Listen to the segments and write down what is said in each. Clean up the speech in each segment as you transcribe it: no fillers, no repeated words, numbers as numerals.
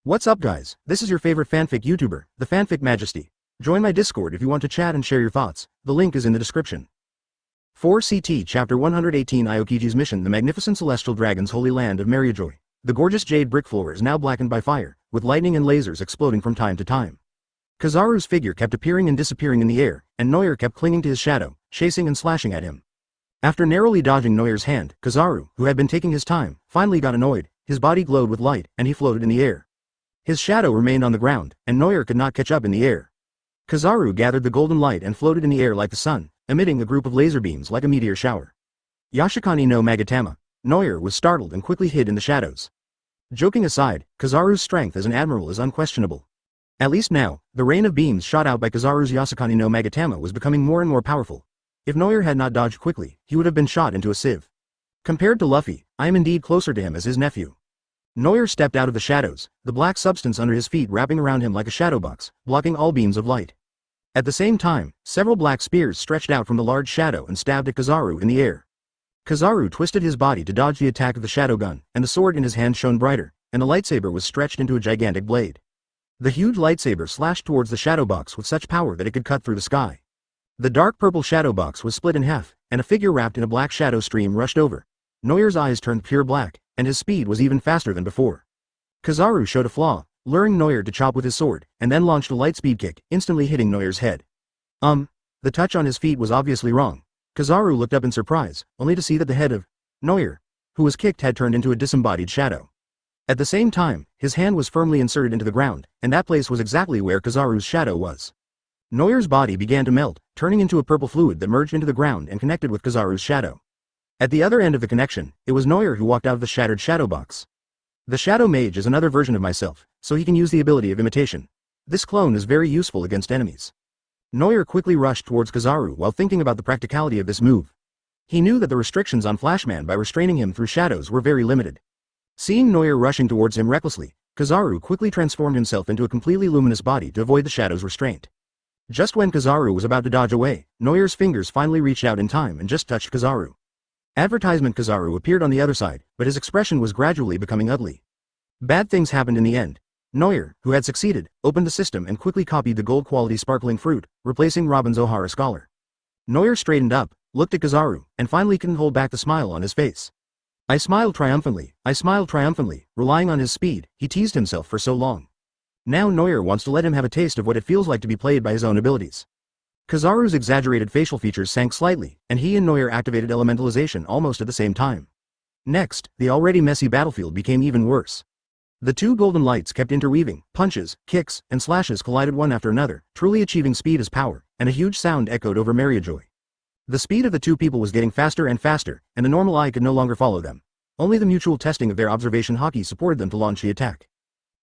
What's up guys, this is your favorite fanfic YouTuber, the Fanfic Majesty. Join my Discord if you want to chat and share your thoughts, the link is in the description. 4CT Chapter 118 Aokiji's Mission. The magnificent celestial dragon's holy land of Mariajoy. The gorgeous jade brick floor is now blackened by fire, with lightning and lasers exploding from time to time. Kizaru's figure kept appearing and disappearing in the air, and Noel kept clinging to his shadow, chasing and slashing at him. After narrowly dodging Noel's hand, Kizaru, who had been taking his time, finally got annoyed. His body glowed with light, and he floated in the air. His shadow remained on the ground, and Noel could not catch up in the air. Kizaru gathered the golden light and floated in the air like the sun, emitting a group of laser beams like a meteor shower. Yashikani no Magatama. Noel was startled and quickly hid in the shadows. Joking aside, Kizaru's strength as an admiral is unquestionable. At least now, the rain of beams shot out by Kizaru's Yashikani no Magatama was becoming more and more powerful. If Noel had not dodged quickly, he would have been shot into a sieve. Compared to Luffy, I am indeed closer to him as his nephew. Noel stepped out of the shadows, the black substance under his feet wrapping around him like a shadow box, blocking all beams of light. At the same time, several black spears stretched out from the large shadow and stabbed at Kizaru in the air. Kizaru twisted his body to dodge the attack of the shadow gun, and the sword in his hand shone brighter, and the lightsaber was stretched into a gigantic blade. The huge lightsaber slashed towards the shadow box with such power that it could cut through the sky. The dark purple shadow box was split in half, and a figure wrapped in a black shadow stream rushed over. Noel's eyes turned pure black, and his speed was even faster than before. Kizaru showed a flaw, luring Noel to chop with his sword, and then launched a light speed kick, instantly hitting Noel's head. The touch on his feet was obviously wrong. Kizaru looked up in surprise, only to see that the head of Noel, who was kicked, had turned into a disembodied shadow. At the same time, his hand was firmly inserted into the ground, and that place was exactly where Kizaru's shadow was. Noel's body began to melt, turning into a purple fluid that merged into the ground and connected with Kizaru's shadow. At the other end of the connection, it was Noel who walked out of the shattered shadow box. The Shadow Mage is another version of myself, so he can use the ability of imitation. This clone is very useful against enemies. Noel quickly rushed towards Kizaru while thinking about the practicality of this move. He knew that the restrictions on Flashman by restraining him through shadows were very limited. Seeing Noel rushing towards him recklessly, Kizaru quickly transformed himself into a completely luminous body to avoid the shadow's restraint. Just when Kizaru was about to dodge away, Noel's fingers finally reached out in time and just touched Kizaru. Advertisement Kizaru appeared on the other side, but his expression was gradually becoming ugly. Bad things happened in the end. Noel, who had succeeded, opened the system and quickly copied the gold-quality sparkling fruit, replacing Robin's Ohara Scholar. Noel straightened up, looked at Kizaru, and finally couldn't hold back the smile on his face. I smiled triumphantly, relying on his speed. He teased himself for so long. Now Noel wants to let him have a taste of what it feels like to be played by his own abilities. Kizaru's exaggerated facial features sank slightly, and he and Noel activated elementalization almost at the same time. Next, the already messy battlefield became even worse. The two golden lights kept interweaving, punches, kicks, and slashes collided one after another, truly achieving speed as power, and a huge sound echoed over Mariajoy. The speed of the two people was getting faster and faster, and the normal eye could no longer follow them. Only the mutual testing of their observation Haki supported them to launch the attack.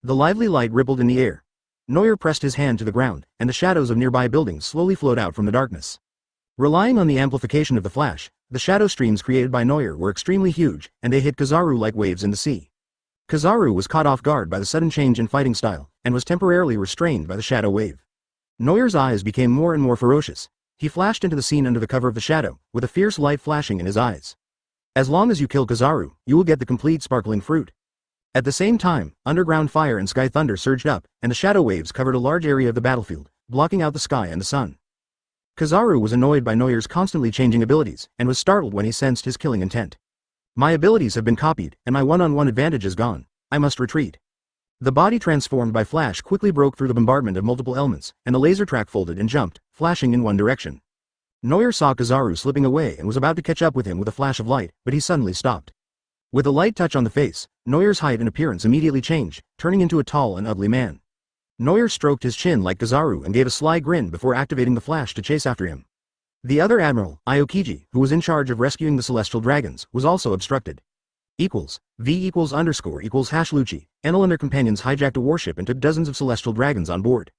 The lively light rippled in the air. Noel pressed his hand to the ground, and the shadows of nearby buildings slowly flowed out from the darkness. Relying on the amplification of the flash, the shadow streams created by Noel were extremely huge, and they hit Kizaru like waves in the sea. Kizaru was caught off guard by the sudden change in fighting style, and was temporarily restrained by the shadow wave. Noel's eyes became more and more ferocious. He flashed into the scene under the cover of the shadow, with a fierce light flashing in his eyes. As long as you kill Kizaru, you will get the complete sparkling fruit. At the same time, underground fire and sky thunder surged up, and the shadow waves covered a large area of the battlefield, blocking out the sky and the sun. Kizaru was annoyed by Noel's constantly changing abilities, and was startled when he sensed his killing intent. My abilities have been copied, and my one-on-one advantage is gone. I must retreat. The body transformed by flash quickly broke through the bombardment of multiple elements, and the laser track folded and jumped, flashing in one direction. Noel saw Kizaru slipping away and was about to catch up with him with a flash of light, but he suddenly stopped. With a light touch on the face, Noel's height and appearance immediately changed, turning into a tall and ugly man. Noel stroked his chin like Kizaru and gave a sly grin before activating the flash to chase after him. The other admiral, Aokiji, who was in charge of rescuing the celestial dragons, was also obstructed. _V=_Lucci. Enel and their companions hijacked a warship and took dozens of celestial dragons on board.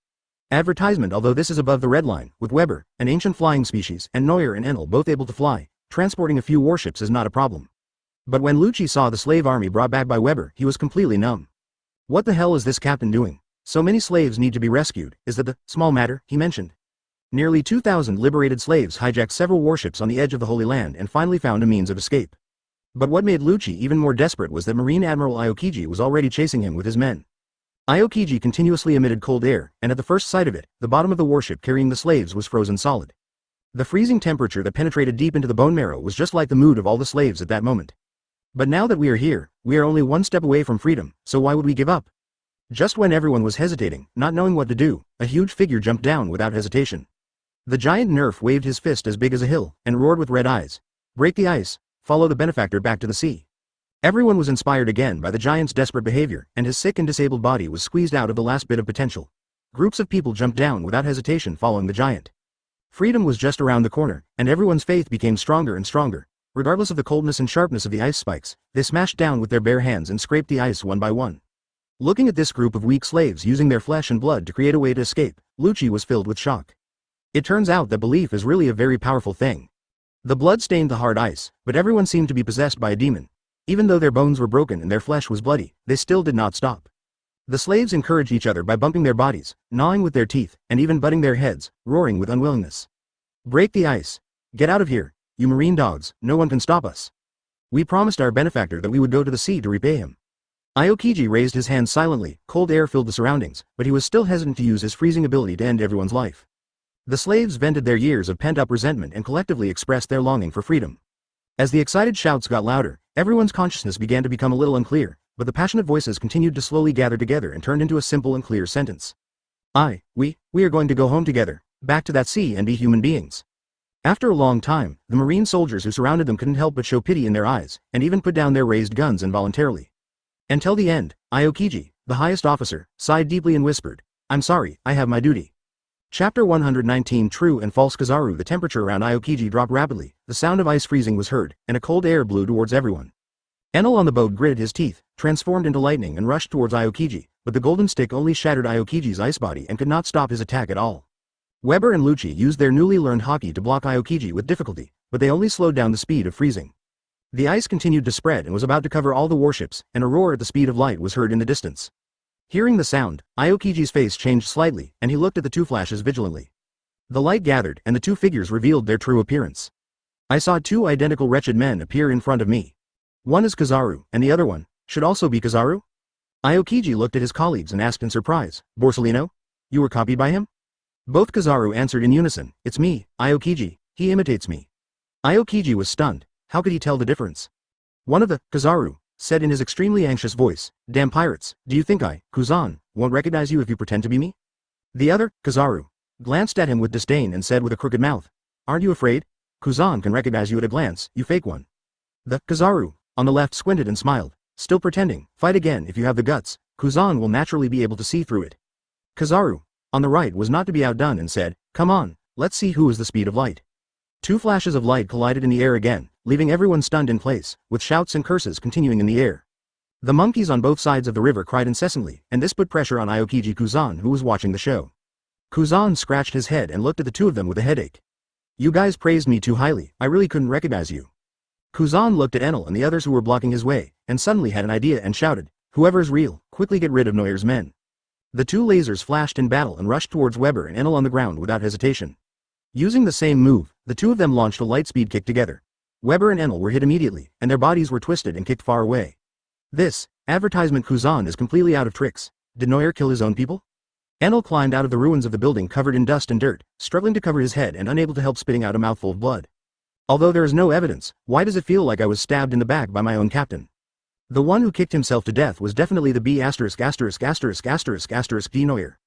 Advertisement. Although this is above the red line, with Weber, an ancient flying species, and Noel and Enel both able to fly, transporting a few warships is not a problem. But when Lucci saw the slave army brought back by Weber, he was completely numb. What the hell is this captain doing? So many slaves need to be rescued. Is that the small matter he mentioned? Nearly 2,000 liberated slaves hijacked several warships on the edge of the Holy Land and finally found a means of escape. But what made Lucci even more desperate was that Marine Admiral Aokiji was already chasing him with his men. Aokiji continuously emitted cold air, and at the first sight of it, the bottom of the warship carrying the slaves was frozen solid. The freezing temperature that penetrated deep into the bone marrow was just like the mood of all the slaves at that moment. But now that we are here, we are only one step away from freedom, so why would we give up? Just when everyone was hesitating, not knowing what to do, a huge figure jumped down without hesitation. The giant nerf waved his fist as big as a hill, and roared with red eyes. Break the ice, follow the benefactor back to the sea. Everyone was inspired again by the giant's desperate behavior, and his sick and disabled body was squeezed out of the last bit of potential. Groups of people jumped down without hesitation following the giant. Freedom was just around the corner, and everyone's faith became stronger and stronger. Regardless of the coldness and sharpness of the ice spikes, they smashed down with their bare hands and scraped the ice one by one. Looking at this group of weak slaves using their flesh and blood to create a way to escape, Lucci was filled with shock. It turns out that belief is really a very powerful thing. The blood stained the hard ice, but everyone seemed to be possessed by a demon. Even though their bones were broken and their flesh was bloody, they still did not stop. The slaves encouraged each other by bumping their bodies, gnawing with their teeth, and even butting their heads, roaring with unwillingness. Break the ice. Get out of here, you marine dogs, no one can stop us. We promised our benefactor that we would go to the sea to repay him. Aokiji raised his hand silently, cold air filled the surroundings, but he was still hesitant to use his freezing ability to end everyone's life. The slaves vented their years of pent-up resentment and collectively expressed their longing for freedom. As the excited shouts got louder, everyone's consciousness began to become a little unclear, but the passionate voices continued to slowly gather together and turned into a simple and clear sentence. We are going to go home together, back to that sea and be human beings. After a long time, the marine soldiers who surrounded them couldn't help but show pity in their eyes, and even put down their raised guns involuntarily. Until the end, Aokiji, the highest officer, sighed deeply and whispered, "I'm sorry, I have my duty." Chapter 119 True and False Kizaru. The temperature around Aokiji dropped rapidly, the sound of ice freezing was heard, and a cold air blew towards everyone. Enel on the boat gritted his teeth, transformed into lightning and rushed towards Aokiji, but the golden stick only shattered Aokiji's ice body and could not stop his attack at all. Weber and Lucci used their newly learned Haki to block Aokiji with difficulty, but they only slowed down the speed of freezing. The ice continued to spread and was about to cover all the warships, and a roar at the speed of light was heard in the distance. Hearing the sound, Aokiji's face changed slightly, and he looked at the two flashes vigilantly. The light gathered, and the two figures revealed their true appearance. I saw two identical wretched men appear in front of me. One is Kizaru, and the other one should also be Kizaru? Aokiji looked at his colleagues and asked in surprise, "Borsellino? You were copied by him?" Both Kizaru answered in unison, "It's me, Aokiji, he imitates me." Aokiji was stunned. How could he tell the difference? One of the Kizaru said in his extremely anxious voice, "Damn pirates, do you think I, Kuzan, won't recognize you if you pretend to be me?" The other, Kizaru, glanced at him with disdain and said with a crooked mouth, "Aren't you afraid? Kuzan can recognize you at a glance, you fake one." The Kizaru on the left squinted and smiled, "Still pretending, fight again if you have the guts, Kuzan will naturally be able to see through it." Kizaru on the right was not to be outdone and said, "Come on, let's see who is the speed of light." Two flashes of light collided in the air again, leaving everyone stunned in place, with shouts and curses continuing in the air. The monkeys on both sides of the river cried incessantly, and this put pressure on Aokiji Kuzan, who was watching the show. Kuzan scratched his head and looked at the two of them with a headache. "You guys praised me too highly, I really couldn't recognize you." Kuzan looked at Enel and the others who were blocking his way, and suddenly had an idea and shouted, "Whoever's real, quickly get rid of Noir's men." The two lasers flashed in battle and rushed towards Weber and Enel on the ground without hesitation. Using the same move, the two of them launched a lightspeed kick together. Weber and Enel were hit immediately, and their bodies were twisted and kicked far away. This advertisement Kuzan is completely out of tricks. Did Noir kill his own people? Enel climbed out of the ruins of the building covered in dust and dirt, struggling to cover his head and unable to help spitting out a mouthful of blood. Although there is no evidence, why does it feel like I was stabbed in the back by my own captain? The one who kicked himself to death was definitely the B********** D Noir.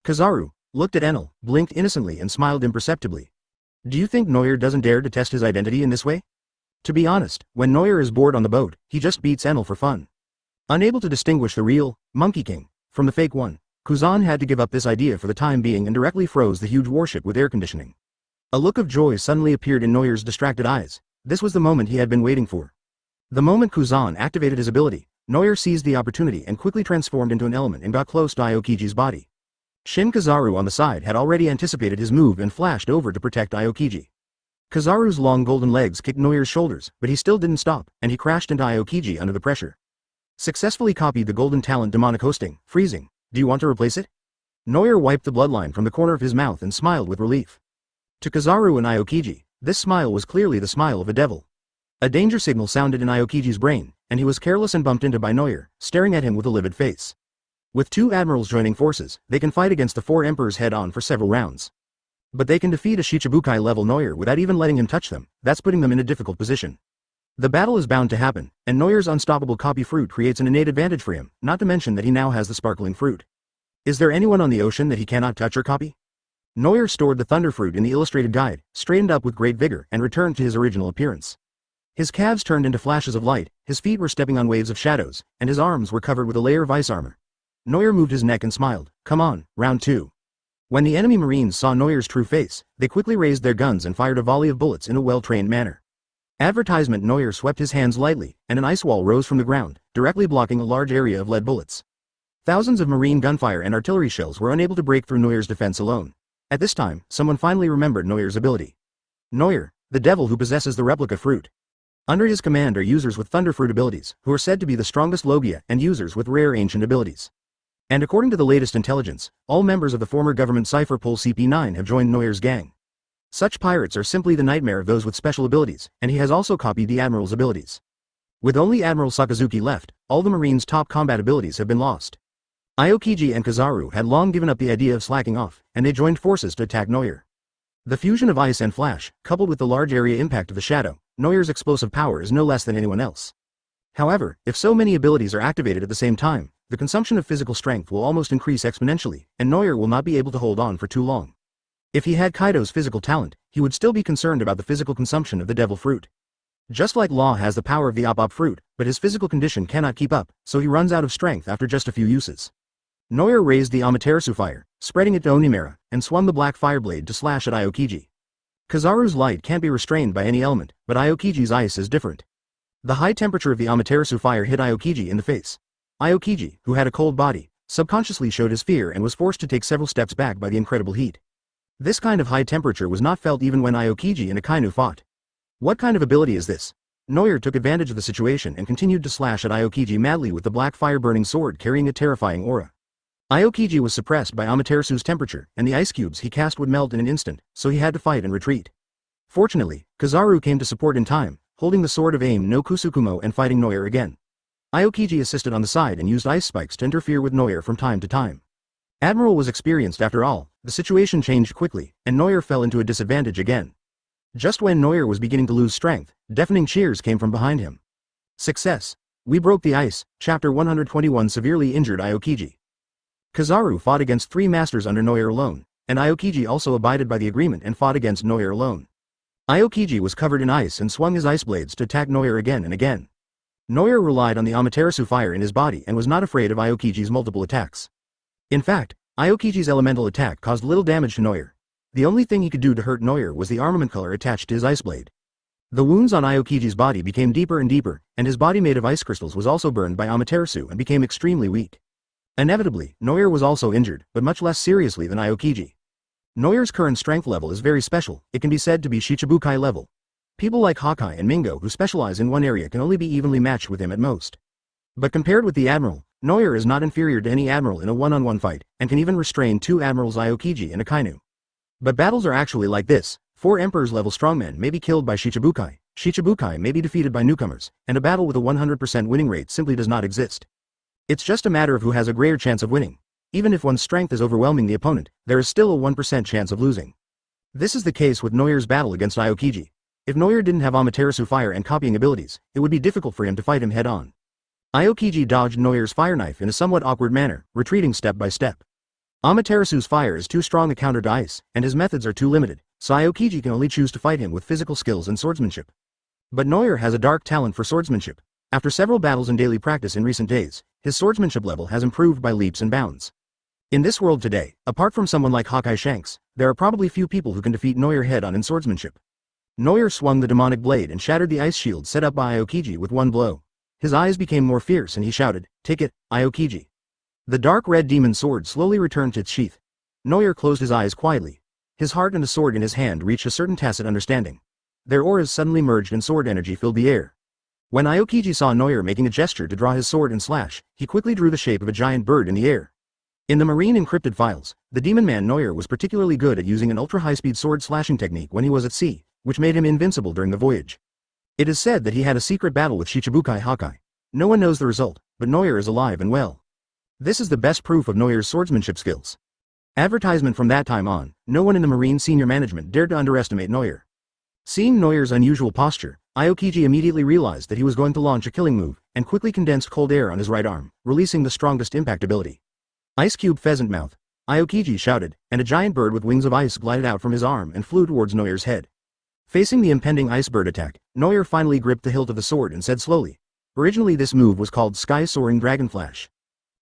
Kizaru looked at Enel, blinked innocently and smiled imperceptibly. Do you think Noir doesn't dare to test his identity in this way? To be honest, when Noir is bored on the boat, he just beats Enel for fun. Unable to distinguish the real Monkey King from the fake one, Kuzan had to give up this idea for the time being and directly froze the huge warship with air conditioning. A look of joy suddenly appeared in Noir's distracted eyes. This was the moment he had been waiting for. The moment Kuzan activated his ability, Noir seized the opportunity and quickly transformed into an element and got close to Aokiji's body. Shin Kizaru on the side had already anticipated his move and flashed over to protect Aokiji. Kizaru's long golden legs kicked Noir's shoulders, but he still didn't stop, and he crashed into Aokiji under the pressure. Successfully copied the golden talent demonic hosting, freezing. Do you want to replace it? Noir wiped the bloodline from the corner of his mouth and smiled with relief. To Kizaru and Aokiji, this smile was clearly the smile of a devil. A danger signal sounded in Aokiji's brain, and he was careless and bumped into by Noir, staring at him with a livid face. With 2 admirals joining forces, they can fight against the 4 emperors head-on for several rounds. But they can defeat a Shichibukai-level Noir without even letting him touch them, that's putting them in a difficult position. The battle is bound to happen, and Noir's unstoppable copy fruit creates an innate advantage for him, not to mention that he now has the sparkling fruit. Is there anyone on the ocean that he cannot touch or copy? Noir stored the thunder fruit in the illustrated guide, straightened up with great vigor, and returned to his original appearance. His calves turned into flashes of light, his feet were stepping on waves of shadows, and his arms were covered with a layer of ice armor. Noir moved his neck and smiled. Come on, round 2. When the enemy marines saw Noir's true face, they quickly raised their guns and fired a volley of bullets in a well-trained manner. Advertisement. Noir swept his hands lightly, and an ice wall rose from the ground, directly blocking a large area of lead bullets. Thousands of marine gunfire and artillery shells were unable to break through Noir's defense alone. At this time, someone finally remembered Noir's ability. Noir, the devil who possesses the replica fruit. Under his command are users with thunder fruit abilities, who are said to be the strongest Logia, and users with rare ancient abilities. And according to the latest intelligence, all members of the former government Cypher Pole CP9 have joined Noir's gang. Such pirates are simply the nightmare of those with special abilities, and he has also copied the Admiral's abilities. With only Admiral Sakazuki left, all the Marines' top combat abilities have been lost. Aokiji and Kizaru had long given up the idea of slacking off, and they joined forces to attack Noir. The fusion of ice and flash, coupled with the large area impact of the shadow, Noir's explosive power is no less than anyone else. However, if so many abilities are activated at the same time, the consumption of physical strength will almost increase exponentially, and Noir will not be able to hold on for too long. If he had Kaido's physical talent, he would still be concerned about the physical consumption of the devil fruit. Just like Law has the power of the Op fruit, but his physical condition cannot keep up, so he runs out of strength after just a few uses. Noir raised the Amaterasu fire, spreading it to Onimera, and swung the black fireblade to slash at Aokiji. Kizaru's light can't be restrained by any element, but Aokiji's ice is different. The high temperature of the Amaterasu fire hit Aokiji in the face. Aokiji, who had a cold body, subconsciously showed his fear and was forced to take several steps back by the incredible heat. This kind of high temperature was not felt even when Aokiji and Akainu fought. What kind of ability is this? Noir took advantage of the situation and continued to slash at Aokiji madly with the black fire-burning sword carrying a terrifying aura. Aokiji was suppressed by Amaterasu's temperature, and the ice cubes he cast would melt in an instant, so he had to fight and retreat. Fortunately, Kizaru came to support in time, holding the sword of aim no Kusukumo and fighting Noir again. Aokiji assisted on the side and used ice spikes to interfere with Noir from time to time. Admiral was experienced after all, the situation changed quickly, and Noir fell into a disadvantage again. Just when Noir was beginning to lose strength, deafening cheers came from behind him. Success! We broke the ice, Chapter 121 severely injured Aokiji. Kizaru fought against 3 masters under Noir alone, and Aokiji also abided by the agreement and fought against Noir alone. Aokiji was covered in ice and swung his ice blades to attack Noir again and again. Noir relied on the Amaterasu fire in his body and was not afraid of Aokiji's multiple attacks. In fact, Aokiji's elemental attack caused little damage to Noir. The only thing he could do to hurt Noir was the armament color attached to his ice blade. The wounds on Aokiji's body became deeper and deeper, and his body made of ice crystals was also burned by Amaterasu and became extremely weak. Inevitably, Noir was also injured, but much less seriously than Aokiji. Noir's current strength level is very special, it can be said to be Shichibukai level. People like Haki and Mingo who specialize in one area can only be evenly matched with him at most. But compared with the Admiral, Noir is not inferior to any Admiral in a one-on-one fight, and can even restrain 2 Admirals Aokiji and Akainu. But battles are actually like this: 4 Emperors level strongmen may be killed by Shichibukai, Shichibukai may be defeated by newcomers, and a battle with a 100% winning rate simply does not exist. It's just a matter of who has a greater chance of winning. Even if one's strength is overwhelming the opponent, there is still a 1% chance of losing. This is the case with Noir's battle against Aokiji. If Noir didn't have Amaterasu fire and copying abilities, it would be difficult for him to fight him head-on. Aokiji dodged Noir's fire knife in a somewhat awkward manner, retreating step by step. Amaterasu's fire is too strong a counter to ice, and his methods are too limited, so Aokiji can only choose to fight him with physical skills and swordsmanship. But Noir has a dark talent for swordsmanship. After several battles and daily practice in recent days, his swordsmanship level has improved by leaps and bounds. In this world today, apart from someone like Hawkeye Shanks, there are probably few people who can defeat Noir head-on in swordsmanship. Noir swung the demonic blade and shattered the ice shield set up by Aokiji with one blow. His eyes became more fierce and he shouted, "Take it, Aokiji." The dark red demon sword slowly returned to its sheath. Noir closed his eyes quietly. His heart and the sword in his hand reached a certain tacit understanding. Their auras suddenly merged and sword energy filled the air. When Aokiji saw Noir making a gesture to draw his sword and slash, he quickly drew the shape of a giant bird in the air. In the marine encrypted files, the demon man Noir was particularly good at using an ultra-high-speed sword slashing technique when he was at sea, which made him invincible during the voyage. It is said that he had a secret battle with Shichibukai Hawkeye. No one knows the result, but Noir is alive and well. This is the best proof of Noir's swordsmanship skills. Advertisement from that time on, no one in the Marine senior management dared to underestimate Noir. Seeing Noir's unusual posture, Aokiji immediately realized that he was going to launch a killing move, and quickly condensed cold air on his right arm, releasing the strongest impact ability. Ice Cube Pheasant Mouth, Aokiji shouted, and a giant bird with wings of ice glided out from his arm and flew towards Noir's head. Facing the impending ice bird attack, Noir finally gripped the hilt of the sword and said slowly. Originally this move was called Sky Soaring Dragon Flash.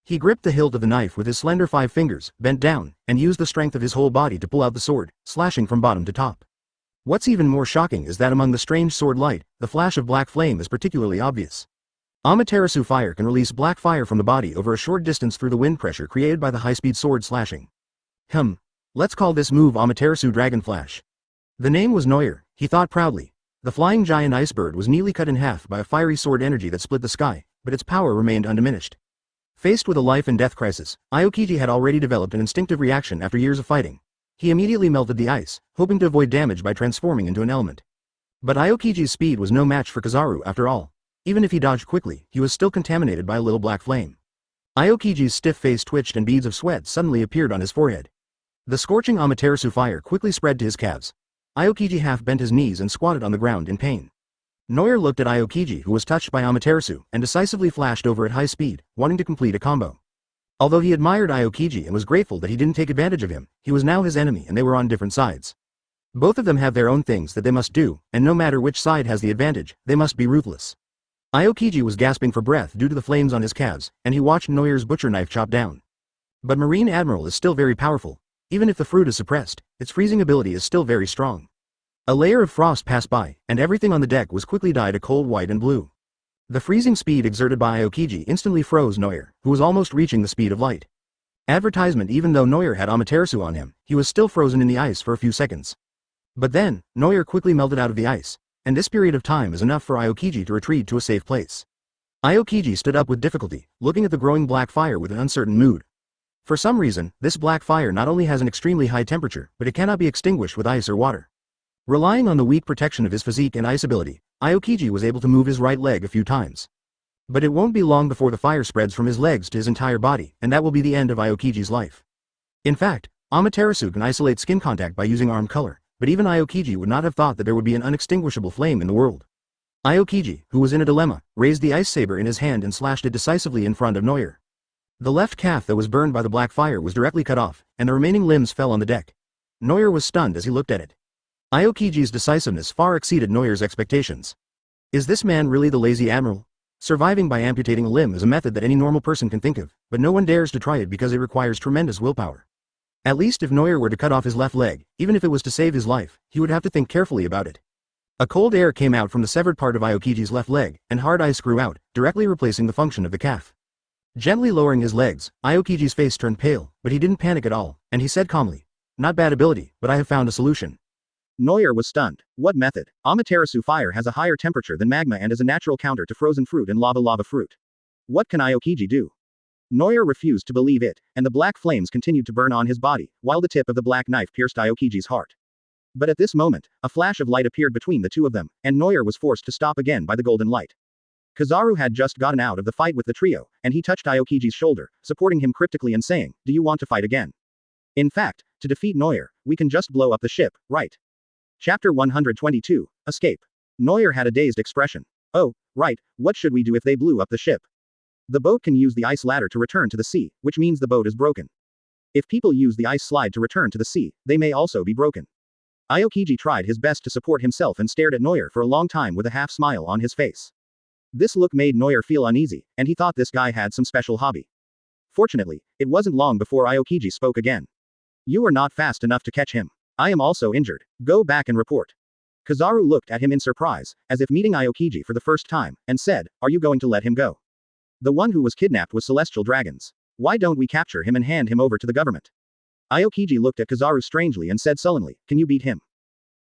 He gripped the hilt of the knife with his slender 5 fingers, bent down, and used the strength of his whole body to pull out the sword, slashing from bottom to top. What's even more shocking is that among the strange sword light, the flash of black flame is particularly obvious. Amaterasu fire can release black fire from the body over a short distance through the wind pressure created by the high-speed sword slashing. Let's call this move Amaterasu Dragon Flash. The name was Noir, he thought proudly. The flying giant ice bird was neatly cut in half by a fiery sword energy that split the sky, but its power remained undiminished. Faced with a life-and-death crisis, Aokiji had already developed an instinctive reaction after years of fighting. He immediately melted the ice, hoping to avoid damage by transforming into an element. But Aokiji's speed was no match for Kizaru after all. Even if he dodged quickly, he was still contaminated by a little black flame. Aokiji's stiff face twitched and beads of sweat suddenly appeared on his forehead. The scorching Amaterasu fire quickly spread to his calves. Aokiji half bent his knees and squatted on the ground in pain. Noir looked at Aokiji, who was touched by Amaterasu, and decisively flashed over at high speed, wanting to complete a combo. Although he admired Aokiji and was grateful that he didn't take advantage of him, he was now his enemy and they were on different sides. Both of them have their own things that they must do, and no matter which side has the advantage, they must be ruthless. Aokiji was gasping for breath due to the flames on his calves, and he watched Noir's butcher knife chop down. But Marine Admiral is still very powerful. Even if the fruit is suppressed, its freezing ability is still very strong. A layer of frost passed by, and everything on the deck was quickly dyed a cold white and blue. The freezing speed exerted by Aokiji instantly froze Noir, who was almost reaching the speed of light. Advertisement. Even though Noir had Amaterasu on him, he was still frozen in the ice for a few seconds. But then, Noir quickly melted out of the ice, and this period of time is enough for Aokiji to retreat to a safe place. Aokiji stood up with difficulty, looking at the growing black fire with an uncertain mood. For some reason, this black fire not only has an extremely high temperature, but it cannot be extinguished with ice or water. Relying on the weak protection of his physique and ice ability, Aokiji was able to move his right leg a few times. But it won't be long before the fire spreads from his legs to his entire body, and that will be the end of Aokiji's life. In fact, Amaterasu can isolate skin contact by using arm color, but even Aokiji would not have thought that there would be an unextinguishable flame in the world. Aokiji, who was in a dilemma, raised the ice saber in his hand and slashed it decisively in front of Noir. The left calf that was burned by the black fire was directly cut off, and the remaining limbs fell on the deck. Noir was stunned as he looked at it. Aokiji's decisiveness far exceeded Noir's expectations. Is this man really the lazy admiral? Surviving by amputating a limb is a method that any normal person can think of, but no one dares to try it because it requires tremendous willpower. At least if Noir were to cut off his left leg, even if it was to save his life, he would have to think carefully about it. A cold air came out from the severed part of Aokiji's left leg, and hard ice grew out, directly replacing the function of the calf. Gently lowering his legs, Aokiji's face turned pale, but he didn't panic at all, and he said calmly, "Not bad ability, but I have found a solution." Noir was stunned. What method? Amaterasu fire has a higher temperature than magma and is a natural counter to frozen fruit and lava fruit. What can Aokiji do? Noir refused to believe it, and the black flames continued to burn on his body, while the tip of the black knife pierced Aokiji's heart. But at this moment, a flash of light appeared between the two of them, and Noir was forced to stop again by the golden light. Kizaru had just gotten out of the fight with the trio, and he touched Aokiji's shoulder, supporting him cryptically and saying, "Do you want to fight again? In fact, to defeat Noir, we can just blow up the ship, right?" Chapter 122, Escape. Noir had a dazed expression. "Oh, right, what should we do if they blew up the ship?" The boat can use the ice ladder to return to the sea, which means the boat is broken. If people use the ice slide to return to the sea, they may also be broken. Aokiji tried his best to support himself and stared at Noir for a long time with a half smile on his face. This look made Noir feel uneasy, and he thought this guy had some special hobby. Fortunately, it wasn't long before Aokiji spoke again. "You are not fast enough to catch him. I am also injured. Go back and report." Kizaru looked at him in surprise, as if meeting Aokiji for the first time, and said, "Are you going to let him go? The one who was kidnapped was celestial dragons. Why don't we capture him and hand him over to the government?" Aokiji looked at Kizaru strangely and said sullenly, "Can you beat him?"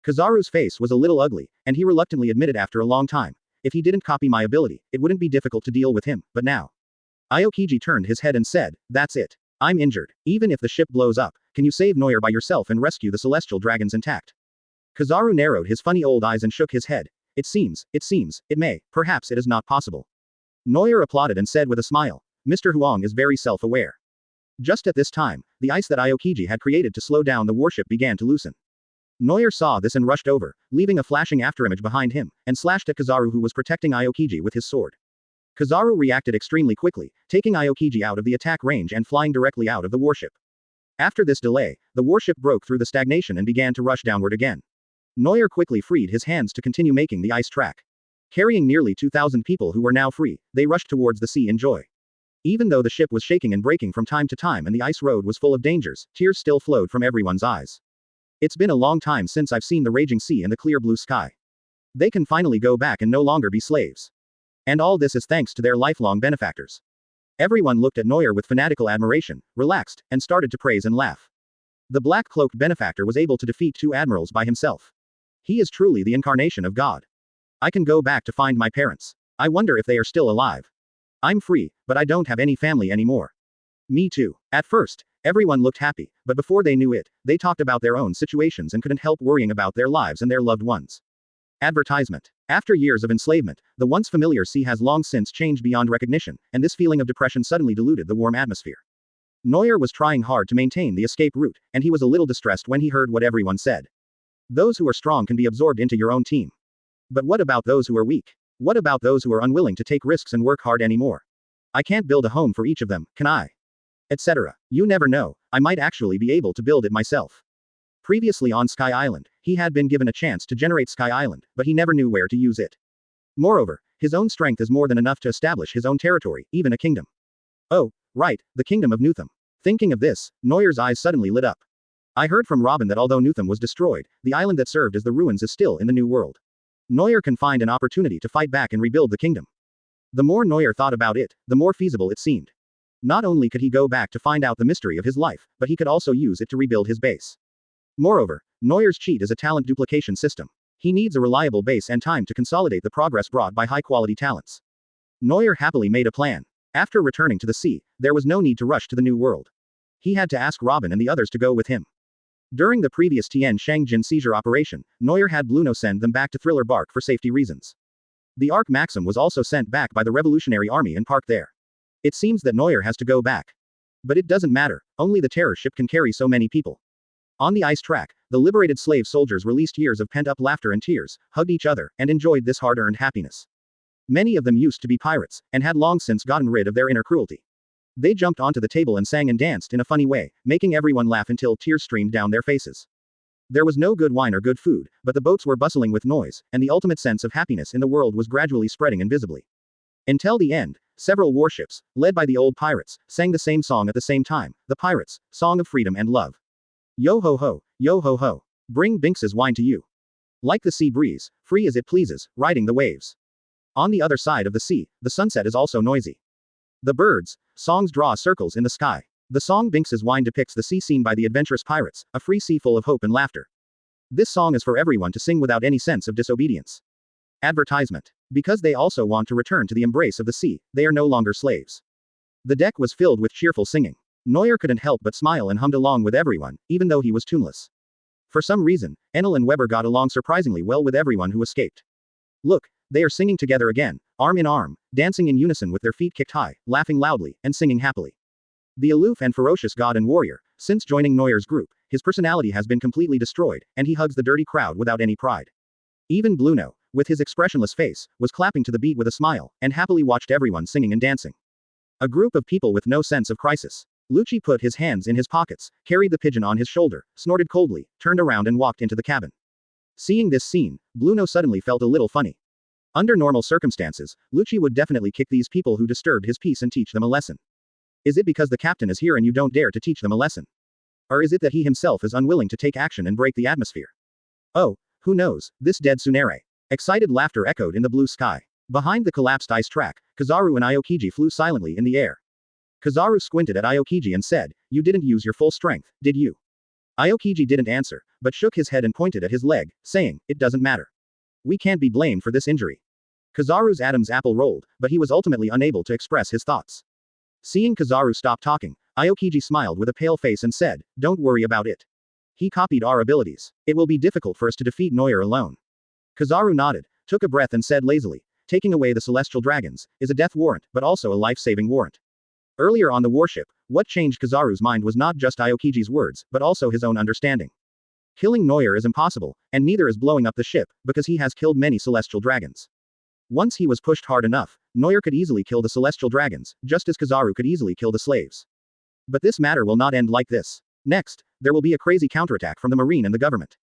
Kizaru's face was a little ugly, and he reluctantly admitted after a long time, "If he didn't copy my ability, it wouldn't be difficult to deal with him, but now." Aokiji turned his head and said, "That's it. I'm injured. Even if the ship blows up, can you save Noir by yourself and rescue the celestial dragons intact?" Kizaru narrowed his funny old eyes and shook his head. It seems, it may, perhaps it is not possible." Noir applauded and said with a smile, Mr. Huang is very self-aware. Just at this time, the ice that Aokiji had created to slow down the warship began to loosen. Noyer saw this and rushed over, leaving a flashing afterimage behind him, and slashed at Kizaru who was protecting Aokiji with his sword. Kizaru reacted extremely quickly, taking Aokiji out of the attack range and flying directly out of the warship. After this delay, the warship broke through the stagnation and began to rush downward again. Noyer quickly freed his hands to continue making the ice track. Carrying nearly 2,000 people who were now free, they rushed towards the sea in joy. Even though the ship was shaking and breaking from time to time and the ice road was full of dangers, tears still flowed from everyone's eyes. It's been a long time since I've seen the raging sea and the clear blue sky. They can finally go back and no longer be slaves. And all this is thanks to their lifelong benefactors. Everyone looked at Noyer with fanatical admiration, relaxed, and started to praise and laugh. The black-cloaked benefactor was able to defeat 2 admirals by himself. He is truly the incarnation of God. I can go back to find my parents. I wonder if they are still alive. I'm free, but I don't have any family anymore. Me too. At first, everyone looked happy, but before they knew it, they talked about their own situations and couldn't help worrying about their lives and their loved ones. Advertisement. After years of enslavement, the once familiar sea has long since changed beyond recognition, and this feeling of depression suddenly diluted the warm atmosphere. Noyer was trying hard to maintain the escape route, and he was a little distressed when he heard what everyone said. Those who are strong can be absorbed into your own team. But what about those who are weak? What about those who are unwilling to take risks and work hard anymore? I can't build a home for each of them, can I? Etc. You never know, I might actually be able to build it myself. Previously on Sky Island, he had been given a chance to generate Sky Island, but he never knew where to use it. Moreover, his own strength is more than enough to establish his own territory, even a kingdom. Oh, right, the kingdom of Nutham. Thinking of this, Noyer's eyes suddenly lit up. I heard from Robin that although Nutham was destroyed, the island that served as the ruins is still in the new world. Noyer can find an opportunity to fight back and rebuild the kingdom. The more Noyer thought about it, the more feasible it seemed. Not only could he go back to find out the mystery of his life, but he could also use it to rebuild his base. Moreover, Noyer's cheat is a talent duplication system. He needs a reliable base and time to consolidate the progress brought by high-quality talents. Noyer happily made a plan. After returning to the sea, there was no need to rush to the new world. He had to ask Robin and the others to go with him. During the previous Tien Shangjin seizure operation, Noyer had Bluno send them back to Thriller Bark for safety reasons. The Ark Maxim was also sent back by the Revolutionary Army and parked there. It seems that Noyer has to go back. But it doesn't matter, only the terror ship can carry so many people. On the ice track, the liberated slave soldiers released years of pent-up laughter and tears, hugged each other, and enjoyed this hard-earned happiness. Many of them used to be pirates, and had long since gotten rid of their inner cruelty. They jumped onto the table and sang and danced in a funny way, making everyone laugh until tears streamed down their faces. There was no good wine or good food, but the boats were bustling with noise, and the ultimate sense of happiness in the world was gradually spreading invisibly. Until the end, several warships, led by the old pirates, sang the same song at the same time, the Pirates' Song of Freedom and Love. Yo ho ho, yo ho ho. Bring Binks's wine to you. Like the sea breeze, free as it pleases, riding the waves. On the other side of the sea, the sunset is also noisy. The birds' songs draw circles in the sky. The song Binks's wine depicts the sea seen by the adventurous pirates, a free sea full of hope and laughter. This song is for everyone to sing without any sense of disobedience. Advertisement. Because they also want to return to the embrace of the sea, they are no longer slaves. The deck was filled with cheerful singing. Noyer couldn't help but smile and hummed along with everyone, even though he was tuneless. For some reason, Enel and Weber got along surprisingly well with everyone who escaped. Look, they are singing together again, arm in arm, dancing in unison with their feet kicked high, laughing loudly, and singing happily. The aloof and ferocious god and warrior, since joining Noyer's group, his personality has been completely destroyed, and he hugs the dirty crowd without any pride. Even Bluno, with his expressionless face, was clapping to the beat with a smile, and happily watched everyone singing and dancing. A group of people with no sense of crisis. Lucci put his hands in his pockets, carried the pigeon on his shoulder, snorted coldly, turned around and walked into the cabin. Seeing this scene, Bluno suddenly felt a little funny. Under normal circumstances, Lucci would definitely kick these people who disturbed his peace and teach them a lesson. Is it because the captain is here and you don't dare to teach them a lesson? Or is it that he himself is unwilling to take action and break the atmosphere? Oh, who knows, this dead Tsunere. Excited laughter echoed in the blue sky. Behind the collapsed ice track, Kizaru and Aokiji flew silently in the air. Kizaru squinted at Aokiji and said, "You didn't use your full strength, did you?" Aokiji didn't answer, but shook his head and pointed at his leg, saying, "It doesn't matter. We can't be blamed for this injury." Kizaru's Adam's apple rolled, but he was ultimately unable to express his thoughts. Seeing Kizaru stop talking, Aokiji smiled with a pale face and said, "Don't worry about it. He copied our abilities. It will be difficult for us to defeat Noyer alone." Kizaru nodded, took a breath and said lazily, "Taking away the celestial dragons is a death warrant, but also a life-saving warrant. Earlier on the warship, what changed Kizaru's mind was not just Aokiji's words, but also his own understanding. Killing Noir is impossible, and neither is blowing up the ship, because he has killed many celestial dragons. Once he was pushed hard enough, Noir could easily kill the celestial dragons, just as Kizaru could easily kill the slaves. But this matter will not end like this. Next, there will be a crazy counterattack from the Marine and the government.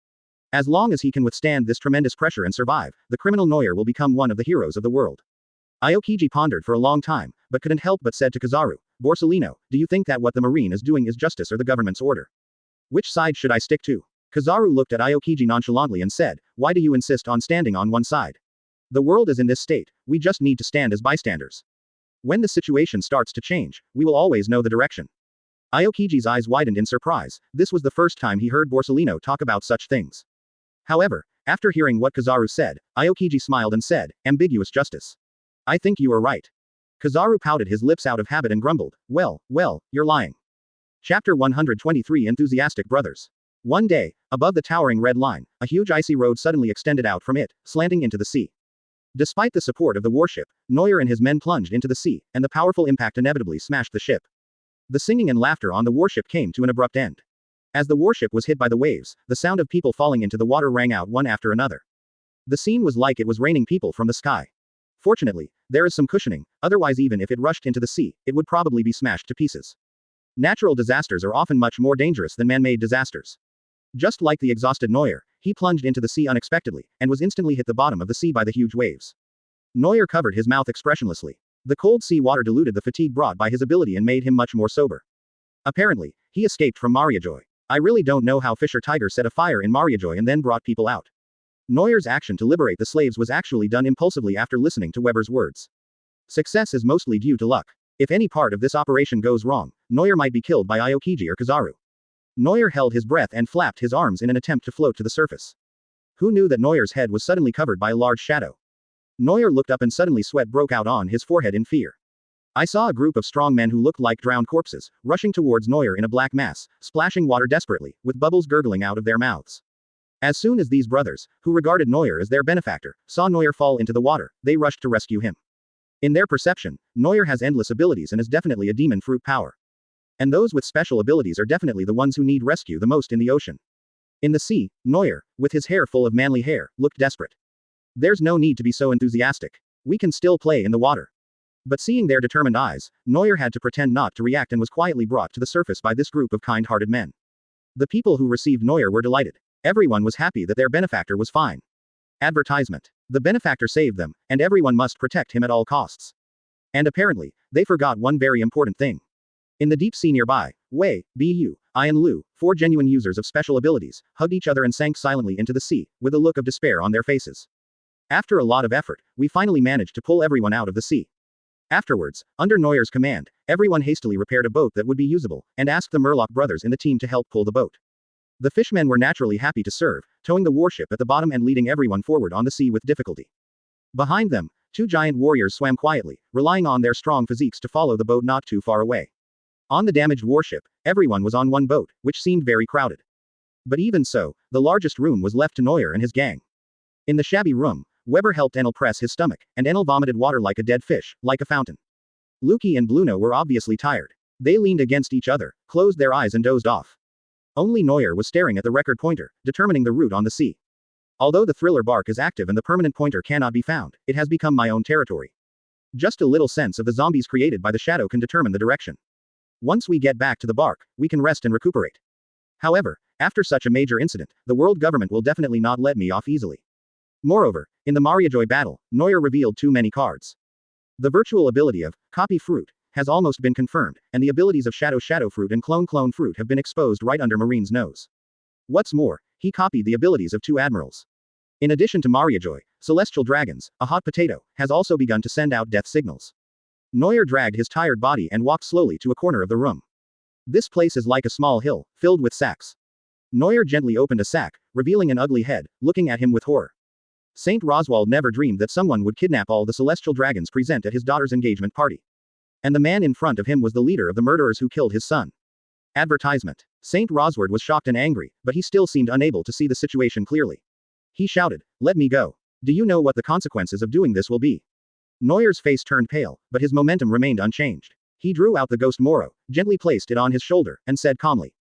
As long as he can withstand this tremendous pressure and survive, the criminal Noir will become one of the heroes of the world. Aokiji pondered for a long time, but couldn't help but said to Kizaru, Borsellino, do you think that what the Marine is doing is justice or the government's order? Which side should I stick to? Kizaru looked at Aokiji nonchalantly and said, why do you insist on standing on one side? The world is in this state, we just need to stand as bystanders. When the situation starts to change, we will always know the direction. Aokiji's eyes widened in surprise, this was the first time he heard Borsellino talk about such things. However, after hearing what Kizaru said, Aokiji smiled and said, ambiguous justice. I think you are right. Kizaru pouted his lips out of habit and grumbled, well, you're lying. Chapter 123 Enthusiastic Brothers. One day, above the towering red line, a huge icy road suddenly extended out from it, slanting into the sea. Despite the support of the warship, Noir and his men plunged into the sea, and the powerful impact inevitably smashed the ship. The singing and laughter on the warship came to an abrupt end. As the warship was hit by the waves, the sound of people falling into the water rang out one after another. The scene was like it was raining people from the sky. Fortunately, there is some cushioning, otherwise even if it rushed into the sea, it would probably be smashed to pieces. Natural disasters are often much more dangerous than man-made disasters. Just like the exhausted Noir, he plunged into the sea unexpectedly, and was instantly hit the bottom of the sea by the huge waves. Noir covered his mouth expressionlessly. The cold sea water diluted the fatigue brought by his ability and made him much more sober. Apparently, he escaped from Mariajoy. I really don't know how Fisher Tiger set a fire in Mariajoy and then brought people out. Noir's action to liberate the slaves was actually done impulsively after listening to Weber's words. Success is mostly due to luck. If any part of this operation goes wrong, Noir might be killed by Aokiji or Kizaru. Noir held his breath and flapped his arms in an attempt to float to the surface. Who knew that Noir's head was suddenly covered by a large shadow? Noir looked up and suddenly sweat broke out on his forehead in fear. I saw a group of strong men who looked like drowned corpses, rushing towards Noir in a black mass, splashing water desperately, with bubbles gurgling out of their mouths. As soon as these brothers, who regarded Noir as their benefactor, saw Noir fall into the water, they rushed to rescue him. In their perception, Noir has endless abilities and is definitely a demon fruit power. And those with special abilities are definitely the ones who need rescue the most in the ocean. In the sea, Noir, with his hair full of manly hair, looked desperate. There's no need to be so enthusiastic. We can still play in the water. But seeing their determined eyes, Noir had to pretend not to react and was quietly brought to the surface by this group of kind-hearted men. The people who received Noir were delighted. Everyone was happy that their benefactor was fine. Advertisement. The benefactor saved them, and everyone must protect him at all costs. And apparently, they forgot one very important thing. In the deep sea nearby, Wei, Bu, I and Lu, 4 genuine users of special abilities, hugged each other and sank silently into the sea, with a look of despair on their faces. After a lot of effort, we finally managed to pull everyone out of the sea. Afterwards, under Noir's command, everyone hastily repaired a boat that would be usable, and asked the Murloc brothers in the team to help pull the boat. The fishmen were naturally happy to serve, towing the warship at the bottom and leading everyone forward on the sea with difficulty. Behind them, 2 giant warriors swam quietly, relying on their strong physiques to follow the boat not too far away. On the damaged warship, everyone was on one boat, which seemed very crowded. But even so, the largest room was left to Noir and his gang. In the shabby room, Weber helped Enel press his stomach, and Enel vomited water like a dead fish, like a fountain. Luki and Bluno were obviously tired. They leaned against each other, closed their eyes and dozed off. Only Noir was staring at the record pointer, determining the route on the sea. Although the thriller bark is active and the permanent pointer cannot be found, it has become my own territory. Just a little sense of the zombies created by the shadow can determine the direction. Once we get back to the bark, we can rest and recuperate. However, after such a major incident, the world government will definitely not let me off easily. Moreover, in the Mariajoy battle, Noir revealed too many cards. The virtual ability of Copy Fruit has almost been confirmed, and the abilities of Shadow Fruit and Clone Fruit have been exposed right under Marine's nose. What's more, he copied the abilities of 2 admirals. In addition to Mariajoy, Celestial Dragons, a hot potato, has also begun to send out death signals. Noir dragged his tired body and walked slowly to a corner of the room. This place is like a small hill, filled with sacks. Noir gently opened a sack, revealing an ugly head, looking at him with horror. Saint Roswald never dreamed that someone would kidnap all the celestial dragons present at his daughter's engagement party. And the man in front of him was the leader of the murderers who killed his son. Advertisement. Saint Roswald was shocked and angry, but he still seemed unable to see the situation clearly. He shouted, "Let me go. Do you know what the consequences of doing this will be?" Noir's face turned pale, but his momentum remained unchanged. He drew out the ghost Moro, gently placed it on his shoulder, and said calmly.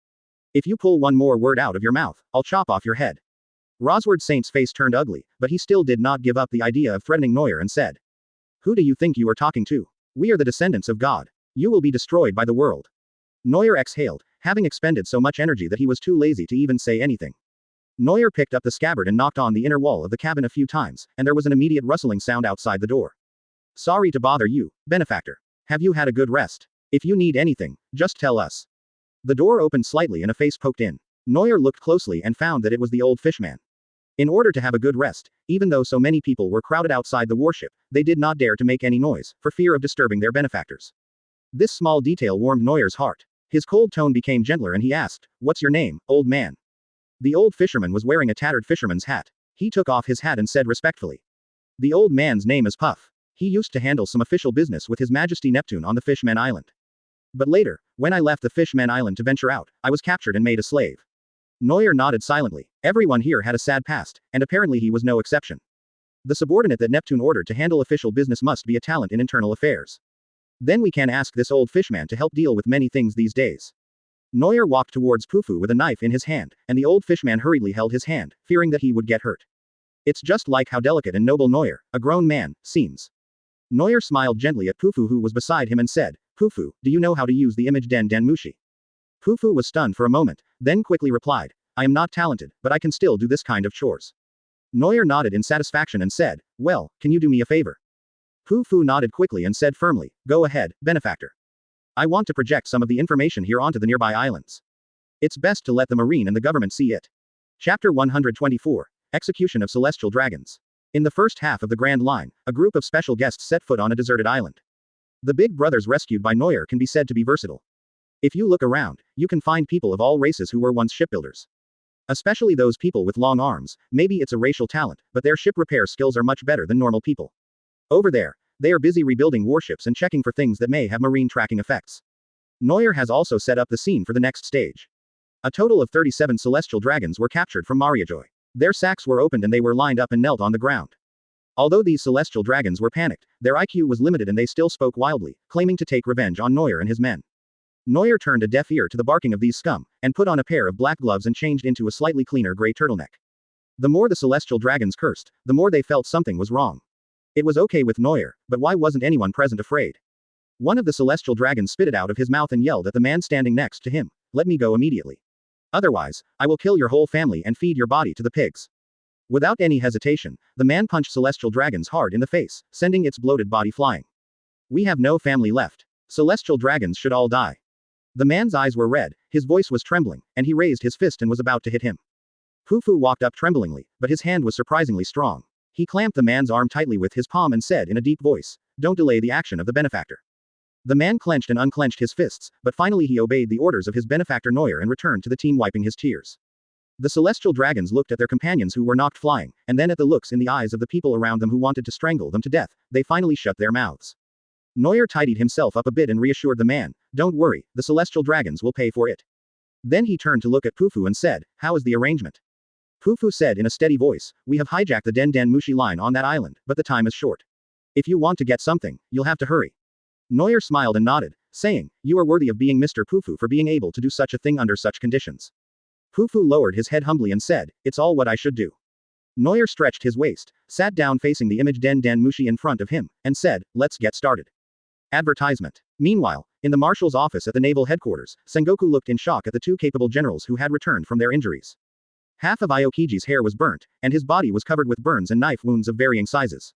If you pull one more word out of your mouth, I'll chop off your head. Rosward Saint's face turned ugly, but he still did not give up the idea of threatening Noir and said. Who do you think you are talking to? We are the descendants of God. You will be destroyed by the world. Noir exhaled, having expended so much energy that he was too lazy to even say anything. Noir picked up the scabbard and knocked on the inner wall of the cabin a few times, and there was an immediate rustling sound outside the door. Sorry to bother you, benefactor. Have you had a good rest? If you need anything, just tell us. The door opened slightly and a face poked in. Noir looked closely and found that it was the old fishman. In order to have a good rest, even though so many people were crowded outside the warship, they did not dare to make any noise, for fear of disturbing their benefactors. This small detail warmed Noir's heart. His cold tone became gentler and he asked, What's your name, old man? The old fisherman was wearing a tattered fisherman's hat. He took off his hat and said respectfully. The old man's name is Puff. He used to handle some official business with His Majesty Neptune on the Fishman Island. But later, when I left the Fishman Island to venture out, I was captured and made a slave. Noir nodded silently. Everyone here had a sad past, and apparently he was no exception. The subordinate that Neptune ordered to handle official business must be a talent in internal affairs. Then we can ask this old fishman to help deal with many things these days. Noir walked towards Pufu with a knife in his hand, and the old fishman hurriedly held his hand, fearing that he would get hurt. It's just like how delicate and noble Noir, a grown man, seems. Noir smiled gently at Pufu who was beside him and said, Pufu, do you know how to use the image Den Mushi? Pufu was stunned for a moment, then quickly replied, I am not talented, but I can still do this kind of chores. Noir nodded in satisfaction and said, Well, can you do me a favor? Pufu nodded quickly and said firmly, Go ahead, benefactor. I want to project some of the information here onto the nearby islands. It's best to let the Marine and the government see it. Chapter 124. Execution of Celestial Dragons. In the first half of the Grand Line, a group of special guests set foot on a deserted island. The big brothers rescued by Noir can be said to be versatile. If you look around, you can find people of all races who were once shipbuilders. Especially those people with long arms, maybe it's a racial talent, but their ship repair skills are much better than normal people. Over there, they are busy rebuilding warships and checking for things that may have marine tracking effects. Noir has also set up the scene for the next stage. A total of 37 celestial dragons were captured from Mariajoy. Their sacks were opened and they were lined up and knelt on the ground. Although these celestial dragons were panicked, their IQ was limited and they still spoke wildly, claiming to take revenge on Noir and his men. Noir turned a deaf ear to the barking of these scum, and put on a pair of black gloves and changed into a slightly cleaner gray turtleneck. The more the celestial dragons cursed, the more they felt something was wrong. It was okay with Noir, but why wasn't anyone present afraid? One of the celestial dragons spit it out of his mouth and yelled at the man standing next to him, Let me go immediately. Otherwise, I will kill your whole family and feed your body to the pigs. Without any hesitation, the man punched celestial dragons hard in the face, sending its bloated body flying. We have no family left. Celestial dragons should all die. The man's eyes were red, his voice was trembling, and he raised his fist and was about to hit him. Pufu walked up tremblingly, but his hand was surprisingly strong. He clamped the man's arm tightly with his palm and said in a deep voice, Don't delay the action of the benefactor. The man clenched and unclenched his fists, but finally he obeyed the orders of his benefactor Noir and returned to the team wiping his tears. The celestial dragons looked at their companions who were knocked flying, and then at the looks in the eyes of the people around them who wanted to strangle them to death. They finally shut their mouths. Noir tidied himself up a bit and reassured the man, Don't worry, the celestial dragons will pay for it. Then he turned to look at Pufu and said, How is the arrangement? Pufu said in a steady voice, We have hijacked the Den Mushi line on that island, but the time is short. If you want to get something, you'll have to hurry. Noir smiled and nodded, saying, You are worthy of being Mr. Pufu for being able to do such a thing under such conditions. Pufu lowered his head humbly and said, It's all what I should do. Noir stretched his waist, sat down facing the image Den Mushi in front of him, and said, Let's get started. Advertisement. Meanwhile, in the marshal's office at the naval headquarters, Sengoku looked in shock at the two capable generals who had returned from their injuries. Half of Aokiji's hair was burnt, and his body was covered with burns and knife wounds of varying sizes.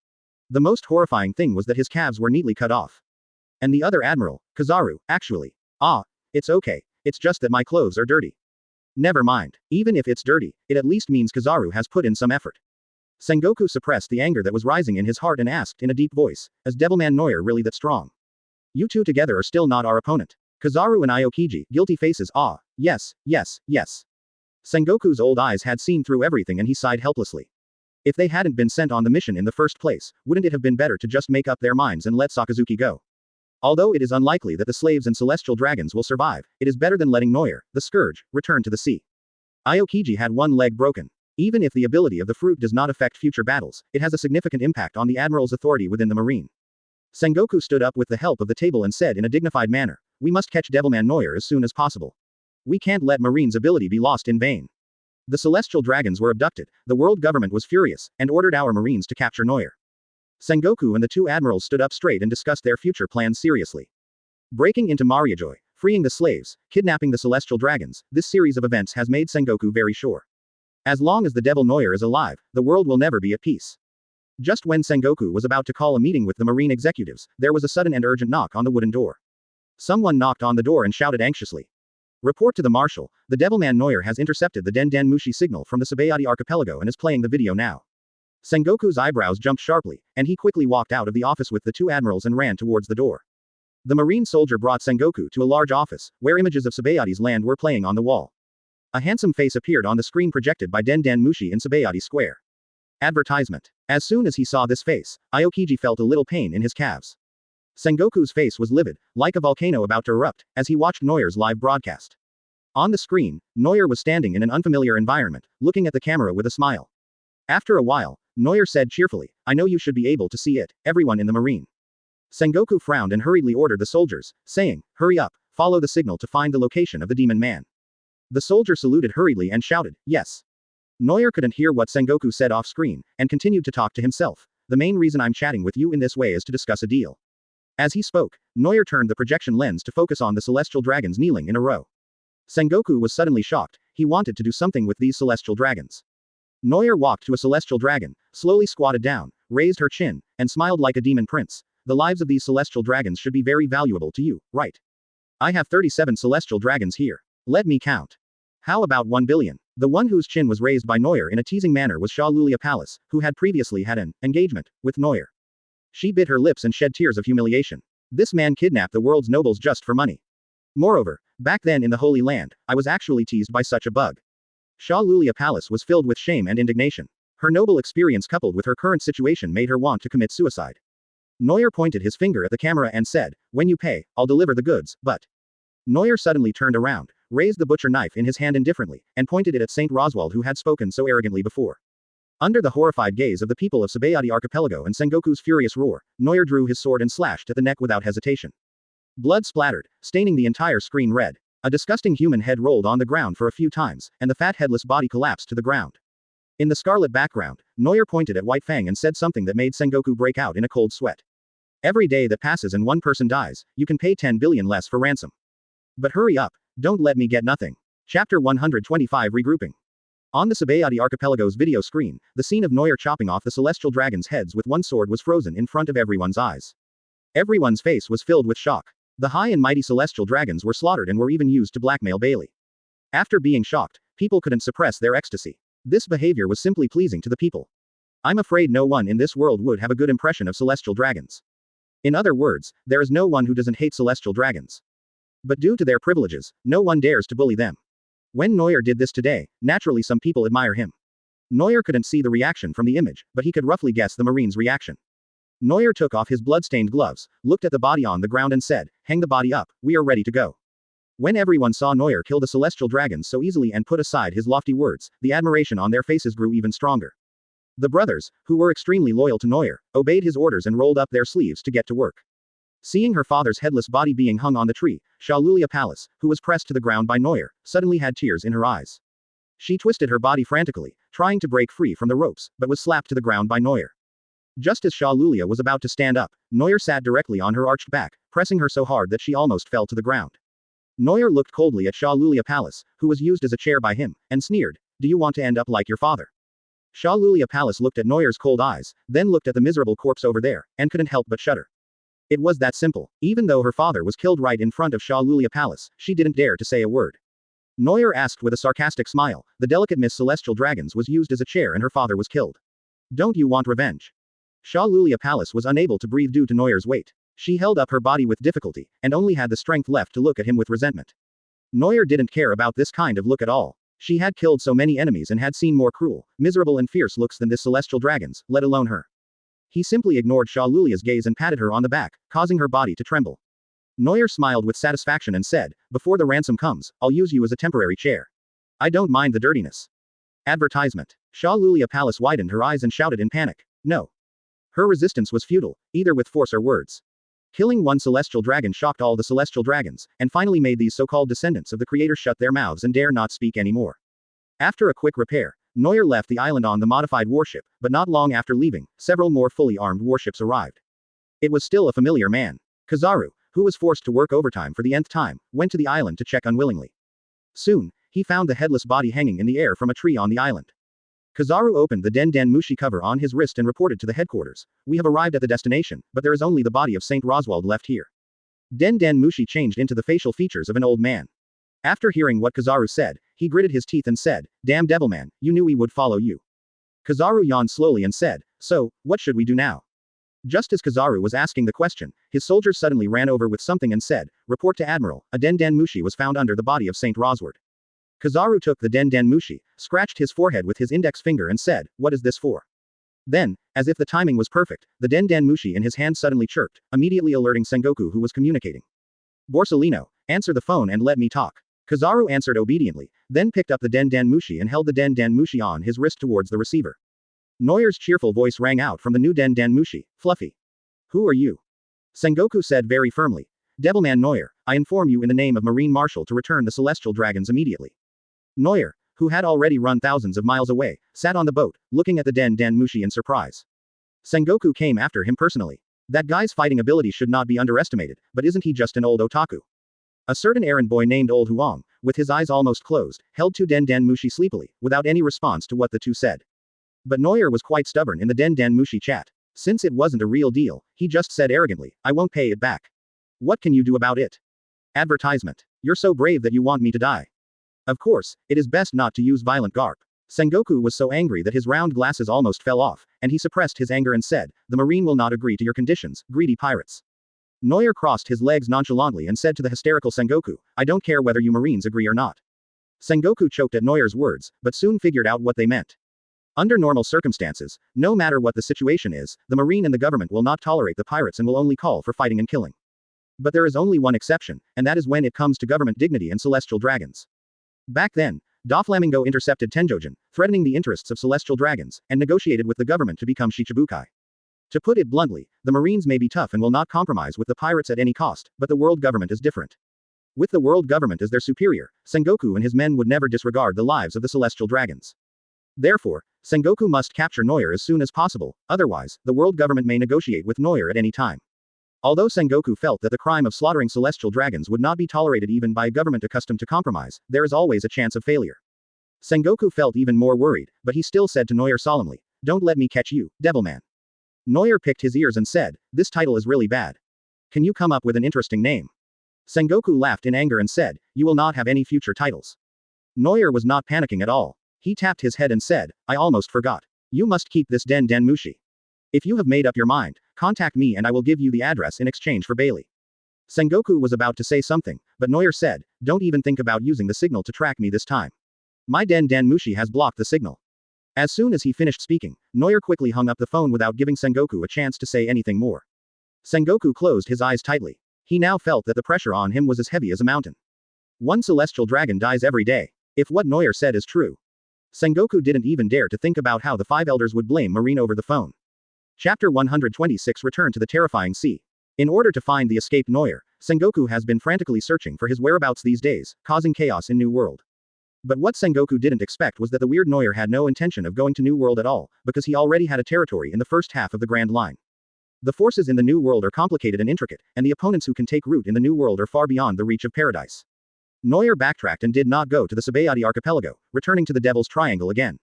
The most horrifying thing was that his calves were neatly cut off. And the other admiral, Kizaru, actually. It's okay, it's just that my clothes are dirty. Never mind. Even if it's dirty, it at least means Kizaru has put in some effort. Sengoku suppressed the anger that was rising in his heart and asked in a deep voice, Is Devilman Noir really that strong? You two together are still not our opponent. Kizaru and Aokiji, guilty faces, yes. Sengoku's old eyes had seen through everything and he sighed helplessly. If they hadn't been sent on the mission in the first place, wouldn't it have been better to just make up their minds and let Sakazuki go? Although it is unlikely that the slaves and celestial dragons will survive, it is better than letting Noir, the scourge, return to the sea. Aokiji had one leg broken. Even if the ability of the fruit does not affect future battles, it has a significant impact on the admiral's authority within the marine. Sengoku stood up with the help of the table and said in a dignified manner, "We must catch Devilman Noir as soon as possible. We can't let Marine's ability be lost in vain." The celestial dragons were abducted, the world government was furious, and ordered our marines to capture Noir. Sengoku and the two admirals stood up straight and discussed their future plans seriously. Breaking into Mariajoy, freeing the slaves, kidnapping the celestial dragons, this series of events has made Sengoku very sure. As long as the Devil Noir is alive, the world will never be at peace. Just when Sengoku was about to call a meeting with the marine executives, there was a sudden and urgent knock on the wooden door. Someone knocked on the door and shouted anxiously. "Report to the marshal, the Devilman Noir has intercepted the Den Den Mushi signal from the Sabayati archipelago and is playing the video now." Sengoku's eyebrows jumped sharply, and he quickly walked out of the office with the two admirals and ran towards the door. The marine soldier brought Sengoku to a large office, where images of Sabayati's land were playing on the wall. A handsome face appeared on the screen projected by Den Den Mushi in Sabayati Square. Advertisement. As soon as he saw this face, Aokiji felt a little pain in his calves. Sengoku's face was livid, like a volcano about to erupt, as he watched Noir's live broadcast. On the screen, Noir was standing in an unfamiliar environment, looking at the camera with a smile. After a while, Noir said cheerfully, "I know you should be able to see it, everyone in the marine." Sengoku frowned and hurriedly ordered the soldiers, saying, "Hurry up, follow the signal to find the location of the demon man." The soldier saluted hurriedly and shouted, "Yes." Noir couldn't hear what Sengoku said off-screen, and continued to talk to himself. "The main reason I'm chatting with you in this way is to discuss a deal." As he spoke, Noir turned the projection lens to focus on the celestial dragons kneeling in a row. Sengoku was suddenly shocked, he wanted to do something with these celestial dragons. Noir walked to a celestial dragon, slowly squatted down, raised her chin, and smiled like a demon prince. "The lives of these celestial dragons should be very valuable to you, right? I have 37 celestial dragons here. Let me count. How about 1 billion? The one whose chin was raised by Noir in a teasing manner was Sha Lulia Palace, who had previously had an engagement with Noir. She bit her lips and shed tears of humiliation. This man kidnapped the world's nobles just for money. Moreover, back then in the Holy Land, I was actually teased by such a bug. Sha Lulia Palace was filled with shame and indignation. Her noble experience coupled with her current situation made her want to commit suicide. Noir pointed his finger at the camera and said, "When you pay, I'll deliver the goods, but..." Noir suddenly turned around, raised the butcher knife in his hand indifferently, and pointed it at Saint Roswald who had spoken so arrogantly before. Under the horrified gaze of the people of Sabayati Archipelago and Sengoku's furious roar, Noir drew his sword and slashed at the neck without hesitation. Blood splattered, staining the entire screen red. A disgusting human head rolled on the ground for a few times, and the fat headless body collapsed to the ground. In the scarlet background, Noir pointed at White Fang and said something that made Sengoku break out in a cold sweat. "Every day that passes and one person dies, you can pay 10 billion less for ransom. But hurry up, don't let me get nothing." Chapter 125 Regrouping. On the Sabayati Archipelago's video screen, the scene of Noir chopping off the celestial dragons' heads with one sword was frozen in front of everyone's eyes. Everyone's face was filled with shock. The high and mighty celestial dragons were slaughtered and were even used to blackmail Bailey. After being shocked, people couldn't suppress their ecstasy. This behavior was simply pleasing to the people. I'm afraid no one in this world would have a good impression of celestial dragons. In other words, there is no one who doesn't hate celestial dragons. But due to their privileges, no one dares to bully them. When Noir did this today, naturally some people admire him. Noir couldn't see the reaction from the image, but he could roughly guess the marine's reaction. Noir took off his blood-stained gloves, looked at the body on the ground and said, "Hang the body up, we are ready to go." When everyone saw Noir kill the celestial dragons so easily and put aside his lofty words, the admiration on their faces grew even stronger. The brothers, who were extremely loyal to Noir, obeyed his orders and rolled up their sleeves to get to work. Seeing her father's headless body being hung on the tree, Sha Lulia Palace, who was pressed to the ground by Noir, suddenly had tears in her eyes. She twisted her body frantically, trying to break free from the ropes, but was slapped to the ground by Noir. Just as Sha Lulia was about to stand up, Noir sat directly on her arched back, pressing her so hard that she almost fell to the ground. Noir looked coldly at Sha Lulia Palace, who was used as a chair by him, and sneered, "Do you want to end up like your father?" Sha Lulia Palace looked at Noir's cold eyes, then looked at the miserable corpse over there, and couldn't help but shudder. It was that simple. Even though her father was killed right in front of Sha Lulia Palace, she didn't dare to say a word. Noir asked with a sarcastic smile, "The delicate Miss Celestial Dragons was used as a chair and her father was killed. Don't you want revenge?" Sha Lulia Palace was unable to breathe due to Noir's weight. She held up her body with difficulty, and only had the strength left to look at him with resentment. Noir didn't care about this kind of look at all. She had killed so many enemies and had seen more cruel, miserable and fierce looks than this celestial dragons, let alone her. He simply ignored Sha Lulia's gaze and patted her on the back, causing her body to tremble. Noir smiled with satisfaction and said, "Before the ransom comes, I'll use you as a temporary chair. I don't mind the dirtiness." Advertisement. Sha Lulia Palace widened her eyes and shouted in panic, "No." Her resistance was futile, either with force or words. Killing one celestial dragon shocked all the celestial dragons, and finally made these so-called descendants of the creator shut their mouths and dare not speak anymore. After a quick repair, Noel left the island on the modified warship, but not long after leaving, several more fully armed warships arrived. It was still a familiar man. Kizaru, who was forced to work overtime for the nth time, went to the island to check unwillingly. Soon, he found the headless body hanging in the air from a tree on the island. Kizaru opened the Den Den Mushi cover on his wrist and reported to the headquarters, "We have arrived at the destination, but there is only the body of Saint Roswald left here." Den Den Mushi changed into the facial features of an old man. After hearing what Kizaru said, he gritted his teeth and said, "Damn Devilman, you knew we would follow you." Kizaru yawned slowly and said, "So, what should we do now?" Just as Kizaru was asking the question, his soldiers suddenly ran over with something and said, "Report to Admiral, a Den Den Mushi was found under the body of Saint Rosward." Kizaru took the Den Den Mushi, scratched his forehead with his index finger and said, "What is this for?" Then, as if the timing was perfect, the Den Den Mushi in his hand suddenly chirped, immediately alerting Sengoku who was communicating. "Borsalino, answer the phone and let me talk." Kizaru answered obediently, then picked up the Den Den Mushi and held the Den Den Mushi on his wrist towards the receiver. Noir's cheerful voice rang out from the new Den Den Mushi, "Fluffy. Who are you?" Sengoku said very firmly, "Devilman Noir, I inform you in the name of Marine Marshal to return the celestial dragons immediately." Noir, who had already run thousands of miles away, sat on the boat, looking at the Den Den Mushi in surprise. Sengoku came after him personally. That guy's fighting ability should not be underestimated, but isn't he just an old otaku? A certain errand boy named Old Huang, with his eyes almost closed, held two Den Den Mushi sleepily, without any response to what the two said. But Noir was quite stubborn in the Den Den Mushi chat. Since it wasn't a real deal, he just said arrogantly, "I won't pay it back." "What can you do about it?" Advertisement. "You're so brave that you want me to die." Of course, it is best not to use violent garp. Sengoku was so angry that his round glasses almost fell off, and he suppressed his anger and said, "The Marine will not agree to your conditions, greedy pirates." Noir crossed his legs nonchalantly and said to the hysterical Sengoku, "I don't care whether you Marines agree or not." Sengoku choked at Noir's words, but soon figured out what they meant. Under normal circumstances, no matter what the situation is, the Marine and the government will not tolerate the pirates and will only call for fighting and killing. But there is only one exception, and that is when it comes to government dignity and celestial dragons. Back then, Doflamingo intercepted Tenjojin, threatening the interests of celestial dragons, and negotiated with the government to become Shichibukai. To put it bluntly, the Marines may be tough and will not compromise with the pirates at any cost, but the world government is different. With the world government as their superior, Sengoku and his men would never disregard the lives of the celestial dragons. Therefore, Sengoku must capture Noir as soon as possible, otherwise, the world government may negotiate with Noir at any time. Although Sengoku felt that the crime of slaughtering celestial dragons would not be tolerated even by a government accustomed to compromise, there is always a chance of failure. Sengoku felt even more worried, but he still said to Noir solemnly, "Don't let me catch you, Devilman." Noir picked his ears and said, "This title is really bad. Can you come up with an interesting name?" Sengoku laughed in anger and said, "You will not have any future titles." Noir was not panicking at all. He tapped his head and said, "I almost forgot. You must keep this Den Den Mushi. If you have made up your mind, contact me and I will give you the address in exchange for Bailey." Sengoku was about to say something, but Noir said, "Don't even think about using the signal to track me this time. My Den Den Mushi has blocked the signal." As soon as he finished speaking, Noir quickly hung up the phone without giving Sengoku a chance to say anything more. Sengoku closed his eyes tightly. He now felt that the pressure on him was as heavy as a mountain. One celestial dragon dies every day. If what Noir said is true. Sengoku didn't even dare to think about how the five elders would blame Marine over the phone. Chapter 126 Return to the Terrifying Sea. In order to find the escaped Noir, Sengoku has been frantically searching for his whereabouts these days, causing chaos in New World. But what Sengoku didn't expect was that the weird Noir had no intention of going to New World at all, because he already had a territory in the first half of the Grand Line. The forces in the New World are complicated and intricate, and the opponents who can take root in the New World are far beyond the reach of paradise. Noir backtracked and did not go to the Sabayati archipelago, returning to the Devil's Triangle again.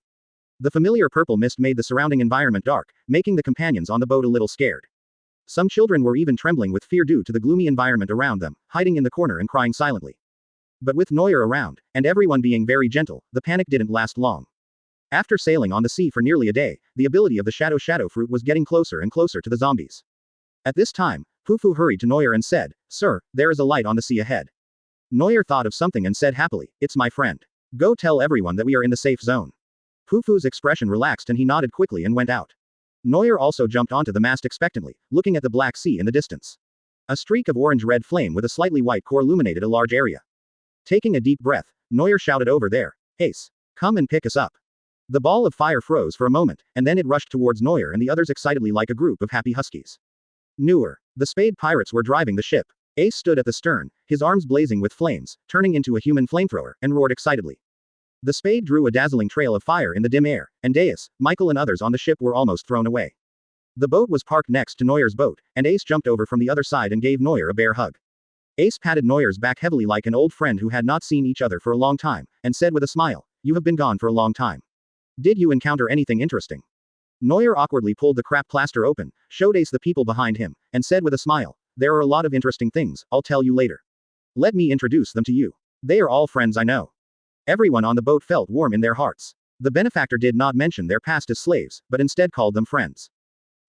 The familiar purple mist made the surrounding environment dark, making the companions on the boat a little scared. Some children were even trembling with fear due to the gloomy environment around them, hiding in the corner and crying silently. But with Noir around, and everyone being very gentle, the panic didn't last long. After sailing on the sea for nearly a day, the ability of the Shadow Fruit was getting closer and closer to the zombies. At this time, Fufu hurried to Noir and said, "Sir, there is a light on the sea ahead." Noir thought of something and said happily, "It's my friend. Go tell everyone that we are in the safe zone." Fufu's expression relaxed and he nodded quickly and went out. Noir also jumped onto the mast expectantly, looking at the Black Sea in the distance. A streak of orange-red flame with a slightly white core illuminated a large area. Taking a deep breath, Noir shouted over there, "Ace, come and pick us up." The ball of fire froze for a moment, and then it rushed towards Noel and the others excitedly like a group of happy huskies. Newer. The Spade pirates were driving the ship. Ace stood at the stern, his arms blazing with flames, turning into a human flamethrower, and roared excitedly. The Spade drew a dazzling trail of fire in the dim air, and Deus, Michael and others on the ship were almost thrown away. The boat was parked next to Noel's boat, and Ace jumped over from the other side and gave Noel a bear hug. Ace patted Noel's back heavily like an old friend who had not seen each other for a long time, and said with a smile, "You have been gone for a long time. Did you encounter anything interesting?" Noel awkwardly pulled the crap plaster open, showed Ace the people behind him, and said with a smile, "There are a lot of interesting things, I'll tell you later. Let me introduce them to you. They are all friends I know." Everyone on the boat felt warm in their hearts. The benefactor did not mention their past as slaves, but instead called them friends.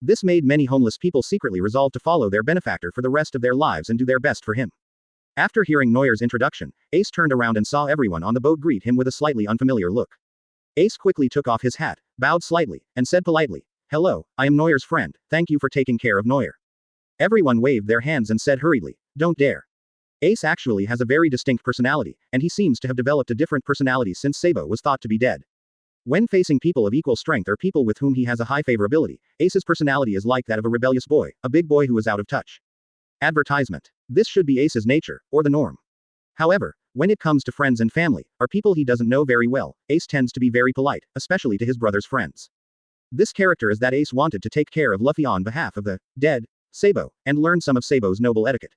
This made many homeless people secretly resolve to follow their benefactor for the rest of their lives and do their best for him. After hearing Noel's introduction, Ace turned around and saw everyone on the boat greet him with a slightly unfamiliar look. Ace quickly took off his hat, bowed slightly, and said politely, "Hello, I am Noel's friend, thank you for taking care of Noel." Everyone waved their hands and said hurriedly, "Don't dare." Ace actually has a very distinct personality, and he seems to have developed a different personality since Sabo was thought to be dead. When facing people of equal strength or people with whom he has a high favorability, Ace's personality is like that of a rebellious boy, a big boy who is out of touch. Advertisement. This should be Ace's nature, or the norm. However, when it comes to friends and family, or people he doesn't know very well, Ace tends to be very polite, especially to his brother's friends. This character is that Ace wanted to take care of Luffy on behalf of the dead Sabo, and learn some of Sabo's noble etiquette.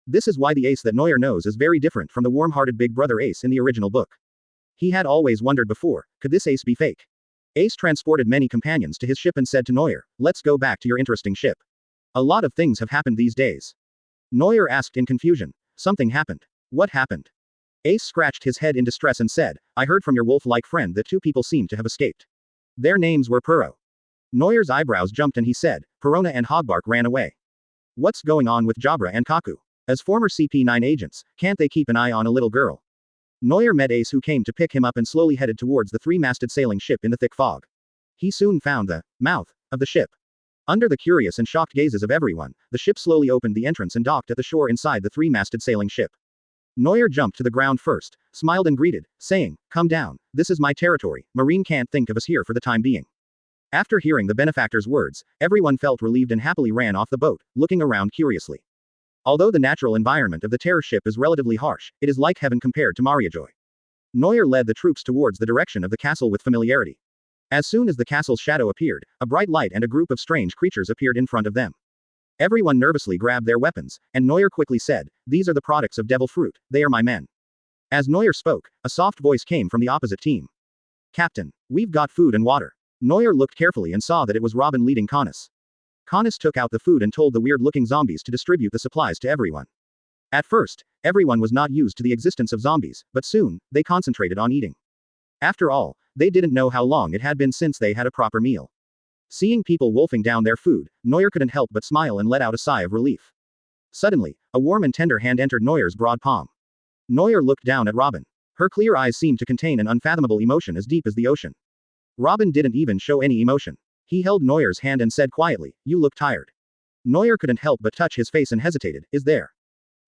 This is why the Ace that Noel knows is very different from the warm-hearted big brother Ace in the original book. He had always wondered before, could this Ace be fake? Ace transported many companions to his ship and said to Noel, "Let's go back to your interesting ship. A lot of things have happened these days." Noel asked in confusion, "Something happened. What happened?" Ace scratched his head in distress and said, "I heard from your wolf-like friend that two people seem to have escaped. Their names were Puro." Noel's eyebrows jumped and he said, "Perona and Hogbark ran away. What's going on with Jabra and Kaku? As former CP9 agents, can't they keep an eye on a little girl?" Noel met Ace who came to pick him up and slowly headed towards the three-masted sailing ship in the thick fog. He soon found the mouth of the ship. Under the curious and shocked gazes of everyone, the ship slowly opened the entrance and docked at the shore inside the three-masted sailing ship. Noel jumped to the ground first, smiled and greeted, saying, "Come down, this is my territory, Marine can't think of us here for the time being." After hearing the benefactor's words, everyone felt relieved and happily ran off the boat, looking around curiously. Although the natural environment of the terror ship is relatively harsh, it is like heaven compared to Mariajoy. Noel led the troops towards the direction of the castle with familiarity. As soon as the castle's shadow appeared, a bright light and a group of strange creatures appeared in front of them. Everyone nervously grabbed their weapons, and Noel quickly said, "These are the products of devil fruit, they are my men." As Noel spoke, a soft voice came from the opposite team. "Captain, we've got food and water." Noel looked carefully and saw that it was Robin leading Canis. Canis took out the food and told the weird-looking zombies to distribute the supplies to everyone. At first, everyone was not used to the existence of zombies, but soon, they concentrated on eating. After all, they didn't know how long it had been since they had a proper meal. Seeing people wolfing down their food, Noel couldn't help but smile and let out a sigh of relief. Suddenly, a warm and tender hand entered Noel's broad palm. Noel looked down at Robin. Her clear eyes seemed to contain an unfathomable emotion as deep as the ocean. Robin didn't even show any emotion. He held Noel's hand and said quietly, "You look tired." Noel couldn't help but touch his face and hesitated, "Is there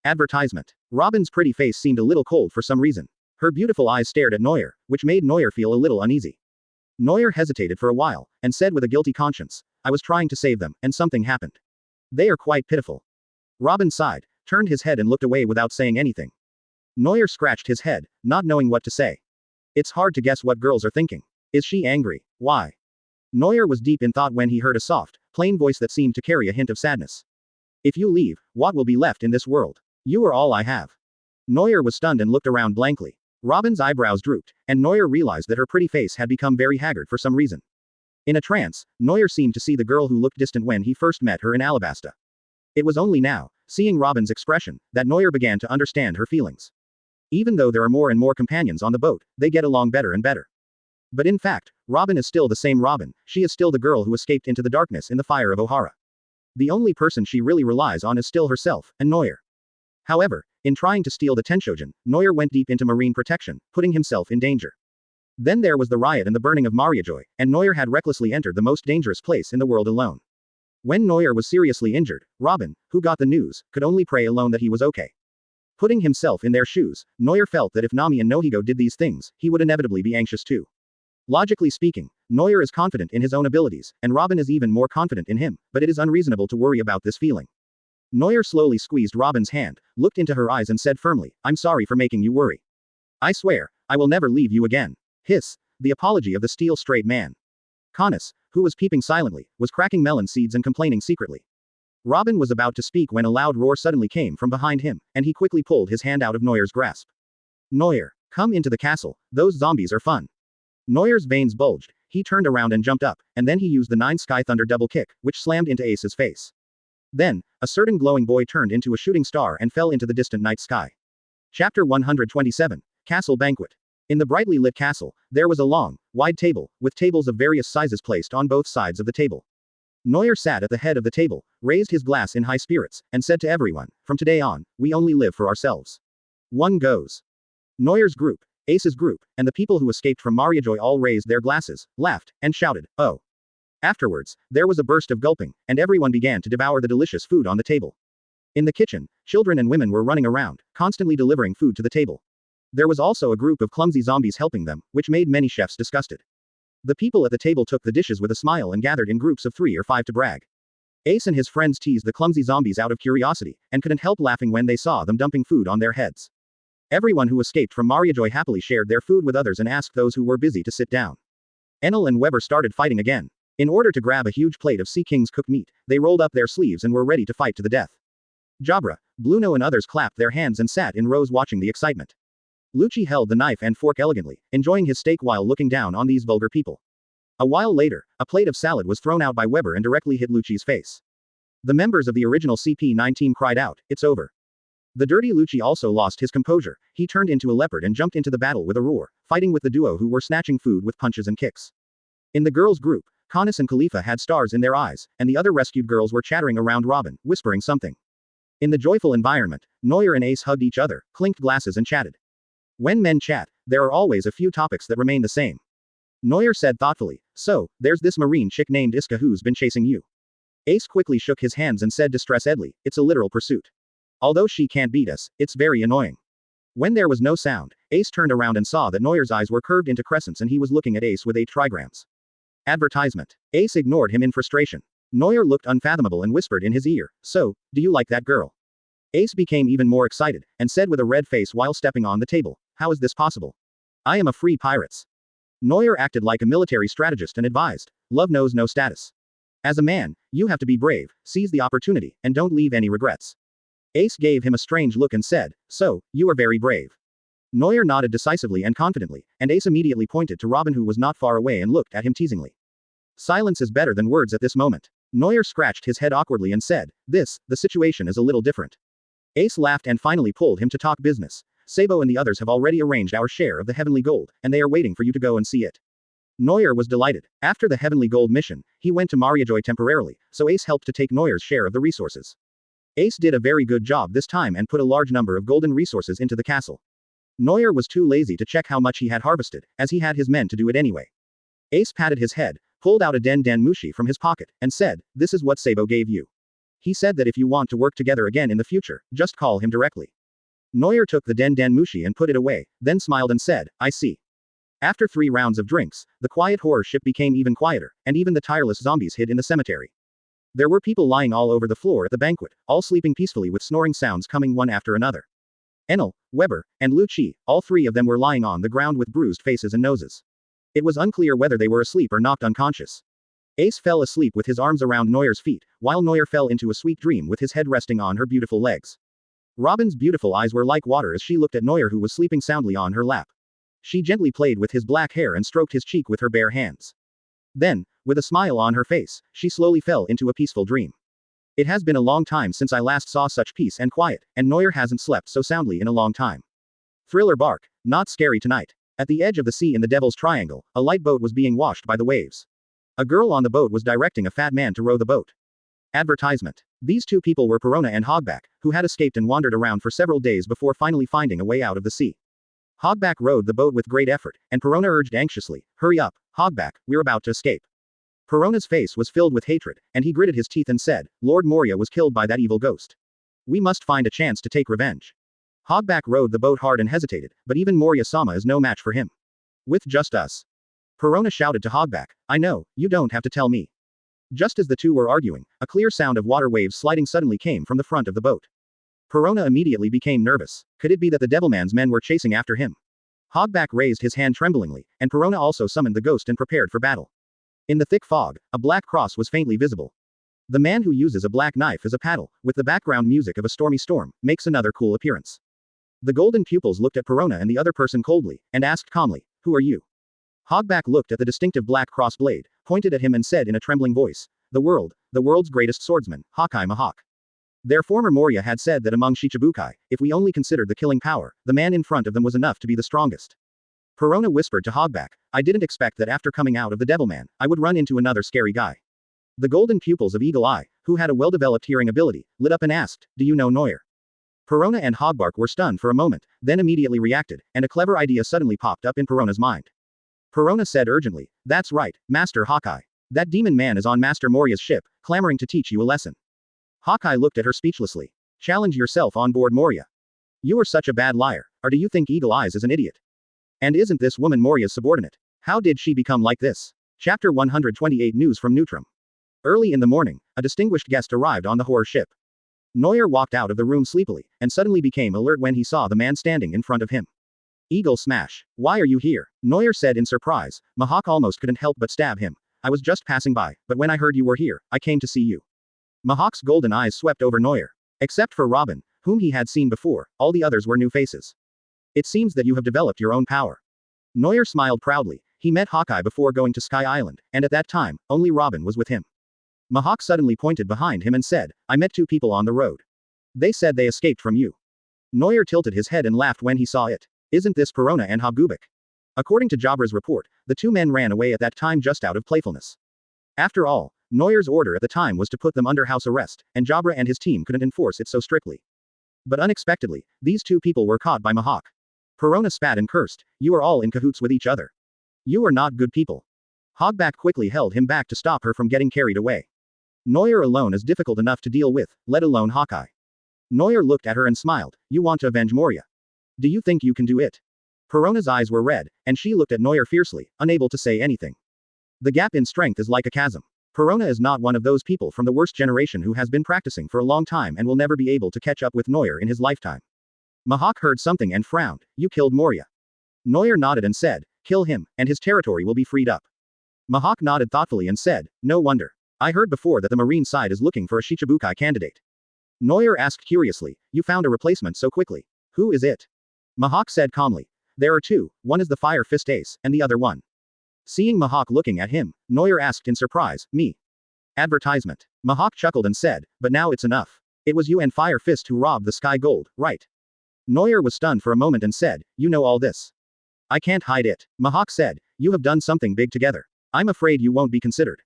advertisement?" Robin's pretty face seemed a little cold for some reason. Her beautiful eyes stared at Noel, which made Noel feel a little uneasy. Noel hesitated for a while, and said with a guilty conscience, "I was trying to save them, and something happened. They are quite pitiful." Robin sighed, turned his head and looked away without saying anything. Noel scratched his head, not knowing what to say. It's hard to guess what girls are thinking. Is she angry? Why? Noel was deep in thought when he heard a soft, plain voice that seemed to carry a hint of sadness. "If you leave, what will be left in this world? You are all I have." Noel was stunned and looked around blankly. Robin's eyebrows drooped, and Noel realized that her pretty face had become very haggard for some reason. In a trance, Noel seemed to see the girl who looked distant when he first met her in Alabasta. It was only now, seeing Robin's expression, that Noel began to understand her feelings. Even though there are more and more companions on the boat, they get along better and better. But in fact, Robin is still the same Robin, she is still the girl who escaped into the darkness in the fire of Ohara. The only person she really relies on is still herself, and Noel. However, in trying to steal the Tenshogun, Noel went deep into marine protection, putting himself in danger. Then there was the riot and the burning of Mariajoy, and Noel had recklessly entered the most dangerous place in the world alone. When Noel was seriously injured, Robin, who got the news, could only pray alone that he was okay. Putting himself in their shoes, Noel felt that if Nami and Nohigo did these things, he would inevitably be anxious too. Logically speaking, Noel is confident in his own abilities, and Robin is even more confident in him, but it is unreasonable to worry about this feeling. Noel slowly squeezed Robin's hand, looked into her eyes and said firmly, I'm sorry for making you worry. I swear, I will never leave you again. Hiss, the apology of the steel straight man. Canis, who was peeping silently, was cracking melon seeds and complaining secretly. Robin was about to speak when a loud roar suddenly came from behind him, and he quickly pulled his hand out of Noel's grasp. Noel, come into the castle, those zombies are fun. Noel's veins bulged, he turned around and jumped up, and then he used the 9 Sky Thunder double kick, which slammed into Ace's face. Then, a certain glowing boy turned into a shooting star and fell into the distant night sky. Chapter 127, Castle Banquet. In the brightly lit castle, there was a long, wide table, with tables of various sizes placed on both sides of the table. Noel sat at the head of the table, raised his glass in high spirits, and said to everyone, from today on, we only live for ourselves. One goes. Noel's group, Ace's group, and the people who escaped from Mariajoy all raised their glasses, laughed, and shouted, oh. Afterwards, there was a burst of gulping, and everyone began to devour the delicious food on the table. In the kitchen, children and women were running around, constantly delivering food to the table. There was also a group of clumsy zombies helping them, which made many chefs disgusted. The people at the table took the dishes with a smile and gathered in groups of 3 or 5 to brag. Ace and his friends teased the clumsy zombies out of curiosity, and couldn't help laughing when they saw them dumping food on their heads. Everyone who escaped from Mariajoy happily shared their food with others and asked those who were busy to sit down. Enel and Weber started fighting again. In order to grab a huge plate of Sea King's cooked meat, they rolled up their sleeves and were ready to fight to the death. Jabra, Bluno and others clapped their hands and sat in rows watching the excitement. Lucci held the knife and fork elegantly, enjoying his steak while looking down on these vulgar people. A while later, a plate of salad was thrown out by Weber and directly hit Lucci's face. The members of the original CP9 team cried out, it's over. The dirty Lucci also lost his composure, he turned into a leopard and jumped into the battle with a roar, fighting with the duo who were snatching food with punches and kicks. In the girls' group, Canis and Khalifa had stars in their eyes, and the other rescued girls were chattering around Robin, whispering something. In the joyful environment, Noel and Ace hugged each other, clinked glasses and chatted. When men chat, there are always a few topics that remain the same. Noel said thoughtfully, so, there's this marine chick named Iska who's been chasing you. Ace quickly shook his hands and said distressedly, it's a literal pursuit. Although she can't beat us, it's very annoying. When there was no sound, Ace turned around and saw that Noel's eyes were curved into crescents and he was looking at Ace with 8 trigrams. Advertisement. Ace ignored him in frustration. Noel looked unfathomable and whispered in his ear, so, do you like that girl? Ace became even more excited, and said with a red face while stepping on the table, how is this possible? I am a free pirates. Noel acted like a military strategist and advised, love knows no status. As a man, you have to be brave, seize the opportunity, and don't leave any regrets. Ace gave him a strange look and said, so, you are very brave. Noel nodded decisively and confidently, and Ace immediately pointed to Robin who was not far away and looked at him teasingly. Silence is better than words at this moment. Noel scratched his head awkwardly and said, the situation is a little different. Ace laughed and finally pulled him to talk business. Sabo and the others have already arranged our share of the heavenly gold, and they are waiting for you to go and see it. Noel was delighted. After the heavenly gold mission, he went to Mariajoy temporarily, so Ace helped to take Noel's share of the resources. Ace did a very good job this time and put a large number of golden resources into the castle. Noel was too lazy to check how much he had harvested, as he had his men to do it anyway. Ace patted his head, pulled out a den mushi from his pocket, and said, this is what Sabo gave you. He said that if you want to work together again in the future, just call him directly. Noel took the den mushi and put it away, then smiled and said, I see. After 3 rounds of drinks, the quiet horror ship became even quieter, and even the tireless zombies hid in the cemetery. There were people lying all over the floor at the banquet, all sleeping peacefully with snoring sounds coming one after another. Enel, Weber, and Lucci, all 3 of them were lying on the ground with bruised faces and noses. It was unclear whether they were asleep or knocked unconscious. Ace fell asleep with his arms around Noel's feet, while Noel fell into a sweet dream with his head resting on her beautiful legs. Robin's beautiful eyes were like water as she looked at Noel who was sleeping soundly on her lap. She gently played with his black hair and stroked his cheek with her bare hands. Then, with a smile on her face, she slowly fell into a peaceful dream. It has been a long time since I last saw such peace and quiet, and Noel hasn't slept so soundly in a long time. Thriller bark, not scary tonight. At the edge of the sea in the Devil's Triangle, a light boat was being washed by the waves. A girl on the boat was directing a fat man to row the boat. Advertisement. These 2 people were Perona and Hogback, who had escaped and wandered around for several days before finally finding a way out of the sea. Hogback rowed the boat with great effort, and Perona urged anxiously, hurry up, Hogback, we're about to escape. Perona's face was filled with hatred, and he gritted his teeth and said, Lord Moria was killed by that evil ghost. We must find a chance to take revenge. Hogback rowed the boat hard and hesitated, but even Moria-sama is no match for him. With just us. Perona shouted to Hogback, I know, you don't have to tell me. Just as the two were arguing, a clear sound of water waves sliding suddenly came from the front of the boat. Perona immediately became nervous. Could it be that the Devilman's men were chasing after him? Hogback raised his hand tremblingly, and Perona also summoned the ghost and prepared for battle. In the thick fog, a black cross was faintly visible. The man who uses a black knife as a paddle, with the background music of a stormy storm, makes another cool appearance. The golden pupils looked at Perona and the other person coldly, and asked calmly, who are you? Hogback looked at the distinctive black cross blade, pointed at him and said in a trembling voice, the world's greatest swordsman, Haki Mihawk. Their former Moria had said that among Shichibukai, if we only considered the killing power, the man in front of them was enough to be the strongest. Perona whispered to Hogback, I didn't expect that after coming out of the Devilman, I would run into another scary guy. The golden pupils of Eagle Eye, who had a well-developed hearing ability, lit up and asked, do you know Noel? Perona and Hogbark were stunned for a moment, then immediately reacted, and a clever idea suddenly popped up in Perona's mind. Perona said urgently, that's right, Master Hawkeye. That demon man is on Master Moria's ship, clamoring to teach you a lesson. Hawkeye looked at her speechlessly. Challenge yourself on board Moria. You are such a bad liar, or do you think Eagle Eyes is an idiot? And isn't this woman Moria's subordinate? How did she become like this? Chapter 128 News from Neutrum. Early in the morning, a distinguished guest arrived on the horror ship. Noyer walked out of the room sleepily, and suddenly became alert when he saw the man standing in front of him. Eagle Smash. Why are you here? Noyer said in surprise. Mihawk almost couldn't help but stab him. I was just passing by, but when I heard you were here, I came to see you. Mihawk's golden eyes swept over Noyer. Except for Robin, whom he had seen before, all the others were new faces. It seems that you have developed your own power. Noyer smiled proudly. He met Hawkeye before going to Sky Island, and at that time, only Robin was with him. Mihawk suddenly pointed behind him and said, I met two people on the road. They said they escaped from you. Noyer tilted his head and laughed when he saw it. Isn't this Perona and Hobgubik? According to Jabra's report, the two men ran away at that time just out of playfulness. After all, Noyer's order at the time was to put them under house arrest, and Jabra and his team couldn't enforce it so strictly. But unexpectedly, these two people were caught by Mihawk. Perona spat and cursed, you are all in cahoots with each other. You are not good people. Hogback quickly held him back to stop her from getting carried away. Noyer alone is difficult enough to deal with, let alone Hawkeye. Noyer looked at her and smiled, you want to avenge Moria. Do you think you can do it? Perona's eyes were red, and she looked at Noyer fiercely, unable to say anything. The gap in strength is like a chasm. Perona is not one of those people from the worst generation who has been practicing for a long time and will never be able to catch up with Noyer in his lifetime. Mihawk heard something and frowned, you killed Moria. Noyer nodded and said, kill him, and his territory will be freed up. Mihawk nodded thoughtfully and said, no wonder. I heard before that the marine side is looking for a Shichibukai candidate. Noyer asked curiously, you found a replacement so quickly. Who is it? Mihawk said calmly. There are two, one is the Fire Fist Ace, and the other one. Seeing Mihawk looking at him, Noyer asked in surprise, me. Advertisement. Mihawk chuckled and said, but now it's enough. It was you and Fire Fist who robbed the Sky Gold, right? Noyer was stunned for a moment and said, you know all this. I can't hide it. Mihawk said, you have done something big together. I'm afraid you won't be considered.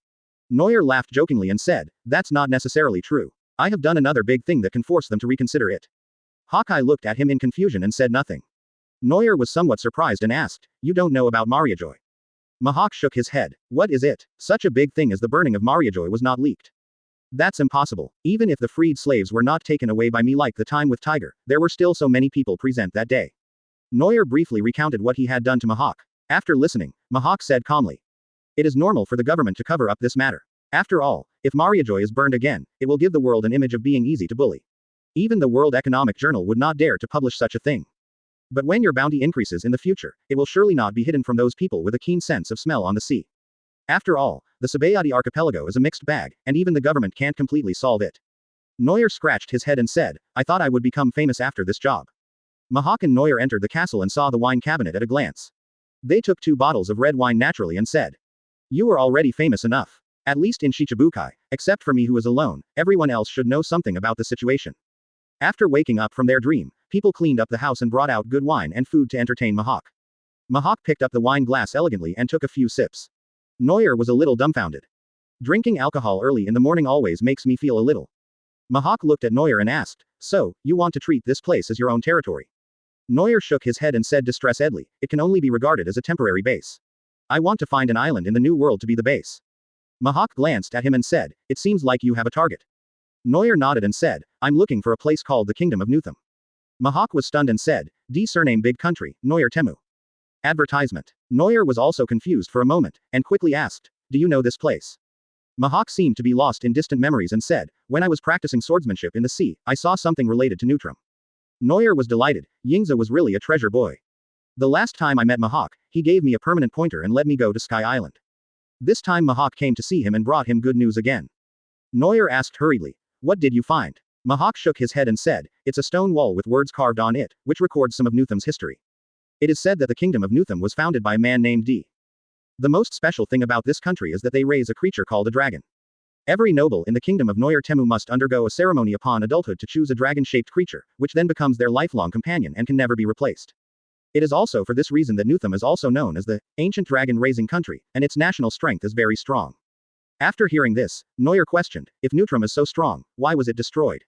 Noyer laughed jokingly and said, that's not necessarily true. I have done another big thing that can force them to reconsider it. Hawkeye looked at him in confusion and said nothing. Noyer was somewhat surprised and asked, you don't know about Mariajoy. Mihawk shook his head. What is it? Such a big thing as the burning of Mariajoy was not leaked. That's impossible. Even if the freed slaves were not taken away by me like the time with Tiger, there were still so many people present that day. Noyer briefly recounted what he had done to Mihawk. After listening, Mihawk said calmly. It is normal for the government to cover up this matter. After all, if Mariajoy is burned again, it will give the world an image of being easy to bully. Even the World Economic Journal would not dare to publish such a thing. But when your bounty increases in the future, it will surely not be hidden from those people with a keen sense of smell on the sea. After all, the Sabayati archipelago is a mixed bag, and even the government can't completely solve it. Noyer scratched his head and said, I thought I would become famous after this job. Mihawk and Noyer entered the castle and saw the wine cabinet at a glance. They took 2 bottles of red wine naturally and said, you are already famous enough. At least in Shichibukai, except for me who is alone, everyone else should know something about the situation. After waking up from their dream, people cleaned up the house and brought out good wine and food to entertain Mihawk. Mihawk picked up the wine glass elegantly and took a few sips. Noyer was a little dumbfounded. Drinking alcohol early in the morning always makes me feel a little. Mihawk looked at Noyer and asked, so, you want to treat this place as your own territory? Noyer shook his head and said distressedly, it can only be regarded as a temporary base. I want to find an island in the new world to be the base. Mihawk glanced at him and said, it seems like you have a target. Noyer nodded and said, I'm looking for a place called the Kingdom of Nutham. Mihawk was stunned and said, D surname big country, Noyer Temu. Advertisement. Noel was also confused for a moment, and quickly asked, "Do you know this place?" Mihawk seemed to be lost in distant memories and said, "When I was practicing swordsmanship in the sea, I saw something related to Neutrum." Noel was delighted. Yingza was really a treasure boy. The last time I met Mihawk, he gave me a permanent pointer and let me go to Sky Island. This time Mihawk came to see him and brought him good news again. Noel asked hurriedly, "What did you find?" Mihawk shook his head and said, "It's a stone wall with words carved on it, which records some of Newtham's history. It is said that the kingdom of Newtham was founded by a man named D. The most special thing about this country is that they raise a creature called a dragon. Every noble in the kingdom of Noyer Temu must undergo a ceremony upon adulthood to choose a dragon-shaped creature, which then becomes their lifelong companion and can never be replaced. It is also for this reason that Newtham is also known as the ancient dragon-raising country, and its national strength is very strong." After hearing this, Noyer questioned, "If Neutrum is so strong, why was it destroyed?"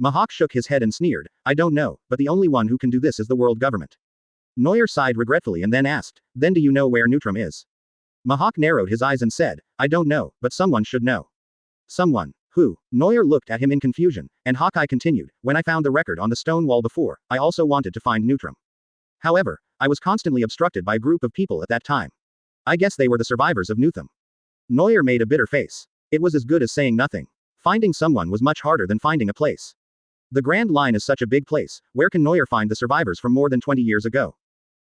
Mihawk shook his head and sneered, "I don't know, but the only one who can do this is the world government." Noyer sighed regretfully and then asked, "Then do you know where Neutrum is?" Mihawk narrowed his eyes and said, "I don't know, but someone should know." "Someone? Who?" Noyer looked at him in confusion, and Hawkeye continued, "When I found the record on the stone wall before, I also wanted to find Neutrum. However, I was constantly obstructed by a group of people at that time. I guess they were the survivors of Newtham." Noyer made a bitter face. It was as good as saying nothing. Finding someone was much harder than finding a place. The Grand Line is such a big place, where can Noyer find the survivors from more than 20 years ago?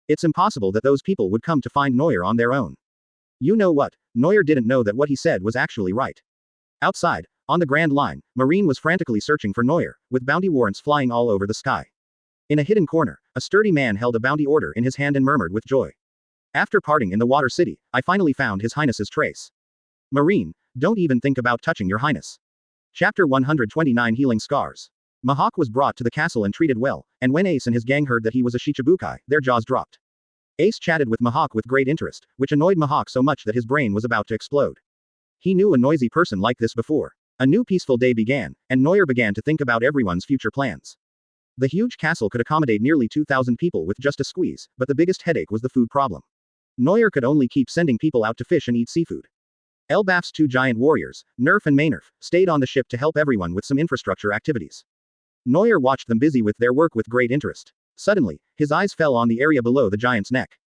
It's impossible that those people would come to find Noyer on their own. You know what? Noyer didn't know that what he said was actually right. Outside, on the Grand Line, Marine was frantically searching for Noyer, with bounty warrants flying all over the sky. In a hidden corner, a sturdy man held a bounty order in his hand and murmured with joy. "After parting in the Water City, I finally found His Highness's trace." "Marine, don't even think about touching your highness." Chapter 129 Healing Scars. Mihawk was brought to the castle and treated well, and when Ace and his gang heard that he was a Shichibukai, their jaws dropped. Ace chatted with Mihawk with great interest, which annoyed Mihawk so much that his brain was about to explode. He knew a noisy person like this before. A new peaceful day began, and Noyer began to think about everyone's future plans. The huge castle could accommodate nearly 2,000 people with just a squeeze, but the biggest headache was the food problem. Noyer could only keep sending people out to fish and eat seafood. Elbaf's two giant warriors, Nerf and Mainerf, stayed on the ship to help everyone with some infrastructure activities. Noyer watched them busy with their work with great interest. Suddenly, his eyes fell on the area below the giant's neck.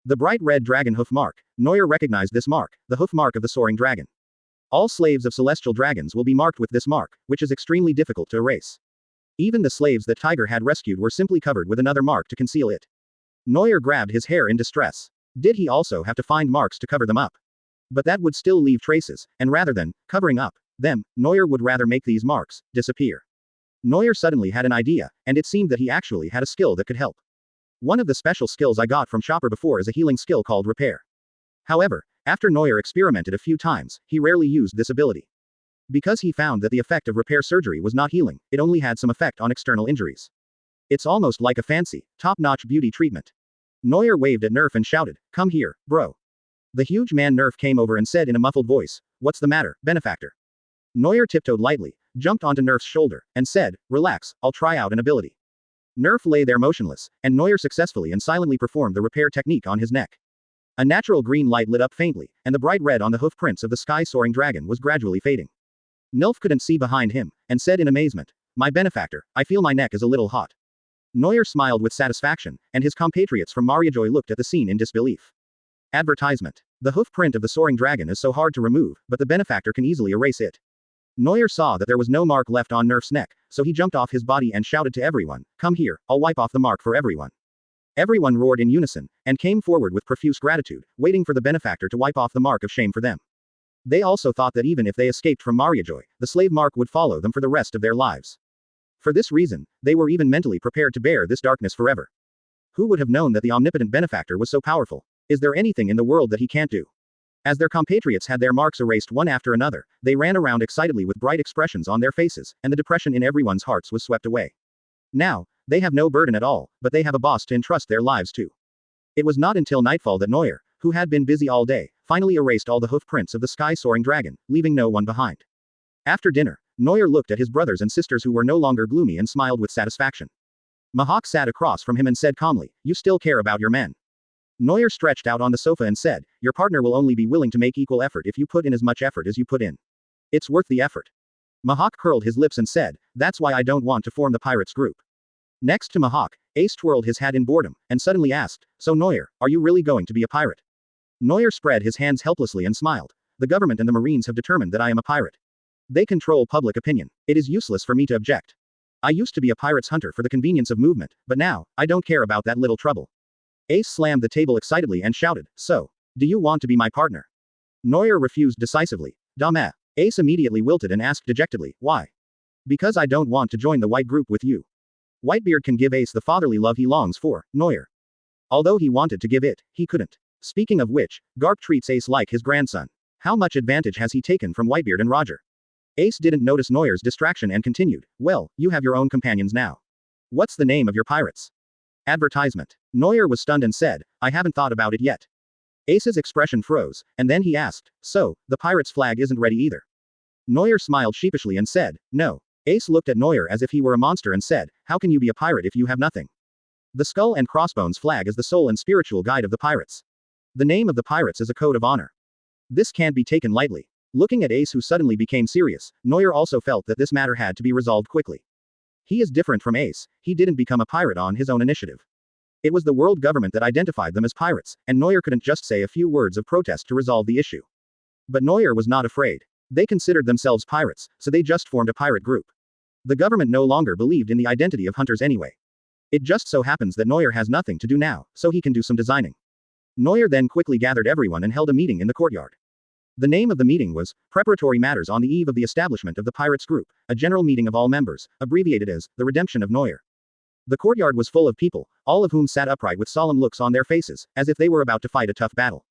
The bright red dragon hoof mark. Noyer recognized this mark, the hoof mark of the soaring dragon. All slaves of celestial dragons will be marked with this mark, which is extremely difficult to erase. Even the slaves that Tiger had rescued were simply covered with another mark to conceal it. Noyer grabbed his hair in distress. Did he also have to find marks to cover them up? But that would still leave traces, and rather than covering up them, Noyer would rather make these marks disappear. Noyer suddenly had an idea, and it seemed that he actually had a skill that could help. One of the special skills I got from Chopper before is a healing skill called Repair. However, after Noyer experimented a few times, he rarely used this ability. Because he found that the effect of repair surgery was not healing, it only had some effect on external injuries. It's almost like a fancy, top-notch beauty treatment. Noyer waved at Nerf and shouted, "Come here, bro." The huge man Nerf came over and said in a muffled voice, "What's the matter, benefactor?" Noyer tiptoed lightly, jumped onto Nerf's shoulder, and said, "Relax, I'll try out an ability." Nerf lay there motionless, and Noyer successfully and silently performed the repair technique on his neck. A natural green light lit up faintly, and the bright red on the hoof prints of the sky-soaring dragon was gradually fading. Nilf couldn't see behind him, and said in amazement, "My benefactor, I feel my neck is a little hot." Noyer smiled with satisfaction, and his compatriots from Mariajoy looked at the scene in disbelief. Advertisement. The hoof print of the soaring dragon is so hard to remove, but the benefactor can easily erase it. Noyer saw that there was no mark left on Nerf's neck, so he jumped off his body and shouted to everyone, "Come here, I'll wipe off the mark for everyone." Everyone roared in unison, and came forward with profuse gratitude, waiting for the benefactor to wipe off the mark of shame for them. They also thought that even if they escaped from Mariajoy, the slave mark would follow them for the rest of their lives. For this reason, they were even mentally prepared to bear this darkness forever. Who would have known that the omnipotent benefactor was so powerful? Is there anything in the world that he can't do? As their compatriots had their marks erased one after another, they ran around excitedly with bright expressions on their faces, and the depression in everyone's hearts was swept away. Now, they have no burden at all, but they have a boss to entrust their lives to. It was not until nightfall that Noyer, who had been busy all day, finally erased all the hoof prints of the sky-soaring dragon, leaving no one behind. After dinner, Noyer looked at his brothers and sisters who were no longer gloomy and smiled with satisfaction. Mihawk sat across from him and said calmly, "You still care about your men." Noyer stretched out on the sofa and said, "Your partner will only be willing to make equal effort if you put in as much effort as you put in. It's worth the effort." Mihawk curled his lips and said, "That's why I don't want to form the pirates group. Next to Mihawk, Ace twirled his hat in boredom, and suddenly asked, "So Neuer, are you really going to be a pirate?" Neuer spread his hands helplessly and smiled. "The government and the Marines have determined that I am a pirate. They control public opinion. It is useless for me to object. I used to be a pirate's hunter for the convenience of movement, but now, I don't care about that little trouble." Ace slammed the table excitedly and shouted, "So, do you want to be my partner?" Neuer refused decisively. "Damn." Ace immediately wilted and asked dejectedly, "Why?" "Because I don't want to join the white group with you." Whitebeard can give Ace the fatherly love he longs for, Neuer. Although he wanted to give it, he couldn't. Speaking of which, Garp treats Ace like his grandson. How much advantage has he taken from Whitebeard and Roger? Ace didn't notice Neuer's distraction and continued, "Well, you have your own companions now. What's the name of your pirates?" "Advertisement." Neuer was stunned and said, "I haven't thought about it yet." Ace's expression froze, and then he asked, "So, the pirate's flag isn't ready either?" Neuer smiled sheepishly and said, "No." Ace looked at Neuer as if he were a monster and said, "How can you be a pirate if you have nothing?" The skull and crossbones flag is the soul and spiritual guide of the pirates. The name of the pirates is a code of honor. This can't be taken lightly. Looking at Ace, who suddenly became serious, Neuer also felt that this matter had to be resolved quickly. He is different from Ace, he didn't become a pirate on his own initiative. It was the world government that identified them as pirates, and Neuer couldn't just say a few words of protest to resolve the issue. But Neuer was not afraid. They considered themselves pirates, so they just formed a pirate group. The government no longer believed in the identity of hunters anyway. It just so happens that Neuer has nothing to do now, so he can do some designing. Neuer then quickly gathered everyone and held a meeting in the courtyard. The name of the meeting was Preparatory Matters on the Eve of the Establishment of the Pirates Group, a general meeting of all members, abbreviated as the Redemption of Neuer. The courtyard was full of people, all of whom sat upright with solemn looks on their faces, as if they were about to fight a tough battle.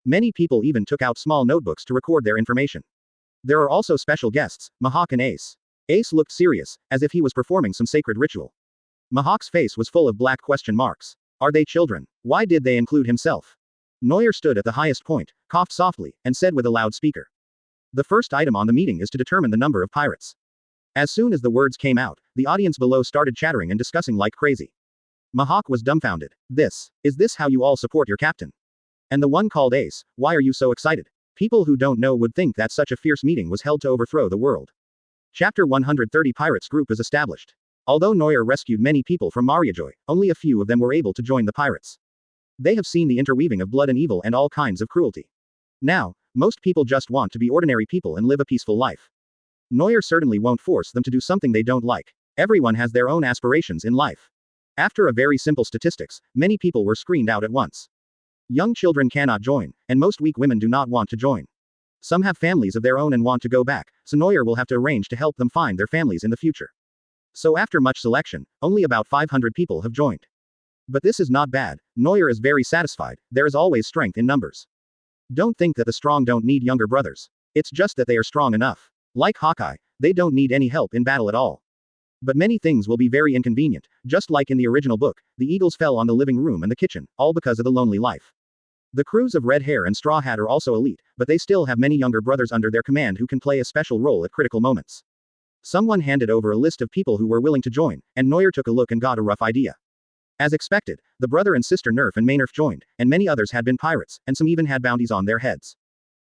Many people even took out small notebooks to record their information. There are also special guests, Mihawk and Ace. Ace looked serious, as if he was performing some sacred ritual. Mihawk's face was full of black question marks. Are they children? Why did they include himself? Neuer stood at the highest point, coughed softly, and said with a loudspeaker. The first item on the meeting is to determine the number of pirates. As soon as the words came out, the audience below started chattering and discussing like crazy. Mihawk was dumbfounded. Is this how you all support your captain? And the one called Ace, why are you so excited? People who don't know would think that such a fierce meeting was held to overthrow the world. Chapter 130 Pirates Group is established. Although Neuer rescued many people from Mariajoy, only a few of them were able to join the pirates. They have seen the interweaving of blood and evil and all kinds of cruelty. Now, most people just want to be ordinary people and live a peaceful life. Neuer certainly won't force them to do something they don't like. Everyone has their own aspirations in life. After a very simple statistics, many people were screened out at once. Young children cannot join, and most weak women do not want to join. Some have families of their own and want to go back, so Neuer will have to arrange to help them find their families in the future. So after much selection, only about 500 people have joined. But this is not bad. Neuer is very satisfied. There is always strength in numbers. Don't think that the strong don't need younger brothers. It's just that they are strong enough. Like Hawkeye, they don't need any help in battle at all. But many things will be very inconvenient, just like in the original book, the eagles fell on the living room and the kitchen, all because of the lonely life. The crews of Red Hair and Straw Hat are also elite, but they still have many younger brothers under their command who can play a special role at critical moments. Someone handed over a list of people who were willing to join, and Neuer took a look and got a rough idea. As expected, the brother and sister Nerf and Maynard joined, and many others had been pirates, and some even had bounties on their heads.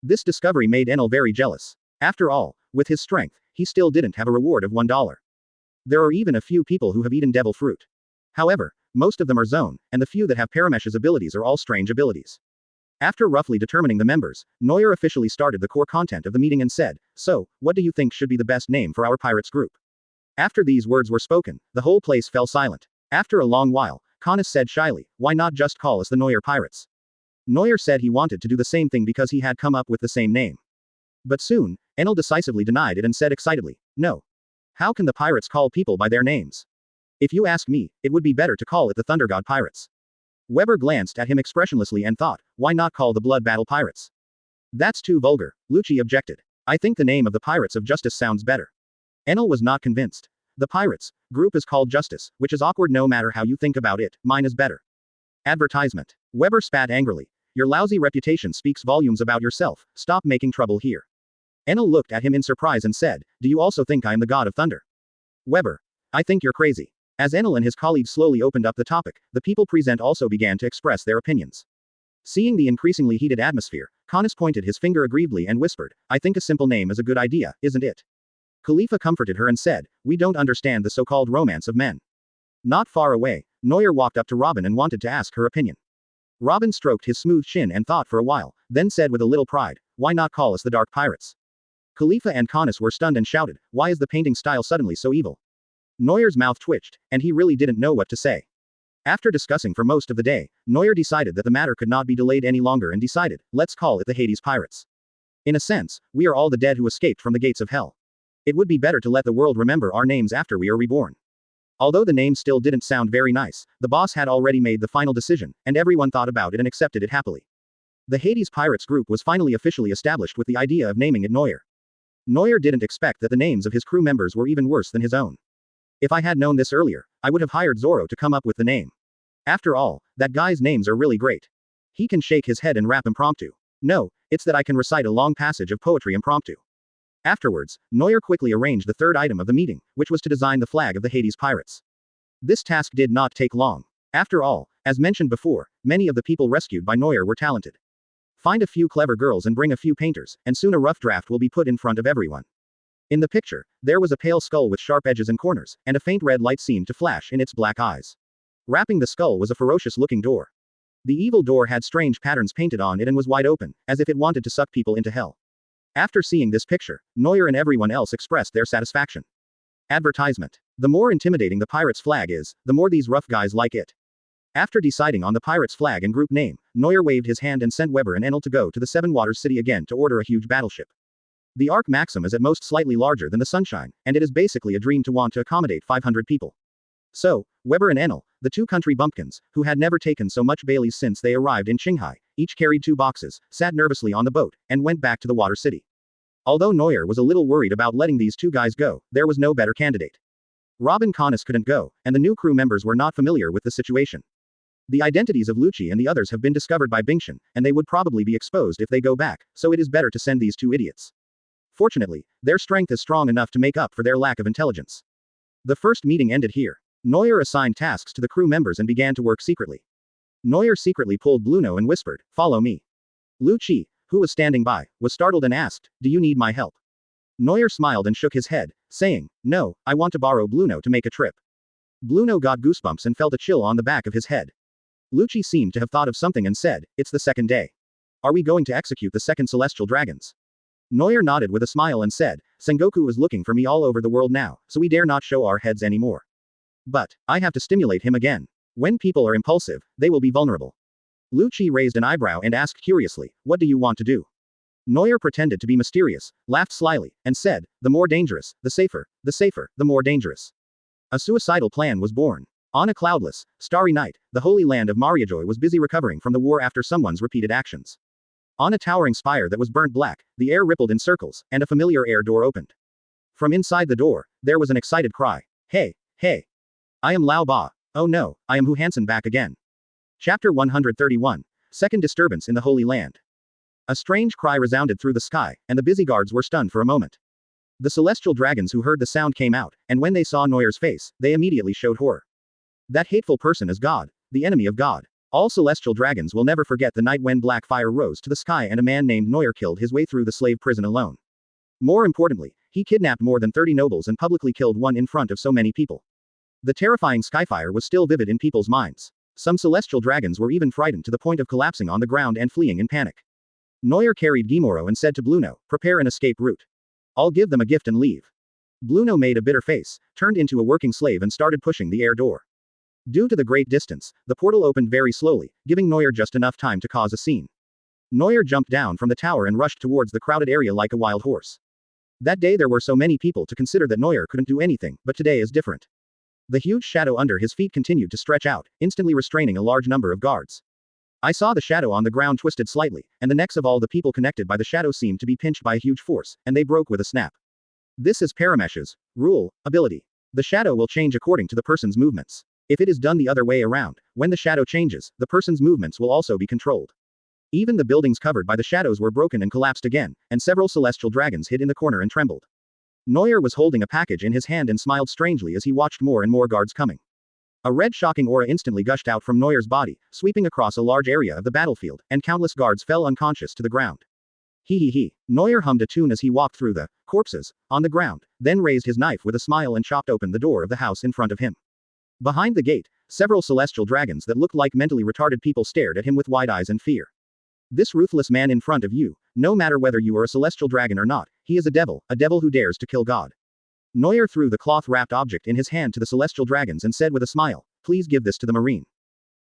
This discovery made Enel very jealous. After all, with his strength, he still didn't have a reward of $1. There are even a few people who have eaten devil fruit. However, most of them are Zone, and the few that have Paramesh's abilities are all strange abilities. After roughly determining the members, Neuer officially started the core content of the meeting and said, "So, what do you think should be the best name for our pirates group?" After these words were spoken, the whole place fell silent. After a long while, Connus said shyly, "Why not just call us the Neuer Pirates?" Neuer said he wanted to do the same thing because he had come up with the same name. But soon, Enel decisively denied it and said excitedly, "No. How can the pirates call people by their names? If you ask me, it would be better to call it the Thunder God Pirates." Weber glanced at him expressionlessly and thought, why not call the Blood Battle Pirates? That's too vulgar, Lucci objected. I think the name of the Pirates of Justice sounds better. Enel was not convinced. The Pirates group is called Justice, which is awkward no matter how you think about it, mine is better. Advertisement. Weber spat angrily. Your lousy reputation speaks volumes about yourself, stop making trouble here. Enel looked at him in surprise and said, do you also think I am the god of thunder? Weber. I think you're crazy. As Enel and his colleagues slowly opened up the topic, the people present also began to express their opinions. Seeing the increasingly heated atmosphere, Connus pointed his finger aggrievedly and whispered, I think a simple name is a good idea, isn't it? Khalifa comforted her and said, we don't understand the so-called romance of men. Not far away, Neuer walked up to Robin and wanted to ask her opinion. Robin stroked his smooth chin and thought for a while, then said with a little pride, "Why not call us the Dark Pirates?" Khalifa and Canis were stunned and shouted, "Why is the painting style suddenly so evil?" Neuer's mouth twitched, and he really didn't know what to say. After discussing for most of the day, Neuer decided that the matter could not be delayed any longer and decided, let's call it the Hades Pirates. In a sense, we are all the dead who escaped from the gates of hell. It would be better to let the world remember our names after we are reborn. Although the name still didn't sound very nice, the boss had already made the final decision, and everyone thought about it and accepted it happily. The Hades Pirates group was finally officially established with the idea of naming it Neuer. Neuer didn't expect that the names of his crew members were even worse than his own. If I had known this earlier, I would have hired Zoro to come up with the name. After all, that guy's names are really great. He can shake his head and rap impromptu. No, it's that I can recite a long passage of poetry impromptu. Afterwards, Neuer quickly arranged the third item of the meeting, which was to design the flag of the Hades Pirates. This task did not take long. After all, as mentioned before, many of the people rescued by Neuer were talented. Find a few clever girls and bring a few painters, and soon a rough draft will be put in front of everyone. In the picture, there was a pale skull with sharp edges and corners, and a faint red light seemed to flash in its black eyes. Wrapping the skull was a ferocious-looking door. The evil door had strange patterns painted on it and was wide open, as if it wanted to suck people into hell. After seeing this picture, Neuer and everyone else expressed their satisfaction. Advertisement. The more intimidating the pirate's flag is, the more these rough guys like it. After deciding on the pirate's flag and group name, Neuer waved his hand and sent Weber and Enel to go to the Seven Waters City again to order a huge battleship. The Ark Maxim is at most slightly larger than the Sunshine, and it is basically a dream to want to accommodate 500 people. So, Weber and Enel, the two country bumpkins, who had never taken so much Baileys since they arrived in Shanghai, each carried 2 boxes, sat nervously on the boat, and went back to the Water City. Although Neuer was a little worried about letting these 2 guys go, there was no better candidate. Robin Canis couldn't go, and the new crew members were not familiar with the situation. The identities of Lucci and the others have been discovered by Bingshan, and they would probably be exposed if they go back, so it is better to send these 2 idiots. Fortunately, their strength is strong enough to make up for their lack of intelligence. The first meeting ended here. Neuer assigned tasks to the crew members and began to work secretly. Neuer secretly pulled Bluno and whispered, "Follow me." Lucci, who was standing by, was startled and asked, "Do you need my help?" Neuer smiled and shook his head, saying, "No, I want to borrow Bluno to make a trip." Bluno got goosebumps and felt a chill on the back of his head. Lucci seemed to have thought of something and said, "It's the second day. Are we going to execute the second celestial dragons?" Neuer nodded with a smile and said, "Sengoku is looking for me all over the world now, so we dare not show our heads anymore. But, I have to stimulate him again. When people are impulsive, they will be vulnerable." Lucci raised an eyebrow and asked curiously, "What do you want to do?" Neuer pretended to be mysterious, laughed slyly, and said, "The more dangerous, the safer, the more dangerous." A suicidal plan was born. On a cloudless, starry night, the holy land of Mariajoy was busy recovering from the war after someone's repeated actions. On a towering spire that was burnt black, the air rippled in circles, and a familiar air door opened. From inside the door, there was an excited cry. "Hey, hey! I am Lao Ba. Oh no, I am Hu Hansen back again." Chapter 131. Second Disturbance in the Holy Land. A strange cry resounded through the sky, and the busy guards were stunned for a moment. The celestial dragons who heard the sound came out, and when they saw Neuer's face, they immediately showed horror. That hateful person is God, the enemy of God. All celestial dragons will never forget the night when black fire rose to the sky and a man named Neuer killed his way through the slave prison alone. More importantly, he kidnapped more than 30 nobles and publicly killed one in front of so many people. The terrifying skyfire was still vivid in people's minds. Some celestial dragons were even frightened to the point of collapsing on the ground and fleeing in panic. Neuer carried Gimoro and said to Bluno, "Prepare an escape route. I'll give them a gift and leave." Bluno made a bitter face, turned into a working slave and started pushing the air door. Due to the great distance, the portal opened very slowly, giving Neuer just enough time to cause a scene. Neuer jumped down from the tower and rushed towards the crowded area like a wild horse. That day there were so many people to consider that Neuer couldn't do anything, but today is different. The huge shadow under his feet continued to stretch out, instantly restraining a large number of guards. I saw the shadow on the ground twisted slightly, and the necks of all the people connected by the shadow seemed to be pinched by a huge force, and they broke with a snap. This is Paramesh's rule ability. The shadow will change according to the person's movements. If it is done the other way around, when the shadow changes, the person's movements will also be controlled. Even the buildings covered by the shadows were broken and collapsed again, and several celestial dragons hid in the corner and trembled. Neuer was holding a package in his hand and smiled strangely as he watched more and more guards coming. A red shocking aura instantly gushed out from Neuer's body, sweeping across a large area of the battlefield, and countless guards fell unconscious to the ground. He. Neuer hummed a tune as he walked through the corpses on the ground, then raised his knife with a smile and chopped open the door of the house in front of him. Behind the gate, several celestial dragons that looked like mentally retarded people stared at him with wide eyes and fear. This ruthless man in front of you, no matter whether you are a celestial dragon or not, he is a devil who dares to kill God. Noel threw the cloth-wrapped object in his hand to the celestial dragons and said with a smile, please give this to the marine.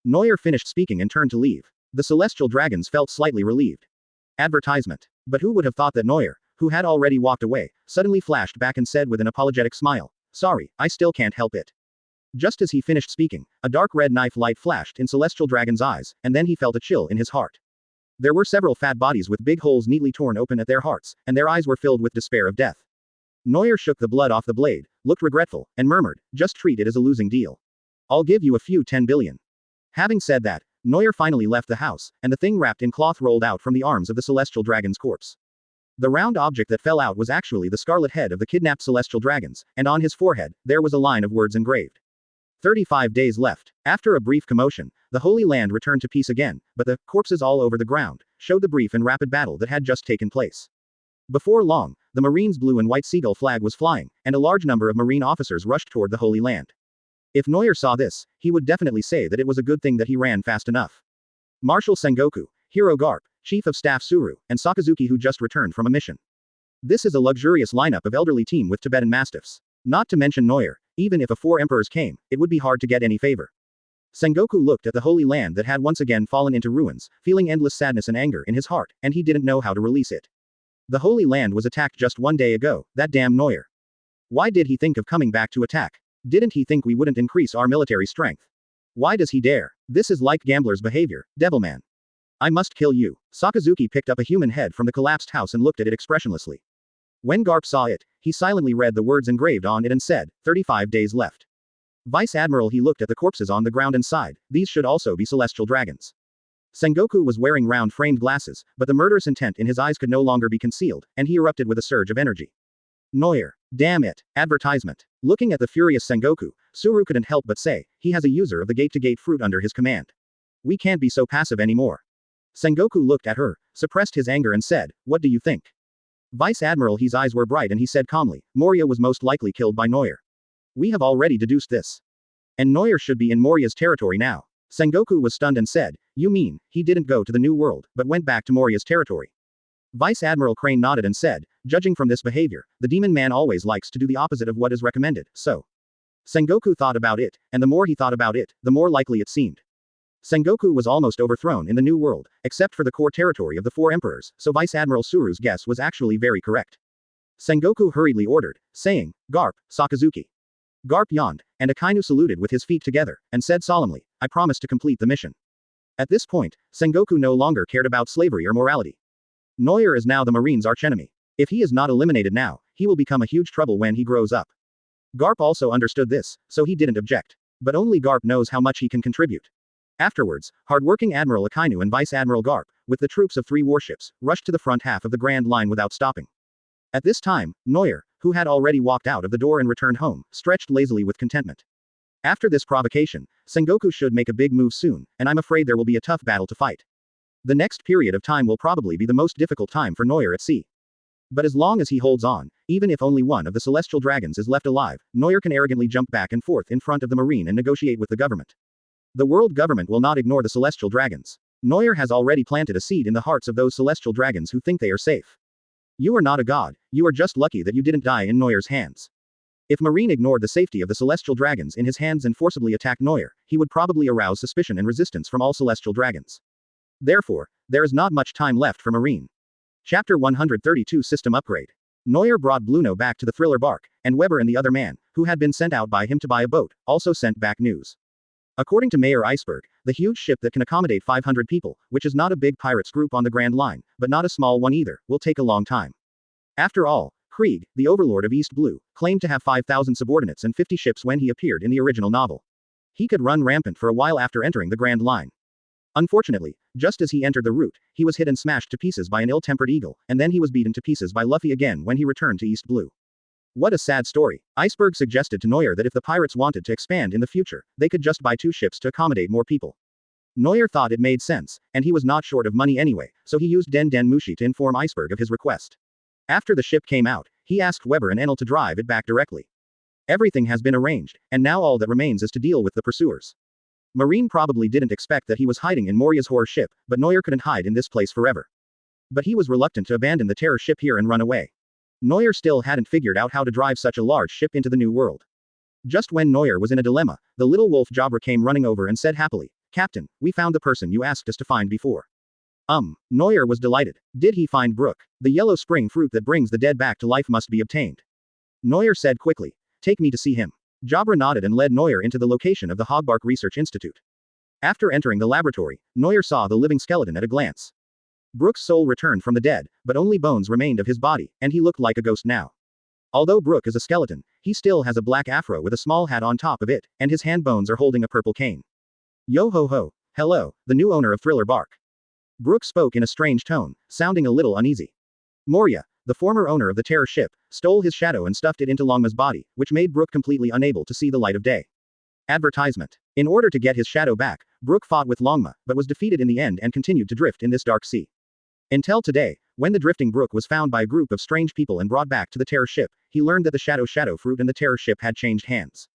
Noel finished speaking and turned to leave. The celestial dragons felt slightly relieved. Advertisement. But who would have thought that Noel, who had already walked away, suddenly flashed back and said with an apologetic smile, sorry, I still can't help it. Just as he finished speaking, a dark red knife light flashed in Celestial Dragon's eyes, and then he felt a chill in his heart. There were several fat bodies with big holes neatly torn open at their hearts, and their eyes were filled with despair of death. Noel shook the blood off the blade, looked regretful, and murmured, just treat it as a losing deal. I'll give you a few 10 billion. Having said that, Noel finally left the house, and the thing wrapped in cloth rolled out from the arms of the Celestial Dragon's corpse. The round object that fell out was actually the scarlet head of the kidnapped Celestial Dragons, and on his forehead, there was a line of words engraved. 35 days left. After a brief commotion, the Holy Land returned to peace again, but the corpses all over the ground showed the brief and rapid battle that had just taken place. Before long, the Marine's blue and white seagull flag was flying, and a large number of Marine officers rushed toward the Holy Land. If Noel saw this, he would definitely say that it was a good thing that he ran fast enough. Marshal Sengoku, Hero Garp, Chief of Staff Suru, and Sakazuki who just returned from a mission. This is a luxurious lineup of elderly team with Tibetan Mastiffs. Not to mention Noel, even if a 4 emperors came, it would be hard to get any favor. Sengoku looked at the Holy Land that had once again fallen into ruins, feeling endless sadness and anger in his heart, and he didn't know how to release it. The Holy Land was attacked just 1 day ago, that damn Noel. Why did he think of coming back to attack? Didn't he think we wouldn't increase our military strength? Why does he dare? This is like gambler's behavior, Devilman. I must kill you. Sakazuki picked up a human head from the collapsed house and looked at it expressionlessly. When Garp saw it, he silently read the words engraved on it and said, 35 days left. Vice Admiral he looked at the corpses on the ground and sighed, these should also be celestial dragons. Sengoku was wearing round-framed glasses, but the murderous intent in his eyes could no longer be concealed, and he erupted with a surge of energy. Noel. Damn it. Advertisement. Looking at the furious Sengoku, Suru couldn't help but say, he has a user of the gate-to-gate fruit under his command. We can't be so passive anymore. Sengoku looked at her, suppressed his anger and said, what do you think? Vice Admiral his eyes were bright and he said calmly, Moria was most likely killed by Noel. We have already deduced this. And Noel should be in Moria's territory now. Sengoku was stunned and said, you mean, he didn't go to the New World, but went back to Moria's territory. Vice Admiral Crane nodded and said, judging from this behavior, the demon man always likes to do the opposite of what is recommended, so. Sengoku thought about it, and the more he thought about it, the more likely it seemed. Sengoku was almost overthrown in the New World, except for the core territory of the 4 emperors, so Vice Admiral Suru's guess was actually very correct. Sengoku hurriedly ordered, saying, Garp, Sakazuki. Garp yawned, and Akainu saluted with his feet together, and said solemnly, I promise to complete the mission. At this point, Sengoku no longer cared about slavery or morality. Noel is now the Marine's archenemy. If he is not eliminated now, he will become a huge trouble when he grows up. Garp also understood this, so he didn't object. But only Garp knows how much he can contribute. Afterwards, hard-working Admiral Akainu and Vice Admiral Garp, with the troops of 3 warships, rushed to the front half of the Grand Line without stopping. At this time, Noel, who had already walked out of the door and returned home, stretched lazily with contentment. After this provocation, Sengoku should make a big move soon, and I'm afraid there will be a tough battle to fight. The next period of time will probably be the most difficult time for Noel at sea. But as long as he holds on, even if only one of the celestial dragons is left alive, Noel can arrogantly jump back and forth in front of the Marine and negotiate with the government. The world government will not ignore the celestial dragons. Noel has already planted a seed in the hearts of those celestial dragons who think they are safe. You are not a god, you are just lucky that you didn't die in Noel's hands. If Marine ignored the safety of the celestial dragons in his hands and forcibly attacked Noel, he would probably arouse suspicion and resistance from all celestial dragons. Therefore, there is not much time left for Marine. Chapter 132 System Upgrade. Noel brought Bluno back to the thriller bark, and Weber and the other man, who had been sent out by him to buy a boat, also sent back news. According to Mayor Iceberg, the huge ship that can accommodate 500 people, which is not a big pirates group on the Grand Line, but not a small one either, will take a long time. After all, Krieg, the overlord of East Blue, claimed to have 5,000 subordinates and 50 ships when he appeared in the original novel. He could run rampant for a while after entering the Grand Line. Unfortunately, just as he entered the route, he was hit and smashed to pieces by an ill-tempered eagle, and then he was beaten to pieces by Luffy again when he returned to East Blue. What a sad story. Iceberg suggested to Noel that if the pirates wanted to expand in the future, they could just buy 2 ships to accommodate more people. Noel thought it made sense, and he was not short of money anyway, so he used Den Den Mushi to inform Iceberg of his request. After the ship came out, he asked Weber and Enel to drive it back directly. Everything has been arranged, and now all that remains is to deal with the pursuers. Marine probably didn't expect that he was hiding in Moria's horror ship, but Noir couldn't hide in this place forever. But he was reluctant to abandon the terror ship here and run away. Noir still hadn't figured out how to drive such a large ship into the new world. Just when Noir was in a dilemma, the little wolf Jabra came running over and said happily, "Captain, we found the person you asked us to find before." Noir was delighted. Did he find Brook? The yellow spring fruit that brings the dead back to life must be obtained. Noir said quickly, "Take me to see him." Jabra nodded and led Noir into the location of the Hogbark Research Institute. After entering the laboratory, Noir saw the living skeleton at a glance. Brook's soul returned from the dead, but only bones remained of his body, and he looked like a ghost now. Although Brook is a skeleton, he still has a black afro with a small hat on top of it, and his hand bones are holding a purple cane. Yo ho ho, hello, the new owner of Thriller Bark. Brook spoke in a strange tone, sounding a little uneasy. Moria, the former owner of the terror ship, stole his shadow and stuffed it into Longma's body, which made Brook completely unable to see the light of day. Advertisement. In order to get his shadow back, Brook fought with Longma, but was defeated in the end and continued to drift in this dark sea. Until today, when the drifting Brook was found by a group of strange people and brought back to the terror ship, he learned that the shadow fruit and the terror ship had changed hands.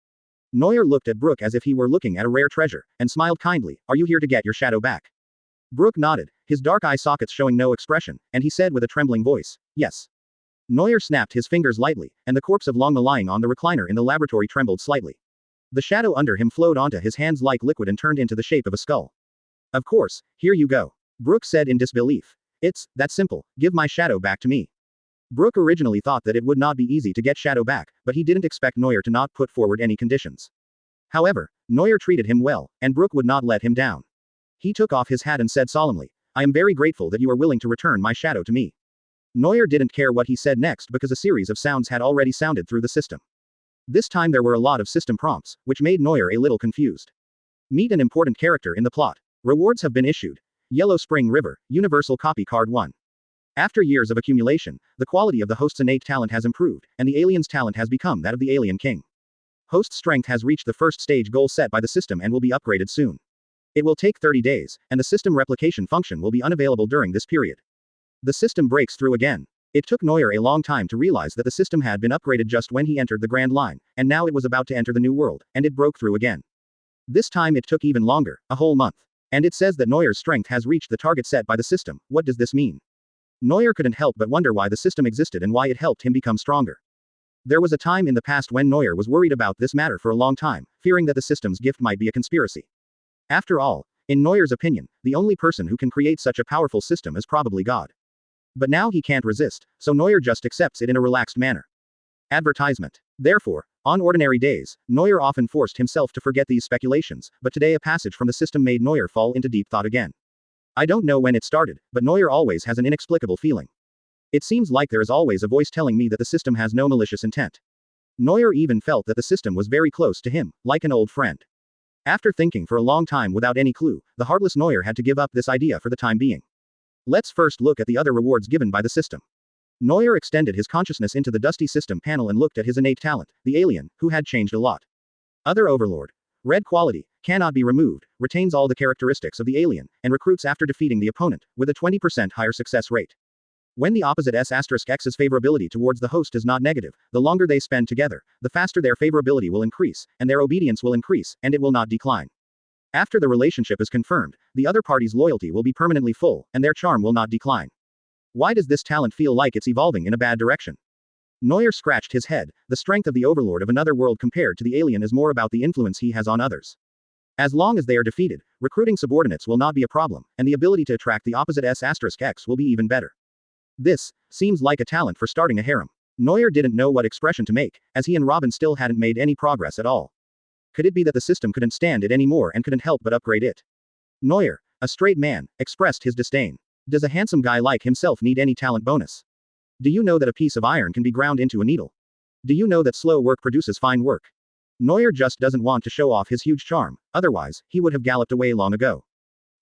Noir looked at Brook as if he were looking at a rare treasure, and smiled kindly, "Are you here to get your shadow back?" Brook nodded, his dark eye sockets showing no expression, and he said with a trembling voice, "Yes." Noir snapped his fingers lightly, and the corpse of Longma lying on the recliner in the laboratory trembled slightly. The shadow under him flowed onto his hands like liquid and turned into the shape of a skull. "Of course, here you go." Brook said in disbelief. "It's that simple, give my shadow back to me." Brook originally thought that it would not be easy to get shadow back, but he didn't expect Noir to not put forward any conditions. However, Noir treated him well, and Brook would not let him down. He took off his hat and said solemnly, "I am very grateful that you are willing to return my shadow to me." Noir didn't care what he said next because a series of sounds had already sounded through the system. This time there were a lot of system prompts, which made Noir a little confused. Meet an important character in the plot. Rewards have been issued. Yellow Spring River, Universal Copy Card 1. After years of accumulation, the quality of the host's innate talent has improved, and the alien's talent has become that of the alien king. Host strength has reached the first stage goal set by the system and will be upgraded soon. It will take 30 days, and the system replication function will be unavailable during this period. The system breaks through again. It took Noir a long time to realize that the system had been upgraded just when he entered the Grand Line, and now it was about to enter the new world, and it broke through again. This time it took even longer, a whole month. And it says that Noir's strength has reached the target set by the system. What does this mean? Noir couldn't help but wonder why the system existed and why it helped him become stronger. There was a time in the past when Noir was worried about this matter for a long time, fearing that the system's gift might be a conspiracy. After all, in Noir's opinion, the only person who can create such a powerful system is probably God. But now he can't resist, so Noir just accepts it in a relaxed manner. Advertisement. Therefore, on ordinary days, Noir often forced himself to forget these speculations, but today a passage from the system made Noir fall into deep thought again. I don't know when it started, but Noir always has an inexplicable feeling. It seems like there is always a voice telling me that the system has no malicious intent. Noir even felt that the system was very close to him, like an old friend. After thinking for a long time without any clue, the heartless Noir had to give up this idea for the time being. Let's first look at the other rewards given by the system. Noir extended his consciousness into the dusty system panel and looked at his innate talent, the alien, who had changed a lot. Other overlord. Red quality, cannot be removed, retains all the characteristics of the alien, and recruits after defeating the opponent, with a 20% higher success rate. When the opposite S**X's favorability towards the host is not negative, the longer they spend together, the faster their favorability will increase, and their obedience will increase, and it will not decline. After the relationship is confirmed, the other party's loyalty will be permanently full, and their charm will not decline. Why does this talent feel like it's evolving in a bad direction? Noir scratched his head. The strength of the overlord of another world compared to the alien is more about the influence he has on others. As long as they are defeated, recruiting subordinates will not be a problem, and the ability to attract the opposite S**X will be even better. This seems like a talent for starting a harem. Noir didn't know what expression to make, as he and Robin still hadn't made any progress at all. Could it be that the system couldn't stand it anymore and couldn't help but upgrade it? Noir, a straight man, expressed his disdain. Does a handsome guy like himself need any talent bonus? Do you know that a piece of iron can be ground into a needle? Do you know that slow work produces fine work? Noir just doesn't want to show off his huge charm, otherwise, he would have galloped away long ago.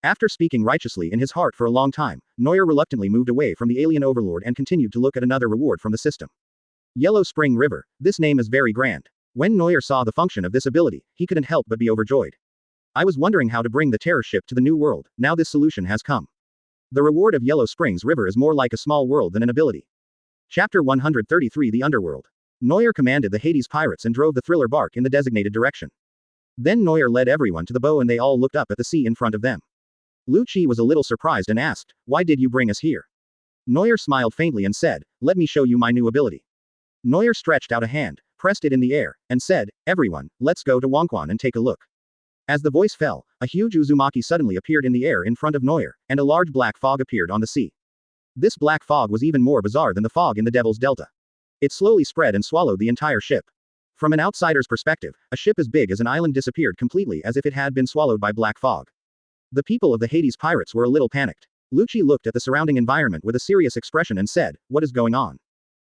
After speaking righteously in his heart for a long time, Noir reluctantly moved away from the alien overlord and continued to look at another reward from the system. Yellow Spring River, this name is very grand. When Noir saw the function of this ability, he couldn't help but be overjoyed. I was wondering how to bring the terror ship to the new world, now this solution has come. The reward of Yellow Springs River is more like a small world than an ability. Chapter 133 The Underworld. Noel commanded the Hades pirates and drove the thriller bark in the designated direction. Then Noel led everyone to the bow and they all looked up at the sea in front of them. Lucci was a little surprised and asked, "Why did you bring us here?" Noel smiled faintly and said, "Let me show you my new ability." Noel stretched out a hand, pressed it in the air, and said, "Everyone, let's go to Wonkwan and take a look." As the voice fell, a huge Uzumaki suddenly appeared in the air in front of Noel, and a large black fog appeared on the sea. This black fog was even more bizarre than the fog in the Devil's Delta. It slowly spread and swallowed the entire ship. From an outsider's perspective, a ship as big as an island disappeared completely as if it had been swallowed by black fog. The people of the Hades pirates were a little panicked. Lucci looked at the surrounding environment with a serious expression and said, "What is going on?"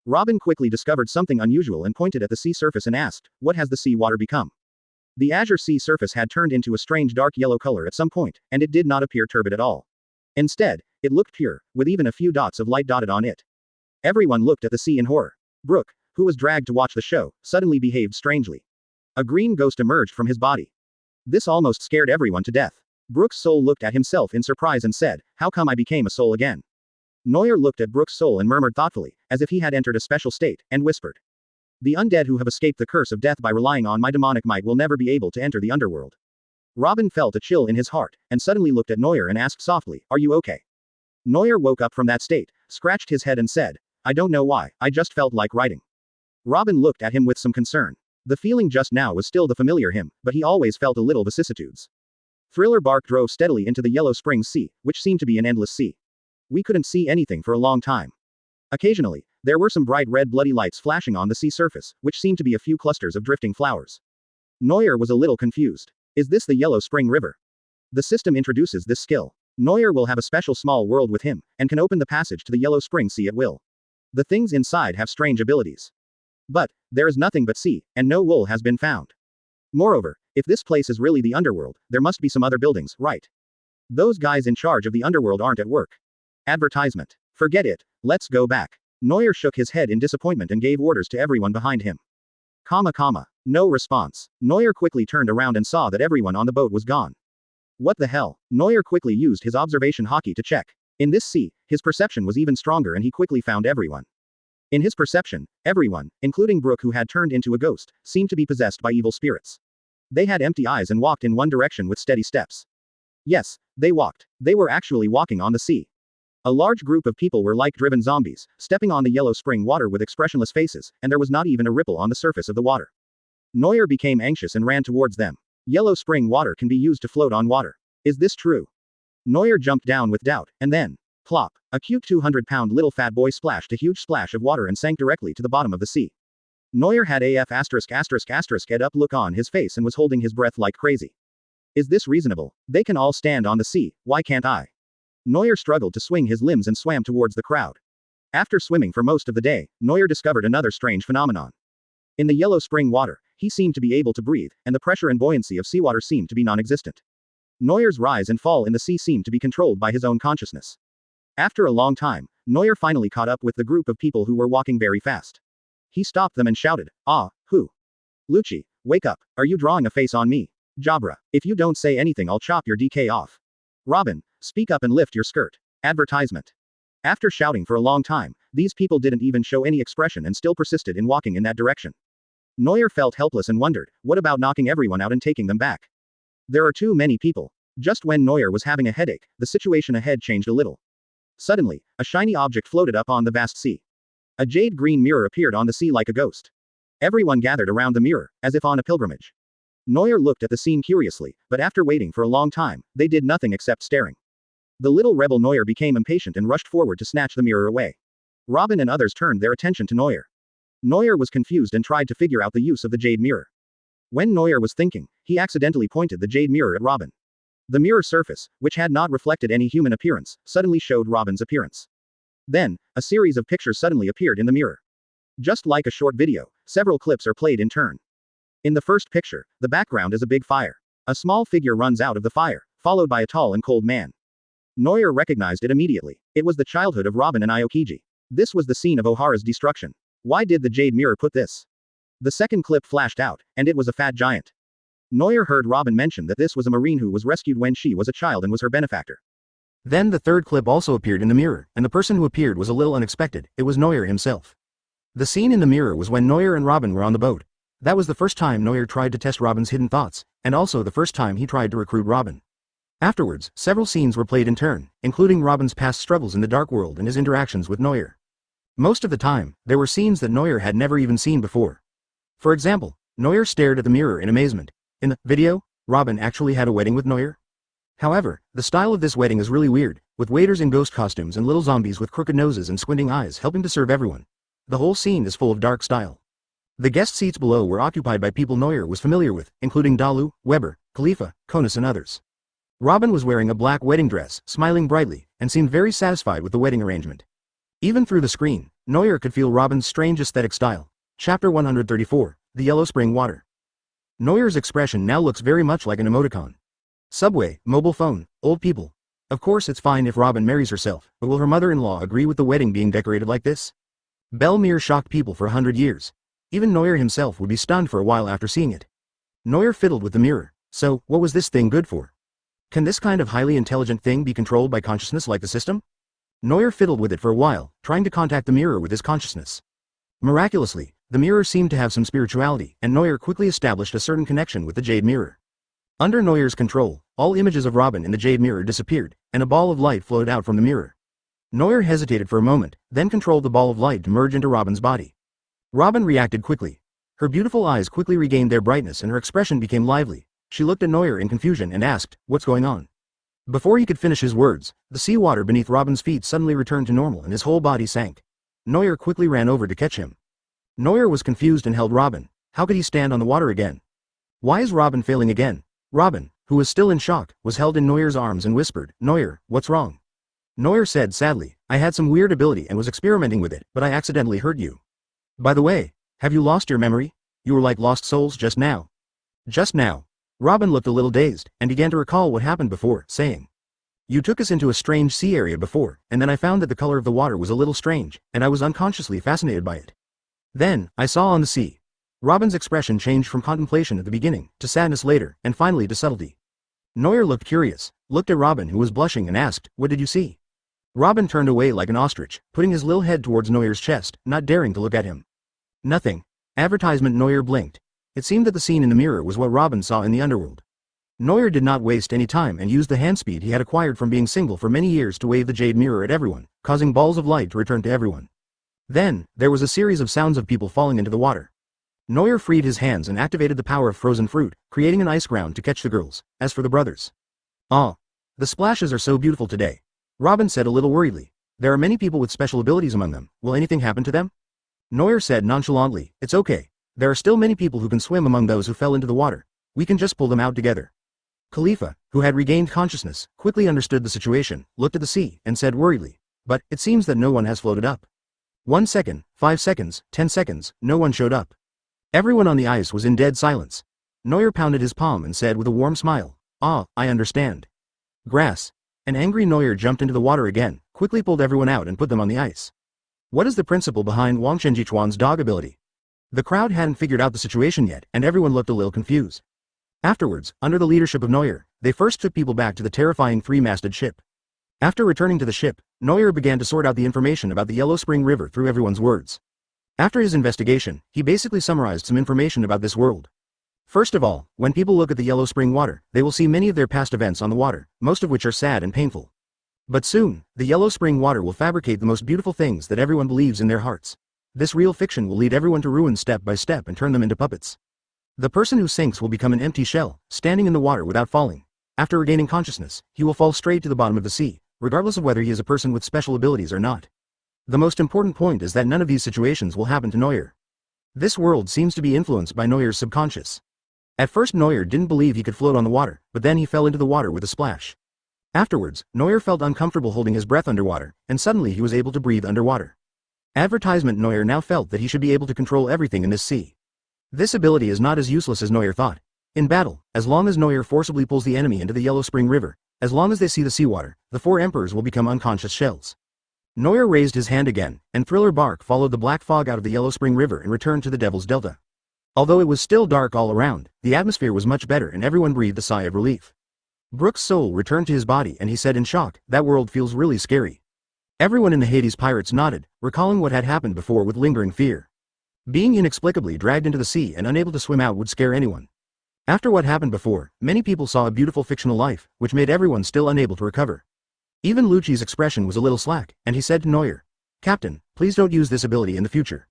Robin quickly discovered something unusual and pointed at the sea surface and asked, "What has the sea water become?" The azure sea surface had turned into a strange dark yellow color at some point, and it did not appear turbid at all. Instead, it looked pure, with even a few dots of light dotted on it. Everyone looked at the sea in horror. Brooke, who was dragged to watch the show, suddenly behaved strangely. A green ghost emerged from his body. This almost scared everyone to death. Brooke's soul looked at himself in surprise and said, "How come I became a soul again?" Noel looked at Brooke's soul and murmured thoughtfully, as if he had entered a special state, and whispered, "The undead who have escaped the curse of death by relying on my demonic might will never be able to enter the underworld." Robin felt a chill in his heart, and suddenly looked at Noel and asked softly, "Are you okay?" Noel woke up from that state, scratched his head and said, "I don't know why, I just felt like writing." Robin looked at him with some concern. The feeling just now was still the familiar him, but he always felt a little vicissitudes. Thriller bark drove steadily into the Yellow Springs Sea, which seemed to be an endless sea. We couldn't see anything for a long time. Occasionally, there were some bright red bloody lights flashing on the sea surface, which seemed to be a few clusters of drifting flowers. Noel was a little confused. Is this the Yellow Spring River? The system introduces this skill. Noel will have a special small world with him, and can open the passage to the Yellow Spring Sea at will. The things inside have strange abilities. But, there is nothing but sea, and no wool has been found. Moreover, if this place is really the underworld, there must be some other buildings, right? Those guys in charge of the underworld aren't at work. Advertisement. Forget it, let's go back. Noel shook his head in disappointment and gave orders to everyone behind him. No response. Noel quickly turned around and saw that everyone on the boat was gone. What the hell? Noel quickly used his observation Haki to check. In this sea, his perception was even stronger and he quickly found everyone. In his perception, everyone, including Brooke who had turned into a ghost, seemed to be possessed by evil spirits. They had empty eyes and walked in one direction with steady steps. Yes, they walked. They were actually walking on the sea. A large group of people were like driven zombies, stepping on the yellow spring water with expressionless faces, and there was not even a ripple on the surface of the water. Noel became anxious and ran towards them. Yellow spring water can be used to float on water. Is this true? Noel jumped down with doubt, and then, plop, a cute 200-pound little fat boy splashed a huge splash of water and sank directly to the bottom of the sea. Noel had ed up look on his face and was holding his breath like crazy. Is this reasonable? They can all stand on the sea, why can't I? Noel struggled to swing his limbs and swam towards the crowd. After swimming for most of the day, Noel discovered another strange phenomenon. In the yellow spring water, he seemed to be able to breathe, and the pressure and buoyancy of seawater seemed to be non-existent. Noel's rise and fall in the sea seemed to be controlled by his own consciousness. After a long time, Noel finally caught up with the group of people who were walking very fast. He stopped them and shouted, "Ah, who? Lucci, wake up, are you drawing a face on me? Jabra, if you don't say anything I'll chop your DK off. Robin, speak up and lift your skirt." Advertisement. After shouting for a long time, these people didn't even show any expression and still persisted in walking in that direction. Noel felt helpless and wondered, what about knocking everyone out and taking them back? There are too many people. Just when Noel was having a headache, the situation ahead changed a little. Suddenly, a shiny object floated up on the vast sea. A jade-green mirror appeared on the sea like a ghost. Everyone gathered around the mirror, as if on a pilgrimage. Noel looked at the scene curiously, but after waiting for a long time, they did nothing except staring. The little rebel Noel became impatient and rushed forward to snatch the mirror away. Robin and others turned their attention to Noel. Noel was confused and tried to figure out the use of the jade mirror. When Noel was thinking, he accidentally pointed the jade mirror at Robin. The mirror surface, which had not reflected any human appearance, suddenly showed Robin's appearance. Then, a series of pictures suddenly appeared in the mirror. Just like a short video, several clips are played in turn. In the first picture, the background is a big fire. A small figure runs out of the fire, followed by a tall and cold man. Noel recognized it immediately. It was the childhood of Robin and Aokiji. This was the scene of Ohara's destruction. Why did the jade mirror put this? The second clip flashed out, and it was a fat giant. Noel heard Robin mention that this was a marine who was rescued when she was a child and was her benefactor. Then the third clip also appeared in the mirror, and the person who appeared was a little unexpected, it was Noel himself. The scene in the mirror was when Noel and Robin were on the boat. That was the first time Noel tried to test Robin's hidden thoughts, and also the first time he tried to recruit Robin. Afterwards, several scenes were played in turn, including Robin's past struggles in the dark world and his interactions with Noel. Most of the time, there were scenes that Noel had never even seen before. For example, Noel stared at the mirror in amazement. In the video, Robin actually had a wedding with Noel. However, the style of this wedding is really weird, with waiters in ghost costumes and little zombies with crooked noses and squinting eyes helping to serve everyone. The whole scene is full of dark style. The guest seats below were occupied by people Noel was familiar with, including Dalu, Weber, Khalifa, Konus and others. Robin was wearing a black wedding dress, smiling brightly, and seemed very satisfied with the wedding arrangement. Even through the screen, Noel could feel Robin's strange aesthetic style. Chapter 134, The Yellow Spring Water. Noel's expression now looks very much like an emoticon. Subway, mobile phone, old people. Of course it's fine if Robin marries herself, but will her mother-in-law agree with the wedding being decorated like this? Bellemere shocked people for 100 years. Even Noel himself would be stunned for a while after seeing it. Noel fiddled with the mirror. So, what was this thing good for? Can this kind of highly intelligent thing be controlled by consciousness like the system? Noel fiddled with it for a while, trying to contact the mirror with his consciousness. Miraculously, the mirror seemed to have some spirituality, and Noel quickly established a certain connection with the jade mirror. Under Noel's control, all images of Robin in the jade mirror disappeared, and a ball of light floated out from the mirror. Noel hesitated for a moment, then controlled the ball of light to merge into Robin's body. Robin reacted quickly. Her beautiful eyes quickly regained their brightness and her expression became lively. She looked at Noel in confusion and asked, "What's going on?" Before he could finish his words, the seawater beneath Robin's feet suddenly returned to normal and his whole body sank. Noel quickly ran over to catch him. Noel was confused and held Robin. How could he stand on the water again? Why is Robin failing again? Robin, who was still in shock, was held in Noel's arms and whispered, "Noel, what's wrong?" Noel said sadly, "I had some weird ability and was experimenting with it, but I accidentally hurt you. By the way, have you lost your memory? You were like lost souls just now." Just now. Robin looked a little dazed, and began to recall what happened before, saying, "You took us into a strange sea area before, and then I found that the color of the water was a little strange, and I was unconsciously fascinated by it. Then, I saw on the sea." Robin's expression changed from contemplation at the beginning, to sadness later, and finally to subtlety. Noel looked curious, looked at Robin who was blushing and asked, "What did you see?" Robin turned away like an ostrich, putting his little head towards Noel's chest, not daring to look at him. "Nothing." Advertisement. Noel blinked. It seemed that the scene in the mirror was what Robin saw in the underworld. Noel did not waste any time and used the hand speed he had acquired from being single for many years to wave the jade mirror at everyone, causing balls of light to return to everyone. Then, there was a series of sounds of people falling into the water. Noel freed his hands and activated the power of frozen fruit, creating an ice ground to catch the girls. As for the brothers, "Ah, the splashes are so beautiful today," Robin said a little worriedly. "There are many people with special abilities among them. Will anything happen to them?" Noel said nonchalantly, "It's okay. There are still many people who can swim among those who fell into the water. We can just pull them out together." Khalifa, who had regained consciousness, quickly understood the situation, looked at the sea, and said worriedly, "But, it seems that no one has floated up. 1 second, 5 seconds, 10 seconds, no one showed up." Everyone on the ice was in dead silence. Noel pounded his palm and said with a warm smile, "Ah, I understand." Grass. An angry Noel jumped into the water again, quickly pulled everyone out and put them on the ice. What is the principle behind Wang Shenjichuan's dog ability? The crowd hadn't figured out the situation yet, and everyone looked a little confused. Afterwards, under the leadership of Noel, they first took people back to the terrifying three-masted ship. After returning to the ship, Noel began to sort out the information about the Yellow Spring River through everyone's words. After his investigation, he basically summarized some information about this world. First of all, when people look at the Yellow Spring water, they will see many of their past events on the water, most of which are sad and painful. But soon, the Yellow Spring water will fabricate the most beautiful things that everyone believes in their hearts. This real fiction will lead everyone to ruin step by step and turn them into puppets. The person who sinks will become an empty shell, standing in the water without falling. After regaining consciousness, he will fall straight to the bottom of the sea, regardless of whether he is a person with special abilities or not. The most important point is that none of these situations will happen to Noel. This world seems to be influenced by Noel's subconscious. At first Noel didn't believe he could float on the water, but then he fell into the water with a splash. Afterwards, Noel felt uncomfortable holding his breath underwater, and suddenly he was able to breathe underwater. Advertisement. Noel now felt that he should be able to control everything in this sea. This ability is not as useless as Noel thought. In battle, as long as Noel forcibly pulls the enemy into the Yellow Spring River, as long as they see the seawater, the 4 emperors will become unconscious shells. Noel raised his hand again, and Thriller Bark followed the black fog out of the Yellow Spring River and returned to the Devil's Delta. Although it was still dark all around, the atmosphere was much better and everyone breathed a sigh of relief. Brooks' soul returned to his body and he said in shock, "That world feels really scary." Everyone in the Hades pirates nodded, recalling what had happened before with lingering fear. Being inexplicably dragged into the sea and unable to swim out would scare anyone. After what happened before, many people saw a beautiful fictional life, which made everyone still unable to recover. Even Lucci's expression was a little slack, and he said to Noel, "Captain, please don't use this ability in the future."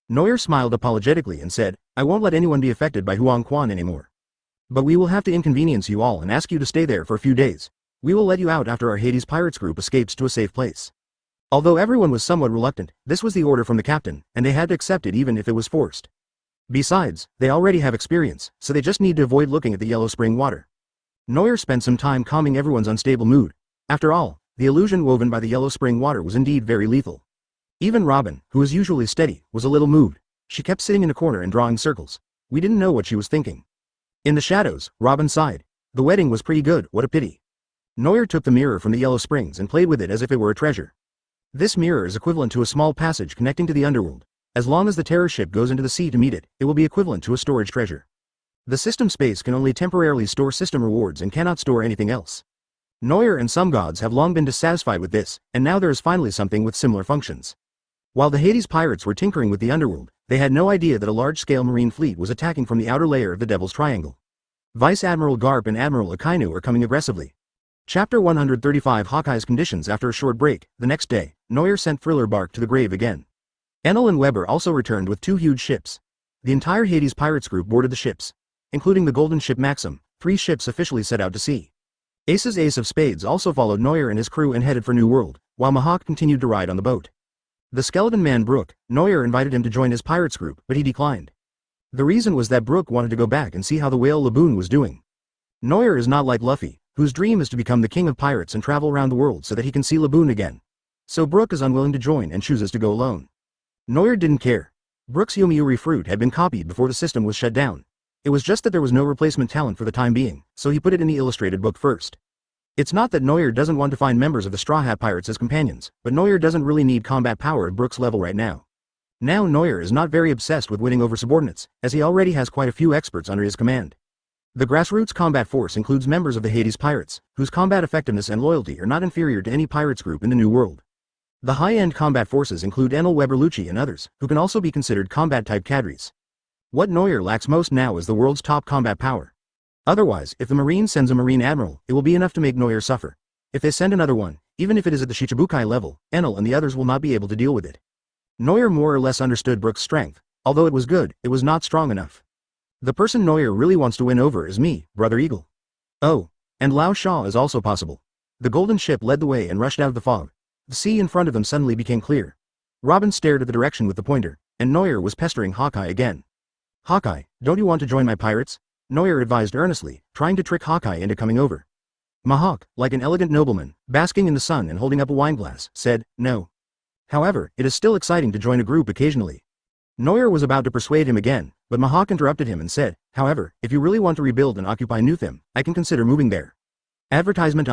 Noel smiled apologetically and said, "I won't let anyone be affected by Huang Quan anymore. But we will have to inconvenience you all and ask you to stay there for a few days. We will let you out after our Hades Pirates group escapes to a safe place." Although everyone was somewhat reluctant, this was the order from the captain, and they had to accept it even if it was forced. Besides, they already have experience, so they just need to avoid looking at the yellow spring water. Noel spent some time calming everyone's unstable mood. After all, the illusion woven by the yellow spring water was indeed very lethal. Even Robin, who is usually steady, was a little moved. She kept sitting in a corner and drawing circles. We didn't know what she was thinking. In the shadows, Robin sighed. The wedding was pretty good, what a pity. Noel took the mirror from the yellow springs and played with it as if it were a treasure. This mirror is equivalent to a small passage connecting to the underworld. As long as the terror ship goes into the sea to meet it, it will be equivalent to a storage treasure. The system space can only temporarily store system rewards and cannot store anything else. Noel and some gods have long been dissatisfied with this, and now there is finally something with similar functions. While the Hades pirates were tinkering with the underworld, they had no idea that a large-scale marine fleet was attacking from the outer layer of the Devil's Triangle. Vice Admiral Garp and Admiral Akainu are coming aggressively. Chapter 135 Hawkeye's conditions. After a short break, the next day, Noel sent Thriller Bark to the grave again. Enel and Weber also returned with 2 huge ships. The entire Hades Pirates group boarded the ships. Including the golden ship Maxim, 3 ships officially set out to sea. Ace's Ace of Spades also followed Noel and his crew and headed for New World, while Mihawk continued to ride on the boat. The skeleton man Brook, Noel invited him to join his pirates group, but he declined. The reason was that Brook wanted to go back and see how the whale Laboon was doing. Noel is not like Luffy, whose dream is to become the king of pirates and travel around the world so that he can see Laboon again. So Brook is unwilling to join and chooses to go alone. Noel didn't care. Brook's Yomiuri fruit had been copied before the system was shut down. It was just that there was no replacement talent for the time being, so he put it in the illustrated book first. It's not that Noel doesn't want to find members of the Straw Hat Pirates as companions, but Noel doesn't really need combat power at Brook's level right now. Now Noel is not very obsessed with winning over subordinates, as he already has quite a few experts under his command. The grassroots combat force includes members of the Hades Pirates, whose combat effectiveness and loyalty are not inferior to any pirates group in the New World. The high-end combat forces include Enel, Weber, Lucci and others, who can also be considered combat-type cadres. What Noel lacks most now is the world's top combat power. Otherwise, if the Marine sends a Marine Admiral, it will be enough to make Noel suffer. If they send another one, even if it is at the Shichibukai level, Enel and the others will not be able to deal with it. Noel more or less understood Brook's strength. Although it was good, it was not strong enough. The person Noel really wants to win over is me, Brother Eagle. Oh, and Lao Sha is also possible. The golden ship led the way and rushed out of the fog. The sea in front of them suddenly became clear. Robin stared at the direction with the pointer, and Noel was pestering Hawkeye again. "Hawkeye, don't you want to join my pirates?" Noel advised earnestly, trying to trick Hawkeye into coming over. Mihawk, like an elegant nobleman, basking in the sun and holding up a wineglass, said, "No. However, it is still exciting to join a group occasionally." Noel was about to persuade him again, but Mihawk interrupted him and said, "However, if you really want to rebuild and occupy Newtham, I can consider moving there." Advertisement.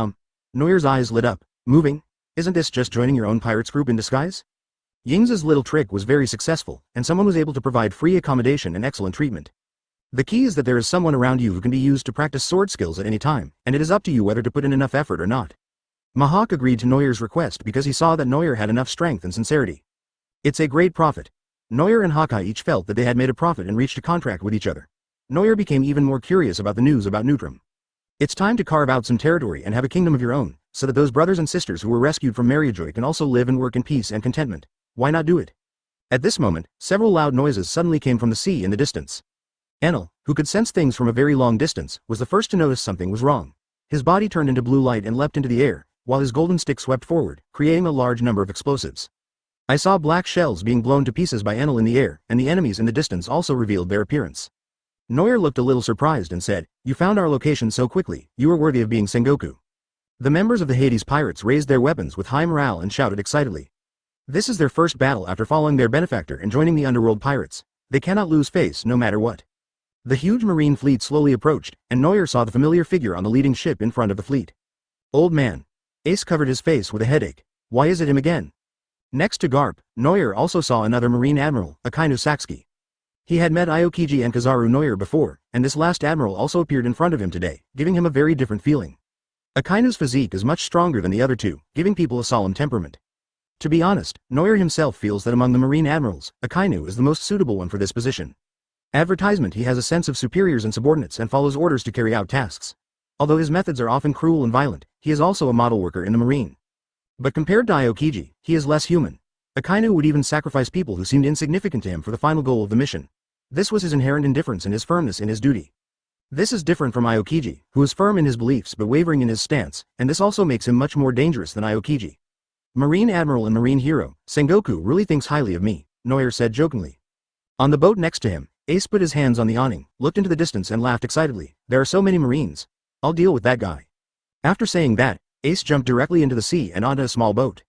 Noel's eyes lit up. Moving? Isn't this just joining your own pirates group in disguise? Ying's little trick was very successful, and someone was able to provide free accommodation and excellent treatment. The key is that there is someone around you who can be used to practice sword skills at any time, and it is up to you whether to put in enough effort or not. Mihawk agreed to Noel's request because he saw that Noel had enough strength and sincerity. It's a great profit. Noel and Hawkeye each felt that they had made a profit and reached a contract with each other. Noel became even more curious about the news about Newtham. It's time to carve out some territory and have a kingdom of your own, so that those brothers and sisters who were rescued from Mariajoy can also live and work in peace and contentment. Why not do it? At this moment, several loud noises suddenly came from the sea in the distance. Enel, who could sense things from a very long distance, was the first to notice something was wrong. His body turned into blue light and leapt into the air, while his golden stick swept forward, creating a large number of explosives. I saw black shells being blown to pieces by Enel in the air, and the enemies in the distance also revealed their appearance. Noel looked a little surprised and said, "You found our location so quickly, you are worthy of being Sengoku." The members of the Hades Pirates raised their weapons with high morale and shouted excitedly. This is their first battle after following their benefactor and joining the underworld pirates. They cannot lose face no matter what. The huge marine fleet slowly approached, and Noel saw the familiar figure on the leading ship in front of the fleet. Old man. Ace covered his face with a headache. Why is it him again? Next to Garp, Noel also saw another marine admiral, Akainu Satsuki. He had met Aokiji and Kizaru Noel before, and this last admiral also appeared in front of him today, giving him a very different feeling. Akainu's physique is much stronger than the other two, giving people a solemn temperament. To be honest, Noel himself feels that among the Marine Admirals, Akainu is the most suitable one for this position. Advertisement: he has a sense of superiors and subordinates and follows orders to carry out tasks. Although his methods are often cruel and violent, he is also a model worker in the Marine. But compared to Aokiji, he is less human. Akainu would even sacrifice people who seemed insignificant to him for the final goal of the mission. This was his inherent indifference and his firmness in his duty. This is different from Aokiji, who is firm in his beliefs but wavering in his stance, and this also makes him much more dangerous than Aokiji. Marine Admiral and Marine Hero, Sengoku really thinks highly of me, Noel said jokingly. On the boat next to him, Ace put his hands on the awning, looked into the distance and laughed excitedly. There are so many Marines. I'll deal with that guy. After saying that, Ace jumped directly into the sea and onto a small boat.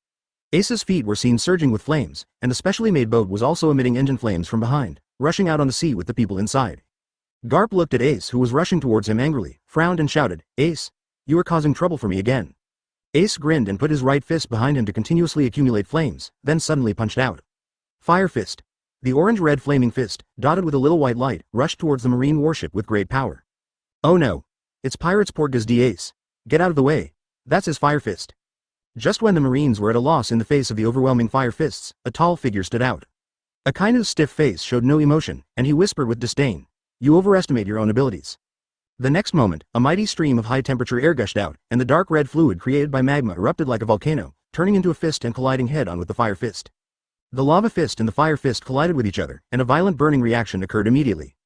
Ace's feet were seen surging with flames, and the specially made boat was also emitting engine flames from behind, rushing out on the sea with the people inside. Garp looked at Ace, who was rushing towards him angrily, frowned and shouted, "Ace, you are causing trouble for me again." Ace grinned and put his right fist behind him to continuously accumulate flames, then suddenly punched out. Fire Fist. The orange-red flaming fist, dotted with a little white light, rushed towards the Marine warship with great power. Oh no. It's Pirates Portgas D. Ace. Get out of the way. That's his Fire Fist. Just when the Marines were at a loss in the face of the overwhelming fire fists, a tall figure stood out. Akainu's stiff face showed no emotion, and he whispered with disdain, "You overestimate your own abilities." The next moment, a mighty stream of high-temperature air gushed out, and the dark red fluid created by magma erupted like a volcano, turning into a fist and colliding head-on with the Fire Fist. The lava fist and the Fire Fist collided with each other, and a violent burning reaction occurred immediately.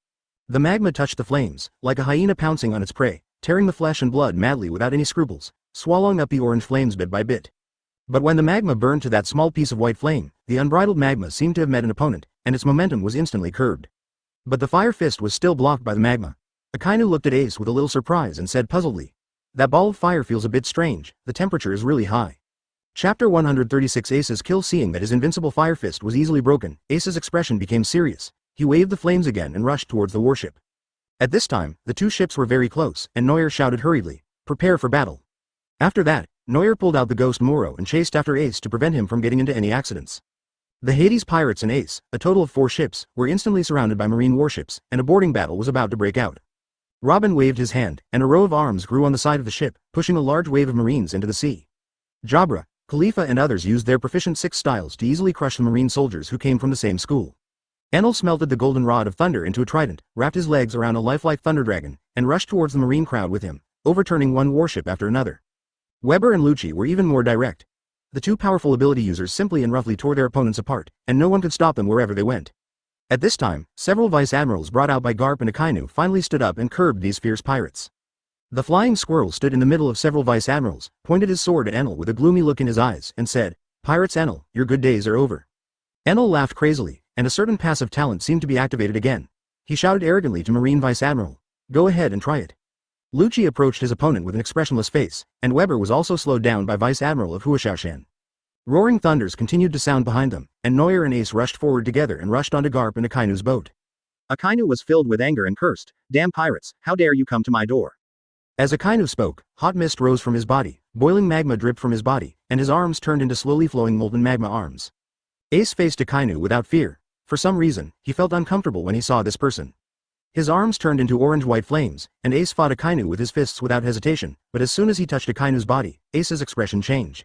The magma touched the flames, like a hyena pouncing on its prey, tearing the flesh and blood madly without any scruples, swallowing up the orange flames bit by bit. But when the magma burned to that small piece of white flame, the unbridled magma seemed to have met an opponent, and its momentum was instantly curbed. But the Fire Fist was still blocked by the magma. Akainu looked at Ace with a little surprise and said puzzledly, "That ball of fire feels a bit strange, the temperature is really high." Chapter 136. Ace's kill. Seeing that his invincible Fire Fist was easily broken, Ace's expression became serious. He waved the flames again and rushed towards the warship. At this time, the two ships were very close, and Noel shouted hurriedly, "Prepare for battle." After that, Noel pulled out the Ghost Moro and chased after Ace to prevent him from getting into any accidents. The Hades Pirates and Ace, a total of 4 ships, were instantly surrounded by Marine warships, and a boarding battle was about to break out. Robin waved his hand, and a row of arms grew on the side of the ship, pushing a large wave of Marines into the sea. Jabra, Khalifa and others used their proficient 6 styles to easily crush the Marine soldiers who came from the same school. Enel smelted the golden rod of thunder into a trident, wrapped his legs around a lifelike thunder dragon, and rushed towards the Marine crowd with him, overturning one warship after another. Weber and Lucci were even more direct. The two powerful ability users simply and roughly tore their opponents apart, and no one could stop them wherever they went. At this time, several vice admirals brought out by Garp and Akainu finally stood up and curbed these fierce pirates. The flying squirrel stood in the middle of several vice admirals, pointed his sword at Enel with a gloomy look in his eyes, and said, "Pirates Enel, your good days are over." Enel laughed crazily, and a certain passive talent seemed to be activated again. He shouted arrogantly to Marine Vice Admiral, "Go ahead and try it." Lucci approached his opponent with an expressionless face, and Weber was also slowed down by Vice Admiral of Huashaoshan. Roaring thunders continued to sound behind them, and Noel and Ace rushed forward together and rushed onto Garp and Akainu's boat. Akainu was filled with anger and cursed, "Damn pirates, how dare you come to my door." As Akainu spoke, hot mist rose from his body, boiling magma dripped from his body, and his arms turned into slowly flowing molten magma arms. Ace faced Akainu without fear. For some reason, he felt uncomfortable when he saw this person. His arms turned into orange-white flames, and Ace fought Akainu with his fists without hesitation, but as soon as he touched Akainu's body, Ace's expression changed.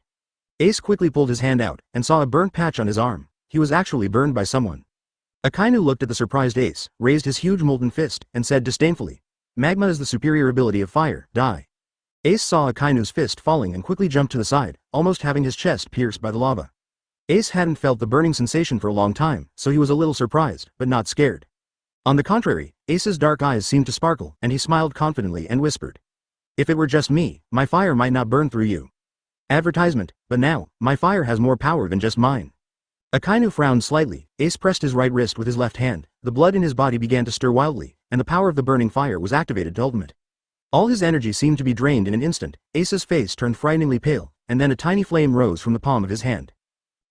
Ace quickly pulled his hand out, and saw a burnt patch on his arm. He was actually burned by someone. Akainu looked at the surprised Ace, raised his huge molten fist, and said disdainfully, "Magma is the superior ability of fire, die." Ace saw Akainu's fist falling and quickly jumped to the side, almost having his chest pierced by the lava. Ace hadn't felt the burning sensation for a long time, so he was a little surprised, but not scared. On the contrary, Ace's dark eyes seemed to sparkle, and he smiled confidently and whispered, "If it were just me, my fire might not burn through you." Advertisement, but now, my fire has more power than just mine. Akainu frowned slightly. Ace pressed his right wrist with his left hand, the blood in his body began to stir wildly, and the power of the burning fire was activated to ultimate. All his energy seemed to be drained in an instant. Ace's face turned frighteningly pale, and then a tiny flame rose from the palm of his hand.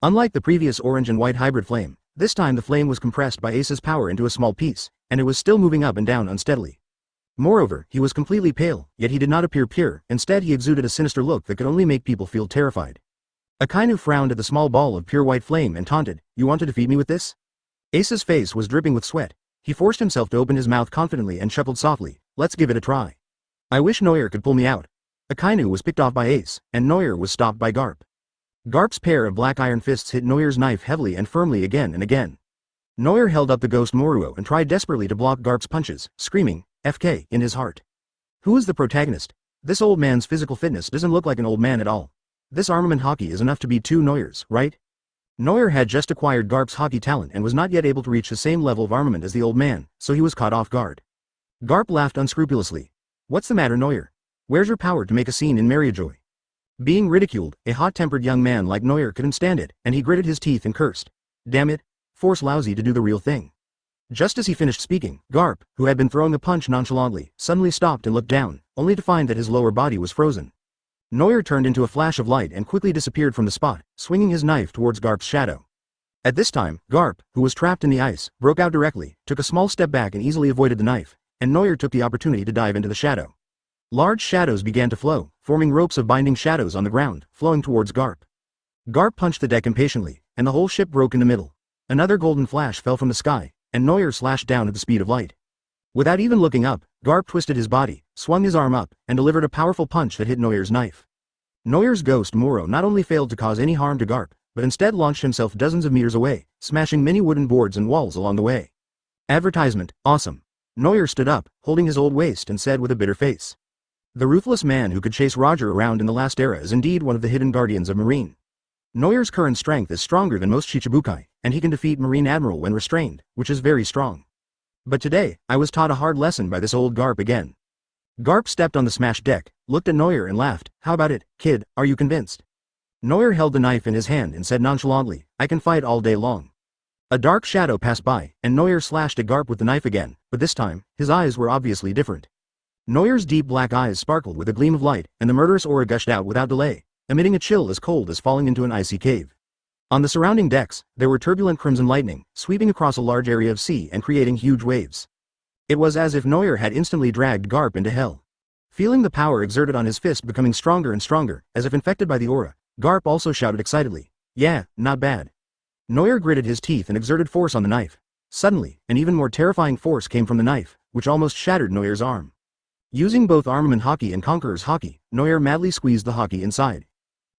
Unlike the previous orange and white hybrid flame, this time the flame was compressed by Ace's power into a small piece, and it was still moving up and down unsteadily. Moreover, he was completely pale, yet he did not appear pure. Instead he exuded a sinister look that could only make people feel terrified. Akainu frowned at the small ball of pure white flame and taunted, "You want to defeat me with this?" Ace's face was dripping with sweat. He forced himself to open his mouth confidently and chuckled softly, "Let's give it a try. I wish Noel could pull me out." Akainu was picked off by Ace, and Noel was stopped by Garp. Garp's pair of black iron fists hit Noir's knife heavily and firmly again and again. Noir held up the ghost Moruo and tried desperately to block Garp's punches, screaming, "FK," in his heart. Who is the protagonist? This old man's physical fitness doesn't look like an old man at all. This armament Haki is enough to beat 2 Noirs, right? Noir had just acquired Garp's Haki talent and was not yet able to reach the same level of armament as the old man, so he was caught off guard. Garp laughed unscrupulously. "What's the matter, Noir? Where's your power to make a scene in Mariojoy?" Being ridiculed, a hot-tempered young man like Noir couldn't stand it, and he gritted his teeth and cursed. Damn it, force lousy to do the real thing. Just as he finished speaking, Garp, who had been throwing a punch nonchalantly, suddenly stopped and looked down, only to find that his lower body was frozen. Noir turned into a flash of light and quickly disappeared from the spot, swinging his knife towards Garp's shadow. At this time, Garp, who was trapped in the ice, broke out directly, took a small step back and easily avoided the knife, and Noir took the opportunity to dive into the shadow. Large shadows began to flow, forming ropes of binding shadows on the ground, flowing towards Garp. Garp punched the deck impatiently, and the whole ship broke in the middle. Another golden flash fell from the sky, and Noir slashed down at the speed of light. Without even looking up, Garp twisted his body, swung his arm up, and delivered a powerful punch that hit Noir's knife. Noir's ghost Moro not only failed to cause any harm to Garp, but instead launched himself dozens of meters away, smashing many wooden boards and walls along the way. Advertisement, awesome. Noir stood up, holding his old waist and said with a bitter face. The ruthless man who could chase Roger around in the last era is indeed one of the hidden guardians of Marine. Noir's current strength is stronger than most Shichibukai, and he can defeat Marine Admiral when restrained, which is very strong. But today, I was taught a hard lesson by this old Garp again. Garp stepped on the smashed deck, looked at Noir and laughed. How about it, kid, are you convinced? Noir held the knife in his hand and said nonchalantly, I can fight all day long. A dark shadow passed by, and Noir slashed at Garp with the knife again, but this time, his eyes were obviously different. Noir's deep black eyes sparkled with a gleam of light, and the murderous aura gushed out without delay, emitting a chill as cold as falling into an icy cave. On the surrounding decks, there were turbulent crimson lightning, sweeping across a large area of sea and creating huge waves. It was as if Noir had instantly dragged Garp into hell. Feeling the power exerted on his fist becoming stronger and stronger, as if infected by the aura, Garp also shouted excitedly, yeah, not bad. Noir gritted his teeth and exerted force on the knife. Suddenly, an even more terrifying force came from the knife, which almost shattered Noir's arm. Using both Armament Haki and Conqueror's Haki, Noir madly squeezed the Haki inside.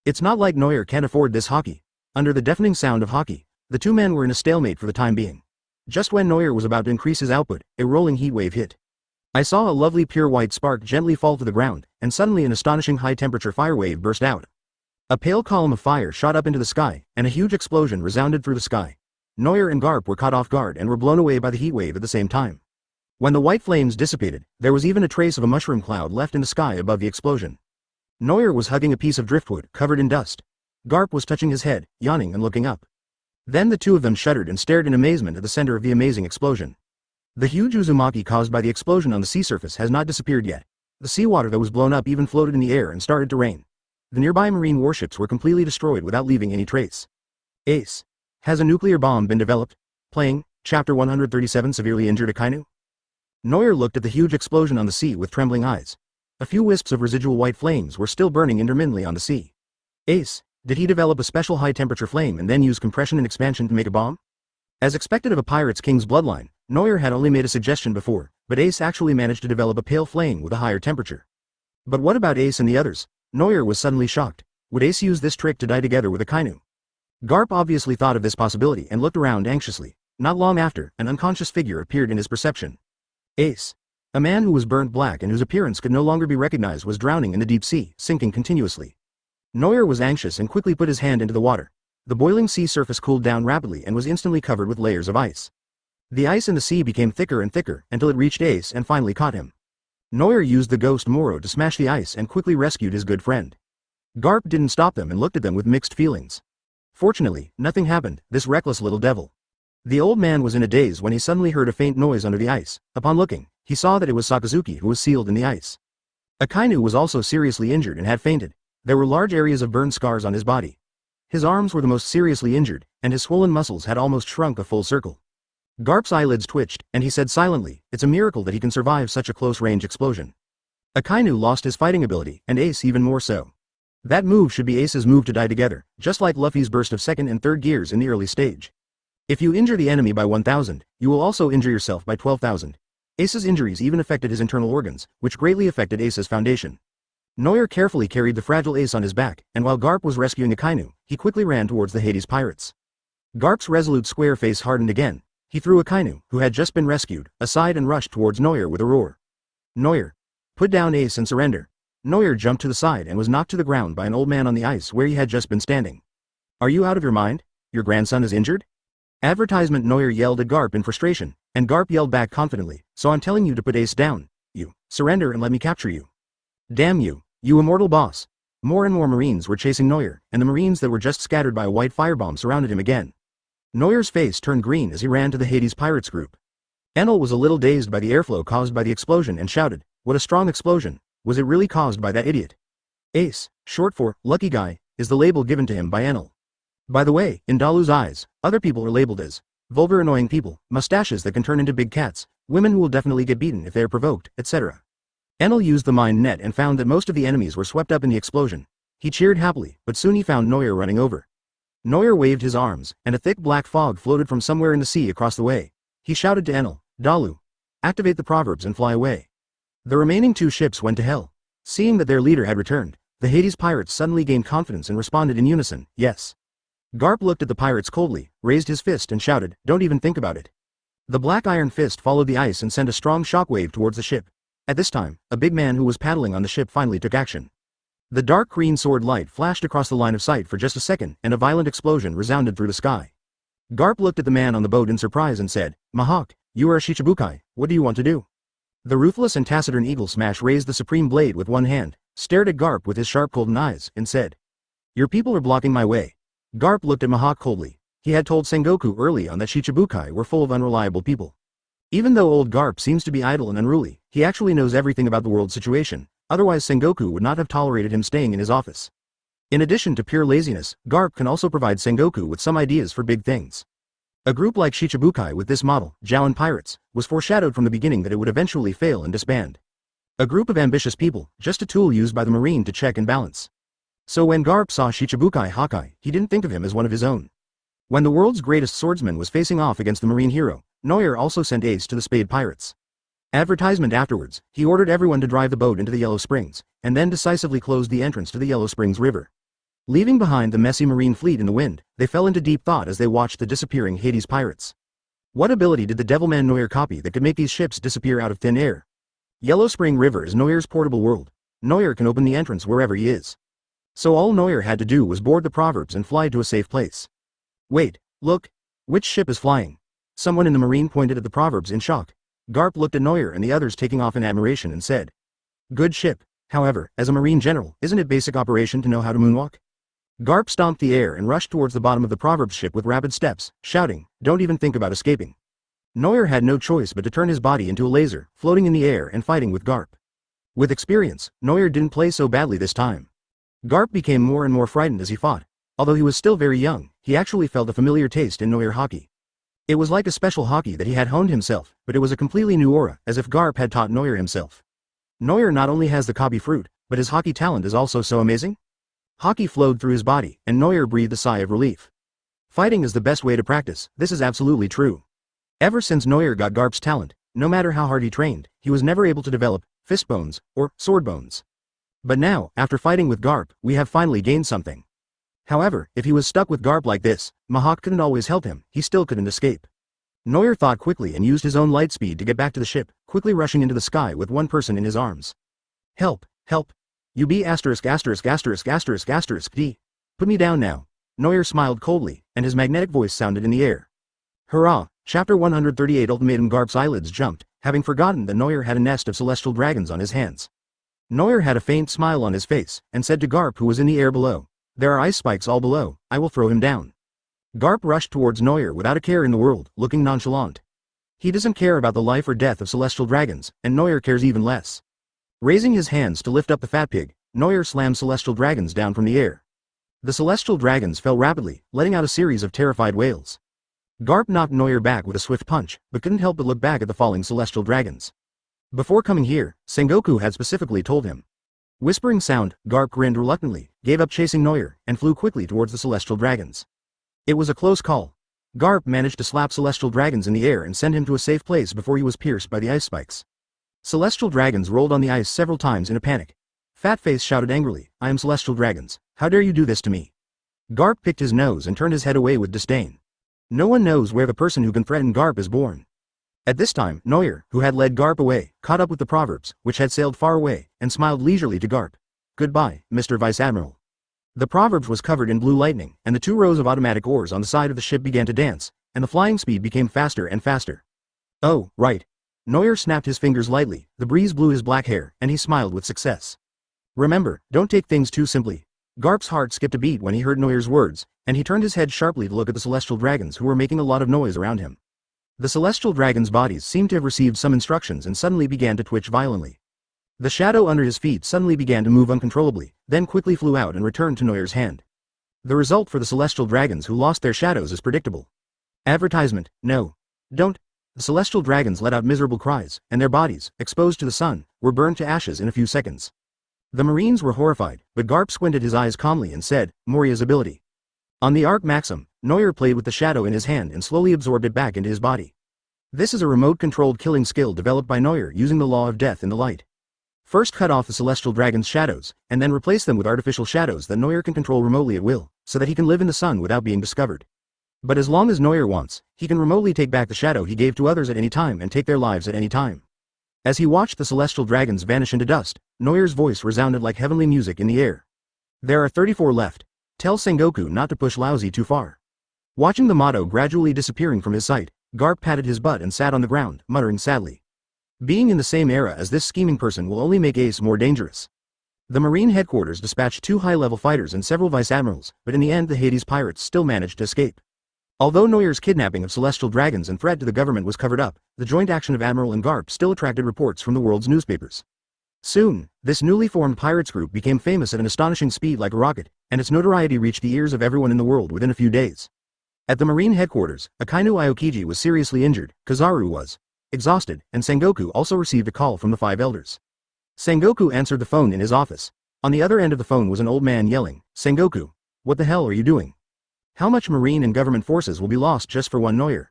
It's not like Noir can't afford this Haki. Under the deafening sound of Haki, the two men were in a stalemate for the time being. Just when Noir was about to increase his output, a rolling heat wave hit. I saw a lovely pure white spark gently fall to the ground, and suddenly an astonishing high-temperature fire wave burst out. A pale column of fire shot up into the sky, and a huge explosion resounded through the sky. Noir and Garp were caught off guard and were blown away by the heat wave at the same time. When the white flames dissipated, there was even a trace of a mushroom cloud left in the sky above the explosion. Noir was hugging a piece of driftwood, covered in dust. Garp was touching his head, yawning and looking up. Then the two of them shuddered and stared in amazement at the center of the amazing explosion. The huge Uzumaki caused by the explosion on the sea surface has not disappeared yet. The seawater that was blown up even floated in the air and started to rain. The nearby marine warships were completely destroyed without leaving any trace. Ace. Has a nuclear bomb been developed? Playing, Chapter 137 Severely Injured Akainu? Noir looked at the huge explosion on the sea with trembling eyes. A few wisps of residual white flames were still burning intermittently on the sea. Ace. Did he develop a special high-temperature flame and then use compression and expansion to make a bomb? As expected of a pirate's king's bloodline, Noir had only made a suggestion before, but Ace actually managed to develop a pale flame with a higher temperature. But what about Ace and the others? Noir was suddenly shocked. Would Ace use this trick to die together with Akainu? Garp obviously thought of this possibility and looked around anxiously. Not long after, an unconscious figure appeared in his perception. Ace. A man who was burnt black and whose appearance could no longer be recognized was drowning in the deep sea, sinking continuously. Noir was anxious and quickly put his hand into the water. The boiling sea surface cooled down rapidly and was instantly covered with layers of ice. The ice in the sea became thicker and thicker until it reached Ace and finally caught him. Noir used the ghost Moro to smash the ice and quickly rescued his good friend. Garp didn't stop them and looked at them with mixed feelings. Fortunately, nothing happened, this reckless little devil. The old man was in a daze when he suddenly heard a faint noise under the ice. Upon looking, he saw that it was Sakazuki who was sealed in the ice. Akainu was also seriously injured and had fainted. There were large areas of burn scars on his body. His arms were the most seriously injured, and his swollen muscles had almost shrunk a full circle. Garp's eyelids twitched, and he said silently, it's a miracle that he can survive such a close-range explosion. Akainu lost his fighting ability, and Ace even more so. That move should be Ace's move to die together, just like Luffy's burst of second and third gears in the early stage. If you injure the enemy by 1,000, you will also injure yourself by 12,000. Ace's injuries even affected his internal organs, which greatly affected Ace's foundation. Noir carefully carried the fragile ace on his back, and while Garp was rescuing Akainu, he quickly ran towards the Hades pirates. Garp's resolute square face hardened again. He threw Akainu, who had just been rescued, aside and rushed towards Noir with a roar. Noir, put down ace and surrender. Noir jumped to the side and was knocked to the ground by an old man on the ice where he had just been standing. Are you out of your mind? Your grandson is injured? Advertisement. Noir yelled at Garp in frustration, and Garp yelled back confidently, so I'm telling you to put ace down. You, surrender and let me capture you. Damn you, you immortal boss. More and more Marines were chasing Noir, and the Marines that were just scattered by a white firebomb surrounded him again. Noir's face turned green as he ran to the Hades pirates group. Enel was a little dazed by the airflow caused by the explosion and shouted, what a strong explosion, was it really caused by that idiot? Ace, short for, lucky guy, is the label given to him by Enel. By the way, in Dalu's eyes, other people are labeled as vulgar annoying people, mustaches that can turn into big cats, women who will definitely get beaten if they are provoked, etc. Enel used the mind net and found that most of the enemies were swept up in the explosion. He cheered happily, but soon he found Noir running over. Noir waved his arms, and a thick black fog floated from somewhere in the sea across the way. He shouted to Enel, Dalu, activate the proverbs and fly away. The remaining two ships went to hell. Seeing that their leader had returned, the Hades pirates suddenly gained confidence and responded in unison, yes. Garp looked at the pirates coldly, raised his fist and shouted, don't even think about it. The black iron fist followed the ice and sent a strong shockwave towards the ship. At this time, a big man who was paddling on the ship finally took action. The dark green sword light flashed across the line of sight for just a second, and a violent explosion resounded through the sky. Garp looked at the man on the boat in surprise and said, Mihawk, you are a Shichibukai, what do you want to do? The ruthless and taciturn Eagle Smash raised the supreme blade with one hand, stared at Garp with his sharp golden eyes, and said, your people are blocking my way. Garp looked at Mihawk coldly. He had told Sengoku early on that Shichibukai were full of unreliable people. Even though old Garp seems to be idle and unruly, he actually knows everything about the world situation, otherwise Sengoku would not have tolerated him staying in his office. In addition to pure laziness, Garp can also provide Sengoku with some ideas for big things. A group like Shichibukai with this model, Jouan Pirates, was foreshadowed from the beginning that it would eventually fail and disband. A group of ambitious people, just a tool used by the Marine to check and balance. So when Garp saw Shichibukai Haki, he didn't think of him as one of his own. When the world's greatest swordsman was facing off against the Marine hero, Noir also sent ace to the Spade Pirates. Advertisement afterwards, he ordered everyone to drive the boat into the Yellow Springs, and then decisively closed the entrance to the Yellow Springs River. Leaving behind the messy Marine fleet in the wind, they fell into deep thought as they watched the disappearing Hades pirates. What ability did the Devilman Noir copy that could make these ships disappear out of thin air? Yellow Spring River is Noir's portable world. Noir can open the entrance wherever he is. So all Noir had to do was board the proverbs and fly to a safe place. Wait, look. Which ship is flying? Someone in the Marine pointed at the proverbs in shock. Garp looked at Noir and the others taking off in admiration and said, good ship. However, as a Marine general, isn't it basic operation to know how to moonwalk? Garp stomped the air and rushed towards the bottom of the proverbs ship with rapid steps, shouting, don't even think about escaping. Noir had no choice but to turn his body into a laser, floating in the air and fighting with Garp. With experience, Noir didn't play so badly this time. Garp became more and more frightened as he fought. Although he was still very young, he actually felt a familiar taste in Noir Haki. It was like a special Haki that he had honed himself, but it was a completely new aura, as if Garp had taught Noir himself. Noir not only has the Kabi fruit, but his Haki talent is also so amazing. Haki flowed through his body, and Noir breathed a sigh of relief. Fighting is the best way to practice, this is absolutely true. Ever since Noir got Garp's talent, no matter how hard he trained, he was never able to develop fist bones or sword bones. But now, after fighting with Garp, we have finally gained something. However, if he was stuck with Garp like this, Mihawk couldn't always help him, he still couldn't escape. Noir thought quickly and used his own light speed to get back to the ship, quickly rushing into the sky with one person in his arms. Help, help. You be *************** D. Put me down now. Noir smiled coldly, and his magnetic voice sounded in the air. Hurrah! Chapter 138 Ultimatum. Garp's eyelids jumped, having forgotten that Noir had a nest of celestial dragons on his hands. Noir had a faint smile on his face, and said to Garp, who was in the air below, there are ice spikes all below, I will throw him down. Garp rushed towards Noir without a care in the world, looking nonchalant. He doesn't care about the life or death of celestial dragons, and Noir cares even less. Raising his hands to lift up the fat pig, Noir slammed celestial dragons down from the air. The celestial dragons fell rapidly, letting out a series of terrified wails. Garp knocked Noir back with a swift punch, but couldn't help but look back at the falling celestial dragons. Before coming here, Sengoku had specifically told him. Whispering sound, Garp grinned reluctantly, gave up chasing Noir, and flew quickly towards the celestial dragons. It was a close call. Garp managed to slap celestial dragons in the air and send him to a safe place before he was pierced by the ice spikes. Celestial dragons rolled on the ice several times in a panic. Fatface shouted angrily, I am Celestial Dragons, how dare you do this to me? Garp picked his nose and turned his head away with disdain. No one knows where the person who can threaten Garp is born. At this time, Noyer, who had led Garp away, caught up with the proverbs, which had sailed far away, and smiled leisurely to Garp. Goodbye, Mr. Vice Admiral. The proverbs was covered in blue lightning, and the 2 rows of automatic oars on the side of the ship began to dance, and the flying speed became faster and faster. Oh, right. Noyer snapped his fingers lightly, the breeze blew his black hair, and he smiled with success. Remember, don't take things too simply. Garp's heart skipped a beat when he heard Noyer's words, and he turned his head sharply to look at the Celestial Dragons who were making a lot of noise around him. The Celestial Dragons' bodies seemed to have received some instructions and suddenly began to twitch violently. The shadow under his feet suddenly began to move uncontrollably, then quickly flew out and returned to Noyer's hand. The result for the Celestial Dragons who lost their shadows is predictable. Advertisement, no. Don't. The Celestial Dragons let out miserable cries, and their bodies, exposed to the sun, were burned to ashes in a few seconds. The Marines were horrified, but Garp squinted his eyes calmly and said, Moria's ability. On the Arc Maxim, Noyer played with the shadow in his hand and slowly absorbed it back into his body. This is a remote-controlled killing skill developed by Noyer using the law of death in the light. First cut off the Celestial Dragon's shadows, and then replace them with artificial shadows that Noyer can control remotely at will, so that he can live in the sun without being discovered. But as long as Noyer wants, he can remotely take back the shadow he gave to others at any time and take their lives at any time. As he watched the Celestial Dragons vanish into dust, Noyer's voice resounded like heavenly music in the air. There are 34 left. Tell Sengoku not to push Lousy too far. Watching the motto gradually disappearing from his sight, Garp patted his butt and sat on the ground, muttering sadly. Being in the same era as this scheming person will only make Ace more dangerous. The Marine headquarters dispatched 2 high-level fighters and several vice admirals, but in the end the Hades pirates still managed to escape. Although Noyer's kidnapping of Celestial Dragons and threat to the government was covered up, the joint action of Admiral and Garp still attracted reports from the world's newspapers. Soon, this newly formed pirates group became famous at an astonishing speed like a rocket, and its notoriety reached the ears of everyone in the world within a few days. At the Marine headquarters, Akainu Aokiji was seriously injured, Kizaru was exhausted, and Sengoku also received a call from the 5 elders. Sengoku answered the phone in his office. On the other end of the phone was an old man yelling, Sengoku, what the hell are you doing? How much Marine and government forces will be lost just for one Noyer?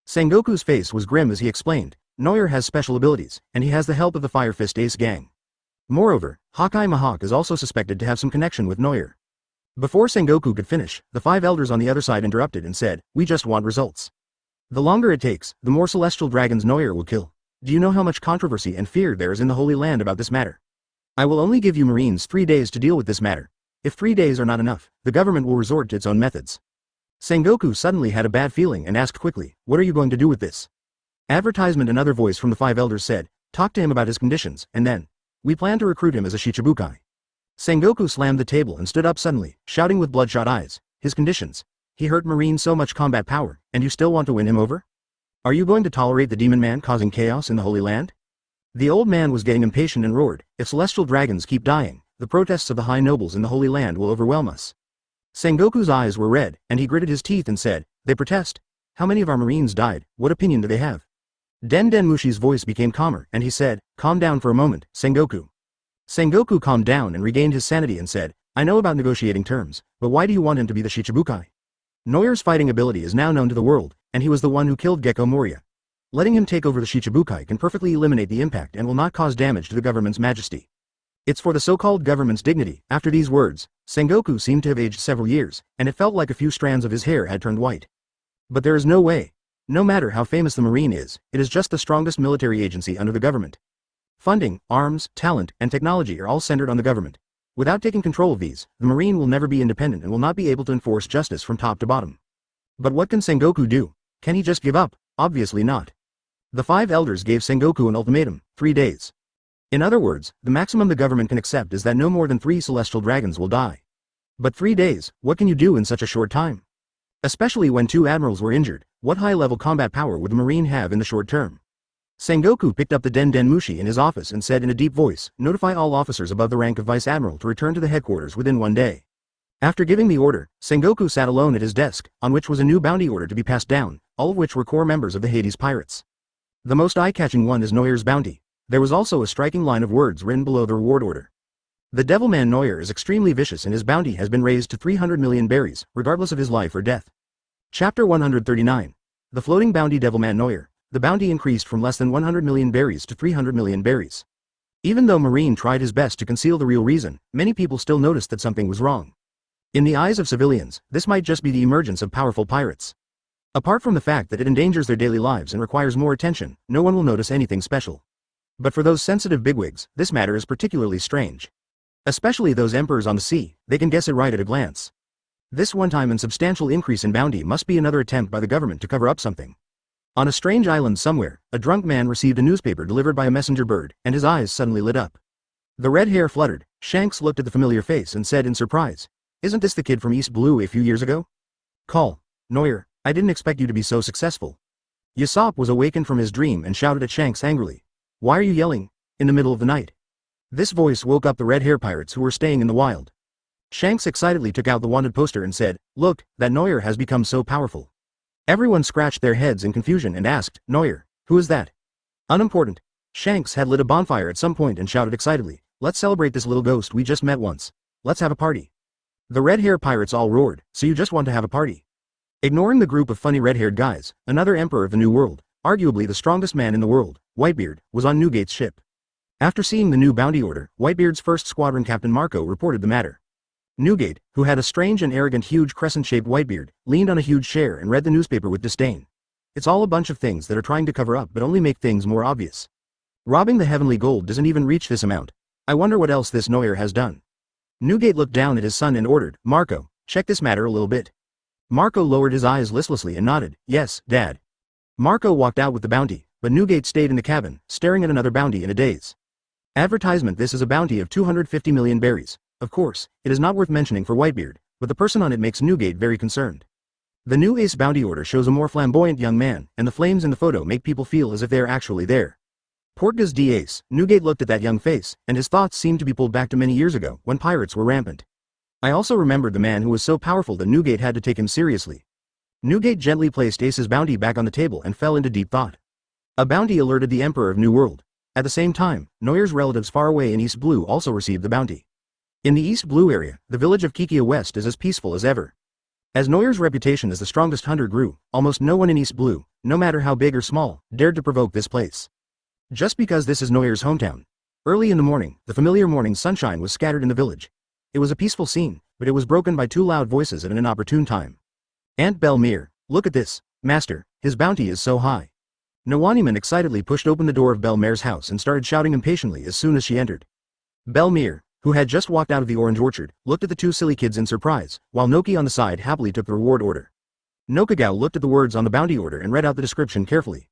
Sengoku's face was grim as he explained, Noyer has special abilities, and he has the help of the Fire Fist Ace gang. Moreover, Haki Mihawk is also suspected to have some connection with Noyer. Before Sengoku could finish, the 5 elders on the other side interrupted and said, we just want results. The longer it takes, the more Celestial Dragons Noyer will kill. Do you know how much controversy and fear there is in the Holy Land about this matter? I will only give you Marines 3 days to deal with this matter. If 3 days are not enough, the government will resort to its own methods. Sengoku suddenly had a bad feeling and asked quickly, what are you going to do with this? Advertisement. Another voice from the 5 elders said, talk to him about his conditions, and then, we plan to recruit him as a Shichibukai. Sengoku slammed the table and stood up suddenly, shouting with bloodshot eyes, his conditions. He hurt Marine so much combat power, and you still want to win him over? Are you going to tolerate the Demon Man causing chaos in the Holy Land? The old man was getting impatient and roared, if Celestial Dragons keep dying, the protests of the high nobles in the Holy Land will overwhelm us. Sengoku's eyes were red, and he gritted his teeth and said, they protest? How many of our Marines died? What opinion do they have? Den Mushi's voice became calmer, and he said, calm down for a moment, Sengoku. Sengoku calmed down and regained his sanity and said, I know about negotiating terms, but why do you want him to be the Shichibukai? Noyer's fighting ability is now known to the world, and he was the one who killed Gecko Moria. Letting him take over the Shichibukai can perfectly eliminate the impact and will not cause damage to the government's majesty. It's for the so-called government's dignity. After these words, Sengoku seemed to have aged several years, and it felt like a few strands of his hair had turned white. But there is no way. No matter how famous the Marine is, it is just the strongest military agency under the government. Funding, arms, talent, and technology are all centered on the government. Without taking control of these, the Marine will never be independent and will not be able to enforce justice from top to bottom. But what can Sengoku do? Can he just give up? Obviously not. The 5 elders gave Sengoku an ultimatum, 3 days. In other words, the maximum the government can accept is that no more than 3 Celestial Dragons will die. But 3 days, what can you do in such a short time? Especially when 2 admirals were injured, what high-level combat power would the Marine have in the short term? Sengoku picked up the Den Mushi in his office and said in a deep voice, notify all officers above the rank of Vice Admiral to return to the headquarters within 1 day. After giving the order, Sengoku sat alone at his desk, on which was a new bounty order to be passed down, all of which were core members of the Hades Pirates. The most eye-catching one is Noyer's bounty. There was also a striking line of words written below the reward order. The Devilman Noyer is extremely vicious and his bounty has been raised to 300 million berries, regardless of his life or death. Chapter 139. The Floating Bounty. Devilman Noyer. The bounty increased from less than 100 million berries to 300 million berries. Even though Marine tried his best to conceal the real reason, many people still noticed that something was wrong. In the eyes of civilians, this might just be the emergence of powerful pirates. Apart from the fact that it endangers their daily lives and requires more attention, no one will notice anything special. But for those sensitive bigwigs, this matter is particularly strange. Especially those emperors on the sea, they can guess it right at a glance. This one-time and substantial increase in bounty must be another attempt by the government to cover up something. On a strange island somewhere, a drunk man received a newspaper delivered by a messenger bird, and his eyes suddenly lit up. The red hair fluttered. Shanks looked at the familiar face and said in surprise, "Isn't this the kid from East Blue a few years ago?" "Call. Noel, I didn't expect you to be so successful." Usopp was awakened from his dream and shouted at Shanks angrily, "Why are you yelling? In the middle of the night?" This voice woke up the red hair pirates who were staying in the wild. Shanks excitedly took out the wanted poster and said, "Look, that Noel has become so powerful." Everyone scratched their heads in confusion and asked, "Noel, who is that?" "Unimportant." Shanks had lit a bonfire at some point and shouted excitedly, "Let's celebrate this little ghost we just met once. Let's have a party." The red hair pirates all roared, "So you just want to have a party?" Ignoring the group of funny red-haired guys, another emperor of the New World, arguably the strongest man in the world, Whitebeard, was on Newgate's ship. After seeing the new bounty order, Whitebeard's first squadron captain Marco reported the matter. Newgate, who had a strange and arrogant huge crescent-shaped Whitebeard, leaned on a huge chair and read the newspaper with disdain. "It's all a bunch of things that are trying to cover up but only make things more obvious. Robbing the heavenly gold doesn't even reach this amount. I wonder what else this Noel has done." Newgate looked down at his son and ordered, "Marco, check this matter a little bit." Marco lowered his eyes listlessly and nodded, "Yes, Dad." Marco walked out with the bounty, but Newgate stayed in the cabin, staring at another bounty in a daze. Advertisement: This is a bounty of 250 million berries. Of course, it is not worth mentioning for Whitebeard, but the person on it makes Newgate very concerned. The new Ace bounty order shows a more flamboyant young man, and the flames in the photo make people feel as if they are actually there. Portgas D. Ace. Newgate looked at that young face, and his thoughts seemed to be pulled back to many years ago, when pirates were rampant. I also remembered the man who was so powerful that Newgate had to take him seriously. Newgate gently placed Ace's bounty back on the table and fell into deep thought. A bounty alerted the Emperor of New World. At the same time, Noel's relatives far away in East Blue also received the bounty. In the East Blue area, the village of Kikia West is as peaceful as ever. As Noel's reputation as the strongest hunter grew, almost no one in East Blue, no matter how big or small, dared to provoke this place. Just because this is Noel's hometown. Early in the morning, the familiar morning sunshine was scattered in the village. It was a peaceful scene, but it was broken by two loud voices at an inopportune time. "Aunt Bellemere, look at this, Master, his bounty is so high." Nawaniman excitedly pushed open the door of Bellemere's house and started shouting impatiently as soon as she entered. Bellemere, who had just walked out of the orange orchard, looked at the two silly kids in surprise, while Noki on the side happily took the reward order. Nokagao looked at the words on the bounty order and read out the description carefully.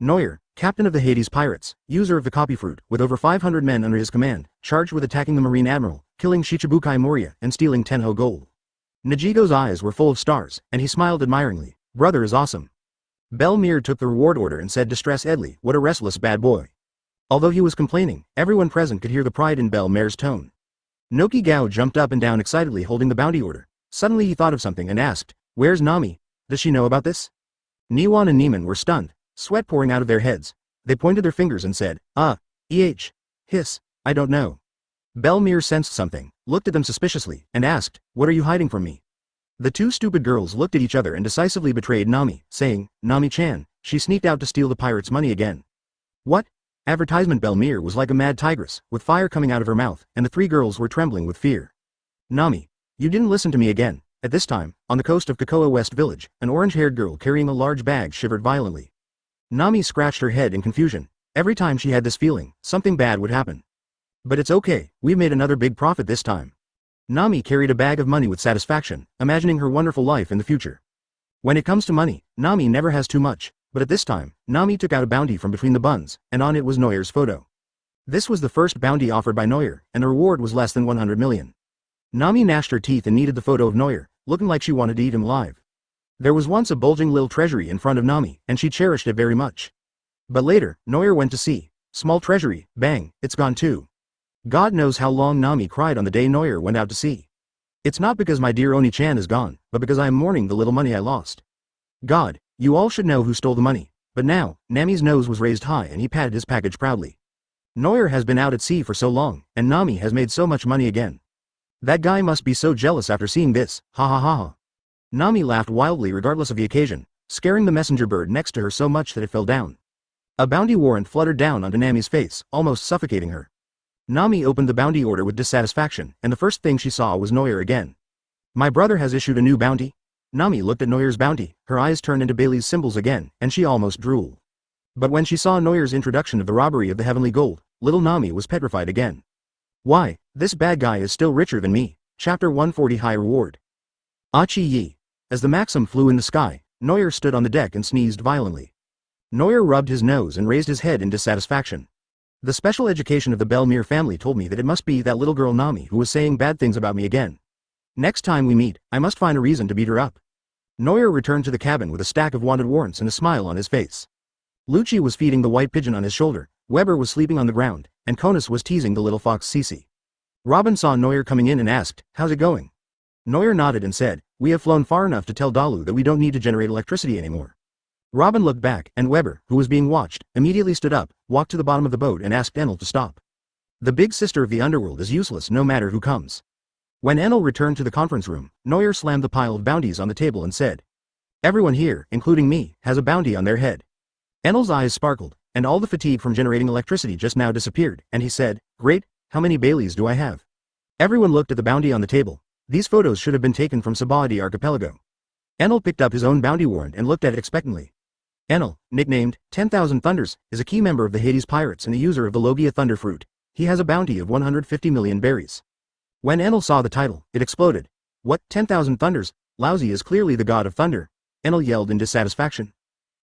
Noel, captain of the Hades pirates, user of the copy fruit, with over 500 men under his command, charged with attacking the Marine Admiral, killing Shichibukai Moria, and stealing Tenho gold. Najigo's eyes were full of stars, and he smiled admiringly. "Brother is awesome." Bellemere took the reward order and said, "Distress-edly, what a restless bad boy." Although he was complaining, everyone present could hear the pride in Bellemere's tone. Noki Gao jumped up and down excitedly holding the bounty order. Suddenly he thought of something and asked, "Where's Nami? Does she know about this?" Niwan and Neiman were stunned, sweat pouring out of their heads. They pointed their fingers and said, Hiss, I don't know." Bellemere sensed something, looked at them suspiciously, and asked, "What are you hiding from me?" The two stupid girls looked at each other and decisively betrayed Nami, saying, "Nami-chan, she sneaked out to steal the pirates' money again." "What?" Advertisement Bellemere was like a mad tigress, with fire coming out of her mouth, and the three girls were trembling with fear. "Nami, you didn't listen to me again." At this time, on the coast of Kakoa West Village, an orange-haired girl carrying a large bag shivered violently. Nami scratched her head in confusion. Every time she had this feeling, something bad would happen. "But it's okay, we've made another big profit this time." Nami carried a bag of money with satisfaction, imagining her wonderful life in the future. When it comes to money, Nami never has too much, but at this time, Nami took out a bounty from between the buns, and on it was Noel's photo. This was the first bounty offered by Noel, and the reward was less than 100 million. Nami gnashed her teeth and kneaded the photo of Noel, looking like she wanted to eat him alive. There was once a bulging little treasury in front of Nami, and she cherished it very much. But later, Noel went to sea. Small treasury, bang, it's gone too. God knows how long Nami cried on the day Noel went out to sea. "It's not because my dear Oni-chan is gone, but because I am mourning the little money I lost. God, you all should know who stole the money." But now, Nami's nose was raised high and he patted his package proudly. Noel has been out at sea for so long, and Nami has made so much money again. That guy must be so jealous after seeing this, ha ha ha ha. Nami laughed wildly regardless of the occasion, scaring the messenger bird next to her so much that it fell down. A bounty warrant fluttered down onto Nami's face, almost suffocating her. Nami opened the bounty order with dissatisfaction, and the first thing she saw was Noel again. My brother has issued a new bounty? Nami looked at Noel's bounty, her eyes turned into Bailey's symbols again, and she almost drooled. But when she saw Noel's introduction of the robbery of the heavenly gold, little Nami was petrified again. Why, this bad guy is still richer than me. Chapter 140 High Reward. Achi Yi. As the Maxim flew in the sky, Noel stood on the deck and sneezed violently. Noel rubbed his nose and raised his head in dissatisfaction. The special education of the Bellemere family told me that it must be that little girl Nami who was saying bad things about me again. Next time we meet, I must find a reason to beat her up. Noel returned to the cabin with a stack of wanted warrants and a smile on his face. Lucci was feeding the white pigeon on his shoulder, Weber was sleeping on the ground, and Conus was teasing the little fox Cece. Robin saw Noel coming in and asked, "How's it going?" Noel nodded and said, "We have flown far enough to tell Dalu that we don't need to generate electricity anymore." Robin looked back, and Weber, who was being watched, immediately stood up, walked to the bottom of the boat and asked Enel to stop. The big sister of the underworld is useless no matter who comes. When Enel returned to the conference room, Noel slammed the pile of bounties on the table and said, "Everyone here, including me, has a bounty on their head." Enel's eyes sparkled, and all the fatigue from generating electricity just now disappeared, and he said, "Great, how many Baileys do I have?" Everyone looked at the bounty on the table. These photos should have been taken from Sabaody Archipelago. Enel picked up his own bounty warrant and looked at it expectantly. Enel, nicknamed 10,000 Thunders, is a key member of the Hades Pirates and a user of the Logia Thunder Fruit. He has a bounty of 150 million berries. When Enel saw the title, it exploded. What, 10,000 Thunders? Lousy is clearly the god of thunder. Enel yelled in dissatisfaction.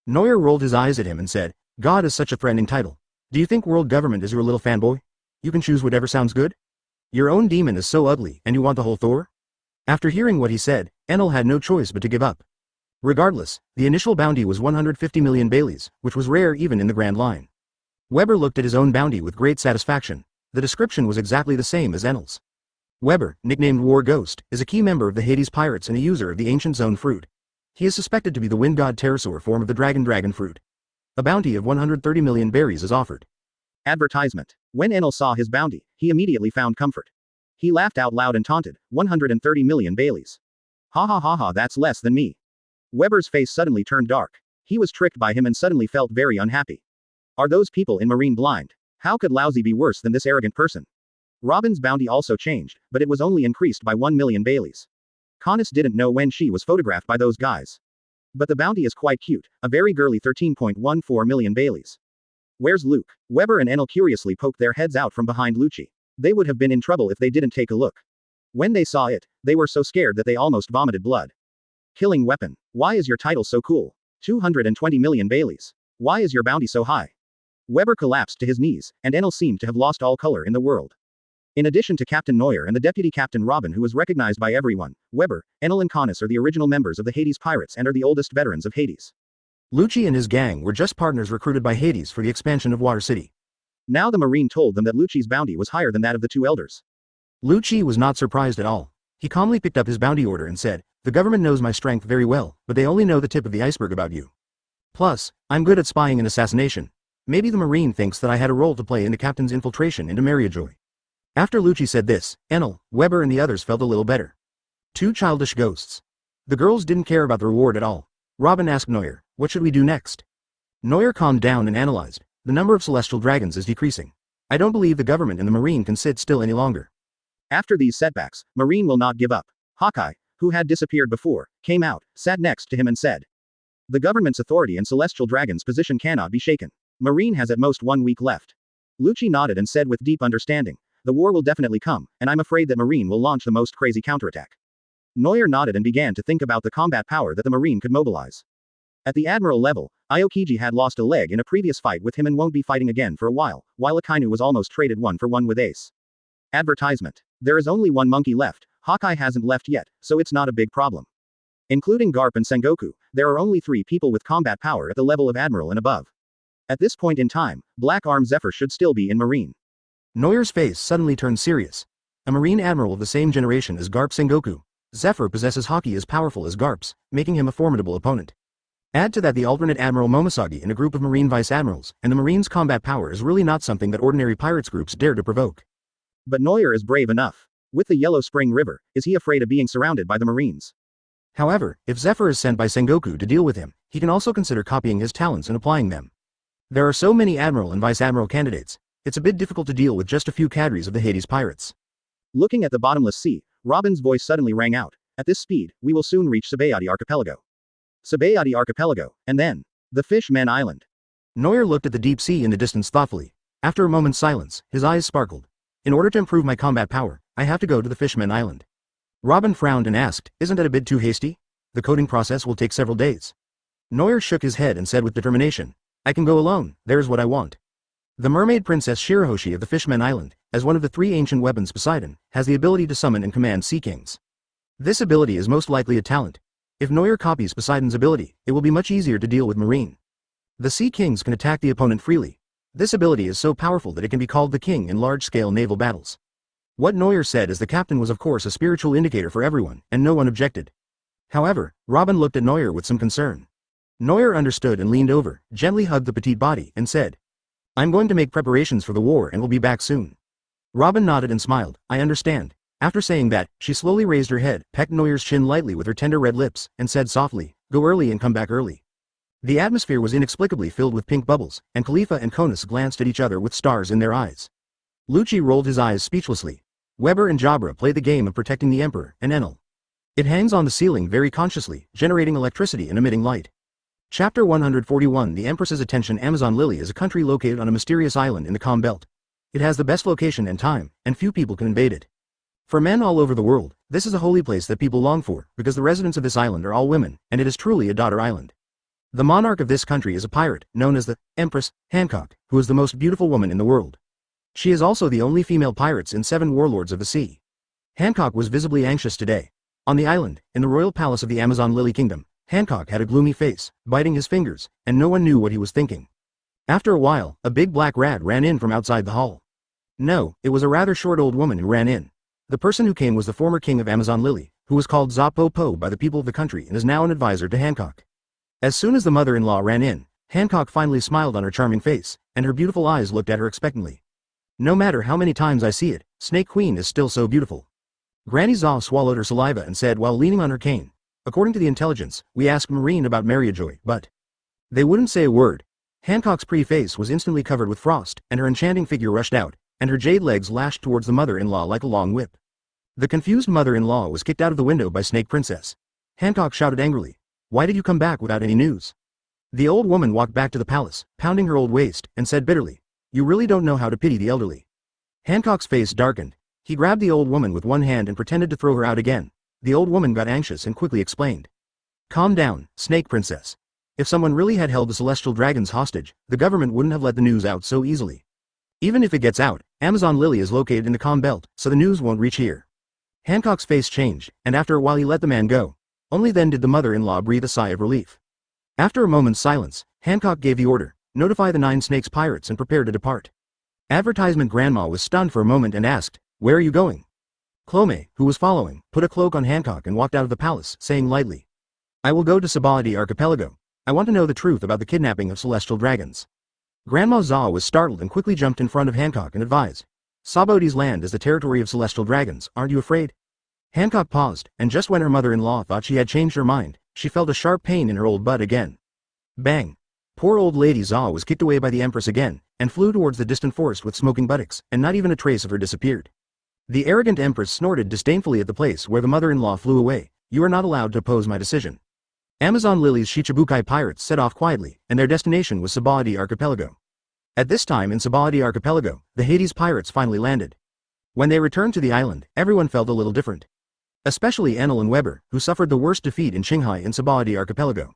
Noel rolled his eyes at him and said, "God is such a threatening title. Do you think world government is your little fanboy? You can choose whatever sounds good? Your own demon is so ugly and you want the whole Thor?" After hearing what he said, Enel had no choice but to give up. Regardless, the initial bounty was 150 million Baileys, which was rare even in the Grand Line. Weber looked at his own bounty with great satisfaction. The description was exactly the same as Enel's. Weber, nicknamed War Ghost, is a key member of the Hades Pirates and a user of the Ancient Zone Fruit. He is suspected to be the wind god pterosaur form of the dragon fruit. A bounty of 130 million berries is offered. Advertisement. When Enel saw his bounty, he immediately found comfort. He laughed out loud and taunted, 130 million Baileys. Ha ha ha ha, that's less than me. Weber's face suddenly turned dark. He was tricked by him and suddenly felt very unhappy. Are those people in Marine blind? How could Lousy be worse than this arrogant person? Robin's bounty also changed, but it was only increased by 1 million Baileys. Conus didn't know when she was photographed by those guys. But the bounty is quite cute, a very girly 13.14 million Baileys. Where's Luke? Weber and Enel curiously poked their heads out from behind Lucci. They would have been in trouble if they didn't take a look. When they saw it, they were so scared that they almost vomited blood. Killing weapon. Why is your title so cool? 220 million Baileys. Why is your bounty so high? Weber collapsed to his knees, and Enel seemed to have lost all color in the world. In addition to Captain Noel and the Deputy Captain Robin, who was recognized by everyone, Weber, Enel and Conus are the original members of the Hades Pirates and are the oldest veterans of Hades. Lucci and his gang were just partners recruited by Hades for the expansion of Water City. Now the Marine told them that Lucci's bounty was higher than that of the two elders. Lucci was not surprised at all. He calmly picked up his bounty order and said, "The government knows my strength very well, but they only know the tip of the iceberg about you. Plus, I'm good at spying and assassination. Maybe the Marine thinks that I had a role to play in the captain's infiltration into Mariajoy." After Lucci said this, Enel, Weber and the others felt a little better. Two childish ghosts. The girls didn't care about the reward at all. Robin asked Noel, "What should we do next?" Noel calmed down and analyzed. The number of celestial dragons is decreasing. I don't believe the government and the Marine can sit still any longer. After these setbacks, Marine will not give up. Haki, who had disappeared before, came out, sat next to him and said, "The government's authority and celestial dragon's position cannot be shaken. Marine has at most 1 week left." Lucci nodded and said with deep understanding, "The war will definitely come, and I'm afraid that Marine will launch the most crazy counterattack." Noel nodded and began to think about the combat power that the Marine could mobilize. At the Admiral level, Aokiji had lost a leg in a previous fight with him and won't be fighting again for a while Akainu was almost traded 1-for-1 with Ace. Advertisement. There is only one monkey left, Hawkeye hasn't left yet, so it's not a big problem. Including Garp and Sengoku, there are only 3 people with combat power at the level of Admiral and above. At this point in time, Black Arm Zephyr should still be in Marine. Noel's face suddenly turned serious. A Marine Admiral of the same generation as Garp Sengoku, Zephyr possesses Haki as powerful as Garp's, making him a formidable opponent. Add to that the alternate Admiral Momosagi in a group of Marine Vice Admirals, and the Marine's combat power is really not something that ordinary pirates groups dare to provoke. But Noel is brave enough. With the Yellow Spring River, is he afraid of being surrounded by the Marines? However, if Zephyr is sent by Sengoku to deal with him, he can also consider copying his talents and applying them. There are so many Admiral and Vice Admiral candidates. It's a bit difficult to deal with just a few cadres of the Hades pirates. Looking at the bottomless sea, Robin's voice suddenly rang out. At this speed, we will soon reach Sabayati Archipelago. Sabayati Archipelago, and then, the Fish-Man Island. Noir looked at the deep sea in the distance thoughtfully. After a moment's silence, his eyes sparkled. In order to improve my combat power, I have to go to the Fish-Man Island. Robin frowned and asked, isn't that a bit too hasty? The coding process will take several days. Noir shook his head and said with determination, I can go alone, there's what I want. The mermaid princess Shirahoshi of the Fish-Man Island, as one of the 3 ancient weapons Poseidon, has the ability to summon and command sea kings. This ability is most likely a talent. If Noir copies Poseidon's ability, it will be much easier to deal with Marine. The sea kings can attack the opponent freely. This ability is so powerful that it can be called the king in large-scale naval battles. What Noir said as the captain was of course a spiritual indicator for everyone, and no one objected. However, Robin looked at Noir with some concern. Noir understood and leaned over, gently hugged the petite body, and said, I'm going to make preparations for the war and will be back soon. Robin nodded and smiled, I understand. After saying that, she slowly raised her head, pecked Noir's chin lightly with her tender red lips, and said softly, go early and come back early. The atmosphere was inexplicably filled with pink bubbles, and Khalifa and Konus glanced at each other with stars in their eyes. Lucci rolled his eyes speechlessly. Weber and Jabra play the game of protecting the Emperor, and Enel. It hangs on the ceiling very consciously, generating electricity and emitting light. Chapter 141 The Empress's Attention Amazon Lily is a country located on a mysterious island in the Calm Belt. It has the best location and time, and few people can invade it. For men all over the world, this is a holy place that people long for, because the residents of this island are all women, and it is truly a daughter island. The monarch of this country is a pirate, known as the Empress, Hancock, who is the most beautiful woman in the world. She is also the only female pirates in 7 warlords of the sea. Hancock was visibly anxious today. On the island, in the royal palace of the Amazon Lily Kingdom, Hancock had a gloomy face, biting his fingers, and no one knew what he was thinking. After a while, a big black rat ran in from outside the hall. No, it was a rather short old woman who ran in. The person who came was the former king of Amazon Lily, who was called Zapo-Po by the people of the country and is now an advisor to Hancock. As soon as the mother-in-law ran in, Hancock finally smiled on her charming face, and her beautiful eyes looked at her expectantly. No matter how many times I see it, Snake Queen is still so beautiful. Granny Zaw swallowed her saliva and said while leaning on her cane, according to the intelligence, we asked Marine about Mariajoy, but they wouldn't say a word. Hancock's pretty face was instantly covered with frost, and her enchanting figure rushed out, and her jade legs lashed towards the mother-in-law like a long whip. The confused mother-in-law was kicked out of the window by Snake Princess. Hancock shouted angrily, why did you come back without any news? The old woman walked back to the palace, pounding her old waist, and said bitterly, you really don't know how to pity the elderly. Hancock's face darkened. He grabbed the old woman with one hand and pretended to throw her out again. The old woman got anxious and quickly explained. Calm down, Snake Princess. If someone really had held the celestial dragons hostage, the government wouldn't have let the news out so easily. Even if it gets out, Amazon Lily is located in the Calm Belt, so the news won't reach here. Hancock's face changed, and after a while he let the man go. Only then did the mother-in-law breathe a sigh of relief. After a moment's silence, Hancock gave the order, notify the 9 Snakes pirates and prepare to depart. Advertisement Grandma was stunned for a moment and asked, where are you going? Clome, who was following, put a cloak on Hancock and walked out of the palace, saying lightly, I will go to Sabayati Archipelago. I want to know the truth about the kidnapping of celestial dragons. Grandma Zaw was startled and quickly jumped in front of Hancock and advised, Sabayati's land is the territory of celestial dragons, aren't you afraid? Hancock paused, and just when her mother-in-law thought she had changed her mind, she felt a sharp pain in her old butt again. Bang! Poor old Lady Zaw was kicked away by the Empress again, and flew towards the distant forest with smoking buttocks, and not even a trace of her disappeared. The arrogant Empress snorted disdainfully at the place where the mother-in-law flew away. You are not allowed to oppose my decision. Amazon Lily's Shichibukai pirates set off quietly, and their destination was Sabayati Archipelago. At this time in Sabayati Archipelago, the Hades pirates finally landed. When they returned to the island, everyone felt a little different. Especially Enel and Weber, who suffered the worst defeat in Qinghai in Sabayati Archipelago.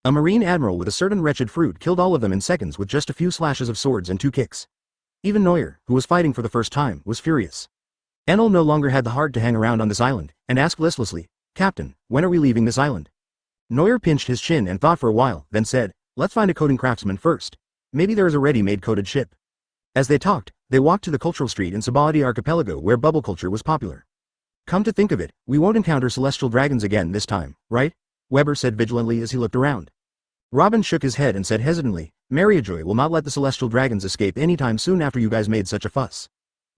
A marine admiral with a certain wretched fruit killed all of them in seconds with just a few slashes of swords and 2 kicks. Even Noir, who was fighting for the first time, was furious. Enel no longer had the heart to hang around on this island, and asked listlessly, Captain, when are we leaving this island? Noir pinched his chin and thought for a while, then said, let's find a coding craftsman first. Maybe there is a ready-made coded ship. As they talked, they walked to the cultural street in Sabayati Archipelago where bubble culture was popular. Come to think of it, we won't encounter celestial dragons again this time, right? Weber said vigilantly as he looked around. Robin shook his head and said hesitantly, Mariajoy will not let the celestial dragons escape anytime soon after you guys made such a fuss.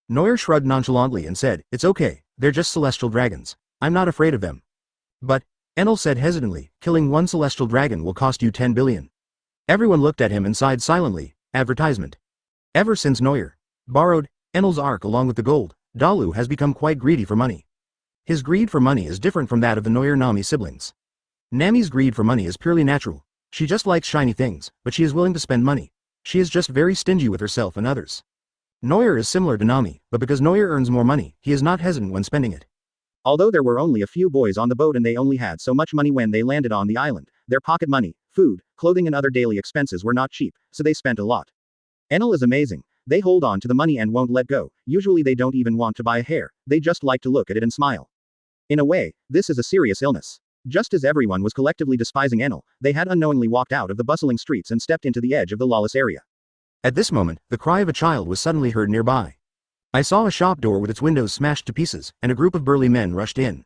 Noir shrugged nonchalantly and said, it's okay, they're just celestial dragons. I'm not afraid of them. But, Enel said hesitantly, killing 1 celestial dragon will cost you 10 billion. Everyone looked at him and sighed silently. Advertisement. Ever since Noir, Borrowed, Enel's arc along with the gold, Dalu has become quite greedy for money. His greed for money is different from that of the Noel Nami siblings. Nami's greed for money is purely natural. She just likes shiny things, but she is willing to spend money. She is just very stingy with herself and others. Noel is similar to Nami, but because Noel earns more money, he is not hesitant when spending it. Although there were only a few boys on the boat and they only had so much money when they landed on the island, their pocket money, food, clothing and other daily expenses were not cheap, so they spent a lot. Enel is amazing. They hold on to the money and won't let go. Usually they don't even want to buy a hair, they just like to look at it and smile. In a way, this is a serious illness. Just as everyone was collectively despising Enel, they had unknowingly walked out of the bustling streets and stepped into the edge of the lawless area. At this moment, the cry of a child was suddenly heard nearby. I saw a shop door with its windows smashed to pieces, and a group of burly men rushed in.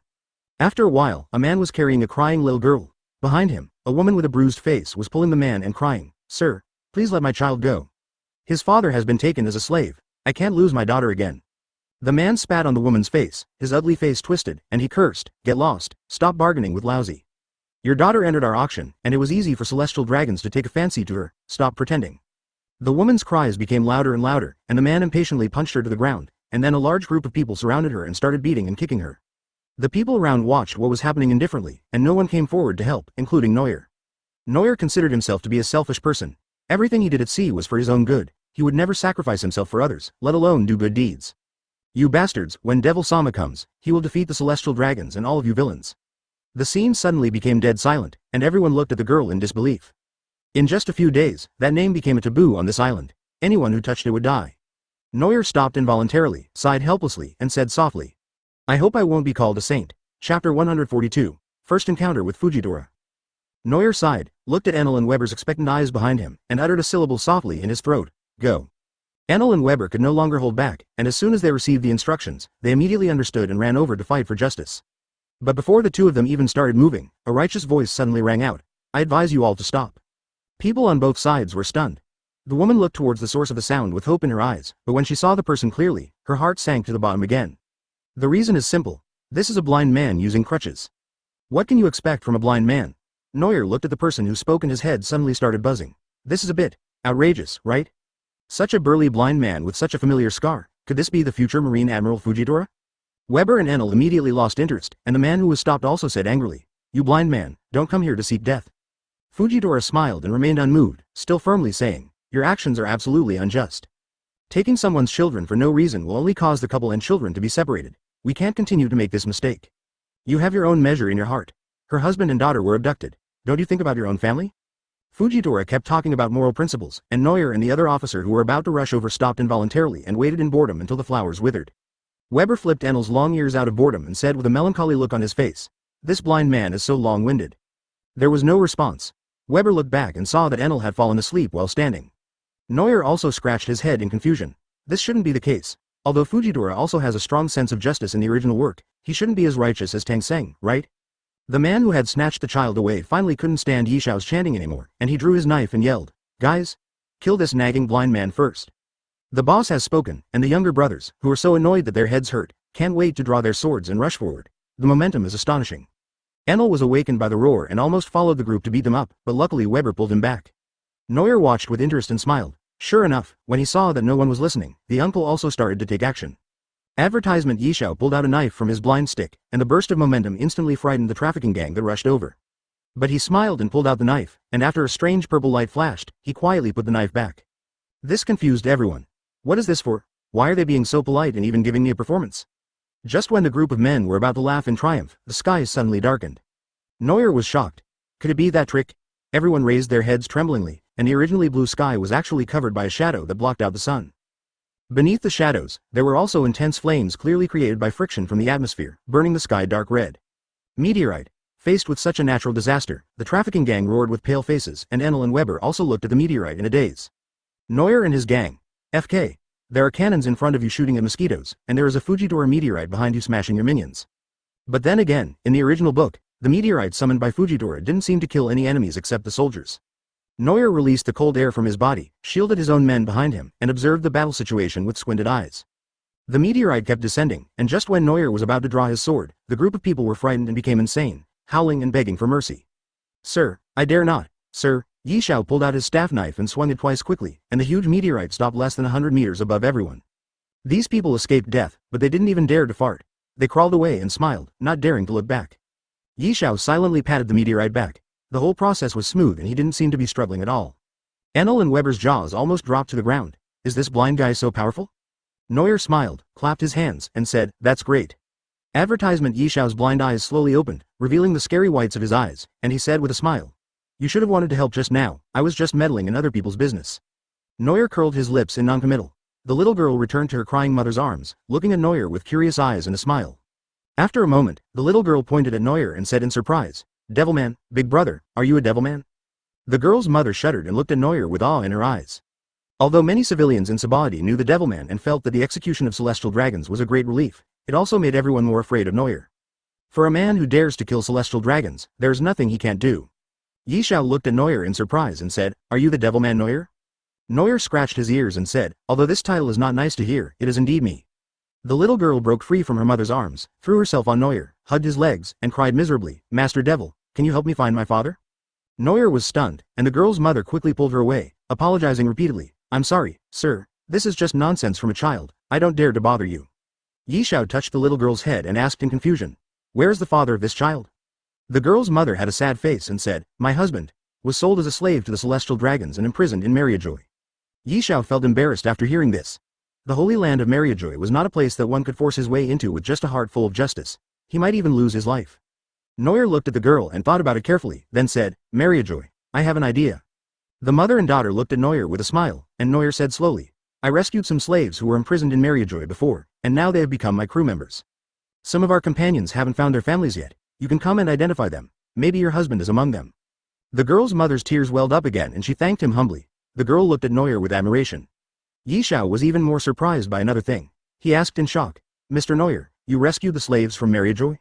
After a while, a man was carrying a crying little girl. Behind him, a woman with a bruised face was pulling the man and crying, "Sir, please let my child go. His father has been taken as a slave. I can't lose my daughter again." The man spat on the woman's face, his ugly face twisted, and he cursed, "Get lost, stop bargaining with lousy. Your daughter entered our auction, and it was easy for celestial dragons to take a fancy to her, stop pretending." The woman's cries became louder and louder, and the man impatiently punched her to the ground, and then a large group of people surrounded her and started beating and kicking her. The people around watched what was happening indifferently, and no one came forward to help, including Noel. Noel considered himself to be a selfish person. Everything he did at sea was for his own good. He would never sacrifice himself for others, let alone do good deeds. "You bastards, when Devil Sama comes, he will defeat the celestial dragons and all of you villains." The scene suddenly became dead silent, and everyone looked at the girl in disbelief. In just a few days, that name became a taboo on this island. Anyone who touched it would die. Noel stopped involuntarily, sighed helplessly, and said softly, "I hope I won't be called a saint." Chapter 142, First Encounter with Fujitora. Noel sighed, looked at Enel and Weber's expectant eyes behind him, and uttered a syllable softly in his throat, "Go." Enel and Weber could no longer hold back, and as soon as they received the instructions, they immediately understood and ran over to fight for justice. But before the two of them even started moving, a righteous voice suddenly rang out, "I advise you all to stop." People on both sides were stunned. The woman looked towards the source of the sound with hope in her eyes, but when she saw the person clearly, her heart sank to the bottom again. The reason is simple. This is a blind man using crutches. What can you expect from a blind man? Noel looked at the person who spoke and his head suddenly started buzzing. This is a bit outrageous, right? Such a burly blind man with such a familiar scar, could this be the future Marine Admiral Fujitora? Weber and Enel immediately lost interest, and the man who was stopped also said angrily, "You blind man, don't come here to seek death." Fujitora smiled and remained unmoved, still firmly saying, "Your actions are absolutely unjust. Taking someone's children for no reason will only cause the couple and children to be separated. We can't continue to make this mistake. You have your own measure in your heart. Her husband and daughter were abducted. Don't you think about your own family?" Fujitora kept talking about moral principles, and Noel and the other officer who were about to rush over stopped involuntarily and waited in boredom until the flowers withered. Weber flipped Enel's long ears out of boredom and said with a melancholy look on his face, "This blind man is so long-winded." There was no response. Weber looked back and saw that Enel had fallen asleep while standing. Noel also scratched his head in confusion. This shouldn't be the case. Although Fujitora also has a strong sense of justice in the original work, he shouldn't be as righteous as Tang Seng, right? The man who had snatched the child away finally couldn't stand Yishao's chanting anymore, and he drew his knife and yelled, "Guys! Kill this nagging blind man first. The boss has spoken, and the younger brothers, who are so annoyed that their heads hurt, can't wait to draw their swords and rush forward. The momentum is astonishing." Enel was awakened by the roar and almost followed the group to beat them up, but luckily Weber pulled him back. Noel watched with interest and smiled. Sure enough, when he saw that no one was listening, the uncle also started to take action. Advertisement Yishao pulled out a knife from his blind stick, and the burst of momentum instantly frightened the trafficking gang that rushed over. But he smiled and pulled out the knife, and after a strange purple light flashed, he quietly put the knife back. This confused everyone. What is this for? Why are they being so polite and even giving me a performance? Just when the group of men were about to laugh in triumph, the sky suddenly darkened. Noel was shocked. Could it be that trick? Everyone raised their heads tremblingly, and the originally blue sky was actually covered by a shadow that blocked out the sun. Beneath the shadows, there were also intense flames clearly created by friction from the atmosphere, burning the sky dark red. Meteorite. Faced with such a natural disaster, the trafficking gang roared with pale faces, and Enel and Weber also looked at the meteorite in a daze. Noel and his gang. FK. There are cannons in front of you shooting at mosquitoes, and there is a Fujitora meteorite behind you smashing your minions. But then again, in the original book, the meteorite summoned by Fujitora didn't seem to kill any enemies except the soldiers. Noel released the cold air from his body, shielded his own men behind him, and observed the battle situation with squinted eyes. The meteorite kept descending, and just when Noel was about to draw his sword, the group of people were frightened and became insane, howling and begging for mercy. "Sir, I dare not, sir." Yishao pulled out his staff knife and swung it twice quickly, and the huge meteorite stopped less than 100 meters above everyone. These people escaped death, but they didn't even dare to fart. They crawled away and smiled, not daring to look back. Yishao silently patted the meteorite back. The whole process was smooth and he didn't seem to be struggling at all. Enel and Weber's jaws almost dropped to the ground. Is this blind guy so powerful? Neuer smiled, clapped his hands, and said, that's great. Advertisement. Yishao's blind eyes slowly opened, revealing the scary whites of his eyes, and he said with a smile. You should have wanted to help just now, I was just meddling in other people's business. Neuer curled his lips in noncommittal. The little girl returned to her crying mother's arms, looking at Neuer with curious eyes and a smile. After a moment, the little girl pointed at Neuer and said in surprise, Devilman, big brother, are you a devilman? The girl's mother shuddered and looked at Neuer with awe in her eyes. Although many civilians in Sabaody knew the Devilman and felt that the execution of celestial dragons was a great relief, it also made everyone more afraid of Neuer. For a man who dares to kill celestial dragons, there's nothing he can't do. Yishao looked at Neuer in surprise and said, are you the Devilman, Neuer? Neuer scratched his ears and said, although this title is not nice to hear, it is indeed me. The little girl broke free from her mother's arms, threw herself on Neuer, hugged his legs, and cried miserably, Master Devil, can you help me find my father? Neuer was stunned, and the girl's mother quickly pulled her away, apologizing repeatedly, I'm sorry, sir, this is just nonsense from a child, I don't dare to bother you. Yishao touched the little girl's head and asked in confusion, where is the father of this child? The girl's mother had a sad face and said, my husband was sold as a slave to the celestial dragons and imprisoned in Mariajoy. Yishao felt embarrassed after hearing this. The holy land of Mariajoy was not a place that one could force his way into with just a heart full of justice. He might even lose his life. Neuer looked at the girl and thought about it carefully, then said, Mariajoy, I have an idea. The mother and daughter looked at Neuer with a smile, and Neuer said slowly, I rescued some slaves who were imprisoned in Mariajoy before, and now they have become my crew members. Some of our companions haven't found their families yet. You can come and identify them. Maybe your husband is among them. The girl's mother's tears welled up again and she thanked him humbly. The girl looked at Neuer with admiration. Yishao was even more surprised by another thing. He asked in shock, Mr. Neuer, you rescued the slaves from Mariajoy?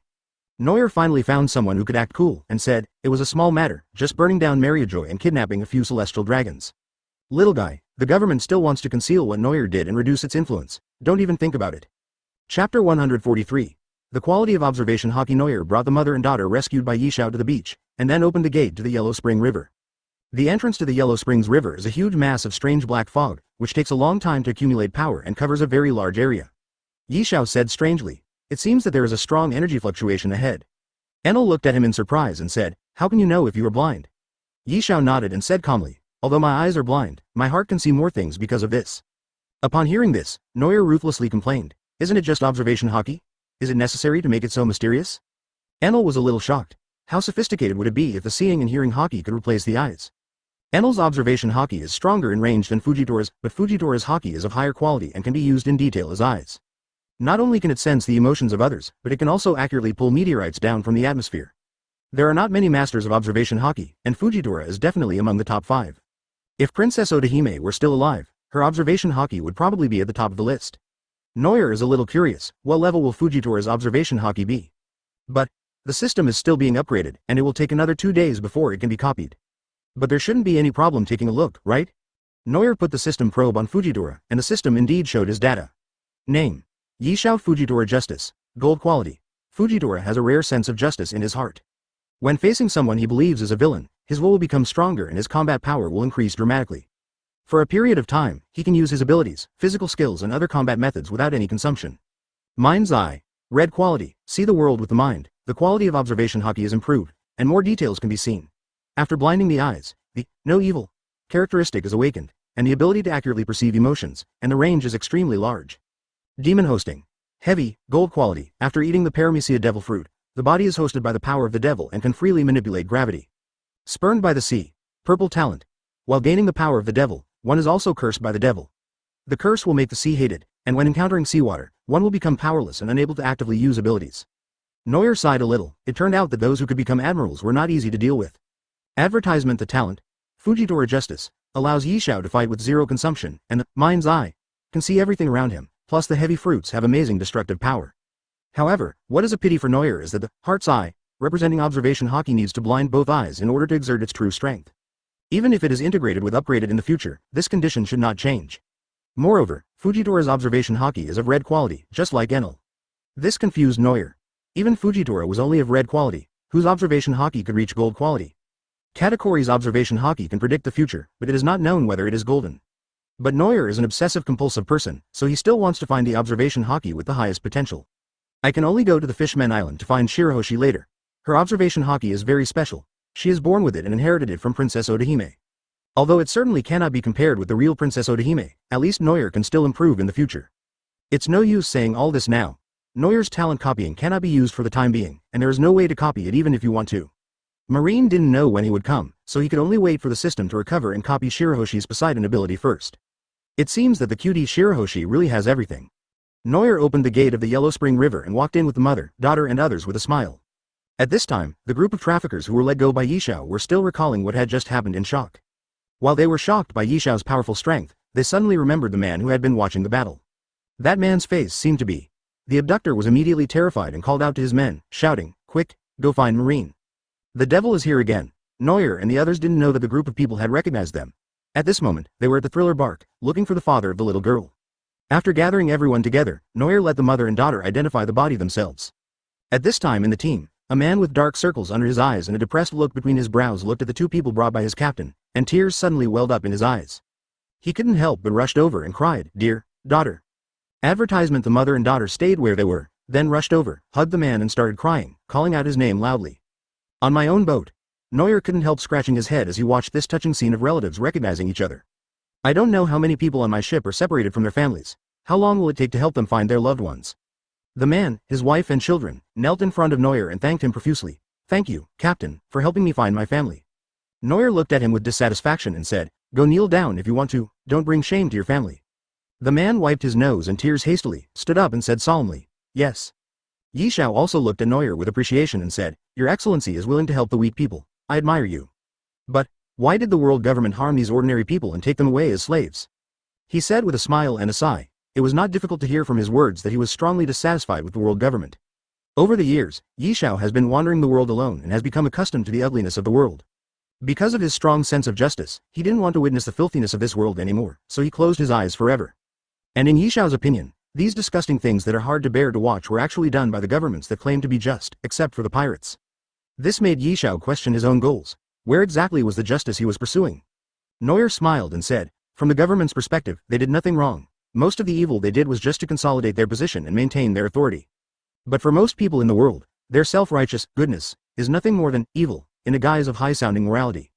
Neuer finally found someone who could act cool and said, it was a small matter, just burning down Mariajoy and kidnapping a few celestial dragons. Little guy, the government still wants to conceal what Neuer did and reduce its influence. Don't even think about it. Chapter 143. The quality of observation. Haki. Neuer brought the mother and daughter rescued by Yishao to the beach, and then opened the gate to the Yellow Spring River. The entrance to the Yellow Springs River is a huge mass of strange black fog, which takes a long time to accumulate power and covers a very large area. Yishao said strangely, it seems that there is a strong energy fluctuation ahead. Enel looked at him in surprise and said, how can you know if you are blind? Yishao nodded and said calmly, although my eyes are blind, my heart can see more things because of this. Upon hearing this, Neuer ruthlessly complained, isn't it just observation Haki? Is it necessary to make it so mysterious? Enel was a little shocked. How sophisticated would it be if the seeing and hearing Haki could replace the eyes? Enel's observation Haki is stronger in range than Fujitora's, but Fujitora's Haki is of higher quality and can be used in detail as eyes. Not only can it sense the emotions of others, but it can also accurately pull meteorites down from the atmosphere. There are not many masters of observation Haki, and Fujitora is definitely among the top 5. If Princess Odahime were still alive, her observation Haki would probably be at the top of the list. Neuer is a little curious, what level will Fujitora's observation Haki be? But the system is still being upgraded, and it will take another 2 days before it can be copied. But there shouldn't be any problem taking a look, right? Neuer put the system probe on Fujitora, and the system indeed showed his data. Name: Yishao Fujitora. Justice, gold quality. Fujitora has a rare sense of justice in his heart. When facing someone he believes is a villain, his will become stronger and his combat power will increase dramatically. For a period of time, he can use his abilities, physical skills and other combat methods without any consumption. Mind's eye. Red quality. See the world with the mind. The quality of observation Haki is improved, and more details can be seen. After blinding the eyes, the no evil characteristic is awakened, and the ability to accurately perceive emotions, and the range is extremely large. Demon hosting. Heavy, gold quality. After eating the Paramecia devil fruit, the body is hosted by the power of the devil and can freely manipulate gravity. Spurned by the sea. Purple talent. While gaining the power of the devil, one is also cursed by the devil. The curse will make the sea hated, and when encountering seawater, one will become powerless and unable to actively use abilities. Neuer sighed a little. It turned out that those who could become admirals were not easy to deal with. Advertisement. The talent, Fujitora Justice, allows Yishao to fight with zero consumption, and the mind's eye can see everything around him, plus the heavy fruits have amazing destructive power. However, what is a pity for Neuer is that the heart's eye, representing observation Haki, needs to blind both eyes in order to exert its true strength. Even if it is integrated with upgraded in the future, this condition should not change. Moreover, Fujitora's observation Haki is of red quality, just like Enel. This confused Neuer. Even Fujitora was only of red quality, whose observation Haki could reach gold quality. Katakori's observation Haki can predict the future, but it is not known whether it is golden. But Noel is an obsessive-compulsive person, so he still wants to find the observation Haki with the highest potential. I can only go to the Fishman Island to find Shirahoshi later. Her observation Haki is very special. She is born with it and inherited it from Princess Odahime. Although it certainly cannot be compared with the real Princess Odahime, at least Noel can still improve in the future. It's no use saying all this now. Noel's talent copying cannot be used for the time being, and there is no way to copy it even if you want to. Marine didn't know when he would come, so he could only wait for the system to recover and copy Shirahoshi's Poseidon ability first. It seems that the cutie Shirahoshi really has everything. Noel opened the gate of the Yellow Spring River and walked in with the mother, daughter and others with a smile. At this time, the group of traffickers who were let go by Yishao were still recalling what had just happened in shock. While they were shocked by Yishao's powerful strength, they suddenly remembered the man who had been watching the battle. That man's face seemed to be. The abductor was immediately terrified and called out to his men, shouting, "Quick, go find Marine. The devil is here again." Noel and the others didn't know that the group of people had recognized them. At this moment, they were at the Thriller Bark, looking for the father of the little girl. After gathering everyone together, Noel let the mother and daughter identify the body themselves. At this time in the team, a man with dark circles under his eyes and a depressed look between his brows looked at the two people brought by his captain, and tears suddenly welled up in his eyes. He couldn't help but rushed over and cried, "Dear daughter." Advertisement. The mother and daughter stayed where they were, then rushed over, hugged the man and started crying, calling out his name loudly. On my own boat. Noel couldn't help scratching his head as he watched this touching scene of relatives recognizing each other. I don't know how many people on my ship are separated from their families. How long will it take to help them find their loved ones? The man, his wife and children, knelt in front of Noel and thanked him profusely. "Thank you, Captain, for helping me find my family." Noel looked at him with dissatisfaction and said, "Go kneel down if you want to, don't bring shame to your family." The man wiped his nose and tears hastily, stood up and said solemnly, "Yes." Yishao also looked at Noel with appreciation and said, "Your Excellency is willing to help the weak people. I admire you. But, why did the world government harm these ordinary people and take them away as slaves?" He said with a smile and a sigh. It was not difficult to hear from his words that he was strongly dissatisfied with the world government. Over the years, Yishao has been wandering the world alone and has become accustomed to the ugliness of the world. Because of his strong sense of justice, he didn't want to witness the filthiness of this world anymore, so he closed his eyes forever. And in Yishao's opinion, these disgusting things that are hard to bear to watch were actually done by the governments that claim to be just, except for the pirates. This made Yishao question his own goals. Where exactly was the justice he was pursuing? Noel smiled and said, "From the government's perspective, they did nothing wrong. Most of the evil they did was just to consolidate their position and maintain their authority. But for most people in the world, their self-righteous goodness is nothing more than evil, in a guise of high-sounding morality."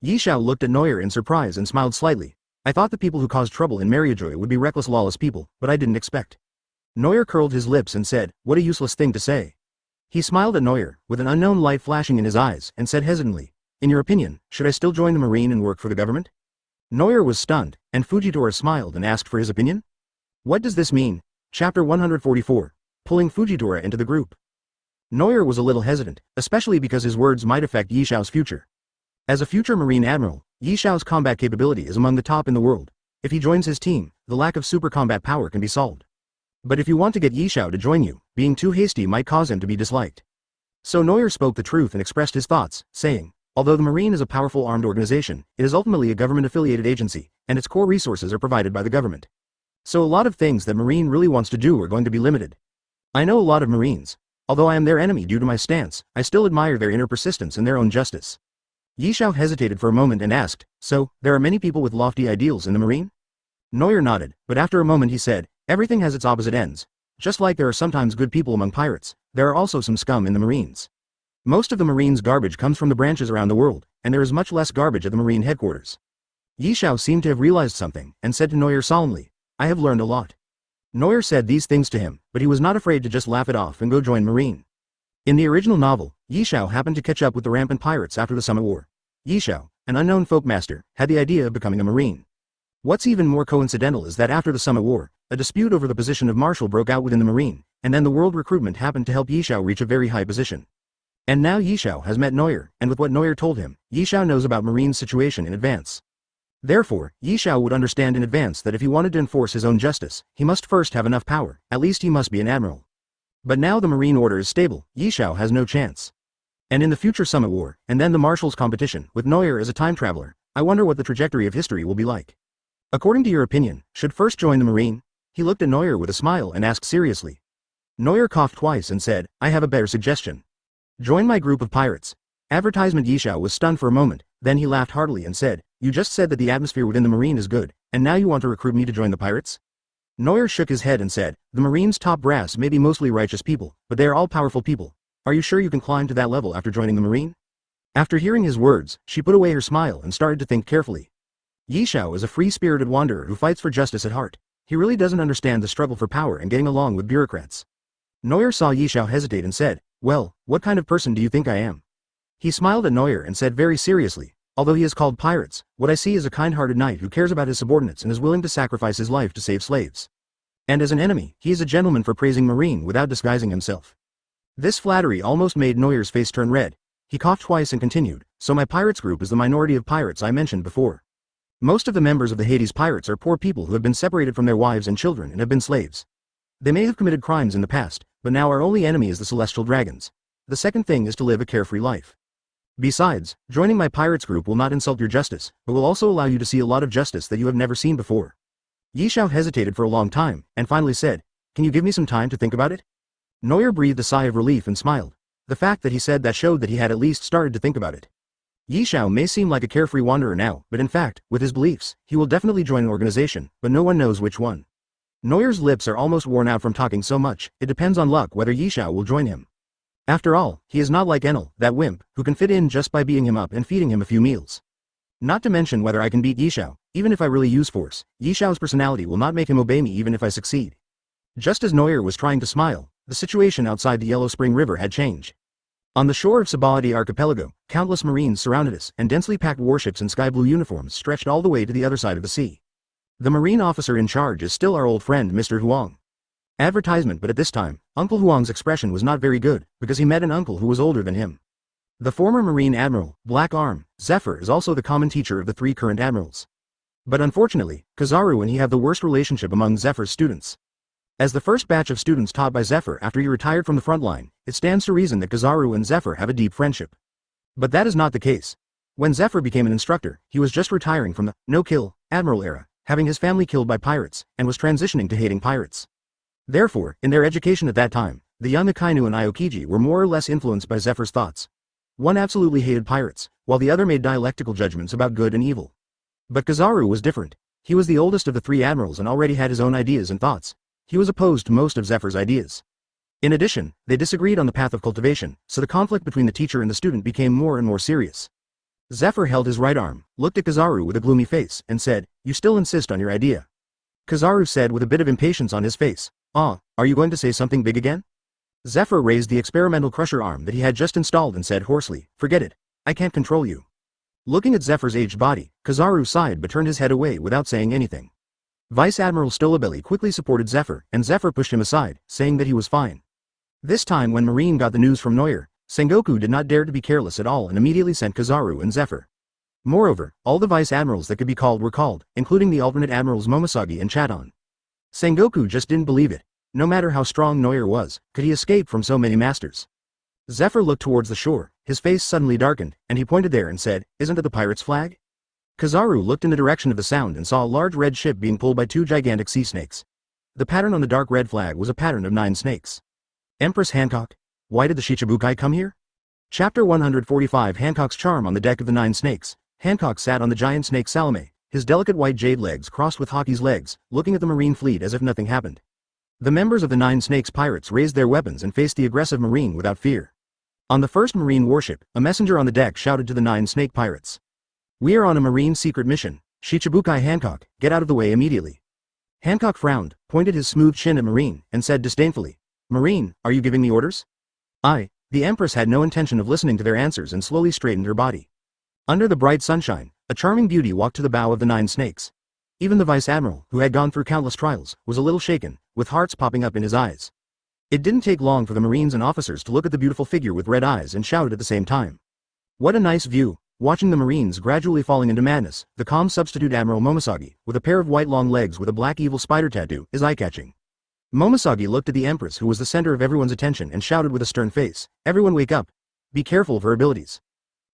Yishao looked at Noel in surprise and smiled slightly. "I thought the people who caused trouble in Mariajoy would be reckless, lawless people, but I didn't expect." Noel curled his lips and said, "What a useless thing to say." He smiled at Noel, with an unknown light flashing in his eyes, and said hesitantly, "In your opinion, should I still join the Marine and work for the government?" Noel was stunned, and Fujitora smiled and asked for his opinion. What does this mean? Chapter 144. Pulling Fujitora into the group. Noel was a little hesitant, especially because his words might affect Yishao's future. As a future Marine Admiral, Yishao's combat capability is among the top in the world. If he joins his team, the lack of super combat power can be solved. But if you want to get Yishao to join you, being too hasty might cause him to be disliked. So Noel spoke the truth and expressed his thoughts, saying, although the Marine is a powerful armed organization, it is ultimately a government-affiliated agency, and its core resources are provided by the government. So a lot of things that Marine really wants to do are going to be limited. I know a lot of Marines. Although I am their enemy due to my stance, I still admire their inner persistence and their own justice. Yishao hesitated for a moment and asked, so, there are many people with lofty ideals in the Marine? Noel nodded, but after a moment he said, everything has its opposite ends. Just like there are sometimes good people among pirates, there are also some scum in the Marines. Most of the Marines' garbage comes from the branches around the world, and there is much less garbage at the Marine headquarters. Yishao seemed to have realized something, and said to Noel solemnly, I have learned a lot. Noel said these things to him, but he was not afraid to just laugh it off and go join Marine. In the original novel, Yishao happened to catch up with the rampant pirates after the Summit War. Yishao, an unknown folkmaster, had the idea of becoming a Marine. What's even more coincidental is that after the Summit War, a dispute over the position of Marshal broke out within the Marine, and then the world recruitment happened to help Yishao reach a very high position. And now Yishao has met Noel, and with what Noel told him, Yishao knows about Marine's situation in advance. Therefore, Yishao would understand in advance that if he wanted to enforce his own justice, he must first have enough power, at least he must be an admiral. But now the Marine order is stable, Yishao has no chance. And in the future Summit War, and then the Marshal's competition, with Noel as a time traveler, I wonder what the trajectory of history will be like. According to your opinion, should first join the Marine? He looked at Noel with a smile and asked seriously. Noel coughed twice and said, I have a better suggestion. Join my group of pirates. Advertisement. Yishao was stunned for a moment, then he laughed heartily and said, you just said that the atmosphere within the Marine is good, And now you want to recruit me to join the pirates? Noel shook his head and said, the Marine's top brass may be mostly righteous people, but they are all powerful people. Are you sure you can climb to that level after joining the Marine? After hearing his words, she put away her smile and started to think carefully. Yi Xiao is a free-spirited wanderer who fights for justice at heart. He really doesn't understand the struggle for power and getting along with bureaucrats. Noel saw Yi Xiao hesitate and said, well, what kind of person do you think I am? He smiled at Noel and said very seriously, although he is called pirates, what I see is a kind-hearted knight who cares about his subordinates and is willing to sacrifice his life to save slaves. And as an enemy, he is a gentleman for praising Marine without disguising himself. This flattery almost made Noel's face turn red. He coughed twice and continued, so my pirates group is the minority of pirates I mentioned before. Most of the members of the Hades pirates are poor people who have been separated from their wives and children and have been slaves. They may have committed crimes in the past, but now our only enemy is the celestial dragons. The second thing is to live a carefree life. Besides, joining my pirates group will not insult your justice, but will also allow you to see a lot of justice that you have never seen before. Yi Xiao hesitated for a long time, and finally said, can you give me some time to think about it? Noel breathed a sigh of relief and smiled. The fact that he said that showed that he had at least started to think about it. Yi Xiao may seem like a carefree wanderer now, but in fact, with his beliefs, he will definitely join an organization, but no one knows which one. Noel's lips are almost worn out from talking so much, it depends on luck whether Yi Xiao will join him. After all, he is not like Enel, that wimp, who can fit in just by beating him up and feeding him a few meals. Not to mention whether I can beat Yi Xiao, even if I really use force, Yi Xiao's personality will not make him obey me even if I succeed. Just as Noel was trying to smile, the situation outside the Yellow Spring River had changed. On the shore of Sabaody Archipelago, countless Marines surrounded us, and densely packed warships in sky-blue uniforms stretched all the way to the other side of the sea. The Marine officer in charge is still our old friend Mr. Huang. Advertisement, but at this time, Uncle Huang's expression was not very good, because he met an uncle who was older than him. The former Marine Admiral, Black Arm, Zephyr is also the common teacher of the 3 current admirals. But unfortunately, Kizaru and he have the worst relationship among Zephyr's students. As the first batch of students taught by Zephyr after he retired from the front line, it stands to reason that Kizaru and Zephyr have a deep friendship. But that is not the case. When Zephyr became an instructor, he was just retiring from the no-kill Admiral era, having his family killed by pirates, and was transitioning to hating pirates. Therefore, in their education at that time, the young Akainu and Aokiji were more or less influenced by Zephyr's thoughts. One absolutely hated pirates, while the other made dialectical judgments about good and evil. But Kizaru was different. He was the oldest of the 3 admirals and already had his own ideas and thoughts. He was opposed to most of Zephyr's ideas. In addition, they disagreed on the path of cultivation, so the conflict between the teacher and the student became more and more serious. Zephyr held his right arm, looked at Kizaru with a gloomy face, and said, you still insist on your idea. Kizaru said with a bit of impatience on his face, are you going to say something big again? Zephyr raised the experimental crusher arm that he had just installed and said hoarsely, forget it. I can't control you. Looking at Zephyr's aged body, Kizaru sighed but turned his head away without saying anything. Vice Admiral Stolabelli quickly supported Zephyr, and Zephyr pushed him aside, saying that he was fine. This time when Marine got the news from Noel, Sengoku did not dare to be careless at all and immediately sent Kizaru and Zephyr. Moreover, all the Vice Admirals that could be called were called, including the alternate Admirals Momoshiki and Chadon. Sengoku just didn't believe it. No matter how strong Noel was, could he escape from so many masters? Zephyr looked towards the shore, his face suddenly darkened, and he pointed there and said, isn't it the pirate's flag? Kizaru looked in the direction of the sound and saw a large red ship being pulled by 2 gigantic sea snakes. The pattern on the dark red flag was a pattern of 9 snakes. Empress Hancock? Why did the Shichibukai come here? Chapter 145 Hancock's charm. On the deck of the 9 snakes, Hancock sat on the giant snake Salome, his delicate white jade legs crossed with Haki's legs, looking at the Marine fleet as if nothing happened. The members of the 9 Snakes pirates raised their weapons and faced the aggressive Marine without fear. On the first Marine warship, a messenger on the deck shouted to the 9 Snake pirates. We are on a Marine secret mission. Shichibukai Hancock, get out of the way immediately. Hancock frowned, pointed his smooth chin at Marine, and said disdainfully, Marine, are you giving me orders? The Empress had no intention of listening to their answers and slowly straightened her body. Under the bright sunshine, a charming beauty walked to the bow of the 9 Snakes. Even the Vice Admiral, who had gone through countless trials, was a little shaken, with hearts popping up in his eyes. It didn't take long for the Marines and officers to look at the beautiful figure with red eyes and shout at the same time. What a nice view! Watching the Marines gradually falling into madness, the calm substitute Admiral Momoshiki, with a pair of white long legs with a black evil spider tattoo, is eye-catching. Momoshiki looked at the Empress, who was the center of everyone's attention, and shouted with a stern face, everyone wake up! Be careful of her abilities.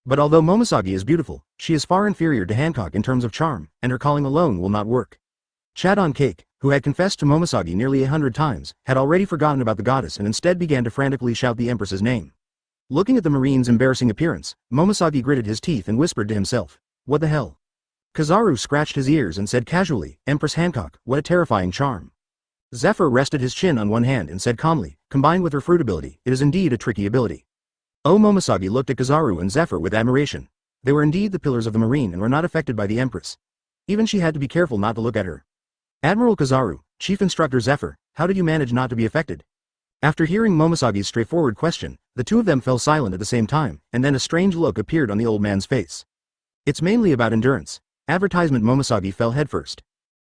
But although Momoshiki is beautiful, she is far inferior to Hancock in terms of charm, and her calling alone will not work. Chadon Cake, who had confessed to Momoshiki nearly 100 times, had already forgotten about the goddess and instead began to frantically shout the Empress's name. Looking at the Marine's embarrassing appearance, Momoshiki gritted his teeth and whispered to himself, what the hell? Kizaru scratched his ears and said casually, Empress Hancock, what a terrifying charm. Zephyr rested his chin on one hand and said calmly, combined with her fruit ability, it is indeed a tricky ability. Momoshage looked at Kizaru and Zephyr with admiration. They were indeed the pillars of the marine and were not affected by the Empress. Even she had to be careful not to look at her. Admiral Kizaru, Chief Instructor Zephyr, how did you manage not to be affected? After hearing Momosage's straightforward question, the two of them fell silent at the same time, and then a strange look appeared on the old man's face. It's mainly about endurance. Advertisement. Momosage fell headfirst.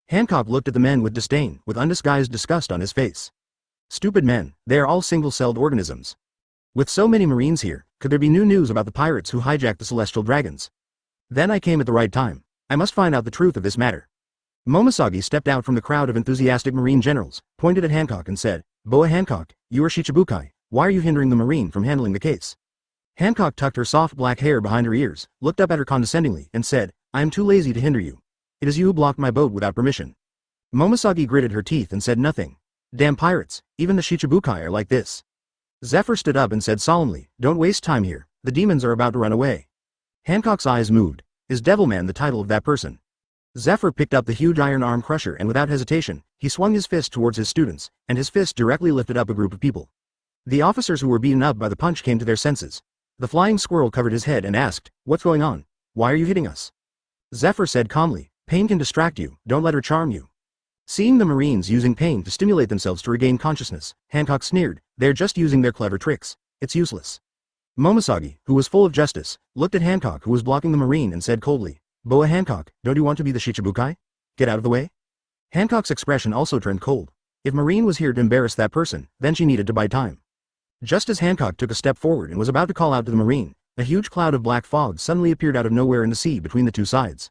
Hancock looked at the men with disdain, with undisguised disgust on his face. Stupid men, they are all single-celled organisms. With so many Marines here, could there be new news about the pirates who hijacked the celestial dragons? Then I came at the right time. I must find out the truth of this matter. Momoshage stepped out from the crowd of enthusiastic Marine generals, pointed at Hancock and said, Boa Hancock, you are Shichibukai, why are you hindering the Marine from handling the case? Hancock tucked her soft black hair behind her ears, looked up at her condescendingly, and said, I am too lazy to hinder you. It is you who blocked my boat without permission. Momoshage gritted her teeth and said nothing. Damn pirates, even the Shichibukai are like this. Zephyr stood up and said solemnly, don't waste time here, the demons are about to run away. Hancock's eyes moved. Is Devilman the title of that person? Zephyr picked up the huge iron arm crusher and without hesitation, he swung his fist towards his students, and his fist directly lifted up a group of people. The officers who were beaten up by the punch came to their senses. The flying squirrel covered his head and asked, what's going on? Why are you hitting us? Zephyr said calmly, pain can distract you, don't let her charm you. Seeing the Marines using pain to stimulate themselves to regain consciousness, Hancock sneered, they're just using their clever tricks, it's useless. Momoshage, who was full of justice, looked at Hancock who was blocking the Marine and said coldly, Boa Hancock, don't you want to be the Shichibukai? Get out of the way? Hancock's expression also turned cold. If Marine was here to embarrass that person, then she needed to buy time. Just as Hancock took a step forward and was about to call out to the Marine, a huge cloud of black fog suddenly appeared out of nowhere in the sea between the two sides.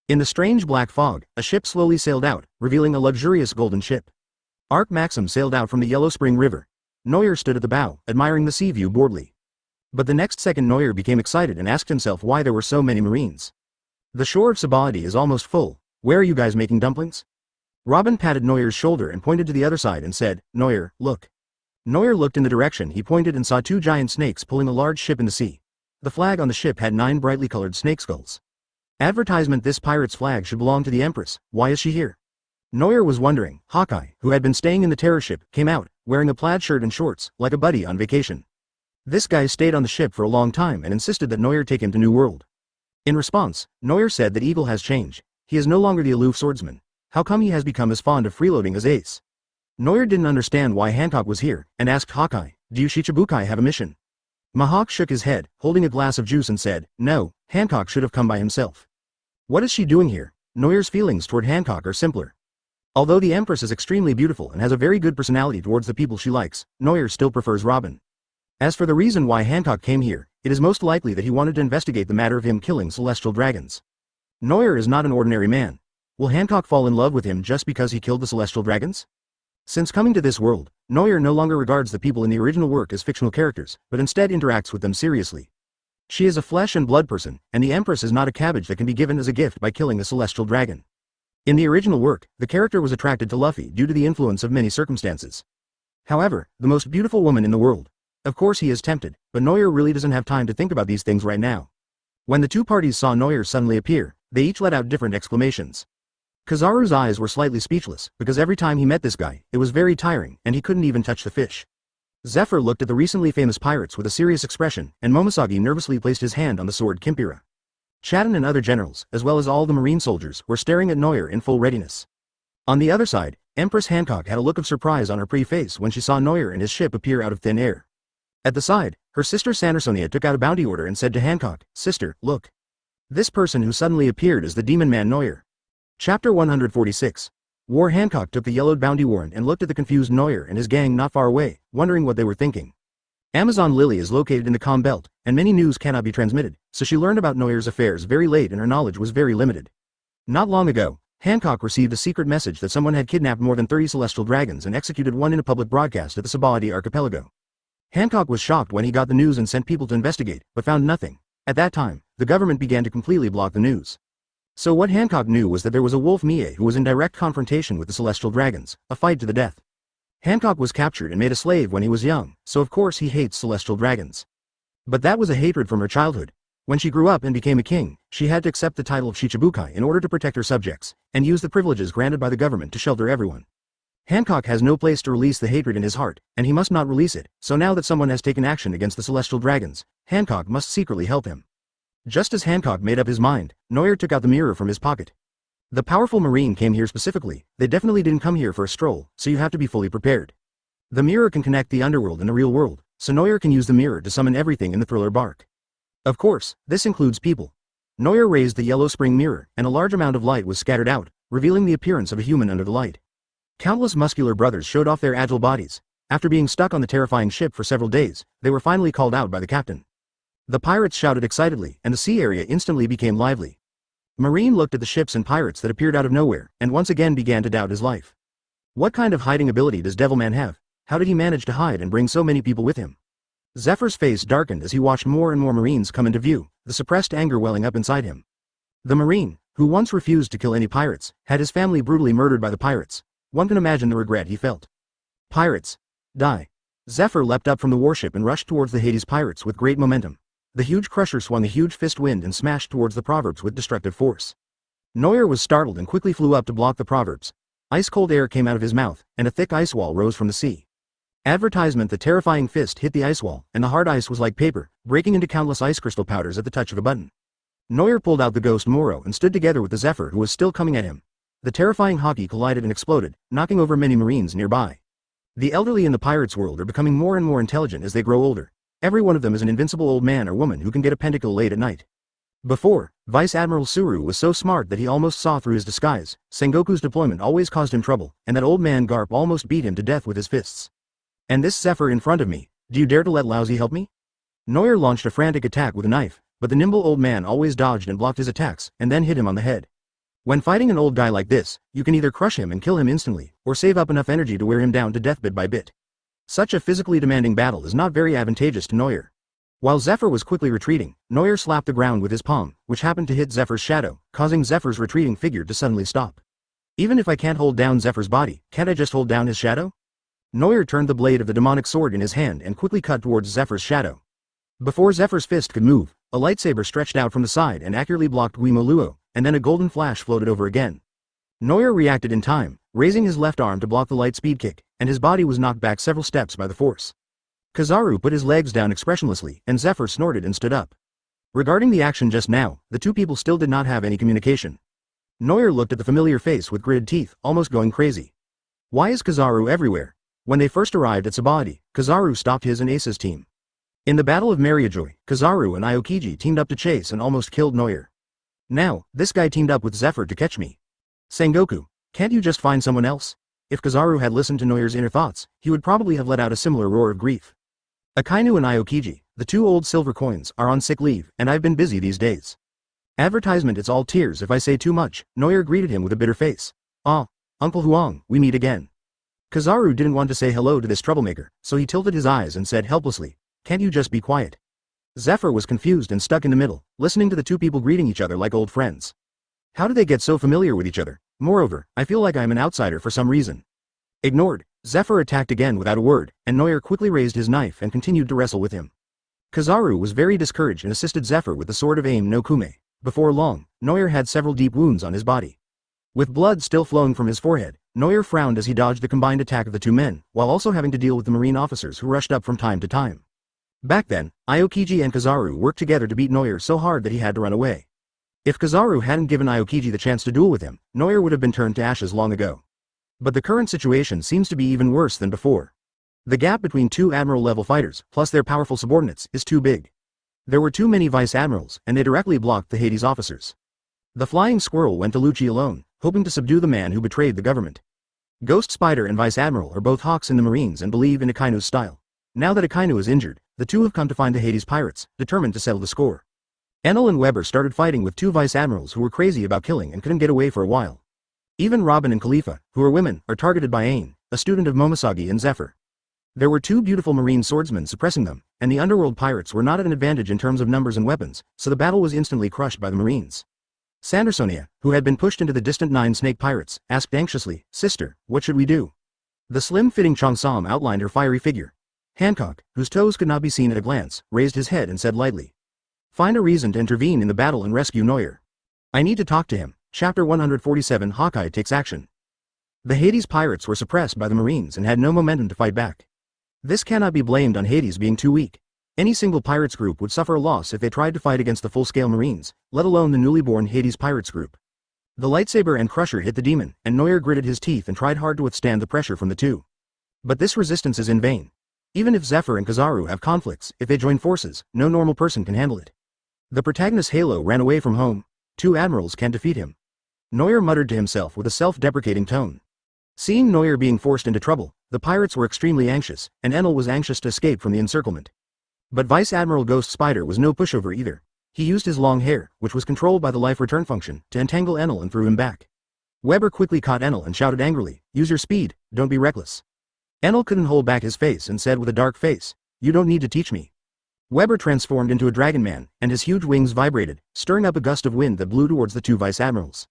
In the strange black fog, a ship slowly sailed out, revealing a luxurious golden ship. Ark Maxim sailed out from the Yellow Spring River. Neuer stood at the bow, admiring the sea view boredly. But the next second Neuer became excited and asked himself why there were so many Marines. The shore of Sabaody is almost full. Where are you guys making dumplings? Robin patted Neuer's shoulder and pointed to the other side and said, Neuer, look. Neuer looked in the direction he pointed and saw two giant snakes pulling a large ship in the sea. The flag on the ship had 9 brightly colored snake skulls. Advertisement. This pirate's flag should belong to the Empress, why is she here? Neuer was wondering. Haki, who had been staying in the terror ship, came out, wearing a plaid shirt and shorts, like a buddy on vacation. This guy stayed on the ship for a long time and insisted that Neuer take him to New World. In response, Neuer said that Eagle has changed. He is no longer the aloof swordsman. How come he has become as fond of freeloading as Ace? Neuer didn't understand why Hancock was here, and asked Haki, do you Shichibukai have a mission? Mihawk shook his head, holding a glass of juice and said, no, Hancock should have come by himself. What is she doing here? Neuer's feelings toward Hancock are simpler. Although the Empress is extremely beautiful and has a very good personality towards the people she likes, Neuer still prefers Robin. As for the reason why Hancock came here, it is most likely that he wanted to investigate the matter of him killing celestial dragons. Neuer is not an ordinary man. Will Hancock fall in love with him just because he killed the celestial dragons? Since coming to this world, Neuer no longer regards the people in the original work as fictional characters, but instead interacts with them seriously. She is a flesh and blood person, and the Empress is not a cabbage that can be given as a gift by killing a celestial dragon. In the original work, the character was attracted to Luffy due to the influence of many circumstances. However, the most beautiful woman in the world. Of course he is tempted, but Neuer really doesn't have time to think about these things right now. When the two parties saw Neuer suddenly appear, they each let out different exclamations. Kizaru's eyes were slightly speechless, because every time he met this guy, it was very tiring, and he couldn't even touch the fish. Zephyr looked at the recently famous pirates with a serious expression, and Momoshage nervously placed his hand on the sword Kimpira. Chatten and other generals, as well as all the Marine soldiers, were staring at Neuer in full readiness. On the other side, Empress Hancock had a look of surprise on her pretty face when she saw Neuer and his ship appear out of thin air. At the side, her sister Sandersonia took out a bounty order and said to Hancock, Sister, look. This person who suddenly appeared is the demon man Neuer. Chapter 146. War. Hancock took the yellowed bounty warrant and looked at the confused Neuer and his gang not far away, wondering what they were thinking. Amazon Lily is located in the Calm Belt, and many news cannot be transmitted, so she learned about Neuer's affairs very late and her knowledge was very limited. Not long ago, Hancock received a secret message that someone had kidnapped more than 30 celestial dragons and executed one in a public broadcast at the Sabaody archipelago. Hancock was shocked when he got the news and sent people to investigate, but found nothing. At that time, the government began to completely block the news. So what Hancock knew was that there was a wolf Mie who was in direct confrontation with the celestial dragons, a fight to the death. Hancock was captured and made a slave when he was young, so of course he hates celestial dragons. But that was a hatred from her childhood. When she grew up and became a king, she had to accept the title of Shichibukai in order to protect her subjects, and use the privileges granted by the government to shelter everyone. Hancock has no place to release the hatred in his heart, and he must not release it, so now that someone has taken action against the celestial dragons, Hancock must secretly help him. Just as Hancock made up his mind, Noel took out the mirror from his pocket. The powerful Marine came here specifically, they definitely didn't come here for a stroll, so you have to be fully prepared. The mirror can connect the underworld and the real world, so Noel can use the mirror to summon everything in the thriller bark. Of course, this includes people. Noel raised the yellow spring mirror, and a large amount of light was scattered out, revealing the appearance of a human under the light. Countless muscular brothers showed off their agile bodies. After being stuck on the terrifying ship for several days, they were finally called out by the captain. The pirates shouted excitedly, and the sea area instantly became lively. Marine looked at the ships and pirates that appeared out of nowhere, and once again began to doubt his life. What kind of hiding ability does Devilman have? How did he manage to hide and bring so many people with him? Zephyr's face darkened as he watched more and more Marines come into view, the suppressed anger welling up inside him. The Marine, who once refused to kill any pirates, had his family brutally murdered by the pirates. One can imagine the regret he felt. Pirates. Die. Zephyr leapt up from the warship and rushed towards the Hades pirates with great momentum. The huge crusher swung a huge fist wind and smashed towards the proverbs with destructive force. Noel was startled and quickly flew up to block the proverbs. Ice-cold air came out of his mouth, and a thick ice wall rose from the sea. Advertisement: the terrifying fist hit the ice wall, and the hard ice was like paper, breaking into countless ice crystal powders at the touch of a button. Noel pulled out the ghost Moro and stood together with the Zephyr who was still coming at him. The terrifying Haki collided and exploded, knocking over many Marines nearby. The elderly in the pirates' world are becoming more and more intelligent as they grow older. Every one of them is an invincible old man or woman who can get a pentacle late at night. Before, Vice Admiral Suru was so smart that he almost saw through his disguise. Sengoku's deployment always caused him trouble, and that old man Garp almost beat him to death with his fists. And this Zephyr in front of me, do you dare to let Lousy help me? Noel launched a frantic attack with a knife, but the nimble old man always dodged and blocked his attacks, and then hit him on the head. When fighting an old guy like this, you can either crush him and kill him instantly, or save up enough energy to wear him down to death bit by bit. Such a physically demanding battle is not very advantageous to Noel. While Zephyr was quickly retreating, Noel slapped the ground with his palm, which happened to hit Zephyr's shadow, causing Zephyr's retreating figure to suddenly stop. Even if I can't hold down Zephyr's body, can't I just hold down his shadow? Noel turned the blade of the demonic sword in his hand and quickly cut towards Zephyr's shadow. Before Zephyr's fist could move, a lightsaber stretched out from the side and accurately blocked Guimoluo, and then a golden flash floated over again. Noel reacted in time, raising his left arm to block the light speed kick, and his body was knocked back several steps by the force. Kizaru put his legs down expressionlessly, and Zephyr snorted and stood up. Regarding the action just now, the two people still did not have any communication. Noel looked at the familiar face with gritted teeth, almost going crazy. Why is Kizaru everywhere? When they first arrived at Sabaody, Kizaru stopped his and Ace's team. In the Battle of Mariajoy, Kizaru and Aokiji teamed up to chase and almost killed Noel. Now, this guy teamed up with Zephyr to catch me. Sengoku, can't you just find someone else? If Kizaru had listened to Noel's inner thoughts, he would probably have let out a similar roar of grief. Akainu and Aokiji, the two old silver coins, are on sick leave, and I've been busy these days. Advertisement: it's all tears if I say too much. Noel greeted him with a bitter face. Ah, Uncle Huang, we meet again. Kizaru didn't want to say hello to this troublemaker, so he tilted his eyes and said helplessly, can't you just be quiet? Zephyr was confused and stuck in the middle, listening to the two people greeting each other like old friends. How did they get so familiar with each other? Moreover, I feel like I am an outsider for some reason. Ignored, Zephyr attacked again without a word, and Noel quickly raised his knife and continued to wrestle with him. Kizaru was very discouraged and assisted Zephyr with the sword of aim no Kume. Before long, Noel had several deep wounds on his body. With blood still flowing from his forehead, Noel frowned as he dodged the combined attack of the two men, while also having to deal with the marine officers who rushed up from time to time. Back then, Aokiji and Kizaru worked together to beat Noel so hard that he had to run away. If Kizaru hadn't given Aokiji the chance to duel with him, Noel would have been turned to ashes long ago. But the current situation seems to be even worse than before. The gap between two admiral-level fighters, plus their powerful subordinates, is too big. There were too many vice-admirals, and they directly blocked the Hades officers. The flying squirrel went to Lucci alone, hoping to subdue the man who betrayed the government. Ghost Spider and Vice-Admiral are both hawks in the Marines and believe in Akainu's style. Now that Akainu is injured, the two have come to find the Hades pirates, determined to settle the score. Enel and Weber started fighting with two vice-admirals who were crazy about killing and couldn't get away for a while. Even Robin and Khalifa, who are women, are targeted by Ain, a student of Momosagi and Zephyr. There were two beautiful marine swordsmen suppressing them, and the underworld pirates were not at an advantage in terms of numbers and weapons, so the battle was instantly crushed by the Marines. Sandersonia, who had been pushed into the distant 9 snake pirates, asked anxiously, Sister, what should we do? The slim-fitting Cheongsam outlined her fiery figure. Hancock, whose toes could not be seen at a glance, raised his head and said lightly, Find a reason to intervene in the battle and rescue Noel. I need to talk to him. Chapter 147 Hawkeye takes action. The Hades pirates were suppressed by the Marines and had no momentum to fight back. This cannot be blamed on Hades being too weak. Any single pirates group would suffer a loss if they tried to fight against the full-scale Marines, let alone the newly born Hades pirates group. The lightsaber and crusher hit the demon, and Noel gritted his teeth and tried hard to withstand the pressure from the two. But this resistance is in vain. Even if Zephyr and Kizaru have conflicts, if they join forces, no normal person can handle it. The protagonist Halo ran away from home. 2 admirals can't defeat him. Noel muttered to himself with a self-deprecating tone. Seeing Noel being forced into trouble, the pirates were extremely anxious, and Enel was anxious to escape from the encirclement. But Vice Admiral Ghost Spider was no pushover either. He used his long hair, which was controlled by the life return function, to entangle Enel and threw him back. Weber quickly caught Enel and shouted angrily, "Use your speed, don't be reckless." Enel couldn't hold back his face and said with a dark face, "You don't need to teach me." Weber transformed into a dragon man, and his huge wings vibrated, stirring up a gust of wind that blew towards the 2 Vice Admirals.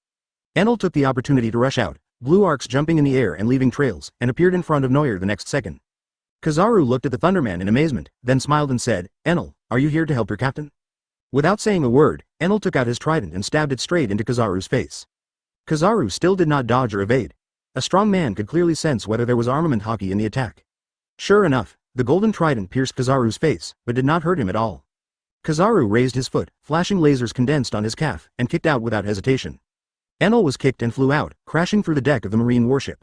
Enel took the opportunity to rush out, blue arcs jumping in the air and leaving trails, and appeared in front of Noel the next second. Kizaru looked at the Thunderman in amazement, then smiled and said, "Enel, are you here to help your captain?" Without saying a word, Enel took out his trident and stabbed it straight into Kizaru's face. Kizaru still did not dodge or evade. A strong man could clearly sense whether there was armament Haki in the attack. Sure enough, the golden trident pierced Kizaru's face, but did not hurt him at all. Kizaru raised his foot, flashing lasers condensed on his calf, and kicked out without hesitation. Enel was kicked and flew out, crashing through the deck of the marine warship.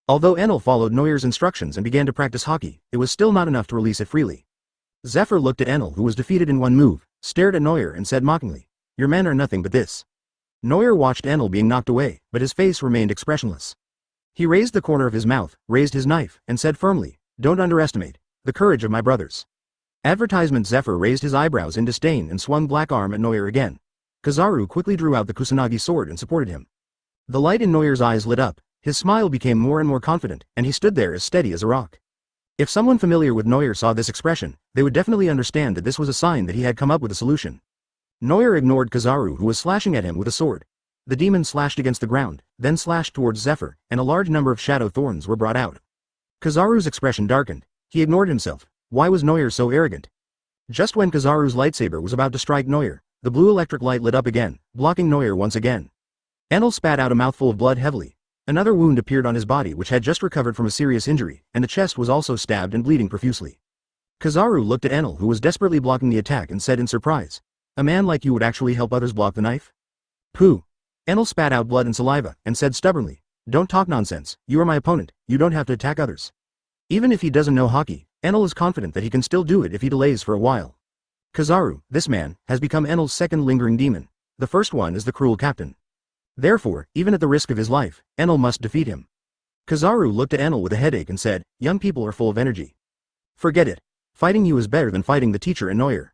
Although Enel followed Noel's instructions and began to practice Haki, it was still not enough to release it freely. Zephyr looked at Enel, who was defeated in one move, stared at Noel and said mockingly, "Your men are nothing but this." Noel watched Enel being knocked away, but his face remained expressionless. He raised the corner of his mouth, raised his knife, and said firmly, "Don't underestimate the courage of my brothers." Advertisement Zephyr raised his eyebrows in disdain and swung black arm at Noel again. Kizaru quickly drew out the Kusanagi sword and supported him. The light in Noel's eyes lit up, his smile became more and more confident, and he stood there as steady as a rock. If someone familiar with Noel saw this expression, they would definitely understand that this was a sign that he had come up with a solution. Noel ignored Kizaru, who was slashing at him with a sword. The demon slashed against the ground, then slashed towards Zephyr, and a large number of shadow thorns were brought out. Kizaru's expression darkened. He ignored himself. Why was Noel so arrogant? Just when Kizaru's lightsaber was about to strike Noel, the blue electric light lit up again, blocking Noel once again. Enel spat out a mouthful of blood heavily. Another wound appeared on his body, which had just recovered from a serious injury, and the chest was also stabbed and bleeding profusely. Kizaru looked at Enel, who was desperately blocking the attack, and said in surprise, "A man like you would actually help others block the knife?" "Pooh." Enel spat out blood and saliva, and said stubbornly, "Don't talk nonsense, you are my opponent, you don't have to attack others." Even if he doesn't know Haki, Enel is confident that he can still do it if he delays for a while. Kizaru, this man, has become Enel's second lingering demon. The first one is the cruel captain. Therefore, even at the risk of his life, Enel must defeat him. Kizaru looked at Enel with a headache and said, "Young people are full of energy. Forget it. Fighting you is better than fighting the teacher and Noel."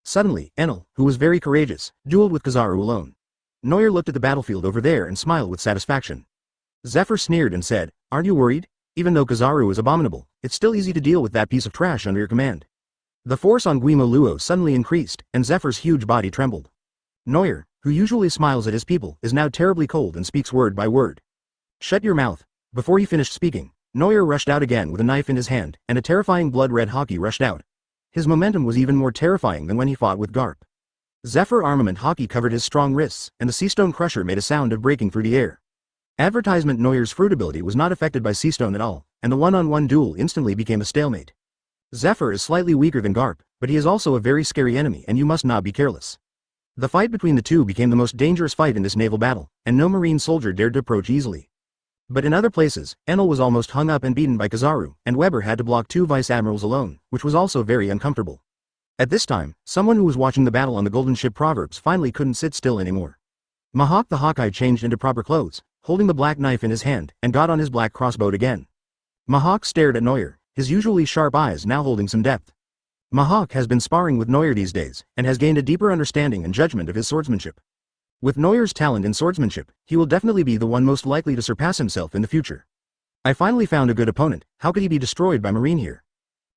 Suddenly, Enel, who was very courageous, dueled with Kizaru alone. Noel looked at the battlefield over there and smiled with satisfaction. Zephyr sneered and said, "Aren't you worried? Even though Kizaru is abominable, it's still easy to deal with that piece of trash under your command." The force on Guimo Luo suddenly increased, and Zephyr's huge body trembled. Noel, who usually smiles at his people, is now terribly cold and speaks word by word. "Shut your mouth." Before he finished speaking, Noel rushed out again with a knife in his hand, and a terrifying blood-red Haki rushed out. His momentum was even more terrifying than when he fought with Garp. Zephyr armament Haki covered his strong wrists, and the Seastone Crusher made a sound of breaking through the air. Advertisement Noel's fruit ability was not affected by Seastone at all, and the one-on-one duel instantly became a stalemate. Zephyr is slightly weaker than Garp, but he is also a very scary enemy, and you must not be careless. The fight between the two became the most dangerous fight in this naval battle, and no marine soldier dared to approach easily. But in other places, Enel was almost hung up and beaten by Kizaru, and Weber had to block 2 vice admirals alone, which was also very uncomfortable. At this time, someone who was watching the battle on the Golden Ship Proverbs finally couldn't sit still anymore. Mihawk the Hawkeye changed into proper clothes, holding the black knife in his hand, and got on his black crossbow again. Mihawk stared at Noel, his usually sharp eyes now holding some depth. Mihawk has been sparring with Noel these days, and has gained a deeper understanding and judgment of his swordsmanship. With Noel's talent in swordsmanship, he will definitely be the one most likely to surpass himself in the future. I finally found a good opponent. How could he be destroyed by Marine here?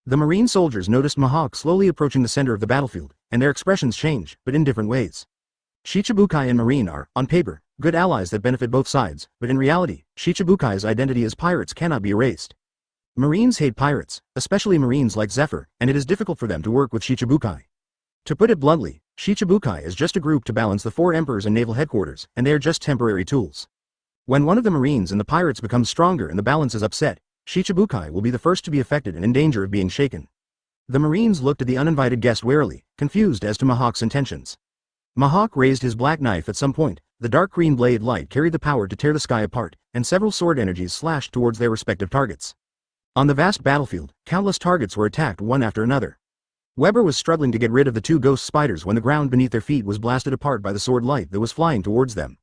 The Marine soldiers noticed Mihawk slowly approaching the center of the battlefield, and their expressions change, but in different ways. Shichibukai and Marine are, on paper, good allies that benefit both sides, but in reality, Shichibukai's identity as pirates cannot be erased. Marines hate pirates, especially Marines like Zephyr, and it is difficult for them to work with Shichibukai. To put it bluntly, Shichibukai is just a group to balance the 4 emperors and naval headquarters, and they are just temporary tools. When one of the marines and the pirates becomes stronger and the balance is upset, Shichibukai will be the first to be affected and in danger of being shaken. The marines looked at the uninvited guest warily, confused as to Mihawk's intentions. Mihawk raised his black knife at some point, the dark green blade light carried the power to tear the sky apart, and several sword energies slashed towards their respective targets. On the vast battlefield, countless targets were attacked one after another. Weber was struggling to get rid of the 2 ghost spiders when the ground beneath their feet was blasted apart by the sword light that was flying towards them.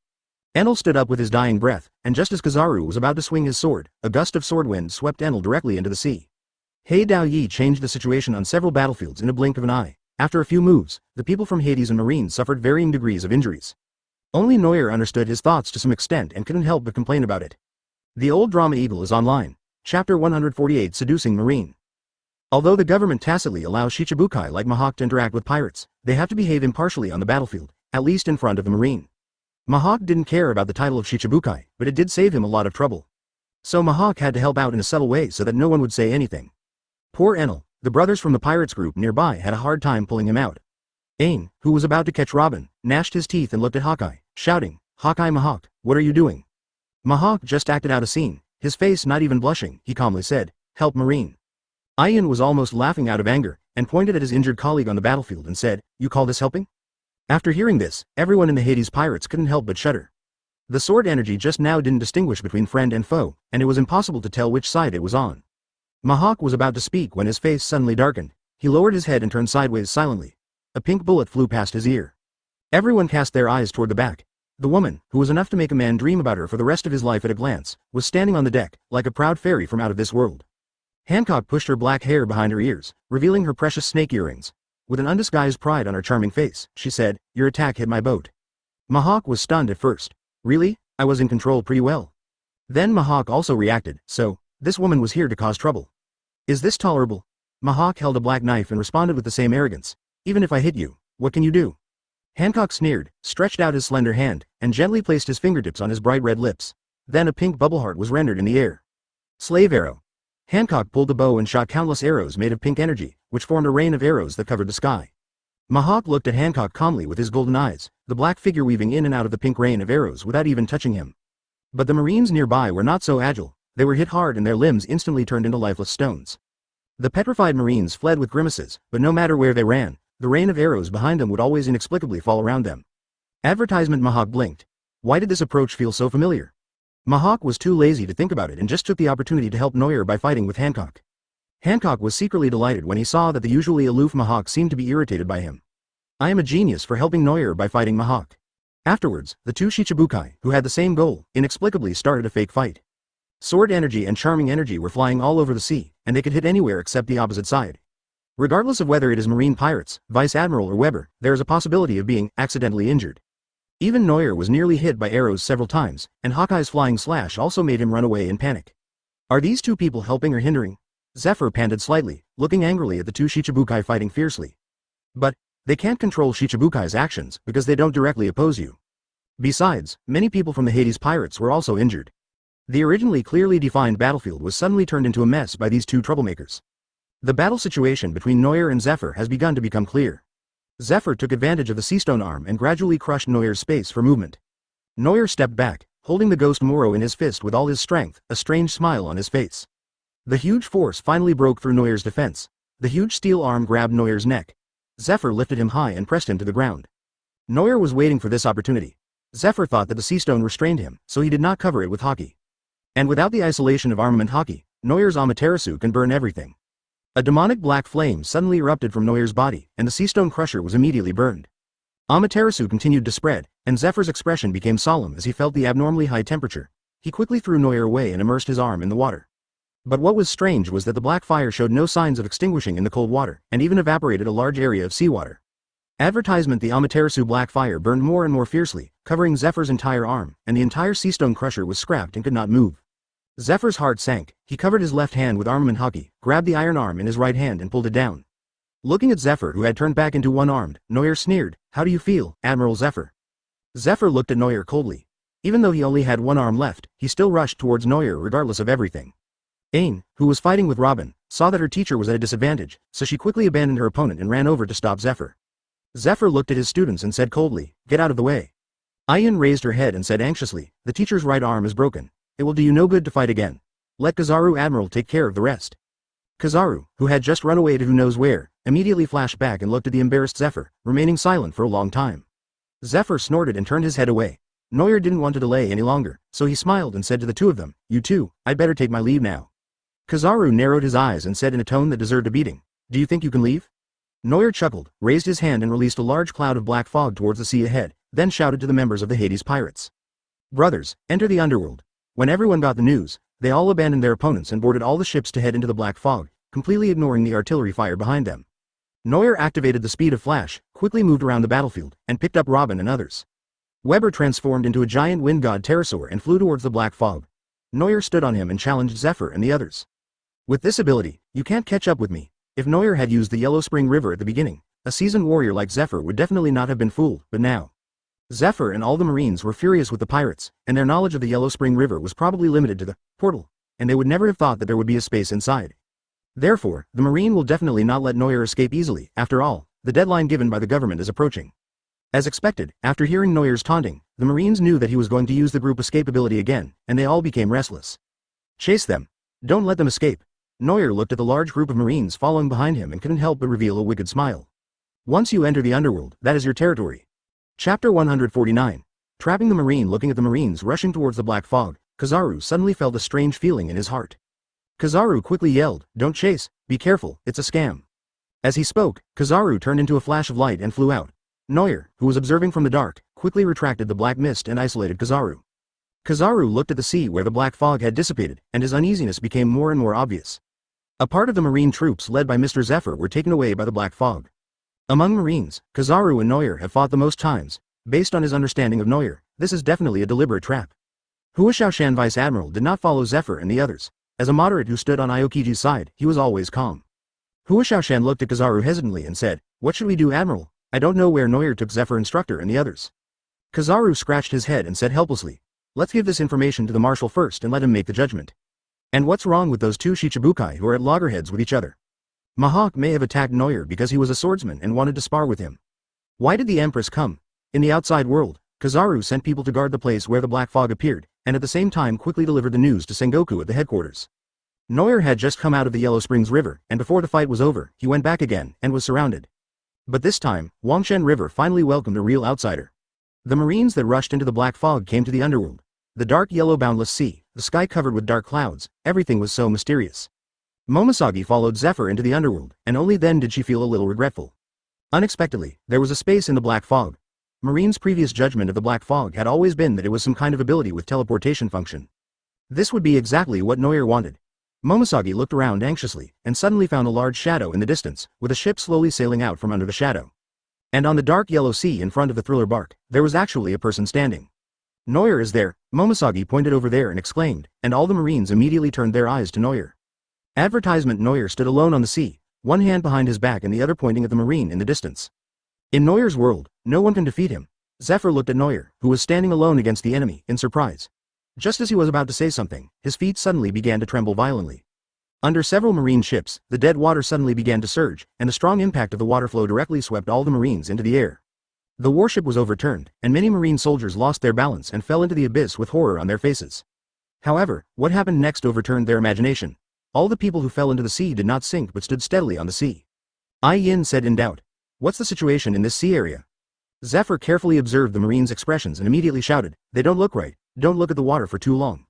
Enel stood up with his dying breath, and just as Kizaru was about to swing his sword, a gust of sword wind swept Enel directly into the sea. Hei Daoyi changed the situation on several battlefields in a blink of an eye. After a few moves, the people from Hades and Marine suffered varying degrees of injuries. Only Noyer understood his thoughts to some extent and couldn't help but complain about it. The old drama Eagle is online. Chapter 148 Seducing Marine. Although the government tacitly allows Shichibukai like Mihawk to interact with pirates, they have to behave impartially on the battlefield, at least in front of the Marine. Mihawk didn't care about the title of Shichibukai, but it did save him a lot of trouble. So Mihawk had to help out in a subtle way so that no one would say anything. Poor Enel, the brothers from the pirates group nearby had a hard time pulling him out. Ain, who was about to catch Robin, gnashed his teeth and looked at Hawkeye, shouting, "Hawkeye Mihawk, what are you doing?" Mihawk just acted out a scene, his face not even blushing, he calmly said, "Help Marine." Ayan was almost laughing out of anger, and pointed at his injured colleague on the battlefield and said, "You call this helping?" After hearing this, everyone in the Hades pirates couldn't help but shudder. The sword energy just now didn't distinguish between friend and foe, and it was impossible to tell which side it was on. Mihawk was about to speak when his face suddenly darkened. He lowered his head and turned sideways silently. A pink bullet flew past his ear. Everyone cast their eyes toward the back. The woman, who was enough to make a man dream about her for the rest of his life at a glance, was standing on the deck, like a proud fairy from out of this world. Hancock pushed her black hair behind her ears, revealing her precious snake earrings. With an undisguised pride on her charming face, she said, "Your attack hit my boat." Mihawk was stunned at first. Really? I was in control pretty well. Then Mihawk also reacted, so, this woman was here to cause trouble. Is this tolerable? Mihawk held a black knife and responded with the same arrogance. Even if I hit you, what can you do? Hancock sneered, stretched out his slender hand, and gently placed his fingertips on his bright red lips. Then a pink bubble heart was rendered in the air. Slave arrow. Hancock pulled the bow and shot countless arrows made of pink energy, which formed a rain of arrows that covered the sky. Mihawk looked at Hancock calmly with his golden eyes, the black figure weaving in and out of the pink rain of arrows without even touching him. But the Marines nearby were not so agile. They were hit hard and their limbs instantly turned into lifeless stones. The petrified Marines fled with grimaces, but no matter where they ran, the rain of arrows behind them would always inexplicably fall around them. Advertisement. Mihawk blinked. Why did this approach feel so familiar? Mihawk was too lazy to think about it and just took the opportunity to help Noyer by fighting with Hancock. Hancock was secretly delighted when he saw that the usually aloof Mihawk seemed to be irritated by him. I am a genius for helping Noyer by fighting Mihawk. Afterwards, the 2 Shichibukai, who had the same goal, inexplicably started a fake fight. Sword energy and charming energy were flying all over the sea, and they could hit anywhere except the opposite side. Regardless of whether it is Marine pirates, Vice Admiral or Weber, there is a possibility of being accidentally injured. Even Noyer was nearly hit by arrows several times, and Hawkeye's flying slash also made him run away in panic. Are these 2 people helping or hindering? Zephyr panted slightly, looking angrily at the 2 Shichibukai fighting fiercely. But, they can't control Shichibukai's actions because they don't directly oppose you. Besides, many people from the Hades pirates were also injured. The originally clearly defined battlefield was suddenly turned into a mess by these 2 troublemakers. The battle situation between Noyer and Zephyr has begun to become clear. Zephyr took advantage of the Seastone arm and gradually crushed Noyer's space for movement. Noyer stepped back, holding the ghost Moro in his fist with all his strength, a strange smile on his face. The huge force finally broke through Noyer's defense. The huge steel arm grabbed Noyer's neck. Zephyr lifted him high and pressed him to the ground. Noyer was waiting for this opportunity. Zephyr thought that the Seastone restrained him, so he did not cover it with Haki. And without the isolation of armament Haki, Noyer's Amaterasu can burn everything. A demonic black flame suddenly erupted from Noyer's body, and the Seastone Crusher was immediately burned. Amaterasu continued to spread, and Zephyr's expression became solemn as he felt the abnormally high temperature. He quickly threw Noyer away and immersed his arm in the water. But what was strange was that the black fire showed no signs of extinguishing in the cold water, and even evaporated a large area of seawater. Advertisement. The Amaterasu black fire burned more and more fiercely, covering Zephyr's entire arm, and the entire Seastone Crusher was scrapped and could not move. Zephyr's heart sank. He covered his left hand with armament Haki, grabbed the iron arm in his right hand and pulled it down. Looking at Zephyr, who had turned back into one-armed, Noyer sneered, "How do you feel, Admiral Zephyr?" Zephyr looked at Noyer coldly. Even though he only had one arm left, he still rushed towards Noyer regardless of everything. Ain, who was fighting with Robin, saw that her teacher was at a disadvantage, so she quickly abandoned her opponent and ran over to stop Zephyr. Zephyr looked at his students and said coldly, "Get out of the way." Ayan raised her head and said anxiously, "The teacher's right arm is broken. It will do you no good to fight again. Let Kizaru Admiral take care of the rest." Kizaru, who had just run away to who knows where, immediately flashed back and looked at the embarrassed Zephyr, remaining silent for a long time. Zephyr snorted and turned his head away. Noel didn't want to delay any longer, so he smiled and said to the two of them, "You two, I'd better take my leave now." Kizaru narrowed his eyes and said in a tone that deserved a beating, "Do you think you can leave?" Noel chuckled, raised his hand and released a large cloud of black fog towards the sea ahead, then shouted to the members of the Hades pirates. "Brothers, enter the underworld." When everyone got the news, they all abandoned their opponents and boarded all the ships to head into the black fog, completely ignoring the artillery fire behind them. Noel activated the speed of flash, quickly moved around the battlefield, and picked up Robin and others. Weber transformed into a giant wind god pterosaur and flew towards the black fog. Noel stood on him and challenged Zephyr and the others. "With this ability, you can't catch up with me." If Noel had used the Yellow Spring River at the beginning, a seasoned warrior like Zephyr would definitely not have been fooled, but now. Zephyr and all the Marines were furious with the pirates, and their knowledge of the Yellow Spring River was probably limited to the portal, and they would never have thought that there would be a space inside. Therefore, the Marine will definitely not let Noel escape easily. After all, the deadline given by the government is approaching. As expected, after hearing Noel's taunting, the Marines knew that he was going to use the group escape ability again, and they all became restless. "Chase them. Don't let them escape." Noel looked at the large group of Marines following behind him and couldn't help but reveal a wicked smile. "Once you enter the underworld, that is your territory." Chapter 149. Trapping the Marine. Looking at the Marines rushing towards the black fog, Kizaru suddenly felt a strange feeling in his heart. Kizaru quickly yelled, "Don't chase, be careful, it's a scam." As he spoke, Kizaru turned into a flash of light and flew out. Noel, who was observing from the dark, quickly retracted the black mist and isolated Kizaru. Kizaru looked at the sea where the black fog had dissipated, and his uneasiness became more and more obvious. A part of the Marine troops led by Mr. Zephyr were taken away by the black fog. Among Marines, Kizaru and Noel have fought the most times. Based on his understanding of Noel, this is definitely a deliberate trap. Huashaoshan Vice Admiral did not follow Zephyr and the others. As a moderate who stood on Aokiji's side, he was always calm. Huashaoshan looked at Kizaru hesitantly and said, "What should we do, Admiral? I don't know where Noel took Zephyr Instructor and the others." Kizaru scratched his head and said helplessly, "Let's give this information to the Marshal first and let him make the judgment. And what's wrong with those two Shichibukai who are at loggerheads with each other? Mihawk may have attacked Noel because he was a swordsman and wanted to spar with him. Why did the Empress come? In the outside world, Kizaru sent people to guard the place where the black fog appeared, and at the same time quickly delivered the news to Sengoku at the headquarters. Noel had just come out of the Yellow Springs River, and before the fight was over, he went back again, and was surrounded. But this time, Wangshen River finally welcomed a real outsider. The Marines that rushed into the black fog came to the underworld. The dark yellow boundless sea, the sky covered with dark clouds, everything was so mysterious. Momoshagi followed Zephyr into the underworld, and only then did she feel a little regretful. Unexpectedly, there was a space in the black fog. Marine's previous judgment of the black fog had always been that it was some kind of ability with teleportation function. This would be exactly what Noel wanted. Momoshagi looked around anxiously, and suddenly found a large shadow in the distance, with a ship slowly sailing out from under the shadow. And on the dark yellow sea in front of the thriller bark, there was actually a person standing. "Noel is there," Momoshagi pointed over there and exclaimed, and all the Marines immediately turned their eyes to Noel. Advertisement. Noel stood alone on the sea, one hand behind his back and the other pointing at the Marine in the distance. In Noel's world, no one can defeat him. Zephyr looked at Noel, who was standing alone against the enemy, in surprise. Just as he was about to say something, his feet suddenly began to tremble violently. Under several Marine ships, the dead water suddenly began to surge, and the strong impact of the water flow directly swept all the Marines into the air. The warship was overturned, and many Marine soldiers lost their balance and fell into the abyss with horror on their faces. However, what happened next overturned their imagination. All the people who fell into the sea did not sink but stood steadily on the sea. Ai Yin said in doubt, "What's the situation in this sea area?" Zephyr carefully observed the Marines' expressions and immediately shouted, "They don't look right, don't look at the water for too long."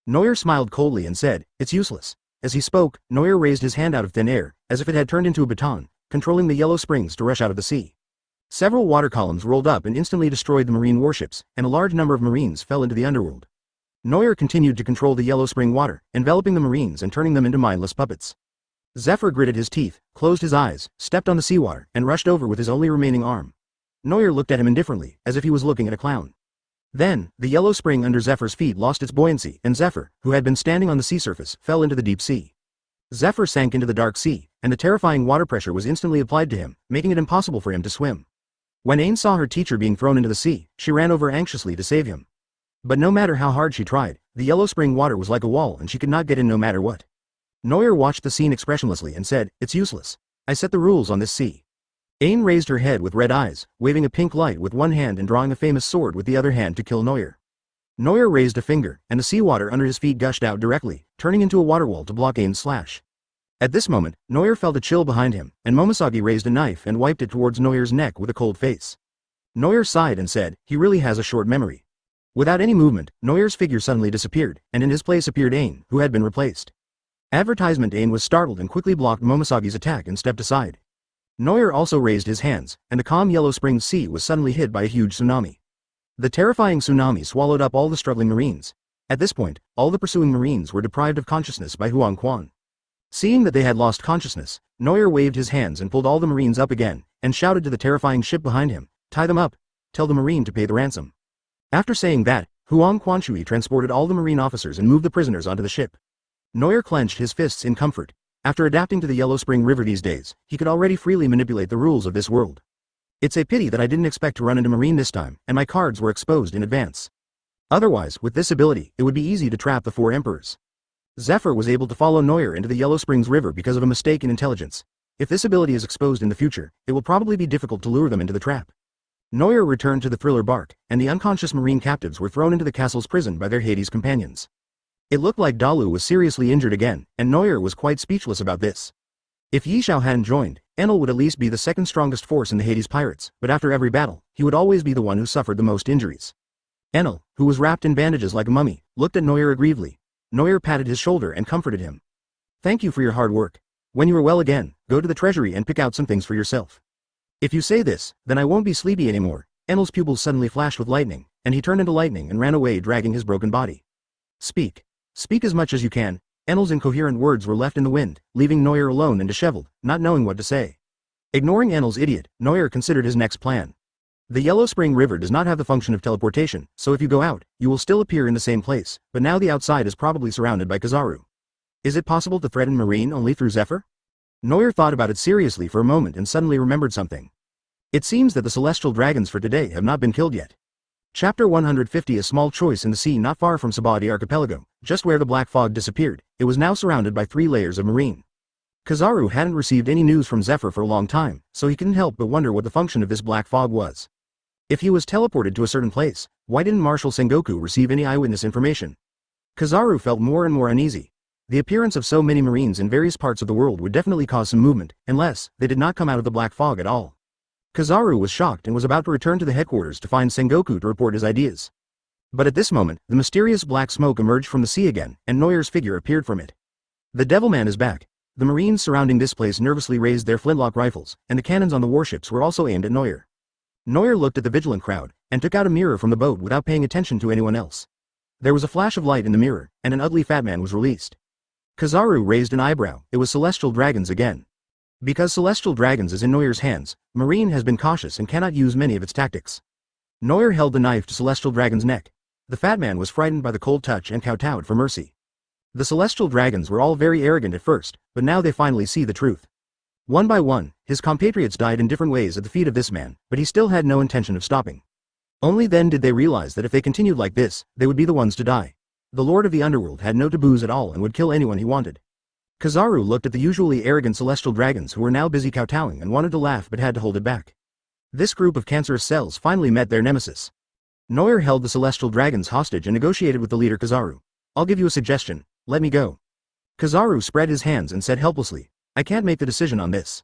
Noel smiled coldly and said, "It's useless." As he spoke, Noel raised his hand out of thin air, as if it had turned into a baton, controlling the yellow springs to rush out of the sea. Several water columns rolled up and instantly destroyed the Marine warships, and a large number of Marines fell into the underworld. Noel continued to control the yellow spring water, enveloping the Marines and turning them into mindless puppets. Zephyr gritted his teeth, closed his eyes, stepped on the seawater, and rushed over with his only remaining arm. Noel looked at him indifferently, as if he was looking at a clown. Then, the yellow spring under Zephyr's feet lost its buoyancy, and Zephyr, who had been standing on the sea surface, fell into the deep sea. Zephyr sank into the dark sea, and the terrifying water pressure was instantly applied to him, making it impossible for him to swim. When Ain saw her teacher being thrown into the sea, she ran over anxiously to save him. But no matter how hard she tried, the yellow spring water was like a wall and she could not get in no matter what. Noel watched the scene expressionlessly and said, "It's useless. I set the rules on this sea." Ain raised her head with red eyes, waving a pink light with one hand and drawing a famous sword with the other hand to kill Noel. Noel raised a finger, and the seawater under his feet gushed out directly, turning into a water wall to block Ain's slash. At this moment, Noel felt a chill behind him, and Momoshiki raised a knife and wiped it towards Noel's neck with a cold face. Noel sighed and said, he really has a short memory. Without any movement, Noel's figure suddenly disappeared, and in his place appeared Ain, who had been replaced. Advertisement Ain was startled and quickly blocked Momoshiki's attack and stepped aside. Noel also raised his hands, and the calm Yellow Spring Sea was suddenly hit by a huge tsunami. The terrifying tsunami swallowed up all the struggling marines. At this point, all the pursuing marines were deprived of consciousness by Huang Quan. Seeing that they had lost consciousness, Noel waved his hands and pulled all the marines up again, and shouted to the terrifying ship behind him, tie them up, tell the marine to pay the ransom. After saying that, Huang Quanshui transported all the marine officers and moved the prisoners onto the ship. Noel clenched his fists in comfort. After adapting to the Yellow Spring River these days, he could already freely manipulate the rules of this world. It's a pity that I didn't expect to run into marine this time, and my cards were exposed in advance. Otherwise, with this ability, it would be easy to trap the 4 emperors. Zephyr was able to follow Noel into the Yellow Springs River because of a mistake in intelligence. If this ability is exposed in the future, it will probably be difficult to lure them into the trap. Noel returned to the thriller bark, and the unconscious marine captives were thrown into the castle's prison by their Hades companions. It looked like Dalu was seriously injured again, and Noel was quite speechless about this. If Yishao hadn't joined, Enel would at least be the second strongest force in the Hades pirates, but after every battle, he would always be the one who suffered the most injuries. Enel, who was wrapped in bandages like a mummy, looked at Noel aggrievedly. Noel patted his shoulder and comforted him. Thank you for your hard work. When you are well again, go to the treasury and pick out some things for yourself. If you say this, then I won't be sleepy anymore. Enel's pupils suddenly flashed with lightning, and he turned into lightning and ran away dragging his broken body. Speak. Speak as much as you can. Enel's incoherent words were left in the wind, leaving Noel alone and disheveled, not knowing what to say. Ignoring Enel's idiot, Noel considered his next plan. The Yellow Spring River does not have the function of teleportation, so if you go out, you will still appear in the same place, but now the outside is probably surrounded by Kizaru. Is it possible to threaten Marine only through Zephyr? Noel thought about it seriously for a moment and suddenly remembered something. It seems that the celestial dragons for today have not been killed yet. Chapter 150. A small choice in the sea not far from Sabati Archipelago, just where the black fog disappeared, it was now surrounded by 3 layers of marine. Kizaru hadn't received any news from Zephyr for a long time, so he couldn't help but wonder what the function of this black fog was. If he was teleported to a certain place, why didn't Marshal Sengoku receive any eyewitness information? Kizaru felt more and more uneasy. The appearance of so many marines in various parts of the world would definitely cause some movement, unless they did not come out of the black fog at all. Kizaru was shocked and was about to return to the headquarters to find Sengoku to report his ideas. But at this moment, the mysterious black smoke emerged from the sea again, and Noel's figure appeared from it. The Devilman is back. The marines surrounding this place nervously raised their flintlock rifles, and the cannons on the warships were also aimed at Noel. Noel looked at the vigilant crowd, and took out a mirror from the boat without paying attention to anyone else. There was a flash of light in the mirror, and an ugly fat man was released. Kizaru raised an eyebrow. It was Celestial Dragons again. Because Celestial Dragons is in Noel's hands, Marine has been cautious and cannot use many of its tactics. Noel held the knife to Celestial Dragon's neck. The fat man was frightened by the cold touch and kowtowed for mercy. The Celestial Dragons were all very arrogant at first, but now they finally see the truth. One by one, his compatriots died in different ways at the feet of this man, but he still had no intention of stopping. Only then did they realize that if they continued like this, they would be the ones to die. The Lord of the Underworld had no taboos at all and would kill anyone he wanted. Kizaru looked at the usually arrogant Celestial Dragons who were now busy kowtowing and wanted to laugh but had to hold it back. This group of cancerous cells finally met their nemesis. Noel held the Celestial Dragons hostage and negotiated with the leader Kizaru. I'll give you a suggestion, let me go. Kizaru spread his hands and said helplessly, I can't make the decision on this.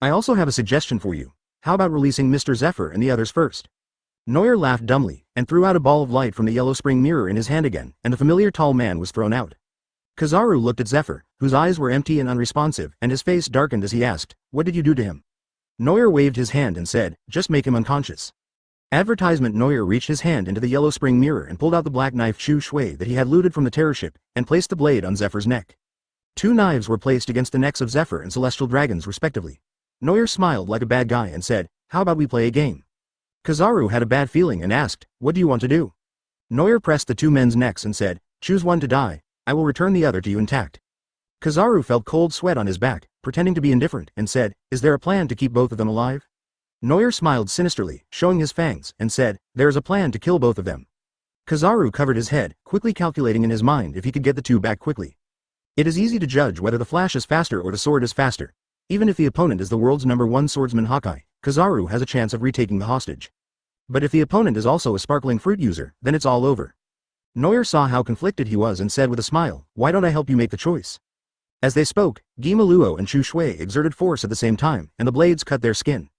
I also have a suggestion for you. How about releasing Mr. Zephyr and the others first? Noel laughed dumbly, and threw out a ball of light from the Yellow Spring mirror in his hand again, and the familiar tall man was thrown out. Kizaru looked at Zephyr, whose eyes were empty and unresponsive, and his face darkened as he asked, what did you do to him? Noel waved his hand and said, just make him unconscious. Advertisement. Noel reached his hand into the Yellow Spring mirror and pulled out the black knife Shu Shui that he had looted from the terror ship, and placed the blade on Zephyr's neck. 2 knives were placed against the necks of Zephyr and Celestial Dragons respectively. Noel smiled like a bad guy and said, how about we play a game? Kizaru had a bad feeling and asked, what do you want to do? Noel pressed the 2 men's necks and said, choose one to die, I will return the other to you intact. Kizaru felt cold sweat on his back, pretending to be indifferent, and said, is there a plan to keep both of them alive? Noel smiled sinisterly, showing his fangs, and said, there is a plan to kill both of them. Kizaru covered his head, quickly calculating in his mind if he could get the 2 back quickly. It is easy to judge whether the flash is faster or the sword is faster. Even if the opponent is the world's #1 swordsman Haki, Kizaru has a chance of retaking the hostage. But if the opponent is also a sparkling fruit user, then it's all over. Noir saw how conflicted he was and said with a smile, "Why don't I help you make the choice?" As they spoke, Gimaluo and Chu Shui exerted force at the same time, and the blades cut their skin.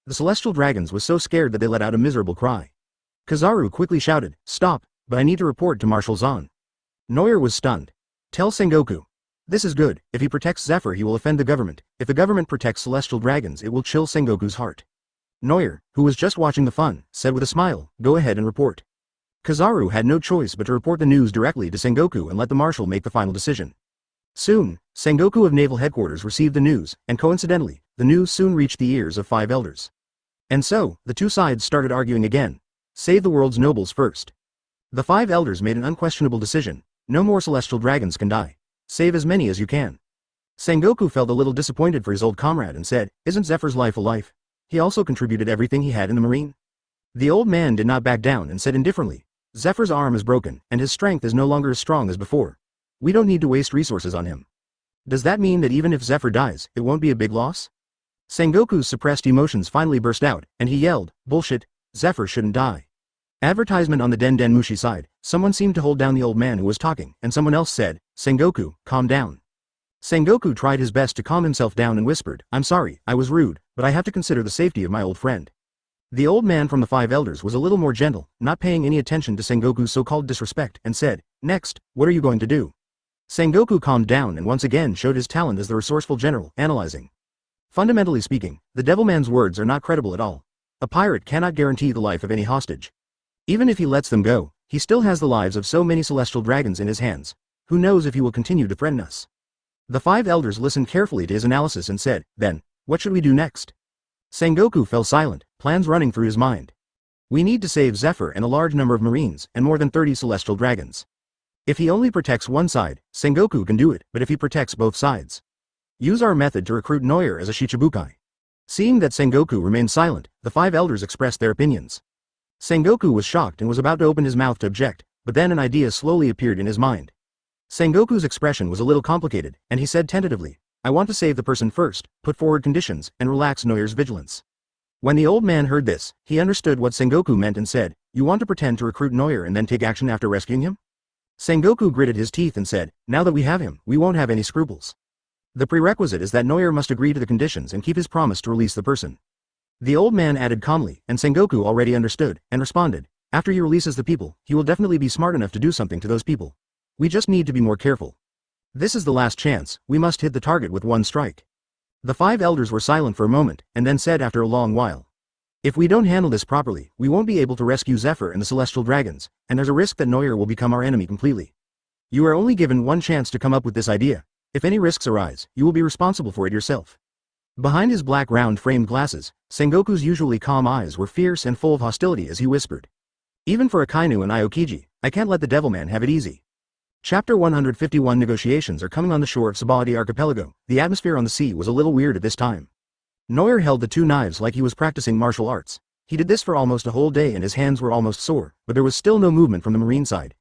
The celestial dragons was so scared that they let out a miserable cry. Kizaru quickly shouted, "Stop, but I need to report to Marshal Zahn." Noir was stunned. "Tell Sengoku. This is good. If he protects Zephyr he will offend the government. If the government protects celestial dragons it will chill Sengoku's heart." Noir, who was just watching the fun, said with a smile, "Go ahead and report." Kizaru had no choice but to report the news directly to Sengoku and let the marshal make the final decision. Soon, Sengoku of Naval Headquarters received the news, and coincidentally, the news soon reached the ears of 5 elders. And so, the two sides started arguing again. Save the world's nobles first. The 5 elders made an unquestionable decision. No more celestial dragons can die. Save as many as you can. Sengoku felt a little disappointed for his old comrade and said, "Isn't Zephyr's life a life? He also contributed everything he had in the marine." The old man did not back down and said indifferently, "Zephyr's arm is broken, and his strength is no longer as strong as before. We don't need to waste resources on him." "Does that mean that even if Zephyr dies, it won't be a big loss?" Sengoku's suppressed emotions finally burst out, and he yelled, "Bullshit, Zephyr shouldn't die." Advertisement on the Den Den Mushi side, someone seemed to hold down the old man who was talking, and someone else said, "Sengoku, calm down." Sengoku tried his best to calm himself down and whispered, "I'm sorry, I was rude, but I have to consider the safety of my old friend." The old man from the 5 elders was a little more gentle, not paying any attention to Sengoku's so-called disrespect, and said, "Next, what are you going to do?" Sengoku calmed down and once again showed his talent as the resourceful general, analyzing. Fundamentally speaking, the Devilman's words are not credible at all. A pirate cannot guarantee the life of any hostage. Even if he lets them go, he still has the lives of so many celestial dragons in his hands. Who knows if he will continue to threaten us? The 5 elders listened carefully to his analysis and said, "Then, what should we do next?" Sengoku fell silent, plans running through his mind. "We need to save Zephyr and a large number of marines, and more than 30 celestial dragons. If he only protects one side, Sengoku can do it, but if he protects both sides, use our method to recruit Noir as a Shichibukai." Seeing that Sengoku remained silent, the 5 elders expressed their opinions. Sengoku was shocked and was about to open his mouth to object, but then an idea slowly appeared in his mind. Sengoku's expression was a little complicated, and he said tentatively, "I want to save the person first, put forward conditions, and relax Noir's vigilance." When the old man heard this, he understood what Sengoku meant and said, "You want to pretend to recruit Noir and then take action after rescuing him?" Sengoku gritted his teeth and said, "Now that we have him, we won't have any scruples. The prerequisite is that Noir must agree to the conditions and keep his promise to release the person." The old man added calmly, and Sengoku already understood, and responded, "After he releases the people, he will definitely be smart enough to do something to those people. We just need to be more careful. This is the last chance, we must hit the target with one strike." The 5 elders were silent for a moment, and then said after a long while, "If we don't handle this properly, we won't be able to rescue Zephyr and the celestial dragons, and there's a risk that Noir will become our enemy completely. You are only given one chance to come up with this idea. If any risks arise, you will be responsible for it yourself." Behind his black round-framed glasses, Sengoku's usually calm eyes were fierce and full of hostility as he whispered, "Even for a Kainu and Aokiji, I can't let the Devilman have it easy." Chapter 151 Negotiations are coming on the shore of Sabaody Archipelago. The atmosphere on the sea was a little weird at this time. Noir held the 2 knives like he was practicing martial arts. He did this for almost a whole day and his hands were almost sore, but there was still no movement from the marine side.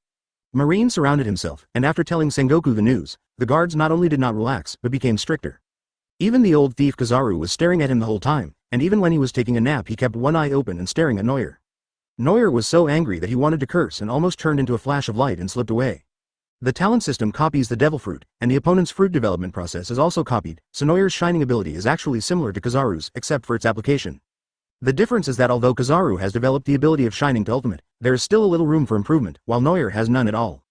Marine surrounded himself, and after telling Sengoku the news, the guards not only did not relax, but became stricter. Even the old thief Kizaru was staring at him the whole time, and even when he was taking a nap he kept one eye open and staring at Noir. Noir was so angry that he wanted to curse and almost turned into a flash of light and slipped away. The talent system copies the devil fruit, and the opponent's fruit development process is also copied, so Noir's shining ability is actually similar to Kizaru's, except for its application. The difference is that although Kizaru has developed the ability of shining to ultimate, there is still a little room for improvement, while Noir has none at all.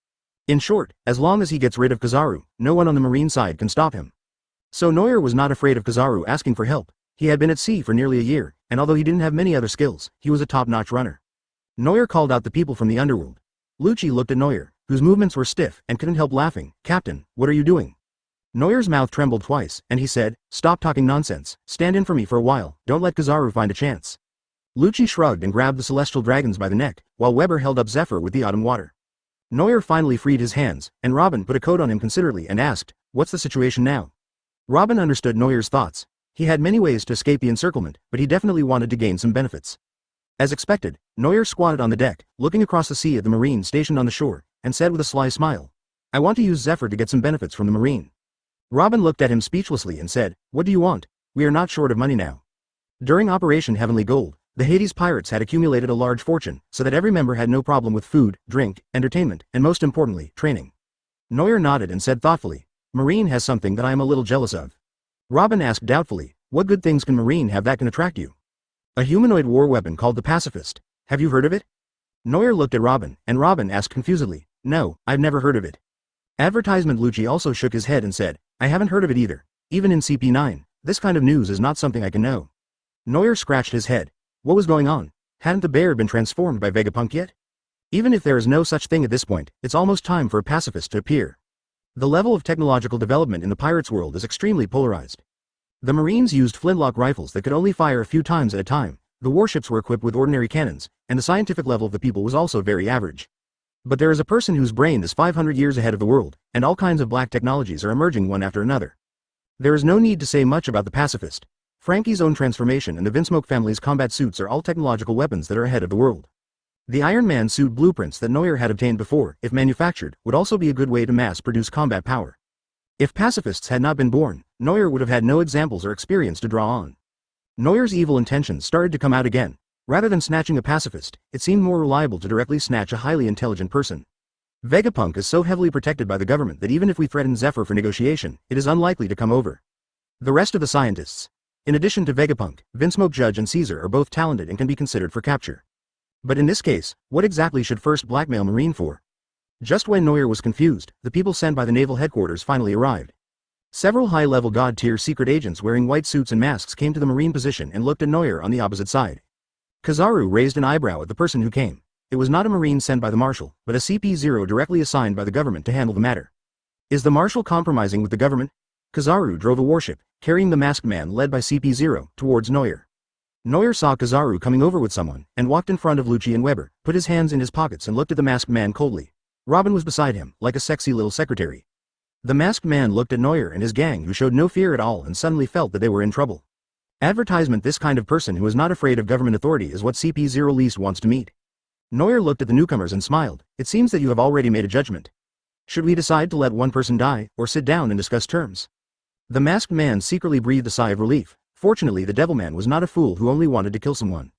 In short, as long as he gets rid of Kizaru, no one on the marine side can stop him. So Noir was not afraid of Kizaru asking for help. He had been at sea for nearly a year, and although he didn't have many other skills, he was a top-notch runner. Noir called out the people from the underworld. Lucci looked at Noir, whose movements were stiff, and couldn't help laughing. "Captain, what are you doing?" Noir's mouth trembled twice, and he said, "Stop talking nonsense, stand in for me for a while, don't let Kizaru find a chance." Lucci shrugged and grabbed the celestial dragons by the neck, while Weber held up Zephyr with the autumn water. Noir finally freed his hands, and Robin put a coat on him considerately and asked, "What's the situation now?" Robin understood Noir's thoughts. He had many ways to escape the encirclement, but he definitely wanted to gain some benefits. As expected, Noir squatted on the deck, looking across the sea at the marine stationed on the shore, and said with a sly smile, "I want to use Zephyr to get some benefits from the marine." Robin looked at him speechlessly and said, "What do you want? We are not short of money now." During Operation Heavenly Gold, the Hades pirates had accumulated a large fortune, so that every member had no problem with food, drink, entertainment, and most importantly, training. Noel nodded and said thoughtfully, "Marine has something that I am a little jealous of." Robin asked doubtfully, "What good things can Marine have that can attract you?" "A humanoid war weapon called the Pacifist. Have you heard of it?" Noel looked at Robin, and Robin asked confusedly, "No, I've never heard of it." Advertisement Lucci also shook his head and said, "I haven't heard of it either. Even in CP9, this kind of news is not something I can know." Noel scratched his head. What was going on? Hadn't the bear been transformed by Vegapunk yet? Even if there is no such thing at this point, it's almost time for a pacifist to appear. The level of technological development in the pirates' world is extremely polarized. The Marines used flintlock rifles that could only fire a few times at a time, the warships were equipped with ordinary cannons, and the scientific level of the people was also very average. But there is a person whose brain is 500 years ahead of the world, and all kinds of black technologies are emerging one after another. There is no need to say much about the pacifist. Frankie's own transformation and the Vinsmoke family's combat suits are all technological weapons that are ahead of the world. The Iron Man suit blueprints that Noel had obtained before, if manufactured, would also be a good way to mass-produce combat power. If pacifists had not been born, Noel would have had no examples or experience to draw on. Noel's evil intentions started to come out again. Rather than snatching a pacifist, it seemed more reliable to directly snatch a highly intelligent person. Vegapunk is so heavily protected by the government that even if we threaten Zephyr for negotiation, it is unlikely to come over. The rest of the scientists. In addition to Vegapunk, Vinsmoke Judge and Caesar are both talented and can be considered for capture. But in this case, what exactly should first blackmail Marine for? Just when Noel was confused, the people sent by the naval headquarters finally arrived. Several high-level god-tier secret agents wearing white suits and masks came to the Marine position and looked at Noel on the opposite side. Kizaru raised an eyebrow at the person who came. It was not a Marine sent by the Marshal, but a CP0 directly assigned by the government to handle the matter. Is the Marshal compromising with the government? Kizaru drove a warship, carrying the masked man led by CP0, towards Noel. Noel saw Kizaru coming over with someone, and walked in front of Lucci and Weber, put his hands in his pockets and looked at the masked man coldly. Robin was beside him, like a sexy little secretary. The masked man looked at Noel and his gang who showed no fear at all and suddenly felt that they were in trouble. Advertisement: this kind of person who is not afraid of government authority is what CP0 least wants to meet. Noel looked at the newcomers and smiled. It seems that you have already made a judgment. Should we decide to let one person die, or sit down and discuss terms? The masked man secretly breathed a sigh of relief. Fortunately, the Devilman was not a fool who only wanted to kill someone.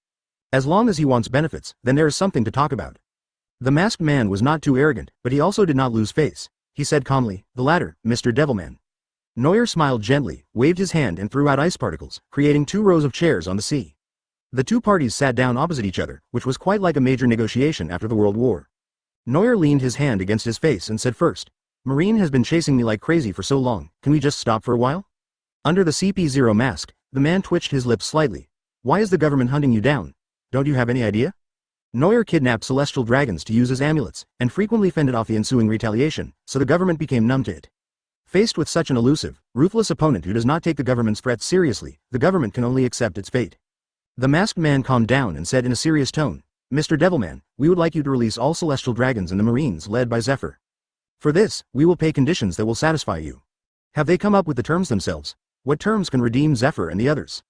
As long as he wants benefits, then there is something to talk about. The masked man was not too arrogant, but he also did not lose face. He said calmly, "The latter, Mr. Devilman." Noel smiled gently, waved his hand and threw out ice particles, creating 2 rows of chairs on the sea. The two parties sat down opposite each other, which was quite like a major negotiation after the World War. Noel leaned his hand against his face and said first, "Marine has been chasing me like crazy for so long, can we just stop for a while?" Under the CP0 mask, the man twitched his lips slightly. "Why is the government hunting you down? Don't you have any idea?" Noel kidnapped celestial dragons to use as amulets, and frequently fended off the ensuing retaliation, so the government became numb to it. Faced with such an elusive, ruthless opponent who does not take the government's threats seriously, the government can only accept its fate. The masked man calmed down and said in a serious tone, "Mr. Devilman, we would like you to release all celestial dragons in the Marines led by Zephyr. For this, we will pay conditions that will satisfy you." Have they come up with the terms themselves? What terms can redeem Zephyr and the others?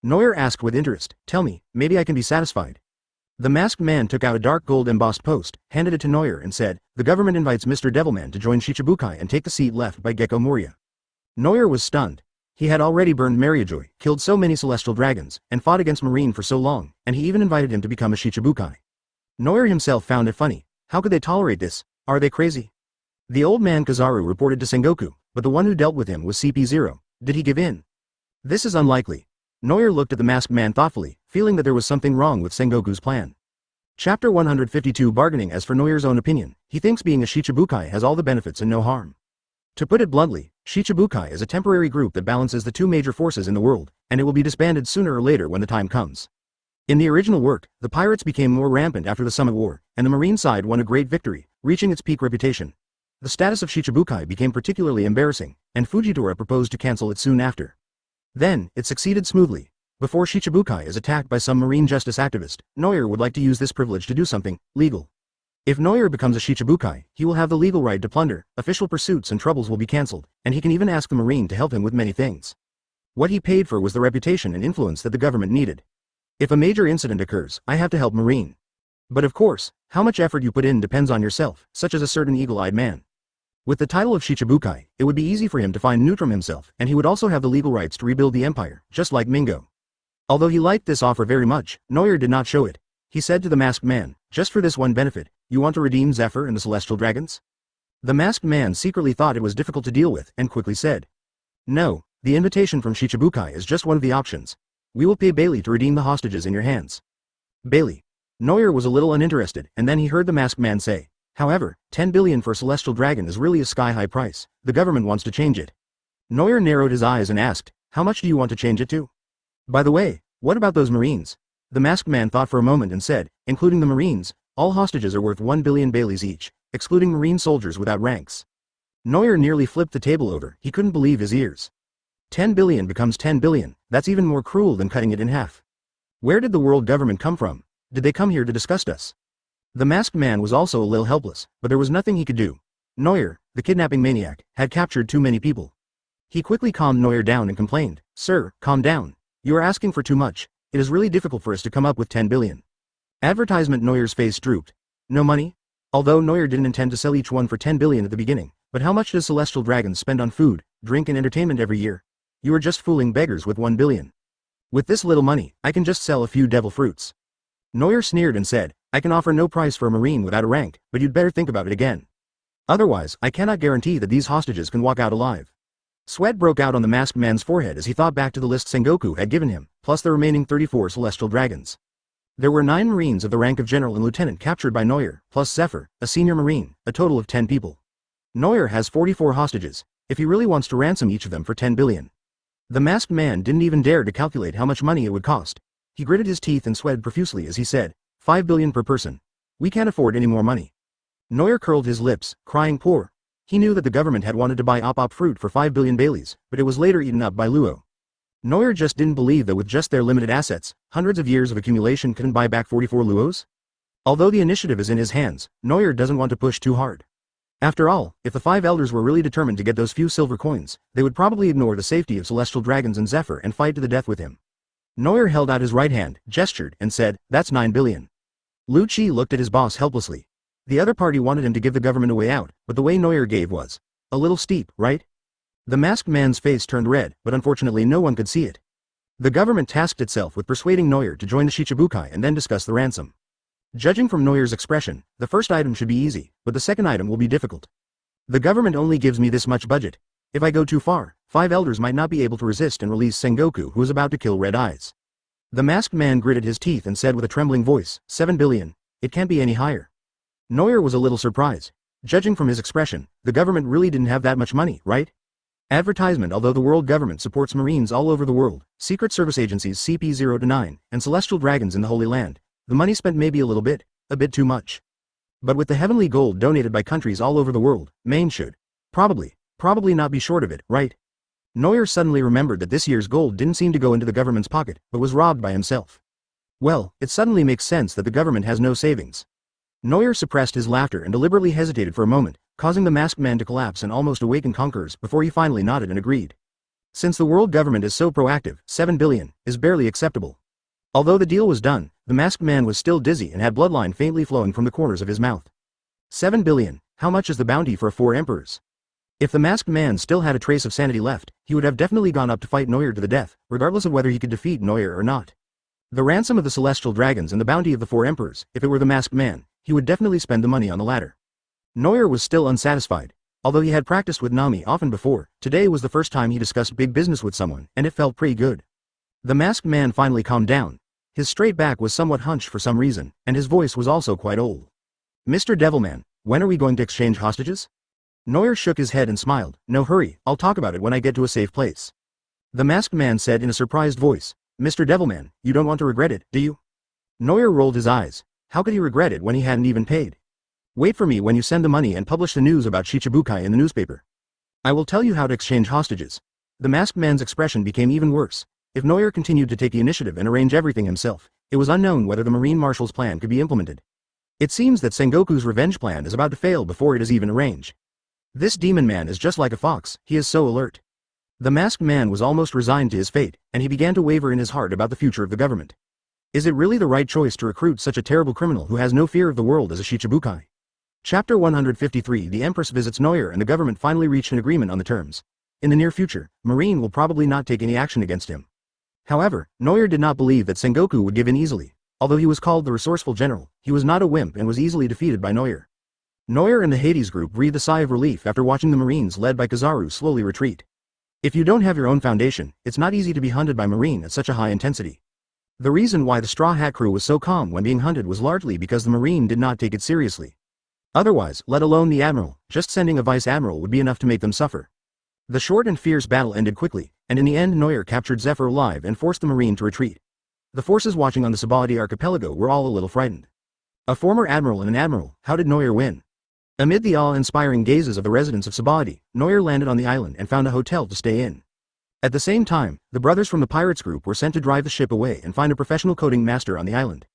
Noel asked with interest. "Tell me, maybe I can be satisfied." The masked man took out a dark gold embossed post, handed it to Noel and said, "The government invites Mr. Devilman to join Shichibukai and take the seat left by Gecko Moria." Noel was stunned. He had already burned Mariajoy, killed so many celestial dragons, and fought against Marine for so long, and he even invited him to become a Shichibukai. Noel himself found it funny. How could they tolerate this? Are they crazy? The old man Kizaru reported to Sengoku, but the one who dealt with him was CP0. Did he give in? This is unlikely. Noel looked at the masked man thoughtfully, feeling that there was something wrong with Sengoku's plan. Chapter 152 Bargaining. As for Noel's own opinion, he thinks being a Shichibukai has all the benefits and no harm. To put it bluntly, Shichibukai is a temporary group that balances the two major forces in the world, and it will be disbanded sooner or later when the time comes. In the original work, the pirates became more rampant after the Summit War, and the Marine side won a great victory, reaching its peak reputation. The status of Shichibukai became particularly embarrassing, and Fujitora proposed to cancel it soon after. Then, it succeeded smoothly. Before Shichibukai is attacked by some marine justice activist, Noel would like to use this privilege to do something legal. If Noel becomes a Shichibukai, he will have the legal right to plunder, official pursuits and troubles will be cancelled, and he can even ask the Marine to help him with many things. What he paid for was the reputation and influence that the government needed. If a major incident occurs, I have to help Marine. But of course, how much effort you put in depends on yourself, such as a certain eagle-eyed man. With the title of Shichibukai, it would be easy for him to find Neutrum himself, and he would also have the legal rights to rebuild the empire, just like Mingo. Although he liked this offer very much, Noir did not show it. He said to the masked man, just for this one benefit, you want to redeem Zephyr and the Celestial Dragons? The masked man secretly thought it was difficult to deal with, and quickly said, no, the invitation from Shichibukai is just one of the options. We will pay Bailey to redeem the hostages in your hands. Bailey. Noir was a little uninterested, and then he heard the masked man say, however, 10 billion for a Celestial Dragon is really a sky-high price. The government wants to change it. Noir narrowed his eyes and asked, how much do you want to change it to? By the way, what about those Marines? The masked man thought for a moment and said, including the Marines, all hostages are worth 1 billion Baileys each, excluding Marine soldiers without ranks. Noir nearly flipped the table over, he couldn't believe his ears. 10 billion becomes 10 billion, that's even more cruel than cutting it in half. Where did the world government come from? Did they come here to disgust us? The masked man was also a little helpless, but there was nothing he could do. Noir, the kidnapping maniac, had captured too many people. He quickly calmed Noir down and complained, sir, calm down. You are asking for too much. It is really difficult for us to come up with 10 billion. Advertisement. Noir's face drooped. No money? Although Noir didn't intend to sell each one for 10 billion at the beginning, but how much does Celestial Dragons spend on food, drink and entertainment every year? You are just fooling beggars with 1 billion. With this little money, I can just sell a few devil fruits. Noir sneered and said, I can offer no price for a Marine without a rank, but you'd better think about it again. Otherwise, I cannot guarantee that these hostages can walk out alive. Sweat broke out on the masked man's forehead as he thought back to the list Sengoku had given him, plus the remaining 34 Celestial Dragons. There were 9 Marines of the rank of General and Lieutenant captured by Noir, plus Zephyr, a senior Marine, a total of 10 people. Noir has 44 hostages, if he really wants to ransom each of them for 10 billion. The masked man didn't even dare to calculate how much money it would cost. He gritted his teeth and sweated profusely as he said, 5 billion per person. We can't afford any more money. Noir curled his lips, crying poor. He knew that the government had wanted to buy op fruit for 5 billion Baileys, but it was later eaten up by Luo. Noir just didn't believe that with just their limited assets, hundreds of years of accumulation couldn't buy back 44 Luos? Although the initiative is in his hands, Noir doesn't want to push too hard. After all, if the 5 elders were really determined to get those few silver coins, they would probably ignore the safety of Celestial Dragons and Zephyr and fight to the death with him. Noir held out his right hand, gestured, and said, that's 9 billion. Lu Chi looked at his boss helplessly. The other party wanted him to give the government a way out, but the way Noir gave was a little steep, right? The masked man's face turned red, but unfortunately no one could see it. The government tasked itself with persuading Noir to join the Shichibukai and then discuss the ransom. Judging from Noir's expression, the first item should be easy, but the second item will be difficult. The government only gives me this much budget. If I go too far, 5 elders might not be able to resist and release Sengoku, who is about to kill Red Eyes. The masked man gritted his teeth and said with a trembling voice, 7 billion. It can't be any higher. Noir was a little surprised. Judging from his expression, the government really didn't have that much money, right? Advertisement. Although the world government supports Marines all over the world, secret service agencies CP0 to 9, and Celestial Dragons in the Holy Land, the money spent may be a bit too much. But with the heavenly gold donated by countries all over the world, Maine should probably not be short of it, right? Noir suddenly remembered that this year's gold didn't seem to go into the government's pocket, but was robbed by himself. Well, it suddenly makes sense that the government has no savings. Noir suppressed his laughter and deliberately hesitated for a moment, causing the masked man to collapse and almost awaken conquerors before he finally nodded and agreed. Since the world government is so proactive, 7 billion is barely acceptable. Although the deal was done, the masked man was still dizzy and had bloodline faintly flowing from the corners of his mouth. 7 billion, how much is the bounty for 4 emperors? If the masked man still had a trace of sanity left, he would have definitely gone up to fight Noir to the death, regardless of whether he could defeat Noir or not. The ransom of the Celestial Dragons and the bounty of the 4 emperors, if it were the masked man, he would definitely spend the money on the latter. Noir was still unsatisfied. Although he had practiced with Nami often before, today was the first time he discussed big business with someone, and it felt pretty good. The masked man finally calmed down. His straight back was somewhat hunched for some reason, and his voice was also quite old. Mr. Devilman, when are we going to exchange hostages? Noir shook his head and smiled. No hurry, I'll talk about it when I get to a safe place. The masked man said in a surprised voice, Mr. Devilman, you don't want to regret it, do you? Noir rolled his eyes. How could he regret it when he hadn't even paid? Wait for me when you send the money and publish the news about Shichibukai in the newspaper. I will tell you how to exchange hostages. The masked man's expression became even worse. If Noir continued to take the initiative and arrange everything himself, it was unknown whether the Marine Marshal's plan could be implemented. It seems that Sengoku's revenge plan is about to fail before it is even arranged. This demon man is just like a fox, he is so alert. The masked man was almost resigned to his fate, and he began to waver in his heart about the future of the government. Is it really the right choice to recruit such a terrible criminal who has no fear of the world as a Shichibukai? Chapter 153 The Empress visits Noel and the government finally reached an agreement on the terms. In the near future, Marine will probably not take any action against him. However, Noel did not believe that Sengoku would give in easily. Although he was called the resourceful general, he was not a wimp and was easily defeated by Noel. Noel and the Hades group breathed a sigh of relief after watching the Marines led by Kizaru slowly retreat. If you don't have your own foundation, it's not easy to be hunted by Marine at such a high intensity. The reason why the Straw Hat crew was so calm when being hunted was largely because the Marine did not take it seriously. Otherwise, let alone the Admiral, just sending a Vice Admiral would be enough to make them suffer. The short and fierce battle ended quickly, and in the end Noel captured Zephyr alive and forced the Marine to retreat. The forces watching on the Sabaody archipelago were all a little frightened. A former Admiral and an Admiral, how did Noel win? Amid the awe-inspiring gazes of the residents of Sabaody, Noel landed on the island and found a hotel to stay in. At the same time, the brothers from the pirates group were sent to drive the ship away and find a professional coding master on the island.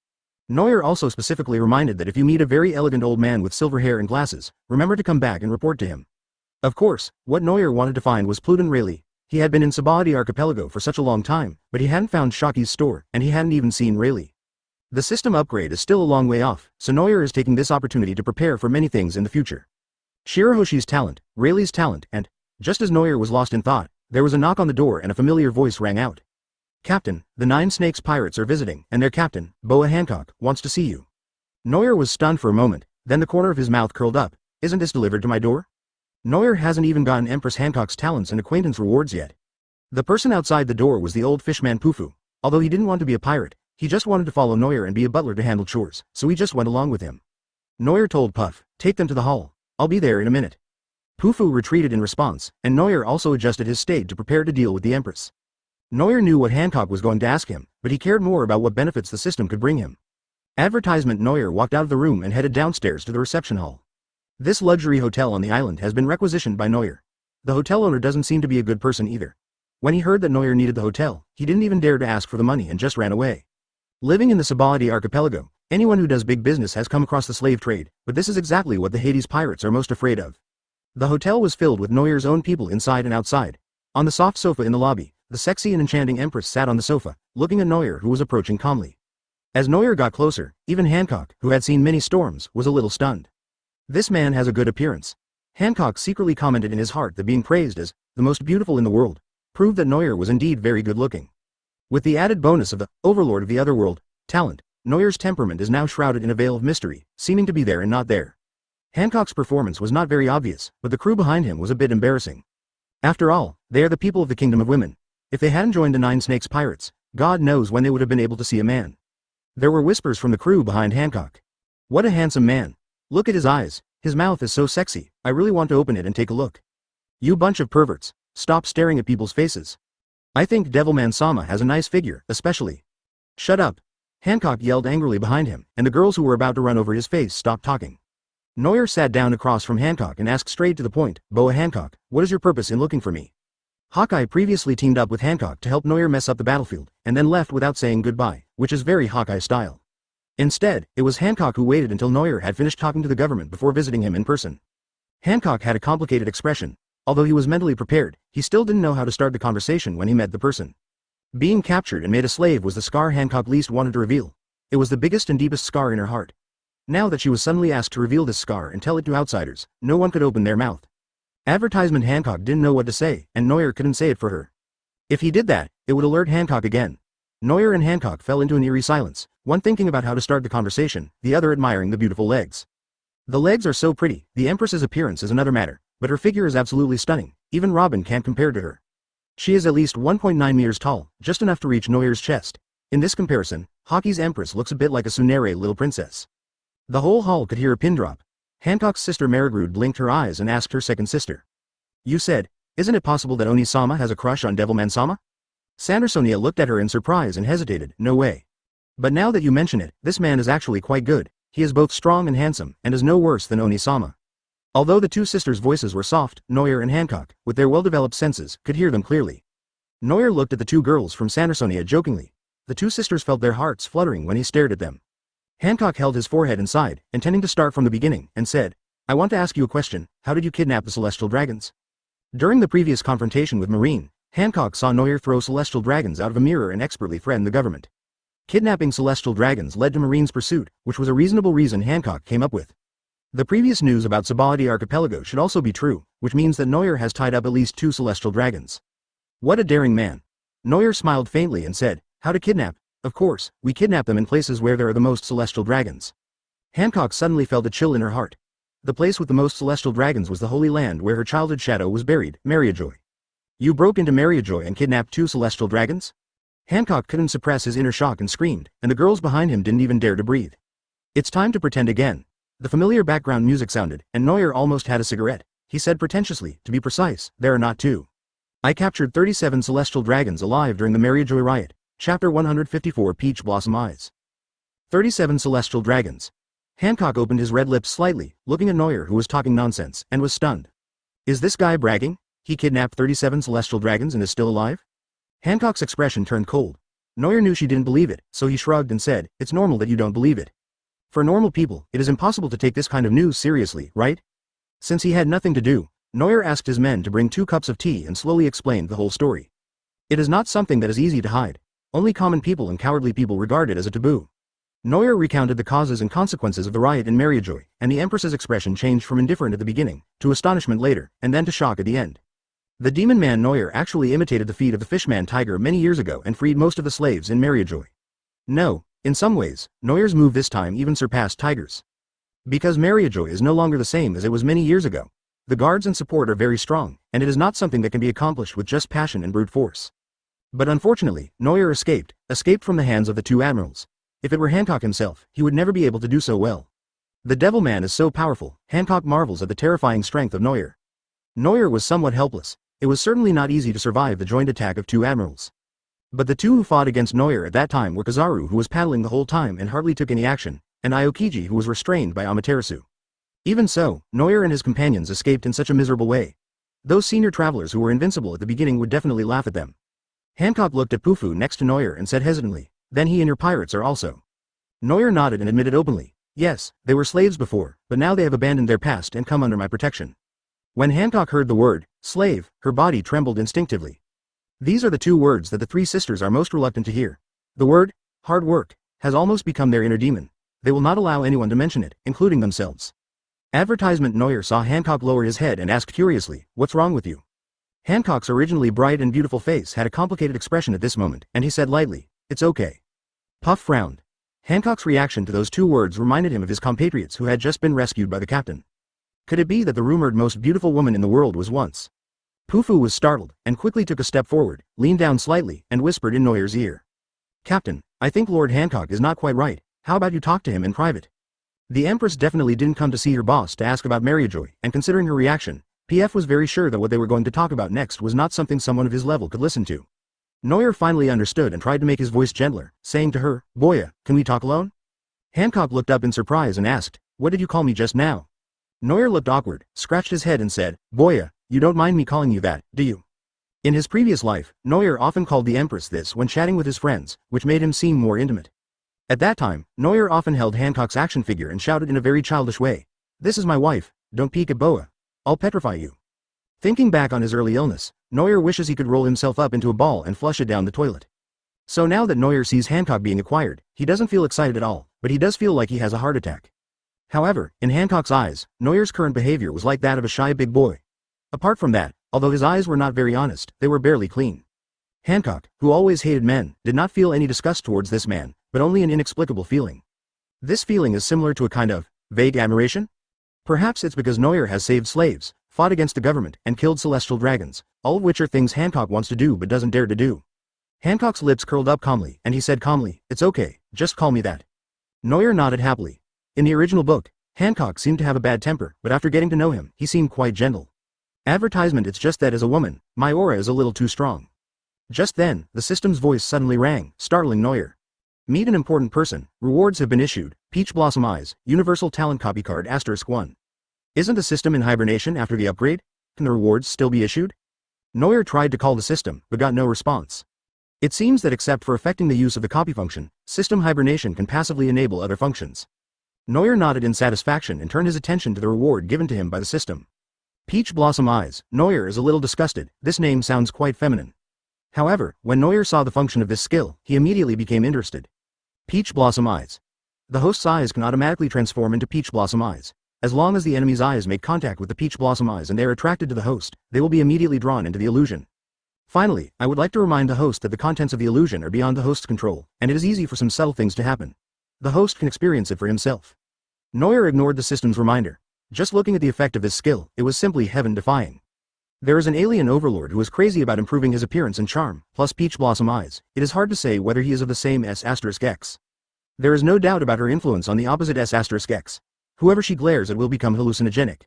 Noel also specifically reminded that if you meet a very elegant old man with silver hair and glasses, remember to come back and report to him. Of course, what Noel wanted to find was Pluton Rayleigh. He had been in Sabaody archipelago for such a long time, but he hadn't found Shaki's store, and he hadn't even seen Rayleigh. The system upgrade is still a long way off, so Noel is taking this opportunity to prepare for many things in the future. Shirahoshi's talent, Rayleigh's talent, and, just as Noel was lost in thought, there was a knock on the door and a familiar voice rang out. Captain, the 9 Snakes pirates are visiting, and their captain, Boa Hancock, wants to see you. Noel was stunned for a moment, then the corner of his mouth curled up. Isn't this delivered to my door? Noel hasn't even gotten Empress Hancock's talents and acquaintance rewards yet. The person outside the door was the old fishman Pufu. Although he didn't want to be a pirate, he just wanted to follow Noel and be a butler to handle chores, so he just went along with him. Noel told Puff, take them to the hall. I'll be there in a minute. Pufu retreated in response, and Noel also adjusted his state to prepare to deal with the Empress. Noel knew what Hancock was going to ask him, but he cared more about what benefits the system could bring him. Advertisement. Noel walked out of the room and headed downstairs to the reception hall. This luxury hotel on the island has been requisitioned by Noel. The hotel owner doesn't seem to be a good person either. When he heard that Noel needed the hotel, he didn't even dare to ask for the money and just ran away. Living in the Sabaody archipelago, anyone who does big business has come across the slave trade, but this is exactly what the Hades pirates are most afraid of. The hotel was filled with Noel's own people inside and outside. On the soft sofa in the lobby, the sexy and enchanting Empress sat on the sofa, looking at Noel who was approaching calmly. As Noel got closer, even Hancock, who had seen many storms, was a little stunned. This man has a good appearance. Hancock secretly commented in his heart that being praised as the most beautiful in the world proved that Noel was indeed very good looking. With the added bonus of the overlord of the otherworld talent, Noel's temperament is now shrouded in a veil of mystery, seeming to be there and not there. Hancock's performance was not very obvious, but the crew behind him was a bit embarrassing. After all, they are the people of the Kingdom of Women. If they hadn't joined the 9 Snakes pirates, God knows when they would have been able to see a man. There were whispers from the crew behind Hancock. What a handsome man. Look at his eyes, his mouth is so sexy, I really want to open it and take a look. You bunch of perverts, stop staring at people's faces. I think Devilman-sama has a nice figure, especially. Shut up. Hancock yelled angrily behind him, and the girls who were about to run over his face stopped talking. Noel sat down across from Hancock and asked straight to the point, Boa Hancock, what is your purpose in looking for me? Hawkeye previously teamed up with Hancock to help Noel mess up the battlefield, and then left without saying goodbye, which is very Hawkeye style. Instead, it was Hancock who waited until Noel had finished talking to the government before visiting him in person. Hancock had a complicated expression. Although he was mentally prepared, he still didn't know how to start the conversation when he met the person. Being captured and made a slave was the scar Hancock least wanted to reveal. It was the biggest and deepest scar in her heart. Now that she was suddenly asked to reveal this scar and tell it to outsiders, no one could open their mouth. Advertisement. Hancock didn't know what to say, and Noel couldn't say it for her. If he did that, it would alert Hancock again. Noel and Hancock fell into an eerie silence, one thinking about how to start the conversation, the other admiring the beautiful legs. The legs are so pretty. The Empress's appearance is another matter, but her figure is absolutely stunning. Even Robin can't compare to her. She is at least 1.9 meters tall, just enough to reach Noel's chest. In this comparison, Haki's Empress looks a bit like a Tsunere little princess. The whole hall could hear a pin drop. Hancock's sister Marigrude blinked her eyes and asked her second sister. You said, isn't it possible that Oni-sama has a crush on Devilman-sama? Sandersonia looked at her in surprise and hesitated, no way. But now that you mention it, this man is actually quite good. He is both strong and handsome, and is no worse than Oni-sama. Although the two sisters' voices were soft, Noel and Hancock, with their well-developed senses, could hear them clearly. Noel looked at the two girls from Sandersonia jokingly. The two sisters felt their hearts fluttering when he stared at them. Hancock held his forehead and sighed, intending to start from the beginning, and said, I want to ask you a question. How did you kidnap the celestial dragons? During the previous confrontation with Marine, Hancock saw Noel throw celestial dragons out of a mirror and expertly threaten the government. Kidnapping celestial dragons led to Marine's pursuit, which was a reasonable reason Hancock came up with. The previous news about Sabaody Archipelago should also be true, which means that Noir has tied up at least 2 celestial dragons. What a daring man. Noir smiled faintly and said, how to kidnap? Of course, we kidnap them in places where there are the most celestial dragons. Hancock suddenly felt a chill in her heart. The place with the most celestial dragons was the Holy Land where her childhood shadow was buried, Mariajoy. You broke into Mariajoy and kidnapped 2 celestial dragons? Hancock couldn't suppress his inner shock and screamed, and the girls behind him didn't even dare to breathe. It's time to pretend again. The familiar background music sounded, and Noir almost had a cigarette. He said pretentiously, to be precise, there are not 2. I captured 37 celestial dragons alive during the Mariajoy riot. Chapter 154 Peach Blossom Eyes. 37 celestial dragons. Hancock opened his red lips slightly, looking at Noir who was talking nonsense, and was stunned. Is this guy bragging? He kidnapped 37 celestial dragons and is still alive? Hancock's expression turned cold. Noir knew she didn't believe it, so he shrugged and said, it's normal that you don't believe it. For normal people, it is impossible to take this kind of news seriously, right? Since he had nothing to do, Noir asked his men to bring 2 cups of tea and slowly explained the whole story. It is not something that is easy to hide. Only common people and cowardly people regard it as a taboo. Noir recounted the causes and consequences of the riot in Mariajoy, and the Empress's expression changed from indifferent at the beginning, to astonishment later, and then to shock at the end. The demon man Noir actually imitated the feat of the fishman tiger many years ago and freed most of the slaves in Mariajoy. No, in some ways, Noir's move this time even surpassed Tiger's. Because Mariajoy is no longer the same as it was many years ago. The guards and support are very strong, and it is not something that can be accomplished with just passion and brute force. But unfortunately, Noir escaped from the hands of the 2 admirals. If it were Hancock himself, he would never be able to do so well. The Devil Man is so powerful, Hancock marvels at the terrifying strength of Noir. Noir was somewhat helpless. It was certainly not easy to survive the joint attack of 2 admirals. But the 2 who fought against Noir at that time were Kizaru who was paddling the whole time and hardly took any action, and Aokiji who was restrained by Amaterasu. Even so, Noir and his companions escaped in such a miserable way. Those senior travelers who were invincible at the beginning would definitely laugh at them. Hancock looked at Pufu next to Noir and said hesitantly, then he and your pirates are also. Noir nodded and admitted openly, yes, they were slaves before, but now they have abandoned their past and come under my protection. When Hancock heard the word, slave, her body trembled instinctively. These are the 2 words that the 3 sisters are most reluctant to hear. The word, hard work, has almost become their inner demon. They will not allow anyone to mention it, including themselves. Advertisement Noir saw Hancock lower his head and asked curiously, what's wrong with you? Hancock's originally bright and beautiful face had a complicated expression at this moment, and he said lightly, it's okay. Puff frowned. Hancock's reaction to those 2 words reminded him of his compatriots who had just been rescued by the captain. Could it be that the rumored most beautiful woman in the world was once? Pufu was startled, and quickly took a step forward, leaned down slightly, and whispered in Noir's ear. Captain, I think Lord Hancock is not quite right, how about you talk to him in private? The Empress definitely didn't come to see her boss to ask about Mariajoy, and considering her reaction, PF was very sure that what they were going to talk about next was not something someone of his level could listen to. Noir finally understood and tried to make his voice gentler, saying to her, Boya, can we talk alone? Hancock looked up in surprise and asked, what did you call me just now? Noir looked awkward, scratched his head and said, Boya, you don't mind me calling you that, do you? In his previous life, Noir often called the Empress this when chatting with his friends, which made him seem more intimate. At that time, Noir often held Hancock's action figure and shouted in a very childish way, this is my wife, don't peek at Boa. I'll petrify you. Thinking back on his early illness, Noir wishes he could roll himself up into a ball and flush it down the toilet. So now that Noir sees Hancock being acquired, he doesn't feel excited at all, but he does feel like he has a heart attack. However, in Hancock's eyes, Noir's current behavior was like that of a shy big boy. Apart from that, although his eyes were not very honest, they were barely clean. Hancock, who always hated men, did not feel any disgust towards this man, but only an inexplicable feeling. This feeling is similar to a kind of vague admiration? Perhaps it's because Noir has saved slaves, fought against the government, and killed celestial dragons, all of which are things Hancock wants to do but doesn't dare to do. Hancock's lips curled up calmly, and he said calmly, it's okay, just call me that. Noir nodded happily. In the original book, Hancock seemed to have a bad temper, but after getting to know him, he seemed quite gentle. Advertisement, it's just that as a woman, my aura is a little too strong. Just then, the system's voice suddenly rang, startling Noir. Meet an important person, rewards have been issued, Peach Blossom Eyes, Universal Talent Copy Card *1. Isn't the system in hibernation after the upgrade? Can the rewards still be issued? Noir tried to call the system, but got no response. It seems that except for affecting the use of the copy function, system hibernation can passively enable other functions. Noir nodded in satisfaction and turned his attention to the reward given to him by the system. Peach Blossom Eyes. Noir is a little disgusted, this name sounds quite feminine. However, when Noir saw the function of this skill, he immediately became interested. Peach Blossom Eyes. The host's eyes can automatically transform into peach blossom eyes. As long as the enemy's eyes make contact with the peach blossom eyes and they are attracted to the host, they will be immediately drawn into the illusion. Finally, I would like to remind the host that the contents of the illusion are beyond the host's control, and it is easy for some subtle things to happen. The host can experience it for himself. Noel ignored the system's reminder. Just looking at the effect of this skill, it was simply heaven-defying. There is an alien overlord who is crazy about improving his appearance and charm, plus peach blossom eyes. It is hard to say whether he is of the same S*X. There is no doubt about her influence on the opposite S*X. Whoever she glares at will become hallucinogenic.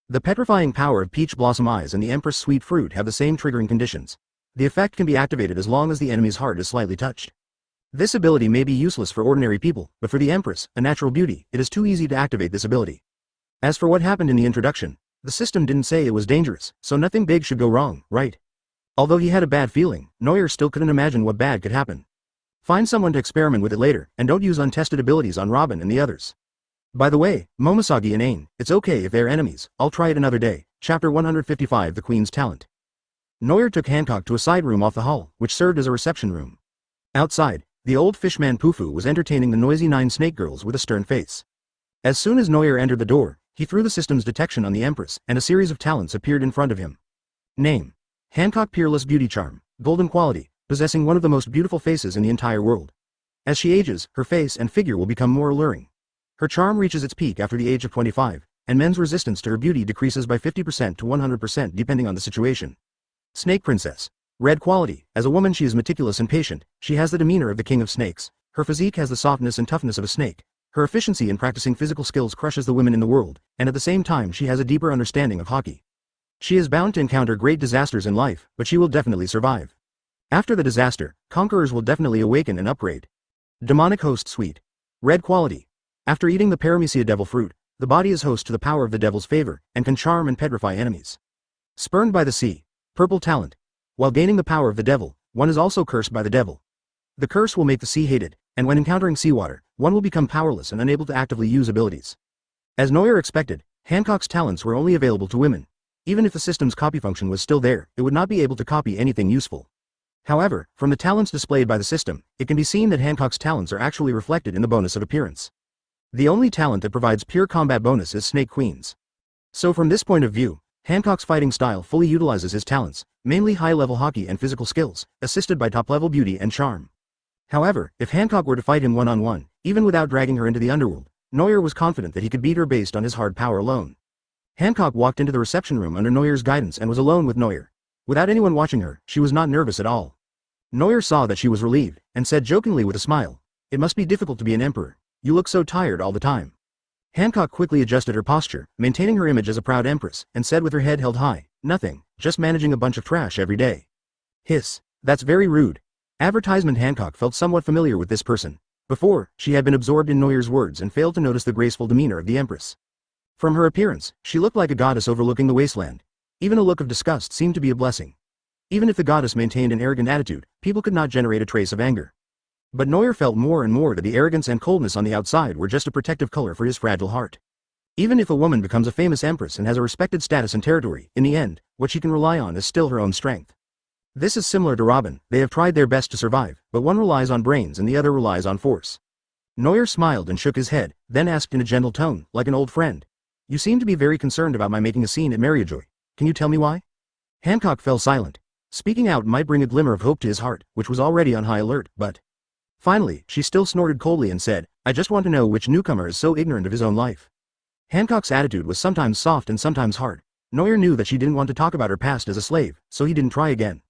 The petrifying power of peach blossom eyes and the Empress sweet fruit have the same triggering conditions. The effect can be activated as long as the enemy's heart is slightly touched. This ability may be useless for ordinary people, but for the Empress, a natural beauty, it is too easy to activate this ability. As for what happened in the introduction, the system didn't say it was dangerous, so nothing big should go wrong, right? Although he had a bad feeling, Noel still couldn't imagine what bad could happen. Find someone to experiment with it later, and don't use untested abilities on Robin and the others. By the way, Momoshiki and Ain, it's okay if they're enemies, I'll try it another day. Chapter 155 The Queen's Talent. Noel took Hancock to a side room off the hall, which served as a reception room. Outside, the old fishman Pufu was entertaining the noisy 9 snake girls with a stern face. As soon as Noel entered the door, he threw the system's detection on the Empress, and a series of talents appeared in front of him. Name: Hancock Peerless Beauty Charm, Golden Quality, possessing one of the most beautiful faces in the entire world. As she ages, her face and figure will become more alluring. Her charm reaches its peak after the age of 25, and men's resistance to her beauty decreases by 50% to 100% depending on the situation. Snake Princess. Red Quality. As a woman she is meticulous and patient, she has the demeanor of the king of snakes. Her physique has the softness and toughness of a snake. Her efficiency in practicing physical skills crushes the women in the world, and at the same time she has a deeper understanding of Haki. She is bound to encounter great disasters in life, but she will definitely survive. After the disaster, conquerors will definitely awaken and upgrade. Demonic Host Sweet. Red Quality. After eating the Paramecia devil fruit, the body is host to the power of the devil's favor, and can charm and petrify enemies. Spurned by the Sea. Purple Talent. While gaining the power of the devil, one is also cursed by the devil. The curse will make the sea hated, and when encountering seawater, one will become powerless and unable to actively use abilities. As Noel expected, Hancock's talents were only available to women. Even if the system's copy function was still there, it would not be able to copy anything useful. However, from the talents displayed by the system, it can be seen that Hancock's talents are actually reflected in the bonus of appearance. The only talent that provides pure combat bonus is Snake Queens. So from this point of view, Hancock's fighting style fully utilizes his talents, mainly high-level Haki and physical skills, assisted by top-level beauty and charm. However, if Hancock were to fight him one-on-one, even without dragging her into the underworld, Noel was confident that he could beat her based on his hard power alone. Hancock walked into the reception room under Noel's guidance and was alone with Noel. Without anyone watching her, she was not nervous at all. Noel saw that she was relieved, and said jokingly with a smile, "It must be difficult to be an emperor. You look so tired all the time." Hancock quickly adjusted her posture, maintaining her image as a proud empress, and said with her head held high, "Nothing, just managing a bunch of trash every day." Hiss. That's very rude. Advertisement. Hancock felt somewhat familiar with this person. Before, she had been absorbed in Noel's words and failed to notice the graceful demeanor of the empress. From her appearance, she looked like a goddess overlooking the wasteland. Even a look of disgust seemed to be a blessing. Even if the goddess maintained an arrogant attitude, people could not generate a trace of anger. But Noel felt more and more that the arrogance and coldness on the outside were just a protective color for his fragile heart. Even if a woman becomes a famous empress and has a respected status and territory, in the end, what she can rely on is still her own strength. This is similar to Robin. They have tried their best to survive, but one relies on brains and the other relies on force. Noel smiled and shook his head, then asked in a gentle tone, like an old friend, "You seem to be very concerned about my making a scene at Mariojoy. Can you tell me why?" Hancock fell silent. Speaking out might bring a glimmer of hope to his heart, which was already on high alert, but... Finally, she still snorted coldly and said, "I just want to know which newcomer is so ignorant of his own life." Hancock's attitude was sometimes soft and sometimes hard. Noel knew that she didn't want to talk about her past as a slave, so he didn't try again.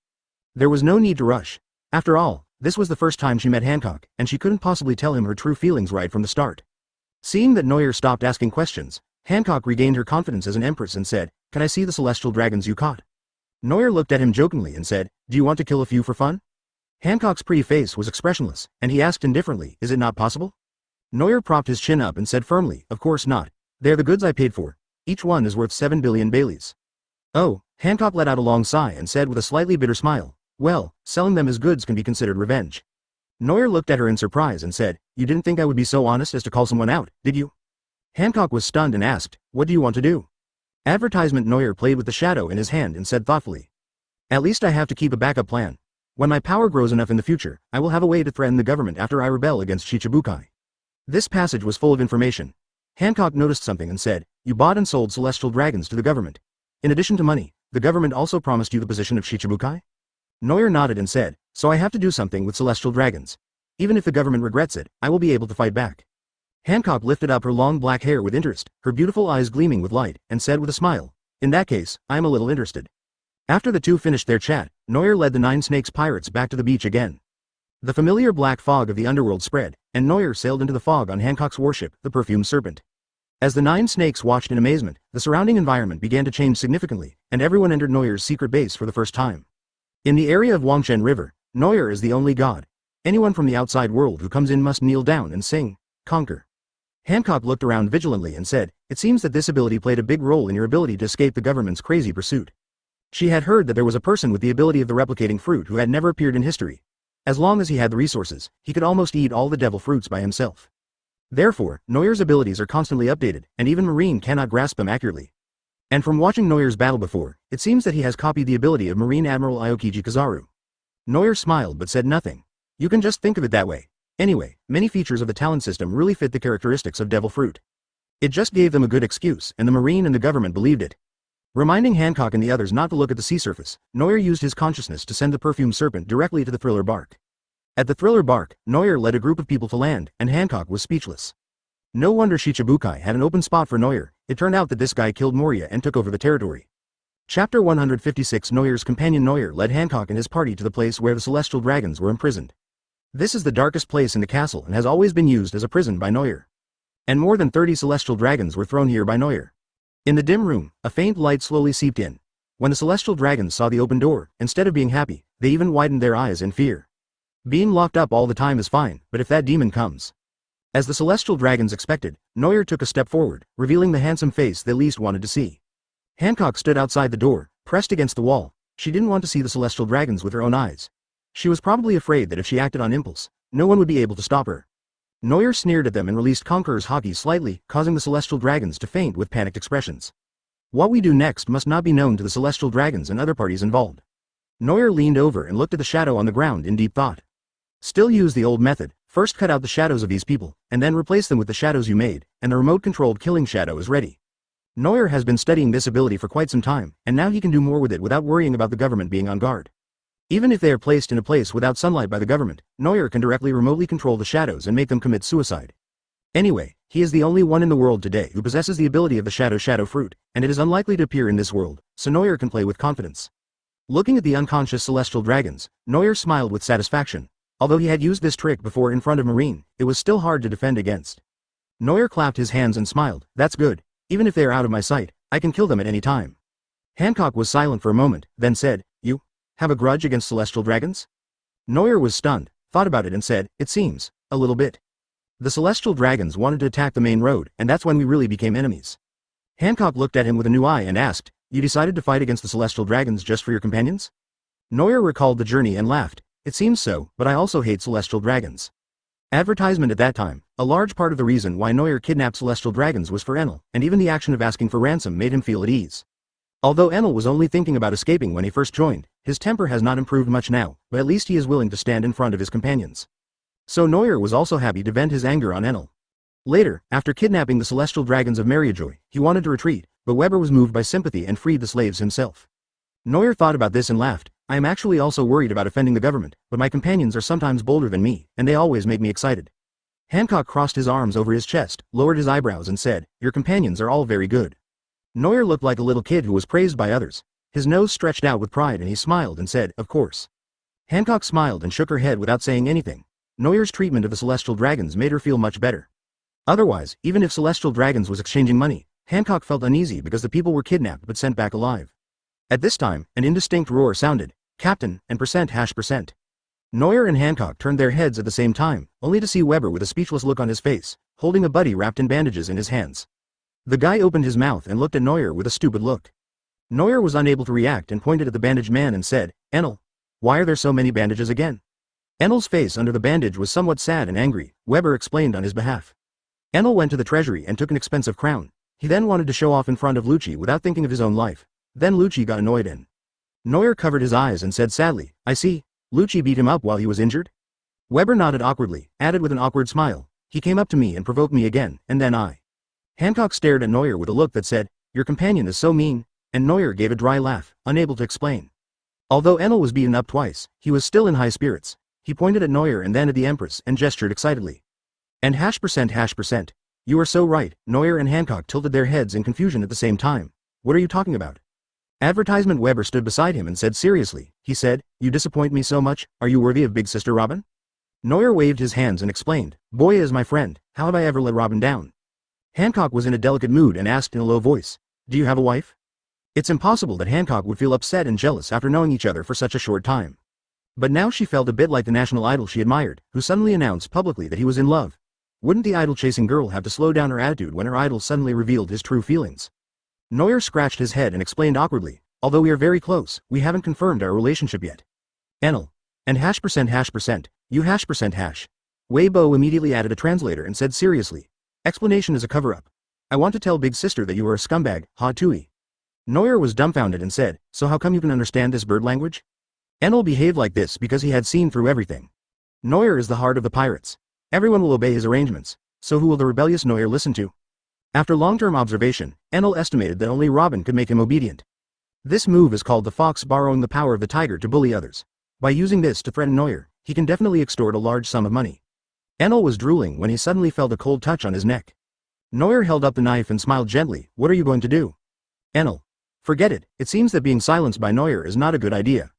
There was no need to rush. After all, this was the first time she met Hancock, and she couldn't possibly tell him her true feelings right from the start. Seeing that Noel stopped asking questions, Hancock regained her confidence as an empress and said, "Can I see the celestial dragons you caught?" Noel looked at him jokingly and said, "Do you want to kill a few for fun?" Hancock's pretty face was expressionless, and he asked indifferently, "Is it not possible?" Noel propped his chin up and said firmly, "Of course not. They're the goods I paid for. Each one is worth 7 billion Baileys." "Oh," Hancock let out a long sigh and said with a slightly bitter smile, "Well, selling them as goods can be considered revenge." Noel looked at her in surprise and said, "You didn't think I would be so honest as to call someone out, did you?" Hancock was stunned and asked, "What do you want to do?" Advertisement. Noel played with the shadow in his hand and said thoughtfully, "At least I have to keep a backup plan. When my power grows enough in the future, I will have a way to threaten the government after I rebel against Shichibukai." This passage was full of information. Hancock noticed something and said, you bought and sold celestial dragons to the government. In addition to money, the government also promised you the position of Shichibukai? Noel nodded and said, so I have to do something with celestial dragons. Even if the government regrets it, I will be able to fight back. Hancock lifted up her long black hair with interest, her beautiful eyes gleaming with light, and said with a smile, in that case, I am a little interested. After the two finished their chat, Noel led the 9 Snakes pirates back to the beach again. The familiar black fog of the underworld spread, and Noel sailed into the fog on Hancock's warship, the Perfumed Serpent. As the 9 Snakes watched in amazement, the surrounding environment began to change significantly, and everyone entered Noel's secret base for the first time. In the area of Wangshen River, Noel is the only god. Anyone from the outside world who comes in must kneel down and sing, conquer. Hancock looked around vigilantly and said, it seems that this ability played a big role in your ability to escape the government's crazy pursuit. She had heard that there was a person with the ability of the replicating fruit who had never appeared in history. As long as he had the resources, he could almost eat all the devil fruits by himself. Therefore, Noel's abilities are constantly updated, and even Marine cannot grasp them accurately. And from watching Noel's battle before, it seems that he has copied the ability of Marine Admiral Aokiji Kizaru. Noel smiled but said nothing. You can just think of it that way. Anyway, many features of the talent system really fit the characteristics of devil fruit. It just gave them a good excuse, and the Marine and the government believed it. Reminding Hancock and the others not to look at the sea surface, Noel used his consciousness to send the Perfumed Serpent directly to the Thriller bark. At the Thriller bark, Noel led a group of people to land, and Hancock was speechless. No wonder Shichibukai had an open spot for Noel. It turned out that this guy killed Moria and took over the territory. Chapter 156. Noel's companion Noel led Hancock and his party to the place where the celestial dragons were imprisoned. This is the darkest place in the castle and has always been used as a prison by Noel. And more than 30 celestial dragons were thrown here by Noel. In the dim room, a faint light slowly seeped in. When the celestial dragons saw the open door, instead of being happy, they even widened their eyes in fear. Being locked up all the time is fine, but if that demon comes. As the celestial dragons expected, Noel took a step forward, revealing the handsome face they least wanted to see. Hancock stood outside the door, pressed against the wall. She didn't want to see the celestial dragons with her own eyes. She was probably afraid that if she acted on impulse, no one would be able to stop her. Noel sneered at them and released Conqueror's Haki slightly, causing the celestial dragons to faint with panicked expressions. What we do next must not be known to the celestial dragons and other parties involved. Noel leaned over and looked at the shadow on the ground in deep thought. Still use the old method, first cut out the shadows of these people, and then replace them with the shadows you made, and the remote-controlled killing shadow is ready. Noel has been studying this ability for quite some time, and now he can do more with it without worrying about the government being on guard. Even if they are placed in a place without sunlight by the government, Noel can directly remotely control the shadows and make them commit suicide. Anyway, he is the only one in the world today who possesses the ability of the shadow fruit, and it is unlikely to appear in this world, so Noel can play with confidence. Looking at the unconscious celestial dragons, Noel smiled with satisfaction. Although he had used this trick before in front of Marine, it was still hard to defend against. Noel clapped his hands and smiled. That's good. Even if they are out of my sight, I can kill them at any time. Hancock was silent for a moment, then said, You have a grudge against celestial dragons? Noel was stunned, thought about it and said, It seems, a little bit. The celestial dragons wanted to attack the main road, and that's when we really became enemies. Hancock looked at him with a new eye and asked, You decided to fight against the celestial dragons just for your companions? Noel recalled the journey and laughed. It seems so, but I also hate celestial dragons. Advertisement at that time, a large part of the reason why Noel kidnapped celestial dragons was for Enel, and even the action of asking for ransom made him feel at ease. Although Enel was only thinking about escaping when he first joined, his temper has not improved much now, but at least he is willing to stand in front of his companions. So Noel was also happy to vent his anger on Enel. Later, after kidnapping the celestial dragons of Mariajoy, he wanted to retreat, but Weber was moved by sympathy and freed the slaves himself. Noel thought about this and laughed. I am actually also worried about offending the government, but my companions are sometimes bolder than me, and they always make me excited. Hancock crossed his arms over his chest, lowered his eyebrows and said, Your companions are all very good. Noel looked like a little kid who was praised by others. His nose stretched out with pride and he smiled and said, Of course. Hancock smiled and shook her head without saying anything. Noel's treatment of the celestial dragons made her feel much better. Otherwise, even if celestial dragons was exchanging money, Hancock felt uneasy because the people were kidnapped but sent back alive. At this time, an indistinct roar sounded. Captain, and %%. Noel and Hancock turned their heads at the same time, only to see Weber with a speechless look on his face, holding a buddy wrapped in bandages in his hands. The guy opened his mouth and looked at Noel with a stupid look. Noel was unable to react and pointed at the bandaged man and said, Enel, why are there so many bandages again? Enel's face under the bandage was somewhat sad and angry. Weber explained on his behalf. Enel went to the treasury and took an expensive crown. He then wanted to show off in front of Lucci without thinking of his own life. Then Lucci got annoyed and Noel covered his eyes and said sadly, I see. Lucci beat him up while he was injured? Weber nodded awkwardly, added with an awkward smile, he came up to me and provoked me again, and then I. Hancock stared at Noir with a look that said, "Your companion is so mean," and Noir gave a dry laugh, unable to explain. Although Enel was beaten up twice, he was still in high spirits. He pointed at Noir and then at the Empress and gestured excitedly. And #%. You are so right. Noir and Hancock tilted their heads in confusion at the same time. What are you talking about? Advertisement Weber stood beside him and said seriously, he said, "You disappoint me so much, are you worthy of Big Sister Robin?" Noir waved his hands and explained, "Boya is my friend, how have I ever let Robin down?" Hancock was in a delicate mood and asked in a low voice, "Do you have a wife?" It's impossible that Hancock would feel upset and jealous after knowing each other for such a short time. But now she felt a bit like the national idol she admired, who suddenly announced publicly that he was in love. Wouldn't the idol-chasing girl have to slow down her attitude when her idol suddenly revealed his true feelings? Noir scratched his head and explained awkwardly, "Although we are very close, we haven't confirmed our relationship yet." Enel. And #%, you #. Weibo immediately added a translator and said seriously, "Explanation is a cover-up. I want to tell Big Sister that you are a scumbag, Ha Tui." Noir was dumbfounded and said, "So how come you can understand this bird language?" Enel behaved like this because he had seen through everything. Noir is the heart of the pirates. Everyone will obey his arrangements, so who will the rebellious Noir listen to? After long-term observation, Enel estimated that only Robin could make him obedient. This move is called the fox borrowing the power of the tiger to bully others. By using this to threaten Noir, he can definitely extort a large sum of money. Enel was drooling when he suddenly felt a cold touch on his neck. Noir held up the knife and smiled gently. "What are you going to do?" Enel. "Forget it, it seems that being silenced by Noir is not a good idea."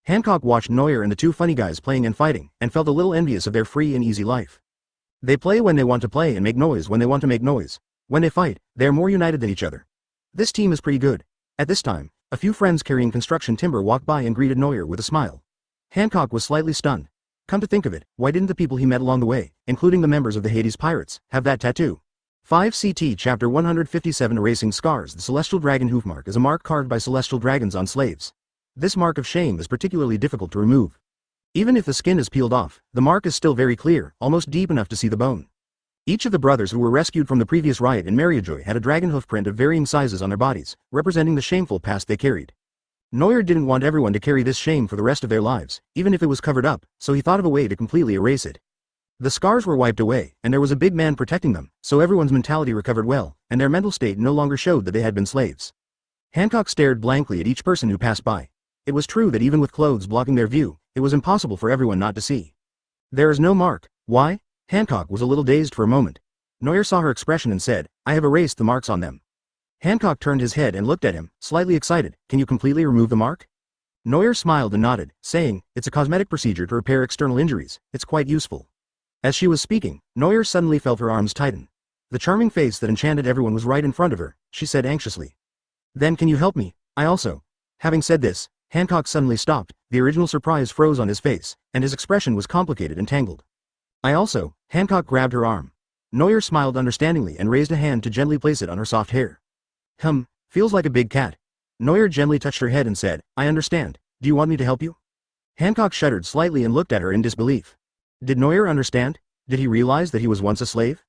Hancock watched Noir and the two funny guys playing and fighting, and felt a little envious of their free and easy life. They play when they want to play and make noise when they want to make noise. When they fight, they are more united than each other. This team is pretty good. At this time, a few friends carrying construction timber walked by and greeted Noir with a smile. Hancock was slightly stunned. Come to think of it, why didn't the people he met along the way, including the members of the Hades Pirates, have that tattoo? 5 CT Chapter 157 Erasing Scars. The Celestial Dragon Hoofmark is a mark carved by celestial dragons on slaves. This mark of shame is particularly difficult to remove. Even if the skin is peeled off, the mark is still very clear, almost deep enough to see the bone. Each of the brothers who were rescued from the previous riot in Mariajoy had a dragon hoof print of varying sizes on their bodies, representing the shameful past they carried. Noir didn't want everyone to carry this shame for the rest of their lives, even if it was covered up, so he thought of a way to completely erase it. The scars were wiped away, and there was a big man protecting them, so everyone's mentality recovered well, and their mental state no longer showed that they had been slaves. Hancock stared blankly at each person who passed by. It was true that even with clothes blocking their view, it was impossible for everyone not to see. There is no mark. Why? Hancock was a little dazed for a moment. Noir saw her expression and said, "I have erased the marks on them." Hancock turned his head and looked at him, slightly excited. "Can you completely remove the mark?" Noir smiled and nodded, saying, "It's a cosmetic procedure to repair external injuries. It's quite useful." As she was speaking, Noir suddenly felt her arms tighten. The charming face that enchanted everyone was right in front of her. She said anxiously, "Then can you help me? I also." Having said this, Hancock suddenly stopped. The original surprise froze on his face, and his expression was complicated and tangled. "I also." Hancock grabbed her arm. Noir smiled understandingly and raised a hand to gently place it on her soft hair. Feels like a big cat." Noir gently touched her head and said, "I understand. Do you want me to help you?" Hancock shuddered slightly and looked at her in disbelief. Did Noir understand? Did he realize that he was once a slave?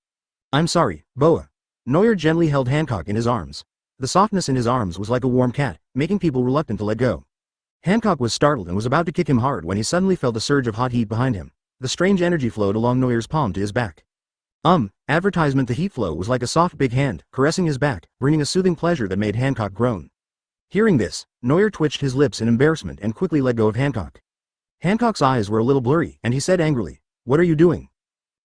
"I'm sorry, Boa." Noir gently held Hancock in his arms. The softness in his arms was like a warm cat, making people reluctant to let go. Hancock was startled and was about to kick him hard when he suddenly felt a surge of hot heat behind him. The strange energy flowed along Noir's palm to his back. Advertisement. The heat flow was like a soft big hand, caressing his back, bringing a soothing pleasure that made Hancock groan. Hearing this, Noir twitched his lips in embarrassment and quickly let go of Hancock. Hancock's eyes were a little blurry, and he said angrily, "What are you doing?"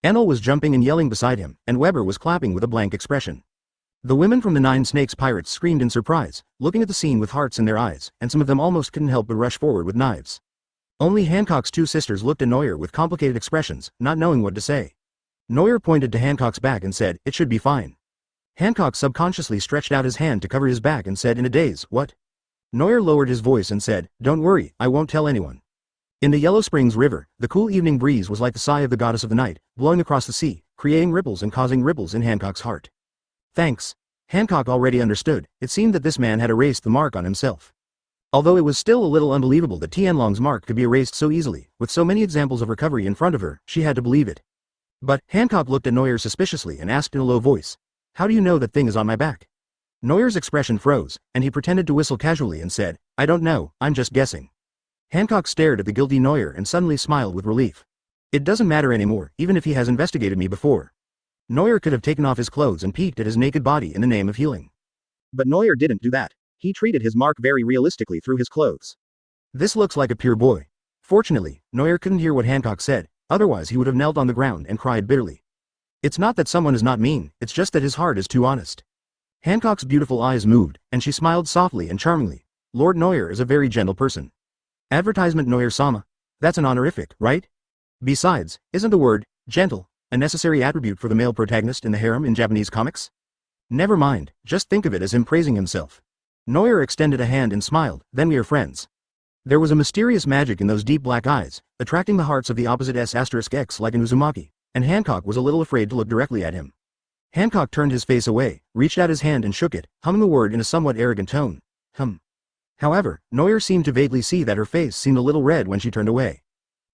Enel was jumping and yelling beside him, and Weber was clapping with a blank expression. The women from the Nine Snakes Pirates screamed in surprise, looking at the scene with hearts in their eyes, and some of them almost couldn't help but rush forward with knives. Only Hancock's two sisters looked at Noir with complicated expressions, not knowing what to say. Noir pointed to Hancock's back and said, "It should be fine." Hancock subconsciously stretched out his hand to cover his back and said in a daze, "What?" Noir lowered his voice and said, "Don't worry, I won't tell anyone." In the Yellow Springs River, the cool evening breeze was like the sigh of the goddess of the night, blowing across the sea, creating ripples and causing ripples in Hancock's heart. Thanks. Hancock already understood. It seemed that this man had erased the mark on himself. Although it was still a little unbelievable that Tianlong's mark could be erased so easily, with so many examples of recovery in front of her, she had to believe it. But Hancock looked at Noir suspiciously and asked in a low voice, "How do you know that thing is on my back?" Noir's expression froze, and he pretended to whistle casually and said, "I don't know, I'm just guessing." Hancock stared at the guilty Noir and suddenly smiled with relief. "It doesn't matter anymore, even if he has investigated me before." Neuer could have taken off his clothes and peeked at his naked body in the name of healing. But Neuer didn't do that. He treated his mark very realistically through his clothes. This looks like a pure boy. Fortunately, Neuer couldn't hear what Hancock said, otherwise he would have knelt on the ground and cried bitterly. It's not that someone is not mean, it's just that his heart is too honest. Hancock's beautiful eyes moved, and she smiled softly and charmingly. Lord Neuer is a very gentle person. Advertisement Neuer-sama? That's an honorific, right? Besides, isn't the word, gentle, a necessary attribute for the male protagonist in the harem in Japanese comics? Never mind, just think of it as him praising himself. Neuer extended a hand and smiled, then we are friends. There was a mysterious magic in those deep black eyes, attracting the hearts of the opposite S*X like an Uzumaki, and Hancock was a little afraid to look directly at him. Hancock turned his face away, reached out his hand and shook it, humming the word in a somewhat arrogant tone. However, Neuer seemed to vaguely see that her face seemed a little red when she turned away.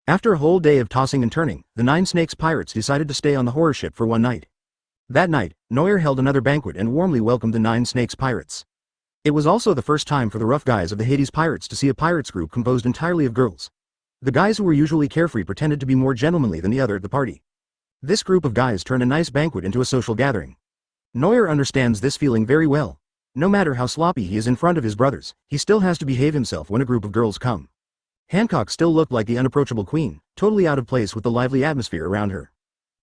After a whole day of tossing and turning, the Nine Snakes pirates decided to stay on the horror ship for one night. That night, Neuer held another banquet and warmly welcomed the Nine Snakes pirates. It was also the first time for the rough guys of the Hades pirates to see a pirates group composed entirely of girls. The guys who were usually carefree pretended to be more gentlemanly than the other at the party. This group of guys turned a nice banquet into a social gathering. Neuer understands this feeling very well. No matter how sloppy he is in front of his brothers, he still has to behave himself when a group of girls come. Hancock still looked like the unapproachable queen, totally out of place with the lively atmosphere around her.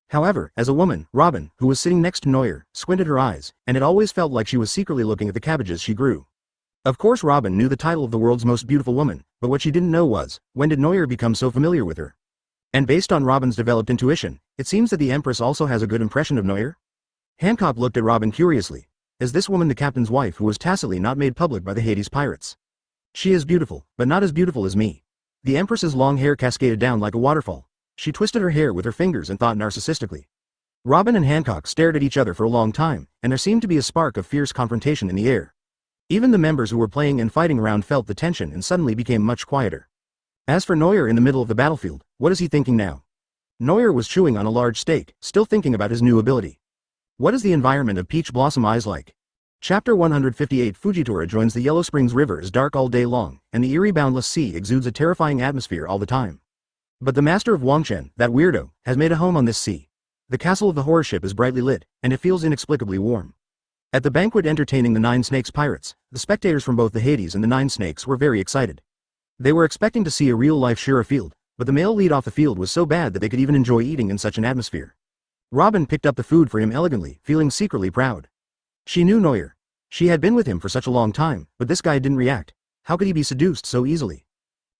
However, as a woman, Robin, who was sitting next to Neuer, squinted her eyes, and it always felt like she was secretly looking at the cabbages she grew. Of course Robin knew the title of the world's most beautiful woman, but what she didn't know was, when did Neuer become so familiar with her? And based on Robin's developed intuition, it seems that the Empress also has a good impression of Neuer? Hancock looked at Robin curiously. Is this woman the captain's wife who was tacitly not made public by the Hades pirates? She is beautiful, but not as beautiful as me. The Empress's long hair cascaded down like a waterfall. She twisted her hair with her fingers and thought narcissistically. Robin and Hancock stared at each other for a long time, and there seemed to be a spark of fierce confrontation in the air. Even the members who were playing and fighting around felt the tension and suddenly became much quieter. As for Neuer in the middle of the battlefield, what is he thinking now? Neuer was chewing on a large steak, still thinking about his new ability. What is the environment of Peach Blossom Eyes like? Chapter 158 Fujitora joins the Yellow Springs River is dark all day long, and the eerie boundless sea exudes a terrifying atmosphere all the time. But the master of Wangchen, that weirdo, has made a home on this sea. The castle of the horror ship is brightly lit, and it feels inexplicably warm. At the banquet entertaining the Nine Snakes pirates, the spectators from both the Hades and the Nine Snakes were very excited. They were expecting to see a real-life Shira field, but the male lead off the field was so bad that they could even enjoy eating in such an atmosphere. Robin picked up the food for him elegantly, feeling secretly proud. She knew Neuer. She had been with him for such a long time, but this guy didn't react. How could he be seduced so easily?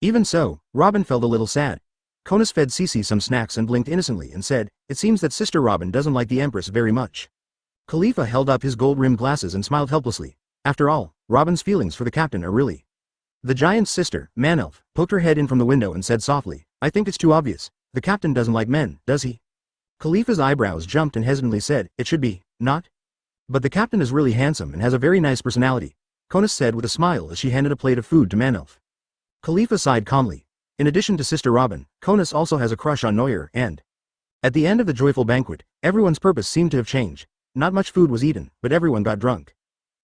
Even so, Robin felt a little sad. Konas fed Cece some snacks and blinked innocently and said, "It seems that Sister Robin doesn't like the Empress very much." Khalifa held up his gold-rimmed glasses and smiled helplessly. After all, Robin's feelings for the captain are really. The giant's sister, Manelf, poked her head in from the window and said softly, "I think it's too obvious. The captain doesn't like men, does he?" Khalifa's eyebrows jumped and hesitantly said, "It should be, not? But the captain is really handsome and has a very nice personality," Konas said with a smile as she handed a plate of food to Manelf. Khalifa sighed calmly. In addition to Sister Robin, Konas also has a crush on Neuer and... At the end of the joyful banquet, everyone's purpose seemed to have changed. Not much food was eaten, but everyone got drunk.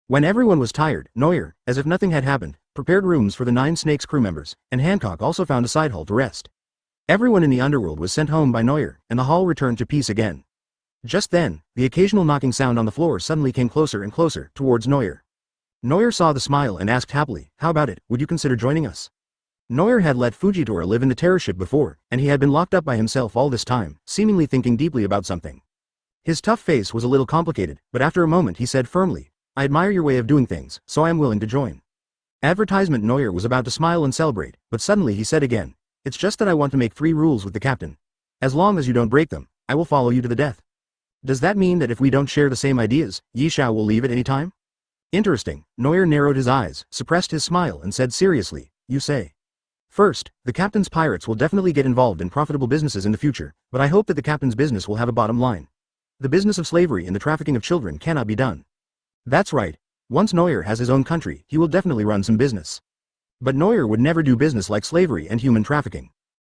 When everyone was tired, Neuer, as if nothing had happened, prepared rooms for the Nine Snakes crew members, and Hancock also found a side hall to rest. Everyone in the underworld was sent home by Neuer, and the hall returned to peace again. Just then, the occasional knocking sound on the floor suddenly came closer and closer, towards Neuer. Neuer saw the smile and asked happily, "How about it, would you consider joining us?" Neuer had let Fujitora live in the terror ship before, and he had been locked up by himself all this time, seemingly thinking deeply about something. His tough face was a little complicated, but after a moment he said firmly, "I admire your way of doing things, so I am willing to join." Advertisement Neuer was about to smile and celebrate, but suddenly he said again, "It's just that I want to make 3 rules with the captain. As long as you don't break them, I will follow you to the death." Does that mean that if we don't share the same ideas, Yi Shao will leave at any time? Interesting. Neuer narrowed his eyes, suppressed his smile and said seriously, "You say." First, the captain's pirates will definitely get involved in profitable businesses in the future, but I hope that the captain's business will have a bottom line. The business of slavery and the trafficking of children cannot be done. That's right. Once Neuer has his own country, he will definitely run some business. But Neuer would never do business like slavery and human trafficking.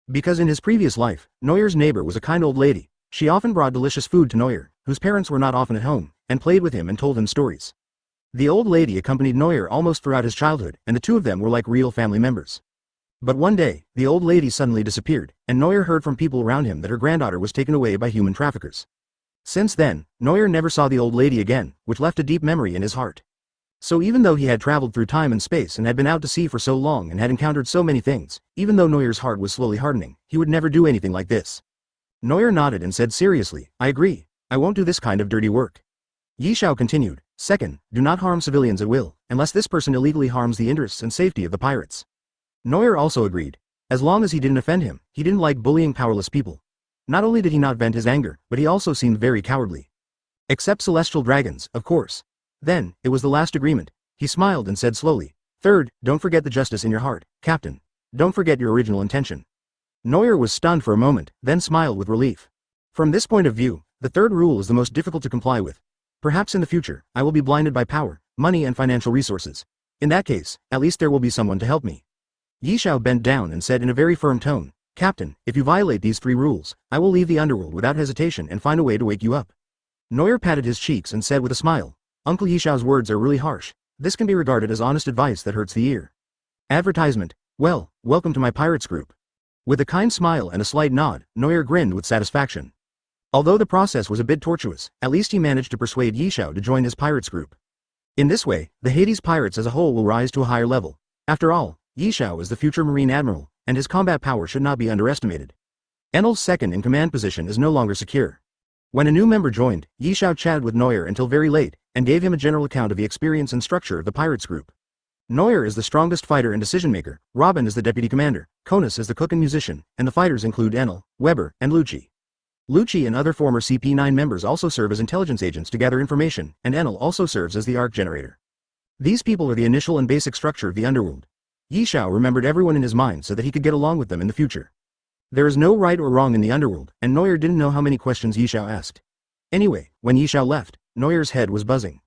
Because in his previous life, Neuer's neighbor was a kind old lady. She often brought delicious food to Neuer, whose parents were not often at home, and played with him and told him stories. The old lady accompanied Neuer almost throughout his childhood, and the two of them were like real family members. But one day, the old lady suddenly disappeared, and Neuer heard from people around him that her granddaughter was taken away by human traffickers. Since then, Noel never saw the old lady again, which left a deep memory in his heart. So even though he had traveled through time and space and had been out to sea for so long and had encountered so many things, even though Noel's heart was slowly hardening, he would never do anything like this. Noel nodded and said seriously, I agree, I won't do this kind of dirty work. Yishao continued, second, do not harm civilians at will, unless this person illegally harms the interests and safety of the pirates. Noel also agreed. As long as he didn't offend him, he didn't like bullying powerless people. Not only did he not vent his anger, but he also seemed very cowardly. Except celestial dragons, of course. Then, it was the last agreement. He smiled and said slowly, third, don't forget the justice in your heart, Captain. Don't forget your original intention. Noel was stunned for a moment, then smiled with relief. From this point of view, the third rule is the most difficult to comply with. Perhaps in the future, I will be blinded by power, money and financial resources. In that case, at least there will be someone to help me. Yishao bent down and said in a very firm tone, Captain, if you violate these 3 rules, I will leave the underworld without hesitation and find a way to wake you up. Noel patted his cheeks and said with a smile, Uncle Yishao's words are really harsh. This can be regarded as honest advice that hurts the ear. Advertisement. Well, welcome to my pirates group. With a kind smile and a slight nod, Noel grinned with satisfaction. Although the process was a bit tortuous, at least he managed to persuade Yishao to join his pirates group. In this way, the Hades pirates as a whole will rise to a higher level. After all, Yishao is the future Marine Admiral, and his combat power should not be underestimated. Enel's second-in-command position is no longer secure. When a new member joined, Yishao chatted with Noel until very late, and gave him a general account of the experience and structure of the pirates group. Noel is the strongest fighter and decision-maker, Robin is the deputy commander, Konos is the cook and musician, and the fighters include Enel, Weber, and Lucci. Lucci and other former CP9 members also serve as intelligence agents to gather information, and Enel also serves as the arc generator. These people are the initial and basic structure of the underworld. Yishao remembered everyone in his mind so that he could get along with them in the future. There is no right or wrong in the underworld, and Noel didn't know how many questions Yishao asked. Anyway, when Yishao left, Noel's head was buzzing.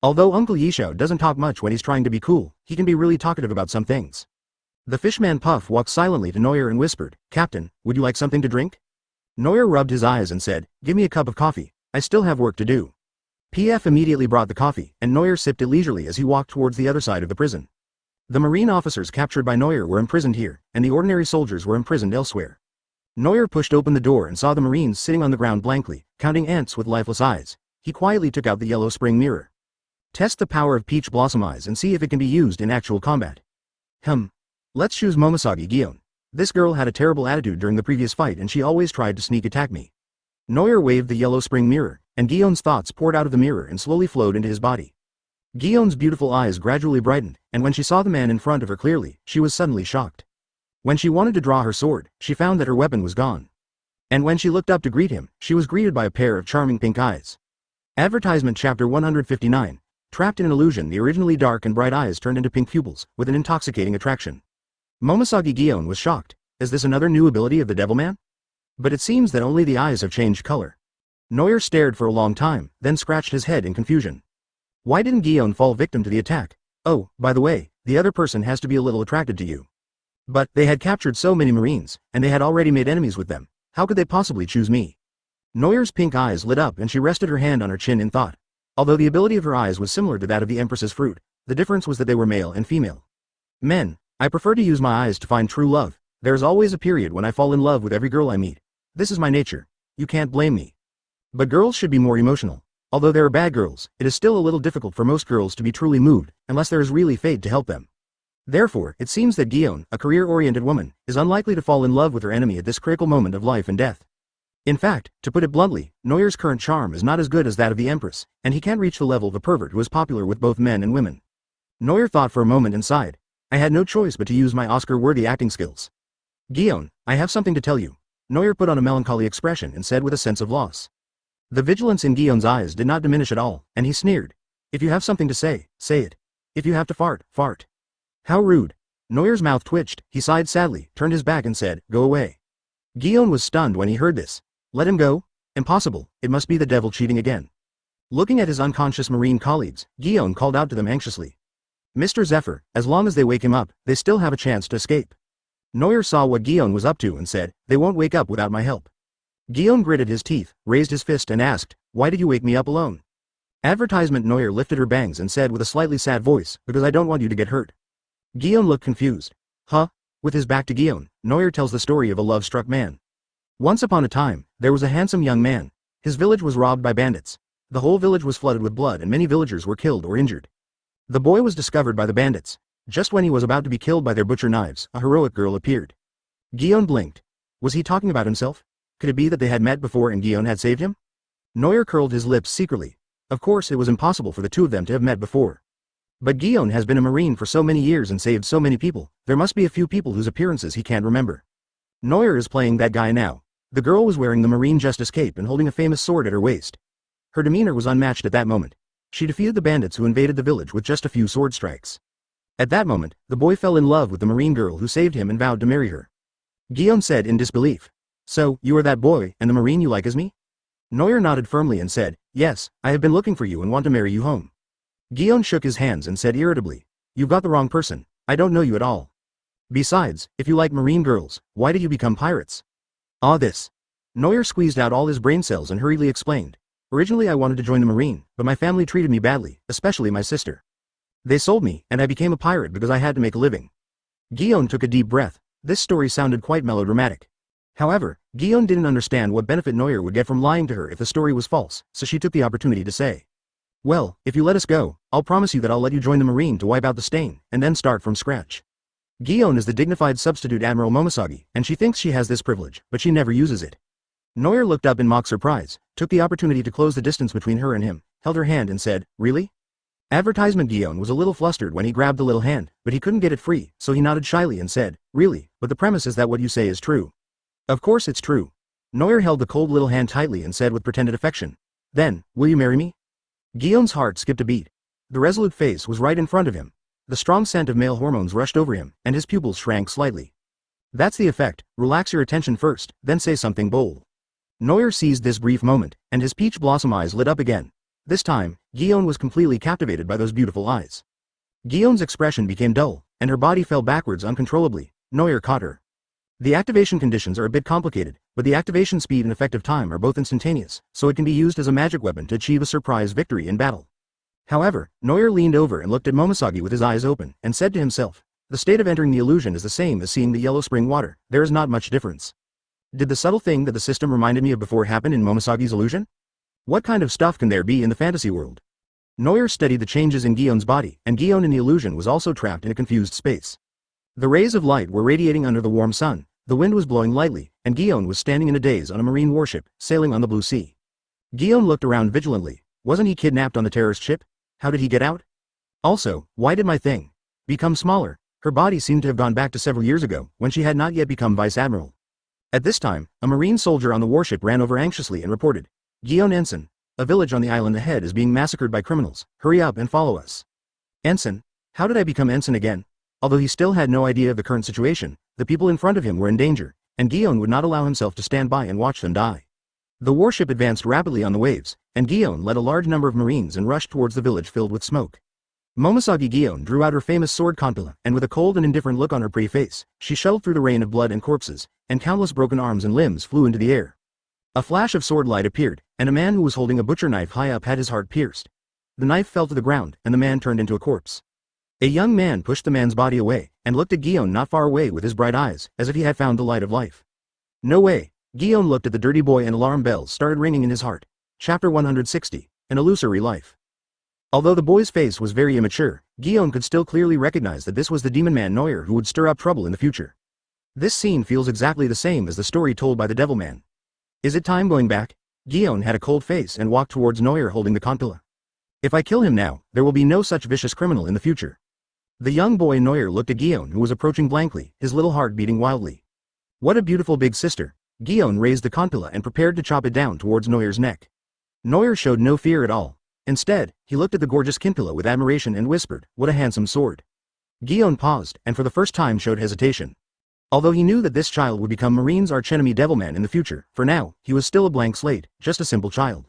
Although Uncle Yishao doesn't talk much when he's trying to be cool, he can be really talkative about some things. The fishman Puff walked silently to Noel and whispered, Captain, would you like something to drink? Noel rubbed his eyes and said, give me a cup of coffee, I still have work to do. PF immediately brought the coffee, and Noel sipped it leisurely as he walked towards the other side of the prison. The marine officers captured by Noel were imprisoned here, and the ordinary soldiers were imprisoned elsewhere. Noel pushed open the door and saw the marines sitting on the ground blankly, counting ants with lifeless eyes. He quietly took out the yellow spring mirror. Test the power of Peach Blossom Eyes and see if it can be used in actual combat. Let's choose Momoshagi Gion. This girl had a terrible attitude during the previous fight and she always tried to sneak attack me. Noel waved the yellow spring mirror, and Gion's thoughts poured out of the mirror and slowly flowed into his body. Gion's beautiful eyes gradually brightened, and when she saw the man in front of her clearly, she was suddenly shocked. When she wanted to draw her sword, she found that her weapon was gone. And when she looked up to greet him, she was greeted by a pair of charming pink eyes. Advertisement Chapter 159. Trapped in an illusion, the originally dark and bright eyes turned into pink pupils, with an intoxicating attraction. Momoshagi Gion was shocked. Is this another new ability of the Devilman? But it seems that only the eyes have changed color. Noel stared for a long time, then scratched his head in confusion. Why didn't Gion fall victim to the attack? Oh, by the way, the other person has to be a little attracted to you. But they had captured so many marines, and they had already made enemies with them. How could they possibly choose me? Noel's pink eyes lit up and she rested her hand on her chin in thought. Although the ability of her eyes was similar to that of the Empress's fruit, the difference was that they were male and female. Men, I prefer to use my eyes to find true love. There is always a period when I fall in love with every girl I meet. This is my nature. You can't blame me. But girls should be more emotional. Although there are bad girls, it is still a little difficult for most girls to be truly moved, unless there is really fate to help them. Therefore, it seems that Gion, a career-oriented woman, is unlikely to fall in love with her enemy at this critical moment of life and death. In fact, to put it bluntly, Noel's current charm is not as good as that of the Empress, and he can't reach the level of a pervert who is popular with both men and women. Noel thought for a moment and sighed. I had no choice but to use my Oscar-worthy acting skills. Gion, I have something to tell you. Noel put on a melancholy expression and said with a sense of loss. The vigilance in Gion's eyes did not diminish at all, and he sneered. If you have something to say, say it. If you have to fart, fart. How rude. Noel's mouth twitched, he sighed sadly, turned his back and said, go away. Gion was stunned when he heard this. Let him go? Impossible, it must be the devil cheating again. Looking at his unconscious marine colleagues, Gion called out to them anxiously. Mr. Zephyr, as long as they wake him up, they still have a chance to escape. Noel saw what Gion was up to and said, they won't wake up without my help. Gion gritted his teeth, raised his fist and asked, why did you wake me up alone? Advertisement Noel lifted her bangs and said with a slightly sad voice, because I don't want you to get hurt. Gion looked confused. Huh? With his back to Gion, Noel tells the story of a love-struck man. Once upon a time, there was a handsome young man. His village was robbed by bandits. The whole village was flooded with blood and many villagers were killed or injured. The boy was discovered by the bandits. Just when he was about to be killed by their butcher knives, a heroic girl appeared. Gion blinked. Was he talking about himself? Could it be that they had met before and Gion had saved him? Noel curled his lips secretly. Of course it was impossible for the two of them to have met before. But Gion has been a marine for so many years and saved so many people, there must be a few people whose appearances he can't remember. Noel is playing that guy now. The girl was wearing the marine justice cape and holding a famous sword at her waist. Her demeanor was unmatched at that moment. She defeated the bandits who invaded the village with just a few sword strikes. At that moment, the boy fell in love with the marine girl who saved him and vowed to marry her. Gion said in disbelief. So, you are that boy, and the marine you like is me? Noel nodded firmly and said, yes, I have been looking for you and want to marry you home. Gion shook his hands and said irritably, you've got the wrong person, I don't know you at all. Besides, if you like marine girls, why did you become pirates? This. Noel squeezed out all his brain cells and hurriedly explained. Originally I wanted to join the marine, but my family treated me badly, especially my sister. They sold me, and I became a pirate because I had to make a living. Gion took a deep breath. This story sounded quite melodramatic. However, Gion didn't understand what benefit Noel would get from lying to her if the story was false, so she took the opportunity to say. Well, if you let us go, I'll promise you that I'll let you join the marine to wipe out the stain, and then start from scratch. Gion is the dignified substitute Admiral Momoshiki, and she thinks she has this privilege, but she never uses it. Noel looked up in mock surprise, took the opportunity to close the distance between her and him, held her hand and said, really? Advertisement Gion was a little flustered when he grabbed the little hand, but he couldn't get it free, so he nodded shyly and said, really, but the premise is that what you say is true. Of course it's true. Noel held the cold little hand tightly and said with pretended affection. Then, will you marry me? Gion's heart skipped a beat. The resolute face was right in front of him. The strong scent of male hormones rushed over him, and his pupils shrank slightly. That's the effect, relax your attention first, then say something bold. Noel seized this brief moment, and his peach blossom eyes lit up again. This time, Gion was completely captivated by those beautiful eyes. Gion's expression became dull, and her body fell backwards uncontrollably. Noel caught her. The activation conditions are a bit complicated, but the activation speed and effective time are both instantaneous, so it can be used as a magic weapon to achieve a surprise victory in battle. However, Noel leaned over and looked at Momoshiki with his eyes open, and said to himself, the state of entering the illusion is the same as seeing the yellow spring water, there is not much difference. Did the subtle thing that the system reminded me of before happen in Momoshiki's illusion? What kind of stuff can there be in the fantasy world? Noel studied the changes in Gion's body, and Gion in the illusion was also trapped in a confused space. The rays of light were radiating under the warm sun, the wind was blowing lightly, and Gion was standing in a daze on a marine warship, sailing on the blue sea. Gion looked around vigilantly. Wasn't he kidnapped on the terrorist ship? How did he get out? Also, why did my thing become smaller? Her body seemed to have gone back to several years ago, when she had not yet become vice admiral. At this time, a marine soldier on the warship ran over anxiously and reported, Gion Ensign, a village on the island ahead is being massacred by criminals, hurry up and follow us. Ensign? How did I become ensign again? Although he still had no idea of the current situation, the people in front of him were in danger, and Gion would not allow himself to stand by and watch them die. The warship advanced rapidly on the waves, and Gion led a large number of marines and rushed towards the village filled with smoke. Momoshiki Gion drew out her famous sword Kontala, and with a cold and indifferent look on her pretty face, she shuttled through the rain of blood and corpses, and countless broken arms and limbs flew into the air. A flash of sword light appeared, and a man who was holding a butcher knife high up had his heart pierced. The knife fell to the ground, and the man turned into a corpse. A young man pushed the man's body away, and looked at Gion not far away with his bright eyes, as if he had found the light of life. No way. Gion looked at the dirty boy and alarm bells started ringing in his heart. Chapter 160, An Illusory Life. Although the boy's face was very immature, Gion could still clearly recognize that this was the demon man Noel who would stir up trouble in the future. This scene feels exactly the same as the story told by the devil man. Is it time going back? Gion had a cold face and walked towards Noel holding the Kontala. If I kill him now, there will be no such vicious criminal in the future. The young boy Noel looked at Gion who was approaching blankly, his little heart beating wildly. What a beautiful big sister. Gion raised the Kontala and prepared to chop it down towards Noel's neck. Noel showed no fear at all. Instead, he looked at the gorgeous Kontala with admiration and whispered, what a handsome sword. Gion paused, and for the first time showed hesitation. Although he knew that this child would become Marine's archenemy Devilman in the future, for now, he was still a blank slate, just a simple child.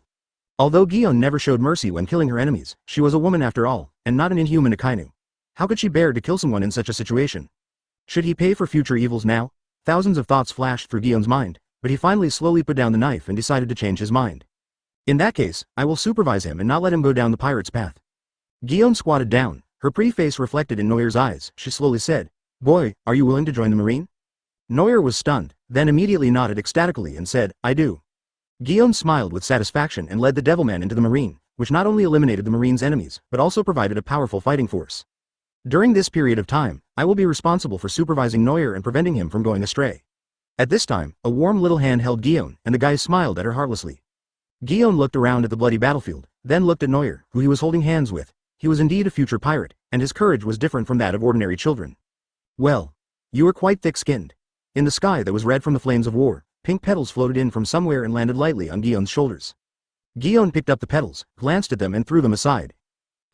Although Gion never showed mercy when killing her enemies, she was a woman after all, and not an inhuman Akainu. How could she bear to kill someone in such a situation? Should he pay for future evils now? Thousands of thoughts flashed through Gion's mind, but he finally slowly put down the knife and decided to change his mind. In that case, I will supervise him and not let him go down the pirate's path. Gion squatted down, her pretty face reflected in Noel's eyes. She slowly said, boy, are you willing to join the marine? Noel was stunned, then immediately nodded ecstatically and said, I do. Guillaume smiled with satisfaction and led the Devilman into the marine, which not only eliminated the marine's enemies, but also provided a powerful fighting force. During this period of time, I will be responsible for supervising Noir and preventing him from going astray. At this time, a warm little hand held Guillaume, and the guy smiled at her heartlessly. Guillaume looked around at the bloody battlefield, then looked at Noir, who he was holding hands with. He was indeed a future pirate, and his courage was different from that of ordinary children. Well, you are quite thick-skinned. In the sky that was red from the flames of war, pink petals floated in from somewhere and landed lightly on Guillaume's shoulders. Guillaume picked up the petals, glanced at them and threw them aside.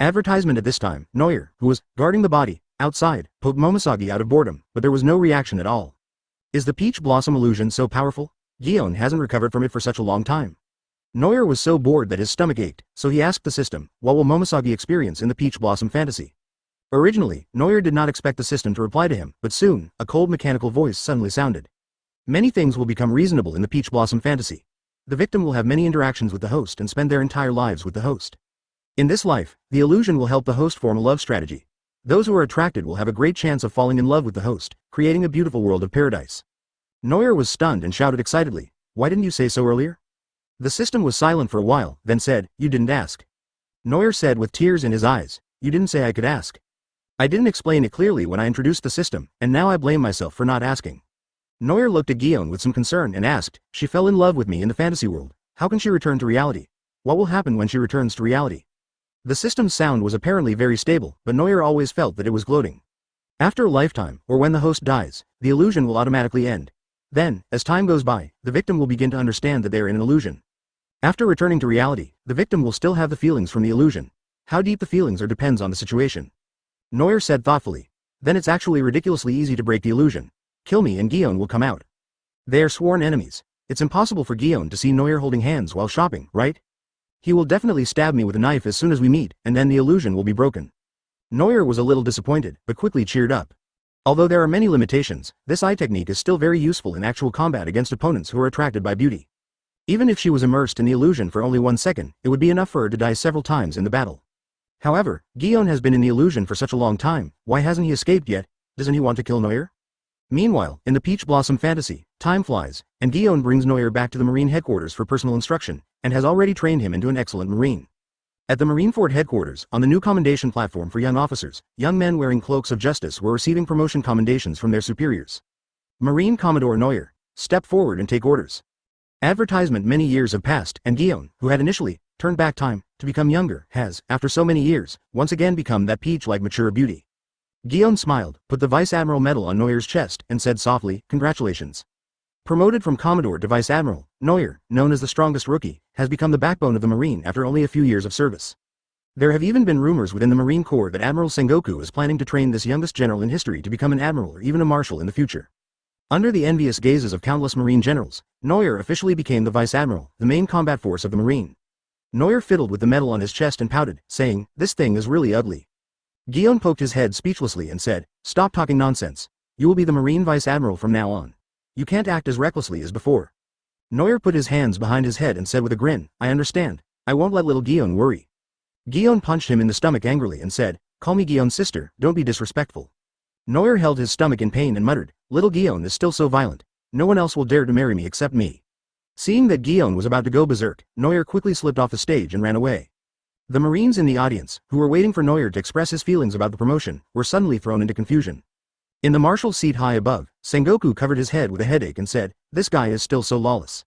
Advertisement at this time, Noir, who was guarding the body, outside, poked Momoshiki out of boredom, but there was no reaction at all. Is the peach blossom illusion so powerful? Guillaume hasn't recovered from it for such a long time. Noir was so bored that his stomach ached, so he asked the system, what will Momoshiki experience in the peach blossom fantasy? Originally, Noir did not expect the system to reply to him, but soon, a cold mechanical voice suddenly sounded. Many things will become reasonable in the peach blossom fantasy. The victim will have many interactions with the host and spend their entire lives with the host. In this life, the illusion will help the host form a love strategy. Those who are attracted will have a great chance of falling in love with the host, creating a beautiful world of paradise. Noir was stunned and shouted excitedly, why didn't you say so earlier? The system was silent for a while, then said, you didn't ask. Noir said with tears in his eyes, you didn't say I could ask. I didn't explain it clearly when I introduced the system, and now I blame myself for not asking. Noir looked at Guillaume with some concern and asked, she fell in love with me in the fantasy world. How can she return to reality? What will happen when she returns to reality? The system's sound was apparently very stable, but Noir always felt that it was gloating. After a lifetime, or when the host dies, the illusion will automatically end. Then, as time goes by, the victim will begin to understand that they are in an illusion. After returning to reality, the victim will still have the feelings from the illusion. How deep the feelings are depends on the situation. Noir said thoughtfully, then it's actually ridiculously easy to break the illusion. Kill me and Guillaume will come out. They are sworn enemies. It's impossible for Guillaume to see Noir holding hands while shopping, right? He will definitely stab me with a knife as soon as we meet, and then the illusion will be broken. Noir was a little disappointed, but quickly cheered up. Although there are many limitations, this eye technique is still very useful in actual combat against opponents who are attracted by beauty. Even if she was immersed in the illusion for only 1 second, it would be enough for her to die several times in the battle. However, Guillaume has been in the illusion for such a long time, why hasn't he escaped yet? Doesn't he want to kill Noir? Meanwhile, in the Peach Blossom fantasy, time flies, and Guillaume brings Noir back to the Marine headquarters for personal instruction, and has already trained him into an excellent Marine. At the Marineford headquarters, on the new commendation platform for young officers, young men wearing cloaks of justice were receiving promotion commendations from their superiors. Marine Commodore Noir, step forward and take orders. Advertisement. Many years have passed, and Guillaume, who had initially turned back time to become younger, has, after so many years, once again become that peach-like mature beauty. Guillaume smiled, put the Vice Admiral medal on Noir's chest, and said softly, congratulations. Promoted from Commodore to Vice Admiral, Noir, known as the strongest rookie, has become the backbone of the Marine after only a few years of service. There have even been rumors within the Marine Corps that Admiral Sengoku is planning to train this youngest general in history to become an admiral or even a marshal in the future. Under the envious gazes of countless Marine generals, Noir officially became the Vice Admiral, the main combat force of the Marine. Noir fiddled with the medal on his chest and pouted, saying, this thing is really ugly. Guillaume poked his head speechlessly and said, stop talking nonsense. You will be the Marine Vice Admiral from now on. You can't act as recklessly as before. Noir put his hands behind his head and said with a grin, I understand. I won't let little Guillaume worry. Guillaume punched him in the stomach angrily and said, call me Guillaume's sister, don't be disrespectful. Noir held his stomach in pain and muttered, little Guillaume is still so violent. No one else will dare to marry me except me. Seeing that Guillaume was about to go berserk, Noir quickly slipped off the stage and ran away. The Marines in the audience, who were waiting for Noir to express his feelings about the promotion, were suddenly thrown into confusion. In the marshal's seat high above, Sengoku covered his head with a headache and said, this guy is still so lawless.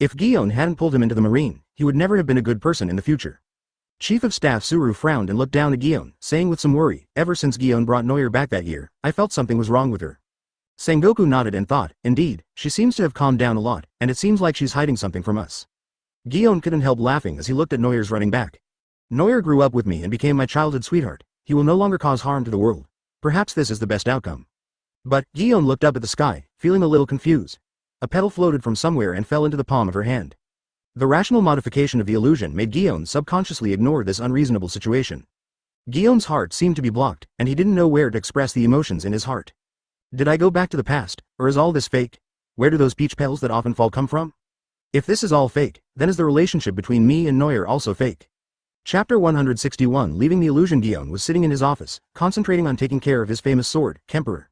If Guillaume hadn't pulled him into the Marine, he would never have been a good person in the future. Chief of Staff Suru frowned and looked down at Guillaume, saying with some worry, ever since Guillaume brought Noir back that year, I felt something was wrong with her. Sengoku nodded and thought, indeed, she seems to have calmed down a lot, and it seems like she's hiding something from us. Guillaume couldn't help laughing as he looked at Noir's running back. Noir grew up with me and became my childhood sweetheart. He will no longer cause harm to the world. Perhaps this is the best outcome. But, Guillaume looked up at the sky, feeling a little confused. A petal floated from somewhere and fell into the palm of her hand. The rational modification of the illusion made Guillaume subconsciously ignore this unreasonable situation. Guillaume's heart seemed to be blocked, and he didn't know where to express the emotions in his heart. Did I go back to the past, or is all this fake? Where do those peach petals that often fall come from? If this is all fake, then is the relationship between me and Noir also fake? Chapter 161. Leaving the illusion. Guillaume was sitting in his office, concentrating on taking care of his famous sword, Kemperer.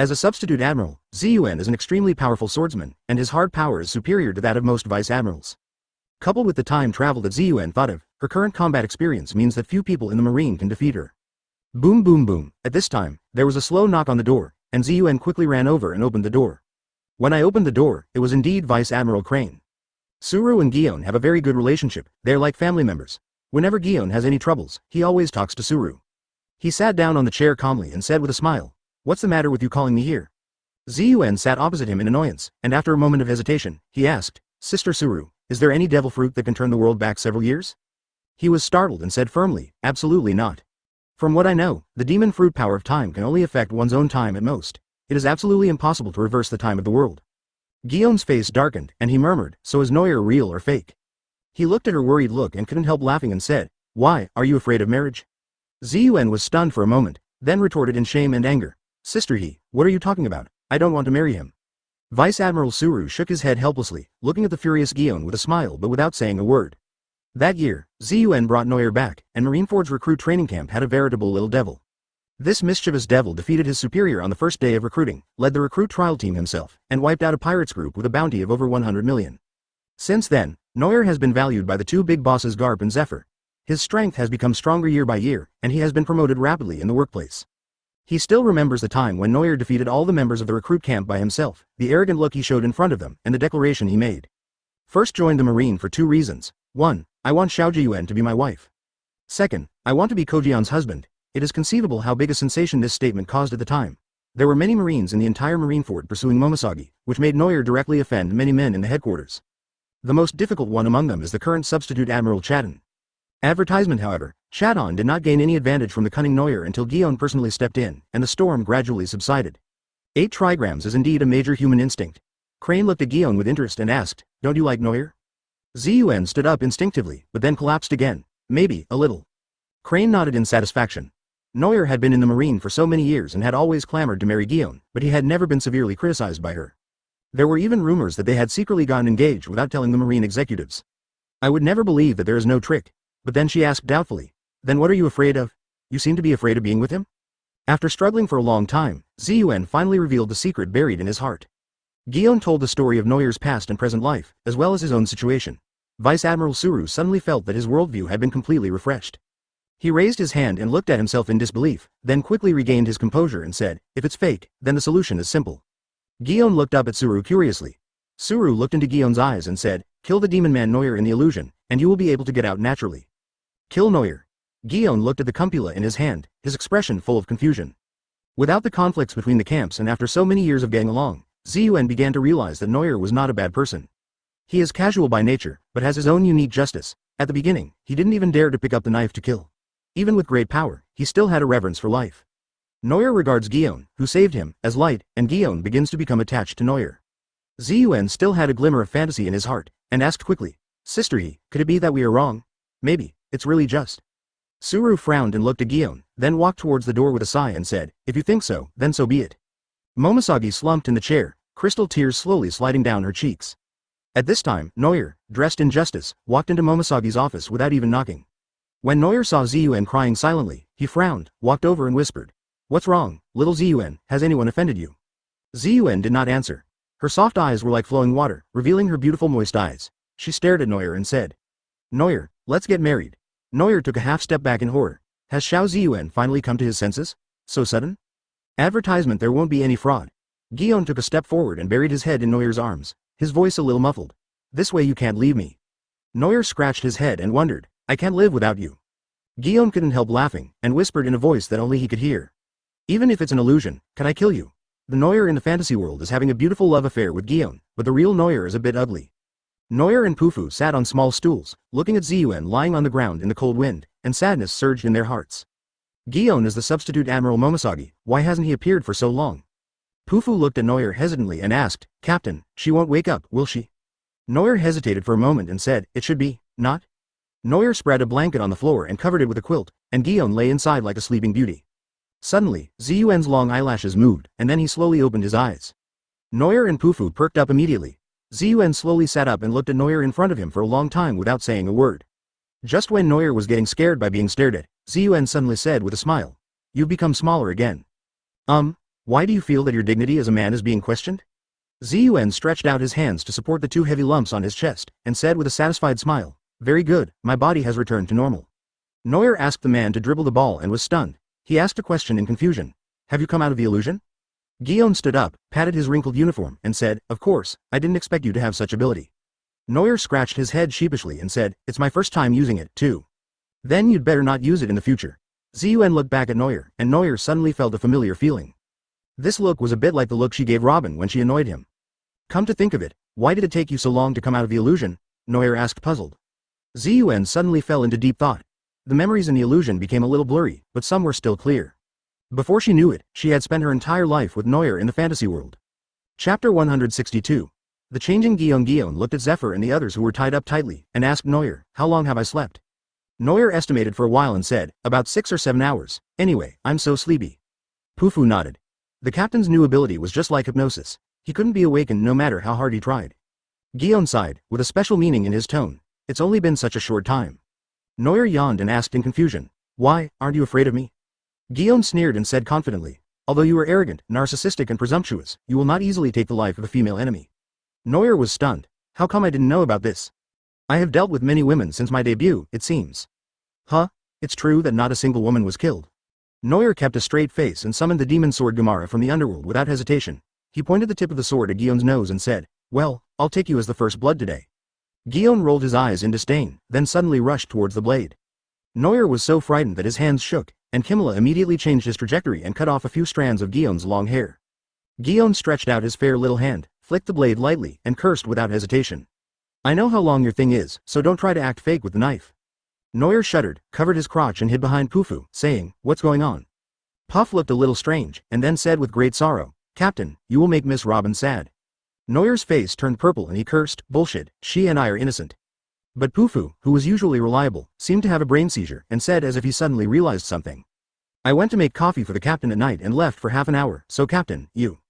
As a substitute admiral, Ziyuan is an extremely powerful swordsman, and his hard power is superior to that of most vice admirals. Coupled with the time travel that Ziyuan thought of, her current combat experience means that few people in the marine can defeat her. Boom boom boom. At this time, there was a slow knock on the door, and Ziyuan quickly ran over and opened the door. When I opened the door, it was indeed Vice Admiral Crane. Suru and Gion have a very good relationship, they're like family members. Whenever Gion has any troubles, he always talks to Suru. He sat down on the chair calmly and said with a smile, "What's the matter with you calling me here?" Ziyuan sat opposite him in annoyance, and after a moment of hesitation, he asked, "Sister Suru, is there any devil fruit that can turn the world back several years?" He was startled and said firmly, "Absolutely not. From what I know, the demon fruit power of time can only affect one's own time at most. It is absolutely impossible to reverse the time of the world." Gion's face darkened, and he murmured, "So is Noyer real or fake?" He looked at her worried look and couldn't help laughing and said, "Why, are you afraid of marriage?" Ziyuan was stunned for a moment, then retorted in shame and anger, "Sister He, what are you talking about? I don't want to marry him." Vice Admiral Suru shook his head helplessly, looking at the furious Gion with a smile but without saying a word. That year, Ziyuan brought Noyer back, and Marineford's recruit training camp had a veritable little devil. This mischievous devil defeated his superior on the first day of recruiting, led the recruit trial team himself, and wiped out a pirates group with a bounty of over 100 million. Since then, Noyer has been valued by the two big bosses Garp and Zephyr. His strength has become stronger year by year, and he has been promoted rapidly in the workplace. He still remembers the time when Noyer defeated all the members of the recruit camp by himself, the arrogant look he showed in front of them, and the declaration he made. First joined the Marine for 2 reasons. 1. I want Xiao Jiyuan to be my wife. 2. I want to be Kojion's husband. It is conceivable how big a sensation this statement caused at the time. There were many Marines in the entire Marineford pursuing Momoshagi, which made Noyer directly offend many men in the headquarters. The most difficult one among them is the current substitute Admiral Chadon. Advertisement however, Chadon did not gain any advantage from the cunning Noyer until Gion personally stepped in, and the storm gradually subsided. 8 trigrams is indeed a major human instinct. Crane looked at Gion with interest and asked, "Don't you like Noyer?" Ziyuan stood up instinctively, but then collapsed again. "Maybe, a little." Crane nodded in satisfaction. Noyer had been in the Marine for so many years and had always clamored to marry Gion, but he had never been severely criticized by her. There were even rumors that they had secretly gotten engaged without telling the Marine executives. "I would never believe that there is no trick." But then she asked doubtfully, "Then what are you afraid of? You seem to be afraid of being with him?" After struggling for a long time, Ziyuan finally revealed the secret buried in his heart. Gion told the story of Noyer's past and present life, as well as his own situation. Vice Admiral Suru suddenly felt that his worldview had been completely refreshed. He raised his hand and looked at himself in disbelief, then quickly regained his composure and said, "If it's fake, then the solution is simple." Gion looked up at Suru curiously. Suru looked into Gion's eyes and said, "Kill the demon man Noyer in the illusion, and you will be able to get out naturally." Kill Noyer. Gion looked at the cumpula in his hand, his expression full of confusion. Without the conflicts between the camps and after so many years of getting along, Ziyuan began to realize that Noyer was not a bad person. He is casual by nature, but has his own unique justice. At the beginning, he didn't even dare to pick up the knife to kill. Even with great power, he still had a reverence for life. Noyer regards Gion, who saved him, as light, and Gion begins to become attached to Noyer. Ziyuan still had a glimmer of fantasy in his heart, and asked quickly, "Sister He, could it be that we are wrong? Maybe, it's really just." Suru frowned and looked at Gion, then walked towards the door with a sigh and said, "If you think so, then so be it." Momoshagi slumped in the chair, crystal tears slowly sliding down her cheeks. At this time, Noyer, dressed in justice, walked into Momosagi's office without even knocking. When Noyer saw Ziyuan crying silently, he frowned, walked over and whispered, "What's wrong, little Ziyuan, has anyone offended you?" Ziyuan did not answer. Her soft eyes were like flowing water, revealing her beautiful moist eyes. She stared at Noyer and said, "Noyer, let's get married." Noyer took a half step back in horror. Has Xiao Ziyuan finally come to his senses? So sudden? Advertisement, there won't be any fraud. Gion took a step forward and buried his head in Noyer's arms, his voice a little muffled. "This way you can't leave me." Noyer scratched his head and wondered, "I can't live without you." Gion couldn't help laughing, and whispered in a voice that only he could hear, "Even if it's an illusion, can I kill you?" The Noyer in the fantasy world is having a beautiful love affair with Gion, but the real Noyer is a bit ugly. Noyer and Pufu sat on small stools, looking at Ziyuan lying on the ground in the cold wind, and sadness surged in their hearts. Gion is the substitute Admiral Momoshagi, why hasn't he appeared for so long? Pufu looked at Noyer hesitantly and asked, "Captain, she won't wake up, will she?" Noyer hesitated for a moment and said, "It should be, not?" Noyer spread a blanket on the floor and covered it with a quilt, and Gion lay inside like a sleeping beauty. Suddenly, Ziyuan's long eyelashes moved, and then he slowly opened his eyes. Noyer and Pufu perked up immediately. Ziyuan slowly sat up and looked at Noyer in front of him for a long time without saying a word. Just when Noyer was getting scared by being stared at, Ziyuan suddenly said with a smile, "You've become smaller again." Why do you feel that your dignity as a man is being questioned? Zun stretched out his hands to support the two heavy lumps on his chest, and said with a satisfied smile, very good, my body has returned to normal. Noel asked the man to dribble the ball and was stunned. He asked a question in confusion. Have you come out of the illusion? Guillaume stood up, patted his wrinkled uniform, and said, of course, I didn't expect you to have such ability. Noel scratched his head sheepishly and said, it's my first time using it, too. Then you'd better not use it in the future. Zun looked back at Noel, and Noel suddenly felt a familiar feeling. This look was a bit like the look she gave Robin when she annoyed him. Come to think of it, why did it take you so long to come out of the illusion? Noel asked puzzled. Zun suddenly fell into deep thought. The memories in the illusion became a little blurry, but some were still clear. Before she knew it, she had spent her entire life with Noel in the fantasy world. Chapter 162. The changing Guillaume looked at Zephyr and the others who were tied up tightly, and asked Noel, how long have I slept? Noel estimated for a while and said, about 6 or 7 hours, anyway, I'm so sleepy. Pufu nodded. The captain's new ability was just like hypnosis. He couldn't be awakened no matter how hard he tried. Guillaume sighed, with a special meaning in his tone. It's only been such a short time. Noel yawned and asked in confusion, why, aren't you afraid of me? Guillaume sneered and said confidently, although you are arrogant, narcissistic and presumptuous, you will not easily take the life of a female enemy. Noel was stunned. How come I didn't know about this? I have dealt with many women since my debut, it seems. Huh? It's true that not a single woman was killed. Noel kept a straight face and summoned the demon sword Gamara from the underworld without hesitation. He pointed the tip of the sword at Guillaume's nose and said, well, I'll take you as the first blood today. Guillaume rolled his eyes in disdain, then suddenly rushed towards the blade. Noel was so frightened that his hands shook, and Kimila immediately changed his trajectory and cut off a few strands of Guillaume's long hair. Guillaume stretched out his fair little hand, flicked the blade lightly, and cursed without hesitation. I know how long your thing is, so don't try to act fake with the knife. Noel shuddered, covered his crotch and hid behind Pufu, saying, what's going on? Puff looked a little strange, and then said with great sorrow, Captain, you will make Miss Robin sad. Noel's face turned purple and he cursed, bullshit, she and I are innocent. But Pufu, who was usually reliable, seemed to have a brain seizure and said as if he suddenly realized something. I went to make coffee for the captain at night and left for half an hour, so Captain, you.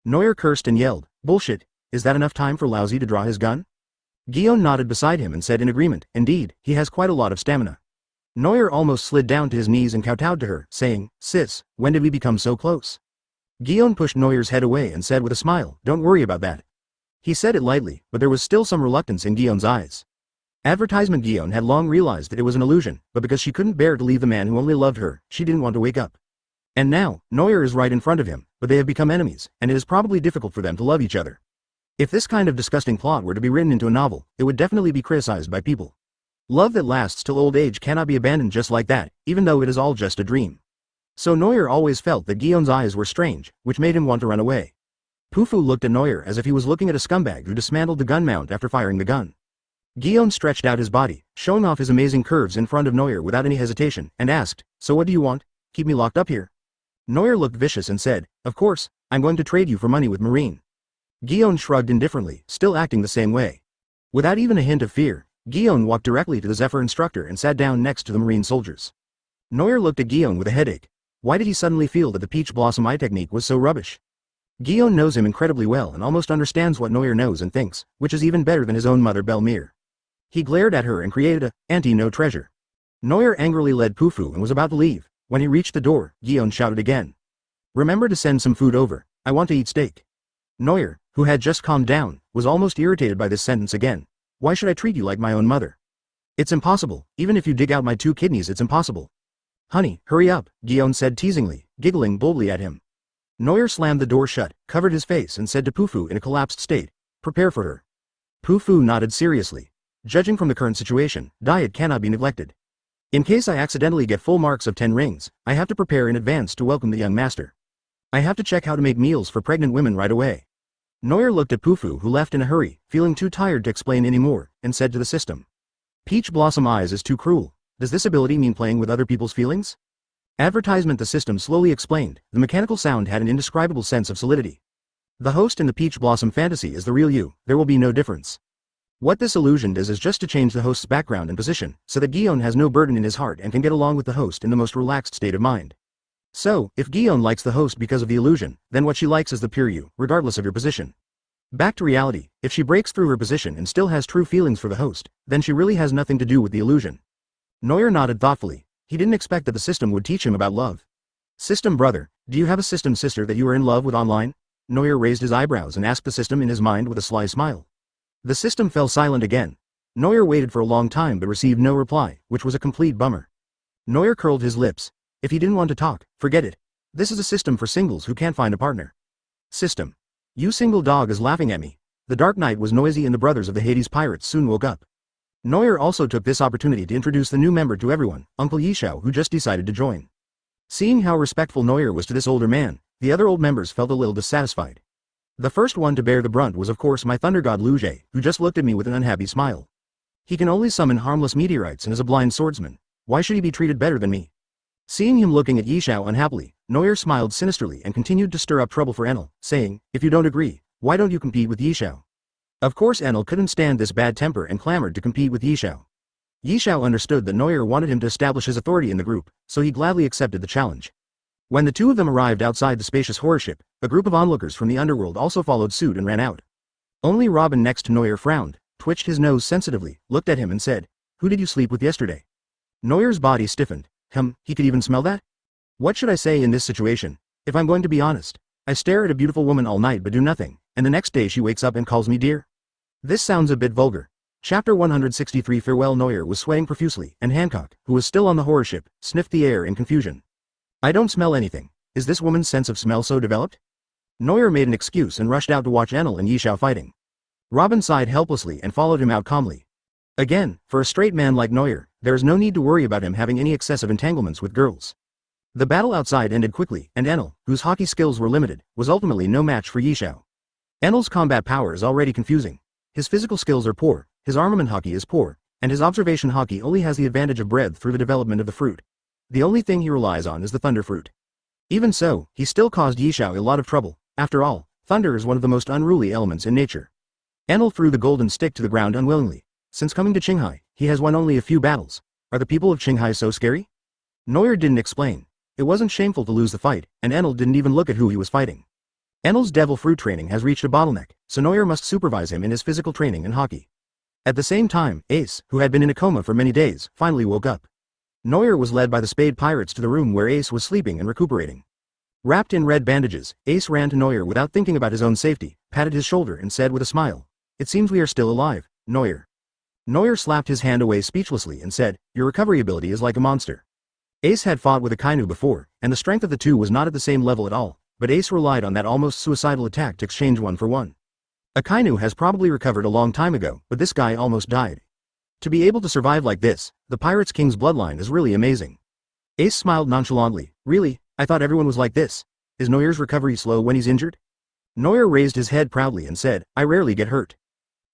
Noel cursed and yelled, bullshit, is that enough time for Lousy to draw his gun? Guillaume nodded beside him and said in agreement, indeed, he has quite a lot of stamina. Noel almost slid down to his knees and kowtowed to her, saying, sis, when did we become so close? Guillaume pushed Noel's head away and said with a smile, don't worry about that. He said it lightly, but there was still some reluctance in Guillaume's eyes. Advertisement Guillaume had long realized that it was an illusion, but because she couldn't bear to leave the man who only loved her, she didn't want to wake up. And now, Noel is right in front of him, but they have become enemies, and it is probably difficult for them to love each other. If this kind of disgusting plot were to be written into a novel, it would definitely be criticized by people. Love that lasts till old age cannot be abandoned just like that, even though it is all just a dream. So Noel always felt that Guillaume's eyes were strange, which made him want to run away. Pufu looked at Noel as if he was looking at a scumbag who dismantled the gun mount after firing the gun. Guillaume stretched out his body, showing off his amazing curves in front of Noel without any hesitation, and asked, so what do you want? Keep me locked up here? Noel looked vicious and said, of course, I'm going to trade you for money with Marine. Guillaume shrugged indifferently, still acting the same way. Without even a hint of fear, Guillaume walked directly to the Zephyr instructor and sat down next to the Marine soldiers. Noel looked at Guillaume with a headache. Why did he suddenly feel that the peach blossom eye technique was so rubbish? Guillaume knows him incredibly well and almost understands what Noel knows and thinks, which is even better than his own mother Bellemere. He glared at her and created a anti-no treasure. Noel angrily led Pufu and was about to leave. When he reached the door, Guillaume shouted again. Remember to send some food over, I want to eat steak. Noel, who had just calmed down, was almost irritated by this sentence again. Why should I treat you like my own mother? It's impossible, even if you dig out my 2 kidneys it's impossible. Honey, hurry up, Guillaume said teasingly, giggling boldly at him. Noel slammed the door shut, covered his face and said to Pufu in a collapsed state, prepare for her. Pufu nodded seriously. Judging from the current situation, diet cannot be neglected. In case I accidentally get full marks of 10 rings, I have to prepare in advance to welcome the young master. I have to check how to make meals for pregnant women right away. Noel looked at Pufu who left in a hurry, feeling too tired to explain anymore, and said to the system. Peach Blossom Eyes is too cruel. Does this ability mean playing with other people's feelings? Advertisement the system slowly explained, the mechanical sound had an indescribable sense of solidity. The host in the Peach Blossom fantasy is the real you, there will be no difference. What this illusion does is just to change the host's background and position, so that Guillaume has no burden in his heart and can get along with the host in the most relaxed state of mind. So, if Guillaume likes the host because of the illusion, then what she likes is the pure you, regardless of your position. Back to reality, if she breaks through her position and still has true feelings for the host, then she really has nothing to do with the illusion. Noel nodded thoughtfully. He didn't expect that the system would teach him about love. System brother, do you have a system sister that you are in love with online? Noel raised his eyebrows and asked the system in his mind with a sly smile. The system fell silent again. Noel waited for a long time but received no reply, which was a complete bummer. Noel curled his lips. If he didn't want to talk, forget it. This is a system for singles who can't find a partner. System. You single dog is laughing at me. The dark night was noisy and the brothers of the Hades pirates soon woke up. Noel also took this opportunity to introduce the new member to everyone, Uncle Yishao, who just decided to join. Seeing how respectful Noel was to this older man, the other old members felt a little dissatisfied. The first one to bear the brunt was of course my thunder god Luje, who just looked at me with an unhappy smile. He can only summon harmless meteorites and is a blind swordsman. Why should he be treated better than me? Seeing him looking at Yishao unhappily, Noel smiled sinisterly and continued to stir up trouble for Enel, saying, if you don't agree, why don't you compete with Yishao? Of course Enel couldn't stand this bad temper and clamored to compete with Yishao. Yishao understood that Noel wanted him to establish his authority in the group, so he gladly accepted the challenge. When the two of them arrived outside the spacious horror ship, a group of onlookers from the underworld also followed suit and ran out. Only Robin next to Noel frowned, twitched his nose sensitively, looked at him and said, who did you sleep with yesterday? Noel's body stiffened. He could even smell that? What should I say in this situation? If I'm going to be honest, I stare at a beautiful woman all night but do nothing, and the next day she wakes up and calls me dear. This sounds a bit vulgar. Chapter 163 Farewell. Noel was sweating profusely, and Hancock, who was still on the horror ship, sniffed the air in confusion. I don't smell anything. Is this woman's sense of smell so developed? Noel made an excuse and rushed out to watch Enel and Yishao fighting. Robin sighed helplessly and followed him out calmly. Again, for a straight man like Noel, there is no need to worry about him having any excessive entanglements with girls. The battle outside ended quickly, and Enel, whose Haki skills were limited, was ultimately no match for Yishao. Enel's combat power is already confusing. His physical skills are poor, his armament Haki is poor, and his observation Haki only has the advantage of breadth through the development of the fruit. The only thing he relies on is the thunder fruit. Even so, he still caused Yishao a lot of trouble. After all, thunder is one of the most unruly elements in nature. Enel threw the golden stick to the ground unwillingly. Since coming to Qinghai, he has won only a few battles. Are the people of Qinghai so scary? Noel didn't explain. It wasn't shameful to lose the fight, and Enel didn't even look at who he was fighting. Enel's devil fruit training has reached a bottleneck, so Noel must supervise him in his physical training and Haki. At the same time, Ace, who had been in a coma for many days, finally woke up. Noel was led by the Spade Pirates to the room where Ace was sleeping and recuperating. Wrapped in red bandages, Ace ran to Noel without thinking about his own safety, patted his shoulder and said with a smile, it seems we are still alive, Noel. Noel slapped his hand away speechlessly and said, your recovery ability is like a monster. Ace had fought with Akainu before, and the strength of the two was not at the same level at all, but Ace relied on that almost suicidal attack to exchange one for one. Akainu has probably recovered a long time ago, but this guy almost died. To be able to survive like this, the Pirates King's bloodline is really amazing. Ace smiled nonchalantly, really, I thought everyone was like this. Is Noel's recovery slow when he's injured? Noel raised his head proudly and said, I rarely get hurt.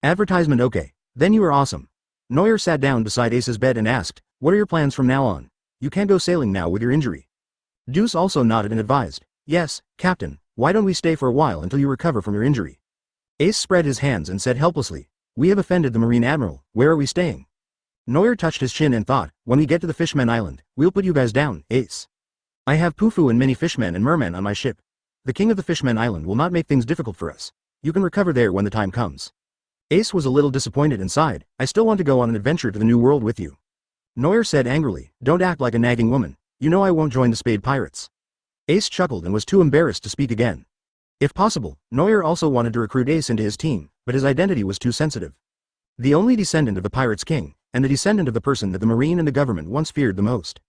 Advertisement. Okay. Then you are awesome. Noel sat down beside Ace's bed and asked, what are your plans from now on? You can't go sailing now with your injury. Deuce also nodded and advised, yes, Captain, why don't we stay for a while until you recover from your injury? Ace spread his hands and said helplessly, we have offended the Marine Admiral, where are we staying? Noel touched his chin and thought, when we get to the Fishmen Island, we'll put you guys down, Ace. I have Pufu and many fishmen and mermen on my ship. The king of the Fishmen Island will not make things difficult for us. You can recover there when the time comes. Ace was a little disappointed and sighed, I still want to go on an adventure to the New World with you. Noel said angrily, don't act like a nagging woman, you know I won't join the Spade Pirates. Ace chuckled and was too embarrassed to speak again. If possible, Noel also wanted to recruit Ace into his team, but his identity was too sensitive. The only descendant of the Pirates King, and the descendant of the person that the Marine and the government once feared the most.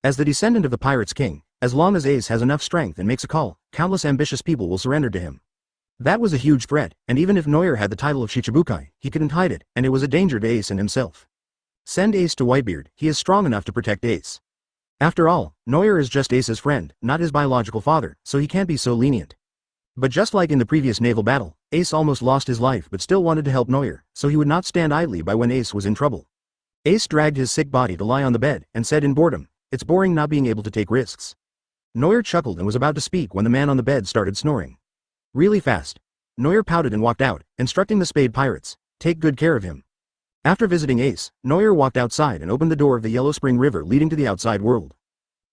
As the descendant of the Pirates King, as long as Ace has enough strength and makes a call, countless ambitious people will surrender to him. That was a huge threat, and even if Noel had the title of Shichibukai, he couldn't hide it, and it was a danger to Ace and himself. Send Ace to Whitebeard, he is strong enough to protect Ace. After all, Noel is just Ace's friend, not his biological father, so he can't be so lenient. But just like in the previous naval battle, Ace almost lost his life but still wanted to help Noel, so he would not stand idly by when Ace was in trouble. Ace dragged his sick body to lie on the bed, and said in boredom, it's boring not being able to take risks. Noel chuckled and was about to speak when the man on the bed started snoring. Really fast. Noel pouted and walked out, instructing the Spade Pirates, take good care of him. After visiting Ace, Noel walked outside and opened the door of the Yellow Spring River leading to the outside world.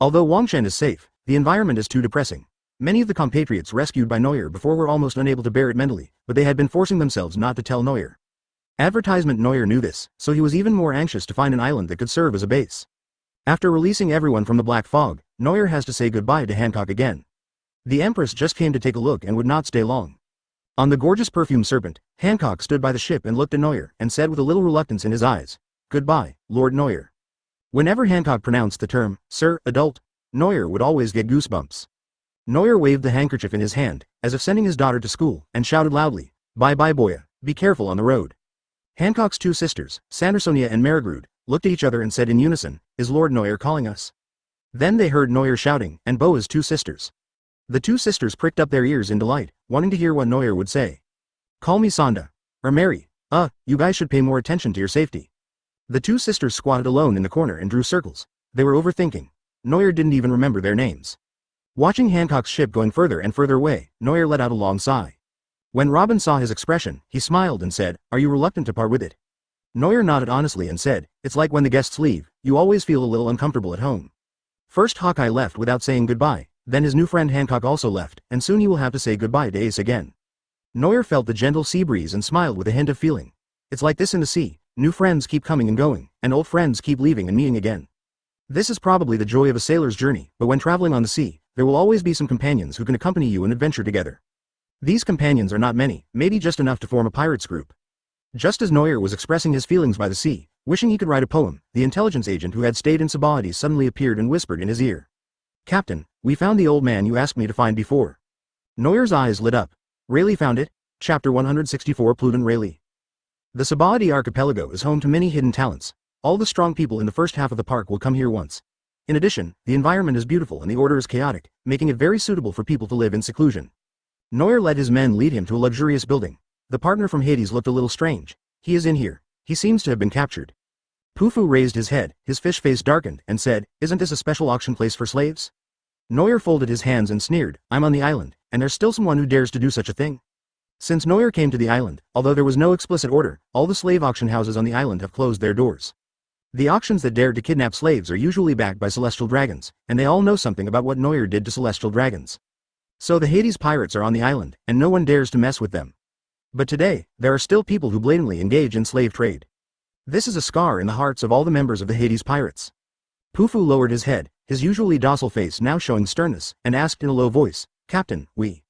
Although Wangshen is safe, the environment is too depressing. Many of the compatriots rescued by Noel before were almost unable to bear it mentally, but they had been forcing themselves not to tell Noel. Advertisement. Noel knew this, so he was even more anxious to find an island that could serve as a base. After releasing everyone from the Black Fog, Noir has to say goodbye to Hancock again. The Empress just came to take a look and would not stay long. On the gorgeous perfumed serpent, Hancock stood by the ship and looked at Noir and said with a little reluctance in his eyes, "Goodbye, Lord Noir." Whenever Hancock pronounced the term, "Sir, adult," Noir would always get goosebumps. Noir waved the handkerchief in his hand, as if sending his daughter to school, and shouted loudly, "Bye-bye, Boya, be careful on the road." Hancock's two sisters, Sandersonia and Marigrude, looked at each other and said in unison, "Is Lord Noir calling us?" Then they heard Noir shouting, and Boa's two sisters. The two sisters pricked up their ears in delight, wanting to hear what Noir would say. "Call me Sonda. Or Mary. You guys should pay more attention to your safety." The two sisters squatted alone in the corner and drew circles. They were overthinking. Noir didn't even remember their names. Watching Hancock's ship going further and further away, Noir let out a long sigh. When Robin saw his expression, he smiled and said, "Are you reluctant to part with it?" Noir nodded honestly and said, "It's like when the guests leave, you always feel a little uncomfortable at home." First Hawkeye left without saying goodbye, then his new friend Hancock also left, and soon he will have to say goodbye to Ace again. Noir felt the gentle sea breeze and smiled with a hint of feeling. It's like this in the sea, new friends keep coming and going, and old friends keep leaving and meeting again. This is probably the joy of a sailor's journey, but when traveling on the sea, there will always be some companions who can accompany you and adventure together. These companions are not many, maybe just enough to form a pirates group. Just as Noir was expressing his feelings by the sea, wishing he could write a poem, the intelligence agent who had stayed in Sabaody suddenly appeared and whispered in his ear. "Captain, we found the old man you asked me to find before." Noir's eyes lit up. Rayleigh found it? Chapter 164 Pluton Rayleigh. The Sabaody archipelago is home to many hidden talents. All the strong people in the first half of the park will come here once. In addition, the environment is beautiful and the order is chaotic, making it very suitable for people to live in seclusion. Noir let his men lead him to a luxurious building. The partner from Hades looked a little strange. "He is in here. He seems to have been captured." Pufu raised his head, his fish face darkened, and said, "Isn't this a special auction place for slaves?" Noir folded his hands and sneered, "I'm on the island, and there's still someone who dares to do such a thing." Since Noir came to the island, although there was no explicit order, all the slave auction houses on the island have closed their doors. The auctions that dared to kidnap slaves are usually backed by celestial dragons, and they all know something about what Noir did to celestial dragons. So the Hades pirates are on the island, and no one dares to mess with them. But today, there are still people who blatantly engage in slave trade. This is a scar in the hearts of all the members of the Hades pirates. Pufu lowered his head, his usually docile face now showing sternness, and asked in a low voice, "Captain, we..."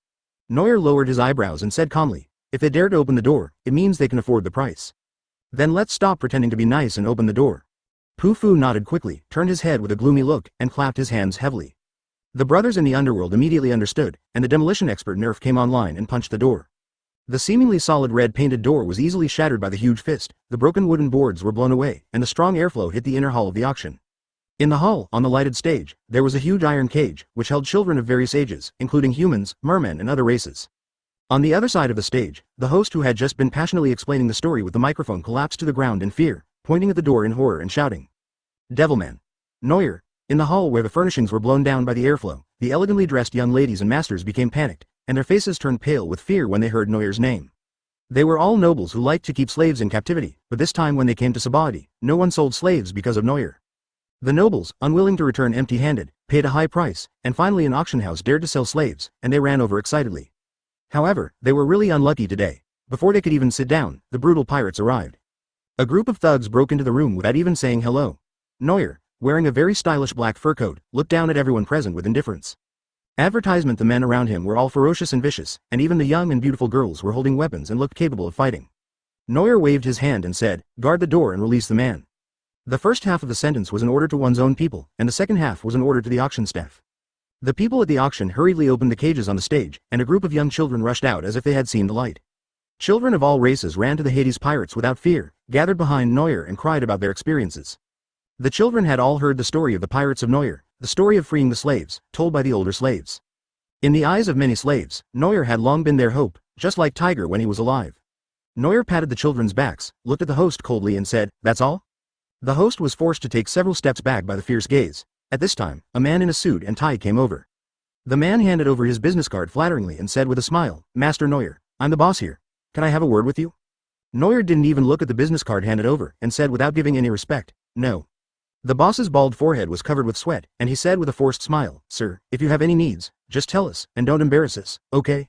Noir lowered his eyebrows and said calmly, "If they dare to open the door, it means they can afford the price. Then let's stop pretending to be nice and open the door." Pufu nodded quickly, turned his head with a gloomy look, and clapped his hands heavily. The brothers in the underworld immediately understood, and the demolition expert Nerf came online and punched the door. The seemingly solid red-painted door was easily shattered by the huge fist, the broken wooden boards were blown away, and the strong airflow hit the inner hall of the auction. In the hall, on the lighted stage, there was a huge iron cage, which held children of various ages, including humans, mermen and other races. On the other side of the stage, the host who had just been passionately explaining the story with the microphone collapsed to the ground in fear, pointing at the door in horror and shouting, "Devilman!" Noir. In the hall where the furnishings were blown down by the airflow, the elegantly dressed young ladies and masters became panicked, and their faces turned pale with fear when they heard Noir's name. They were all nobles who liked to keep slaves in captivity, but this time when they came to Sabaody, no one sold slaves because of Noir. The nobles, unwilling to return empty-handed, paid a high price, and finally an auction house dared to sell slaves, and they ran over excitedly. However, they were really unlucky today. Before they could even sit down, the brutal pirates arrived. A group of thugs broke into the room without even saying hello. Noir, wearing a very stylish black fur coat, looked down at everyone present with indifference. Advertisement the men around him were all ferocious and vicious, and even the young and beautiful girls were holding weapons and looked capable of fighting. Noir waved his hand and said, "Guard the door and release the man." The first half of the sentence was an order to one's own people, and the second half was an order to the auction staff. The people at the auction hurriedly opened the cages on the stage, and a group of young children rushed out as if they had seen the light. Children of all races ran to the Hades pirates without fear, gathered behind Noir and cried about their experiences. The children had all heard the story of the pirates of Noir, the story of freeing the slaves, told by the older slaves. In the eyes of many slaves, Noir had long been their hope, just like Tiger when he was alive. Noir patted the children's backs, looked at the host coldly and said, "That's all?" The host was forced to take several steps back by the fierce gaze. At this time, a man in a suit and tie came over. The man handed over his business card flatteringly and said with a smile, "Master Noir, I'm the boss here. Can I have a word with you?" Noir didn't even look at the business card handed over, and said without giving any respect, "No." The boss's bald forehead was covered with sweat, and he said with a forced smile, "Sir, if you have any needs, just tell us, and don't embarrass us, okay?"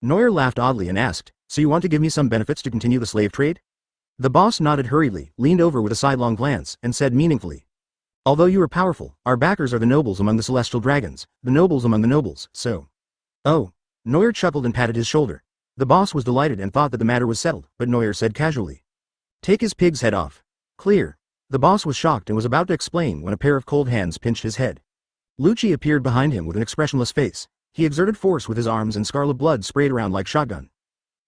Noir laughed oddly and asked, "So you want to give me some benefits to continue the slave trade?" The boss nodded hurriedly, leaned over with a sidelong glance, and said meaningfully, Although you are powerful, our backers are the nobles among the celestial dragons, the nobles among the nobles, so. Oh. Noir chuckled and patted his shoulder. The boss was delighted and thought that the matter was settled, but Noir said casually. Take his pig's head off. Clear. The boss was shocked and was about to explain when a pair of cold hands pinched his head. Lucci appeared behind him with an expressionless face. He exerted force with his arms and scarlet blood sprayed around like shotgun.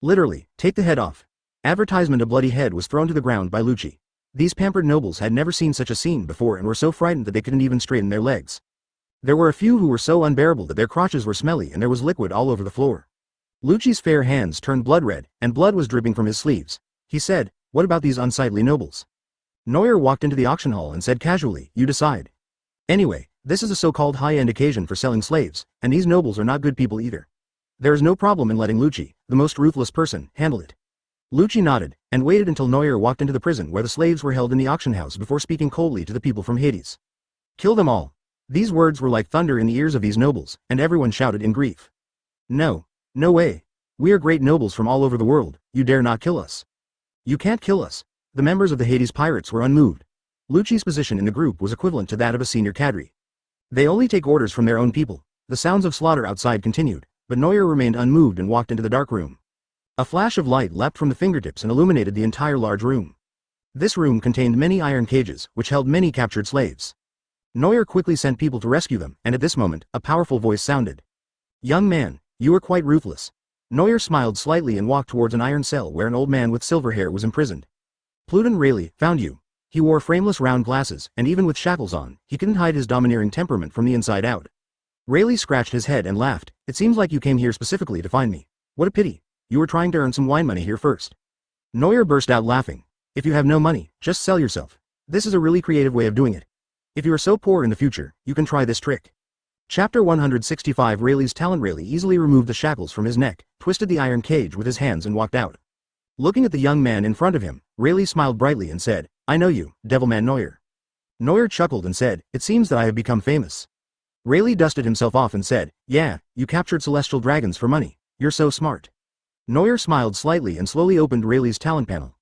Literally, take the head off. Advertisement: a bloody head was thrown to the ground by Lucci. These pampered nobles had never seen such a scene before and were so frightened that they couldn't even straighten their legs. There were a few who were so unbearable that their crotches were smelly and there was liquid all over the floor. Lucci's fair hands turned blood red, and blood was dripping from his sleeves. He said, what about these unsightly nobles? Noir walked into the auction hall and said casually, you decide. Anyway, this is a so-called high-end occasion for selling slaves, and these nobles are not good people either. There is no problem in letting Lucci, the most ruthless person, handle it. Lucci nodded, and waited until Noir walked into the prison where the slaves were held in the auction house before speaking coldly to the people from Hades. Kill them all. These words were like thunder in the ears of these nobles, and everyone shouted in grief. No. No way. We are great nobles from all over the world, you dare not kill us. You can't kill us. The members of the Hades pirates were unmoved. Lucci's position in the group was equivalent to that of a senior cadre. They only take orders from their own people. The sounds of slaughter outside continued, but Noir remained unmoved and walked into the dark room. A flash of light leapt from the fingertips and illuminated the entire large room. This room contained many iron cages, which held many captured slaves. Noir quickly sent people to rescue them, and at this moment, a powerful voice sounded. Young man, you are quite ruthless. Noir smiled slightly and walked towards an iron cell where an old man with silver hair was imprisoned. Pluton Rayleigh found you. He wore frameless round glasses, and even with shackles on, he couldn't hide his domineering temperament from the inside out. Rayleigh scratched his head and laughed. It seems like you came here specifically to find me. What a pity. You were trying to earn some wine money here first. Noir burst out laughing. If you have no money, just sell yourself. This is a really creative way of doing it. If you are so poor in the future, you can try this trick. Chapter 165. Rayleigh's talent. Rayleigh easily removed the shackles from his neck, twisted the iron cage with his hands and walked out. Looking at the young man in front of him, Rayleigh smiled brightly and said, I know you, Devilman Noir. Noir chuckled and said, it seems that I have become famous. Rayleigh dusted himself off and said, yeah, you captured celestial dragons for money. You're so smart. Noir smiled slightly and slowly opened Rayleigh's talent panel.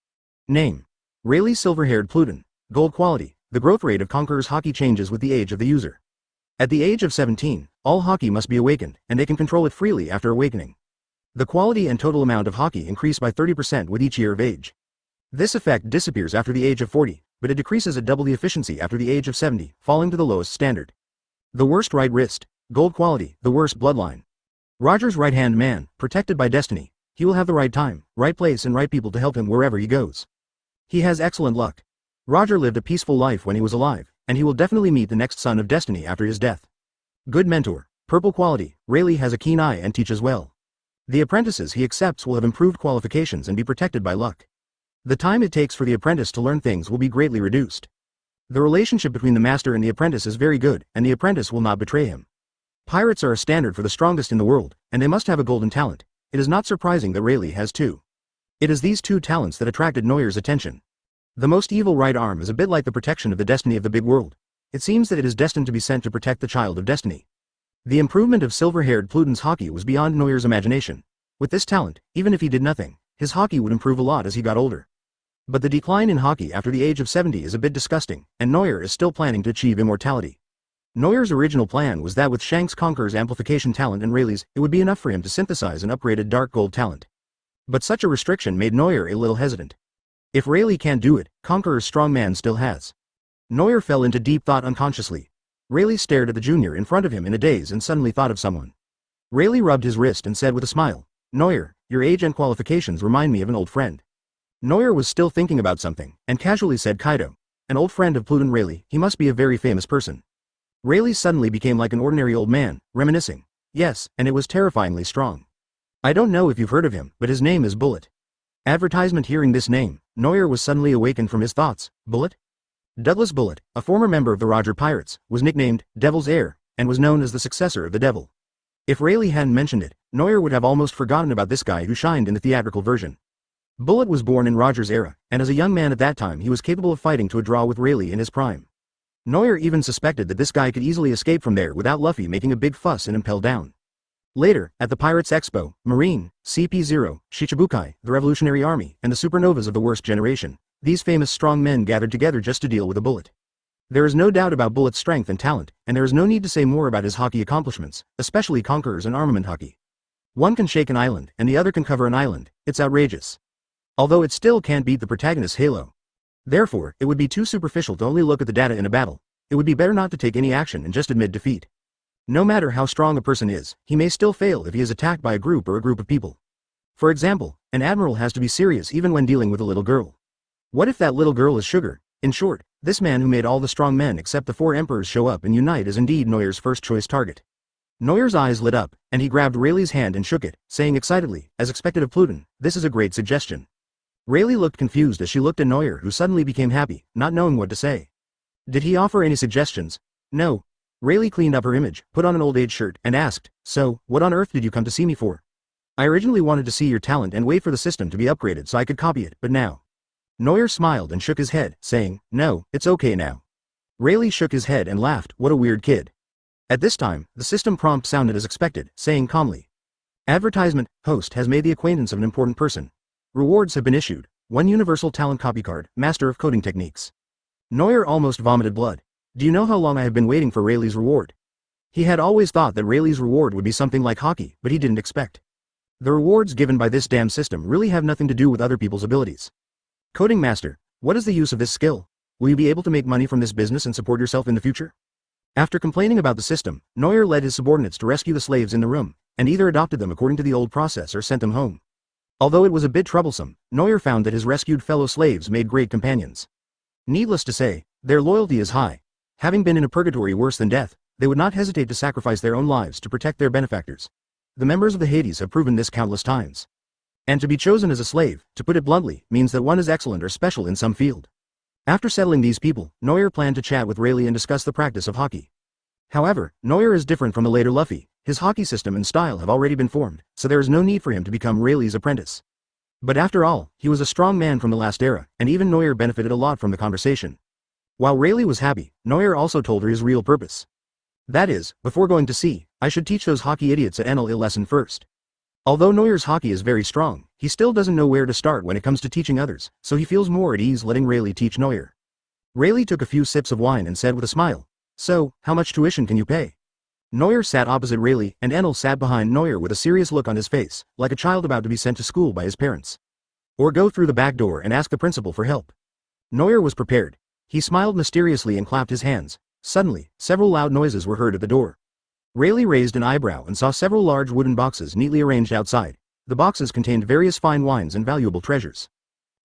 Name. Rayleigh silver-haired Pluton. Gold quality. The growth rate of Conqueror's Haki changes with the age of the user. At the age of 17, all Haki must be awakened, and they can control it freely after awakening. The quality and total amount of Haki increase by 30% with each year of age. This effect disappears after the age of 40, but it decreases at double the efficiency after the age of 70, falling to the lowest standard. The worst right wrist. Gold quality. The worst bloodline. Roger's right-hand man, protected by destiny. He will have the right time, right place and right people to help him wherever he goes. He has excellent luck. Roger lived a peaceful life when he was alive, and he will definitely meet the next son of destiny after his death. Good mentor. Purple quality. Rayleigh has a keen eye and teaches well. The apprentices he accepts will have improved qualifications and be protected by luck. The time it takes for the apprentice to learn things will be greatly reduced. The relationship between the master and the apprentice is very good, and the apprentice will not betray him. Pirates are a standard for the strongest in the world, and they must have a golden talent. It is not surprising that Rayleigh has two. It is these two talents that attracted Noir's attention. The most evil right arm is a bit like the protection of the destiny of the big world. It seems that it is destined to be sent to protect the child of destiny. The improvement of silver-haired Pluton's Haki was beyond Noir's imagination. With this talent, even if he did nothing, his Haki would improve a lot as he got older. But the decline in Haki after the age of 70 is a bit disgusting, and Noir is still planning to achieve immortality. Noir's original plan was that with Shanks Conqueror's amplification talent and Rayleigh's, it would be enough for him to synthesize an upgraded dark gold talent. But such a restriction made Noir a little hesitant. If Rayleigh can't do it, Conqueror's strongman still has. Noir fell into deep thought unconsciously. Rayleigh stared at the junior in front of him in a daze and suddenly thought of someone. Rayleigh rubbed his wrist and said with a smile, Noir, your age and qualifications remind me of an old friend. Noir was still thinking about something, and casually said Kaido. An old friend of Pluton Rayleigh, he must be a very famous person. Rayleigh suddenly became like an ordinary old man, reminiscing. Yes, and it was terrifyingly strong. I don't know if you've heard of him, but his name is Bullet. Advertisement. Hearing this name, Noir was suddenly awakened from his thoughts. Bullet? Douglas Bullet, a former member of the Roger Pirates, was nicknamed Devil's Heir, and was known as the successor of the Devil. If Rayleigh hadn't mentioned it, Noir would have almost forgotten about this guy who shined in the theatrical version. Bullet was born in Roger's era, and as a young man at that time he was capable of fighting to a draw with Rayleigh in his prime. Noir even suspected that this guy could easily escape from there without Luffy making a big fuss and impel down. Later, at the Pirates Expo, Marine, CP0, Shichibukai, the Revolutionary Army, and the supernovas of the worst generation, these famous strong men gathered together just to deal with a Bullet. There is no doubt about Bullet's strength and talent, and there is no need to say more about his Haki accomplishments, especially Conquerors and Armament Haki. One can shake an island, and the other can cover an island. It's outrageous. Although it still can't beat the protagonist's Halo. Therefore, it would be too superficial to only look at the data in a battle. It would be better not to take any action and just admit defeat. No matter how strong a person is, he may still fail if he is attacked by a group or a group of people. For example, an admiral has to be serious even when dealing with a little girl. What if that little girl is Sugar? In short, this man who made all the strong men except the 4 emperors show up and unite is indeed Neuer's first choice target. Neuer's eyes lit up, and he grabbed Rayleigh's hand and shook it, saying excitedly, as expected of Pluton, "This is a great suggestion." Rayleigh looked confused as she looked at Neuer, who suddenly became happy, not knowing what to say. Did he offer any suggestions? No. Rayleigh cleaned up her image, put on an old age shirt, and asked, "So, what on earth did you come to see me for?" "I originally wanted to see your talent and wait for the system to be upgraded so I could copy it, but now." Neuer smiled and shook his head, saying, "No, it's okay now." Rayleigh shook his head and laughed, "What a weird kid." At this time, the system prompt sounded as expected, saying calmly, "Advertisement, host has made the acquaintance of an important person. Rewards have been issued. 1 universal talent copy card, master of coding techniques." Neuer almost vomited blood. "Do you know how long I have been waiting for Rayleigh's reward?" He had always thought that Rayleigh's reward would be something like Haki, but he didn't expect. The rewards given by this damn system really have nothing to do with other people's abilities. Coding master, what is the use of this skill? Will you be able to make money from this business and support yourself in the future? After complaining about the system, Neuer led his subordinates to rescue the slaves in the room, and either adopted them according to the old process or sent them home. Although it was a bit troublesome, Neuer found that his rescued fellow slaves made great companions. Needless to say, their loyalty is high. Having been in a purgatory worse than death, they would not hesitate to sacrifice their own lives to protect their benefactors. The members of the Hades have proven this countless times. And to be chosen as a slave, to put it bluntly, means that one is excellent or special in some field. After settling these people, Neuer planned to chat with Rayleigh and discuss the practice of Haki. However, Neuer is different from the later Luffy. His Haki system and style have already been formed, so there is no need for him to become Rayleigh's apprentice. But after all, he was a strong man from the last era, and even Neuer benefited a lot from the conversation. While Rayleigh was happy, Neuer also told her his real purpose. That is, before going to sea, I should teach those Haki idiots at Enel a lesson first. Although Neuer's Haki is very strong, he still doesn't know where to start when it comes to teaching others, so he feels more at ease letting Rayleigh teach Neuer. Rayleigh took a few sips of wine and said with a smile, "So, how much tuition can you pay?" Neuer sat opposite Rayleigh, and Enel sat behind Neuer with a serious look on his face, like a child about to be sent to school by his parents. Or go through the back door and ask the principal for help. Neuer was prepared. He smiled mysteriously and clapped his hands. Suddenly, several loud noises were heard at the door. Rayleigh raised an eyebrow and saw several large wooden boxes neatly arranged outside. The boxes contained various fine wines and valuable treasures.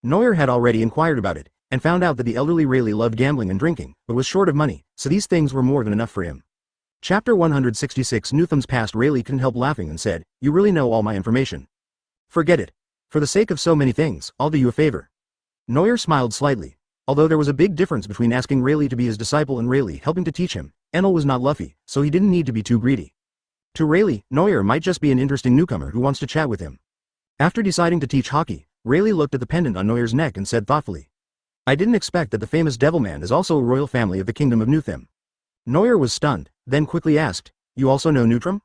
Neuer had already inquired about it, and found out that the elderly Rayleigh loved gambling and drinking, but was short of money, so these things were more than enough for him. Chapter 166 Newtham's past. Rayleigh couldn't help laughing and said, "You really know all my information." "Forget it. For the sake of so many things, I'll do you a favor." Neuer smiled slightly. Although there was a big difference between asking Rayleigh to be his disciple and Rayleigh helping to teach him, Enel was not Luffy, so he didn't need to be too greedy. To Rayleigh, Neuer might just be an interesting newcomer who wants to chat with him. After deciding to teach Haki, Rayleigh looked at the pendant on Neuer's neck and said thoughtfully, "I didn't expect that the famous Devilman is also a royal family of the Kingdom of Newtham." Neuer was stunned, then quickly asked, "You also know Neutrum?"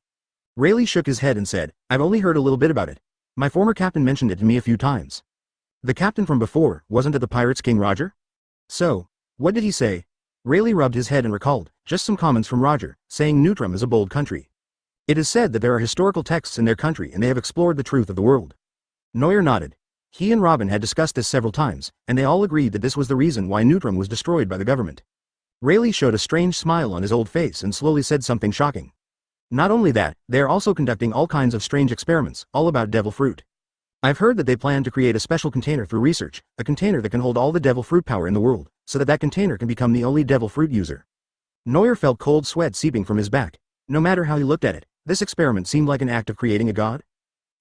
Rayleigh shook his head and said, "I've only heard a little bit about it. My former captain mentioned it to me a few times." "The captain from before, wasn't it the pirates King Roger?" "So, what did he say?" Rayleigh rubbed his head and recalled, just some comments from Roger, saying Neutrum is a bold country. It is said that there are historical texts in their country and they have explored the truth of the world. Neuer nodded. He and Robin had discussed this several times, and they all agreed that this was the reason why Neutrum was destroyed by the government. Rayleigh showed a strange smile on his old face and slowly said something shocking. "Not only that, they are also conducting all kinds of strange experiments, all about devil fruit. I've heard that they plan to create a special container through research, a container that can hold all the devil fruit power in the world, so that container can become the only devil fruit user." Neuer felt cold sweat seeping from his back. No matter how he looked at it, this experiment seemed like an act of creating a god.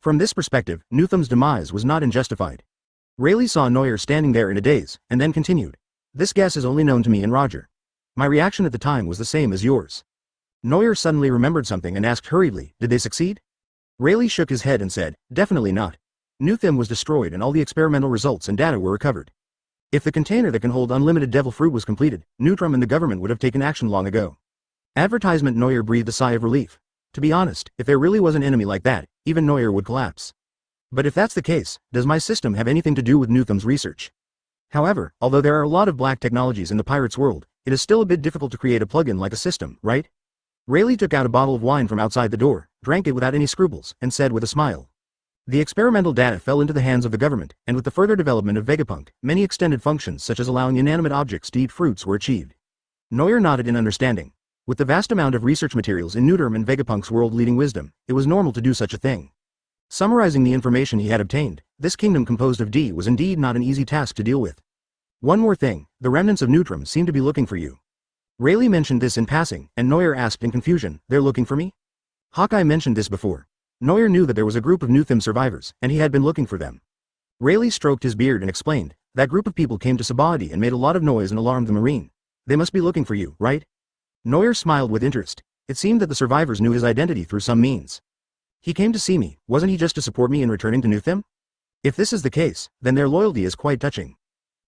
From this perspective, Newtham's demise was not unjustified. Rayleigh saw Neuer standing there in a daze, and then continued, "This guess is only known to me and Roger. My reaction at the time was the same as yours." Neuer suddenly remembered something and asked hurriedly, "Did they succeed?" Rayleigh shook his head and said, "Definitely not. Newtham was destroyed and all the experimental results and data were recovered. If the container that can hold unlimited devil fruit was completed, Neutrum and the government would have taken action long ago." Advertisement. Neuer breathed a sigh of relief. To be honest, if there really was an enemy like that, even Neuer would collapse. But if that's the case, does my system have anything to do with Newtham's research? However, although there are a lot of black technologies in the pirates' world, it is still a bit difficult to create a plugin like a system, right? Rayleigh took out a bottle of wine from outside the door, drank it without any scruples, and said with a smile. The experimental data fell into the hands of the government, and with the further development of Vegapunk, many extended functions such as allowing inanimate objects to eat fruits were achieved. Noel nodded in understanding. With the vast amount of research materials in Newterm and Vegapunk's world-leading wisdom, it was normal to do such a thing. Summarizing the information he had obtained, this kingdom composed of D was indeed not an easy task to deal with. One more thing, the remnants of Newterm seem to be looking for you. Rayleigh mentioned this in passing, and Noel asked in confusion, they're looking for me? Hawkeye mentioned this before. Noel knew that there was a group of Newthim survivors, and he had been looking for them. Rayleigh stroked his beard and explained, that group of people came to Sabaody and made a lot of noise and alarmed the marine. They must be looking for you, right? Noel smiled with interest. It seemed that the survivors knew his identity through some means. He came to see me, wasn't he just to support me in returning to Newthim? If this is the case, then their loyalty is quite touching.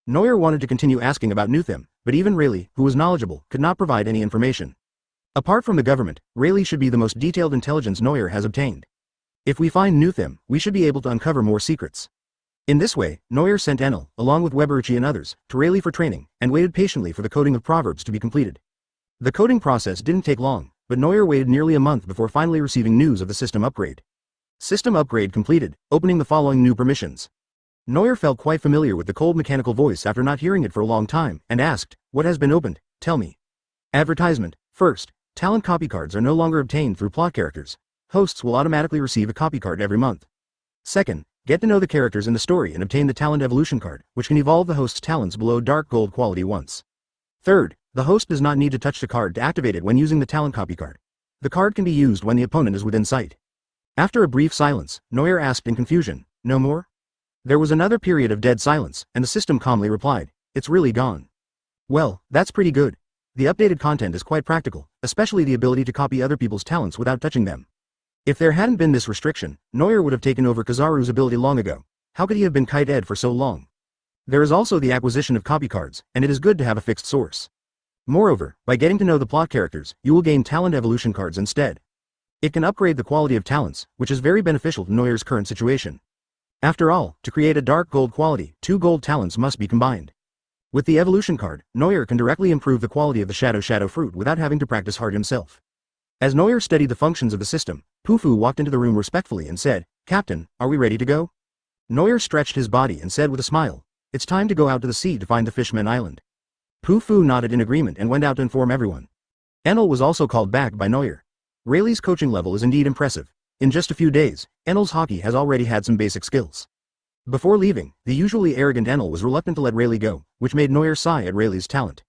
Noel wanted to continue asking about Newthim, but even Rayleigh, who was knowledgeable, could not provide any information. Apart from the government, Rayleigh should be the most detailed intelligence Noel has obtained. If we find Newthim, we should be able to uncover more secrets. In this way, Noel sent Enel, along with Weberuchi and others, to Rayleigh for training, and waited patiently for the coding of proverbs to be completed. The coding process didn't take long, but Noel waited nearly a month before finally receiving news of the system upgrade. System upgrade completed, opening the following new permissions. Noel felt quite familiar with the cold mechanical voice after not hearing it for a long time, and asked, what has been opened, tell me. Advertisement. First, talent copy cards are no longer obtained through plot characters. Hosts will automatically receive a copy card every month. Second, get to know the characters in the story and obtain the talent evolution card, which can evolve the host's talents below dark gold quality once. Third, the host does not need to touch the card to activate it when using the talent copy card. The card can be used when the opponent is within sight. After a brief silence, Noel asked in confusion, no more? There was another period of dead silence, and the system calmly replied, it's really gone. Well, that's pretty good. The updated content is quite practical, especially the ability to copy other people's talents without touching them. If there hadn't been this restriction, Noel would have taken over Kizaru's ability long ago. How could he have been Kite-Ed for so long? There is also the acquisition of copy cards, and it is good to have a fixed source. Moreover, by getting to know the plot characters, you will gain talent evolution cards instead. It can upgrade the quality of talents, which is very beneficial to Noel's current situation. After all, to create a dark gold quality, 2 gold talents must be combined. With the evolution card, Noel can directly improve the quality of the Shadow fruit without having to practice hard himself. As Noel studied the functions of the system, Pufu walked into the room respectfully and said, Captain, are we ready to go? Noel stretched his body and said with a smile, it's time to go out to the sea to find the Fishman Island. Pufu nodded in agreement and went out to inform everyone. Enel was also called back by Noel. Rayleigh's coaching level is indeed impressive. In just a few days, Enel's Haki has already had some basic skills. Before leaving, the usually arrogant Enel was reluctant to let Rayleigh go, which made Noel sigh at Rayleigh's talent.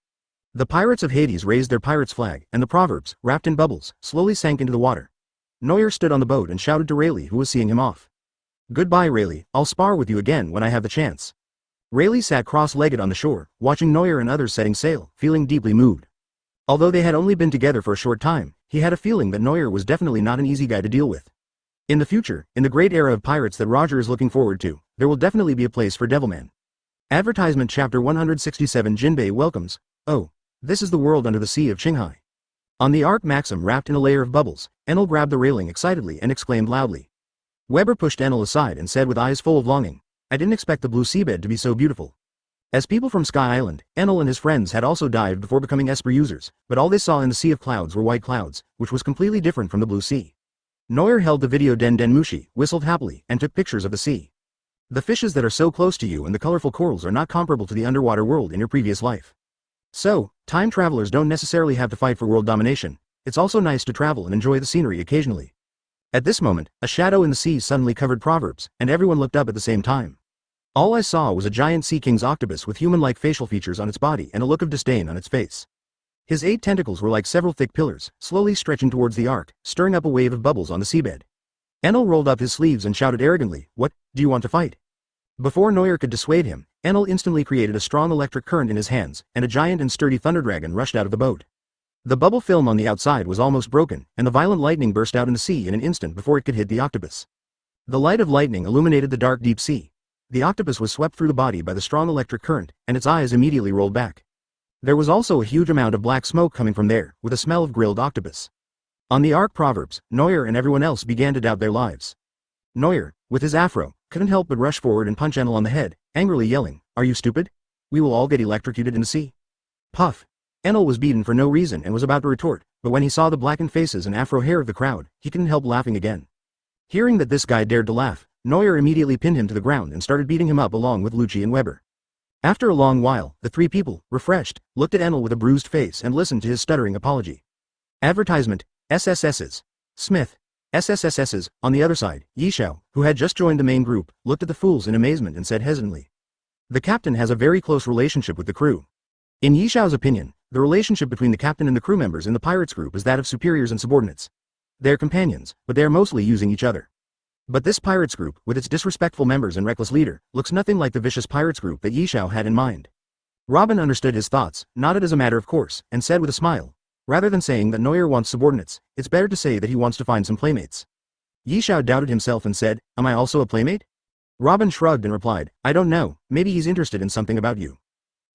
The pirates of Hades raised their pirate's flag, and the proverbs, wrapped in bubbles, slowly sank into the water. Noel stood on the boat and shouted to Rayleigh, who was seeing him off. Goodbye Rayleigh, I'll spar with you again when I have the chance. Rayleigh sat cross-legged on the shore, watching Noel and others setting sail, feeling deeply moved. Although they had only been together for a short time, he had a feeling that Noel was definitely not an easy guy to deal with. In the future, in the great era of pirates that Roger is looking forward to, there will definitely be a place for Devilman. Advertisement Chapter 167 Jinbei welcomes. Oh, this is the world under the sea of Qinghai. On the Ark Maxim wrapped in a layer of bubbles, Enel grabbed the railing excitedly and exclaimed loudly. Weber pushed Enel aside and said with eyes full of longing, I didn't expect the blue seabed to be so beautiful. As people from Sky Island, Enel and his friends had also dived before becoming Esper users, but all they saw in the sea of clouds were white clouds, which was completely different from the blue sea. Noel held the video Den Mushi, whistled happily, and took pictures of the sea. The fishes that are so close to you and the colorful corals are not comparable to the underwater world in your previous life. So, time travelers don't necessarily have to fight for world domination, it's also nice to travel and enjoy the scenery occasionally. At this moment, a shadow in the sea suddenly covered proverbs, and everyone looked up at the same time. All I saw was a giant sea king's octopus with human-like facial features on its body and a look of disdain on its face. His 8 tentacles were like several thick pillars, slowly stretching towards the ark, stirring up a wave of bubbles on the seabed. Enel rolled up his sleeves and shouted arrogantly, What, do you want to fight? Before Noel could dissuade him, Enel instantly created a strong electric current in his hands, and a giant and sturdy thunder dragon rushed out of the boat. The bubble film on the outside was almost broken, and the violent lightning burst out in the sea in an instant before it could hit the octopus. The light of lightning illuminated the dark deep sea. The octopus was swept through the body by the strong electric current, and its eyes immediately rolled back. There was also a huge amount of black smoke coming from there, with a smell of grilled octopus. On the Ark Proverbs, Noel and everyone else began to doubt their lives. Noel, with his afro, couldn't help but rush forward and punch Enel on the head, angrily yelling, Are you stupid? We will all get electrocuted in the sea. Puff. Enel was beaten for no reason and was about to retort, but when he saw the blackened faces and afro hair of the crowd, he couldn't help laughing again. Hearing that this guy dared to laugh, Noel immediately pinned him to the ground and started beating him up along with Lucci and Weber. After a long while, the three people, refreshed, looked at Enel with a bruised face and listened to his stuttering apology. Advertisement, SSS's. Smith. SSSS's. On the other side, Yishao, who had just joined the main group, looked at the fools in amazement and said hesitantly. The captain has a very close relationship with the crew. In Yishao's opinion, the relationship between the captain and the crew members in the pirates group is that of superiors and subordinates. They're companions, but they are mostly using each other. But this pirates group, with its disrespectful members and reckless leader, looks nothing like the vicious pirates group that Yishao had in mind. Robin understood his thoughts, nodded as a matter of course, and said with a smile, rather than saying that Noel wants subordinates, it's better to say that he wants to find some playmates. Yishao doubted himself and said, am I also a playmate? Robin shrugged and replied, I don't know, maybe he's interested in something about you.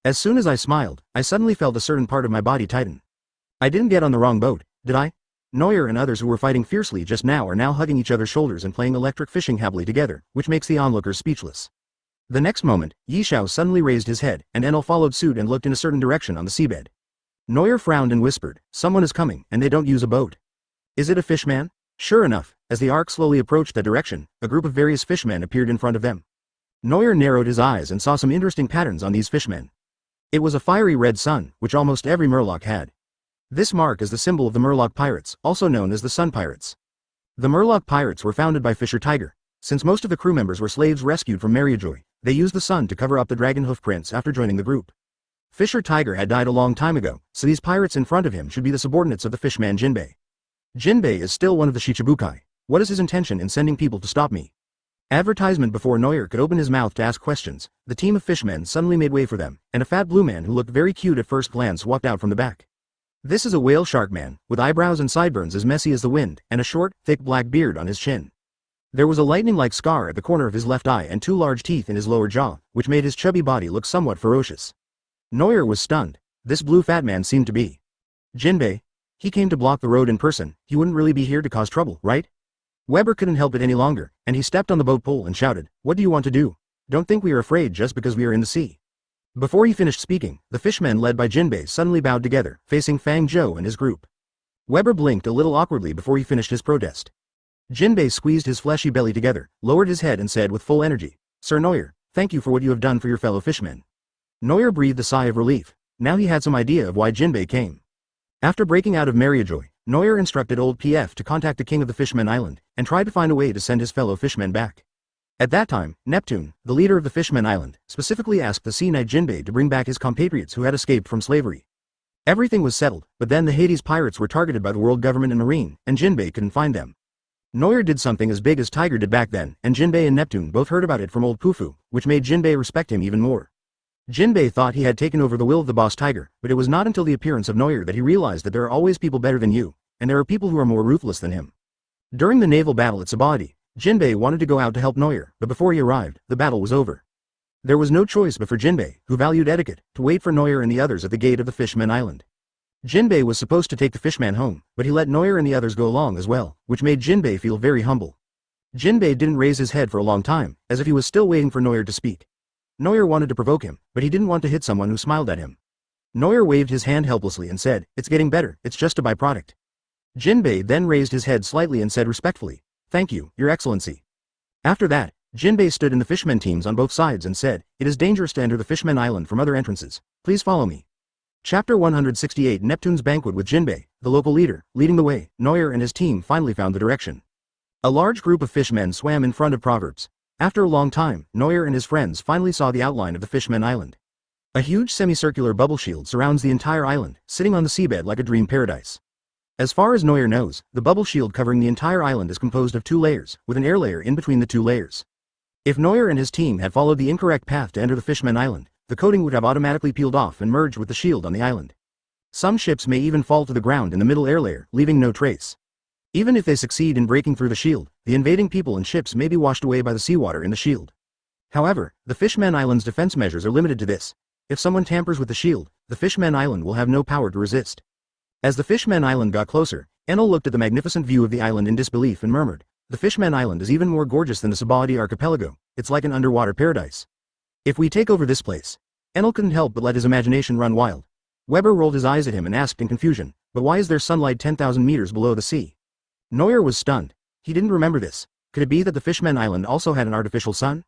As soon as I smiled, I suddenly felt a certain part of my body tighten. I didn't get on the wrong boat, did I? Noel and others who were fighting fiercely just now are now hugging each other's shoulders and playing electric fishing happily together, which makes the onlookers speechless. The next moment, Yishao suddenly raised his head, and Enel followed suit and looked in a certain direction on the seabed. Noel frowned and whispered, someone is coming, and they don't use a boat. Is it a fishman? Sure enough, as the ark slowly approached that direction, a group of various fishmen appeared in front of them. Noel narrowed his eyes and saw some interesting patterns on these fishmen. It was a fiery red sun, which almost every Murloc had. This mark is the symbol of the Murloc pirates, also known as the Sun Pirates. The Murloc pirates were founded by Fisher Tiger. Since most of the crew members were slaves rescued from Mariajoy, they used the sun to cover up the dragon hoof prints after joining the group. Fisher Tiger had died a long time ago, so these pirates in front of him should be the subordinates of the fishman Jinbei. Jinbei is still one of the Shichibukai. What is his intention in sending people to stop me? Advertisement. Before Noel could open his mouth to ask questions, the team of fishmen suddenly made way for them, and a fat blue man who looked very cute at first glance walked out from the back. This is a whale shark man, with eyebrows and sideburns as messy as the wind, and a short, thick black beard on his chin. There was a lightning-like scar at the corner of his left eye and two large teeth in his lower jaw, which made his chubby body look somewhat ferocious. Noel was stunned. This blue fat man seemed to be Jinbei. He came to block the road in person, he wouldn't really be here to cause trouble, right? Weber couldn't help it any longer, and he stepped on the boat pole and shouted, what do you want to do? Don't think we are afraid just because we are in the sea. Before he finished speaking, the fishmen led by Jinbei suddenly bowed together, facing Fang Zhou and his group. Weber blinked a little awkwardly before he finished his protest. Jinbei squeezed his fleshy belly together, lowered his head and said with full energy, Sir Noel, thank you for what you have done for your fellow fishmen. Noel breathed a sigh of relief. Now he had some idea of why Jinbei came. After breaking out of Mariajoy, Noel instructed old PF to contact the king of the Fishmen Island, and tried to find a way to send his fellow fishmen back. At that time, Neptune, the leader of the Fishmen Island, specifically asked the Sea Knight Jinbei to bring back his compatriots who had escaped from slavery. Everything was settled, but then the Hades pirates were targeted by the world government and marine, and Jinbei couldn't find them. Noel did something as big as Tiger did back then, and Jinbei and Neptune both heard about it from old Pufu, which made Jinbei respect him even more. Jinbei thought he had taken over the will of the boss Tiger, but it was not until the appearance of Noel that he realized that there are always people better than you, and there are people who are more ruthless than him. During the naval battle at Sabaody, Jinbei wanted to go out to help Noel, but before he arrived, the battle was over. There was no choice but for Jinbei, who valued etiquette, to wait for Noel and the others at the gate of the Fishmen Island. Jinbei was supposed to take the fishman home, but he let Noel and the others go along as well, which made Jinbei feel very humble. Jinbei didn't raise his head for a long time, as if he was still waiting for Noel to speak. Noel wanted to provoke him, but he didn't want to hit someone who smiled at him. Noel waved his hand helplessly and said, it's getting better, it's just a byproduct. Jinbei then raised his head slightly and said respectfully, thank you, your excellency. After that, Jinbei stood in the fishmen teams on both sides and said, it is dangerous to enter the Fishmen Island from other entrances, please follow me. Chapter 168 Neptune's Banquet with Jinbei, the local leader, leading the way. Noel and his team finally found the direction. A large group of fishmen swam in front of Proverbs. After a long time, Noel and his friends finally saw the outline of the Fishmen Island. A huge semicircular bubble shield surrounds the entire island, sitting on the seabed like a dream paradise. As far as Noel knows, the bubble shield covering the entire island is composed of 2 layers, with an air layer in between the 2 layers. If Noel and his team had followed the incorrect path to enter the Fishmen Island, the coating would have automatically peeled off and merged with the shield on the island. Some ships may even fall to the ground in the middle air layer, leaving no trace. Even if they succeed in breaking through the shield, the invading people and ships may be washed away by the seawater in the shield. However, the Fishmen Island's defense measures are limited to this. If someone tampers with the shield, the Fishmen Island will have no power to resist. As the Fishmen Island got closer, Enel looked at the magnificent view of the island in disbelief and murmured, the Fishmen Island is even more gorgeous than the Sabaody archipelago, it's like an underwater paradise. If we take over this place. Enel couldn't help but let his imagination run wild. Weber rolled his eyes at him and asked in confusion, but why is there sunlight 10,000 meters below the sea? Noel was stunned. He didn't remember this. Could it be that the Fishmen Island also had an artificial sun?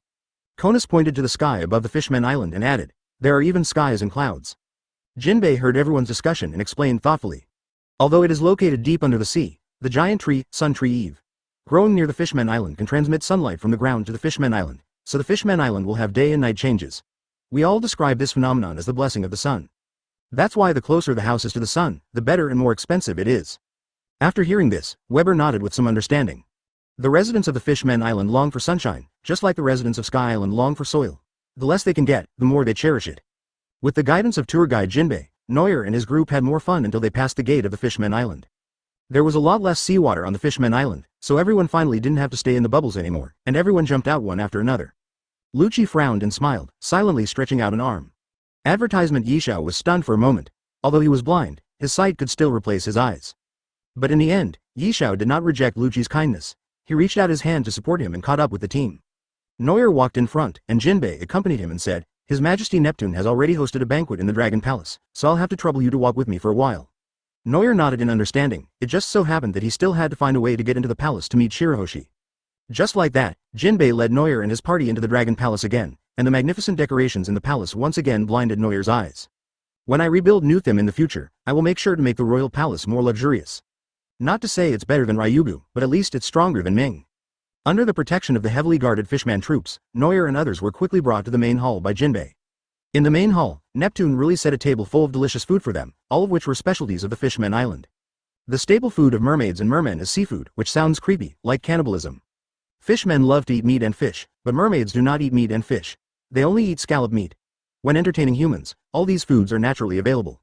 Konus pointed to the sky above the Fishmen Island and added, there are even skies and clouds. Jinbei heard everyone's discussion and explained thoughtfully. Although it is located deep under the sea, the giant tree, Sun Tree Eve, growing near the Fishmen Island can transmit sunlight from the ground to the Fishmen Island, so the Fishmen Island will have day and night changes. We all describe this phenomenon as the blessing of the sun. That's why the closer the house is to the sun, the better and more expensive it is. After hearing this, Weber nodded with some understanding. The residents of the Fishmen Island long for sunshine, just like the residents of Sky Island long for soil. The less they can get, the more they cherish it. With the guidance of tour guide Jinbei, Noel and his group had more fun until they passed the gate of the Fishmen Island. There was a lot less seawater on the Fishmen Island, so everyone finally didn't have to stay in the bubbles anymore, and everyone jumped out one after another. Lucci frowned and smiled, silently stretching out an arm. Advertisement Yishao was stunned for a moment. Although he was blind, his sight could still replace his eyes. But in the end, Yishao did not reject Lucci's kindness. He reached out his hand to support him and caught up with the team. Noel walked in front, and Jinbei accompanied him and said, His Majesty Neptune has already hosted a banquet in the Dragon Palace, so I'll have to trouble you to walk with me for a while. Noel nodded in understanding. It just so happened that he still had to find a way to get into the palace to meet Shirahoshi. Just like that, Jinbei led Noel and his party into the Dragon Palace again, and the magnificent decorations in the palace once again blinded Noel's eyes. When I rebuild New Theme in the future, I will make sure to make the royal palace more luxurious. Not to say it's better than Ryugu, but at least it's stronger than Ming. Under the protection of the heavily guarded fishman troops, Noel and others were quickly brought to the main hall by Jinbei. In the main hall, Neptune really set a table full of delicious food for them, all of which were specialties of the Fishmen Island. The staple food of mermaids and mermen is seafood, which sounds creepy, like cannibalism. Fishmen love to eat meat and fish, but mermaids do not eat meat and fish. They only eat scallop meat. When entertaining humans, all these foods are naturally available.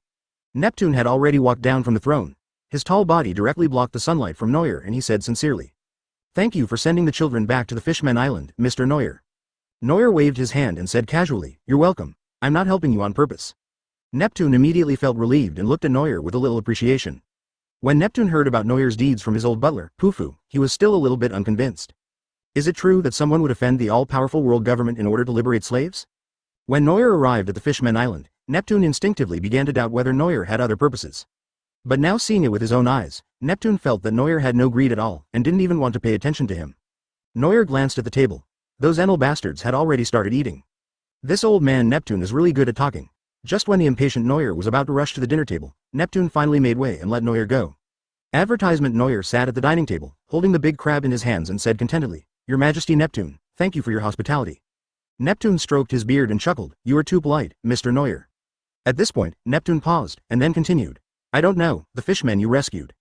Neptune had already walked down from the throne. His tall body directly blocked the sunlight from Noel and he said sincerely, Thank you for sending the children back to the Fishmen Island, Mr. Noel. Noel waved his hand and said casually, You're welcome. I'm not helping you on purpose. Neptune immediately felt relieved and looked at Noel with a little appreciation. When Neptune heard about Noel's deeds from his old butler, Pufu, he was still a little bit unconvinced. Is it true that someone would offend the all-powerful world government in order to liberate slaves? When Noel arrived at the Fishmen Island, Neptune instinctively began to doubt whether Noel had other purposes. But now seeing it with his own eyes, Neptune felt that Noel had no greed at all and didn't even want to pay attention to him. Noel glanced at the table. Those Enel bastards had already started eating. This old man Neptune is really good at talking. Just when the impatient Noel was about to rush to the dinner table, Neptune finally made way and let Noel go. Advertisement Noel sat at the dining table, holding the big crab in his hands and said contentedly, Your Majesty Neptune, thank you for your hospitality. Neptune stroked his beard and chuckled, You are too polite, Mr. Noel. At this point, Neptune paused, and then continued, I don't know, the fishmen you rescued.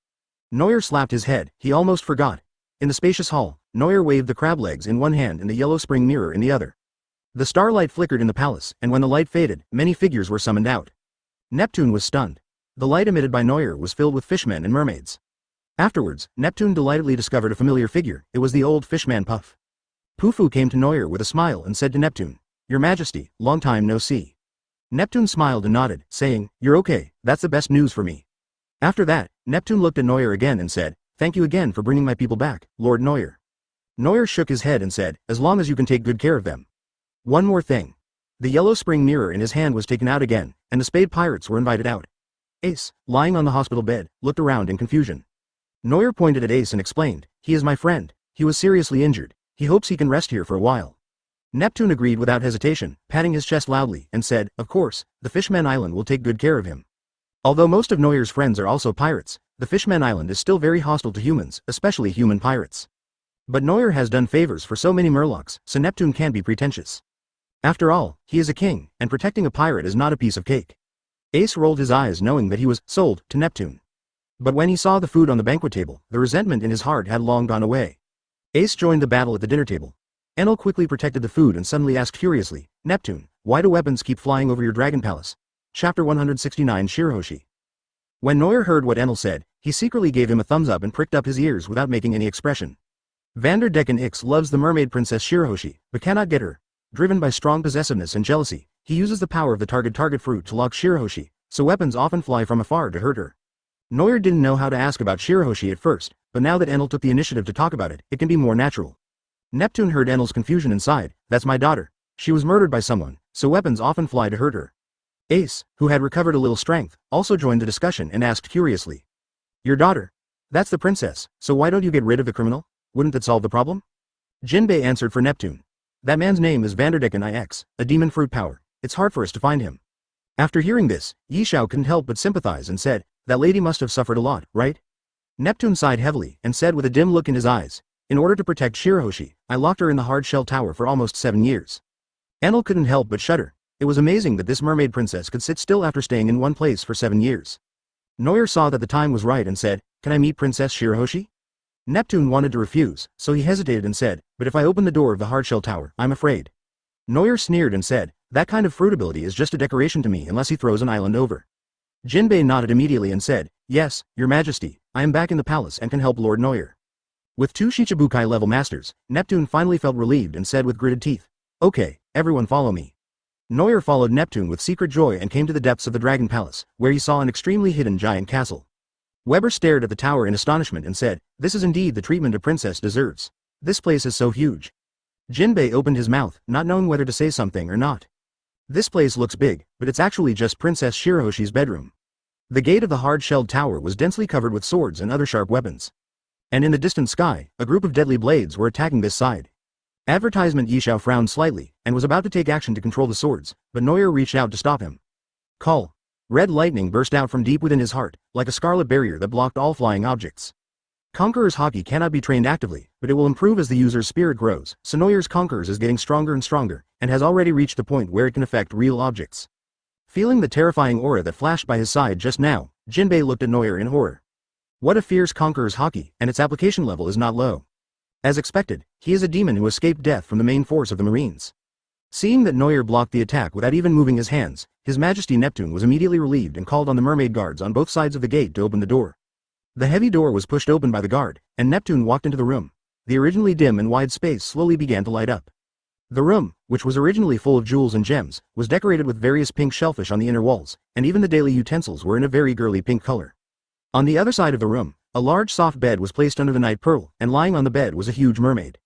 Noel slapped his head, he almost forgot. In the spacious hall, Noel waved the crab legs in one hand and the yellow spring mirror in the other. The starlight flickered in the palace, and when the light faded, many figures were summoned out. Neptune was stunned. The light emitted by Noel was filled with fishmen and mermaids. Afterwards, Neptune delightedly discovered a familiar figure. It was the old fishman Puff. Pufu came to Noel with a smile and said to Neptune, Your Majesty, long time no see. Neptune smiled and nodded, saying, You're okay, that's the best news for me. After that, Neptune looked at Noel again and said, Thank you again for bringing my people back, Lord Noel. Noel shook his head and said, As long as you can take good care of them. One more thing. The yellow spring mirror in his hand was taken out again, and the spade pirates were invited out. Ace, lying on the hospital bed, looked around in confusion. Noel pointed at Ace and explained, He is my friend. He was seriously injured. He hopes he can rest here for a while. Neptune agreed without hesitation, patting his chest loudly, and said, Of course, the Fishmen Island will take good care of him. Although most of Noel's friends are also pirates, the Fishmen Island is still very hostile to humans, especially human pirates. But Noel has done favors for so many Murlocs, so Neptune can't be pretentious. After all, he is a king, and protecting a pirate is not a piece of cake. Ace rolled his eyes knowing that he was sold to Neptune. But when he saw the food on the banquet table, the resentment in his heart had long gone away. Ace joined the battle at the dinner table. Enel quickly protected the food and suddenly asked curiously, Neptune, why do weapons keep flying over your dragon palace? Chapter 169 Shirahoshi. When Noel heard what Enel said, he secretly gave him a thumbs up and pricked up his ears without making any expression. Vanderdecken Ix loves the mermaid princess Shirahoshi, but cannot get her. Driven by strong possessiveness and jealousy, he uses the power of the target fruit to lock Shirahoshi, so weapons often fly from afar to hurt her. Noel didn't know how to ask about Shirahoshi at first, but now that Enel took the initiative to talk about it, it can be more natural. Neptune heard Enel's confusion and sighed, That's my daughter. She was murdered by someone, so weapons often fly to hurt her. Ace, who had recovered a little strength, also joined the discussion and asked curiously. Your daughter? That's the princess, so why don't you get rid of the criminal? Wouldn't that solve the problem? Jinbei answered for Neptune. That man's name is Vanderdecken IX, a demon fruit power. It's hard for us to find him. After hearing this, Yishao couldn't help but sympathize and said, that lady must have suffered a lot, right? Neptune sighed heavily and said with a dim look in his eyes, in order to protect Shirahoshi, I locked her in the hard shell tower for almost 7 years. Enel couldn't help but shudder. It was amazing that this mermaid princess could sit still after staying in one place for 7 years. Noel saw that the time was right and said, can I meet Princess Shirahoshi? Neptune wanted to refuse, so he hesitated and said, but if I open the door of the hardshell tower, I'm afraid. Noel sneered and said, that kind of fruit ability is just a decoration to me unless he throws an island over. Jinbei nodded immediately and said, yes, your majesty, I am back in the palace and can help Lord Noel. With 2 Shichibukai level masters, Neptune finally felt relieved and said with gritted teeth, okay, everyone follow me. Noel followed Neptune with secret joy and came to the depths of the Dragon Palace, where he saw an extremely hidden giant castle. Weber stared at the tower in astonishment and said, this is indeed the treatment a princess deserves. This place is so huge. Jinbei opened his mouth, not knowing whether to say something or not. This place looks big, but it's actually just Princess Shirahoshi's bedroom. The gate of the hard-shelled tower was densely covered with swords and other sharp weapons. And in the distant sky, a group of deadly blades were attacking this side. Advertisement Yishao frowned slightly, and was about to take action to control the swords, but Noel reached out to stop him. Call. Red lightning burst out from deep within his heart, like a scarlet barrier that blocked all flying objects. Conqueror's Haki cannot be trained actively, but it will improve as the user's spirit grows, so Noel's Conqueror's is getting stronger and stronger, and has already reached the point where it can affect real objects. Feeling the terrifying aura that flashed by his side just now, Jinbei looked at Noel in horror. What a fierce Conqueror's Haki, and its application level is not low. As expected, he is a demon who escaped death from the main force of the Marines. Seeing that Noel blocked the attack without even moving his hands, His Majesty Neptune was immediately relieved and called on the mermaid guards on both sides of the gate to open the door. The heavy door was pushed open by the guard, and Neptune walked into the room. The originally dim and wide space slowly began to light up. The room, which was originally full of jewels and gems, was decorated with various pink shellfish on the inner walls, and even the daily utensils were in a very girly pink color. On the other side of the room, a large soft bed was placed under the night pearl, and lying on the bed was a huge mermaid.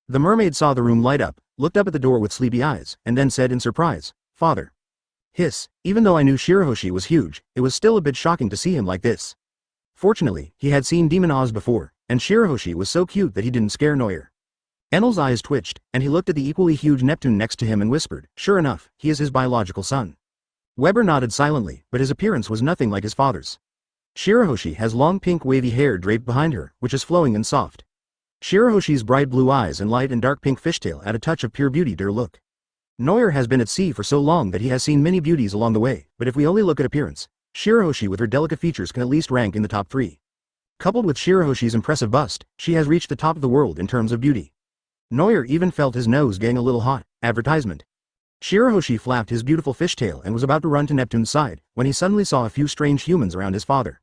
The mermaid saw the room light up, looked up at the door with sleepy eyes, and then said in surprise, Father. Hiss, even though I knew Shirahoshi was huge, it was still a bit shocking to see him like this. Fortunately, he had seen Demon Oz before, and Shirahoshi was so cute that he didn't scare Noel. Enel's eyes twitched, and he looked at the equally huge Neptune next to him and whispered, sure enough, he is his biological son. Weber nodded silently, but his appearance was nothing like his father's. Shirahoshi has long pink wavy hair draped behind her, which is flowing and soft. Shirahoshi's bright blue eyes and light and dark pink fishtail add a touch of pure beauty to her look. Noel has been at sea for so long that he has seen many beauties along the way, but if we only look at appearance, Shirahoshi with her delicate features can at least rank in the top 3. Coupled with Shirahoshi's impressive bust, she has reached the top of the world in terms of beauty. Noel even felt his nose getting a little hot. Advertisement. Shirahoshi flapped his beautiful fishtail and was about to run to Neptune's side, when he suddenly saw a few strange humans around his father.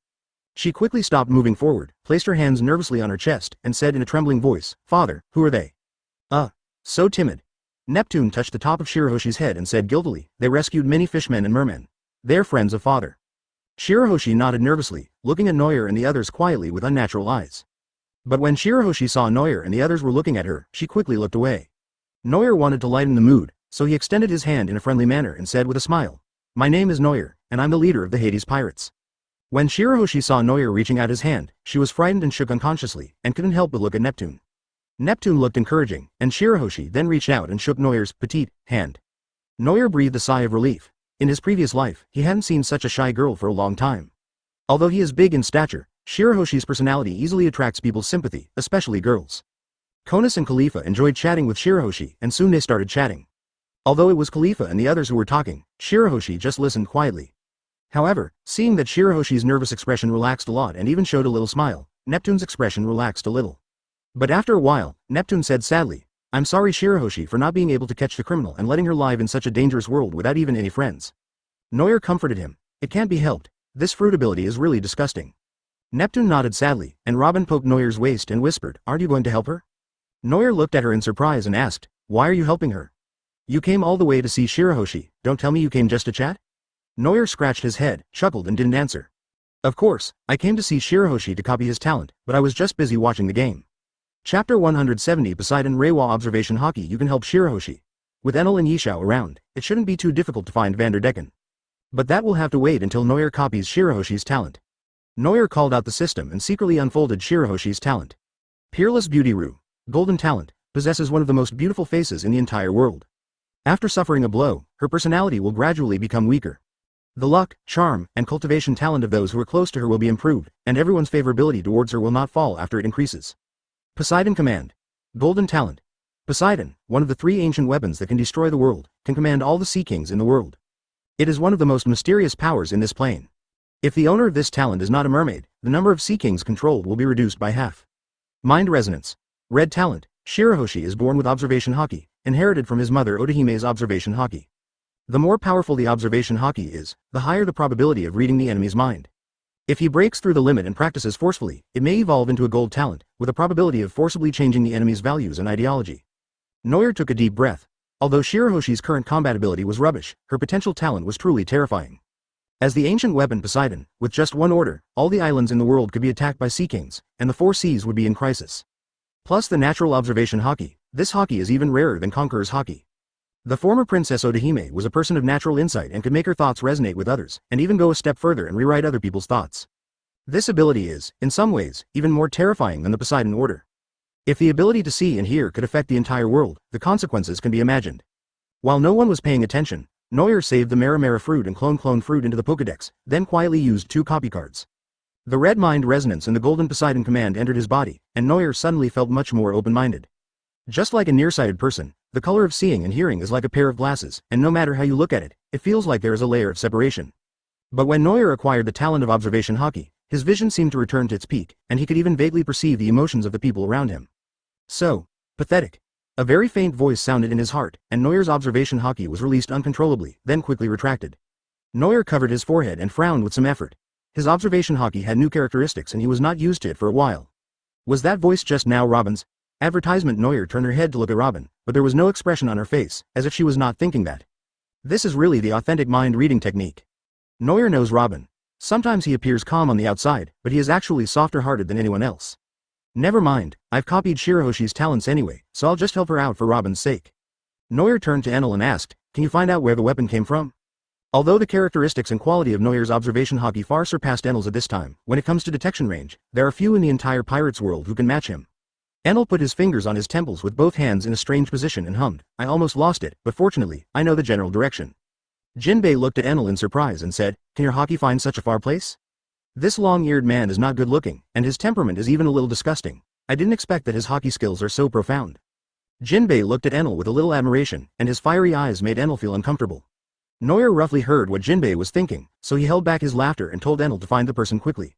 She quickly stopped moving forward, placed her hands nervously on her chest, and said in a trembling voice, Father, who are they? So timid. Neptune touched the top of Shirahoshi's head and said guiltily, they rescued many fishmen and mermen. They're friends of father. Shirahoshi nodded nervously, looking at Noel and the others quietly with unnatural eyes. But when Shirahoshi saw Noel and the others were looking at her, she quickly looked away. Noel wanted to lighten the mood, so he extended his hand in a friendly manner and said with a smile, My name is Noel, and I'm the leader of the Hades Pirates. When Shirahoshi saw Noel reaching out his hand, she was frightened and shook unconsciously, and couldn't help but look at Neptune. Neptune looked encouraging, and Shirahoshi then reached out and shook Noel's petite hand. Noel breathed a sigh of relief. In his previous life, he hadn't seen such a shy girl for a long time. Although he is big in stature, Shirahoshi's personality easily attracts people's sympathy, especially girls. Konis and Khalifa enjoyed chatting with Shirahoshi, and soon they started chatting. Although it was Khalifa and the others who were talking, Shirahoshi just listened quietly. However, seeing that Shirahoshi's nervous expression relaxed a lot and even showed a little smile, Neptune's expression relaxed a little. But after a while, Neptune said sadly, I'm sorry Shirahoshi for not being able to catch the criminal and letting her live in such a dangerous world without even any friends. Noel comforted him. It can't be helped. This fruit ability is really disgusting. Neptune nodded sadly, and Robin poked Noel's waist and whispered, aren't you going to help her? Noel looked at her in surprise and asked, why are you helping her? You came all the way to see Shirahoshi, don't tell me you came just to chat? Noel scratched his head, chuckled and didn't answer. Of course, I came to see Shirahoshi to copy his talent, but I was just busy watching the game. Chapter 170 Poseidon Reiwa Observation Haki. You can help Shirahoshi. With Enel and Yishao around, it shouldn't be too difficult to find Vanderdecken. But that will have to wait until Noir copies Shirahoshi's talent. Noir called out the system and secretly unfolded Shirahoshi's talent. Peerless Beauty Rue, golden talent, possesses one of the most beautiful faces in the entire world. After suffering a blow, her personality will gradually become weaker. The luck, charm, and cultivation talent of those who are close to her will be improved, and everyone's favorability towards her will not fall after it increases. Poseidon Command. Golden talent. Poseidon, one of the 3 ancient weapons that can destroy the world, can command all the Sea Kings in the world. It is one of the most mysterious powers in this plane. If the owner of this talent is not a mermaid, the number of Sea Kings controlled will be reduced by half. Mind Resonance. Red talent. Shirahoshi is born with Observation Haki, inherited from his mother Odahime's Observation Haki. The more powerful the Observation Haki is, the higher the probability of reading the enemy's mind. If he breaks through the limit and practices forcefully, it may evolve into a gold talent, with a probability of forcibly changing the enemy's values and ideology. Noir took a deep breath. Although Shirahoshi's current combat ability was rubbish, her potential talent was truly terrifying. As the ancient weapon Poseidon, with just one order, all the islands in the world could be attacked by Sea Kings, and the 4 seas would be in crisis. Plus the natural Observation Haki, this Haki is even rarer than Conqueror's Haki. The former Princess Odahime was a person of natural insight and could make her thoughts resonate with others, and even go a step further and rewrite other people's thoughts. This ability is, in some ways, even more terrifying than the Poseidon order. If the ability to see and hear could affect the entire world, the consequences can be imagined. While no one was paying attention, Noir saved the Bellemere fruit and clone fruit into the Pokédex, then quietly used 2 copy cards. The red mind resonance and the golden Poseidon command entered his body, and Noir suddenly felt much more open-minded. Just like a nearsighted person, the color of seeing and hearing is like a pair of glasses, and no matter how you look at it, it feels like there is a layer of separation. But when Noir acquired the talent of Observation Haki, his vision seemed to return to its peak, and he could even vaguely perceive the emotions of the people around him. So pathetic. A very faint voice sounded in his heart, and Noir's Observation Haki was released uncontrollably, then quickly retracted. Noir covered his forehead and frowned with some effort. His Observation Haki had new characteristics and he was not used to it for a while. Was that voice just now Robin's? Advertisement. Noir turned her head to look at Robin, but there was no expression on her face, as if she was not thinking that. This is really the authentic mind-reading technique. Noir knows Robin. Sometimes he appears calm on the outside, but he is actually softer-hearted than anyone else. Never mind, I've copied Shirahoshi's talents anyway, so I'll just help her out for Robin's sake. Noir turned to Enel and asked, can you find out where the weapon came from? Although the characteristics and quality of Noir's Observation Haki far surpassed Enel's at this time, when it comes to detection range, there are few in the entire pirates world who can match him. Enel put his fingers on his temples with both hands in a strange position and hummed, I almost lost it, but fortunately, I know the general direction. Jinbei looked at Enel in surprise and said, can your Haki find such a far place? This long-eared man is not good looking, and his temperament is even a little disgusting. I didn't expect that his Haki skills are so profound. Jinbei looked at Enel with a little admiration, and his fiery eyes made Enel feel uncomfortable. Noir roughly heard what Jinbei was thinking, so he held back his laughter and told Enel to find the person quickly.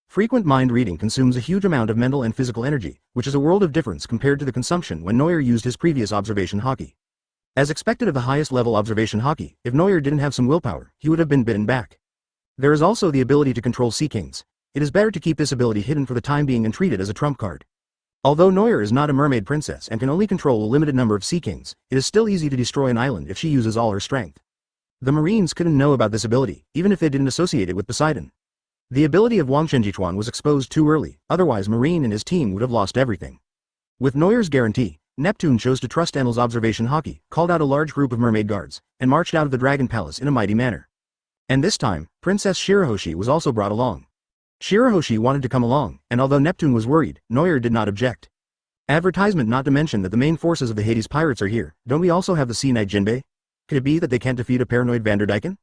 Frequent mind reading consumes a huge amount of mental and physical energy, which is a world of difference compared to the consumption when Noir used his previous Observation Haki. As expected of the highest level Observation Haki, if Noir didn't have some willpower, he would have been bitten back. There is also the ability to control Sea Kings. It is better to keep this ability hidden for the time being and treat it as a trump card. Although Noir is not a mermaid princess and can only control a limited number of Sea Kings, it is still easy to destroy an island if she uses all her strength. The Marines couldn't know about this ability, even if they didn't associate it with Poseidon. The ability of Wang Shenjichuan was exposed too early, otherwise Marine and his team would have lost everything. With Noir's guarantee, Neptune chose to trust Enel's Observation Haki, called out a large group of mermaid guards, and marched out of the Dragon Palace in a mighty manner. And this time, Princess Shirahoshi was also brought along. Shirahoshi wanted to come along, and although Neptune was worried, Noir did not object. Advertisement. Not to mention that the main forces of the Hades pirates are here. Don't we also have the Sea Knight Jinbei? Could it be that they can't defeat a paranoid Vanderdyken?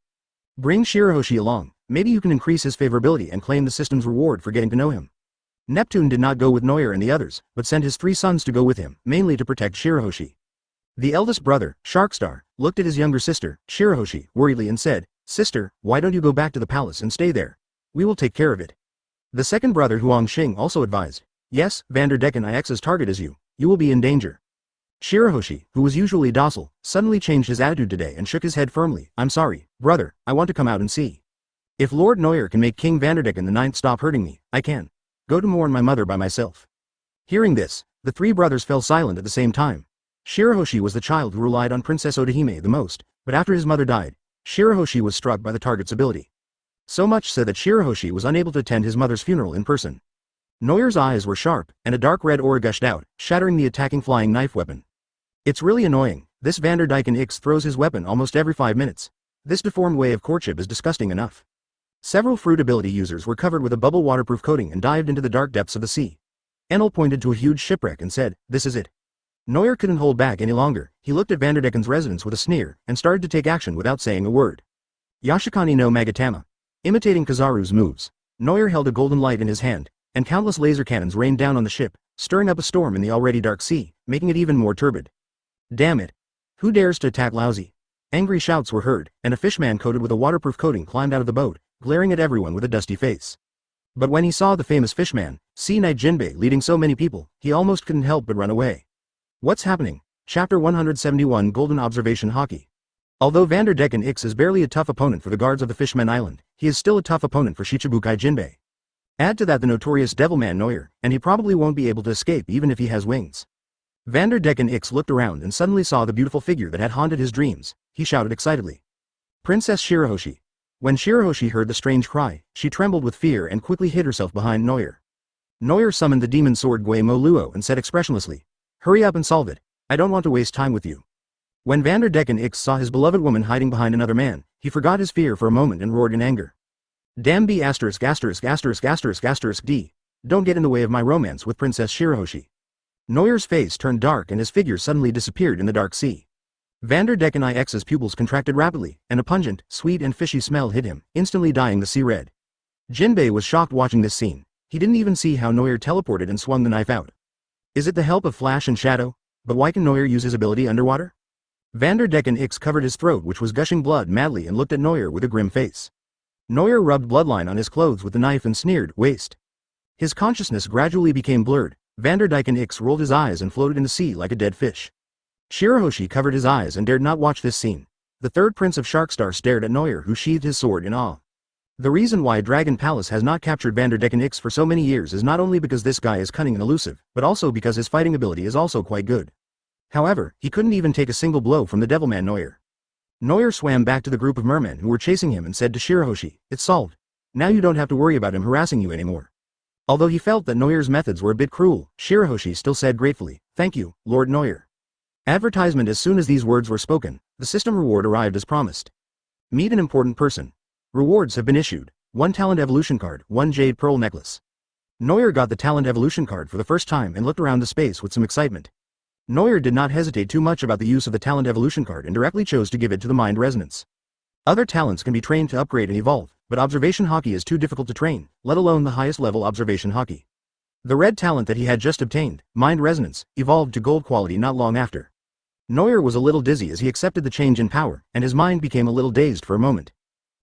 Bring Shirahoshi along, maybe you can increase his favorability and claim the system's reward for getting to know him. Neptune did not go with Noir and the others, but sent his 3 sons to go with him, mainly to protect Shirahoshi. The eldest brother, Sharkstar, looked at his younger sister, Shirahoshi, worriedly and said, Sister, why don't you go back to the palace and stay there? We will take care of it. The second brother Huangxing also advised, Yes, Vanderdecken IX's target is you. You will be in danger. Shirahoshi, who was usually docile, suddenly changed his attitude today and shook his head firmly. I'm sorry, brother, I want to come out and see. If Lord Noir can make King Vanderdecken the 9th stop hurting me, I can. Go to mourn my mother by myself. Hearing this, the 3 brothers fell silent at the same time. Shirahoshi was the child who relied on Princess Odahime the most, but after his mother died, Shirahoshi was struck by the target's ability. So much so that Shirahoshi was unable to attend his mother's funeral in person. Noir's eyes were sharp, and a dark red aura gushed out, shattering the attacking flying knife weapon. It's really annoying, this Vanderdyken X throws his weapon almost every 5 minutes. This deformed way of courtship is disgusting enough. Several fruit ability users were covered with a bubble waterproof coating and dived into the dark depths of the sea. Enel pointed to a huge shipwreck and said, "This is it." Noyer couldn't hold back any longer. He looked at Vanderdecken's residence with a sneer, and started to take action without saying a word. Yashikani no Magatama. Imitating Kizaru's moves, Noyer held a golden light in his hand, and countless laser cannons rained down on the ship, stirring up a storm in the already dark sea, making it even more turbid. "Damn it! Who dares to attack Lousy?" Angry shouts were heard, and a fishman coated with a waterproof coating climbed out of the boat, glaring at everyone with a dusty face. But when he saw the famous fishman, Sea Knight Jinbei, leading so many people, he almost couldn't help but run away. What's happening? Chapter 171 Golden Observation Haki. Although Vanderdecken X is barely a tough opponent for the guards of the Fishmen Island, he is still a tough opponent for Shichibukai Jinbei. Add to that the notorious Devilman Noyer, and he probably won't be able to escape even if he has wings. Vanderdecken X looked around and suddenly saw the beautiful figure that had haunted his dreams. He shouted excitedly. "Princess Shirahoshi." When Shirahoshi heard the strange cry, she trembled with fear and quickly hid herself behind Noyer. Noyer summoned the demon sword Gui Mo Luo and said expressionlessly, "Hurry up and solve it. I don't want to waste time with you." When Vanderdecken X saw his beloved woman hiding behind another man, he forgot his fear for a moment and roared in anger. "Damn B*****************************************************************************************************************************************************************************************************************************************************************************************************************************************************************************ิNoyer's face turned dark and his figure suddenly disappeared in the dark sea. Vanderdecken IX's pupils contracted rapidly, and a pungent, sweet and fishy smell hit him, instantly dyeing the sea red. Jinbei was shocked watching this scene. He didn't even see how Noyer teleported and swung the knife out. Is it the help of Flash and Shadow? But why can Noyer use his ability underwater? Vanderdecken X covered his throat, which was gushing blood, madly, and looked at Noyer with a grim face. Noyer rubbed bloodline on his clothes with the knife and sneered, "Waste." His consciousness gradually became blurred. Vanderdecken X rolled his eyes and floated in the sea like a dead fish. Shirahoshi covered his eyes and dared not watch this scene. The third prince of Sharkstar stared at Noyer, who sheathed his sword in awe. The reason why Dragon Palace has not captured Vanderdecken X for so many years is not only because this guy is cunning and elusive, but also because his fighting ability is also quite good. However, he couldn't even take a single blow from the Devilman Noyer. Noyer swam back to the group of mermen who were chasing him and said to Shirahoshi, "It's solved. Now you don't have to worry about him harassing you anymore." Although he felt that Noyer's methods were a bit cruel, Shirahoshi still said gratefully, "Thank you, Lord Noyer." Advertisement. As soon as these words were spoken, the system reward arrived as promised. Meet an important person. Rewards have been issued. 1 talent evolution card, 1 jade pearl necklace. Noyer got the talent evolution card for the first time and looked around the space with some excitement. Noyer did not hesitate too much about the use of the talent evolution card and directly chose to give it to the mind resonance. Other talents can be trained to upgrade and evolve, but observation Haki is too difficult to train, let alone the highest level observation Haki. The red talent that he had just obtained, mind resonance, evolved to gold quality not long after. Noyer was a little dizzy as he accepted the change in power, and his mind became a little dazed for a moment.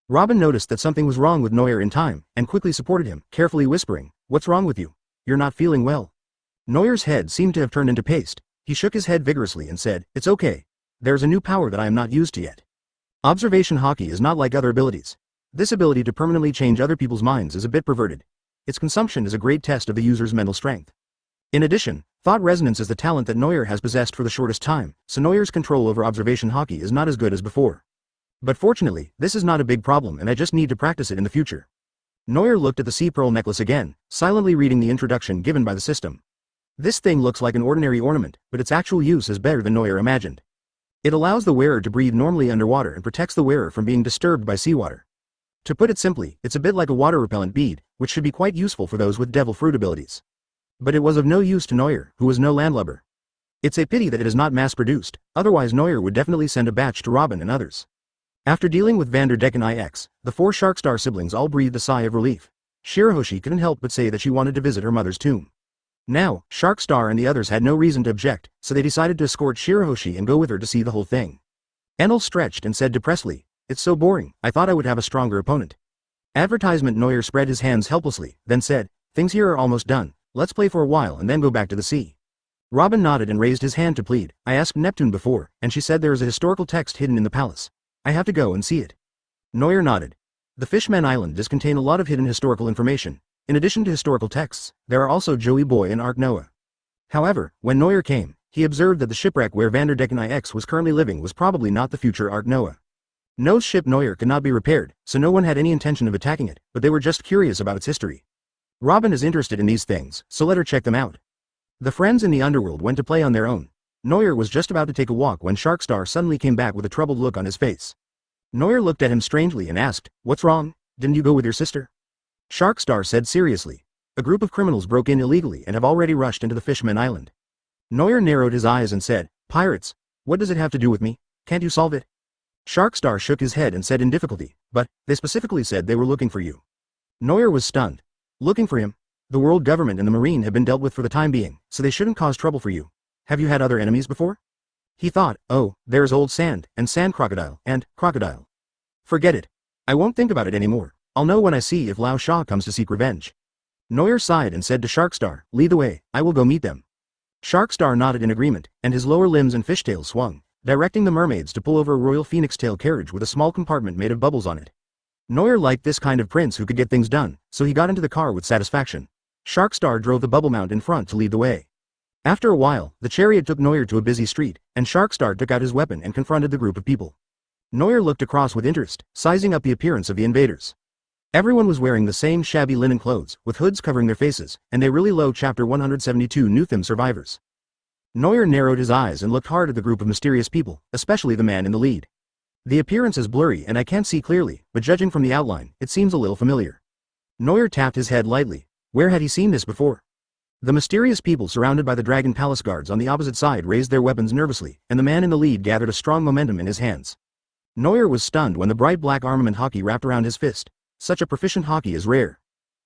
Robin noticed that something was wrong with Noyer in time, and quickly supported him, carefully whispering, "What's wrong with you? You're not feeling well." Noyer's head seemed to have turned into paste. He shook his head vigorously and said, "It's okay. There's a new power that I am not used to yet. Observation Haki is not like other abilities. This ability to permanently change other people's minds is a bit perverted. Its consumption is a great test of the user's mental strength. In addition, thought resonance is the talent that Noyer has possessed for the shortest time, so Noyer's control over observation Haki is not as good as before. But fortunately, this is not a big problem and I just need to practice it in the future." Noyer looked at the sea pearl necklace again, silently reading the introduction given by the system. This thing looks like an ordinary ornament, but its actual use is better than Noyer imagined. It allows the wearer to breathe normally underwater and protects the wearer from being disturbed by seawater. To put it simply, it's a bit like a water-repellent bead, which should be quite useful for those with devil fruit abilities. But it was of no use to Noyer, who was no landlubber. It's a pity that it is not mass-produced, otherwise Noyer would definitely send a batch to Robin and others. After dealing with Vanderdecken IX, the 4 Sharkstar siblings all breathed a sigh of relief. Shirahoshi couldn't help but say that she wanted to visit her mother's tomb. Now, Sharkstar and the others had no reason to object, so they decided to escort Shirahoshi and go with her to see the whole thing. Enel stretched and said depressedly, "It's so boring, I thought I would have a stronger opponent." Advertisement. Noyer spread his hands helplessly, then said, "Things here are almost done, let's play for a while and then go back to the sea." Robin nodded and raised his hand to plead. "I asked Neptune before, and she said there is a historical text hidden in the palace. I have to go and see it." Noyer nodded. The Fishmen Island does contain a lot of hidden historical information. In addition to historical texts, there are also Joey Boy and Ark Noah. However, when Noyer came, he observed that the shipwreck where Vanderdecken IX was currently living was probably not the future Ark Noah. No ship Noyer could not be repaired, so no one had any intention of attacking it, but they were just curious about its history. Robin is interested in these things, so let her check them out. The friends in the underworld went to play on their own. Noyer was just about to take a walk when Sharkstar suddenly came back with a troubled look on his face. Noir looked at him strangely and asked, "What's wrong? Didn't you go with your sister?" Sharkstar said seriously, "A group of criminals broke in illegally and have already rushed into the Fishman Island." Noir narrowed his eyes and said, "Pirates? What does it have to do with me? Can't you solve it?" Sharkstar shook his head and said in difficulty, "But, they specifically said they were looking for you." Noir was stunned. Looking for him? The world government and the Marine have been dealt with for the time being, so they shouldn't cause trouble for you. Have you had other enemies before? He thought, oh, there's Old Sand, and Sand Crocodile, and Crocodile. Forget it. I won't think about it anymore. I'll know when I see if Lao Sha comes to seek revenge. Noir sighed and said to Sharkstar, "Lead the way, I will go meet them." Sharkstar nodded in agreement, and his lower limbs and fishtails swung, directing the mermaids to pull over a royal phoenix tail carriage with a small compartment made of bubbles on it. Noir liked this kind of prince who could get things done, so he got into the car with satisfaction. Sharkstar drove the bubble mount in front to lead the way. After a while, the chariot took Noir to a busy street, and Sharkstar took out his weapon and confronted the group of people. Noir looked across with interest, sizing up the appearance of the invaders. Everyone was wearing the same shabby linen clothes, with hoods covering their faces, and they really low Chapter 172 Nuthim survivors. Noir narrowed his eyes and looked hard at the group of mysterious people, especially the man in the lead. The appearance is blurry and I can't see clearly, but judging from the outline, it seems a little familiar. Noir tapped his head lightly. Where had he seen this before? The mysterious people surrounded by the Dragon Palace guards on the opposite side raised their weapons nervously, and the man in the lead gathered a strong momentum in his hands. Noir was stunned when the bright black armament Haki wrapped around his fist. Such a proficient Haki is rare.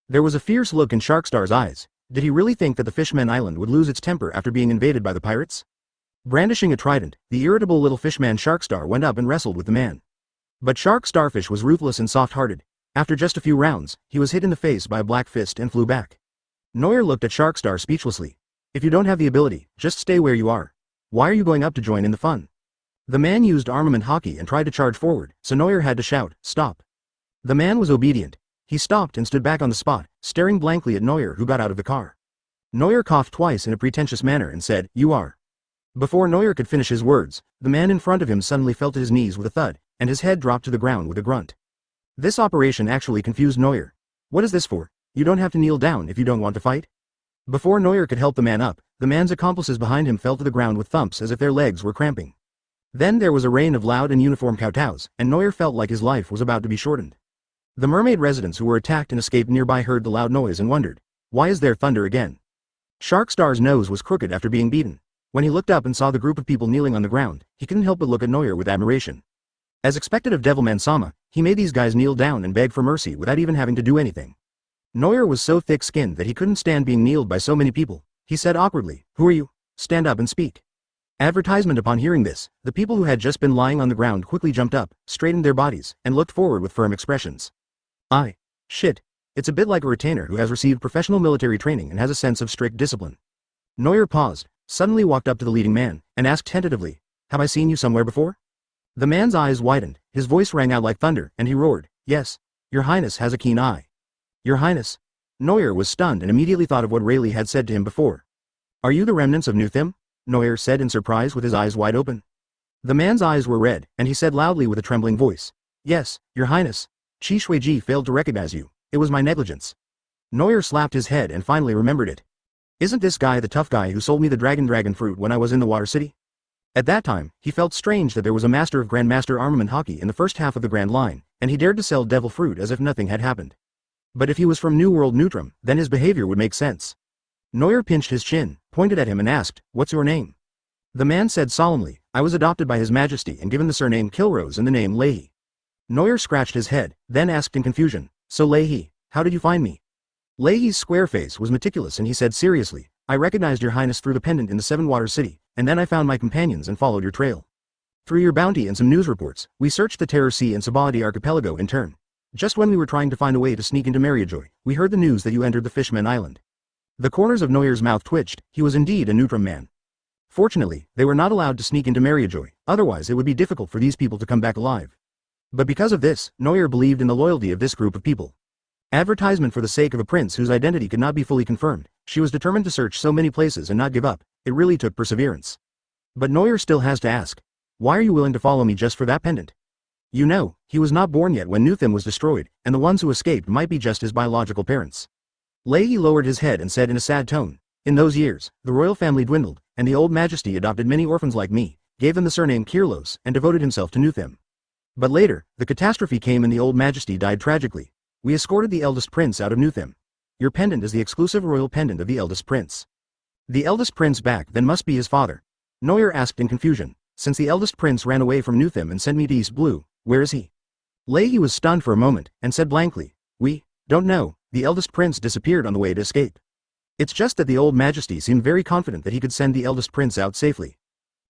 There was a fierce look in Sharkstar's eyes. Did he really think that the Fishman Island would lose its temper after being invaded by the pirates? Brandishing a trident, the irritable little fishman Sharkstar went up and wrestled with the man. But Shark Starfish was ruthless and soft-hearted. After just a few rounds, he was hit in the face by a black fist and flew back. Noir looked at Sharkstar speechlessly. If you don't have the ability, just stay where you are. Why are you going up to join in the fun? The man used armament Haki and tried to charge forward, so Noir had to shout, "Stop." The man was obedient. He stopped and stood back on the spot, staring blankly at Noir, who got out of the car. Noir coughed twice in a pretentious manner and said, "You are." Before Noir could finish his words, the man in front of him suddenly fell to his knees with a thud, and his head dropped to the ground with a grunt. This operation actually confused Noir. What is this for? You don't have to kneel down if you don't want to fight? Before Noir could help the man up, the man's accomplices behind him fell to the ground with thumps as if their legs were cramping. Then there was a rain of loud and uniform kowtows, and Noir felt like his life was about to be shortened. The mermaid residents who were attacked and escaped nearby heard the loud noise and wondered, why is there thunder again? Sharkstar's nose was crooked after being beaten. When he looked up and saw the group of people kneeling on the ground, he couldn't help but look at Noir with admiration. As expected of Devilman Sama, he made these guys kneel down and beg for mercy without even having to do anything. Noir was so thick-skinned that he couldn't stand being kneeled by so many people. He said awkwardly, "Who are you? Stand up and speak." Advertisement. Upon hearing this, the people who had just been lying on the ground quickly jumped up, straightened their bodies, and looked forward with firm expressions. Shit. It's a bit like a retainer who has received professional military training and has a sense of strict discipline. Noir paused, suddenly walked up to the leading man, and asked tentatively, "Have I seen you somewhere before?" The man's eyes widened, his voice rang out like thunder, and he roared, "Yes, your highness has a keen eye." Your highness? Noir was stunned and immediately thought of what Rayleigh had said to him before. Are you the remnants of Nuthim? Noir said in surprise with his eyes wide open. The man's eyes were red, and he said loudly with a trembling voice, "Yes, your highness. Chi Shuiji failed to recognize you. It was my negligence." Noir slapped his head and finally remembered it. Isn't this guy the tough guy who sold me the dragon fruit when I was in the Water City? At that time, he felt strange that there was a master of Grandmaster Armament Haki in the first half of the Grand Line, and he dared to sell devil fruit as if nothing had happened. But if he was from New World Neutrum, then his behavior would make sense. Noir pinched his chin, pointed at him and asked, "What's your name?" The man said solemnly, "I was adopted by His Majesty and given the surname Kilrose and the name Leahy." Noir scratched his head, then asked in confusion, "So Leahy, how did you find me?" Leahy's square face was meticulous and he said seriously, "I recognized your highness through the pendant in the Seven Water City, and then I found my companions and followed your trail. Through your bounty and some news reports, we searched the Terror Sea and Sabaody archipelago in turn. Just when we were trying to find a way to sneak into Mariajoy, we heard the news that you entered the Fishman Island." The corners of Noir's mouth twitched. He was indeed a Neutrum man. Fortunately, they were not allowed to sneak into Mariajoy, otherwise it would be difficult for these people to come back alive. But because of this, Noir believed in the loyalty of this group of people. Advertisement for the sake of a prince whose identity could not be fully confirmed, she was determined to search so many places and not give up. It really took perseverance. But Noir still has to ask, why are you willing to follow me just for that pendant? You know, he was not born yet when Nuthim was destroyed, and the ones who escaped might be just his biological parents. Leahy lowered his head and said in a sad tone, "In those years, the royal family dwindled, and the old majesty adopted many orphans like me, gave them the surname Kirlos, and devoted himself to Nuthim. But later, the catastrophe came and the old majesty died tragically. We escorted the eldest prince out of Nuthim. Your pendant is the exclusive royal pendant of the eldest prince. The eldest prince back then must be his father. Noel asked in confusion, since the eldest prince ran away from Nuthim and sent me to East Blue, where is he? Leahy was stunned for a moment, and said blankly, we don't know, the eldest prince disappeared on the way to escape. It's just that the old majesty seemed very confident that he could send the eldest prince out safely.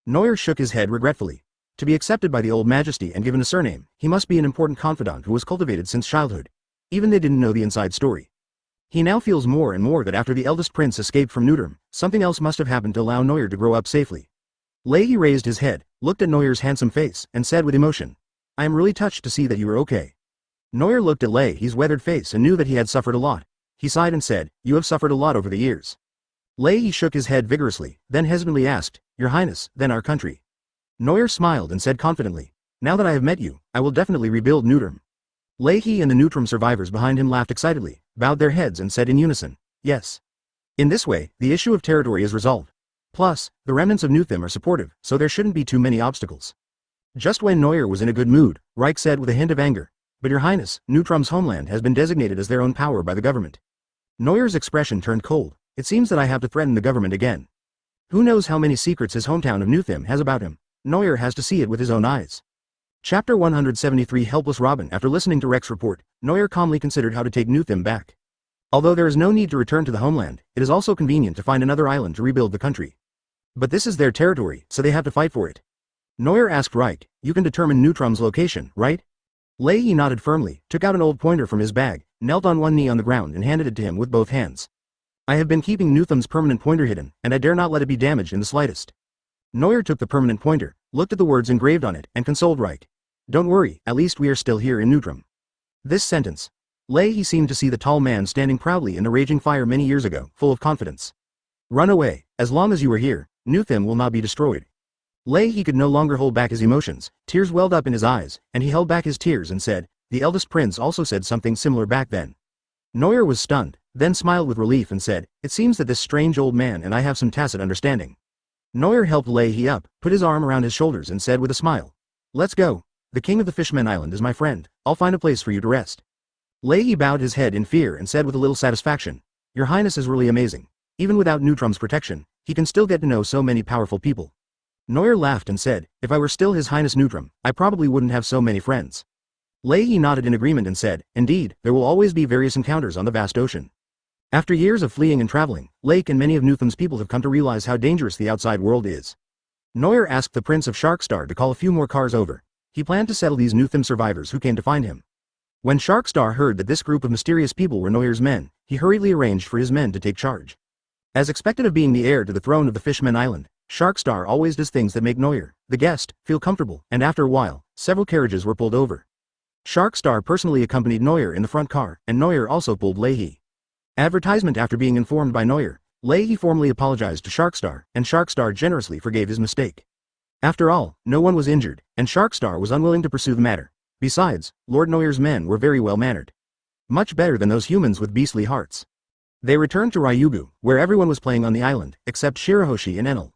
Noel shook his head regretfully. To be accepted by the old majesty and given a surname, he must be an important confidant who was cultivated since childhood. Even they didn't know the inside story. He now feels more and more that after the eldest prince escaped from Nuthim, something else must have happened to allow Noel to grow up safely. Leahy raised his head, looked at Noel's handsome face, and said with emotion, I am really touched to see that you are okay. Noel looked at Leahy's weathered face and knew that he had suffered a lot. He sighed and said, you have suffered a lot over the years. Leahy shook his head vigorously, then hesitantly asked, Your Highness, then our country. Noel smiled and said confidently, now that I have met you, I will definitely rebuild Nuthim. Leahy and the Nuthim survivors behind him laughed excitedly, bowed their heads and said in unison, yes. In this way, the issue of territory is resolved. Plus, the remnants of Nuthim are supportive, so there shouldn't be too many obstacles. Just when Noel was in a good mood, Reich said with a hint of anger, but Your Highness, Nuthim's homeland has been designated as their own power by the government. Noel's expression turned cold. It seems that I have to threaten the government again. Who knows how many secrets his hometown of Nuthim has about him? Noel has to see it with his own eyes. Chapter 173 Helpless Robin. After listening to Rex's report, Noel calmly considered how to take Nuthim back. Although there is no need to return to the homeland, it is also convenient to find another island to rebuild the country. But this is their territory, so they have to fight for it. Noel asked Reich, you can determine Nuthim's location, right? Leahy nodded firmly, took out an old pointer from his bag, knelt on one knee on the ground and handed it to him with both hands. I have been keeping Nuthim's permanent pointer hidden, and I dare not let it be damaged in the slightest. Noel took the permanent pointer, looked at the words engraved on it, and consoled Reich. Don't worry, at least we are still here in Nuthim. This sentence. Leahy seemed to see the tall man standing proudly in the raging fire many years ago, full of confidence. Run away, as long as you are here, Nuthim will not be destroyed. Leahy could no longer hold back his emotions, tears welled up in his eyes, and he held back his tears and said, the eldest prince also said something similar back then. Noel was stunned, then smiled with relief and said, it seems that this strange old man and I have some tacit understanding. Noel helped Leahy up, put his arm around his shoulders and said with a smile, let's go. The king of the Fishmen Island is my friend, I'll find a place for you to rest. Leahy bowed his head in fear and said with a little satisfaction, Your Highness is really amazing. Even without Nuthim's protection, he can still get to know so many powerful people. Noel laughed and said, if I were still His Highness Nuthim, I probably wouldn't have so many friends. Leahy nodded in agreement and said, indeed, there will always be various encounters on the vast ocean. After years of fleeing and traveling, Lake and many of Nuthim's people have come to realize how dangerous the outside world is. Noel asked the Prince of Sharkstar to call a few more cars over. He planned to settle these Nuthim survivors who came to find him. When Sharkstar heard that this group of mysterious people were Noel's men, he hurriedly arranged for his men to take charge. As expected of being the heir to the throne of the Fishmen Island, Sharkstar always does things that make Noel, the guest, feel comfortable, and after a while, several carriages were pulled over. Sharkstar personally accompanied Noel in the front car, and Noel also pulled Leahy. Advertisement. After being informed by Noel, Leahy formally apologized to Sharkstar, and Sharkstar generously forgave his mistake. After all, no one was injured, and Sharkstar was unwilling to pursue the matter. Besides, Lord Noel's men were very well mannered. Much better than those humans with beastly hearts. They returned to Ryugu, where everyone was playing on the island, except Shirahoshi and Enel.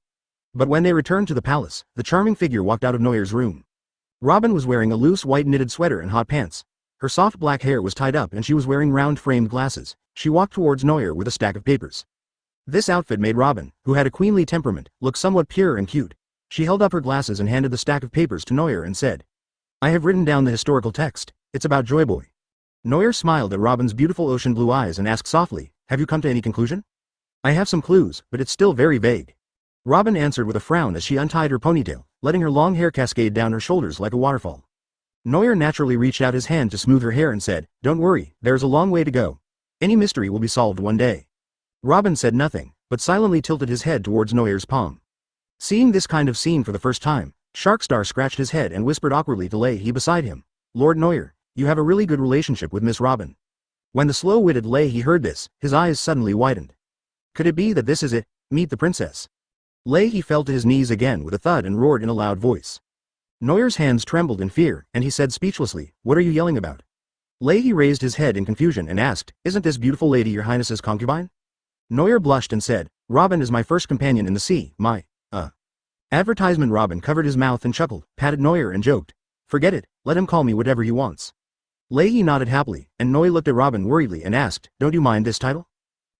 But when they returned to the palace, the charming figure walked out of Noel's room. Robin was wearing a loose white knitted sweater and hot pants. Her soft black hair was tied up and she was wearing round-framed glasses. She walked towards Noel with a stack of papers. This outfit made Robin, who had a queenly temperament, look somewhat pure and cute. She held up her glasses and handed the stack of papers to Noel and said, I have written down the historical text. It's about Joy Boy. Noel smiled at Robin's beautiful ocean blue eyes and asked softly, have you come to any conclusion? I have some clues, but it's still very vague. Robin answered with a frown as she untied her ponytail, letting her long hair cascade down her shoulders like a waterfall. Noel naturally reached out his hand to smooth her hair and said, don't worry, there's a long way to go. Any mystery will be solved one day. Robin said nothing, but silently tilted his head towards Noel's palm. Seeing this kind of scene for the first time, Sharkstar scratched his head and whispered awkwardly to Leahy beside him, Lord Noel, you have a really good relationship with Miss Robin. When the slow-witted Leahy heard this, his eyes suddenly widened. Could it be that this is it, meet the princess? Leahy fell to his knees again with a thud and roared in a loud voice. Noel's hands trembled in fear, and he said speechlessly, what are you yelling about? Leahy raised his head in confusion and asked, isn't this beautiful lady your highness's concubine? Noel blushed and said, Robin is my first companion in the sea, my, Advertisement. Robin covered his mouth and chuckled, patted Noel and joked, Forget it, let him call me whatever he wants. Leahy nodded happily, and Noel looked at Robin worriedly and asked, don't you mind this title?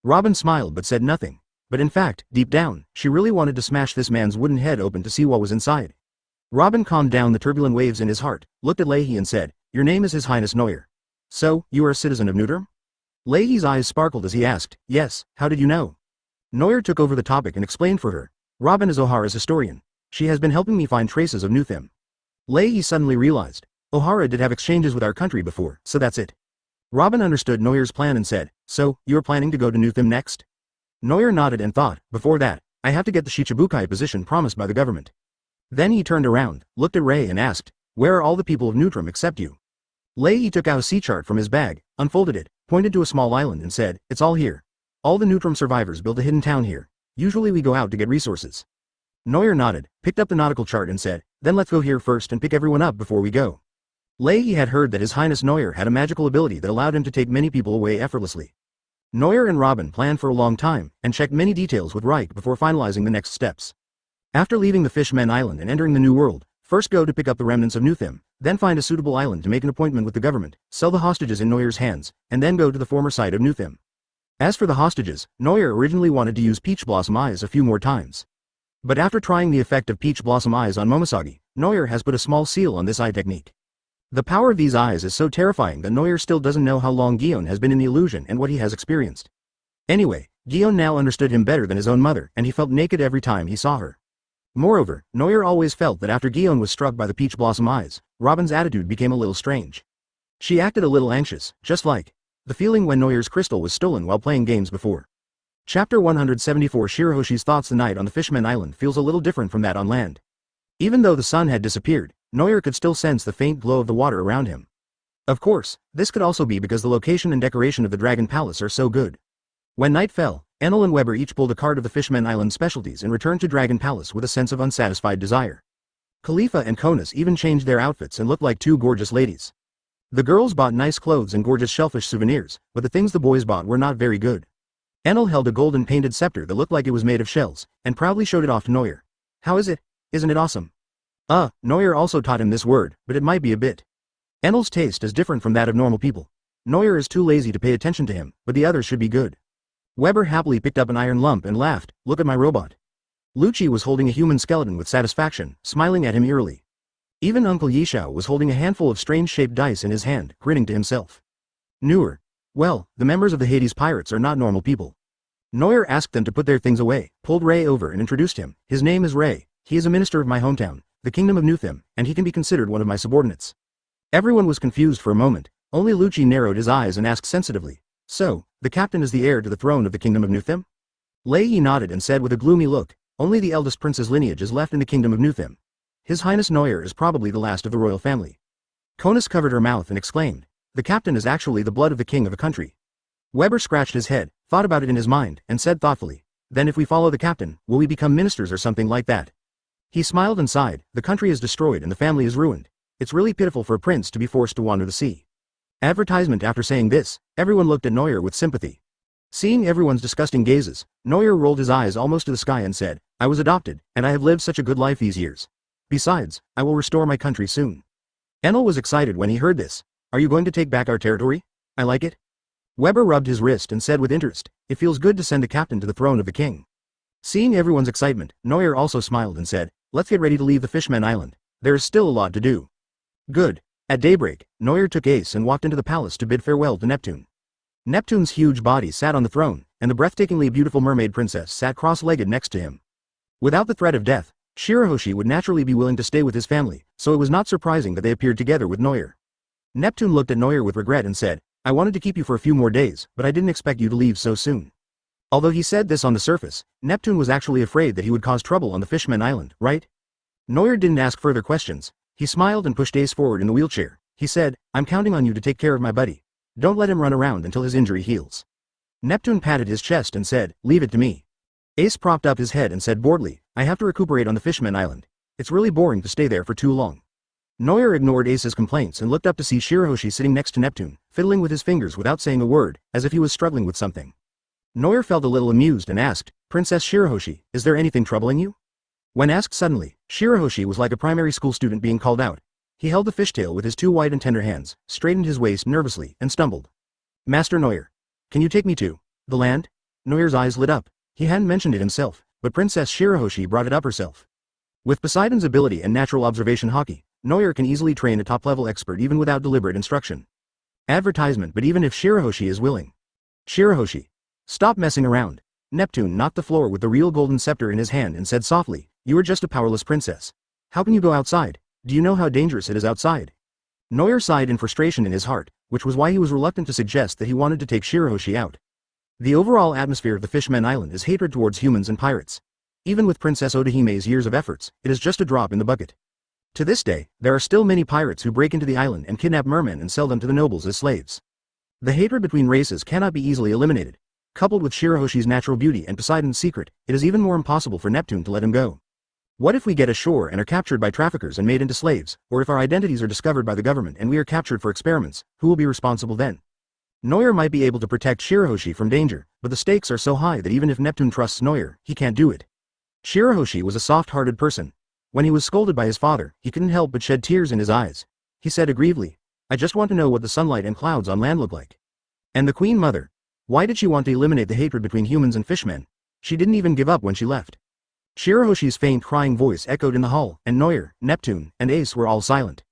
Robin smiled but said nothing. But in fact, deep down, she really wanted to smash this man's wooden head open to see what was inside. Robin calmed down the turbulent waves in his heart, looked at Leahy and said, your name is His Highness Noyer. So, you are a citizen of Newtrim? Leahy's eyes sparkled as he asked, yes, how did you know? Noyer took over the topic and explained for her. Robin is O'Hara's historian. She has been helping me find traces of Newthim. Leahy suddenly realized, O'Hara did have exchanges with our country before, so that's it. Robin understood Noyer's plan and said, so, you are planning to go to Newthim next? Noyer nodded and thought, before that, I have to get the Shichibukai position promised by the government. Then he turned around, looked at Ray and asked, where are all the people of Newtrim except you? Leahy took out a sea chart from his bag, unfolded it, pointed to a small island and said, it's all here. All the Newtrim survivors built a hidden town here. Usually we go out to get resources. Noyer nodded, picked up the nautical chart and said, then let's go here first and pick everyone up before we go. Leahy had heard that His Highness Noyer had a magical ability that allowed him to take many people away effortlessly. Noyer and Robin planned for a long time, and checked many details with Reich before finalizing the next steps. After leaving the Fishmen Island and entering the New World, first go to pick up the remnants of Newthim, then find a suitable island to make an appointment with the government, sell the hostages in Noyer's hands, and then go to the former site of Newthim. As for the hostages, Noyer originally wanted to use Peach Blossom Eyes a few more times. But after trying the effect of Peach Blossom Eyes on Momosagi, Noyer has put a small seal on this eye technique. The power of these eyes is so terrifying that Noyer still doesn't know how long Gion has been in the illusion and what he has experienced. Anyway, Gion now understood him better than his own mother, and he felt naked every time he saw her. Moreover, Noyer always felt that after Gion was struck by the Peach Blossom Eyes, Robin's attitude became a little strange. She acted a little anxious, just like the feeling when Noyer's crystal was stolen while playing games before. Chapter 174 Shirahoshi's thoughts. The night on the Fishmen Island feels a little different from that on land. Even though the sun had disappeared, Noyer could still sense the faint glow of the water around him. Of course, this could also be because the location and decoration of the Dragon Palace are so good. When night fell, Enel and Weber each pulled a card of the Fishmen Island specialties and returned to Dragon Palace with a sense of unsatisfied desire. Khalifa and Konas even changed their outfits and looked like two gorgeous ladies. The girls bought nice clothes and gorgeous shellfish souvenirs, but the things the boys bought were not very good. Enel held a golden painted scepter that looked like it was made of shells, and proudly showed it off to Noyer. How is it? Isn't it awesome? Noyer also taught him this word, but it might be a bit. Enel's taste is different from that of normal people. Noyer is too lazy to pay attention to him, but the others should be good. Weber happily picked up an iron lump and laughed, look at my robot. Lucci was holding a human skeleton with satisfaction, smiling at him eerily. Even Uncle Yishao was holding a handful of strange-shaped dice in his hand, grinning to himself. Newer. Well, the members of the Hades Pirates are not normal people. Noyer asked them to put their things away, pulled Ray over and introduced him. His name is Ray, he is a minister of my hometown, the Kingdom of Newthim, and he can be considered one of my subordinates. Everyone was confused for a moment, only Lucci narrowed his eyes and asked sensitively, so, the captain is the heir to the throne of the Kingdom of Newthim? Leahy nodded and said with a gloomy look, only the eldest prince's lineage is left in the Kingdom of Newthim. His Highness Noyer is probably the last of the royal family. Konas covered her mouth and exclaimed, the captain is actually the blood of the king of a country. Weber scratched his head, thought about it in his mind, and said thoughtfully, then if we follow the captain, will we become ministers or something like that? He smiled and sighed, the country is destroyed and the family is ruined. It's really pitiful for a prince to be forced to wander the sea. Advertisement. After saying this, everyone looked at Noyer with sympathy. Seeing everyone's disgusting gazes, Noyer rolled his eyes almost to the sky and said, I was adopted, and I have lived such a good life these years. Besides, I will restore my country soon. Enel was excited when he heard this. Are you going to take back our territory? I like it. Weber rubbed his wrist and said with interest, it feels good to send a captain to the throne of the king. Seeing everyone's excitement, Noyer also smiled and said, let's get ready to leave the Fishmen Island. There is still a lot to do. Good. At daybreak, Noyer took Ace and walked into the palace to bid farewell to Neptune. Neptune's huge body sat on the throne, and the breathtakingly beautiful mermaid princess sat cross-legged next to him. Without the threat of death, Shirahoshi would naturally be willing to stay with his family, so it was not surprising that they appeared together with Noyer. Neptune looked at Noyer with regret and said, I wanted to keep you for a few more days, but I didn't expect you to leave so soon. Although he said this on the surface, Neptune was actually afraid that he would cause trouble on the Fishmen Island, right? Noyer didn't ask further questions. He smiled and pushed Ace forward in the wheelchair. He said, I'm counting on you to take care of my buddy. Don't let him run around until his injury heals. Neptune patted his chest and said, leave it to me. Ace propped up his head and said boredly, I have to recuperate on the Fishmen Island. It's really boring to stay there for too long. Noyer ignored Ace's complaints and looked up to see Shirahoshi sitting next to Neptune, fiddling with his fingers without saying a word, as if he was struggling with something. Noyer felt a little amused and asked, Princess Shirahoshi, is there anything troubling you? When asked suddenly, Shirahoshi was like a primary school student being called out. He held the fishtail with his two white and tender hands, straightened his waist nervously, and stumbled. Master Noir. Can you take me to the land? Noir's eyes lit up. He hadn't mentioned it himself, but Princess Shirahoshi brought it up herself. With Poseidon's ability and natural observation Haki, Noir can easily train a top-level expert even without deliberate instruction. Advertisement, but even if Shirahoshi is willing. Shirahoshi. Stop messing around. Neptune knocked the floor with the real golden scepter in his hand and said softly, you are just a powerless princess. How can you go outside? Do you know how dangerous it is outside? Noir sighed in frustration in his heart, which was why he was reluctant to suggest that he wanted to take Shirahoshi out. The overall atmosphere of the Fishmen Island is hatred towards humans and pirates. Even with Princess Odahime's years of efforts, it is just a drop in the bucket. To this day, there are still many pirates who break into the island and kidnap mermen and sell them to the nobles as slaves. The hatred between races cannot be easily eliminated. Coupled with Shirahoshi's natural beauty and Poseidon's secret, it is even more impossible for Neptune to let him go. What if we get ashore and are captured by traffickers and made into slaves, or if our identities are discovered by the government and we are captured for experiments, who will be responsible then? Noir might be able to protect Shirahoshi from danger, but the stakes are so high that even if Neptune trusts Noir, he can't do it. Shirahoshi was a soft-hearted person. When he was scolded by his father, he couldn't help but shed tears in his eyes. He said aggrievedly, I just want to know what the sunlight and clouds on land look like. And the Queen Mother? Why did she want to eliminate the hatred between humans and fishmen? She didn't even give up when she left. Shirahoshi's faint crying voice echoed in the hall, and Noir, Neptune, and Ace were all silent.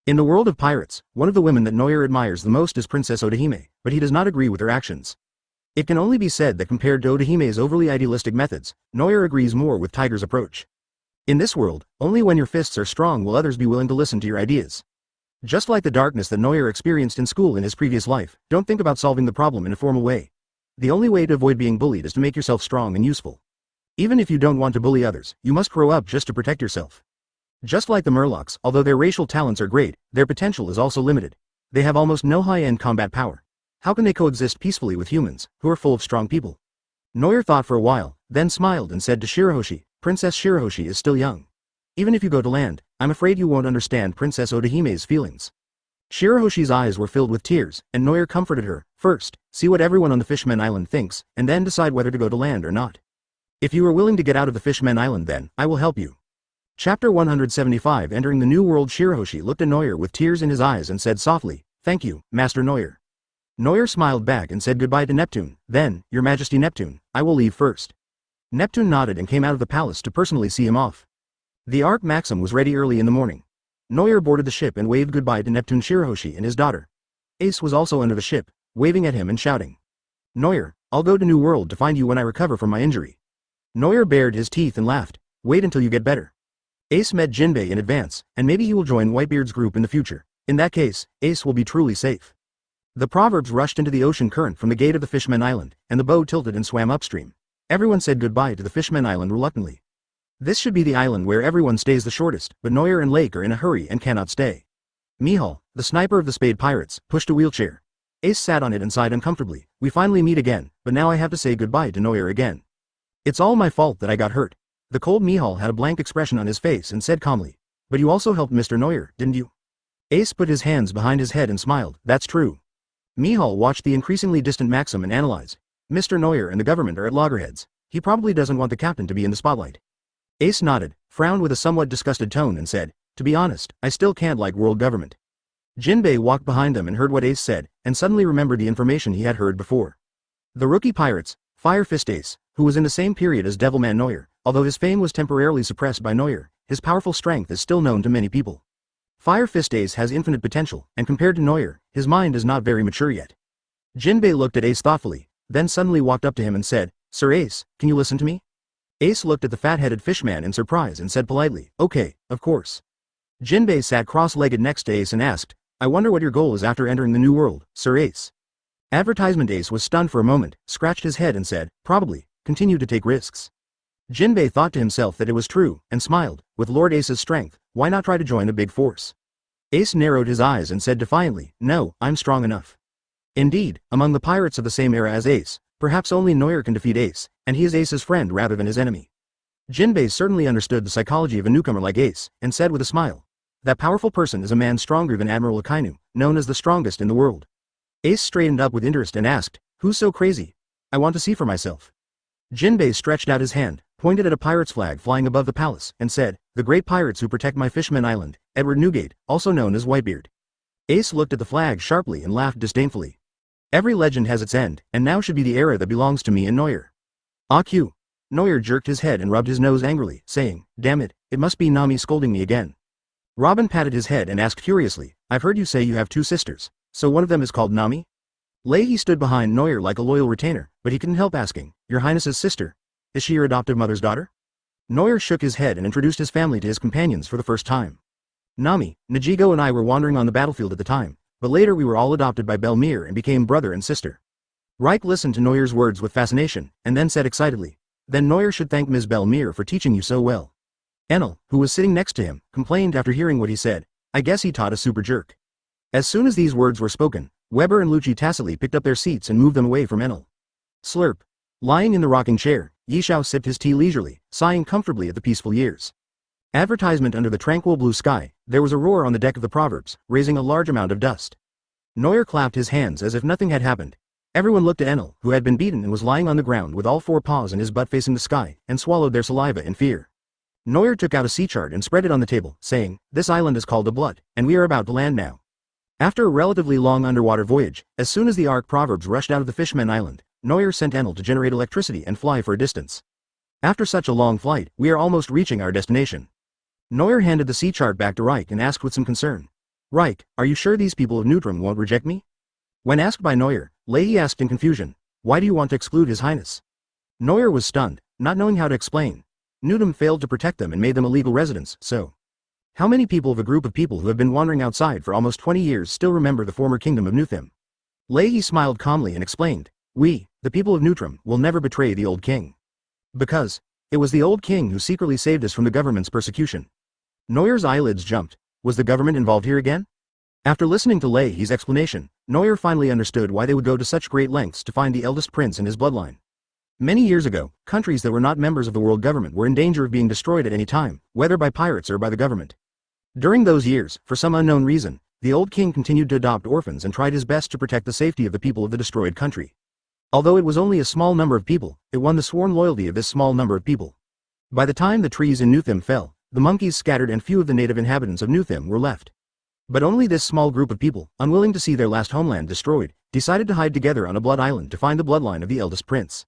In the world of pirates, one of the women that Noir admires the most is Princess Odahime, but he does not agree with her actions. It can only be said that compared to Odahime's overly idealistic methods, Noir agrees more with Tiger's approach. In this world, only when your fists are strong will others be willing to listen to your ideas. Just like the darkness that Noir experienced in school in his previous life, don't think about solving the problem in a formal way. The only way to avoid being bullied is to make yourself strong and useful. Even if you don't want to bully others, you must grow up just to protect yourself. Just like the Murlocs, although their racial talents are great, their potential is also limited. They have almost no high-end combat power. How can they coexist peacefully with humans, who are full of strong people? Noir thought for a while, then smiled and said to Shirahoshi, Princess Shirahoshi is still young. Even if you go to land, I'm afraid you won't understand Princess Odahime's feelings. Shirahoshi's eyes were filled with tears, and Noir comforted her. First, see what everyone on the Fishmen Island thinks, and then decide whether to go to land or not. If you are willing to get out of the Fishmen Island then, I will help you. Chapter 175. Entering the New World. Shirahoshi looked at Noir with tears in his eyes and said softly, Thank you, Master Noir. Noir smiled back and said goodbye to Neptune. Then, Your Majesty Neptune, I will leave first. Neptune nodded and came out of the palace to personally see him off. The Ark Maxim was ready early in the morning. Noir boarded the ship and waved goodbye to Neptune. Shirahoshi and his daughter. Ace was also under the ship, waving at him and shouting. Noir, I'll go to New World to find you when I recover from my injury. Noir bared his teeth and laughed. Wait until you get better. Ace met Jinbei in advance, and maybe he will join Whitebeard's group in the future. In that case, Ace will be truly safe. The proverbs rushed into the ocean current from the gate of the Fishmen Island, and the boat tilted and swam upstream. Everyone said goodbye to the Fishmen Island reluctantly. This should be the island where everyone stays the shortest, but Noir and Lake are in a hurry and cannot stay. Mihawk, the sniper of the Spade Pirates, pushed a wheelchair. Ace sat on it and sighed uncomfortably. We finally meet again, but now I have to say goodbye to Noir again. It's all my fault that I got hurt. The cold Mihawk had a blank expression on his face and said calmly. But you also helped Mr. Noir, didn't you? Ace put his hands behind his head and smiled. That's true. Mihawk watched the increasingly distant Maxim and analyzed. Mr. Noir and the government are at loggerheads. He probably doesn't want the captain to be in the spotlight. Ace nodded, frowned with a somewhat disgusted tone and said, To be honest, I still can't like world government. Jinbei walked behind them and heard what Ace said, and suddenly remembered the information he had heard before. The rookie pirates, Fire Fist Ace, who was in the same period as Devilman Noir, although his fame was temporarily suppressed by Noir, his powerful strength is still known to many people. Fire Fist Ace has infinite potential, and compared to Noir, his mind is not very mature yet. Jinbei looked at Ace thoughtfully, then suddenly walked up to him and said, Sir Ace, can you listen to me? Ace looked at the fat-headed fishman in surprise and said politely, Okay, of course. Jinbei sat cross-legged next to Ace and asked, I wonder what your goal is after entering the New World, Sir Ace. Advertisement. Ace was stunned for a moment, scratched his head and said, Probably, continue to take risks. Jinbei thought to himself that it was true, and smiled. With Lord Ace's strength, why not try to join a big force? Ace narrowed his eyes and said defiantly, No, I'm strong enough. Indeed, among the pirates of the same era as Ace, perhaps only Noir can defeat Ace, and he is Ace's friend rather than his enemy. Jinbei certainly understood the psychology of a newcomer like Ace, and said with a smile, That powerful person is a man stronger than Admiral Akainu, known as the strongest in the world. Ace straightened up with interest and asked, Who's so crazy? I want to see for myself. Jinbei stretched out his hand, pointed at a pirate's flag flying above the palace, and said, "The great pirates who protect my fisherman island, Edward Newgate, also known as Whitebeard." Ace looked at the flag sharply and laughed disdainfully. "Every legend has its end, and now should be the era that belongs to me and Neuer." "AQ." Neuer jerked his head and rubbed his nose angrily, saying, "Damn it, it must be Nami scolding me again." Robin patted his head and asked curiously, "I've heard you say you have 2 sisters, so one of them is called Nami?" Leahy stood behind Neuer like a loyal retainer, but he couldn't help asking, "Your Highness's sister? Is she your adoptive mother's daughter?" Neuer shook his head and introduced his family to his companions for the first time. "Nami, Najigo and I were wandering on the battlefield at the time, but later we were all adopted by Bellemere and became brother and sister." Reich listened to Neuer's words with fascination, and then said excitedly, "Then Neuer should thank Ms. Bellemere for teaching you so well." Enel, who was sitting next to him, complained after hearing what he said, "I guess he taught a super jerk." As soon as these words were spoken, Weber and Lucci tacitly picked up their seats and moved them away from Enel. Slurp. Lying in the rocking chair, Yishao sipped his tea leisurely, sighing comfortably at the peaceful years. Advertisement under the tranquil blue sky, there was a roar on the deck of the Proverbs, raising a large amount of dust. Neuer clapped his hands as if nothing had happened. Everyone looked at Enel, who had been beaten and was lying on the ground with all 4 paws and his butt facing the sky, and swallowed their saliva in fear. Neuer took out a sea chart and spread it on the table, saying, "This island is called the Blood, and we are about to land now." After a relatively long underwater voyage, as soon as the Ark Proverbs rushed out of the Fishmen Island, Neuer sent Enel to generate electricity and fly for a distance. "After such a long flight, we are almost reaching our destination." Neuer handed the sea chart back to Reich and asked with some concern, "Reich, are you sure these people of Neutrum won't reject me?" When asked by Neuer, Leahy asked in confusion, "Why do you want to exclude His Highness?" Neuer was stunned, not knowing how to explain. Neutrum failed to protect them and made them illegal residents, so. How many people of a group of people who have been wandering outside for almost 20 years still remember the former kingdom of Newthim? Leahy smiled calmly and explained, "We, the people of Neutrum, will never betray the old king. Because it was the old king who secretly saved us from the government's persecution." Neuer's eyelids jumped. Was the government involved here again? After listening to Leahy's explanation, Neuer finally understood why they would go to such great lengths to find the eldest prince and his bloodline. Many years ago, countries that were not members of the world government were in danger of being destroyed at any time, whether by pirates or by the government. During those years, for some unknown reason, the old king continued to adopt orphans and tried his best to protect the safety of the people of the destroyed country. Although it was only a small number of people, it won the sworn loyalty of this small number of people. By the time the trees in Newthim fell, the monkeys scattered and few of the native inhabitants of Newthim were left. But only this small group of people, unwilling to see their last homeland destroyed, decided to hide together on a blood island to find the bloodline of the eldest prince.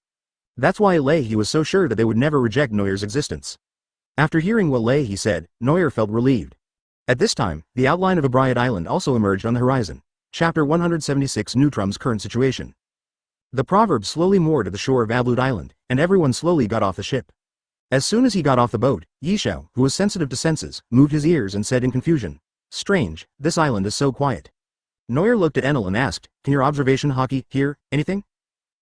That's why Leahy was so sure that they would never reject Neuer's existence. After hearing what Leahy said, Neuer felt relieved. At this time, the outline of a Bryad Island also emerged on the horizon. Chapter 176 Neutrum's current situation. The proverb slowly moored at the shore of Ablood Island, and everyone slowly got off the ship. As soon as he got off the boat, Yishao, who was sensitive to senses, moved his ears and said in confusion, "Strange, this island is so quiet." Neuer looked at Enel and asked, "Can your observation Haki hear anything?"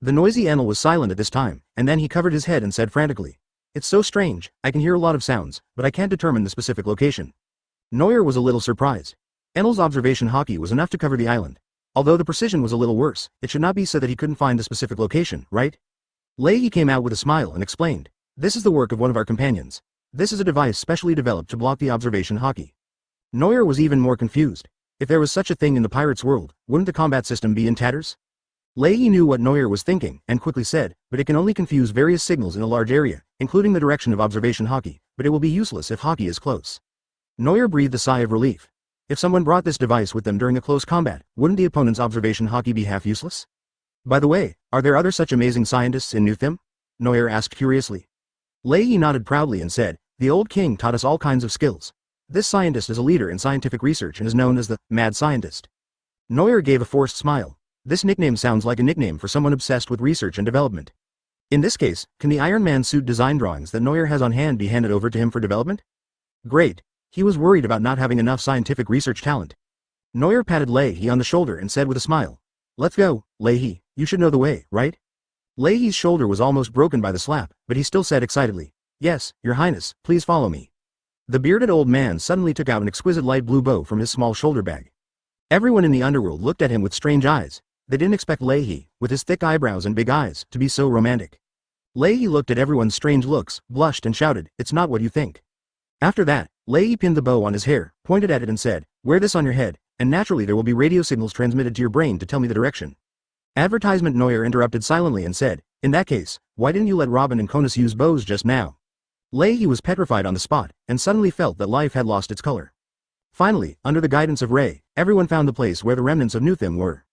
The noisy Enel was silent at this time, and then he covered his head and said frantically, "It's so strange, I can hear a lot of sounds, but I can't determine the specific location." Neuer was a little surprised. Enel's observation Haki was enough to cover the island. Although the precision was a little worse, it should not be so that he couldn't find the specific location, right? Leahy came out with a smile and explained, "This is the work of one of our companions. This is a device specially developed to block the observation Haki." Neuer was even more confused. If there was such a thing in the pirates' world, wouldn't the combat system be in tatters? Leahy knew what Neuer was thinking, and quickly said, "But it can only confuse various signals in a large area, including the direction of observation Haki, but it will be useless if Haki is close." Neuer breathed a sigh of relief. If someone brought this device with them during a close combat, wouldn't the opponent's observation Haki be half useless? By the way, are there other such amazing scientists in Newthim? Neuer asked curiously. Leahy nodded proudly and said, "The old king taught us all kinds of skills. This scientist is a leader in scientific research and is known as the Mad Scientist." Neuer gave a forced smile. This nickname sounds like a nickname for someone obsessed with research and development. In this case, can the Iron Man suit design drawings that Neuer has on hand be handed over to him for development? Great. He was worried about not having enough scientific research talent. Neuer patted Leahy on the shoulder and said with a smile, "Let's go, Leahy, you should know the way, right?" Leahy's shoulder was almost broken by the slap, but he still said excitedly, "Yes, Your Highness, please follow me." The bearded old man suddenly took out an exquisite light blue bow from his small shoulder bag. Everyone in the underworld looked at him with strange eyes. They didn't expect Leahy, with his thick eyebrows and big eyes, to be so romantic. Leahy looked at everyone's strange looks, blushed and shouted, "It's not what you think." After that, Leahy pinned the bow on his hair, pointed at it and said, "Wear this on your head, and naturally there will be radio signals transmitted to your brain to tell me the direction." Advertisement Neuer interrupted silently and said, "In that case, why didn't you let Robin and Conus use bows just now? Leahy was petrified on the spot, and suddenly felt that life had lost its color. Finally, under the guidance of Ray, everyone found the place where the remnants of Nuthim were.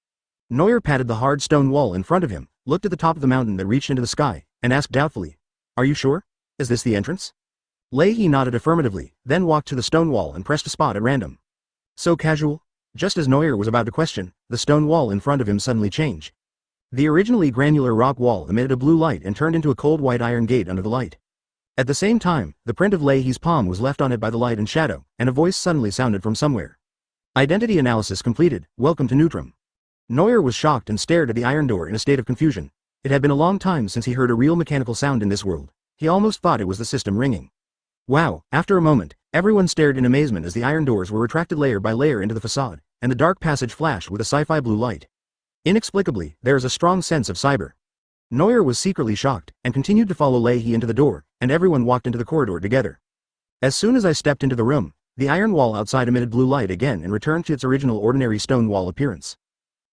Noel patted the hard stone wall in front of him, looked at the top of the mountain that reached into the sky, and asked doubtfully, "Are you sure? Is this the entrance?" Leahy nodded affirmatively, then walked to the stone wall and pressed a spot at random. So casual? Just as Noel was about to question, the stone wall in front of him suddenly changed. The originally granular rock wall emitted a blue light and turned into a cold white iron gate under the light. At the same time, the print of Leahy's palm was left on it by the light and shadow, and a voice suddenly sounded from somewhere. Identity analysis completed, welcome to Nutrim. Noel was shocked and stared at the iron door in a state of confusion. It had been a long time since he heard a real mechanical sound in this world. He almost thought it was the system ringing. Wow, after a moment, everyone stared in amazement as the iron doors were retracted layer by layer into the facade, and the dark passage flashed with a sci-fi blue light. Inexplicably, there is a strong sense of cyber. Noel was secretly shocked, and continued to follow Leahy into the door, and everyone walked into the corridor together. As soon as I stepped into the room, the iron wall outside emitted blue light again and returned to its original ordinary stone wall appearance.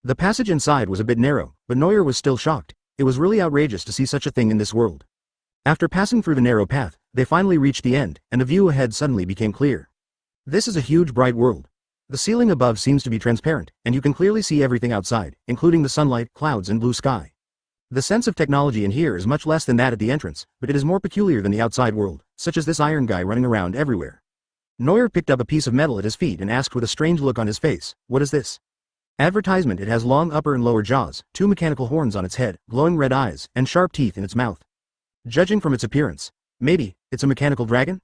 The passage inside was a bit narrow, but Noel was still shocked. It was really outrageous to see such a thing in this world. After passing through the narrow path, they finally reached the end, and the view ahead suddenly became clear. This is a huge bright world. The ceiling above seems to be transparent, and you can clearly see everything outside, including the sunlight, clouds and blue sky. The sense of technology in here is much less than that at the entrance, but it is more peculiar than the outside world, such as this iron guy running around everywhere. Noel picked up a piece of metal at his feet and asked with a strange look on his face, "What is this?" Advertisement. It has long upper and lower jaws, 2 mechanical horns on its head, glowing red eyes, and sharp teeth in its mouth. Judging from its appearance, maybe, it's a mechanical dragon?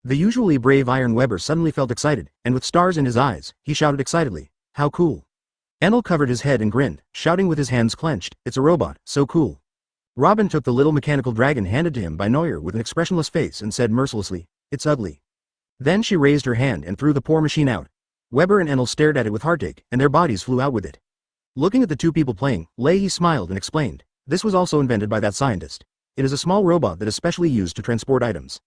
The usually brave Iron Weber suddenly felt excited, and with stars in his eyes, he shouted excitedly, "How cool!" Enel covered his head and grinned, shouting with his hands clenched, "It's a robot, so cool." Robin took the little mechanical dragon handed to him by Noel with an expressionless face and said mercilessly, "It's ugly." Then she raised her hand and threw the poor machine out. Weber and Enel stared at it with heartache, and their bodies flew out with it. Looking at the two people playing, Leahy smiled and explained, "This was also invented by that scientist. It is a small robot that is specially used to transport items."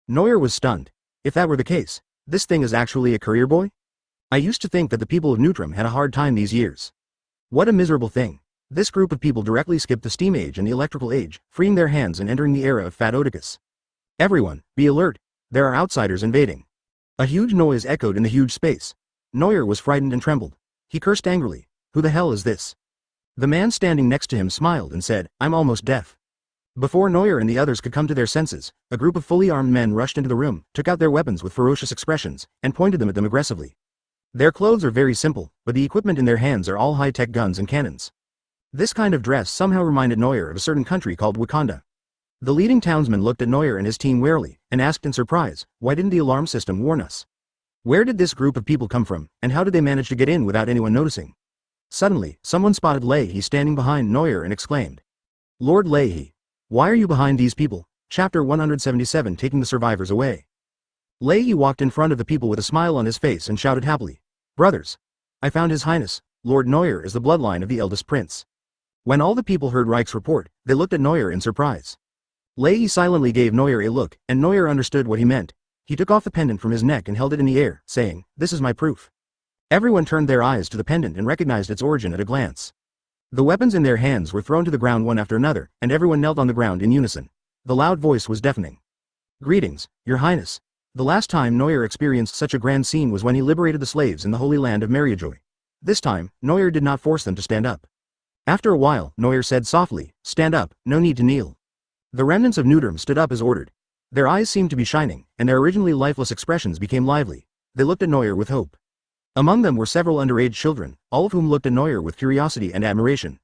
Noel was stunned. If that were the case, this thing is actually a courier boy? I used to think that the people of Nutrim had a hard time these years. What a miserable thing. This group of people directly skipped the steam age and the electrical age, freeing their hands and entering the era of Fat Oedicus. Everyone, be alert. There are outsiders invading. A huge noise echoed in the huge space. Noel was frightened and trembled. He cursed angrily. Who the hell is this? The man standing next to him smiled and said, "I'm almost deaf." Before Noel and the others could come to their senses, a group of fully armed men rushed into the room, took out their weapons with ferocious expressions, and pointed them at them aggressively. Their clothes are very simple, but the equipment in their hands are all high-tech guns and cannons. This kind of dress somehow reminded Noel of a certain country called Wakanda. The leading townsman looked at Noel and his team warily, and asked in surprise, "Why didn't the alarm system warn us? Where did this group of people come from, and how did they manage to get in without anyone noticing?" Suddenly, someone spotted Leahy standing behind Noel and exclaimed, "Lord Leahy, why are you behind these people?" Chapter 177. Taking the survivors away. Leahy walked in front of the people with a smile on his face and shouted happily, "Brothers! I found His Highness, Lord Noel is the bloodline of the eldest prince." When all the people heard Reich's report, they looked at Noel in surprise. Leahy silently gave Noel a look, and Noel understood what he meant. He took off the pendant from his neck and held it in the air, saying, "This is my proof." Everyone turned their eyes to the pendant and recognized its origin at a glance. The weapons in their hands were thrown to the ground one after another, and everyone knelt on the ground in unison. The loud voice was deafening. "Greetings, Your Highness." The last time Noel experienced such a grand scene was when he liberated the slaves in the Holy Land of Mariajoy. This time, Noel did not force them to stand up. After a while, Noel said softly, "Stand up, no need to kneel." The remnants of Nutrim stood up as ordered. Their eyes seemed to be shining, and their originally lifeless expressions became lively. They looked at Noel with hope. Among them were several underage children, all of whom looked at Noel with curiosity and admiration.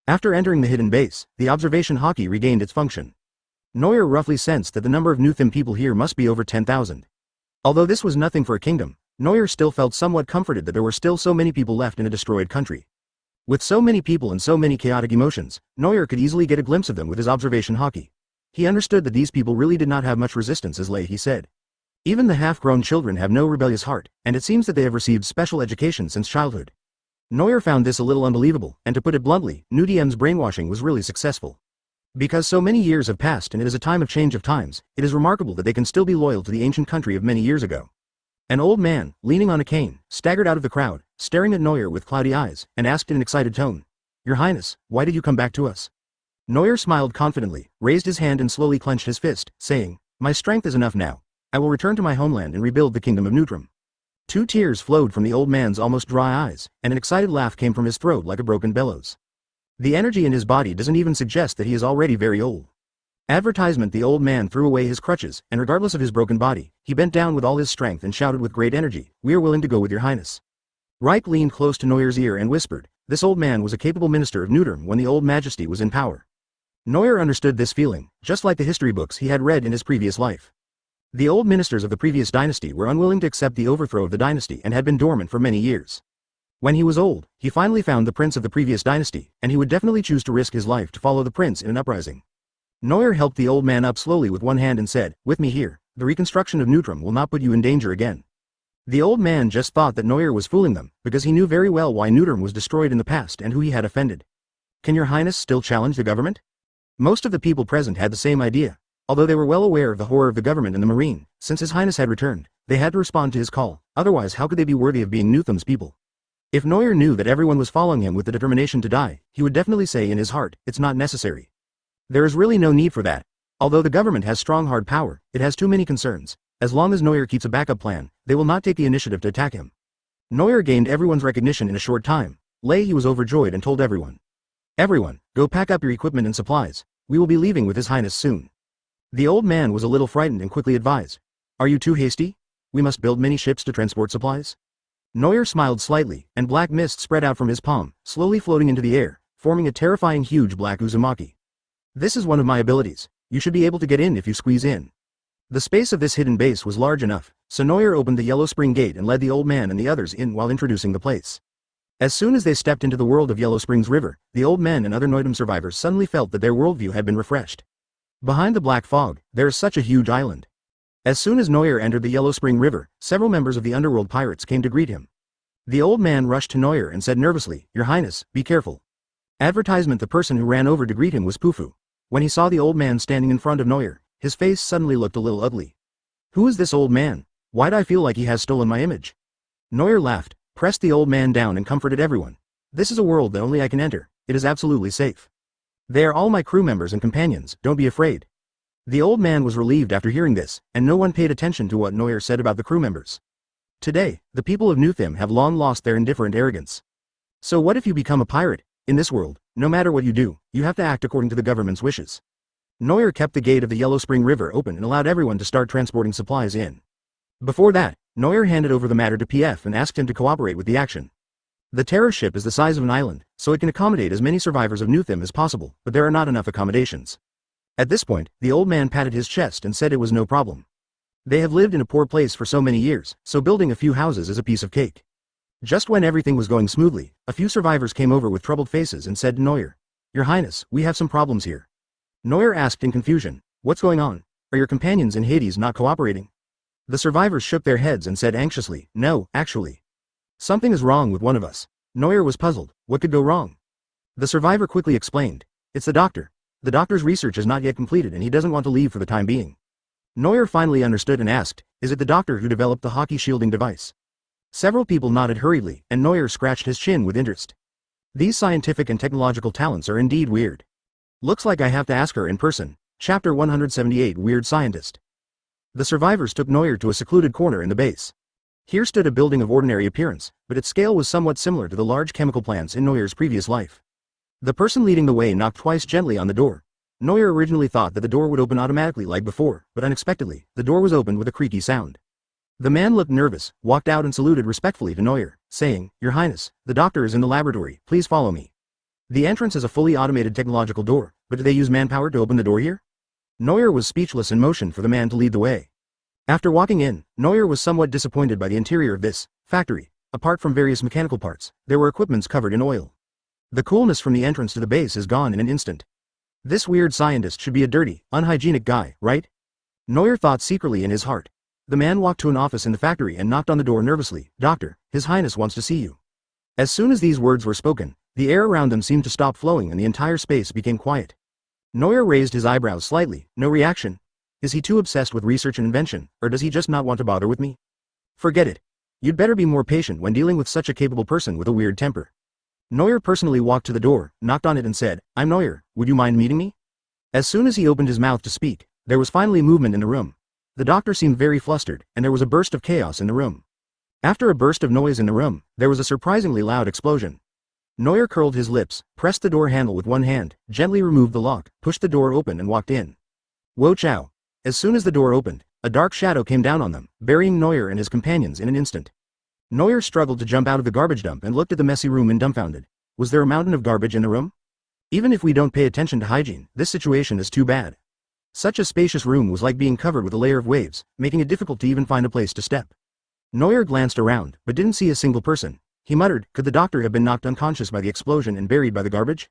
After entering the hidden base, the observation Haki regained its function. Noel roughly sensed that the number of Nuthim people here must be over 10,000. Although this was nothing for a kingdom, Noel still felt somewhat comforted that there were still so many people left in a destroyed country. With so many people and so many chaotic emotions, Noel could easily get a glimpse of them with his observation Haki. He understood that these people really did not have much resistance, as Leahy said. Even the half-grown children have no rebellious heart, and it seems that they have received special education since childhood. Noel found this a little unbelievable, and to put it bluntly, NUDM's brainwashing was really successful. Because so many years have passed and it is a time of change of times, it is remarkable that they can still be loyal to the ancient country of many years ago. An old man, leaning on a cane, staggered out of the crowd, staring at Noel with cloudy eyes, and asked in an excited tone, "Your Highness, why did you come back to us?" Noel smiled confidently, raised his hand and slowly clenched his fist, saying, My strength is enough now. I will return to my homeland and rebuild the kingdom of Neutrum. 2 tears flowed from the old man's almost dry eyes, and an excited laugh came from his throat like a broken bellows. The energy in his body doesn't even suggest that he is already very old. Advertisement. The old man threw away his crutches, and regardless of his broken body, he bent down with all his strength and shouted with great energy, "We are willing to go with your highness." Ripe leaned close to Neuer's ear and whispered, "This old man was a capable minister of Neutrum when the old majesty was in power." Neuer understood this feeling, just like the history books he had read in his previous life. The old ministers of the previous dynasty were unwilling to accept the overthrow of the dynasty and had been dormant for many years. When he was old, he finally found the prince of the previous dynasty, and he would definitely choose to risk his life to follow the prince in an uprising. Neuer helped the old man up slowly with one hand and said, "With me here, the reconstruction of Neutrum will not put you in danger again." The old man just thought that Neuer was fooling them, because he knew very well why Neutrum was destroyed in the past and who he had offended. "Can your highness still challenge the government?" Most of the people present had the same idea. Although they were well aware of the horror of the government and the marine, since his highness had returned, they had to respond to his call, otherwise how could they be worthy of being Newtham's people? If Neuer knew that everyone was following him with the determination to die, he would definitely say in his heart, "It's not necessary." There is really no need for that. Although the government has strong hard power, it has too many concerns. As long as Neuer keeps a backup plan, they will not take the initiative to attack him. Neuer gained everyone's recognition in a short time. He was overjoyed and told everyone, "Everyone, go pack up your equipment and supplies. We will be leaving with his highness soon." The old man was a little frightened and quickly advised, "Are you too hasty? We must build many ships to transport supplies." Neuer smiled slightly, and black mist spread out from his palm, slowly floating into the air, forming a terrifying huge black uzumaki. "This is one of my abilities. You should be able to get in if you squeeze in." The space of this hidden base was large enough, so Neuer opened the yellow spring gate and led the old man and the others in while introducing the place. As soon as they stepped into the world of Yellow Springs River, the old men and other Neutrum survivors suddenly felt that their worldview had been refreshed. Behind the black fog, there is such a huge island. As soon as Neuer entered the Yellow Spring River, several members of the underworld pirates came to greet him. The old man rushed to Neuer and said nervously, "Your highness, be careful." Advertisement. The person who ran over to greet him was Pufu. When he saw the old man standing in front of Neuer, his face suddenly looked a little ugly. "Who is this old man? Why do I feel like he has stolen my image?" Neuer laughed, pressed the old man down and comforted everyone. "This is a world that only I can enter. It is absolutely safe. They are all my crew members and companions, don't be afraid." The old man was relieved after hearing this, and no one paid attention to what Neuer said about the crew members. Today, the people of Newthim have long lost their indifferent arrogance. So what if you become a pirate? In this world, no matter what you do, you have to act according to the government's wishes. Neuer kept the gate of the Yellow Spring River open and allowed everyone to start transporting supplies in. Before that, Neuer handed over the matter to PF and asked him to cooperate with the action. The terror ship is the size of an island, so it can accommodate as many survivors of Newthim as possible, but there are not enough accommodations. At this point, the old man patted his chest and said it was no problem. They have lived in a poor place for so many years, so building a few houses is a piece of cake. Just when everything was going smoothly, a few survivors came over with troubled faces and said to Neuer, "Your highness, we have some problems here." Neuer asked in confusion, "What's going on? Are your companions in Hades not cooperating?" The survivors shook their heads and said anxiously, "No, actually. Something is wrong with one of us." Neuer was puzzled. What could go wrong? The survivor quickly explained, "It's the doctor. The doctor's research is not yet completed and he doesn't want to leave for the time being." Neuer finally understood and asked, "Is it the doctor who developed the Haki shielding device?" Several people nodded hurriedly, and Neuer scratched his chin with interest. These scientific and technological talents are indeed weird. Looks like I have to ask her in person. Chapter 178 Weird Scientist. The survivors took Neuer to a secluded corner in the base. Here stood a building of ordinary appearance, but its scale was somewhat similar to the large chemical plants in Neuer's previous life. The person leading the way knocked twice gently on the door. Neuer originally thought that the door would open automatically like before, but unexpectedly, the door was opened with a creaky sound. The man looked nervous, walked out and saluted respectfully to Neuer, saying, "Your Highness, the doctor is in the laboratory, please follow me." The entrance is a fully automated technological door, but do they use manpower to open the door here? Neuer was speechless and motioned for the man to lead the way. After walking in, Neuer was somewhat disappointed by the interior of this factory. Apart from various mechanical parts, there were equipments covered in oil. The coolness from the entrance to the base is gone in an instant. This weird scientist should be a dirty, unhygienic guy, right? Neuer thought secretly in his heart. The man walked to an office in the factory and knocked on the door nervously. "Doctor, His Highness wants to see you." As soon as these words were spoken, the air around them seemed to stop flowing and the entire space became quiet. Neuer raised his eyebrows slightly. No reaction. Is he too obsessed with research and invention, or does he just not want to bother with me? Forget it. You'd better be more patient when dealing with such a capable person with a weird temper. Neuer personally walked to the door, knocked on it and said, "I'm Neuer, would you mind meeting me?" As soon as he opened his mouth to speak, There was finally movement in the room. The doctor seemed very flustered, and there was a burst of chaos in the room. After a burst of noise in the room, there was a surprisingly loud explosion. Noel curled his lips, pressed the door handle with one hand, gently removed the lock, pushed the door open and walked in. Wo chow. As soon as the door opened, a dark shadow came down on them, burying Noel and his companions in an instant. Noel struggled to jump out of the garbage dump and looked at the messy room and dumbfounded. Was there a mountain of garbage in the room? Even if we don't pay attention to hygiene, this situation is too bad. Such a spacious room was like being covered with a layer of waves, making it difficult to even find a place to step. Noel glanced around, but didn't see a single person. He muttered, could the doctor have been knocked unconscious by the explosion and buried by the garbage?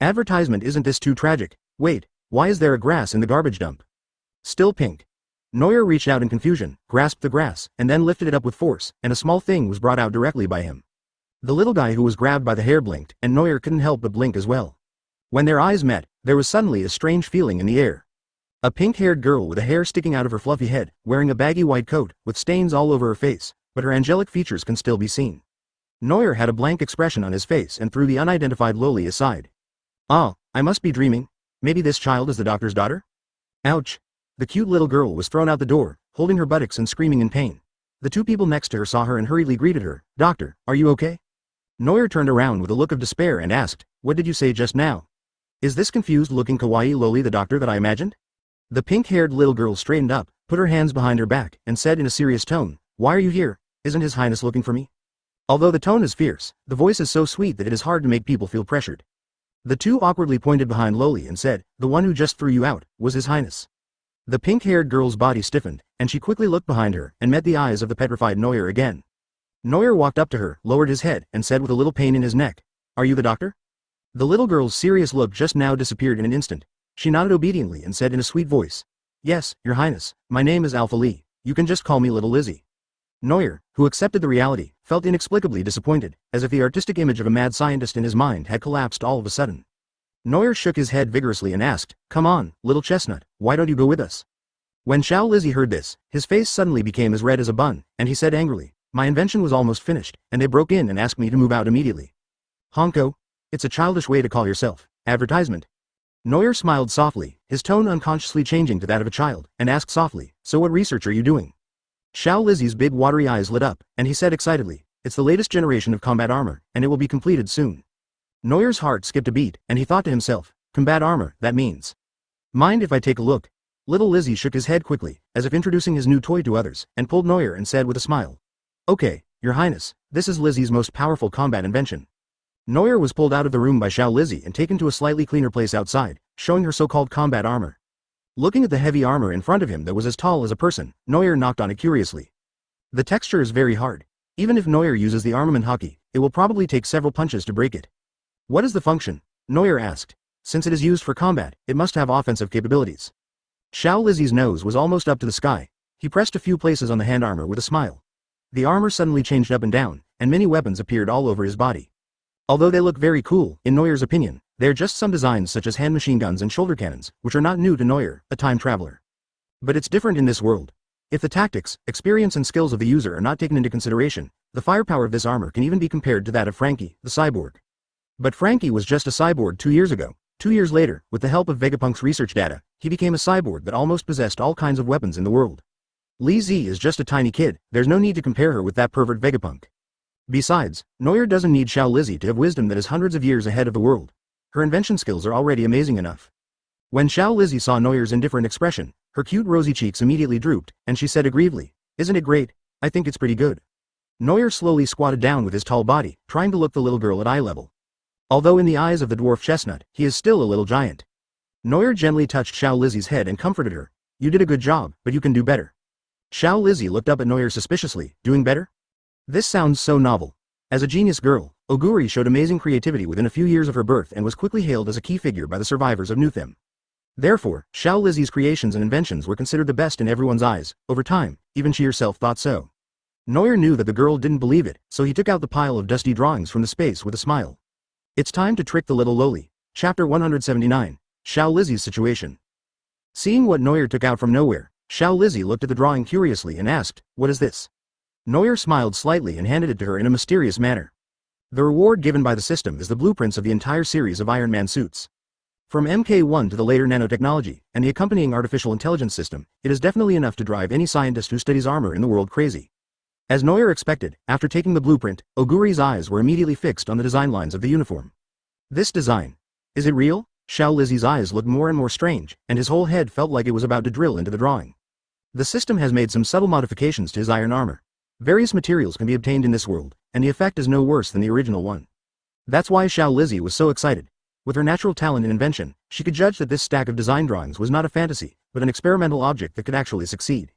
Advertisement, isn't this too tragic? Wait, why is there a grass in the garbage dump? Still pink. Noel reached out in confusion, grasped the grass, and then lifted it up with force, and a small thing was brought out directly by him. The little guy who was grabbed by the hair blinked, and Noel couldn't help but blink as well. When their eyes met, there was suddenly a strange feeling in the air. A pink-haired girl with a hair sticking out of her fluffy head, wearing a baggy white coat, with stains all over her face, but her angelic features can still be seen. Noel had a blank expression on his face and threw the unidentified loli aside. Ah, I must be dreaming. Maybe this child is the doctor's daughter? Ouch. The cute little girl was thrown out the door, holding her buttocks and screaming in pain. The two people next to her saw her and hurriedly greeted her. Doctor, are you okay? Noel turned around with a look of despair and asked, what did you say just now? Is this confused-looking kawaii loli the doctor that I imagined? The pink-haired little girl straightened up, put her hands behind her back, and said in a serious tone, why are you here? Isn't His Highness looking for me? Although the tone is fierce, the voice is so sweet that it is hard to make people feel pressured. The two awkwardly pointed behind Loli and said, the one who just threw you out, was His Highness. The pink-haired girl's body stiffened, and she quickly looked behind her, and met the eyes of the petrified Noel again. Noel walked up to her, lowered his head, and said with a little pain in his neck, are you the doctor? The little girl's serious look just now disappeared in an instant. She nodded obediently and said in a sweet voice, yes, Your Highness, my name is Alpha Lee, you can just call me Little Lizzie. Noel, who accepted the reality, felt inexplicably disappointed, as if the artistic image of a mad scientist in his mind had collapsed all of a sudden. Noel shook his head vigorously and asked, come on, little chestnut, why don't you go with us? When Xiao Lizzie heard this, his face suddenly became as red as a bun, and he said angrily, my invention was almost finished, and they broke in and asked me to move out immediately. Honko? It's a childish way to call yourself. Advertisement. Noel smiled softly, his tone unconsciously changing to that of a child, and asked softly, so what research are you doing? Xiao Lizzie's big watery eyes lit up, and he said excitedly, it's the latest generation of combat armor, and it will be completed soon. Noel's heart skipped a beat, and he thought to himself, combat armor, that means. Mind if I take a look? Little Lizzie shook his head quickly, as if introducing his new toy to others, and pulled Noel and said with a smile. Okay, Your Highness, this is Lizzie's most powerful combat invention. Noel was pulled out of the room by Xiao Lizzie and taken to a slightly cleaner place outside, showing her so-called combat armor. Looking at the heavy armor in front of him that was as tall as a person, Noel knocked on it curiously. The texture is very hard. Even if Noel uses the armament Haki, it will probably take several punches to break it. What is the function? Noel asked. Since it is used for combat, it must have offensive capabilities. Xiao Lizzie's nose was almost up to the sky. He pressed a few places on the hand armor with a smile. The armor suddenly changed up and down, and many weapons appeared all over his body. Although they look very cool, in Noel's opinion, they are just some designs such as hand machine guns and shoulder cannons, which are not new to Noel, a time traveler. But it's different in this world. If the tactics, experience and skills of the user are not taken into consideration, the firepower of this armor can even be compared to that of Frankie, the cyborg. But Frankie was just a cyborg 2 years ago. 2 years later, with the help of Vegapunk's research data, he became a cyborg that almost possessed all kinds of weapons in the world. Li Zi is just a tiny kid, there's no need to compare her with that pervert Vegapunk. Besides, Noel doesn't need Xiao Lizzie to have wisdom that is hundreds of years ahead of the world. Her invention skills are already amazing enough. When Xiao Lizzie saw Noel's indifferent expression, her cute rosy cheeks immediately drooped, and she said aggrievedly, isn't it great? I think it's pretty good. Noel slowly squatted down with his tall body, trying to look the little girl at eye level. Although in the eyes of the dwarf chestnut, he is still a little giant. Noel gently touched Xiao Lizzie's head and comforted her. You did a good job, but you can do better. Xiao Lizzie looked up at Noel suspiciously, doing better? This sounds so novel. As a genius girl, Oguri showed amazing creativity within a few years of her birth and was quickly hailed as a key figure by the survivors of Nuthem. Therefore, Xiao Lizzie's creations and inventions were considered the best in everyone's eyes. Over time, even she herself thought so. Noel knew that the girl didn't believe it, so he took out the pile of dusty drawings from the space with a smile. It's time to trick the little loli. Chapter 179, Xiao Lizzie's situation. Seeing what Noel took out from nowhere, Xiao Lizzie looked at the drawing curiously and asked, what is this? Noel smiled slightly and handed it to her in a mysterious manner. The reward given by the system is the blueprints of the entire series of Iron Man suits. From MK1 to the later nanotechnology, and the accompanying artificial intelligence system, it is definitely enough to drive any scientist who studies armor in the world crazy. As Noel expected, after taking the blueprint, Oguri's eyes were immediately fixed on the design lines of the uniform. This design. Is it real? Xiao Lizzie's eyes looked more and more strange, and his whole head felt like it was about to drill into the drawing. The system has made some subtle modifications to his iron armor. Various materials can be obtained in this world, and the effect is no worse than the original one. That's why Xiao Lizzie was so excited. With her natural talent in invention, she could judge that this stack of design drawings was not a fantasy, but an experimental object that could actually succeed.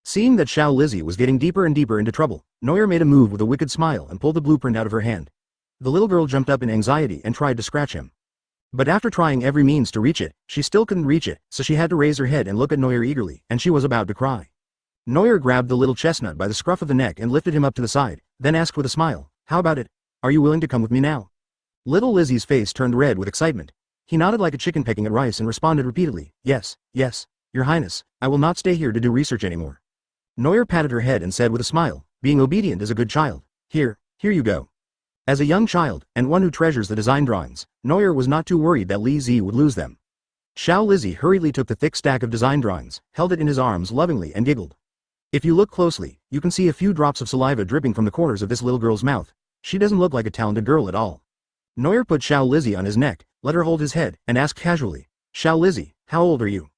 Seeing that Xiao Lizzie was getting deeper and deeper into trouble, Noel made a move with a wicked smile and pulled the blueprint out of her hand. The little girl jumped up in anxiety and tried to scratch him. But after trying every means to reach it, she still couldn't reach it, so she had to raise her head and look at Noel eagerly, and she was about to cry. Noel grabbed the little chestnut by the scruff of the neck and lifted him up to the side, then asked with a smile, "How about it? Are you willing to come with me now?" Little Lizzie's face turned red with excitement. He nodded like a chicken pecking at rice and responded repeatedly, "Yes, yes, Your Highness, I will not stay here to do research anymore." Noel patted her head and said with a smile, "Being obedient is a good child. Here you go." As a young child, and one who treasures the design drawings, Noel was not too worried that Li Zi would lose them. Xiao Lizzie hurriedly took the thick stack of design drawings, held it in his arms lovingly and giggled. If you look closely, you can see a few drops of saliva dripping from the corners of this little girl's mouth. She doesn't look like a talented girl at all. Noel put Xiao Lizzie on his neck, let her hold his head, and asked casually, "Xiao Lizzie, how old are you?"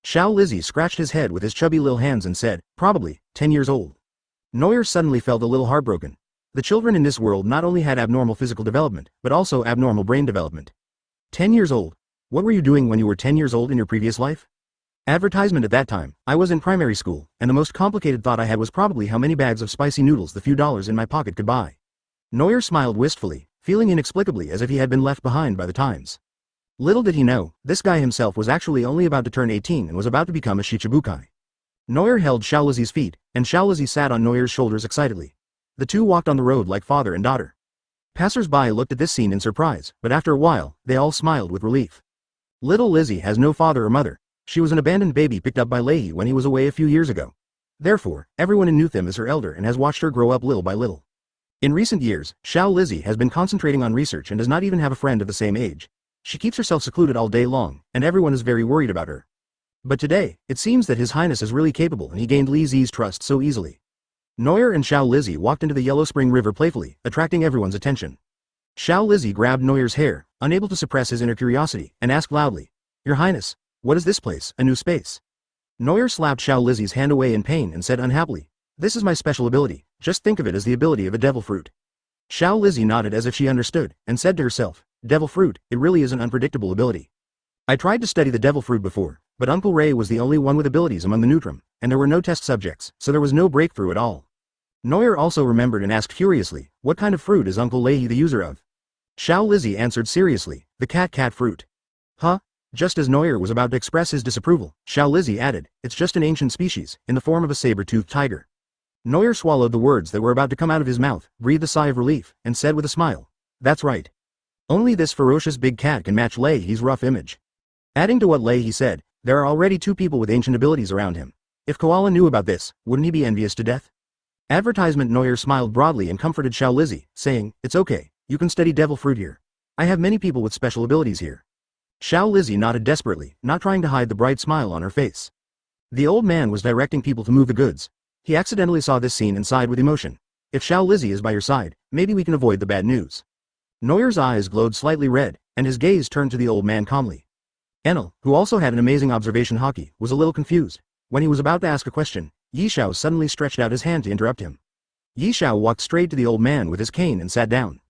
Xiao Lizzie scratched his head with his chubby little hands and said, "Probably 10 years old." Noel suddenly felt a little heartbroken. The children in this world not only had abnormal physical development, but also abnormal brain development. 10 years old? What were you doing when you were 10 years old in your previous life? Advertisement at that time, I was in primary school, and the most complicated thought I had was probably how many bags of spicy noodles the few dollars in my pocket could buy. Noel smiled wistfully, feeling inexplicably as if he had been left behind by the times. Little did he know, this guy himself was actually only about to turn 18 and was about to become a Shichibukai. Noel held Xiao Lizzie's feet, and Xiao Lizzie sat on Noel's shoulders excitedly. The two walked on the road like father and daughter. Passers-by looked at this scene in surprise, but after a while, they all smiled with relief. Little Lizzie has no father or mother. She was an abandoned baby picked up by Leahy when he was away a few years ago. Therefore, everyone in Nuthim is her elder and has watched her grow up little by little. In recent years, Xiao Lizzie has been concentrating on research and does not even have a friend of the same age. She keeps herself secluded all day long, and everyone is very worried about her. But today, it seems that His Highness is really capable and he gained Li Zi's trust so easily. Noel and Xiao Lizzie walked into the Yellow Spring River playfully, attracting everyone's attention. Xiao Lizzie grabbed Noel's hair, unable to suppress his inner curiosity, and asked loudly, "Your Highness, what is this place, a new space?" Noel slapped Xiao Lizzie's hand away in pain and said unhappily, "This is my special ability, just think of it as the ability of a devil fruit." Xiao Lizzie nodded as if she understood, and said to herself, "Devil fruit, it really is an unpredictable ability. I tried to study the devil fruit before, but Uncle Ray was the only one with abilities among the Neutrum, and there were no test subjects, so there was no breakthrough at all." Noel also remembered and asked curiously, "What kind of fruit is Uncle Leahy the user of?" Xiao Lizzie answered seriously, "The cat fruit." "Huh?" Just as Noel was about to express his disapproval, Xiao Lizzie added, "It's just an ancient species, in the form of a saber-toothed tiger." Noel swallowed the words that were about to come out of his mouth, breathed a sigh of relief, and said with a smile, "That's right. Only this ferocious big cat can match Leahy's rough image." Adding to what Leahy said, there are already 2 people with ancient abilities around him. If Koala knew about this, wouldn't he be envious to death? Advertisement. Noel smiled broadly and comforted Xiao Lizzie, saying, "It's okay, you can study devil fruit here. I have many people with special abilities here." Xiao Lizzie nodded desperately, not trying to hide the bright smile on her face. The old man was directing people to move the goods. He accidentally saw this scene and sighed with emotion. "If Xiao Lizzie is by your side, maybe we can avoid the bad news." Noel's eyes glowed slightly red, and his gaze turned to the old man calmly. Enel, who also had an amazing observation Haki, was a little confused. When he was about to ask a question, Yishao suddenly stretched out his hand to interrupt him. Yishao walked straight to the old man with his cane and sat down.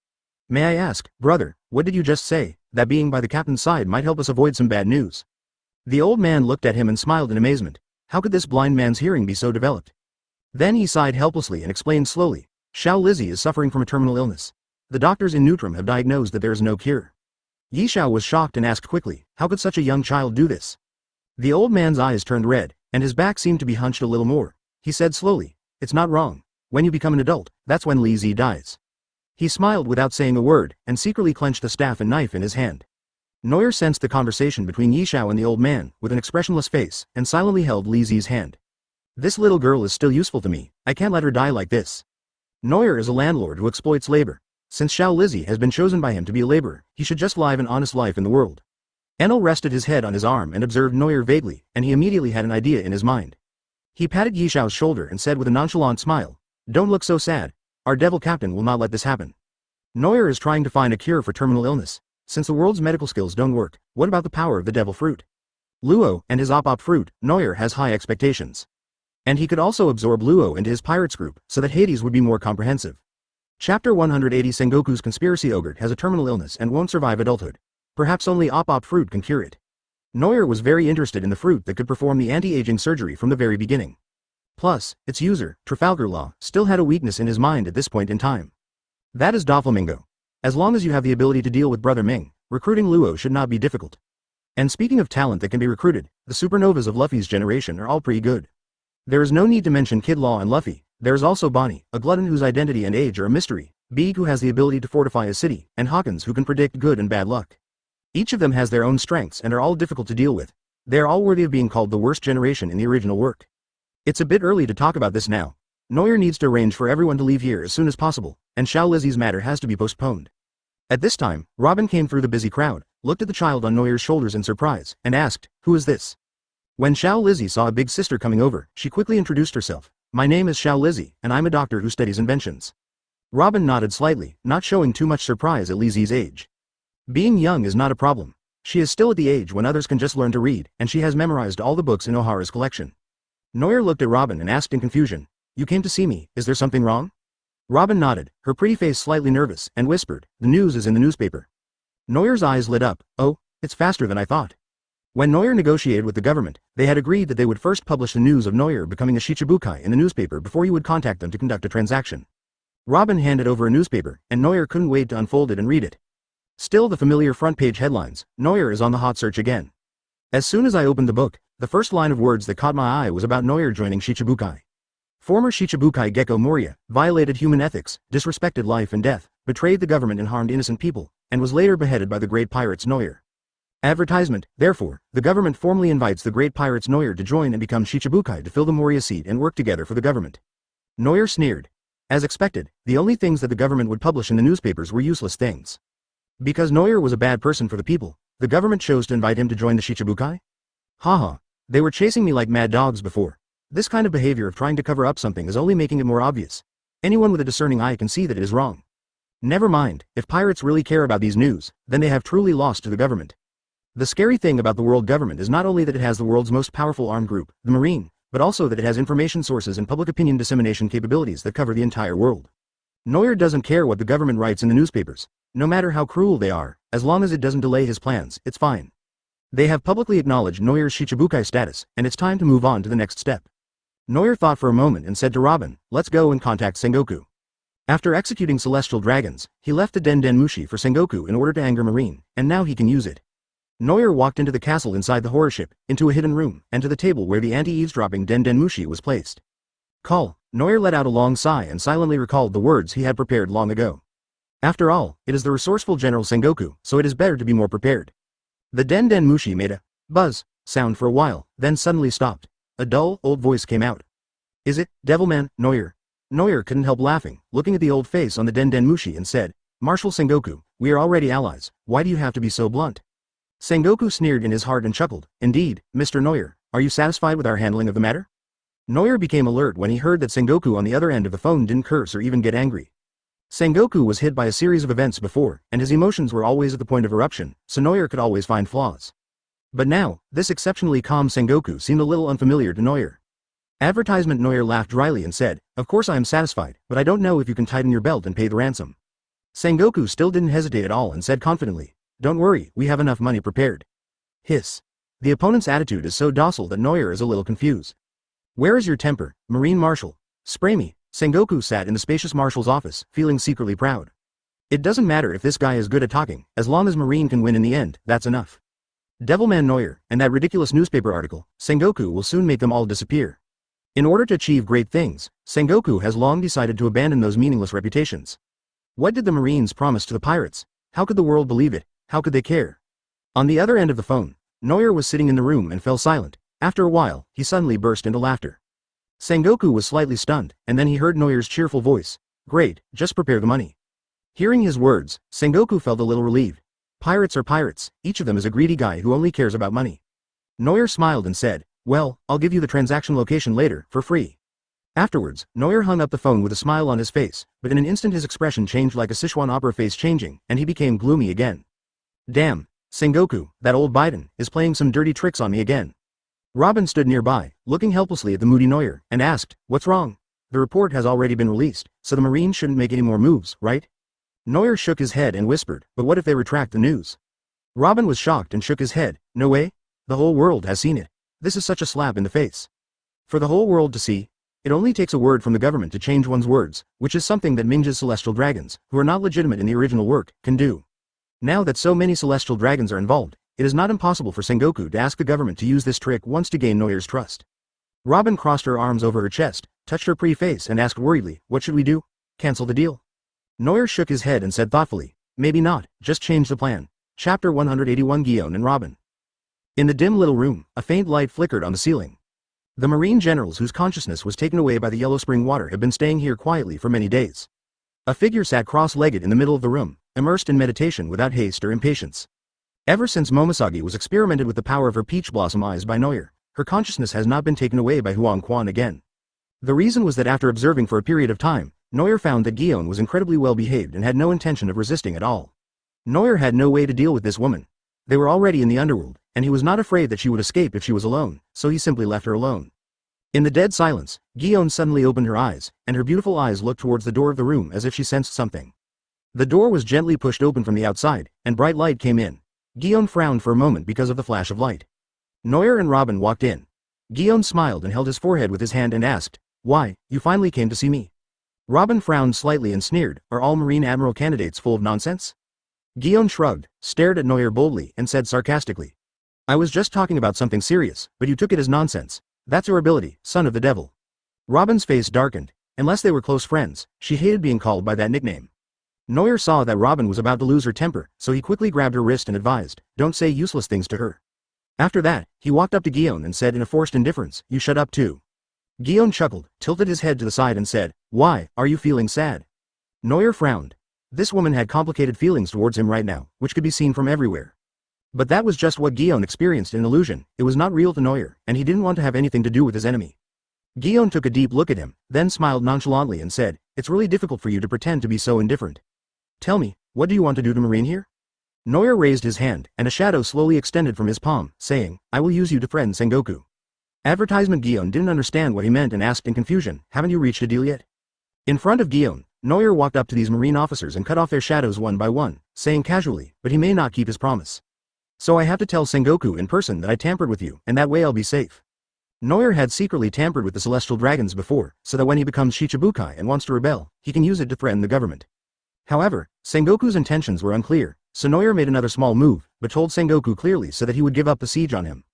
"May I ask, brother, what did you just say, that being by the captain's side might help us avoid some bad news?" The old man looked at him and smiled in amazement. How could this blind man's hearing be so developed? Then he sighed helplessly and explained slowly, "Xiao Lizzie is suffering from a terminal illness. The doctors in Neutrum have diagnosed that there is no cure." Yishao was shocked and asked quickly, "How could such a young child do this?" The old man's eyes turned red, and his back seemed to be hunched a little more. He said slowly, "It's not wrong. When you become an adult, that's when Li Zi dies." He smiled without saying a word, and secretly clenched the staff and knife in his hand. Noel sensed the conversation between Yishao and the old man, with an expressionless face, and silently held Li Zi's hand. "This little girl is still useful to me, I can't let her die like this." Noel is a landlord who exploits labor. Since Xiao Lizzie has been chosen by him to be a laborer, he should just live an honest life in the world. Enel rested his head on his arm and observed Noir vaguely, and he immediately had an idea in his mind. He patted Yishao's shoulder and said with a nonchalant smile, "Don't look so sad. Our devil captain will not let this happen. Noir is trying to find a cure for terminal illness. Since the world's medical skills don't work, what about the power of the devil fruit? Luo and his op fruit, Noir has high expectations. And he could also absorb Luo into his pirates group, so that Hades would be more comprehensive." Chapter 180 Sengoku's conspiracy ogre has a terminal illness and won't survive adulthood. Perhaps only op fruit can cure it. Noir was very interested in the fruit that could perform the anti-aging surgery from the very beginning. Plus, its user, Trafalgar Law, still had a weakness in his mind at this point in time. That is Doflamingo. As long as you have the ability to deal with Brother Ming, recruiting Luo should not be difficult. And speaking of talent that can be recruited, the supernovas of Luffy's generation are all pretty good. There is no need to mention Kid Law and Luffy. There is also Bonnie, a glutton whose identity and age are a mystery, Beeg who has the ability to fortify a city, and Hawkins who can predict good and bad luck. Each of them has their own strengths and are all difficult to deal with. They are all worthy of being called the worst generation in the original work. It's a bit early to talk about this now. Noir needs to arrange for everyone to leave here as soon as possible, and Xiao Lizzie's matter has to be postponed. At this time, Robin came through the busy crowd, looked at the child on Noir's shoulders in surprise, and asked, "Who is this?" When Xiao Lizzie saw a big sister coming over, she quickly introduced herself. "My name is Xiao Lizzie, and I'm a doctor who studies inventions." Robin nodded slightly, not showing too much surprise at Lizzie's age. Being young is not a problem. She is still at the age when others can just learn to read, and she has memorized all the books in O'Hara's collection. Noir looked at Robin and asked in confusion, "You came to see me, is there something wrong?" Robin nodded, her pretty face slightly nervous, and whispered, "The news is in the newspaper." Noir's eyes lit up. "Oh, it's faster than I thought." When Noir negotiated with the government, they had agreed that they would first publish the news of Noir becoming a Shichibukai in the newspaper before he would contact them to conduct a transaction. Robin handed over a newspaper, and Noir couldn't wait to unfold it and read it. Still the familiar front-page headlines, Noir is on the hot search again. As soon as I opened the book, the first line of words that caught my eye was about Noir joining Shichibukai. Former Shichibukai Gecko Moria violated human ethics, disrespected life and death, betrayed the government and harmed innocent people, and was later beheaded by the great pirates Noir. Advertisement, therefore, the government formally invites the great pirates Noir to join and become Shichibukai to fill the Moria seat and work together for the government. Noir sneered. As expected, the only things that the government would publish in the newspapers were useless things. Because Noir was a bad person for the people, the government chose to invite him to join the Shichibukai? Haha, they were chasing me like mad dogs before. This kind of behavior of trying to cover up something is only making it more obvious. Anyone with a discerning eye can see that it is wrong. Never mind, if pirates really care about these news, then they have truly lost to the government. The scary thing about the world government is not only that it has the world's most powerful armed group, the Marine, but also that it has information sources and public opinion dissemination capabilities that cover the entire world. Noir doesn't care what the government writes in the newspapers. No matter how cruel they are, as long as it doesn't delay his plans, it's fine. They have publicly acknowledged Noir's Shichibukai status, and it's time to move on to the next step. Noir thought for a moment and said to Robin, "Let's go and contact Sengoku." After executing celestial dragons, he left the Den Den Mushi for Sengoku in order to anger Marine, and now he can use it. Noir walked into the castle inside the horror ship, into a hidden room, and to the table where the anti-eavesdropping Den Den Mushi was placed. Call. Noir let out a long sigh and silently recalled the words he had prepared long ago. After all, it is the resourceful General Sengoku, so it is better to be more prepared. The Den Den Mushi made a buzz sound for a while, then suddenly stopped. A dull, old voice came out. "Is it, Devilman, Noir?" Noir couldn't help laughing, looking at the old face on the Den Den Mushi and said, "Marshal Sengoku, we are already allies, why do you have to be so blunt?" Sengoku sneered in his heart and chuckled, "Indeed, Mr. Noir, are you satisfied with our handling of the matter?" Noir became alert when he heard that Sengoku on the other end of the phone didn't curse or even get angry. Sengoku was hit by a series of events before, and his emotions were always at the point of eruption, so Noir could always find flaws. But now, this exceptionally calm Sengoku seemed a little unfamiliar to Noir. Advertisement. Noir laughed dryly and said, "Of course I am satisfied, but I don't know if you can tighten your belt and pay the ransom." Sengoku still didn't hesitate at all and said confidently, "Don't worry, we have enough money prepared." Hiss. The opponent's attitude is so docile that Noir is a little confused. "Where is your temper, Marine Marshal? Spray me." Sengoku sat in the spacious marshal's office, feeling secretly proud. It doesn't matter if this guy is good at talking, as long as Marine can win in the end, that's enough. Devilman Noir, and that ridiculous newspaper article, Sengoku will soon make them all disappear. In order to achieve great things, Sengoku has long decided to abandon those meaningless reputations. What did the Marines promise to the pirates? How could the world believe it? How could they care? On the other end of the phone, Noir was sitting in the room and fell silent. After a while, he suddenly burst into laughter. Sengoku was slightly stunned, and then he heard Noir's cheerful voice. "Great, just prepare the money." Hearing his words, Sengoku felt a little relieved. Pirates are pirates, each of them is a greedy guy who only cares about money. Neuer smiled and said, well, I'll give you the transaction location later, for free. Afterwards, Neuer hung up the phone with a smile on his face, but in an instant his expression changed like a Sichuan opera face changing, and he became gloomy again. Damn, Sengoku, that old Biden, is playing some dirty tricks on me again. Robin stood nearby, looking helplessly at the moody Neuer, and asked, what's wrong? The report has already been released, so the Marines shouldn't make any more moves, right? Neuer shook his head and whispered, but what if they retract the news? Robin was shocked and shook his head, no way? The whole world has seen it. This is such a slap in the face. For the whole world to see, it only takes a word from the government to change one's words, which is something that Minja's celestial dragons, who are not legitimate in the original work, can do. Now that so many celestial dragons are involved, it is not impossible for Sengoku to ask the government to use this trick once to gain Neuer's trust. Robin crossed her arms over her chest, touched her pretty face and asked worriedly, what should we do? Cancel the deal? Neuer shook his head and said thoughtfully, maybe not, just change the plan. Chapter 181 Guillaume and Robin. In the dim little room, a faint light flickered on the ceiling. The Marine generals whose consciousness was taken away by the yellow spring water have been staying here quietly for many days. A figure sat cross-legged in the middle of the room, immersed in meditation without haste or impatience. Ever since Momosagi was experimented with the power of her peach blossom eyes by Neuer, her consciousness has not been taken away by Huang Quan again. The reason was that after observing for a period of time, Neuer found that Guillaume was incredibly well behaved and had no intention of resisting at all. Neuer had no way to deal with this woman. They were already in the underworld, and he was not afraid that she would escape if she was alone, so he simply left her alone. In the dead silence, Guillaume suddenly opened her eyes, and her beautiful eyes looked towards the door of the room as if she sensed something. The door was gently pushed open from the outside, and bright light came in. Guillaume frowned for a moment because of the flash of light. Neuer and Robin walked in. Guillaume smiled and held his forehead with his hand and asked, why, you finally came to see me? Robin frowned slightly and sneered, are all Marine Admiral candidates full of nonsense? Guillaume shrugged, stared at Neuer boldly, and said sarcastically, I was just talking about something serious, but you took it as nonsense. That's your ability, son of the devil. Robin's face darkened. Unless they were close friends, she hated being called by that nickname. Neuer saw that Robin was about to lose her temper, so he quickly grabbed her wrist and advised, don't say useless things to her. After that, he walked up to Guillaume and said in a forced indifference, you shut up too. Guillaume chuckled, tilted his head to the side and said, why, are you feeling sad? Neuer frowned. This woman had complicated feelings towards him right now, which could be seen from everywhere. But that was just what Guillaume experienced in illusion, it was not real to Neuer, and he didn't want to have anything to do with his enemy. Guillaume took a deep look at him, then smiled nonchalantly and said, it's really difficult for you to pretend to be so indifferent. Tell me, what do you want to do to Marine here? Neuer raised his hand, and a shadow slowly extended from his palm, saying, I will use you to friend Sengoku. Advertisement Guillaume didn't understand what he meant and asked in confusion, haven't you reached a deal yet? In front of Guillaume, Neuer walked up to these Marine officers and cut off their shadows one by one, saying casually, but he may not keep his promise. So I have to tell Sengoku in person that I tampered with you, and that way I'll be safe. Neuer had secretly tampered with the celestial dragons before, so that when he becomes Shichibukai and wants to rebel, he can use it to threaten the government. However, Sengoku's intentions were unclear, so Neuer made another small move, but told Sengoku clearly so that he would give up the siege on him.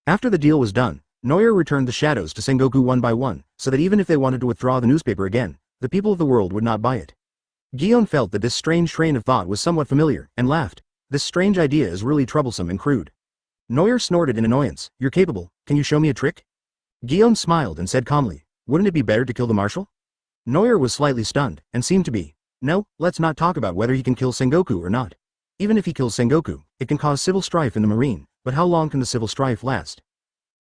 After the deal was done, Neuer returned the shadows to Sengoku one by one, so that even if they wanted to withdraw the newspaper again, the people of the world would not buy it. Guillaume felt that this strange train of thought was somewhat familiar, and laughed. This strange idea is really troublesome and crude. Neuer snorted in annoyance, you're capable, can you show me a trick? Guillaume smiled and said calmly, wouldn't it be better to kill the marshal? Neuer was slightly stunned, and seemed to be. No, let's not talk about whether he can kill Sengoku or not. Even if he kills Sengoku, it can cause civil strife in the Marine, but how long can the civil strife last?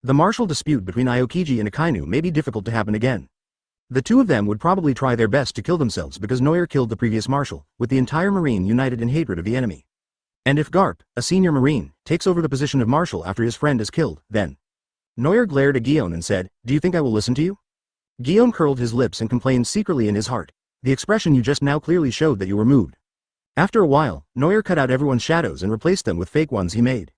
The martial dispute between Aokiji and Akainu may be difficult to happen again. The two of them would probably try their best to kill themselves because Neuer killed the previous marshal, with the entire Marine united in hatred of the enemy. And if Garp, a senior Marine, takes over the position of marshal after his friend is killed, then... Neuer glared at Guillaume and said, do you think I will listen to you? Guillaume curled his lips and complained secretly in his heart, the expression you just now clearly showed that you were moved. After a while, Neuer cut out everyone's shadows and replaced them with fake ones he made.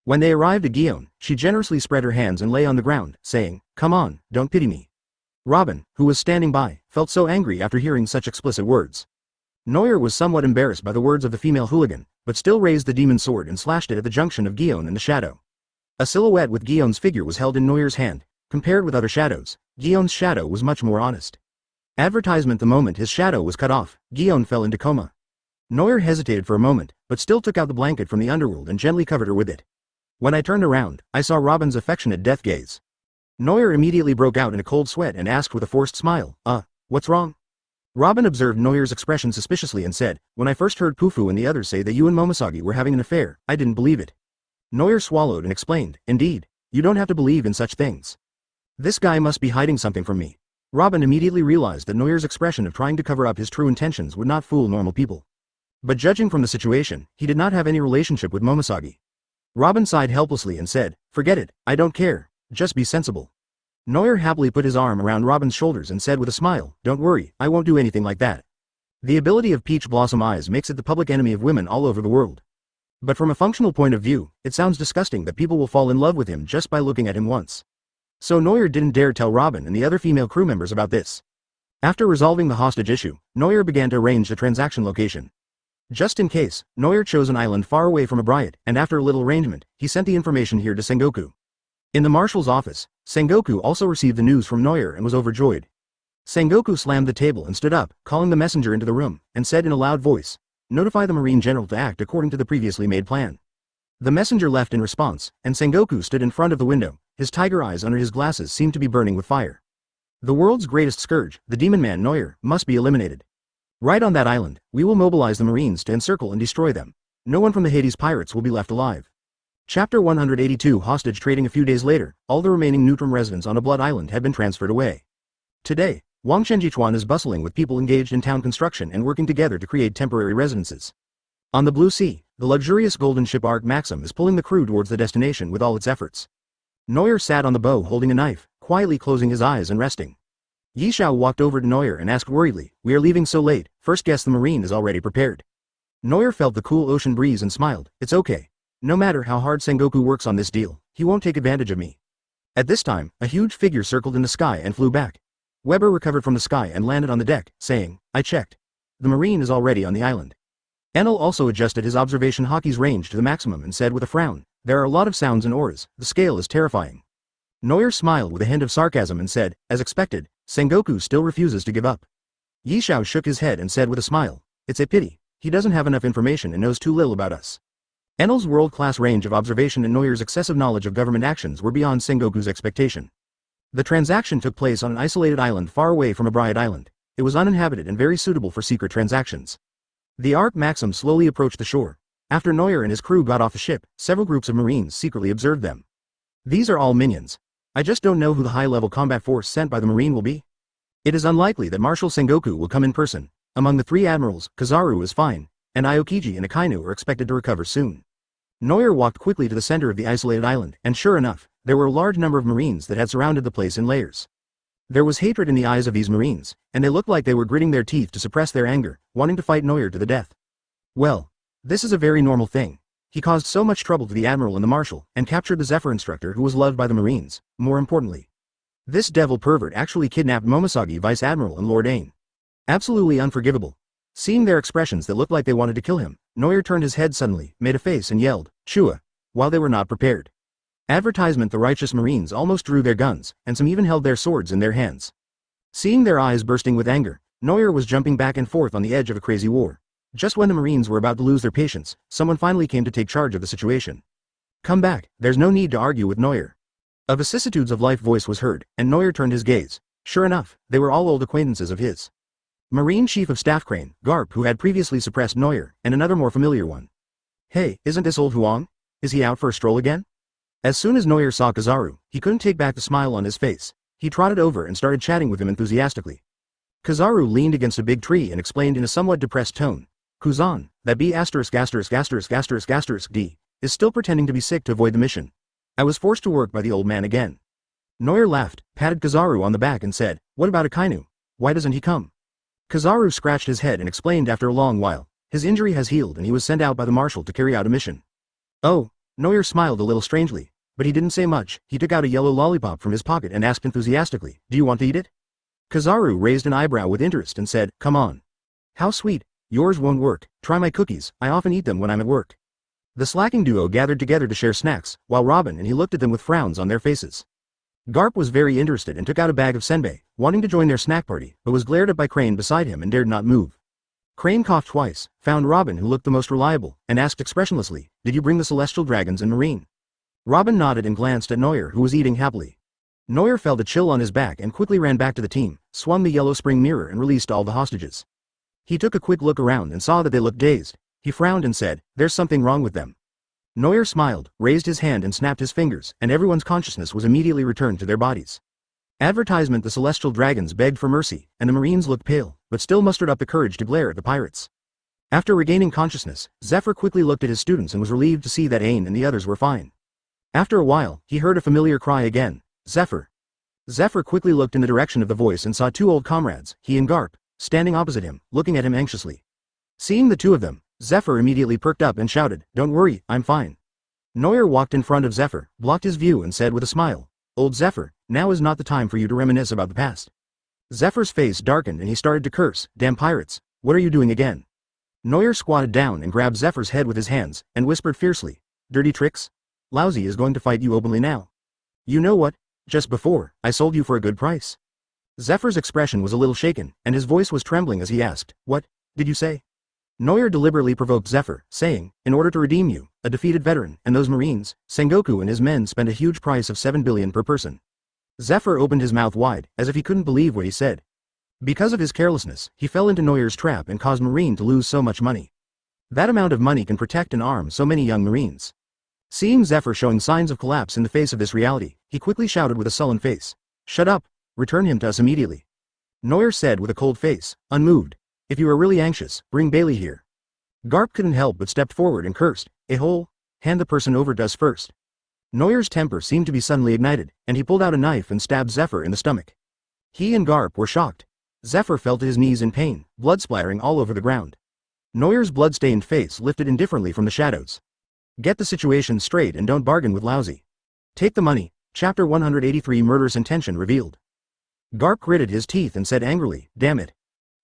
When they arrived at Guillaume, she generously spread her hands and lay on the ground, saying, come on, don't pity me. Robin, who was standing by, felt so angry after hearing such explicit words. Neuer was somewhat embarrassed by the words of the female hooligan, but still raised the demon sword and slashed it at the junction of Guillaume and the shadow. A silhouette with Guillaume's figure was held in Neuer's hand. Compared with other shadows, Guillaume's shadow was much more honest. Advertisement the moment his shadow was cut off, Guillaume fell into coma. Neuer hesitated for a moment, but still took out the blanket from the underworld and gently covered her with it. When I turned around, I saw Robin's affectionate death gaze. Neuer immediately broke out in a cold sweat and asked with a forced smile, what's wrong? Robin observed Noir's expression suspiciously and said, "When I first heard Pufu and the others say that you and Momosagi were having an affair, I didn't believe it." Noir swallowed and explained, "Indeed, you don't have to believe in such things. This guy must be hiding something from me." Robin immediately realized that Noir's expression of trying to cover up his true intentions would not fool normal people. But judging from the situation, he did not have any relationship with Momosagi. Robin sighed helplessly and said, "Forget it, I don't care, just be sensible." Noir happily put his arm around Robin's shoulders and said with a smile, "Don't worry, I won't do anything like that. The ability of Peach Blossom Eyes makes it the public enemy of women all over the world. But from a functional point of view, it sounds disgusting that people will fall in love with him just by looking at him once." So Noir didn't dare tell Robin and the other female crew members about this. After resolving the hostage issue, Noir began to arrange the transaction location. Just in case, Noir chose an island far away from Abriat, and after a little arrangement, he sent the information here to Sengoku. In the marshal's office, Sengoku also received the news from Noir and was overjoyed. Sengoku slammed the table and stood up, calling the messenger into the room, and said in a loud voice, "Notify the Marine General to act according to the previously made plan." The messenger left in response, and Sengoku stood in front of the window. His tiger eyes under his glasses seemed to be burning with fire. The world's greatest scourge, the demon man Noir, must be eliminated. Right on that island, we will mobilize the Marines to encircle and destroy them. No one from the Hades pirates will be left alive. Chapter 182 Hostage trading. A few days later, all the remaining Neutrum residents on a Blood Island had been transferred away. Today, Wangshenjichuan is bustling with people engaged in town construction and working together to create temporary residences. On the Blue Sea, the luxurious golden ship Ark Maxim is pulling the crew towards the destination with all its efforts. Noir sat on the bow holding a knife, quietly closing his eyes and resting. Yishao walked over to Noir and asked worriedly, "We are leaving so late, first guess the Marine is already prepared." Noir felt the cool ocean breeze and smiled, "It's okay. No matter how hard Sengoku works on this deal, he won't take advantage of me." At this time, a huge figure circled in the sky and flew back. Weber recovered from the sky and landed on the deck, saying, "I checked. The Marine is already on the island." Enel also adjusted his observation Haki's range to the maximum and said with a frown, "There are a lot of sounds and auras, the scale is terrifying." Noir smiled with a hint of sarcasm and said, "As expected, Sengoku still refuses to give up." Yishao shook his head and said with a smile, "It's a pity, he doesn't have enough information and knows too little about us." Enel's world-class range of observation and Noir's excessive knowledge of government actions were beyond Sengoku's expectation. The transaction took place on an isolated island far away from Abriat Island. It was uninhabited and very suitable for secret transactions. The Ark Maxim slowly approached the shore. After Noir and his crew got off the ship, several groups of Marines secretly observed them. "These are all minions. I just don't know who the high-level combat force sent by the Marine will be. It is unlikely that Marshal Sengoku will come in person. Among the three admirals, Kizaru is fine, and Aokiji and Akainu are expected to recover soon." Noir walked quickly to the center of the isolated island, and sure enough, there were a large number of Marines that had surrounded the place in layers. There was hatred in the eyes of these Marines, and they looked like they were gritting their teeth to suppress their anger, wanting to fight Noir to the death. Well, this is a very normal thing. He caused so much trouble to the Admiral and the Marshal, and captured the Zephyr instructor who was loved by the Marines. More importantly, this devil pervert actually kidnapped Momosagi Vice Admiral and Lord Ain. Absolutely unforgivable. Seeing their expressions that looked like they wanted to kill him, Noir turned his head suddenly, made a face and yelled, "Chua!" while they were not prepared. Advertisement. The righteous Marines almost drew their guns, and some even held their swords in their hands. Seeing their eyes bursting with anger, Noir was jumping back and forth on the edge of a crazy war. Just when the Marines were about to lose their patience, someone finally came to take charge of the situation. "Come back, there's no need to argue with Noir." A vicissitudes of life voice was heard, and Noir turned his gaze. Sure enough, they were all old acquaintances of his. Marine Chief of Staff Crane, Garp, who had previously suppressed Noir, and another more familiar one. "Hey, isn't this old Huang? Is he out for a stroll again?" As soon as Noir saw Kizaru, he couldn't take back the smile on his face. He trotted over and started chatting with him enthusiastically. Kizaru leaned against a big tree and explained in a somewhat depressed tone, "Kuzan, that B***************** D is still pretending to be sick to avoid the mission. I was forced to work by the old man again." Noir laughed, patted Kizaru on the back and said, "What about Akainu? Why doesn't he come?" Kizaru scratched his head and explained after a long while, "His injury has healed and he was sent out by the Marshal to carry out a mission." "Oh," Noir smiled a little strangely, but he didn't say much. He took out a yellow lollipop from his pocket and asked enthusiastically, "Do you want to eat it?" Kizaru raised an eyebrow with interest and said, "Come on." "How sweet. Yours won't work. Try my cookies. I often eat them when I'm at work." The slacking duo gathered together to share snacks, while Robin and he looked at them with frowns on their faces. Garp was very interested and took out a bag of senbei, wanting to join their snack party, but was glared at by Crane beside him and dared not move. Crane coughed twice, found Robin who looked the most reliable, and asked expressionlessly, "Did you bring the celestial dragons and marine?" Robin nodded and glanced at Noir who was eating happily. Noel felt a chill on his back and quickly ran back to the team, swung the yellow spring mirror and released all the hostages. He took a quick look around and saw that they looked dazed. He frowned and said, "There's something wrong with them." Noel smiled, raised his hand and snapped his fingers, and everyone's consciousness was immediately returned to their bodies. Advertisement: the celestial dragons begged for mercy, and the Marines looked pale, but still mustered up the courage to glare at the pirates. After regaining consciousness, Zephyr quickly looked at his students and was relieved to see that Aang and the others were fine. After a while, he heard a familiar cry again, "Zephyr." Zephyr quickly looked in the direction of the voice and saw two old comrades, he and Garp, standing opposite him, looking at him anxiously. Seeing the two of them, Zephyr immediately perked up and shouted, "Don't worry, I'm fine." Noel walked in front of Zephyr, blocked his view and said with a smile, "Old Zephyr, now is not the time for you to reminisce about the past." Zephyr's face darkened and he started to curse, "Damn pirates, what are you doing again?" Noel squatted down and grabbed Zephyr's head with his hands, and whispered fiercely, "Dirty tricks? Lousy is going to fight you openly now. You know what? Just before, I sold you for a good price." Zephyr's expression was a little shaken, and his voice was trembling as he asked, "What did you say?" Noel deliberately provoked Zephyr, saying, "In order to redeem you, a defeated veteran, and those Marines, Sengoku and his men spent a huge price of 7 billion per person." Zephyr opened his mouth wide, as if he couldn't believe what he said. Because of his carelessness, he fell into Noel's trap and caused Marine to lose so much money. That amount of money can protect and arm so many young Marines. Seeing Zephyr showing signs of collapse in the face of this reality, he quickly shouted with a sullen face, "Shut up! Return him to us immediately." Noel said with a cold face, unmoved, "If you are really anxious, bring Bailey here." Garp couldn't help but stepped forward and cursed, "A-hole, hand the person over to us first." Noel's temper seemed to be suddenly ignited, and he pulled out a knife and stabbed Zephyr in the stomach. He and Garp were shocked. Zephyr fell to his knees in pain, blood splattering all over the ground. Noel's blood-stained face lifted indifferently from the shadows. "Get the situation straight and don't bargain with Lousy. Take the money." Chapter 183 Murderous Intention Revealed. Garp gritted his teeth and said angrily, "Damn it."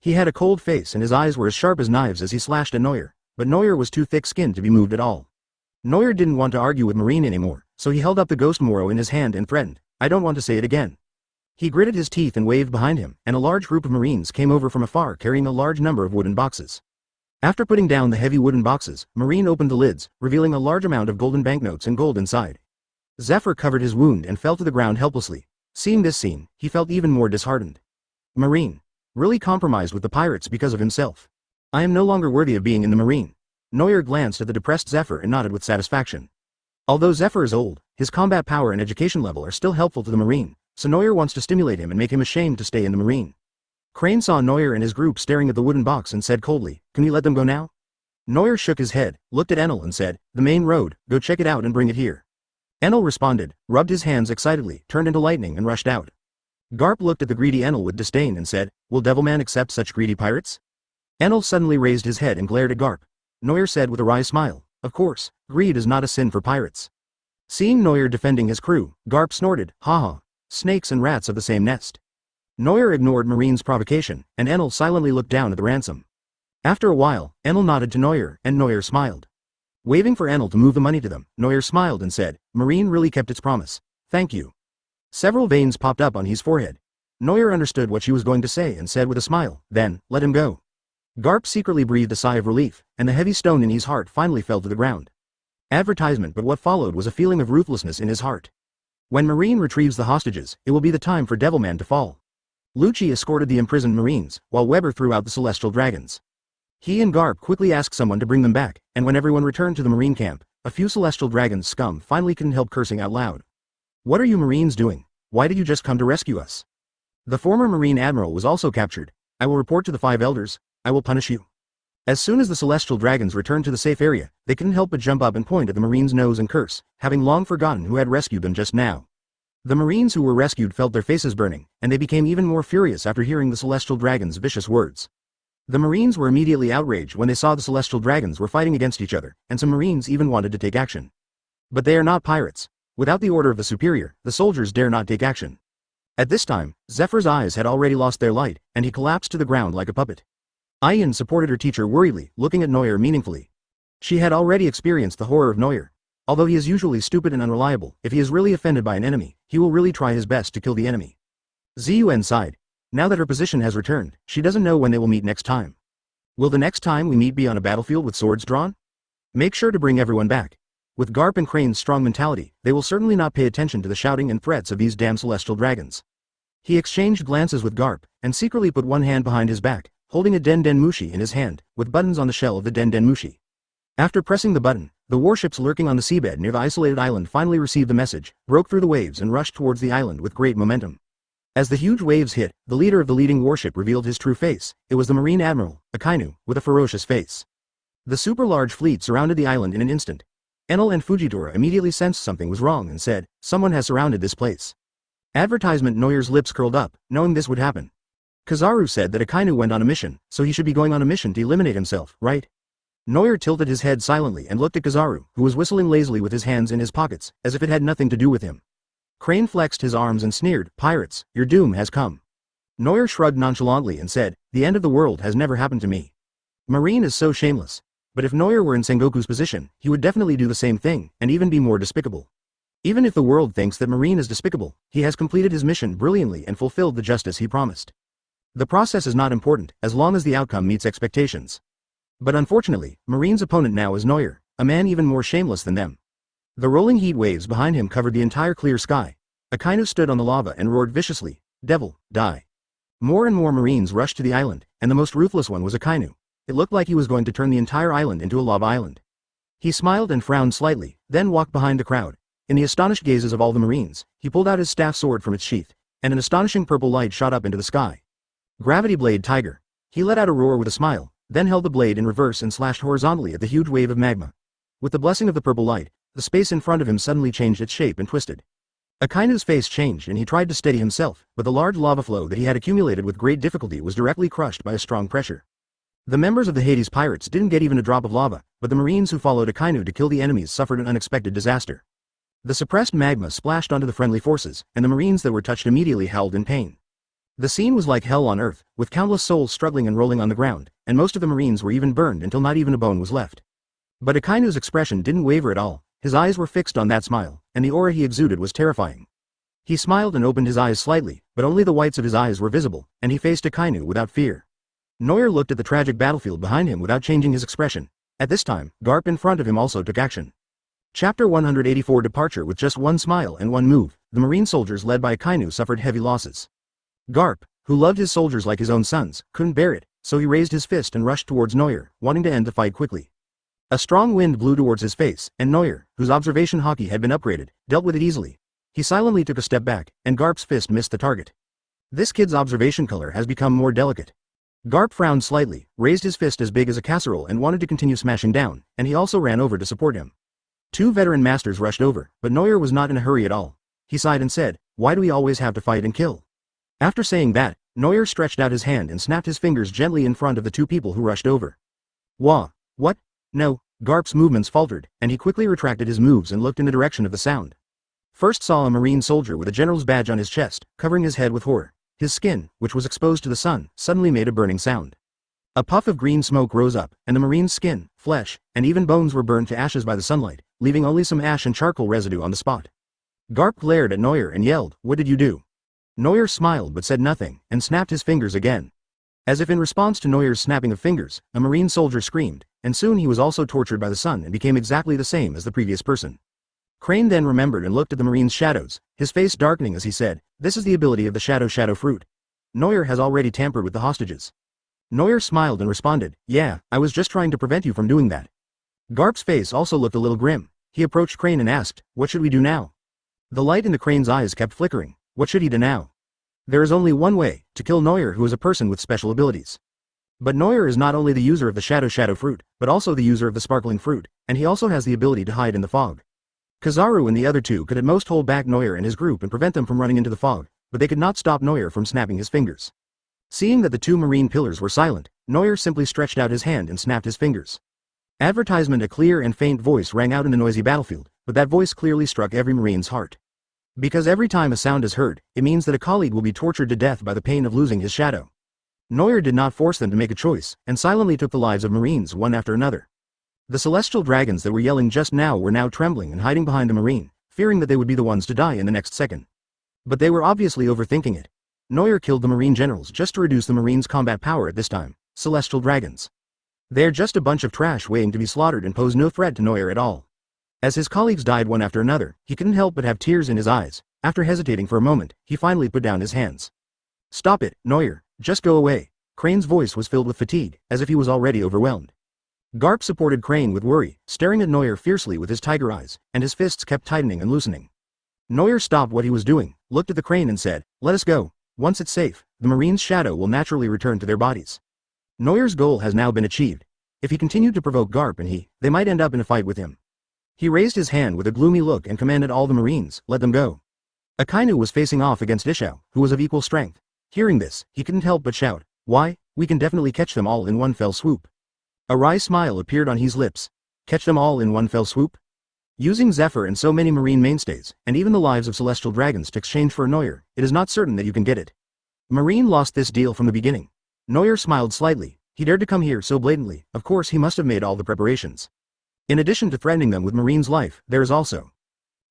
He had a cold face and his eyes were as sharp as knives as he slashed at Noel, but Noel was too thick-skinned to be moved at all. Noel didn't want to argue with Marine anymore, so he held up the ghost Moro in his hand and threatened, "I don't want to say it again." He gritted his teeth and waved behind him, and a large group of Marines came over from afar carrying a large number of wooden boxes. After putting down the heavy wooden boxes, Marine opened the lids, revealing a large amount of golden banknotes and gold inside. Zephyr covered his wound and fell to the ground helplessly. Seeing this scene, he felt even more disheartened. Marine. Really compromised with the pirates because of himself. "I am no longer worthy of being in the Marine." Noel glanced at the depressed Zephyr and nodded with satisfaction. Although Zephyr is old, his combat power and education level are still helpful to the Marine, so Noel wants to stimulate him and make him ashamed to stay in the Marine. Crane saw Noel and his group staring at the wooden box and said coldly, "Can you let them go now?" Noel shook his head, looked at Enel and said, "The main road, go check it out and bring it here." Enel responded, rubbed his hands excitedly, turned into lightning and rushed out. Garp looked at the greedy Enel with disdain and said, "Will Devilman accept such greedy pirates?" Enel suddenly raised his head and glared at Garp. Noel said with a wry smile, "Of course, greed is not a sin for pirates." Seeing Noel defending his crew, Garp snorted, "Haha, snakes and rats of the same nest." Noel ignored Marine's provocation, and Enel silently looked down at the ransom. After a while, Enel nodded to Noel, and Noel smiled. Waving for Enel to move the money to them, Noel smiled and said, "Marine really kept its promise. Thank you." Several veins popped up on his forehead. Noel understood what she was going to say and said with a smile, "Then, let him go." Garp secretly breathed a sigh of relief, and the heavy stone in his heart finally fell to the ground. Advertisement, but what followed was a feeling of ruthlessness in his heart. When Marine retrieves the hostages, it will be the time for Devilman to fall. Lucci escorted the imprisoned Marines, while Weber threw out the celestial dragons. He and Garp quickly asked someone to bring them back, and when everyone returned to the Marine camp, a few celestial dragons scum finally couldn't help cursing out loud. "What are you Marines doing? Why did you just come to rescue us?" The former Marine admiral was also captured. "I will report to the 5 elders. I will punish you." As soon as the celestial dragons returned to the safe area, they couldn't help but jump up and point at the Marine's nose and curse, having long forgotten who had rescued them just now. The Marines who were rescued felt their faces burning, and they became even more furious after hearing the celestial dragons' vicious words. The Marines were immediately outraged when they saw the celestial dragons were fighting against each other, and some Marines even wanted to take action. But they are not pirates. Without the order of the superior, the soldiers dare not take action. At this time, Zephyr's eyes had already lost their light, and he collapsed to the ground like a puppet. Ayan supported her teacher worriedly, looking at Noel meaningfully. She had already experienced the horror of Noel. Although he is usually stupid and unreliable, if he is really offended by an enemy, he will really try his best to kill the enemy. Zun sighed. Now that her position has returned, she doesn't know when they will meet next time. Will the next time we meet be on a battlefield with swords drawn? Make sure to bring everyone back. With Garp and Crane's strong mentality, they will certainly not pay attention to the shouting and threats of these damn celestial dragons. He exchanged glances with Garp, and secretly put one hand behind his back, holding a Den Den Mushi in his hand, with buttons on the shell of the Den Den Mushi. After pressing the button, the warships lurking on the seabed near the isolated island finally received the message, broke through the waves and rushed towards the island with great momentum. As the huge waves hit, the leader of the leading warship revealed his true face. It was the Marine Admiral, Akainu, with a ferocious face. The super-large fleet surrounded the island in an instant. Enel and Fujitora immediately sensed something was wrong and said, "Someone has surrounded this place." Advertisement Noir's lips curled up, knowing this would happen. Kizaru said that Akainu went on a mission, so he should be going on a mission to eliminate himself, right? Noir tilted his head silently and looked at Kizaru, who was whistling lazily with his hands in his pockets, as if it had nothing to do with him. Crane flexed his arms and sneered, "Pirates, your doom has come." Noir shrugged nonchalantly and said, "The end of the world has never happened to me." Marine is so shameless. But if Noir were in Sengoku's position, he would definitely do the same thing, and even be more despicable. Even if the world thinks that Marine is despicable, he has completed his mission brilliantly and fulfilled the justice he promised. The process is not important, as long as the outcome meets expectations. But unfortunately, Marine's opponent now is Noir, a man even more shameless than them. The rolling heat waves behind him covered the entire clear sky. Akainu stood on the lava and roared viciously, "Devil, die." More and more Marines rushed to the island, and the most ruthless one was Akainu. It looked like he was going to turn the entire island into a lava island. He smiled and frowned slightly, then walked behind the crowd. In the astonished gazes of all the Marines, he pulled out his staff sword from its sheath, and an astonishing purple light shot up into the sky. Gravity Blade Tiger. He let out a roar with a smile, then held the blade in reverse and slashed horizontally at the huge wave of magma. With the blessing of the purple light, the space in front of him suddenly changed its shape and twisted. Akainu's face changed and he tried to steady himself, but the large lava flow that he had accumulated with great difficulty was directly crushed by a strong pressure. The members of the Hades pirates didn't get even a drop of lava, but the Marines who followed Akainu to kill the enemies suffered an unexpected disaster. The suppressed magma splashed onto the friendly forces, and the Marines that were touched immediately howled in pain. The scene was like hell on earth, with countless souls struggling and rolling on the ground, and most of the Marines were even burned until not even a bone was left. But Akainu's expression didn't waver at all. His eyes were fixed on that smile, and the aura he exuded was terrifying. He smiled and opened his eyes slightly, but only the whites of his eyes were visible, and he faced Akainu without fear. Noir looked at the tragic battlefield behind him without changing his expression. At this time, Garp in front of him also took action. Chapter 184 Departure. With just one smile and one move, the Marine soldiers led by Akainu suffered heavy losses. Garp, who loved his soldiers like his own sons, couldn't bear it, so he raised his fist and rushed towards Noir, wanting to end the fight quickly. A strong wind blew towards his face, and Noir, whose observation Haki had been upgraded, dealt with it easily. He silently took a step back, and Garp's fist missed the target. This kid's observation color has become more delicate. Garp frowned slightly, raised his fist as big as a casserole and wanted to continue smashing down, and he also ran over to support him. Two veteran masters rushed over, but Noir was not in a hurry at all. He sighed and said, "Why do we always have to fight and kill?" After saying that, Noir stretched out his hand and snapped his fingers gently in front of the two people who rushed over. Wah, what? No, Garp's movements faltered, and he quickly retracted his moves and looked in the direction of the sound. First saw a Marine soldier with a general's badge on his chest, covering his head with horror. His skin, which was exposed to the sun, suddenly made a burning sound. A puff of green smoke rose up, and the Marine's skin, flesh, and even bones were burned to ashes by the sunlight, leaving only some ash and charcoal residue on the spot. Garp glared at Noir and yelled, "What did you do?" Noir smiled but said nothing, and snapped his fingers again. As if in response to Noir's snapping of fingers, a Marine soldier screamed, and soon he was also tortured by the sun and became exactly the same as the previous person. Crane then remembered and looked at the Marine's shadows, his face darkening as he said, "This is the ability of the shadow fruit. Noir has already tampered with the hostages." Noir smiled and responded, "Yeah, I was just trying to prevent you from doing that." Garp's face also looked a little grim. He approached Crane and asked, "What should we do now?" The light in the Crane's eyes kept flickering. What should he do now? There is only one way, to kill Noir, who is a person with special abilities. But Noir is not only the user of the shadow fruit, but also the user of the sparkling fruit, and he also has the ability to hide in the fog. Kizaru and the other two could at most hold back Noir and his group and prevent them from running into the fog, but they could not stop Noir from snapping his fingers. Seeing that the two Marine pillars were silent, Noir simply stretched out his hand and snapped his fingers. Advertisement. A clear and faint voice rang out in the noisy battlefield, but that voice clearly struck every Marine's heart. Because every time a sound is heard, it means that a colleague will be tortured to death by the pain of losing his shadow. Noir did not force them to make a choice, and silently took the lives of Marines one after another. The celestial dragons that were yelling just now were now trembling and hiding behind the Marine, fearing that they would be the ones to die in the next second. But they were obviously overthinking it. Noir killed the Marine generals just to reduce the Marines' combat power at this time. Celestial dragons. They're just a bunch of trash waiting to be slaughtered and pose no threat to Noir at all. As his colleagues died one after another, he couldn't help but have tears in his eyes. After hesitating for a moment, he finally put down his hands. "Stop it, Neuer, just go away." Crane's voice was filled with fatigue, as if he was already overwhelmed. Garp supported Crane with worry, staring at Neuer fiercely with his tiger eyes, and his fists kept tightening and loosening. Neuer stopped what he was doing, looked at the Crane and said, "Let us go. Once it's safe, the Marine's shadow will naturally return to their bodies." Neuer's goal has now been achieved. If he continued to provoke Garp and they might end up in a fight with him. He raised his hand with a gloomy look and commanded all the Marines, "Let them go." Akainu was facing off against Ishao, who was of equal strength. Hearing this, he couldn't help but shout, "Why, we can definitely catch them all in one fell swoop." A wry smile appeared on his lips. Catch them all in one fell swoop? Using Zephyr and so many marine mainstays, and even the lives of celestial dragons to exchange for a Neuer, it is not certain that you can get it. Marine lost this deal from the beginning. Neuer smiled slightly. He dared to come here so blatantly. Of course he must have made all the preparations. In addition to threatening them with Marine's life, there is also.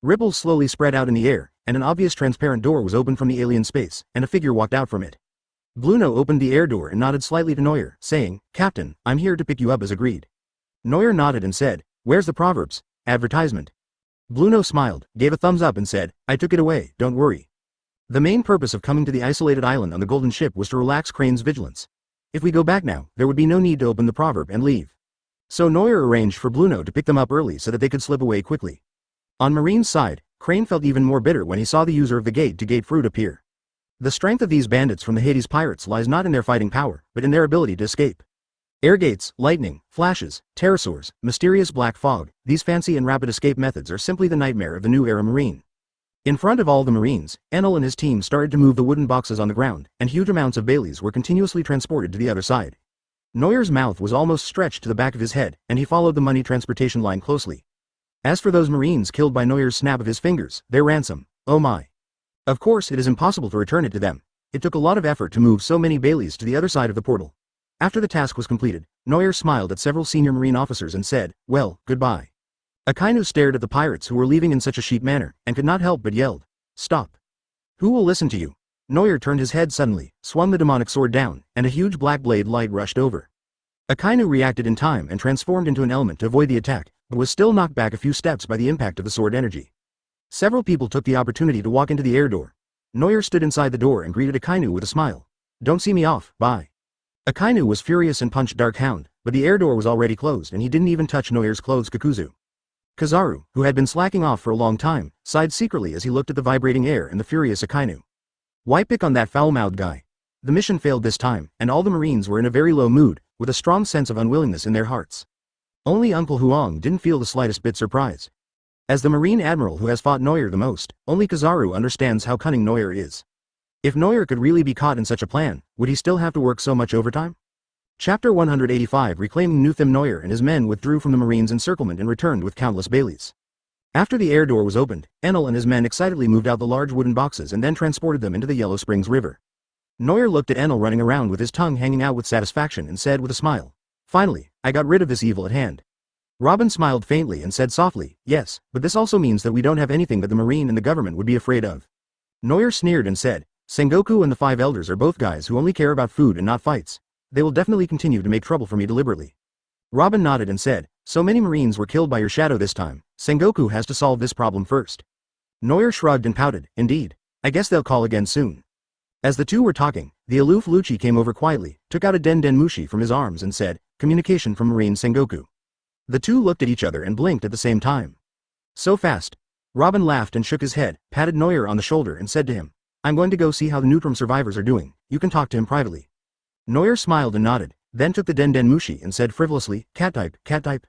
Ripples slowly spread out in the air, and an obvious transparent door was opened from the alien space, and a figure walked out from it. Bluno opened the air door and nodded slightly to Neuer, saying, "Captain, I'm here to pick you up as agreed." Neuer nodded and said, "Where's the Proverbs advertisement?" Bluno smiled, gave a thumbs up and said, "I took it away, don't worry." The main purpose of coming to the isolated island on the Golden Ship was to relax Crane's vigilance. If we go back now, there would be no need to open the proverb and leave. So Neuer arranged for Bluno to pick them up early so that they could slip away quickly. On Marine's side, Crane felt even more bitter when he saw the user of the gate-to-gate fruit appear. The strength of these bandits from the Hades pirates lies not in their fighting power, but in their ability to escape. Air gates, lightning, flashes, pterosaurs, mysterious black fog, these fancy and rapid escape methods are simply the nightmare of the new era Marine. In front of all the Marines, Enel and his team started to move the wooden boxes on the ground, and huge amounts of Baileys were continuously transported to the other side. Neuer's mouth was almost stretched to the back of his head, and he followed the money transportation line closely. As for those Marines killed by Neuer's snap of his fingers, their ransom, oh my. Of course it is impossible to return it to them. It took a lot of effort to move so many Baileys to the other side of the portal. After the task was completed, Neuer smiled at several senior Marine officers and said, "Well, goodbye." Akainu stared at the pirates who were leaving in such a sheep manner, and could not help but yelled, "Stop! Who will listen to you?" Neuer turned his head suddenly, swung the demonic sword down, and a huge black blade light rushed over. Akainu reacted in time and transformed into an element to avoid the attack, but was still knocked back a few steps by the impact of the sword energy. Several people took the opportunity to walk into the air door. Neuer stood inside the door and greeted Akainu with a smile. "Don't see me off, bye." Akainu was furious and punched Dark Hound, but the air door was already closed and he didn't even touch Neuer's clothes. Kakuzu. Kizaru, who had been slacking off for a long time, sighed secretly as he looked at the vibrating air and the furious Akainu. Why pick on that foul-mouthed guy? The mission failed this time, and all the Marines were in a very low mood, with a strong sense of unwillingness in their hearts. Only Uncle Huang didn't feel the slightest bit surprised. As the Marine Admiral who has fought Neuer the most, only Kizaru understands how cunning Neuer is. If Neuer could really be caught in such a plan, would he still have to work so much overtime? Chapter 185 Reclaiming Nuthim. Neuer and his men withdrew from the Marines' encirclement and returned with countless Baileys. After the air door was opened, Enel and his men excitedly moved out the large wooden boxes and then transported them into the Yellow Springs River. Neuer looked at Enel running around with his tongue hanging out with satisfaction and said with a smile, "Finally, I got rid of this evil at hand." Robin smiled faintly and said softly, "Yes, but this also means that we don't have anything that the Marine and the government would be afraid of." Neuer sneered and said, "Sengoku and the Five Elders are both guys who only care about food and not fights. They will definitely continue to make trouble for me deliberately." Robin nodded and said, "So many Marines were killed by your shadow this time. Sengoku has to solve this problem first." Neuer shrugged and pouted, "Indeed. I guess they'll call again soon." As the two were talking, the aloof Lucci came over quietly, took out a Den Den Mushi from his arms and said, "Communication from Marine Sengoku." The two looked at each other and blinked at the same time. "So fast." Robin laughed and shook his head, patted Neuer on the shoulder and said to him, "I'm going to go see how the Neutrum survivors are doing. You can talk to him privately." Neuer smiled and nodded, then took the Den Den Mushi and said frivolously, cat type.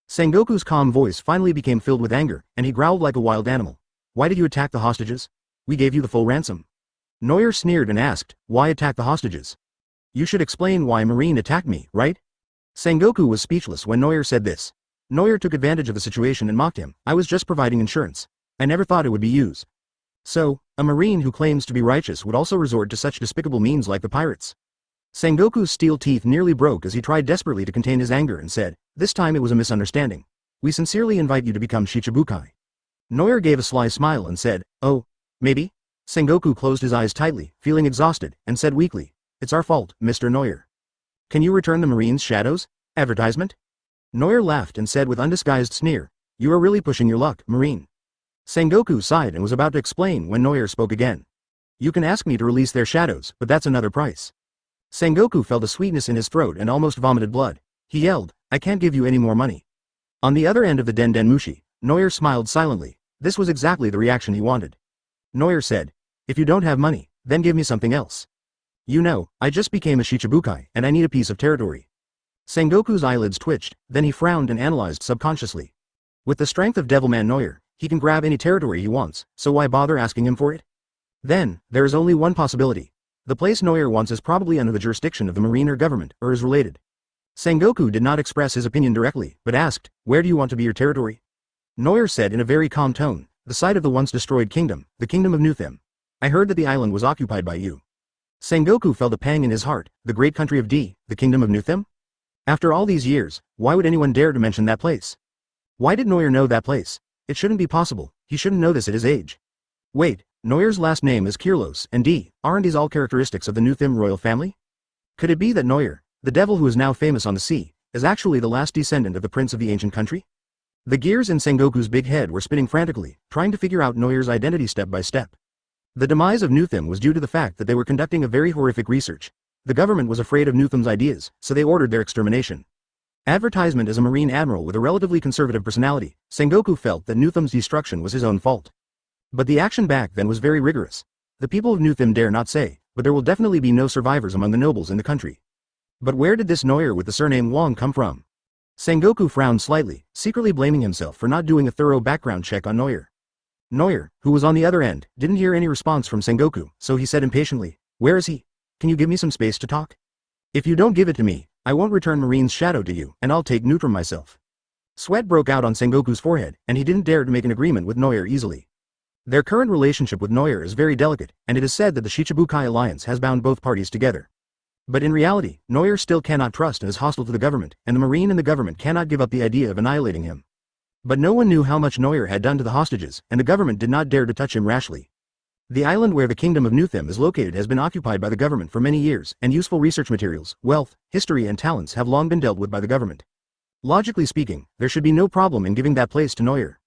Sengoku's calm voice finally became filled with anger, and he growled like a wild animal. "Why did you attack the hostages? We gave you the full ransom." Neuer sneered and asked, "Why attack the hostages? You should explain why Marine attacked me, right?" Sengoku was speechless when Neuer said this. Neuer took advantage of the situation and mocked him. "I was just providing insurance. I never thought it would be used." So, a Marine who claims to be righteous would also resort to such despicable means like the pirates. Sengoku's steel teeth nearly broke as he tried desperately to contain his anger and said, "This time it was a misunderstanding. We sincerely invite you to become Shichibukai." Neuer gave a sly smile and said, "Oh, maybe?" Sengoku closed his eyes tightly, feeling exhausted, and said weakly, "It's our fault, Mr. Neuer. Can you return the Marines' shadows? Advertisement?" Neuer laughed and said with undisguised sneer, You are really pushing your luck, Marine. Sengoku sighed and was about to explain when Noir spoke again. You can ask me to release their shadows, but that's another price. Sengoku felt a sweetness in his throat and almost vomited blood. He yelled, I can't give you any more money. On the other end of the Den Mushi, Noir smiled silently. This was exactly the reaction he wanted. Noir said, if you don't have money, then give me something else. You know, I just became a Shichibukai and I need a piece of territory. Sengoku's eyelids twitched, then he frowned and analyzed subconsciously. With the strength of Devilman Noir, he can grab any territory he wants, so why bother asking him for it? Then, there is only one possibility. The place Noir wants is probably under the jurisdiction of the Marine or government, or is related. Sengoku did not express his opinion directly, but asked, where do you want to be your territory? Noir said in a very calm tone, the site of the once destroyed kingdom, the kingdom of Newtham. I heard that the island was occupied by you. Sengoku felt a pang in his heart, the great country of D, the kingdom of Newtham? After all these years, why would anyone dare to mention that place? Why did Noir know that place? It shouldn't be possible, he shouldn't know this at his age. Wait, Noir's last name is Kirlos, and D, aren't these all characteristics of the Newtham royal family? Could it be that Noir, the devil who is now famous on the sea, is actually the last descendant of the prince of the ancient country? The gears in Sengoku's big head were spinning frantically, trying to figure out Noir's identity step by step. The demise of Newtham was due to the fact that they were conducting a very horrific research. The government was afraid of Newtham's ideas, so they ordered their extermination. Advertisement as a Marine admiral with a relatively conservative personality, Sengoku felt that Newtham's destruction was his own fault. But the action back then was very rigorous. The people of Newtham dare not say, but there will definitely be no survivors among the nobles in the country. But where did this Noir with the surname Wong come from? Sengoku frowned slightly, secretly blaming himself for not doing a thorough background check on Noir. Noir, who was on the other end, didn't hear any response from Sengoku, so he said impatiently, where is he? Can you give me some space to talk? If you don't give it to me, I won't return Marine's shadow to you, and I'll take Neutrum myself. Sweat broke out on Sengoku's forehead, and he didn't dare to make an agreement with Noir easily. Their current relationship with Noir is very delicate, and it is said that the Shichibukai alliance has bound both parties together. But in reality, Noir still cannot trust and is hostile to the government, and the Marine and the government cannot give up the idea of annihilating him. But no one knew how much Noir had done to the hostages, and the government did not dare to touch him rashly. The island where the kingdom of Newtham is located has been occupied by the government for many years, and useful research materials, wealth, history and talents have long been dealt with by the government. Logically speaking, there should be no problem in giving that place to Noir.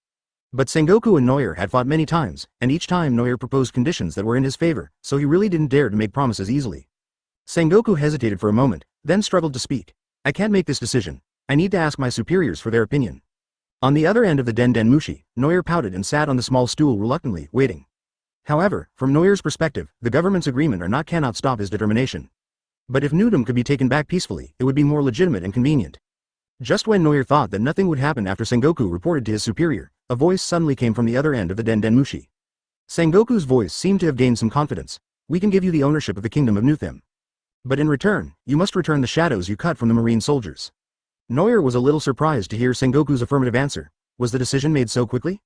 But Sengoku and Noir had fought many times, and each time Noir proposed conditions that were in his favor, so he really didn't dare to make promises easily. Sengoku hesitated for a moment, then struggled to speak. I can't make this decision. I need to ask my superiors for their opinion. On the other end of the Den Mushi, Noir pouted and sat on the small stool reluctantly, waiting. However, from Noir's perspective, the government's agreement or not cannot stop his determination. But if Newtham could be taken back peacefully, it would be more legitimate and convenient. Just when Noir thought that nothing would happen after Sengoku reported to his superior, a voice suddenly came from the other end of the Den Mushi. Sengoku's voice seemed to have gained some confidence. We can give you the ownership of the kingdom of Newtham. But in return, you must return the shadows you cut from the Marine soldiers. Noir was a little surprised to hear Sengoku's affirmative answer. Was the decision made so quickly?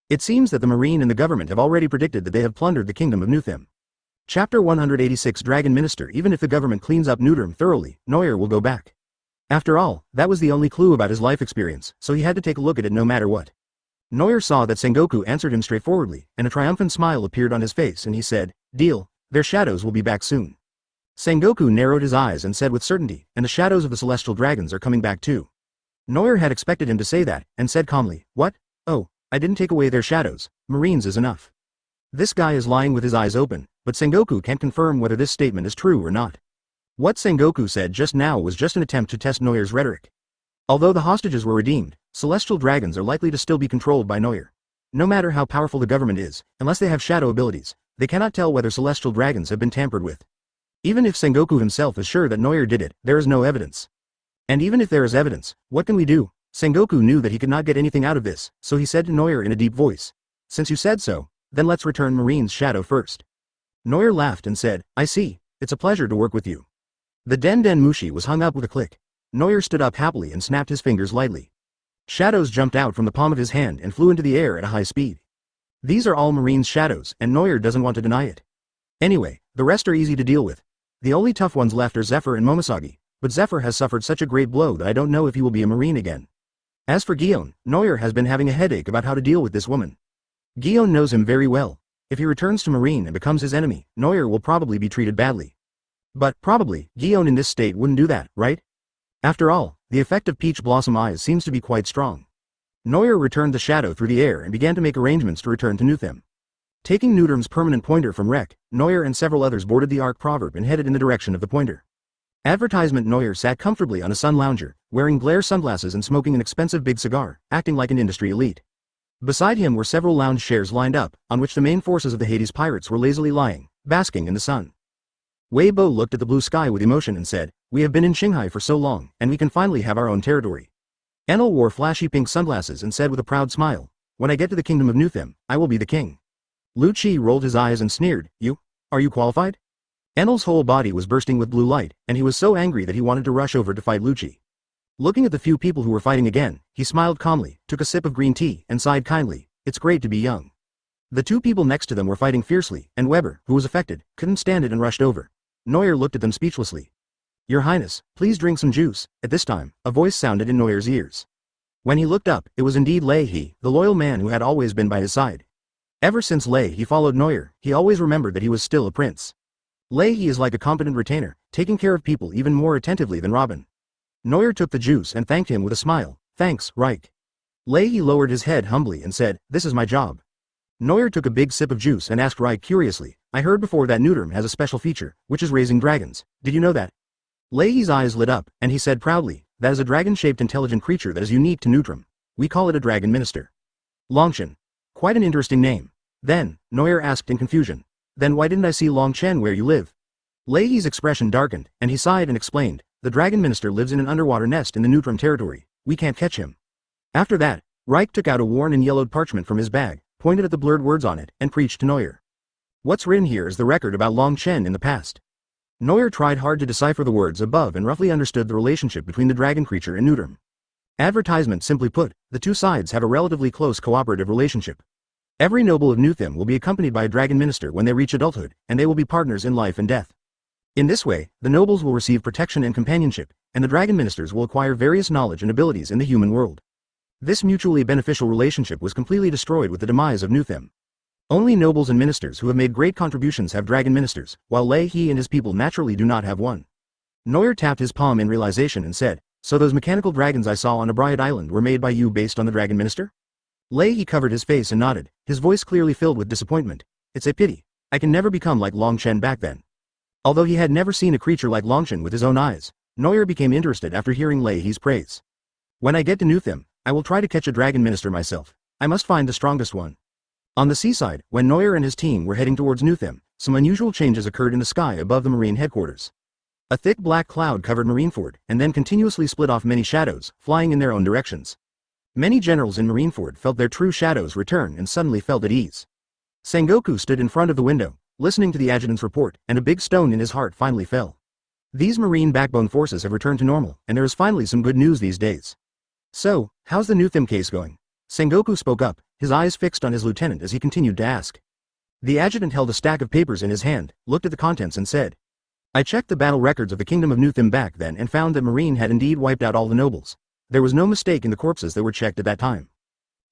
It seems that the Marine and the government have already predicted that they have plundered the kingdom of Newtham. Chapter 186 Dragon Minister. Even if the government cleans up Newtham thoroughly, Noir will go back. After all, that was the only clue about his life experience, so he had to take a look at it no matter what. Noir saw that Sengoku answered him straightforwardly, and a triumphant smile appeared on his face and he said, deal, their shadows will be back soon. Sengoku narrowed his eyes and said with certainty, and the shadows of the celestial dragons are coming back too. Noir had expected him to say that, and said calmly, what? Oh, I didn't take away their shadows, Marines is enough. This guy is lying with his eyes open, but Sengoku can't confirm whether this statement is true or not. What Sengoku said just now was just an attempt to test Noir's rhetoric. Although the hostages were redeemed, celestial dragons are likely to still be controlled by Noir. No matter how powerful the government is, unless they have shadow abilities, they cannot tell whether celestial dragons have been tampered with. Even if Sengoku himself is sure that Noir did it, there is no evidence. And even if there is evidence, what can we do? Sengoku knew that he could not get anything out of this, so he said to Noir in a deep voice. Since you said so, then let's return Marine's shadow first. Noir laughed and said, I see, it's a pleasure to work with you. The Den Mushi was hung up with a click. Noir stood up happily and snapped his fingers lightly. Shadows jumped out from the palm of his hand and flew into the air at a high speed. These are all Marine's shadows, and Noir doesn't want to deny it. Anyway, the rest are easy to deal with. The only tough ones left are Zephyr and Momosagi, but Zephyr has suffered such a great blow that I don't know if he will be a Marine again. As for Guillaume, Noir has been having a headache about how to deal with this woman. Guillaume knows him very well. If he returns to Marine and becomes his enemy, Noir will probably be treated badly. But, probably, Guillaume in this state wouldn't do that, right? After all, the effect of Peach Blossom Eyes seems to be quite strong. Neuer returned the shadow through the air and began to make arrangements to return to Newtham. Taking Newterm's permanent pointer from Rek, Neuer and several others boarded the Ark Proverb and headed in the direction of the pointer. Advertisement. Neuer sat comfortably on a sun lounger, wearing glare sunglasses and smoking an expensive big cigar, acting like an industry elite. Beside him were several lounge chairs lined up, on which the main forces of the Hades pirates were lazily lying, basking in the sun. Wei Bo looked at the blue sky with emotion and said, "We have been in Shanghai for so long, and we can finally have our own territory." Enel wore flashy pink sunglasses and said with a proud smile, "When I get to the kingdom of Newtham, I will be the king." Lu Chi rolled his eyes and sneered, "You? Are you qualified?" Enel's whole body was bursting with blue light, and he was so angry that he wanted to rush over to fight Lu Chi. Looking at the few people who were fighting again, he smiled calmly, took a sip of green tea, and sighed kindly, "It's great to be young." The two people next to them were fighting fiercely, and Weber, who was affected, couldn't stand it and rushed over. Neuer looked at them speechlessly. "Your Highness, please drink some juice." At this time, a voice sounded in Neuer's ears. When he looked up, it was indeed Lei He, the loyal man who had always been by his side. Ever since Lei He followed Neuer, he always remembered that he was still a prince. Lei He is like a competent retainer, taking care of people even more attentively than Robin. Neuer took the juice and thanked him with a smile. "Thanks, Reich." Lei He lowered his head humbly and said, "This is my job." Neuer took a big sip of juice and asked Reich curiously, "I heard before that Newterm has a special feature, which is raising dragons. Did you know that?" Lei He's eyes lit up, and he said proudly, "That is a dragon-shaped intelligent creature that is unique to Newterm. We call it a dragon minister. Longchen. Quite an interesting name." Then, Neuer asked in confusion, "Then why didn't I see Longchen where you live?" Lei He's expression darkened, and he sighed and explained, "The dragon minister lives in an underwater nest in the Newterm territory. We can't catch him." After that, Reich took out a worn and yellowed parchment from his bag, pointed at the blurred words on it, and preached to Neuer. "What's written here is the record about Longchen in the past." Neuer tried hard to decipher the words above and roughly understood the relationship between the dragon creature and Newterm. Advertisement. Simply put, the two sides have a relatively close cooperative relationship. Every noble of Newtham will be accompanied by a dragon minister when they reach adulthood, and they will be partners in life and death. In this way, the nobles will receive protection and companionship, and the dragon ministers will acquire various knowledge and abilities in the human world. This mutually beneficial relationship was completely destroyed with the demise of Newtham. Only nobles and ministers who have made great contributions have dragon ministers, while Lei He and his people naturally do not have one. Neuer tapped his palm in realization and said, "So those mechanical dragons I saw on Abriad Island were made by you based on the dragon minister?" Lei He covered his face and nodded, his voice clearly filled with disappointment. "It's a pity. I can never become like Longchen back then." Although he had never seen a creature like Longchen with his own eyes, Neuer became interested after hearing Lei He's praise. "When I get to Newtham, I will try to catch a dragon minister myself. I must find the strongest one." On the seaside, when Neuer and his team were heading towards Newtham, some unusual changes occurred in the sky above the marine headquarters. A thick black cloud covered Marineford, and then continuously split off many shadows, flying in their own directions. Many generals in Marineford felt their true shadows return and suddenly felt at ease. Sengoku stood in front of the window, listening to the adjutant's report, and a big stone in his heart finally fell. These marine backbone forces have returned to normal, and there is finally some good news these days. "So, how's the Newtham case going?" Sengoku spoke up, his eyes fixed on his lieutenant as he continued to ask. The adjutant held a stack of papers in his hand, looked at the contents and said, "I checked the battle records of the kingdom of Newtham back then and found that Marine had indeed wiped out all the nobles. There was no mistake in the corpses that were checked at that time."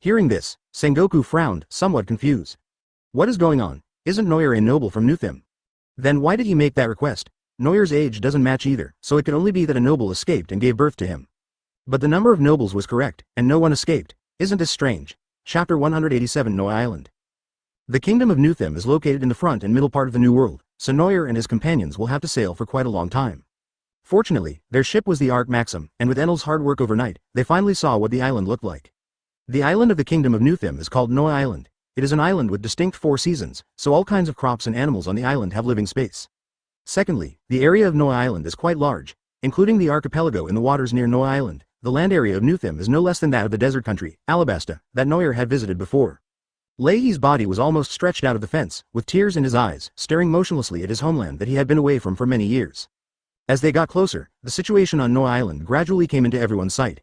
Hearing this, Sengoku frowned, somewhat confused. "What is going on? Isn't Neuer a noble from Newtham? Then why did he make that request? Neuer's age doesn't match either, so it could only be that a noble escaped and gave birth to him." But the number of nobles was correct, and no one escaped. Isn't this strange? Chapter 187. Noel Island. The kingdom of Newtham is located in the front and middle part of the New World, so Neuer and his companions will have to sail for quite a long time. Fortunately, their ship was the Ark Maxim, and with Enel's hard work overnight, they finally saw what the island looked like. The island of the kingdom of Newtham is called Noel Island. It is an island with distinct 4 seasons, so all kinds of crops and animals on the island have living space. Secondly, the area of Noel Island is quite large, including the archipelago in the waters near Noel Island. The land area of Newtham is no less than that of the desert country, Alabasta, that Neuer had visited before. Lei He's body was almost stretched out of the fence, with tears in his eyes, staring motionlessly at his homeland that he had been away from for many years. As they got closer, the situation on Noel Island gradually came into everyone's sight.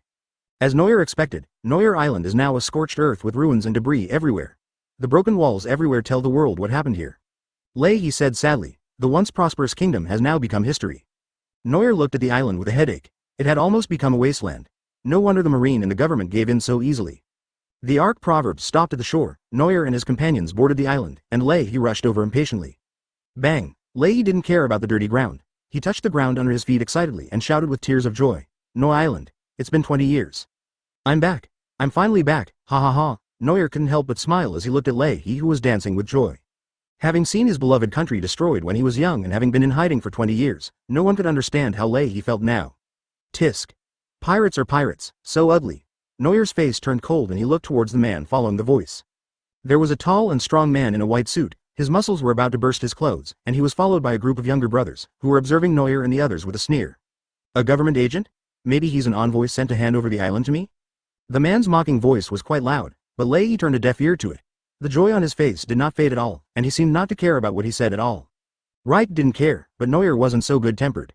As Neuer expected, Neuer Island is now a scorched earth with ruins and debris everywhere. The broken walls everywhere tell the world what happened here. Lei He said sadly, "The once prosperous kingdom has now become history." Neuer looked at the island with a headache. It had almost become a wasteland. No wonder the marine and the government gave in so easily. The Ark Proverb stopped at the shore, Neuer and his companions boarded the island, and Lei He rushed over impatiently. Bang! Lei He didn't care about the dirty ground. He touched the ground under his feet excitedly and shouted with tears of joy, "Noel Island, it's been 20 years. I'm back." I'm finally back, ha ha ha. Noel couldn't help but smile as he looked at Lei, who was dancing with joy. Having seen his beloved country destroyed when he was young and having been in hiding for 20 years, no one could understand how Lei felt now. Tisk. Pirates are pirates, so ugly. Noel's face turned cold and he looked towards the man following the voice. There was a tall and strong man in a white suit, his muscles were about to burst his clothes, and he was followed by a group of younger brothers, who were observing Noel and the others with a sneer. A government agent? Maybe he's an envoy sent to hand over the island to me? The man's mocking voice was quite loud, but Lei turned a deaf ear to it. The joy on his face did not fade at all, and he seemed not to care about what he said at all. Reich didn't care, but Noel wasn't so good-tempered.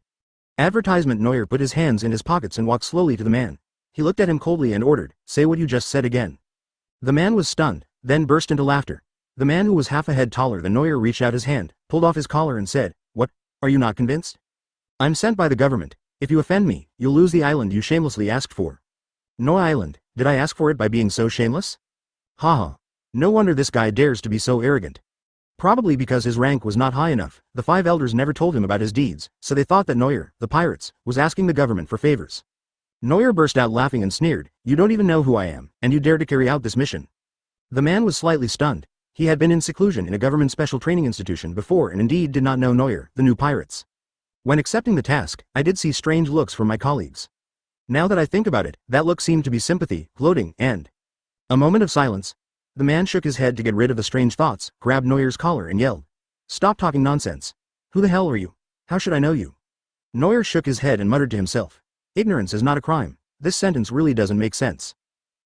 Advertisement. Noel put his hands in his pockets and walked slowly to the man. He looked at him coldly and ordered, "Say what you just said again." The man was stunned, then burst into laughter. The man, who was half a head taller than Noel, reached out his hand, pulled off his collar and said, "What? Are you not convinced? I'm sent by the government. If you offend me, you'll lose the island you shamelessly asked for." No island? Did I ask for it by being so shameless? Haha. No wonder this guy dares to be so arrogant. Probably because his rank was not high enough, the 5 elders never told him about his deeds, so they thought that Noel, the pirates, was asking the government for favors. Noel burst out laughing and sneered, "You don't even know who I am, and you dare to carry out this mission." The man was slightly stunned. He had been in seclusion in a government special training institution before and indeed did not know Noel, the new pirates. When accepting the task, I did see strange looks from my colleagues. Now that I think about it, that look seemed to be sympathy, gloating, and... A moment of silence. The man shook his head to get rid of the strange thoughts, grabbed Noel's collar and yelled, "Stop talking nonsense. Who the hell are you? How should I know you?" Noel shook his head and muttered to himself, "Ignorance is not a crime. This sentence really doesn't make sense."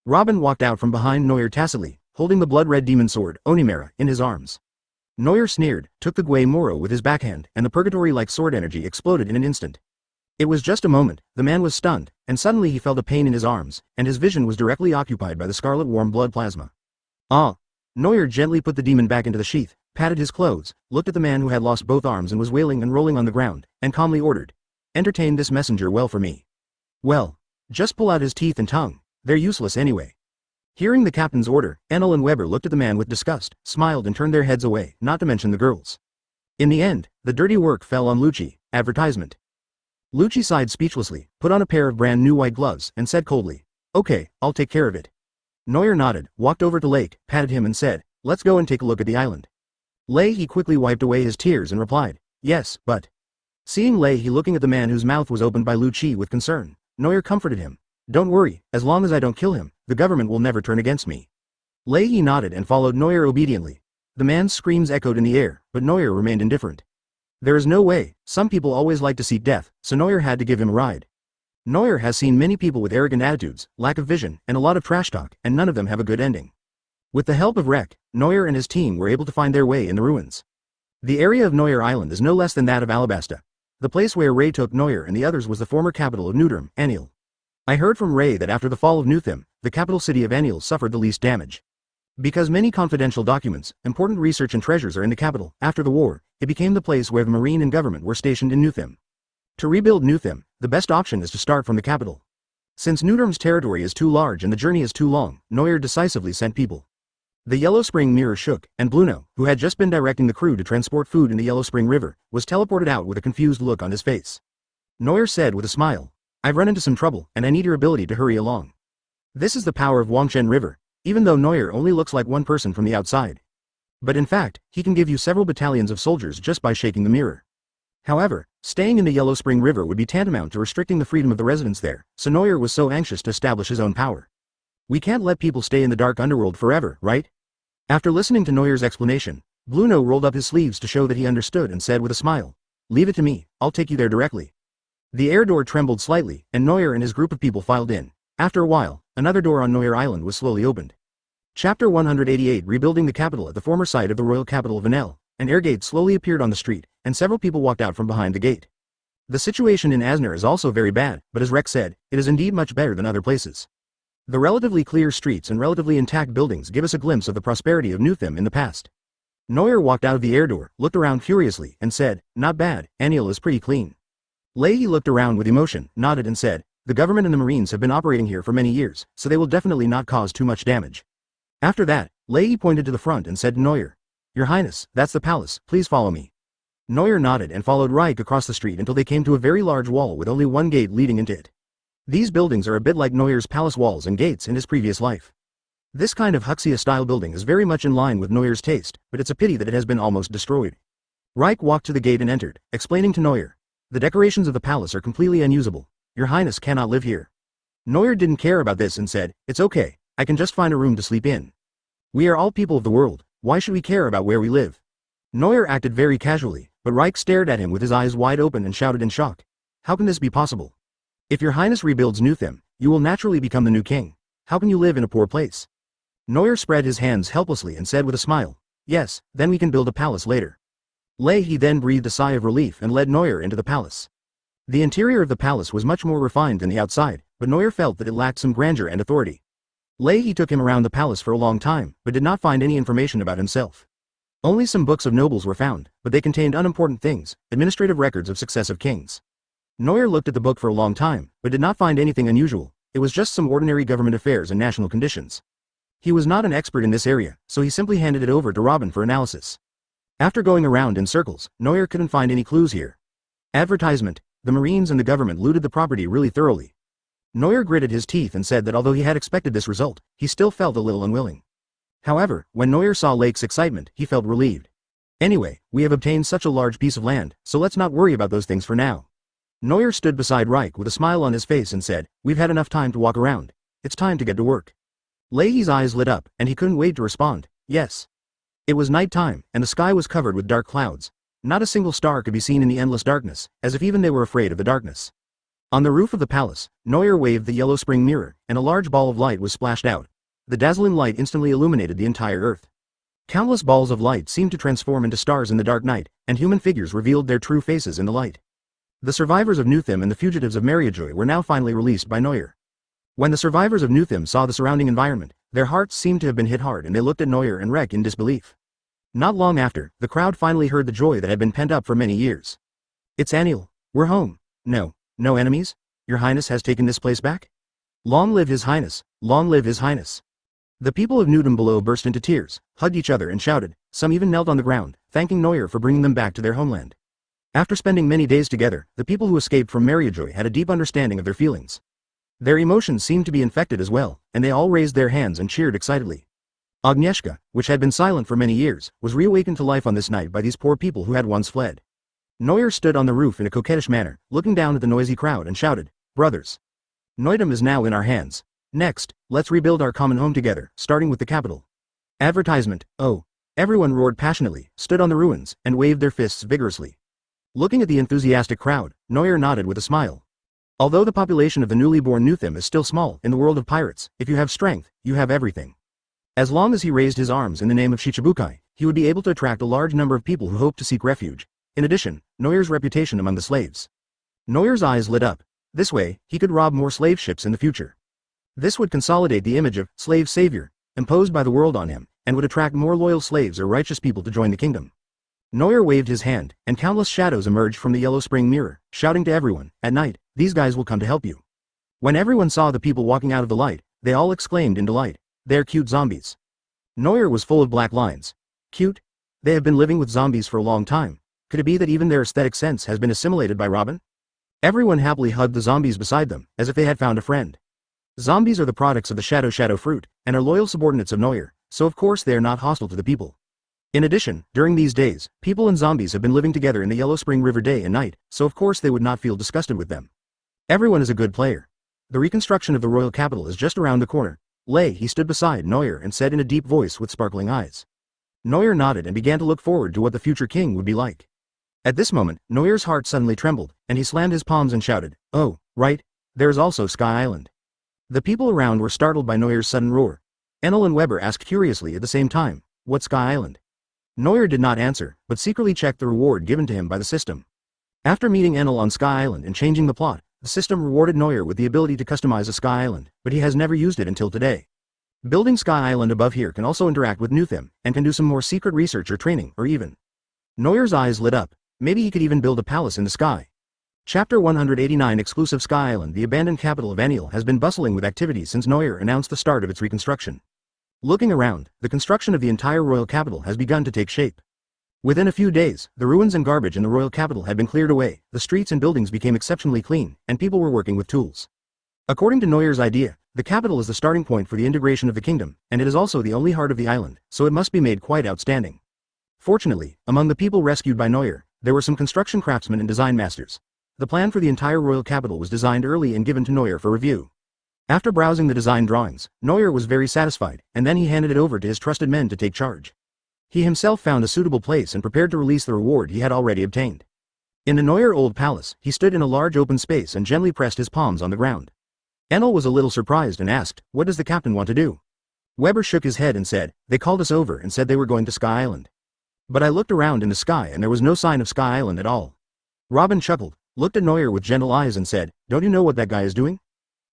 Robin walked out from behind Noel tacitly, holding the blood-red demon sword, Onimera, in his arms. Noel sneered, took the Gui Moro with his backhand, and the purgatory-like sword energy exploded in an instant. It was just a moment, the man was stunned, and suddenly he felt a pain in his arms, and his vision was directly occupied by the scarlet warm blood plasma. Ah! Noel gently put the demon back into the sheath, patted his clothes, looked at the man who had lost both arms and was wailing and rolling on the ground, and calmly ordered, "Entertain this messenger well for me." Well, just pull out his teeth and tongue. They're useless anyway. Hearing the captain's order, Enel and Weber looked at the man with disgust, smiled and turned their heads away, not to mention the girls. In the end, the dirty work fell on Lucci. Advertisement. Lucci sighed speechlessly, put on a pair of brand new white gloves, and said coldly, "Okay, I'll take care of it." Noel nodded, walked over to Lake, patted him and said, "Let's go and take a look at the island." He quickly wiped away his tears and replied, "Yes, but..." Seeing He looking at the man whose mouth was opened by Lucci with concern, Noel comforted him, "Don't worry, as long as I don't kill him, the government will never turn against me." He nodded and followed Noel obediently. The man's screams echoed in the air, but Noel remained indifferent. There is no way, some people always like to seek death, so Noel had to give him a ride. Noel has seen many people with arrogant attitudes, lack of vision, and a lot of trash talk, and none of them have a good ending. With the help of Rek, Noel and his team were able to find their way in the ruins. The area of Noel Island is no less than that of Alabasta. The place where Ray took Noel and the others was the former capital of Newderm, Anil. I heard from Ray that after the fall of Newthim, the capital city of Anil suffered the least damage. Because many confidential documents, important research and treasures are in the capital, after the war, it became the place where the Marine and government were stationed in Newthim. To rebuild Newthim, the best option is to start from the capital. Since Newderm's territory is too large and the journey is too long, Noel decisively sent people. The Yellow Spring mirror shook, and Bluno, who had just been directing the crew to transport food in the Yellow Spring River, was teleported out with a confused look on his face. Noel said with a smile, "I've run into some trouble, and I need your ability to hurry along." This is the power of Wangshen River, even though Noel only looks like one person from the outside. But in fact, he can give you several battalions of soldiers just by shaking the mirror. However, staying in the Yellow Spring River would be tantamount to restricting the freedom of the residents there, so Noel was so anxious to establish his own power. We can't let people stay in the dark underworld forever, right? After listening to Noel's explanation, Bluno rolled up his sleeves to show that he understood and said with a smile, "Leave it to me, I'll take you there directly." The air door trembled slightly, and Noel and his group of people filed in. After a while, another door on Noel Island was slowly opened. Chapter 188 Rebuilding the capital. At the former site of the royal capital of Vanel, an air gate slowly appeared on the street, and several people walked out from behind the gate. The situation in Asner is also very bad, but as Rex said, it is indeed much better than other places. The relatively clear streets and relatively intact buildings give us a glimpse of the prosperity of Newthim in the past. Noel walked out of the air door, looked around curiously, and said, "Not bad, Anil is pretty clean." Leahy looked around with emotion, nodded and said, "The government and the Marines have been operating here for many years, so they will definitely not cause too much damage." After that, Leahy pointed to the front and said to Neuer, "Your Highness, that's the palace, please follow me." Neuer nodded and followed Reich across the street until they came to a very large wall with only one gate leading into it. These buildings are a bit like Neuer's palace walls and gates in his previous life. This kind of Huxia-style building is very much in line with Neuer's taste, but it's a pity that it has been almost destroyed. Reich walked to the gate and entered, explaining to Neuer. The decorations of the palace are completely unusable. Your Highness cannot live here. Neuer didn't care about this and said, it's okay, I can just find a room to sleep in. We are all people of the world, why should we care about where we live? Neuer acted very casually, but Reich stared at him with his eyes wide open and shouted in shock. How can this be possible? If your Highness rebuilds Newtham, you will naturally become the new king. How can you live in a poor place? Neuer spread his hands helplessly and said with a smile, yes, then we can build a palace later. He then breathed a sigh of relief and led Neuer into the palace. The interior of the palace was much more refined than the outside, but Neuer felt that it lacked some grandeur and authority. He took him around the palace for a long time, but did not find any information about himself. Only some books of nobles were found, but they contained unimportant things, administrative records of successive kings. Neuer looked at the book for a long time, but did not find anything unusual. It was just some ordinary government affairs and national conditions. He was not an expert in this area, so he simply handed it over to Robin for analysis. After going around in circles, Neuer couldn't find any clues here. Advertisement: the Marines and the government looted the property really thoroughly. Neuer gritted his teeth and said that although he had expected this result, he still felt a little unwilling. However, when Neuer saw Lake's excitement, he felt relieved. Anyway, we have obtained such a large piece of land, so let's not worry about those things for now. Neuer stood beside Reich with a smile on his face and said, we've had enough time to walk around. It's time to get to work. Leahy's eyes lit up, and he couldn't wait to respond, yes. It was night time, and the sky was covered with dark clouds. Not a single star could be seen in the endless darkness, as if even they were afraid of the darkness. On the roof of the palace, Neuer waved the yellow spring mirror, and a large ball of light was splashed out. The dazzling light instantly illuminated the entire earth. Countless balls of light seemed to transform into stars in the dark night, and human figures revealed their true faces in the light. The survivors of Newtham and the fugitives of Mariajoy were now finally released by Neuer. When the survivors of Newtham saw the surrounding environment, their hearts seemed to have been hit hard and they looked at Neuer and Reck in disbelief. Not long after, the crowd finally heard the joy that had been pent up for many years. It's Aniel. We're home. No enemies? Your Highness has taken this place back? Long live His Highness, long live His Highness. The people of Newtham below burst into tears, hugged each other and shouted, some even knelt on the ground, thanking Neuer for bringing them back to their homeland. After spending many days together, the people who escaped from Mariajoy had a deep understanding of their feelings. Their emotions seemed to be infected as well, and they all raised their hands and cheered excitedly. Agnieszka, which had been silent for many years, was reawakened to life on this night by these poor people who had once fled. Neuer stood on the roof in a coquettish manner, looking down at the noisy crowd and shouted, brothers. Newtham is now in our hands. Next, let's rebuild our common home together, starting with the capital. Advertisement, oh. Everyone roared passionately, stood on the ruins, and waved their fists vigorously. Looking at the enthusiastic crowd, Neuer nodded with a smile. Although the population of the newly born Newtham is still small in the world of pirates, if you have strength, you have everything. As long as he raised his arms in the name of Shichibukai, he would be able to attract a large number of people who hope to seek refuge. In addition, Neuer's reputation among the slaves. Neuer's eyes lit up. This way, he could rob more slave ships in the future. This would consolidate the image of slave savior, imposed by the world on him, and would attract more loyal slaves or righteous people to join the kingdom. Neuer waved his hand, and countless shadows emerged from the yellow spring mirror, shouting to everyone, at night, these guys will come to help you. When everyone saw the people walking out of the light, they all exclaimed in delight, they're cute zombies. Neuer was full of black lines. Cute? They have been living with zombies for a long time. Could it be that even their aesthetic sense has been assimilated by Robin? Everyone happily hugged the zombies beside them, as if they had found a friend. Zombies are the products of the shadow fruit, and are loyal subordinates of Neuer, so of course they are not hostile to the people. In addition, during these days, people and zombies have been living together in the Yellow Spring River day and night, so of course they would not feel disgusted with them. Everyone is a good player. The reconstruction of the royal capital is just around the corner. He stood beside Neuer and said in a deep voice with sparkling eyes. Neuer nodded and began to look forward to what the future king would be like. At this moment, Neuer's heart suddenly trembled, and he slammed his palms and shouted, oh, right, there is also Sky Island. The people around were startled by Neuer's sudden roar. Enel and Weber asked curiously at the same time, what Sky Island? Neuer did not answer, but secretly checked the reward given to him by the system. After meeting Enel on Sky Island and changing the plot, the system rewarded Neuer with the ability to customize a Sky Island, but he has never used it until today. Building Sky Island above here can also interact with Newtham, and can do some more secret research or training, or even. Neuer's eyes lit up. Maybe he could even build a palace in the sky. Chapter 189 Exclusive Sky Island. The abandoned capital of Aniel has been bustling with activity since Neuer announced the start of its reconstruction. Looking around, the construction of the entire royal capital has begun to take shape. Within a few days, the ruins and garbage in the royal capital had been cleared away, the streets and buildings became exceptionally clean, and people were working with tools. According to Neuer's idea, the capital is the starting point for the integration of the kingdom, and it is also the only heart of the island, so it must be made quite outstanding. Fortunately, among the people rescued by Neuer, there were some construction craftsmen and design masters. The plan for the entire royal capital was designed early and given to Neuer for review. After browsing the design drawings, Neuer was very satisfied, and then he handed it over to his trusted men to take charge. He himself found a suitable place and prepared to release the reward he had already obtained. In the Neuer Old Palace, he stood in a large open space and gently pressed his palms on the ground. Enel was a little surprised and asked, "What does the captain want to do?" Weber shook his head and said, "They called us over and said they were going to Sky Island. But I looked around in the sky and there was no sign of Sky Island at all." Robin chuckled, looked at Neuer with gentle eyes and said, "Don't you know what that guy is doing?"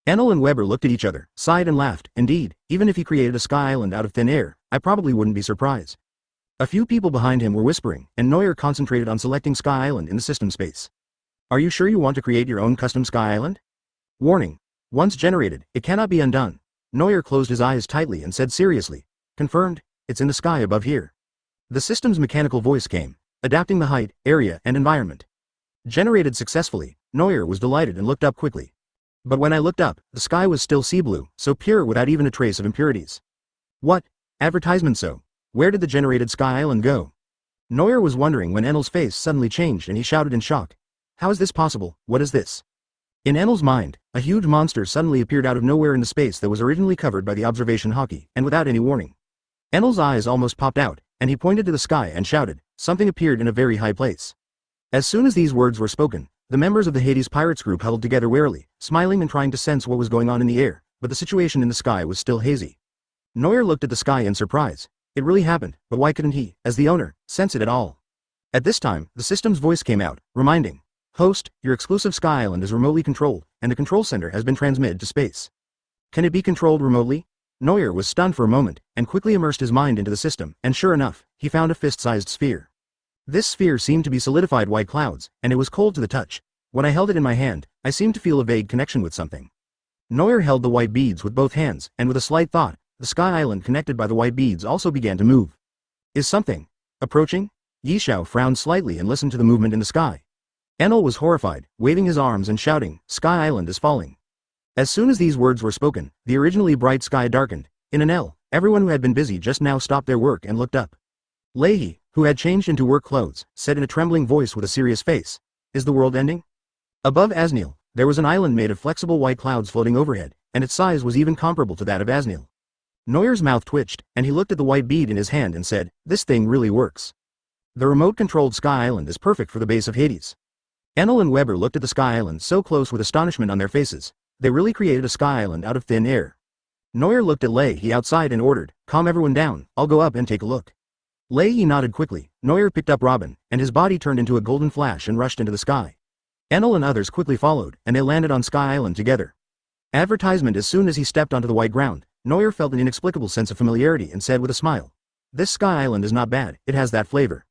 Enel and Weber looked at each other, sighed and laughed. "Indeed, even if he created a Sky Island out of thin air, I probably wouldn't be surprised." A few people behind him were whispering, and Neuer concentrated on selecting Sky Island in the system space. "Are you sure you want to create your own custom Sky Island?" Warning. Once generated, it cannot be undone. Neuer closed his eyes tightly and said seriously, "Confirmed, it's in the sky above here." The system's mechanical voice came, adapting the height, area, and environment. Generated successfully, Neuer was delighted and looked up quickly. But when I looked up, the sky was still sea blue, so pure without even a trace of impurities. What? Advertisement so? Where did the generated Sky Island go? Neuer was wondering when Enel's face suddenly changed and he shouted in shock. "How is this possible? What is this?" In Enel's mind, a huge monster suddenly appeared out of nowhere in the space that was originally covered by the observation Haki, and without any warning. Enel's eyes almost popped out, and he pointed to the sky and shouted, "Something appeared in a very high place." As soon as these words were spoken, the members of the Hades Pirates group huddled together warily, smiling and trying to sense what was going on in the air, but the situation in the sky was still hazy. Neuer looked at the sky in surprise. It really happened, but why couldn't he, as the owner, sense it at all? At this time, the system's voice came out, reminding, "Host, your exclusive Sky Island is remotely controlled, and the control center has been transmitted to space." Can it be controlled remotely? Neuer was stunned for a moment, and quickly immersed his mind into the system, and sure enough, he found a fist-sized sphere. This sphere seemed to be solidified white clouds, and it was cold to the touch. When I held it in my hand, I seemed to feel a vague connection with something. Neuer held the white beads with both hands, and with a slight thought, the Sky Island connected by the white beads also began to move. Is something approaching? Yishao frowned slightly and listened to the movement in the sky. Enel was horrified, waving his arms and shouting, "Sky Island is falling." As soon as these words were spoken, the originally bright sky darkened. In Enel, everyone who had been busy just now stopped their work and looked up. Leahy, who had changed into work clothes, said in a trembling voice with a serious face, "Is the world ending?" Above Asniel, there was an island made of flexible white clouds floating overhead, and its size was even comparable to that of Asniel. Neuer's mouth twitched, and he looked at the white bead in his hand and said, "This thing really works. The remote-controlled Sky Island is perfect for the base of Hades." Enel and Weber looked at the Sky Island so close with astonishment on their faces. They really created a Sky Island out of thin air. Neuer looked at Leahy outside and ordered, "Calm everyone down, I'll go up and take a look." Leahy nodded quickly. Neuer picked up Robin, and his body turned into a golden flash and rushed into the sky. Enel and others quickly followed, and they landed on Sky Island together. Advertisement. As soon as he stepped onto the white ground, Neuer felt an inexplicable sense of familiarity and said with a smile, "This Sky Island is not bad, it has that flavor."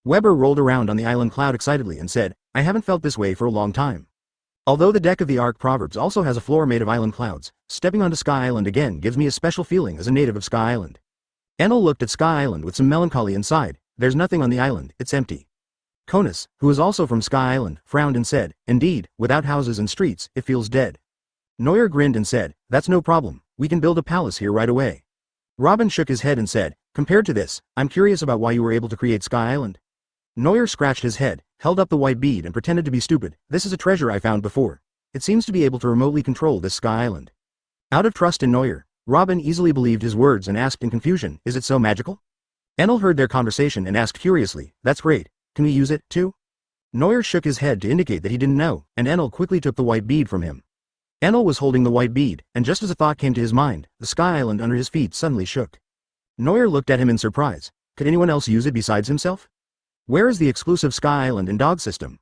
Weber rolled around on the island cloud excitedly and said, "I haven't felt this way for a long time." Although the deck of the Ark Proverbs also has a floor made of island clouds, stepping onto Sky Island again gives me a special feeling as a native of Sky Island. Enel looked at Sky Island with some melancholy and sighed. There's nothing on the island, it's empty. Konus, who is also from Sky Island, frowned and said, "Indeed, without houses and streets, it feels dead." Neuer grinned and said, "That's no problem, we can build a palace here right away." Robin shook his head and said, "Compared to this, I'm curious about why you were able to create Sky Island." Neuer scratched his head, held up the white bead and pretended to be stupid. "This is a treasure I found before. It seems to be able to remotely control this Sky Island." Out of trust in Neuer, Robin easily believed his words and asked in confusion, "Is it so magical?" Enel heard their conversation and asked curiously, "That's great. Can we use it, too?" Neuer shook his head to indicate that he didn't know, and Enel quickly took the white bead from him. Enel was holding the white bead, and just as a thought came to his mind, the Sky Island under his feet suddenly shook. Neuer looked at him in surprise. Could anyone else use it besides himself? Where is the exclusive Sky Island and dog system?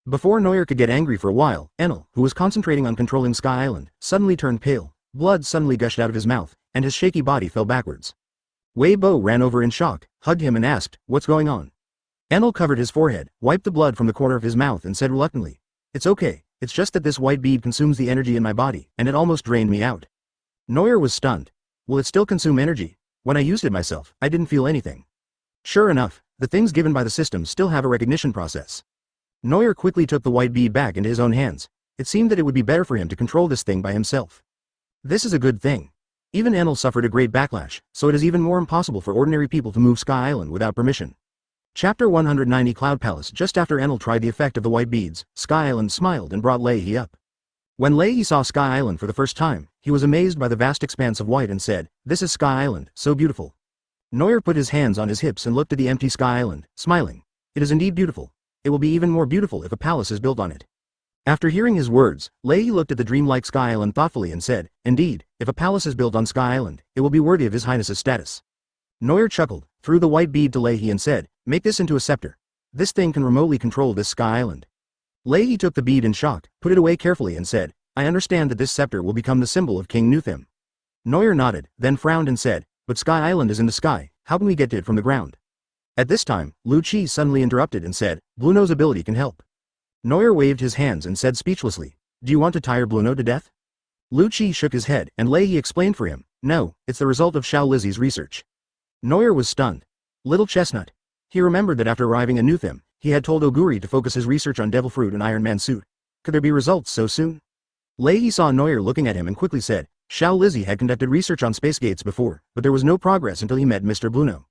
Before Neuer could get angry for a while, Enel, who was concentrating on controlling Sky Island, suddenly turned pale. Blood suddenly gushed out of his mouth, and his shaky body fell backwards. Wei Bo ran over in shock, hugged him and asked, "What's going on?" Enel covered his forehead, wiped the blood from the corner of his mouth and said reluctantly, "It's okay, it's just that this white bead consumes the energy in my body, and it almost drained me out." Neuer was stunned. "Will it still consume energy? When I used it myself, I didn't feel anything." Sure enough, the things given by the system still have a recognition process. Neuer quickly took the white bead back into his own hands. It seemed that it would be better for him to control this thing by himself. This is a good thing. Even Enel suffered a great backlash, so it is even more impossible for ordinary people to move Sky Island without permission. Chapter 190 Cloud Palace. Just after Enel tried the effect of the white beads, Sky Island smiled and brought Leahy up. When Leahy saw Sky Island for the first time, he was amazed by the vast expanse of white and said, "This is Sky Island, so beautiful." Noel put his hands on his hips and looked at the empty Sky Island, smiling. "It is indeed beautiful. It will be even more beautiful if a palace is built on it." After hearing his words, Leahy looked at the dreamlike Sky Island thoughtfully and said, "Indeed, if a palace is built on Sky Island, it will be worthy of His Highness's status." Noel chuckled, threw the white bead to Leahy and said, "Make this into a scepter. This thing can remotely control this Sky Island." Leahy took the bead in shock, put it away carefully and said, "I understand that this scepter will become the symbol of King Nuthim." Noel nodded, then frowned and said, "But Sky Island is in the sky, how can we get to it from the ground?" At this time, Lu Chi suddenly interrupted and said, "Bluno's ability can help." Noel waved his hands and said speechlessly, "Do you want to tire Bluno to death?" Lu Chi shook his head and Leahy explained for him, "No, it's the result of Xiao Lizzie's research." Noel was stunned. Little Chestnut. He remembered that after arriving in Nuthim, he had told Oguri to focus his research on Devil Fruit and Iron Man suit. Could there be results so soon? Leahy saw Noel looking at him and quickly said, Xiao Lizzie had conducted research on space gates before, but there was no progress until he met Mr. Bluno.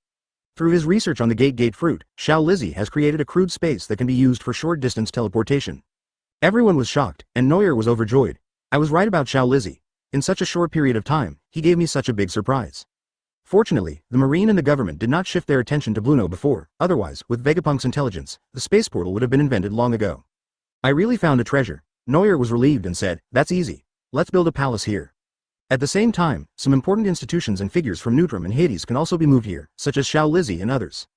Through his research on the gate fruit, Xiao Lizzie has created a crude space that can be used for short-distance teleportation. Everyone was shocked, and Noel was overjoyed. I was right about Xiao Lizzie. In such a short period of time, he gave me such a big surprise. Fortunately, the Marine and the government did not shift their attention to Bluno before, otherwise, with Vegapunk's intelligence, the space portal would have been invented long ago. I really found a treasure. Noel was relieved and said, "That's easy. Let's build a palace here." At the same time, some important institutions and figures from Neutrum and Hades can also be moved here, such as Xiao Lizzie and others.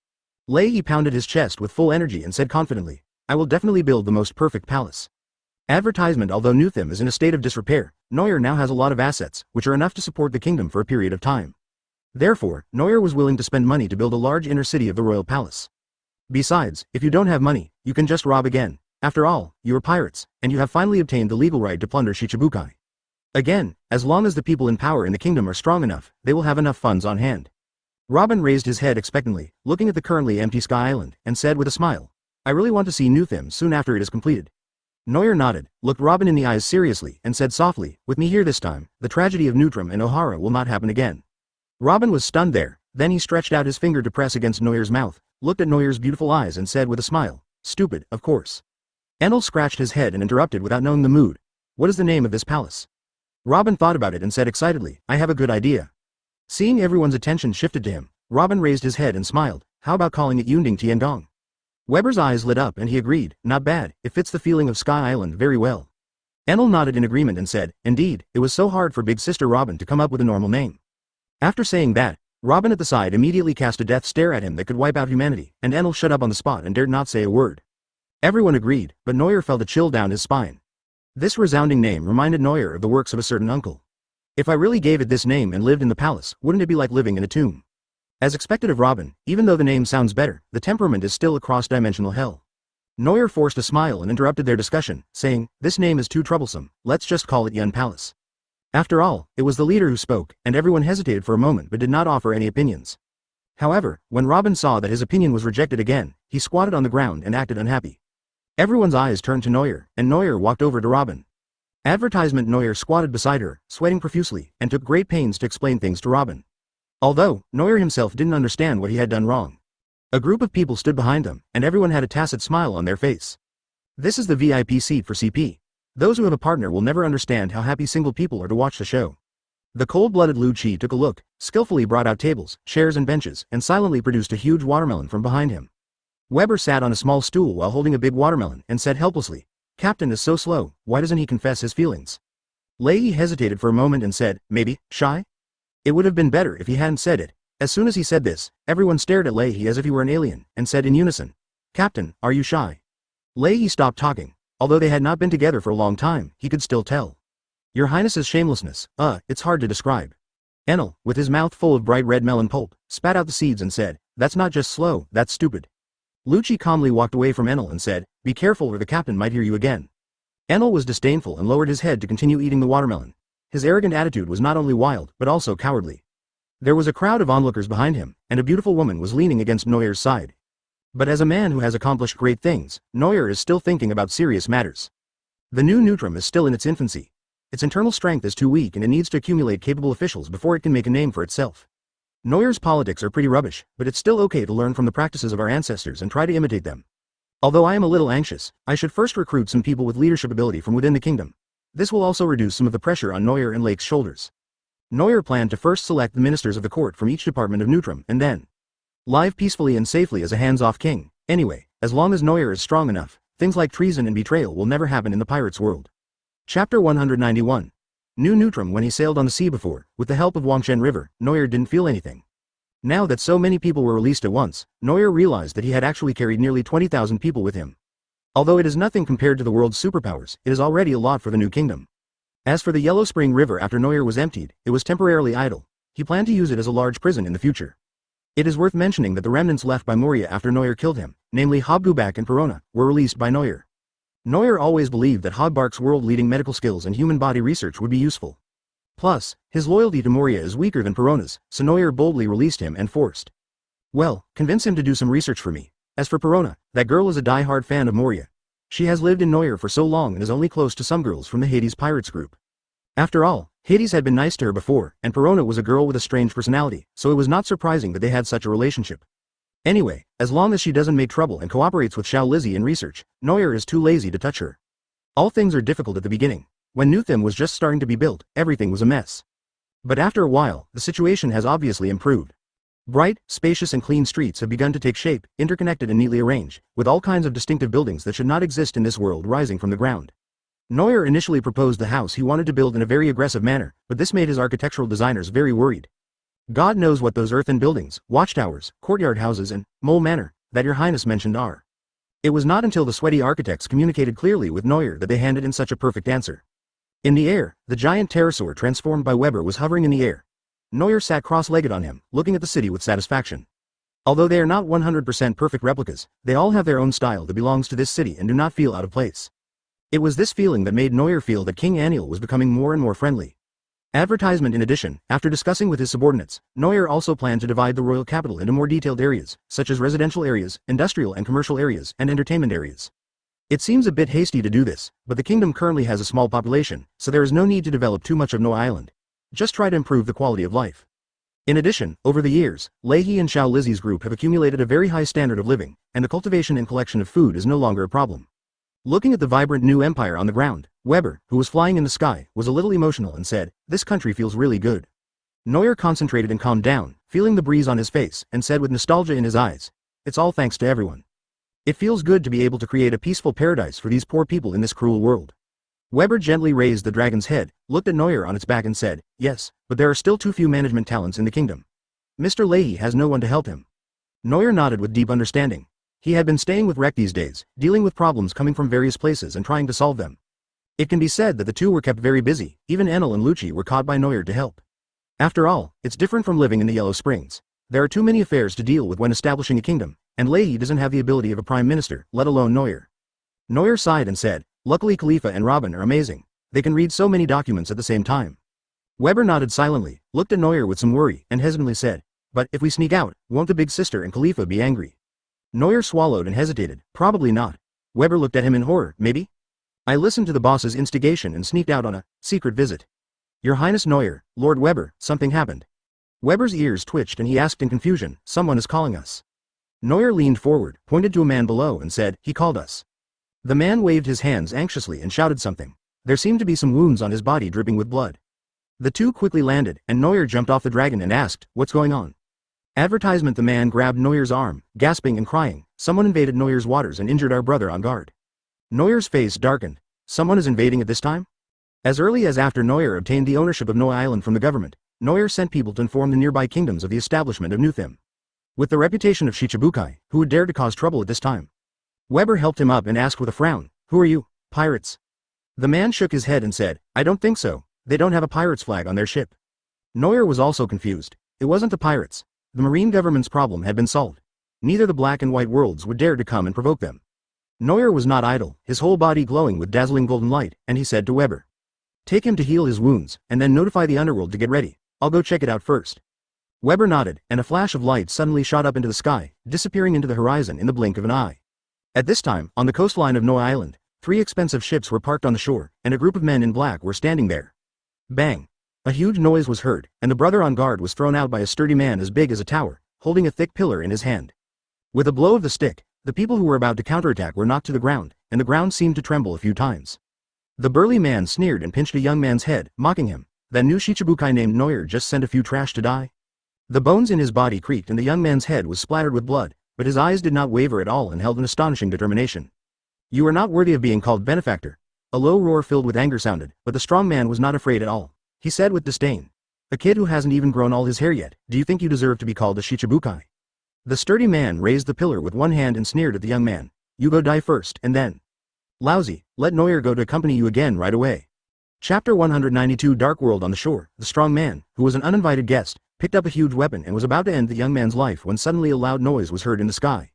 Leahy pounded his chest with full energy and said confidently, "I will definitely build the most perfect palace." Advertisement. Although Nuthim is in a state of disrepair, Noel now has a lot of assets, which are enough to support the kingdom for a period of time. Therefore, Noel was willing to spend money to build a large inner city of the royal palace. Besides, if you don't have money, you can just rob again. After all, you are pirates, and you have finally obtained the legal right to plunder Shichibukai. Again, as long as the people in power in the kingdom are strong enough, they will have enough funds on hand. Robin raised his head expectantly, looking at the currently empty Sky Island, and said with a smile, "I really want to see Nuthim soon after it is completed." Noel nodded, looked Robin in the eyes seriously, and said softly, "With me here this time, the tragedy of Neutrum and Ohara will not happen again." Robin was stunned there, then he stretched out his finger to press against Noel's mouth, looked at Noel's beautiful eyes and said with a smile, "Stupid, of course." Enel scratched his head and interrupted without knowing the mood. "What is the name of this palace?" Robin thought about it and said excitedly, "I have a good idea." Seeing everyone's attention shifted to him, Robin raised his head and smiled, "How about calling it Yunding Tiangong?" Weber's eyes lit up and he agreed, "Not bad, it fits the feeling of Sky Island very well." Enel nodded in agreement and said, "Indeed, it was so hard for Big Sister Robin to come up with a normal name." After saying that, Robin at the side immediately cast a death stare at him that could wipe out humanity, and Enel shut up on the spot and dared not say a word. Everyone agreed, but Noel felt a chill down his spine. This resounding name reminded Noel of the works of a certain uncle. If I really gave it this name and lived in the palace, wouldn't it be like living in a tomb? As expected of Robin, even though the name sounds better, the temperament is still a cross-dimensional hell. Noel forced a smile and interrupted their discussion, saying, "This name is too troublesome, let's just call it Yun Palace." After all, it was the leader who spoke, and everyone hesitated for a moment but did not offer any opinions. However, when Robin saw that his opinion was rejected again, he squatted on the ground and acted unhappy. Everyone's eyes turned to Noel, and Noel walked over to Robin. Advertisement. Noel squatted beside her, sweating profusely, and took great pains to explain things to Robin. Although, Noel himself didn't understand what he had done wrong. A group of people stood behind them, and everyone had a tacit smile on their face. This is the VIP seat for CP. Those who have a partner will never understand how happy single people are to watch the show. The cold-blooded Lu Chi took a look, skillfully brought out tables, chairs and benches, and silently produced a huge watermelon from behind him. Weber sat on a small stool while holding a big watermelon, and said helplessly, "Captain is so slow, why doesn't he confess his feelings?" Leahy hesitated for a moment and said, "Maybe, shy?" It would have been better if he hadn't said it. As soon as he said this, everyone stared at Leahy as if he were an alien, and said in unison, "Captain, are you shy?" Leahy stopped talking. Although they had not been together for a long time, he could still tell. "Your Highness's shamelessness, it's hard to describe." Enel, with his mouth full of bright red melon pulp, spat out the seeds and said, "That's not just slow, that's stupid." Lu Chi calmly walked away from Enel and said, "Be careful or the captain might hear you again." Enel was disdainful and lowered his head to continue eating the watermelon. His arrogant attitude was not only wild, but also cowardly. There was a crowd of onlookers behind him, and a beautiful woman was leaning against Noel's side. But as a man who has accomplished great things, Noel is still thinking about serious matters. The new Neutrum is still in its infancy. Its internal strength is too weak and it needs to accumulate capable officials before it can make a name for itself. Neuer's politics are pretty rubbish, but it's still okay to learn from the practices of our ancestors and try to imitate them. Although I am a little anxious, I should first recruit some people with leadership ability from within the kingdom. This will also reduce some of the pressure on Neuer and Lake's shoulders. Neuer planned to first select the ministers of the court from each department of Neutrum and then live peacefully and safely as a hands-off king. Anyway, as long as Neuer is strong enough, things like treason and betrayal will never happen in the pirates' world. Chapter 191. New Neutrum. When he sailed on the sea before, with the help of Wangshen River, Neuer didn't feel anything. Now that so many people were released at once, Neuer realized that he had actually carried nearly 20,000 people with him. Although it is nothing compared to the world's superpowers, it is already a lot for the new kingdom. As for the Yellow Spring River, after Neuer was emptied, it was temporarily idle. He planned to use it as a large prison in the future. It is worth mentioning that the remnants left by Moria after Neuer killed him, namely Hobgoback and Perona, were released by Neuer. Neuer always believed that Hogbark's world-leading medical skills and human body research would be useful. Plus, his loyalty to Moria is weaker than Perona's, so Neuer boldly released him and forced. Well, convince him to do some research for me. As for Perona, that girl is a die-hard fan of Moria. She has lived in Neuer for so long and is only close to some girls from the Hades Pirates group. After all, Hades had been nice to her before, and Perona was a girl with a strange personality, so it was not surprising that they had such a relationship. Anyway, as long as she doesn't make trouble and cooperates with Xiao Lizzie in research, Neuer is too lazy to touch her. All things are difficult at the beginning. When Newtham was just starting to be built, everything was a mess. But after a while, the situation has obviously improved. Bright, spacious and clean streets have begun to take shape, interconnected and neatly arranged, with all kinds of distinctive buildings that should not exist in this world rising from the ground. Neuer initially proposed the house he wanted to build in a very aggressive manner, but this made his architectural designers very worried. God knows what those earthen buildings, watchtowers, courtyard houses and Mole Manor, that your highness mentioned are. It was not until the sweaty architects communicated clearly with Neuer that they handed in such a perfect answer. In the air, the giant pterosaur transformed by Weber was hovering in the air. Neuer sat cross-legged on him, looking at the city with satisfaction. Although they are not 100% perfect replicas, they all have their own style that belongs to this city and do not feel out of place. It was this feeling that made Neuer feel that King Aniel was becoming more and more friendly. Advertisement. In addition, after discussing with his subordinates, Neuer also planned to divide the royal capital into more detailed areas, such as residential areas, industrial and commercial areas, and entertainment areas. It seems a bit hasty to do this, but the kingdom currently has a small population, so there is no need to develop too much of No Island. Just try to improve the quality of life. In addition, over the years, Leahy and Xiao Lizzie's group have accumulated a very high standard of living, and the cultivation and collection of food is no longer a problem. Looking at the vibrant new empire on the ground, Weber, who was flying in the sky, was a little emotional and said, "This country feels really good." Neuer concentrated and calmed down, feeling the breeze on his face, and said with nostalgia in his eyes, "It's all thanks to everyone. It feels good to be able to create a peaceful paradise for these poor people in this cruel world." Weber gently raised the dragon's head, looked at Neuer on its back and said, "Yes, but there are still too few management talents in the kingdom. Mr. Leahy has no one to help him." Neuer nodded with deep understanding. He had been staying with Rek these days, dealing with problems coming from various places and trying to solve them. It can be said that the two were kept very busy, even Enel and Lucci were caught by Neuer to help. After all, it's different from living in the Yellow Springs. There are too many affairs to deal with when establishing a kingdom, and Leahy doesn't have the ability of a prime minister, let alone Neuer. Neuer sighed and said, "Luckily Khalifa and Robin are amazing. They can read so many documents at the same time." Weber nodded silently, looked at Neuer with some worry, and hesitantly said, "But if we sneak out, won't the big sister and Khalifa be angry?" Neuer swallowed and hesitated, "Probably not." Weber looked at him in horror, "Maybe? I listened to the boss's instigation and sneaked out on a secret visit." "Your Highness Neuer, Lord Weber, something happened." Weber's ears twitched and he asked in confusion, "Someone is calling us." Neuer leaned forward, pointed to a man below and said, "He called us." The man waved his hands anxiously and shouted something. There seemed to be some wounds on his body dripping with blood. The two quickly landed, and Neuer jumped off the dragon and asked, "What's going on?" Advertisement. The man grabbed Neuer's arm, gasping and crying, "Someone invaded Neuer's waters and injured our brother on guard." Neuer's face darkened. Someone is invading at this time? As early as after Neuer obtained the ownership of No Island from the government, Neuer sent people to inform the nearby kingdoms of the establishment of Newtham. With the reputation of Shichibukai, who would dare to cause trouble at this time? Weber helped him up and asked with a frown, "Who are you, pirates?" The man shook his head and said, "I don't think so. They don't have a pirate's flag on their ship." Neuer was also confused. It wasn't the pirates. The marine government's problem had been solved. Neither the black and white worlds would dare to come and provoke them. Neuer was not idle, his whole body glowing with dazzling golden light, and he said to Weber, "Take him to heal his wounds, and then notify the underworld to get ready. I'll go check it out first." Weber nodded, and a flash of light suddenly shot up into the sky, disappearing into the horizon in the blink of an eye. At this time, on the coastline of No Island, 3 expensive ships were parked on the shore, and a group of men in black were standing there. Bang! A huge noise was heard, and the brother on guard was thrown out by a sturdy man as big as a tower, holding a thick pillar in his hand. With a blow of the stick, the people who were about to counterattack were knocked to the ground, and the ground seemed to tremble a few times. The burly man sneered and pinched a young man's head, mocking him. That new Shichibukai named Noel just sent a few trash to die? The bones in his body creaked and the young man's head was splattered with blood, but his eyes did not waver at all and held an astonishing determination. You are not worthy of being called benefactor. A low roar filled with anger sounded, but the strong man was not afraid at all. He said with disdain. A kid who hasn't even grown all his hair yet, do you think you deserve to be called a Shichibukai? The sturdy man raised the pillar with one hand and sneered at the young man. You go die first, and then. Lousy, let Noel go to accompany you again right away. Chapter 192 Dark World on the shore, the strong man, who was an uninvited guest, picked up a huge weapon and was about to end the young man's life when suddenly a loud noise was heard in the sky.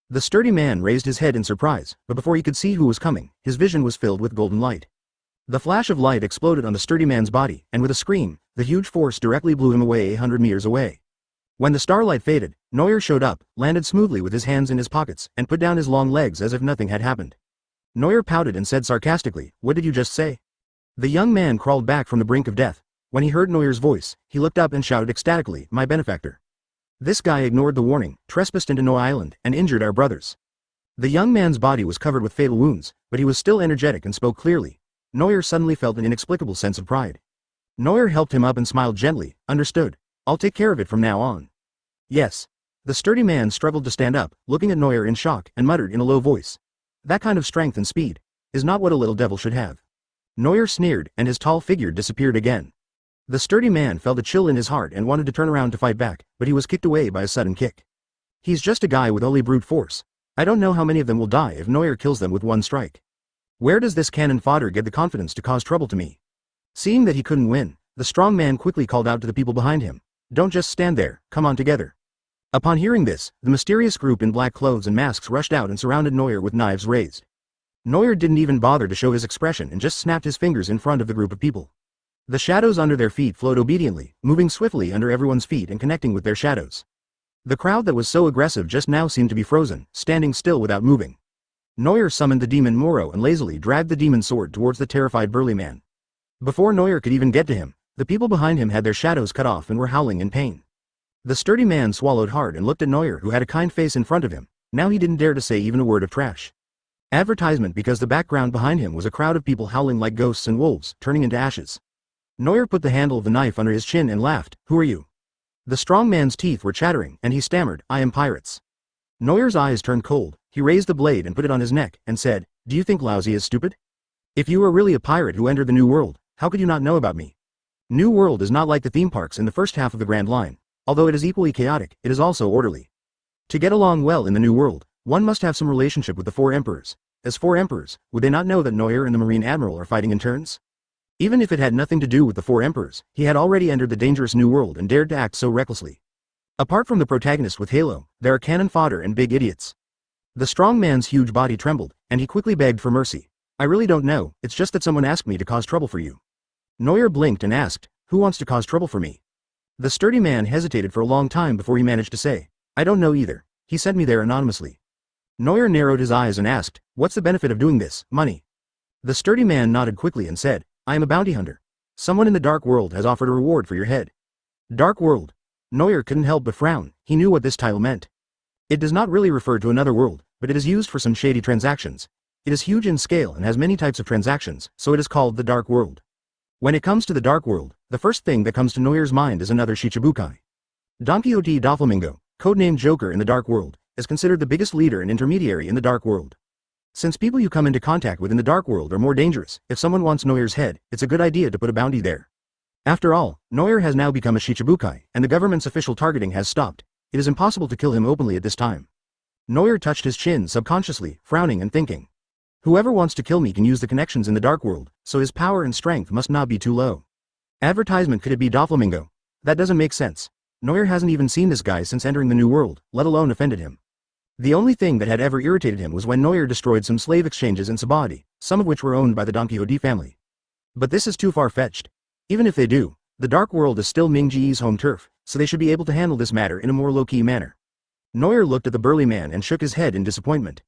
The sturdy man raised his head in surprise, but before he could see who was coming, his vision was filled with golden light. The flash of light exploded on the sturdy man's body, and with a scream, the huge force directly blew him away 100 meters away. When the starlight faded, Noel showed up, landed smoothly with his hands in his pockets, and put down his long legs as if nothing had happened. Noel pouted and said sarcastically, "What did you just say?" The young man crawled back from the brink of death. When he heard Noel's voice, he looked up and shouted ecstatically, "My benefactor. This guy ignored the warning, trespassed into No Island, and injured our brothers." The young man's body was covered with fatal wounds, but he was still energetic and spoke clearly. Noel suddenly felt an inexplicable sense of pride. Noel helped him up and smiled gently. Understood. I'll take care of it from now on. Yes. The sturdy man struggled to stand up, looking at Noel in shock, and muttered in a low voice. That kind of strength and speed is not what a little devil should have. Noel sneered, and his tall figure disappeared again. The sturdy man felt a chill in his heart and wanted to turn around to fight back, but he was kicked away by a sudden kick. He's just a guy with only brute force. I don't know how many of them will die if Noel kills them with one strike. Where does this cannon fodder get the confidence to cause trouble to me? Seeing that he couldn't win, the strong man quickly called out to the people behind him. Don't just stand there, come on together. Upon hearing this, the mysterious group in black clothes and masks rushed out and surrounded Noel with knives raised. Noel didn't even bother to show his expression and just snapped his fingers in front of the group of people. The shadows under their feet flowed obediently, moving swiftly under everyone's feet and connecting with their shadows. The crowd that was so aggressive just now seemed to be frozen, standing still without moving. Noel summoned the demon Moro and lazily dragged the demon sword towards the terrified burly man. Before Noel could even get to him, the people behind him had their shadows cut off and were howling in pain. The sturdy man swallowed hard and looked at Noel, who had a kind face in front of him. Now he didn't dare to say even a word of trash. Advertisement, because the background behind him was a crowd of people howling like ghosts and wolves, turning into ashes. Noel put the handle of the knife under his chin and laughed. Who are you? The strong man's teeth were chattering, and he stammered, I am pirates. Noel's eyes turned cold. He raised the blade and put it on his neck, and said, Do you think Lousy is stupid? If you were really a pirate who entered the New World, how could you not know about me? New World is not like the theme parks in the first half of the Grand Line. Although it is equally chaotic, it is also orderly. To get along well in the New World, one must have some relationship with the 4 emperors. As 4 emperors, would they not know that Noel and the Marine Admiral are fighting in turns? Even if it had nothing to do with the 4 emperors, he had already entered the dangerous New World and dared to act so recklessly. Apart from the protagonist with Halo, there are cannon fodder and big idiots. The strong man's huge body trembled, and he quickly begged for mercy. I really don't know, it's just that someone asked me to cause trouble for you. Noel blinked and asked, Who wants to cause trouble for me? The sturdy man hesitated for a long time before he managed to say, I don't know either. He sent me there anonymously. Noel narrowed his eyes and asked, What's the benefit of doing this? Money. The sturdy man nodded quickly and said, I am a bounty hunter. Someone in the Dark World has offered a reward for your head. Dark World. Noel couldn't help but frown. He knew what this title meant. It does not really refer to another world, but it is used for some shady transactions. It is huge in scale and has many types of transactions, so it is called the Dark World. When it comes to the Dark World, the first thing that comes to Noel's mind is another Shichibukai. Don Quixote Doflamingo, codenamed Joker in the Dark World, is considered the biggest leader and intermediary in the Dark World. Since people you come into contact with in the Dark World are more dangerous, if someone wants Noel's head, it's a good idea to put a bounty there. After all, Noel has now become a Shichibukai, and the government's official targeting has stopped. It is impossible to kill him openly at this time. Noel touched his chin subconsciously, frowning and thinking. Whoever wants to kill me can use the connections in the Dark World, so his power and strength must not be too low. Advertisement, could it be Doflamingo? That doesn't make sense. Noel hasn't even seen this guy since entering the New World, let alone offended him. The only thing that had ever irritated him was when Noel destroyed some slave exchanges in Sabaody, some of which were owned by the Don Quixote family. But this is too far-fetched. Even if they do, the Dark World is still Ming Ji's home turf, so they should be able to handle this matter in a more low-key manner. Noel looked at the burly man and shook his head in disappointment.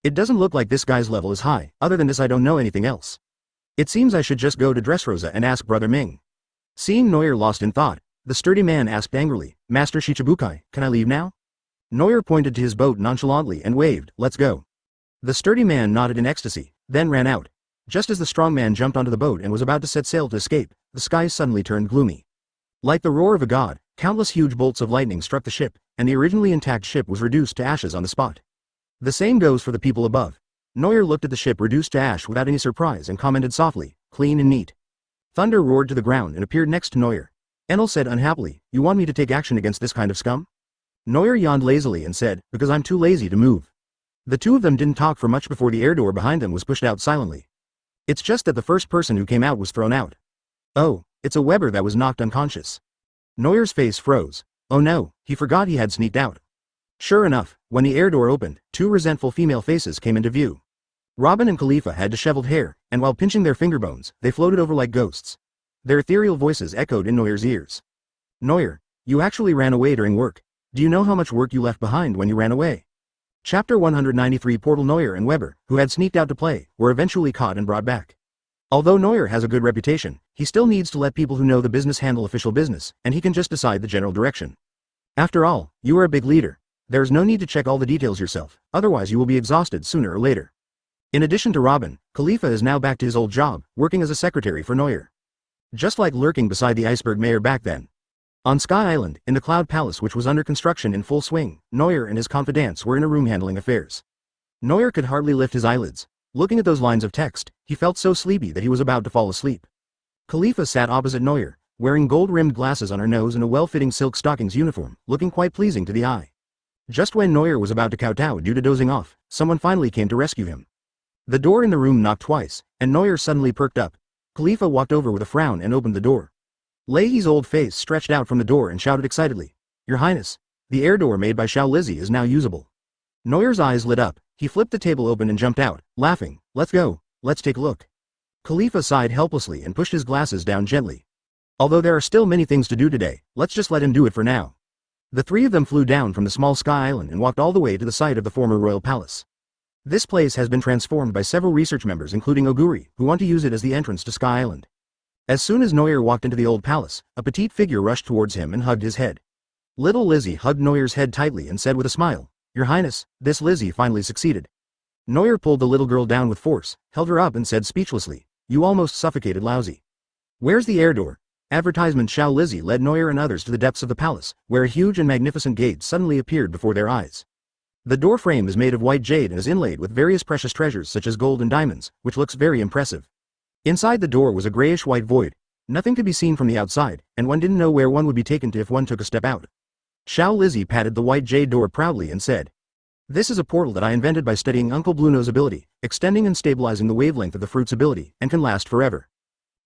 It doesn't look like this guy's level is high, other than this I don't know anything else. It seems I should just go to Dressrosa and ask Brother Ming. Seeing Noir lost in thought, the sturdy man asked angrily, Master Shichibukai, can I leave now? Noir pointed to his boat nonchalantly and waved, let's go. The sturdy man nodded in ecstasy, then ran out. Just as the strong man jumped onto the boat and was about to set sail to escape, the sky suddenly turned gloomy. Like the roar of a god, countless huge bolts of lightning struck the ship, and the originally intact ship was reduced to ashes on the spot. The same goes for the people above. Noir looked at the ship reduced to ash without any surprise and commented softly, clean and neat. Thunder roared to the ground and appeared next to Noir. Enel said unhappily, you want me to take action against this kind of scum? Noir yawned lazily and said, because I'm too lazy to move. The two of them didn't talk for much before the air door behind them was pushed out silently. It's just that the first person who came out was thrown out. Oh, it's a Weber that was knocked unconscious. Noir's face froze. Oh no, he forgot he had sneaked out. Sure enough, when the air door opened, two resentful female faces came into view. Robin and Khalifa had disheveled hair, and while pinching their finger bones, they floated over like ghosts. Their ethereal voices echoed in Noir's ears. Noir, you actually ran away during work. Do you know how much work you left behind when you ran away? Chapter 193 Portal Noir and Weber, who had sneaked out to play, were eventually caught and brought back. Although Noir has a good reputation, he still needs to let people who know the business handle official business, and he can just decide the general direction. After all, you are a big leader. There's no need to check all the details yourself, otherwise you will be exhausted sooner or later. In addition to Robin, Khalifa is now back to his old job, working as a secretary for Noir. Just like lurking beside the iceberg mayor back then. On Sky Island, in the Cloud Palace which was under construction in full swing, Noir and his confidants were in a room handling affairs. Noir could hardly lift his eyelids. Looking at those lines of text, he felt so sleepy that he was about to fall asleep. Khalifa sat opposite Noir, wearing gold-rimmed glasses on her nose and a well-fitting silk stockings uniform, looking quite pleasing to the eye. Just when Noir was about to kowtow due to dozing off, someone finally came to rescue him. The door in the room knocked twice, and Noir suddenly perked up. Khalifa walked over with a frown and opened the door. Leihi's old face stretched out from the door and shouted excitedly, Your Highness, the air door made by Xiao Lizzie is now usable. Noir's eyes lit up, he flipped the table open and jumped out, laughing, Let's go, let's take a look. Khalifa sighed helplessly and pushed his glasses down gently. Although there are still many things to do today, let's just let him do it for now. The three of them flew down from the small Sky Island and walked all the way to the site of the former royal palace. This place has been transformed by several research members including Oguri, who want to use it as the entrance to Sky Island. As soon as Noir walked into the old palace, a petite figure rushed towards him and hugged his head. Little Lizzie hugged Noir's head tightly and said with a smile, Your Highness, this Lizzie finally succeeded. Noir pulled the little girl down with force, held her up and said speechlessly, You almost suffocated lousy. Where's the air door? Advertisement Xiao Lizzie led Noir and others to the depths of the palace, where a huge and magnificent gate suddenly appeared before their eyes. The door frame is made of white jade and is inlaid with various precious treasures such as gold and diamonds, which looks very impressive. Inside the door was a grayish-white void. Nothing could be seen from the outside, and one didn't know where one would be taken to if one took a step out. Xiao Lizzie patted the white jade door proudly and said, This is a portal that I invented by studying Uncle Blueno's ability, extending and stabilizing the wavelength of the fruit's ability, and can last forever.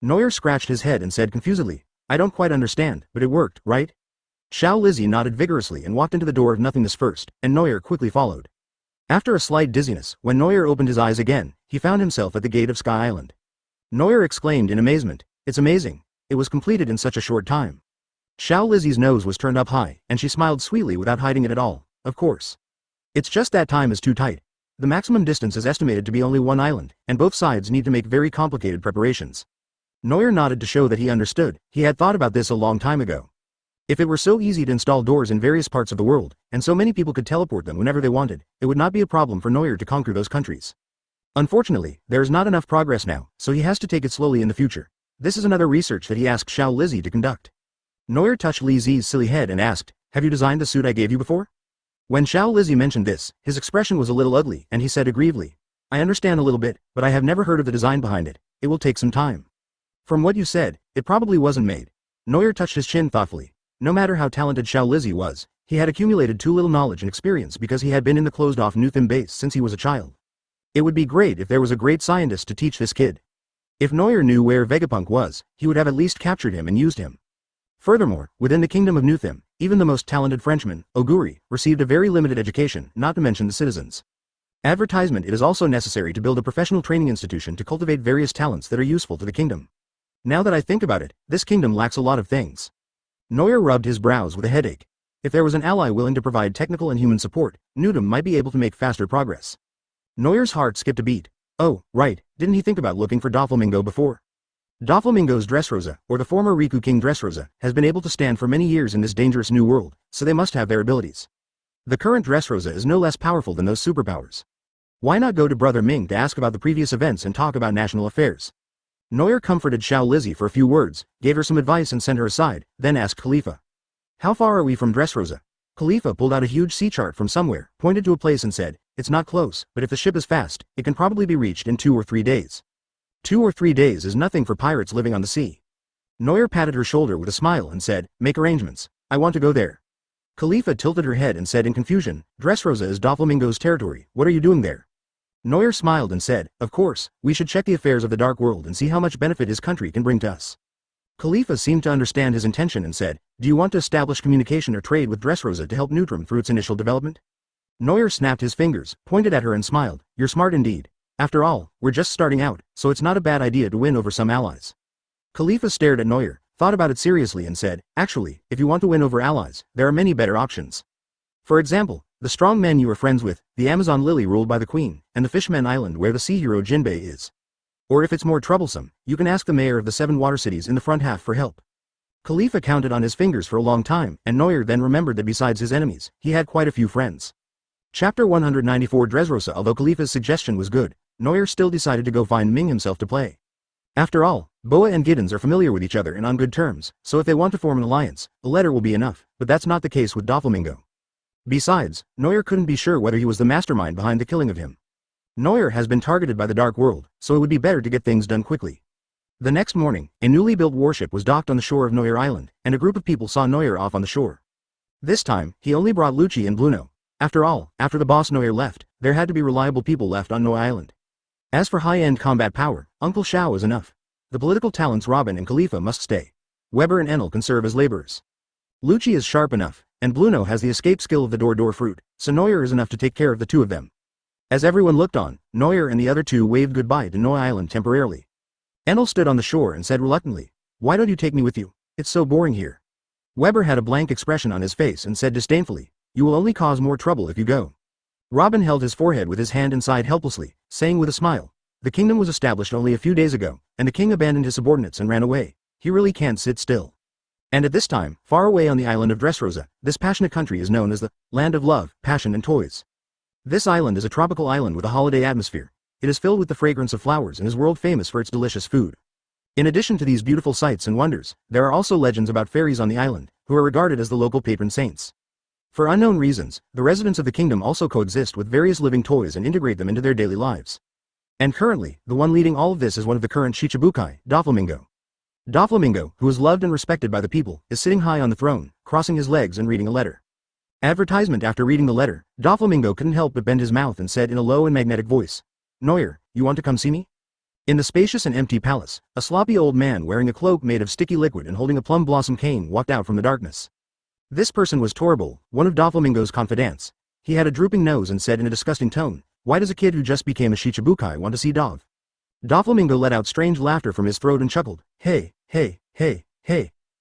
Noir scratched his head and said confusedly, I don't quite understand, but it worked, right? Xiao Lizzie nodded vigorously and walked into the door of nothingness first, and Noir quickly followed. After a slight dizziness, when Noir opened his eyes again, he found himself at the gate of Sky Island. Noir exclaimed in amazement, It's amazing. It was completed in such a short time. Xiao Lizzie's nose was turned up high, and she smiled sweetly without hiding it at all, of course. It's just that time is too tight. The maximum distance is estimated to be only one island, and both sides need to make very complicated preparations. Noir nodded to show that he understood. He had thought about this a long time ago. If it were so easy to install doors in various parts of the world, and so many people could teleport them whenever they wanted, it would not be a problem for Noir to conquer those countries. Unfortunately, there is not enough progress now, so he has to take it slowly in the future. This is another research that he asked Xiao Lizzie to conduct. Noir touched Li Zi's silly head and asked, Have you designed the suit I gave you before? When Xiao Lizzie mentioned this, his expression was a little ugly, and he said aggrievedly, I understand a little bit, but I have never heard of the design behind it. It will take some time. From what you said, it probably wasn't made. Noir touched his chin thoughtfully. No matter how talented Xiao Lizzie was, he had accumulated too little knowledge and experience because he had been in the closed-off Nuthim base since he was a child. It would be great if there was a great scientist to teach this kid. If Noir knew where Vegapunk was, he would have at least captured him and used him. Furthermore, within the kingdom of Nuthim, even the most talented Frenchman, Oguri, received a very limited education, not to mention the citizens. Advertisement It is also necessary to build a professional training institution to cultivate various talents that are useful to the kingdom. Now that I think about it, this kingdom lacks a lot of things. Noir rubbed his brows with a headache. If there was an ally willing to provide technical and human support, Nuthim might be able to make faster progress. Neuer's heart skipped a beat. Oh, right, didn't he think about looking for Doflamingo before? Doflamingo's Dressrosa, or the former Riku King Dressrosa, has been able to stand for many years in this dangerous new world, so they must have their abilities. The current Dressrosa is no less powerful than those superpowers. Why not go to Brother Ming to ask about the previous events and talk about national affairs? Neuer comforted Xiao Lizzie for a few words, gave her some advice and sent her aside, then asked Khalifa. How far are we from Dressrosa? Khalifa pulled out a huge sea chart from somewhere, pointed to a place and said, it's not close, but if the ship is fast, it can probably be reached in 2 or 3 days. 2 or 3 days is nothing for pirates living on the sea. Neuer patted her shoulder with a smile and said, make arrangements. I want to go there. Khalifa tilted her head and said in confusion, Dressrosa is Doflamingo's territory, what are you doing there? Neuer smiled and said, of course, we should check the affairs of the Dark World and see how much benefit his country can bring to us. Khalifa seemed to understand his intention and said, do you want to establish communication or trade with Dressrosa to help Neutrum through its initial development? Neuer snapped his fingers, pointed at her and smiled, you're smart indeed. After all, we're just starting out, so it's not a bad idea to win over some allies. Khalifa stared at Neuer, thought about it seriously and said, actually, if you want to win over allies, there are many better options. For example, the strong men you are friends with, the Amazon Lily ruled by the Queen, and the Fishman Island where the sea hero Jinbei is. Or if it's more troublesome, you can ask the mayor of the 7 water cities in the front half for help. Khalifa counted on his fingers for a long time, and Neuer then remembered that besides his enemies, he had quite a few friends. Chapter 194 Dressrosa. Although Khalifa's suggestion was good, Neuer still decided to go find Ming himself to play. After all, Boa and Giddens are familiar with each other and on good terms, so if they want to form an alliance, a letter will be enough, but that's not the case with Doflamingo. Besides, Neuer couldn't be sure whether he was the mastermind behind the killing of him. Neuer has been targeted by the Dark World, so it would be better to get things done quickly. The next morning, a newly built warship was docked on the shore of Neuer Island, and a group of people saw Neuer off on the shore. This time, he only brought Lucci and Bluno. After all, after the boss Neuer left, there had to be reliable people left on Noel Island. As for high-end combat power, Uncle Shao is enough. The political talents Robin and Khalifa must stay. Weber and Enel can serve as laborers. Lucci is sharp enough, and Bluno has the escape skill of the door fruit, so Neuer is enough to take care of the two of them. As everyone looked on, Neuer and the other two waved goodbye to Noel Island temporarily. Enel stood on the shore and said reluctantly, why don't you take me with you? It's so boring here. Weber had a blank expression on his face and said disdainfully, you will only cause more trouble if you go. Robin held his forehead with his hand and sighed helplessly, saying with a smile, the kingdom was established only a few days ago, and the king abandoned his subordinates and ran away. He really can't sit still. And at this time, far away on the island of Dressrosa, this passionate country is known as the land of love, passion and toys. This island is a tropical island with a holiday atmosphere. It is filled with the fragrance of flowers and is world famous for its delicious food. In addition to these beautiful sights and wonders, there are also legends about fairies on the island, who are regarded as the local patron saints. For unknown reasons, the residents of the kingdom also coexist with various living toys and integrate them into their daily lives. And currently, the one leading all of this is one of the current Shichibukai, Doflamingo. Doflamingo, who is loved and respected by the people, is sitting high on the throne, crossing his legs and reading a letter. Advertisement. After reading the letter, Doflamingo couldn't help but bend his mouth and said in a low and magnetic voice, Neuer, you want to come see me? In the spacious and empty palace, a sloppy old man wearing a cloak made of sticky liquid and holding a plum blossom cane walked out from the darkness. This person was Turmoil, one of Doflamingo's confidants. He had a drooping nose and said in a disgusting tone, why does a kid who just became a Shichibukai want to see Dov? Doflamingo let out strange laughter from his throat and chuckled, hey,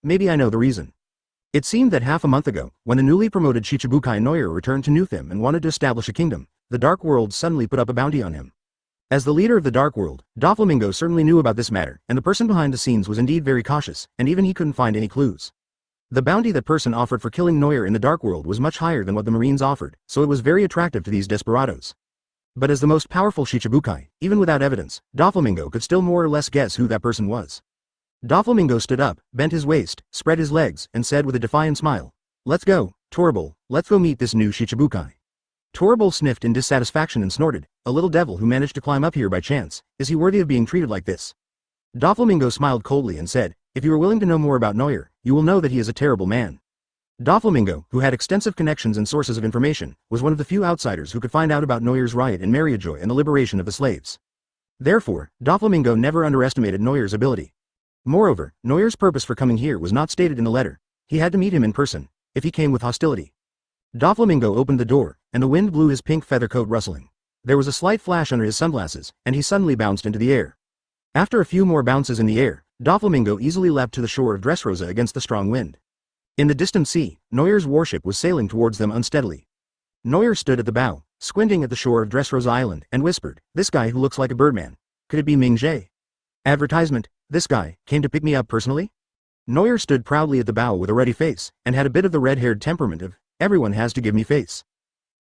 maybe I know the reason. It seemed that half a month ago, when the newly promoted Shichibukai Neuer returned to Newtham and wanted to establish a kingdom, the Dark World suddenly put up a bounty on him. As the leader of the Dark World, Doflamingo certainly knew about this matter, and the person behind the scenes was indeed very cautious, and even he couldn't find any clues. The bounty that person offered for killing Neuer in the Dark World was much higher than what the Marines offered, so it was very attractive to these desperados. But as the most powerful Shichibukai, even without evidence, Doflamingo could still more or less guess who that person was. Doflamingo stood up, bent his waist, spread his legs, and said with a defiant smile, let's go, Turmoil, let's go meet this new Shichibukai. Turmoil sniffed in dissatisfaction and snorted, a little devil who managed to climb up here by chance, is he worthy of being treated like this? Doflamingo smiled coldly and said, if you are willing to know more about Neuer, you will know that he is a terrible man. Doflamingo, who had extensive connections and sources of information, was one of the few outsiders who could find out about Neuer's riot in Mariajoy and the liberation of the slaves. Therefore, Doflamingo never underestimated Neuer's ability. Moreover, Neuer's purpose for coming here was not stated in the letter. He had to meet him in person, if he came with hostility. Doflamingo opened the door, and the wind blew his pink feather coat rustling. There was a slight flash under his sunglasses, and he suddenly bounced into the air. After a few more bounces in the air, Doflamingo easily leapt to the shore of Dressrosa against the strong wind. In the distant sea, Neuer's warship was sailing towards them unsteadily. Neuer stood at the bow, squinting at the shore of Dressrosa Island, and whispered, "This guy who looks like a birdman. Could it be Ming Jie? Advertisement, this guy, came to pick me up personally?" Noyer stood proudly at the bow with a ruddy face, and had a bit of the red-haired temperament of, everyone has to give me face.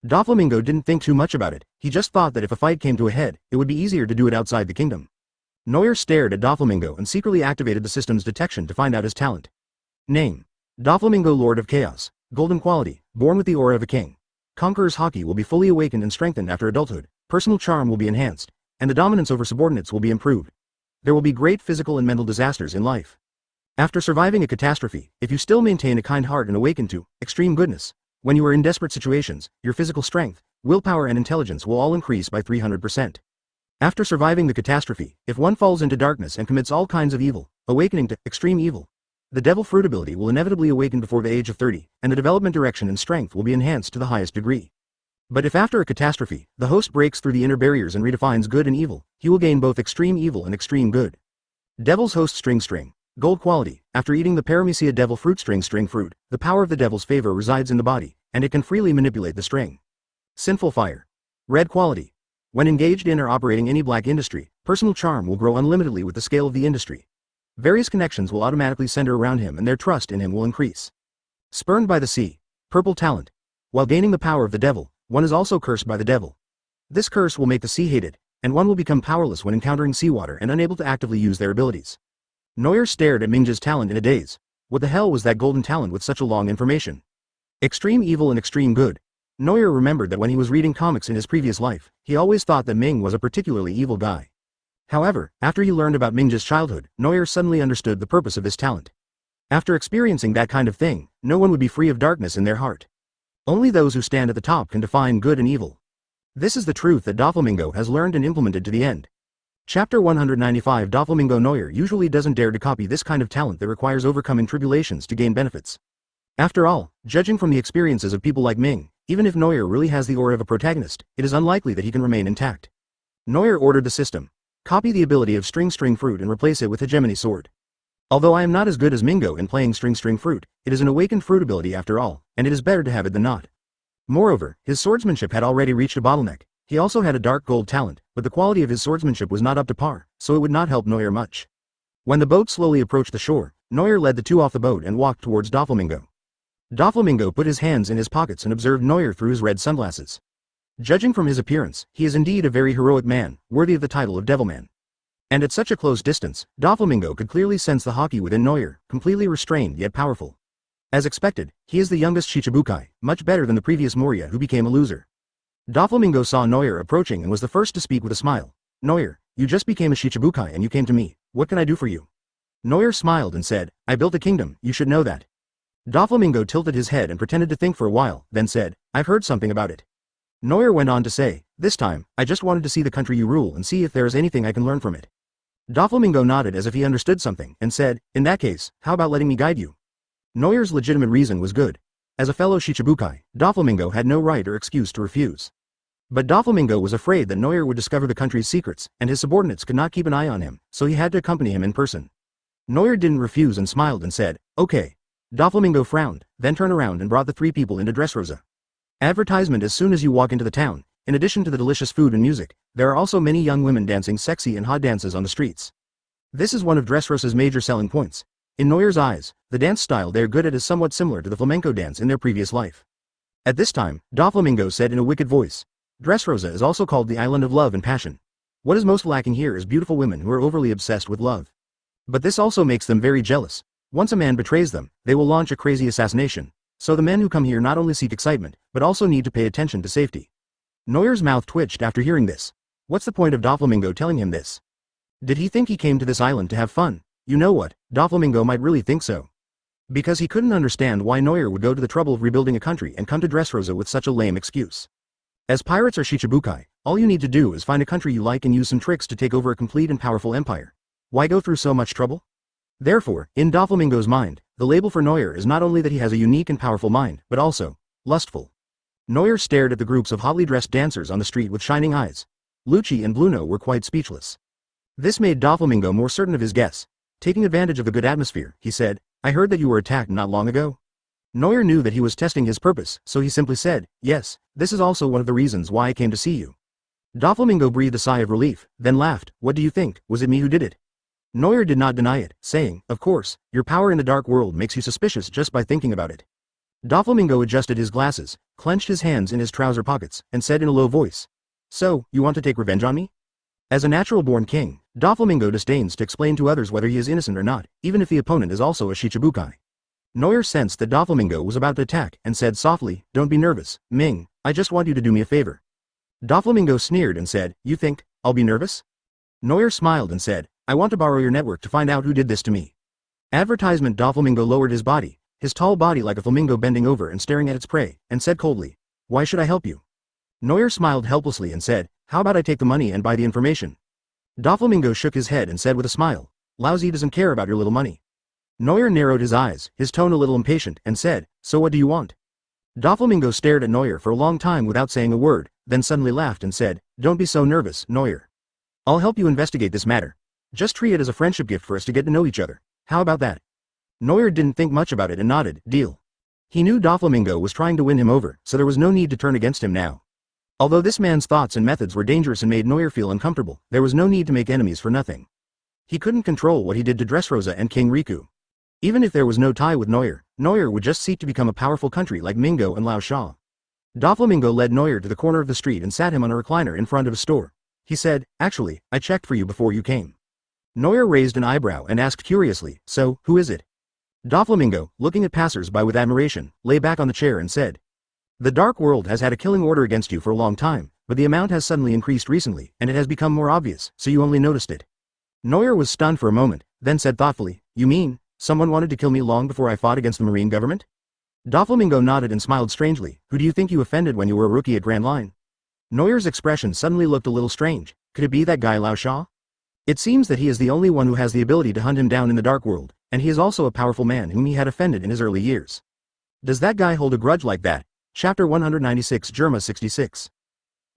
Doflamingo didn't think too much about it, he just thought that if a fight came to a head, it would be easier to do it outside the kingdom. Noyer stared at Doflamingo and secretly activated the system's detection to find out his talent. Name: Doflamingo, Lord of Chaos. Golden quality, born with the aura of a king. Conqueror's Haki will be fully awakened and strengthened after adulthood, personal charm will be enhanced, and the dominance over subordinates will be improved. There will be great physical and mental disasters in life. After surviving a catastrophe, if you still maintain a kind heart and awaken to extreme goodness, when you are in desperate situations, your physical strength, willpower and intelligence will all increase by 300%. After surviving the catastrophe, if one falls into darkness and commits all kinds of evil, awakening to extreme evil, the devil fruit ability will inevitably awaken before the age of 30, and the development direction and strength will be enhanced to the highest degree. But if after a catastrophe, the host breaks through the inner barriers and redefines good and evil, he will gain both extreme evil and extreme good. Devil's Host String. Gold quality, after eating the Paramecia Devil Fruit String fruit, the power of the devil's favor resides in the body, and it can freely manipulate the string. Sinful Fire. Red quality. When engaged in or operating any black industry, personal charm will grow unlimitedly with the scale of the industry. Various connections will automatically center around him and their trust in him will increase. Spurned by the Sea. Purple talent. While gaining the power of the devil, one is also cursed by the devil. This curse will make the sea hated, and one will become powerless when encountering seawater and unable to actively use their abilities. Noyer stared at Ming's talent in a daze. What the hell was that golden talent with such a long information? Extreme evil and extreme good. Noyer remembered that when he was reading comics in his previous life, he always thought that Ming was a particularly evil guy. However, after he learned about Ming's childhood, Noyer suddenly understood the purpose of his talent. After experiencing that kind of thing, no one would be free of darkness in their heart. Only those who stand at the top can define good and evil. This is the truth that Doflamingo has learned and implemented to the end. Chapter 195. Doflamingo Noyer usually doesn't dare to copy this kind of talent that requires overcoming tribulations to gain benefits. After all, judging from the experiences of people like Ming, even if Noyer really has the aura of a protagonist, it is unlikely that he can remain intact. Noyer ordered the system. Copy the ability of String Fruit and replace it with Hegemony Sword. Although I am not as good as Mingo in playing String Fruit, it is an awakened fruit ability after all, and it is better to have it than not. Moreover, his swordsmanship had already reached a bottleneck. He also had a dark gold talent, but the quality of his swordsmanship was not up to par, so it would not help Noyer much. When the boat slowly approached the shore, Noyer led the two off the boat and walked towards Doflamingo. Doflamingo put his hands in his pockets and observed Noyer through his red sunglasses. Judging from his appearance, he is indeed a very heroic man, worthy of the title of Devilman. And at such a close distance, Doflamingo could clearly sense the Haki within Noyer, completely restrained yet powerful. As expected, he is the youngest Shichibukai, much better than the previous Moria who became a loser. Doflamingo saw Noyer approaching and was the first to speak with a smile. "Noyer, you just became a Shichibukai and you came to me. What can I do for you?" Noyer smiled and said, "I built a kingdom, you should know that." Doflamingo tilted his head and pretended to think for a while, then said, "I've heard something about it." Noyer went on to say, "This time, I just wanted to see the country you rule and see if there is anything I can learn from it." Doflamingo nodded as if he understood something, and said, "In that case, how about letting me guide you?" Noyer's legitimate reason was good. As a fellow Shichibukai, Doflamingo had no right or excuse to refuse. But Doflamingo was afraid that Noyer would discover the country's secrets, and his subordinates could not keep an eye on him, so he had to accompany him in person. Noyer didn't refuse and smiled and said, "Okay." Doflamingo frowned, then turned around and brought the three people into Dressrosa. Advertisement: as soon as you walk into the town, in addition to the delicious food and music, there are also many young women dancing sexy and hot dances on the streets. This is one of Dressrosa's major selling points. In Noyer's eyes, the dance style they are good at is somewhat similar to the flamenco dance in their previous life. At this time, Doflamingo said in a wicked voice, "Dressrosa is also called the island of love and passion. What is most lacking here is beautiful women who are overly obsessed with love. But this also makes them very jealous. Once a man betrays them, they will launch a crazy assassination. So the men who come here not only seek excitement, but also need to pay attention to safety." Noyer's mouth twitched after hearing this. What's the point of Doflamingo telling him this? Did he think he came to this island to have fun? You know what, Doflamingo might really think so. Because he couldn't understand why Noyer would go to the trouble of rebuilding a country and come to Dressrosa with such a lame excuse. As pirates or Shichibukai, all you need to do is find a country you like and use some tricks to take over a complete and powerful empire. Why go through so much trouble? Therefore, in Doflamingo's mind, the label for Noyer is not only that he has a unique and powerful mind, but also lustful. Noyer stared at the groups of hotly dressed dancers on the street with shining eyes. Lucci and Bluno were quite speechless. This made Doflamingo more certain of his guess. Taking advantage of the good atmosphere, he said, "I heard that you were attacked not long ago." Neuer knew that he was testing his purpose, so he simply said, yes, this is also one of the reasons why I came to see you. Doflamingo breathed a sigh of relief, then laughed. What do you think, was it me who did it? Neuer did not deny it, saying, of course, your power in the dark world makes you suspicious just by thinking about it. Doflamingo adjusted his glasses, clenched his hands in his trouser pockets, and said in a low voice, so, you want to take revenge on me? As a natural-born king, Doflamingo disdains to explain to others whether he is innocent or not, even if the opponent is also a Shichibukai. Neuer sensed that Doflamingo was about to attack and said softly, don't be nervous, Ming, I just want you to do me a favor. Doflamingo sneered and said, you think, I'll be nervous? Neuer smiled and said, I want to borrow your network to find out who did this to me. Advertisement. Doflamingo lowered his body, his tall body like a flamingo bending over and staring at its prey, and said coldly, why should I help you? Neuer smiled helplessly and said, how about I take the money and buy the information? Doflamingo shook his head and said with a smile, Lousy doesn't care about your little money. Neuer narrowed his eyes, his tone a little impatient, and said, so what do you want? Doflamingo stared at Neuer for a long time without saying a word, then suddenly laughed and said, don't be so nervous, Neuer. I'll help you investigate this matter. Just treat it as a friendship gift for us to get to know each other. How about that? Neuer didn't think much about it and nodded, deal. He knew Doflamingo was trying to win him over, so there was no need to turn against him now. Although this man's thoughts and methods were dangerous and made Neuer feel uncomfortable, there was no need to make enemies for nothing. He couldn't control what he did to Dressrosa and King Riku. Even if there was no tie with Neuer, Neuer would just seek to become a powerful country like Mingo and Lao Sha. Doflamingo led Neuer to the corner of the street and sat him on a recliner in front of a store. He said, actually, I checked for you before you came. Neuer raised an eyebrow and asked curiously, so, who is it? Doflamingo, looking at passers-by with admiration, lay back on the chair and said, the Dark World has had a killing order against you for a long time, but the amount has suddenly increased recently, and it has become more obvious, so you only noticed it. Neuer was stunned for a moment, then said thoughtfully, you mean, someone wanted to kill me long before I fought against the Marine government? Doflamingo nodded and smiled strangely. Who do you think you offended when you were a rookie at Grand Line? Neuer's expression suddenly looked a little strange. Could it be that guy Lao Sha? It seems that he is the only one who has the ability to hunt him down in the Dark World, and he is also a powerful man whom he had offended in his early years. Does that guy hold a grudge like that? Chapter 196 Germa 66.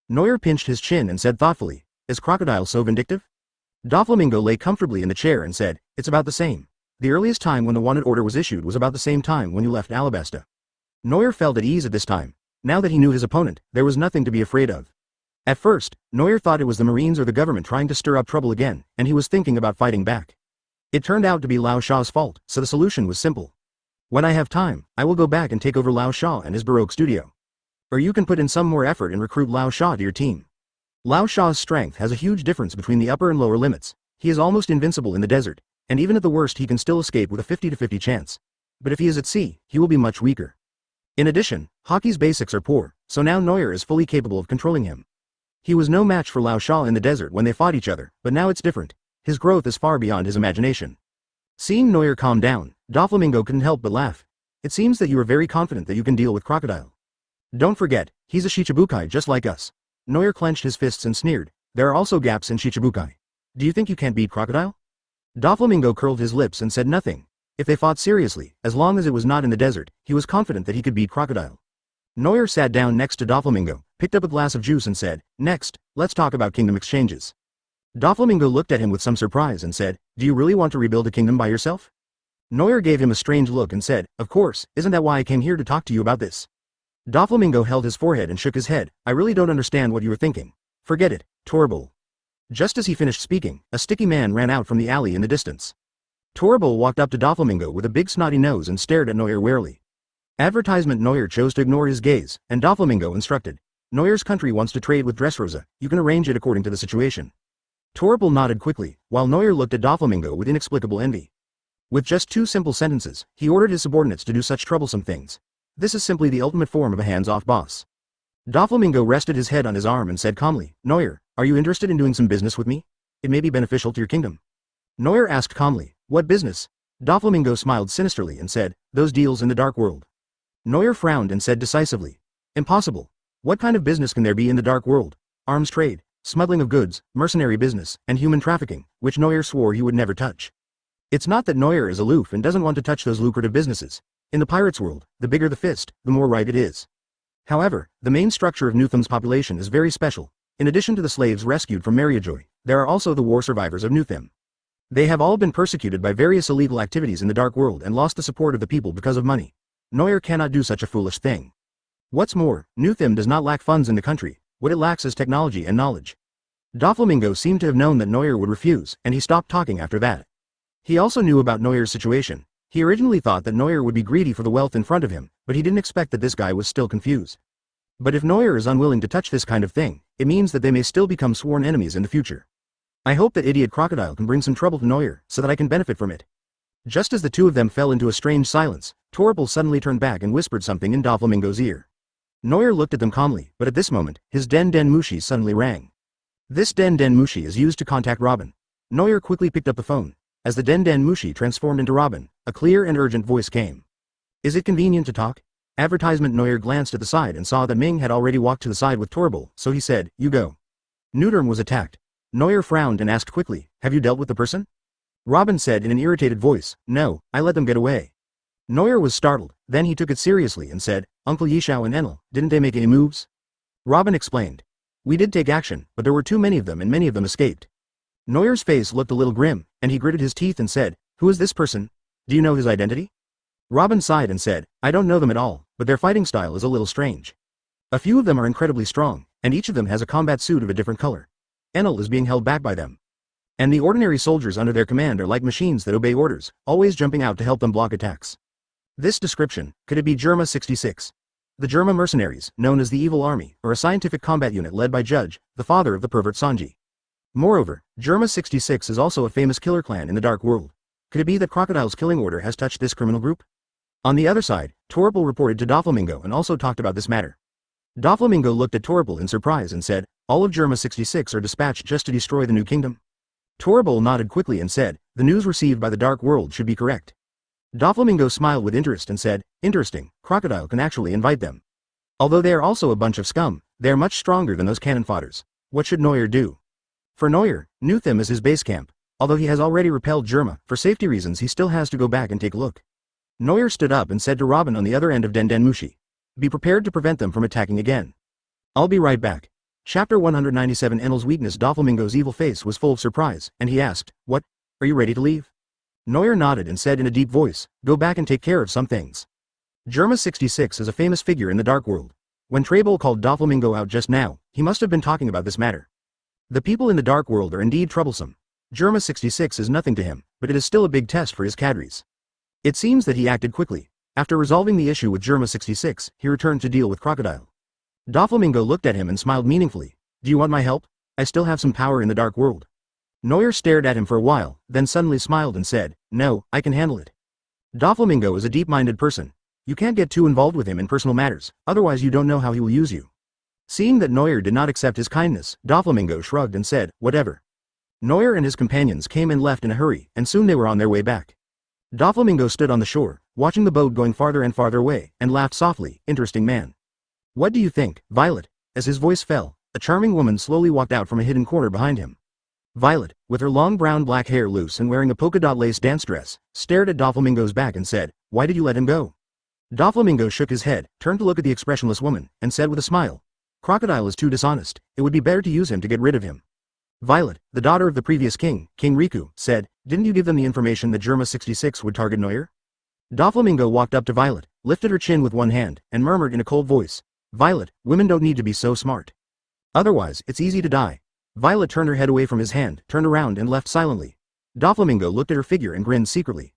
Neuer pinched his chin and said thoughtfully, is Crocodile so vindictive? Doflamingo lay comfortably in the chair and said, it's about the same. The earliest time when the wanted order was issued was about the same time when you left Alabasta. Neuer felt at ease at this time. Now that he knew his opponent, there was nothing to be afraid of. At first, Neuer thought it was the Marines or the government trying to stir up trouble again, and he was thinking about fighting back. It turned out to be Lao Sha's fault, so the solution was simple. When I have time, I will go back and take over Lao Sha and his Baroque studio. Or you can put in some more effort and recruit Lao Sha to your team. Lao Sha's strength has a huge difference between the upper and lower limits. He is almost invincible in the desert, and even at the worst he can still escape with a 50-50 chance. But if he is at sea, he will be much weaker. In addition, Haki's basics are poor, so now Neuer is fully capable of controlling him. He was no match for Lao Sha in the desert when they fought each other, but now it's different. His growth is far beyond his imagination. Seeing Neuer calm down, Doflamingo couldn't help but laugh. It seems that you are very confident that you can deal with Crocodile. Don't forget, he's a Shichibukai just like us. Neuer clenched his fists and sneered. There are also gaps in Shichibukai. Do you think you can't beat Crocodile? Doflamingo curled his lips and said nothing. If they fought seriously, as long as it was not in the desert, he was confident that he could beat Crocodile. Neuer sat down next to Doflamingo, picked up a glass of juice and said, next, let's talk about kingdom exchanges. Doflamingo looked at him with some surprise and said, do you really want to rebuild a kingdom by yourself? Neuer gave him a strange look and said, of course, isn't that why I came here to talk to you about this? Doflamingo held his forehead and shook his head. I really don't understand what you were thinking. Forget it, Turmoil. Just as he finished speaking, a sticky man ran out from the alley in the distance. Turmoil walked up to Doflamingo with a big snotty nose and stared at Neuer warily. Advertisement. Neuer chose to ignore his gaze, and Doflamingo instructed. Neuer's country wants to trade with Dressrosa, you can arrange it according to the situation. Turmoil nodded quickly, while Neuer looked at Doflamingo with inexplicable envy. With just 2 simple sentences, he ordered his subordinates to do such troublesome things. This is simply the ultimate form of a hands-off boss. Doflamingo rested his head on his arm and said calmly, Neuer, are you interested in doing some business with me? It may be beneficial to your kingdom. Neuer asked calmly, what business? Doflamingo smiled sinisterly and said, those deals in the Dark World. Neuer frowned and said decisively, impossible. What kind of business can there be in the Dark World? Arms trade, smuggling of goods, mercenary business, and human trafficking, which Neuer swore he would never touch. It's not that Neuer is aloof and doesn't want to touch those lucrative businesses. In the pirates' world, the bigger the fist, the more right it is. However, the main structure of Newtham's population is very special. In addition to the slaves rescued from Mariajoy, there are also the war survivors of Newtham. They have all been persecuted by various illegal activities in the Dark World and lost the support of the people because of money. Neuer cannot do such a foolish thing. What's more, Nuthim does not lack funds in the country, what it lacks is technology and knowledge. Doflamingo seemed to have known that Neuer would refuse, and he stopped talking after that. He also knew about Neuer's situation. He originally thought that Neuer would be greedy for the wealth in front of him, but he didn't expect that this guy was still confused. But if Neuer is unwilling to touch this kind of thing, it means that they may still become sworn enemies in the future. I hope that idiot crocodile can bring some trouble to Neuer, so that I can benefit from it. Just as the two of them fell into a strange silence, Torpal suddenly turned back and whispered something in Doflamingo's ear. Neuer looked at them calmly, but at this moment, his Den Den Mushi suddenly rang. This Den Den Mushi is used to contact Robin. Neuer quickly picked up the phone. As the Den Den Mushi transformed into Robin, a clear and urgent voice came. Is it convenient to talk? Advertisement. Neuer glanced at the side and saw that Ming had already walked to the side with Torpal, so he said, you go. Neuterm was attacked. Neuer frowned and asked quickly, have you dealt with the person? Robin said in an irritated voice, no, I let them get away. Neuer was startled, then he took it seriously and said, Uncle Yishao and Enel, didn't they make any moves? Robin explained. We did take action, but there were too many of them and many of them escaped. Neuer's face looked a little grim, and he gritted his teeth and said, who is this person? Do you know his identity? Robin sighed and said, I don't know them at all, but their fighting style is a little strange. A few of them are incredibly strong, and each of them has a combat suit of a different color. Enel is being held back by them. And the ordinary soldiers under their command are like machines that obey orders, always jumping out to help them block attacks. This description, could it be Germa 66? The Germa mercenaries, known as the Evil Army, are a scientific combat unit led by Judge, the father of the pervert Sanji. Moreover, Germa 66 is also a famous killer clan in the Dark World. Could it be that Crocodile's killing order has touched this criminal group? On the other side, Torpal reported to Doflamingo and also talked about this matter. Doflamingo looked at Torpal in surprise and said, all of Germa 66 are dispatched just to destroy the New Kingdom? Torpal nodded quickly and said, the news received by the Dark World should be correct. Doflamingo smiled with interest and said, interesting, Crocodile can actually invite them. Although they are also a bunch of scum, they are much stronger than those cannon fodders. What should Neuer do? For Neuer, Nuthim is his base camp. Although he has already repelled Germa, for safety reasons he still has to go back and take a look. Neuer stood up and said to Robin on the other end of Den Den Mushi, be prepared to prevent them from attacking again. I'll be right back. Chapter 197. Enel's weakness. Doflamingo's evil face was full of surprise, and he asked, what? Are you ready to leave? Neuer nodded and said in a deep voice, go back and take care of some things. Germa 66 is a famous figure in the Dark World. When Trebol called Doflamingo out just now, he must have been talking about this matter. The people in the Dark World are indeed troublesome. Germa 66 is nothing to him, but it is still a big test for his cadres. It seems that he acted quickly. After resolving the issue with Germa 66, he returned to deal with Crocodile. Doflamingo looked at him and smiled meaningfully. Do you want my help? I still have some power in the Dark World. Neuer stared at him for a while, then suddenly smiled and said, no, I can handle it. Doflamingo is a deep-minded person. You can't get too involved with him in personal matters, otherwise you don't know how he will use you. Seeing that Neuer did not accept his kindness, Doflamingo shrugged and said, whatever. Neuer and his companions came and left in a hurry, and soon they were on their way back. Doflamingo stood on the shore, watching the boat going farther and farther away, and laughed softly. Interesting man. What do you think, Violet? As his voice fell, a charming woman slowly walked out from a hidden corner behind him. Violet, with her long brown black hair loose and wearing a polka-dot lace dance dress, stared at Doflamingo's back and said, why did you let him go? Doflamingo shook his head, turned to look at the expressionless woman, and said with a smile, Crocodile is too dishonest, it would be better to use him to get rid of him. Violet, the daughter of the previous king, King Riku, said, didn't you give them the information that Germa 66 would target Neuer? Doflamingo walked up to Violet, lifted her chin with one hand, and murmured in a cold voice, Violet, women don't need to be so smart. Otherwise, it's easy to die. Violet turned her head away from his hand, turned around and left silently. Doflamingo looked at her figure and grinned secretly.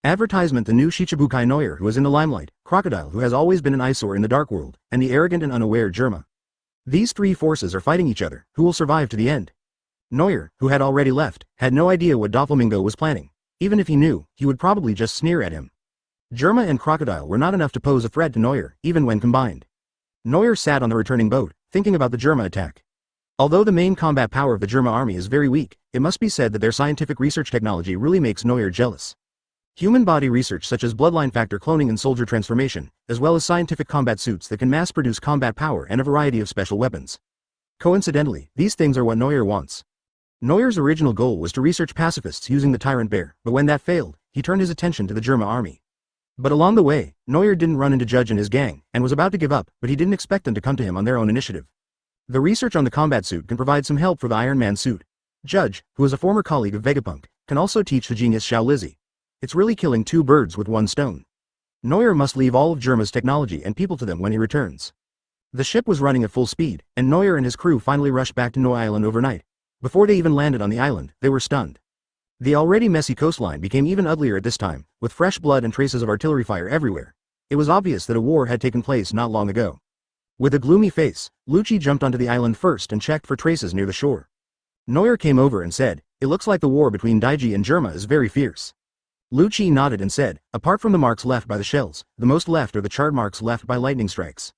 Advertisement. The new Shichibukai Neuer who is in the limelight, Crocodile who has always been an eyesore in the Dark World, and the arrogant and unaware Germa. These three forces are fighting each other. Who will survive to the end? Neuer, who had already left, had no idea what Doflamingo was planning. Even if he knew, he would probably just sneer at him. Germa and Crocodile were not enough to pose a threat to Neuer, even when combined. Neuer sat on the returning boat, thinking about the Germa attack. Although the main combat power of the Germa army is very weak, it must be said that their scientific research technology really makes Neuer jealous. Human body research such as bloodline factor cloning and soldier transformation, as well as scientific combat suits that can mass-produce combat power and a variety of special weapons. Coincidentally, these things are what Neuer wants. Neuer's original goal was to research pacifists using the Tyrant Bear, but when that failed, he turned his attention to the Germa army. But along the way, Neuer didn't run into Judge and his gang, and was about to give up, but he didn't expect them to come to him on their own initiative. The research on the combat suit can provide some help for the Iron Man suit. Judge, who is a former colleague of Vegapunk, can also teach the genius Xiao Lizzie. It's really killing two birds with one stone. Noel must leave all of Germa's technology and people to them when he returns. The ship was running at full speed, and Noel and his crew finally rushed back to Noel Island overnight. Before they even landed on the island, they were stunned. The already messy coastline became even uglier at this time, with fresh blood and traces of artillery fire everywhere. It was obvious that a war had taken place not long ago. With a gloomy face, Lucci jumped onto the island first and checked for traces near the shore. Noel came over and said, "It looks like the war between Daiji and Germa is very fierce." Lucci nodded and said, "Apart from the marks left by the shells, the most left are the charred marks left by lightning strikes."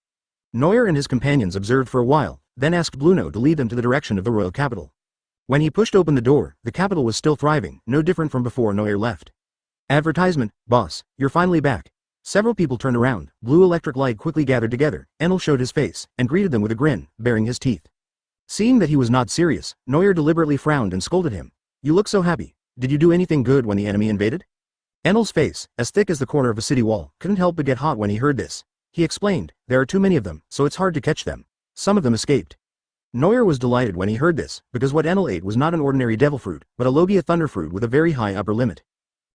Noel and his companions observed for a while, then asked Bluno to lead them to the direction of the royal capital. When he pushed open the door, the capital was still thriving, no different from before Noel left. "Advertisement, boss, you're finally back." Several people turned around, blue electric light quickly gathered together, Enel showed his face, and greeted them with a grin, baring his teeth. Seeing that he was not serious, Noel deliberately frowned and scolded him. "You look so happy. Did you do anything good when the enemy invaded?" Enel's face, as thick as the corner of a city wall, couldn't help but get hot when he heard this. He explained, "There are too many of them, so it's hard to catch them. Some of them escaped." Noel was delighted when he heard this, because what Enel ate was not an ordinary devil fruit, but a Logia thunder fruit with a very high upper limit.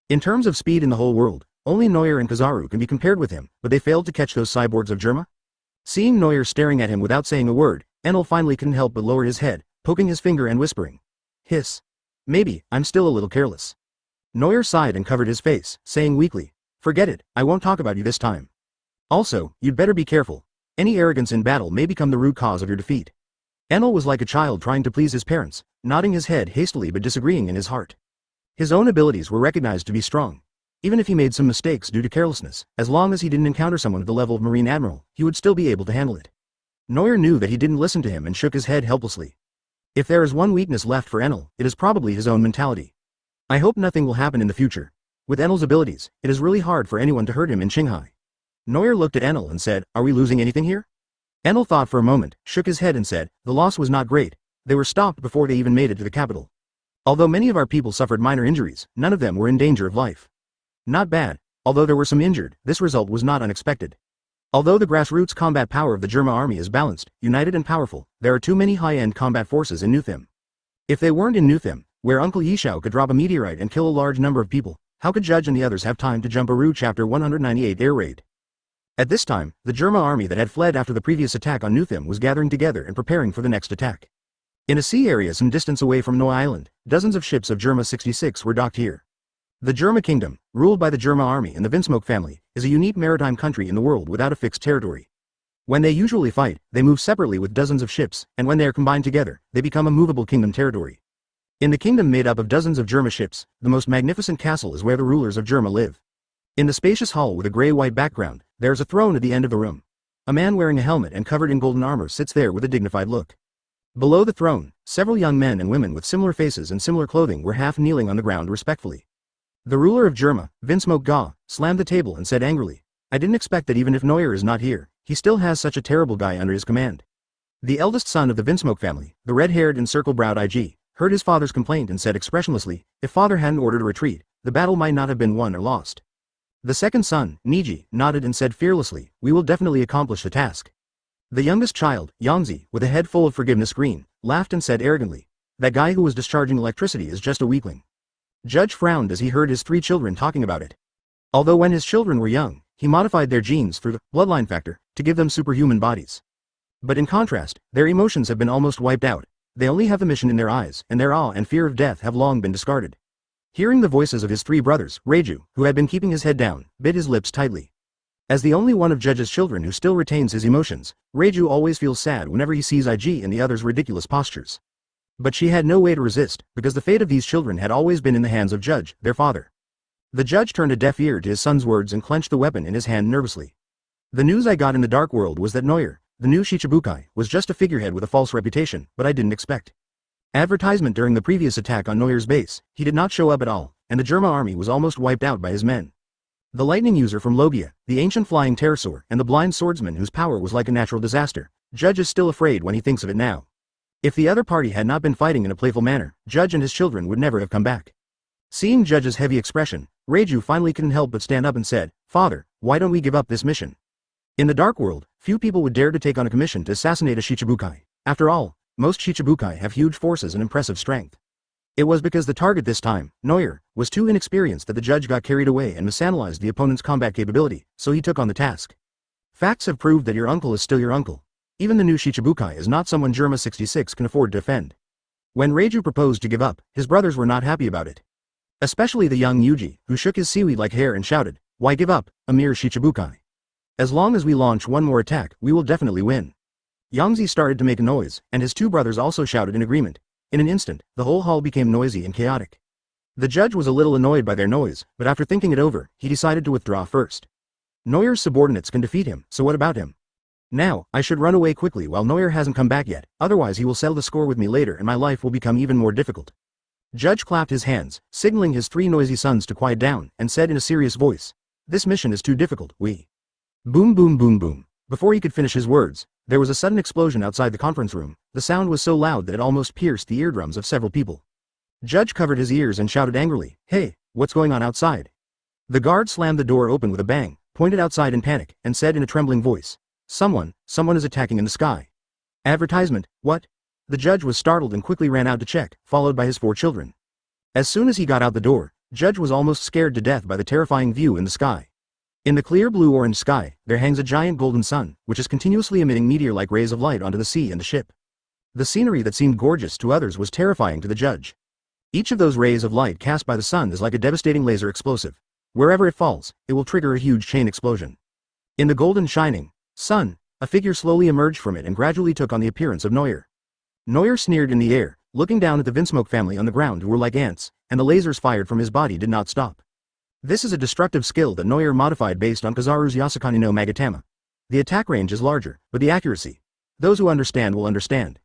In terms of speed in the whole world, only Noel and Kizaru can be compared with him, but they failed to catch those cyborgs of Germa? Seeing Noel staring at him without saying a word, Enel finally couldn't help but lower his head, poking his finger and whispering. "Hiss. Maybe, I'm still a little careless." Noel sighed and covered his face, saying weakly, "Forget it, I won't talk about you this time. Also, you'd better be careful. Any arrogance in battle may become the root cause of your defeat." Enel was like a child trying to please his parents, nodding his head hastily but disagreeing in his heart. His own abilities were recognized to be strong. Even if he made some mistakes due to carelessness, as long as he didn't encounter someone at the level of Marine Admiral, he would still be able to handle it. Noel knew that he didn't listen to him and shook his head helplessly. If there is one weakness left for Enel, it is probably his own mentality. I hope nothing will happen in the future. With Enel's abilities, it is really hard for anyone to hurt him in Shanghai. Noel looked at Enel and said, "Are we losing anything here?" Enel thought for a moment, shook his head and said, "The loss was not great. They were stopped before they even made it to the capital. Although many of our people suffered minor injuries, none of them were in danger of life. Not bad. Although there were some injured, this result was not unexpected. Although the grassroots combat power of the Germa army is balanced, united and powerful, there are too many high-end combat forces in Nuthim. If they weren't in Nuthim, where Uncle Yishao could drop a meteorite and kill a large number of people, how could Judge and the others have time to jump Aru Chapter 198 air raid?" At this time, the Germa army that had fled after the previous attack on Nuthim was gathering together and preparing for the next attack. In a sea area some distance away from Noel Island, dozens of ships of Germa 66 were docked here. The Germa Kingdom, ruled by the Germa army and the Vinsmoke family, is a unique maritime country in the world without a fixed territory. When they usually fight, they move separately with dozens of ships, and when they are combined together, they become a movable kingdom territory. In the kingdom made up of dozens of Germa ships, the most magnificent castle is where the rulers of Germa live. In the spacious hall with a gray-white background, there is a throne at the end of the room. A man wearing a helmet and covered in golden armor sits there with a dignified look. Below the throne, several young men and women with similar faces and similar clothing were half kneeling on the ground respectfully. The ruler of Germa, Vinsmoke Ga, slammed the table and said angrily, "I didn't expect that even if Noel is not here, he still has such a terrible guy under his command." The eldest son of the Vinsmoke family, the red-haired and circle-browed IG, heard his father's complaint and said expressionlessly, "If father hadn't ordered a retreat, the battle might not have been won or lost." The second son, Niji, nodded and said fearlessly, "We will definitely accomplish the task." The youngest child, Yangzi, with a head full of forgiveness green, laughed and said arrogantly, "That guy who was discharging electricity is just a weakling." Judge frowned as he heard his three children talking about it. Although when his children were young, he modified their genes through the bloodline factor to give them superhuman bodies. But in contrast, their emotions have been almost wiped out. They only have the mission in their eyes, and their awe and fear of death have long been discarded. Hearing the voices of his three brothers, Reiju, who had been keeping his head down, bit his lips tightly. As the only one of Judge's children who still retains his emotions, Reiju always feels sad whenever he sees IG and the others' ridiculous postures. But she had no way to resist, because the fate of these children had always been in the hands of Judge, their father. The judge turned a deaf ear to his son's words and clenched the weapon in his hand nervously. "The news I got in the dark world was that Noel, the new Shichibukai, was just a figurehead with a false reputation, but I didn't expect. Advertisement during the previous attack on Noel's base, he did not show up at all, and the Germa army was almost wiped out by his men. The lightning user from Logia, the ancient flying pterosaur, and the blind swordsman whose power was like a natural disaster, Judge is still afraid when he thinks of it now. If the other party had not been fighting in a playful manner, Judge and his children would never have come back." Seeing Judge's heavy expression, Reiju finally couldn't help but stand up and said, "Father, why don't we give up this mission? In the Dark World, few people would dare to take on a commission to assassinate a Shichibukai. After all, most Shichibukai have huge forces and impressive strength. It was because the target this time, Noel, was too inexperienced that the judge got carried away and misanalyzed the opponent's combat capability, so he took on the task. Facts have proved that your uncle is still your uncle. Even the new Shichibukai is not someone Germa 66 can afford to offend. When Reiju proposed to give up, his brothers were not happy about it. Especially the young Yuji, who shook his seaweed-like hair and shouted, "Why give up, a mere Shichibukai? As long as we launch one more attack, we will definitely win." Yangzi started to make a noise, and his two brothers also shouted in agreement. In an instant, the whole hall became noisy and chaotic. The judge was a little annoyed by their noise, but after thinking it over, he decided to withdraw first. Noel's subordinates can defeat him, so what about him? Now, I should run away quickly while Noel hasn't come back yet, otherwise he will settle the score with me later and my life will become even more difficult. Judge clapped his hands, signaling his three noisy sons to quiet down, and said in a serious voice, "This mission is too difficult, we." Boom boom boom boom. Before he could finish his words, there was a sudden explosion outside the conference room. The sound was so loud that it almost pierced the eardrums of several people. Judge covered his ears and shouted angrily, "Hey, what's going on outside?" The guard slammed the door open with a bang, pointed outside in panic, and said in a trembling voice, Someone is attacking in the sky." Advertisement, what? The judge was startled and quickly ran out to check, followed by his 4 children. As soon as he got out the door, Judge was almost scared to death by the terrifying view in the sky. In the clear blue-orange sky, there hangs a giant golden sun, which is continuously emitting meteor-like rays of light onto the sea and the ship. The scenery that seemed gorgeous to others was terrifying to the judge. Each of those rays of light cast by the sun is like a devastating laser explosive. Wherever it falls, it will trigger a huge chain explosion. In the golden shining sun, a figure slowly emerged from it and gradually took on the appearance of Noel. Noel sneered in the air, looking down at the Vinsmoke family on the ground who were like ants, and the lasers fired from his body did not stop. This is a destructive skill that Noel modified based on Kazaru's Yasukani no Magatama. The attack range is larger, but the accuracy. Those who understand will understand.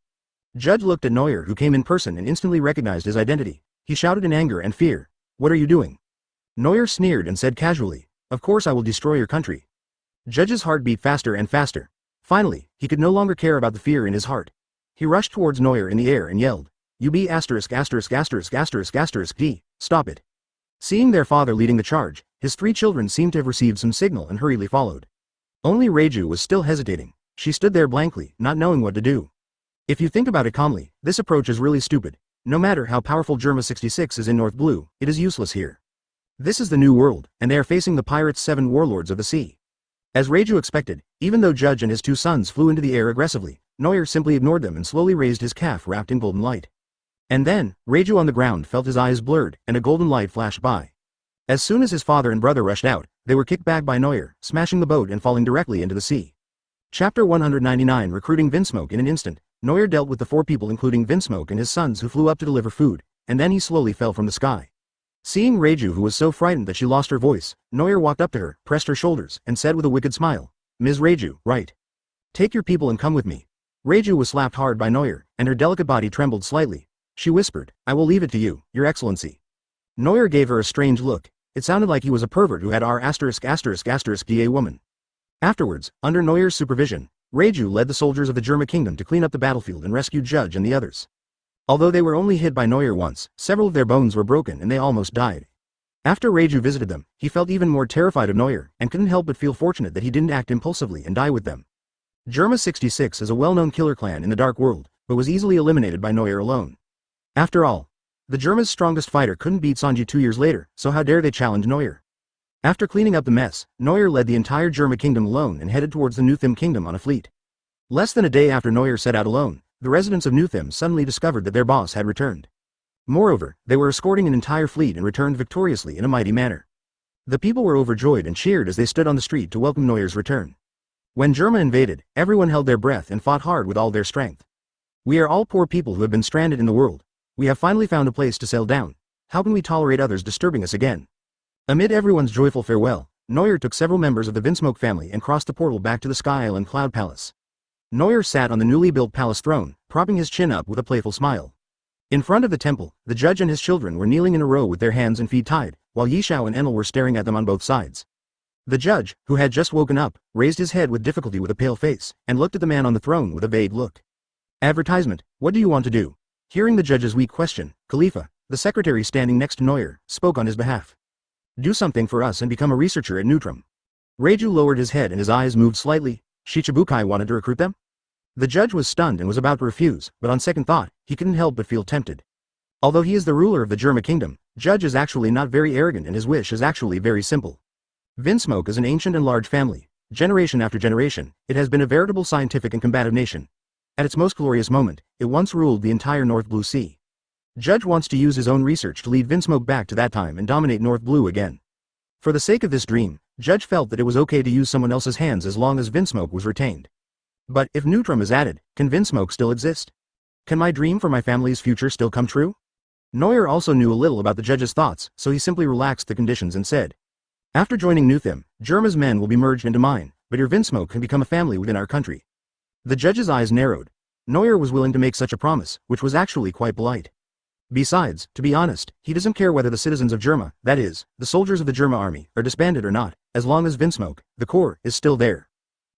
Judge looked at Noel, who came in person and instantly recognized his identity. He shouted in anger and fear, "What are you doing?" Noel sneered and said casually, "Of course I will destroy your country." Judge's heart beat faster and faster. Finally, he could no longer care about the fear in his heart. He rushed towards Noel in the air and yelled, "You be asterisk asterisk asterisk asterisk asterisk D, stop it." Seeing their father leading the charge, his 3 children seemed to have received some signal and hurriedly followed. Only Reiju was still hesitating. She stood there blankly, not knowing what to do. If you think about it calmly, this approach is really stupid. No matter how powerful Germa 66 is in North Blue, it is useless here. This is the new world, and they are facing the pirates' 7 warlords of the sea. As Reiju expected, even though Judge and his 2 sons flew into the air aggressively, Noel simply ignored them and slowly raised his calf wrapped in golden light. And then, Reiju on the ground felt his eyes blurred, and a golden light flashed by. As soon as his father and brother rushed out, they were kicked back by Noel, smashing the boat and falling directly into the sea. Chapter 199 Recruiting Vinsmoke. In an instant, Noel dealt with the 4 people including Vinsmoke and his sons who flew up to deliver food, and then he slowly fell from the sky. Seeing Reiju, who was so frightened that she lost her voice, Noel walked up to her, pressed her shoulders, and said with a wicked smile, "Ms. Reiju, right. Take your people and come with me." Reiju was slapped hard by Noel, and her delicate body trembled slightly. She whispered, "I will leave it to you, your excellency." Noel gave her a strange look. It sounded like he was a pervert who had R*********** woman. Afterwards, under Noel's supervision, Reiju led the soldiers of the Germa kingdom to clean up the battlefield and rescued Judge and the others. Although they were only hit by Noel once, several of their bones were broken and they almost died. After Reiju visited them, he felt even more terrified of Noel, and couldn't help but feel fortunate that he didn't act impulsively and die with them. Germa 66 is a well-known killer clan in the Dark World, but was easily eliminated by Noel alone. After all, the Germa's strongest fighter couldn't beat Sanji 2 years later, so how dare they challenge Noel? After cleaning up the mess, Noel led the entire Germa kingdom alone and headed towards the Nuthim kingdom on a fleet. Less than a day after Noel set out alone, the residents of Nuthim suddenly discovered that their boss had returned. Moreover, they were escorting an entire fleet and returned victoriously in a mighty manner. The people were overjoyed and cheered as they stood on the street to welcome Noel's return. When Germa invaded, everyone held their breath and fought hard with all their strength. "We are all poor people who have been stranded in the world. We have finally found a place to settle down. How can we tolerate others disturbing us again?" Amid everyone's joyful farewell, Noel took several members of the Vinsmoke family and crossed the portal back to the Sky Island Cloud Palace. Noel sat on the newly built palace throne, propping his chin up with a playful smile. In front of the temple, the judge and his children were kneeling in a row with their hands and feet tied, while Yishao and Enel were staring at them on both sides. The judge, who had just woken up, raised his head with difficulty with a pale face, and looked at the man on the throne with a vague look. Advertisement, what do you want to do? Hearing the judge's weak question, Khalifa, the secretary standing next to Noel, spoke on his behalf. Do something for us and become a researcher at Neutrum. Reiju lowered his head and his eyes moved slightly. Shichibukai wanted to recruit them? The judge was stunned and was about to refuse, but on second thought, he couldn't help but feel tempted. Although he is the ruler of the Germa kingdom, Judge is actually not very arrogant and his wish is actually very simple. Vinsmoke is an ancient and large family. Generation after generation, it has been a veritable scientific and combative nation. At its most glorious moment, it once ruled the entire North Blue Sea. Judge wants to use his own research to lead Vinsmoke back to that time and dominate North Blue again. For the sake of this dream, Judge felt that it was okay to use someone else's hands as long as Vinsmoke was retained. But if Neutrum is added, can Vinsmoke still exist? Can my dream for my family's future still come true? Noel also knew a little about the judge's thoughts, so he simply relaxed the conditions and said, after joining Nuthim, Germa's men will be merged into mine, but your Vinsmoke can become a family within our country. The judge's eyes narrowed. Noel was willing to make such a promise, which was actually quite polite. Besides, to be honest, he doesn't care whether the citizens of Germa, that is, the soldiers of the Germa army, are disbanded or not, as long as Vinsmoke, the core, is still there.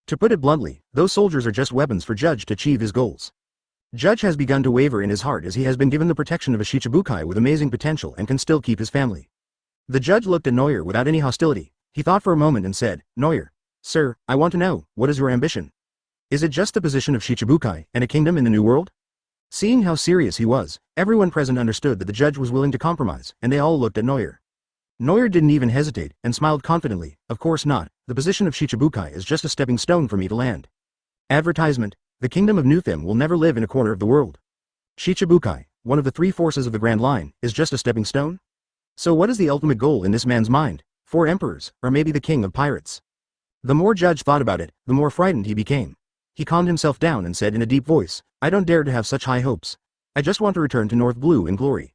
To put it bluntly, those soldiers are just weapons for Judge to achieve his goals. Judge has begun to waver in his heart as he has been given the protection of a Shichibukai with amazing potential and can still keep his family. The judge looked at Noel without any hostility. He thought for a moment and said, Noel, sir, I want to know, what is your ambition? Is it just the position of Shichibukai and a kingdom in the New World? Seeing how serious he was, everyone present understood that the judge was willing to compromise, and they all looked at Noel. Noel didn't even hesitate, and smiled confidently, of course not, the position of Shichibukai is just a stepping stone for me to land. Advertisement, the kingdom of Nuthim will never live in a corner of the world. Shichibukai, one of the three forces of the Grand Line, is just a stepping stone? So what is the ultimate goal in this man's mind? 4 emperors, or maybe the king of pirates? The more Judge thought about it, the more frightened he became. He calmed himself down and said in a deep voice, I don't dare to have such high hopes. I just want to return to North Blue in glory.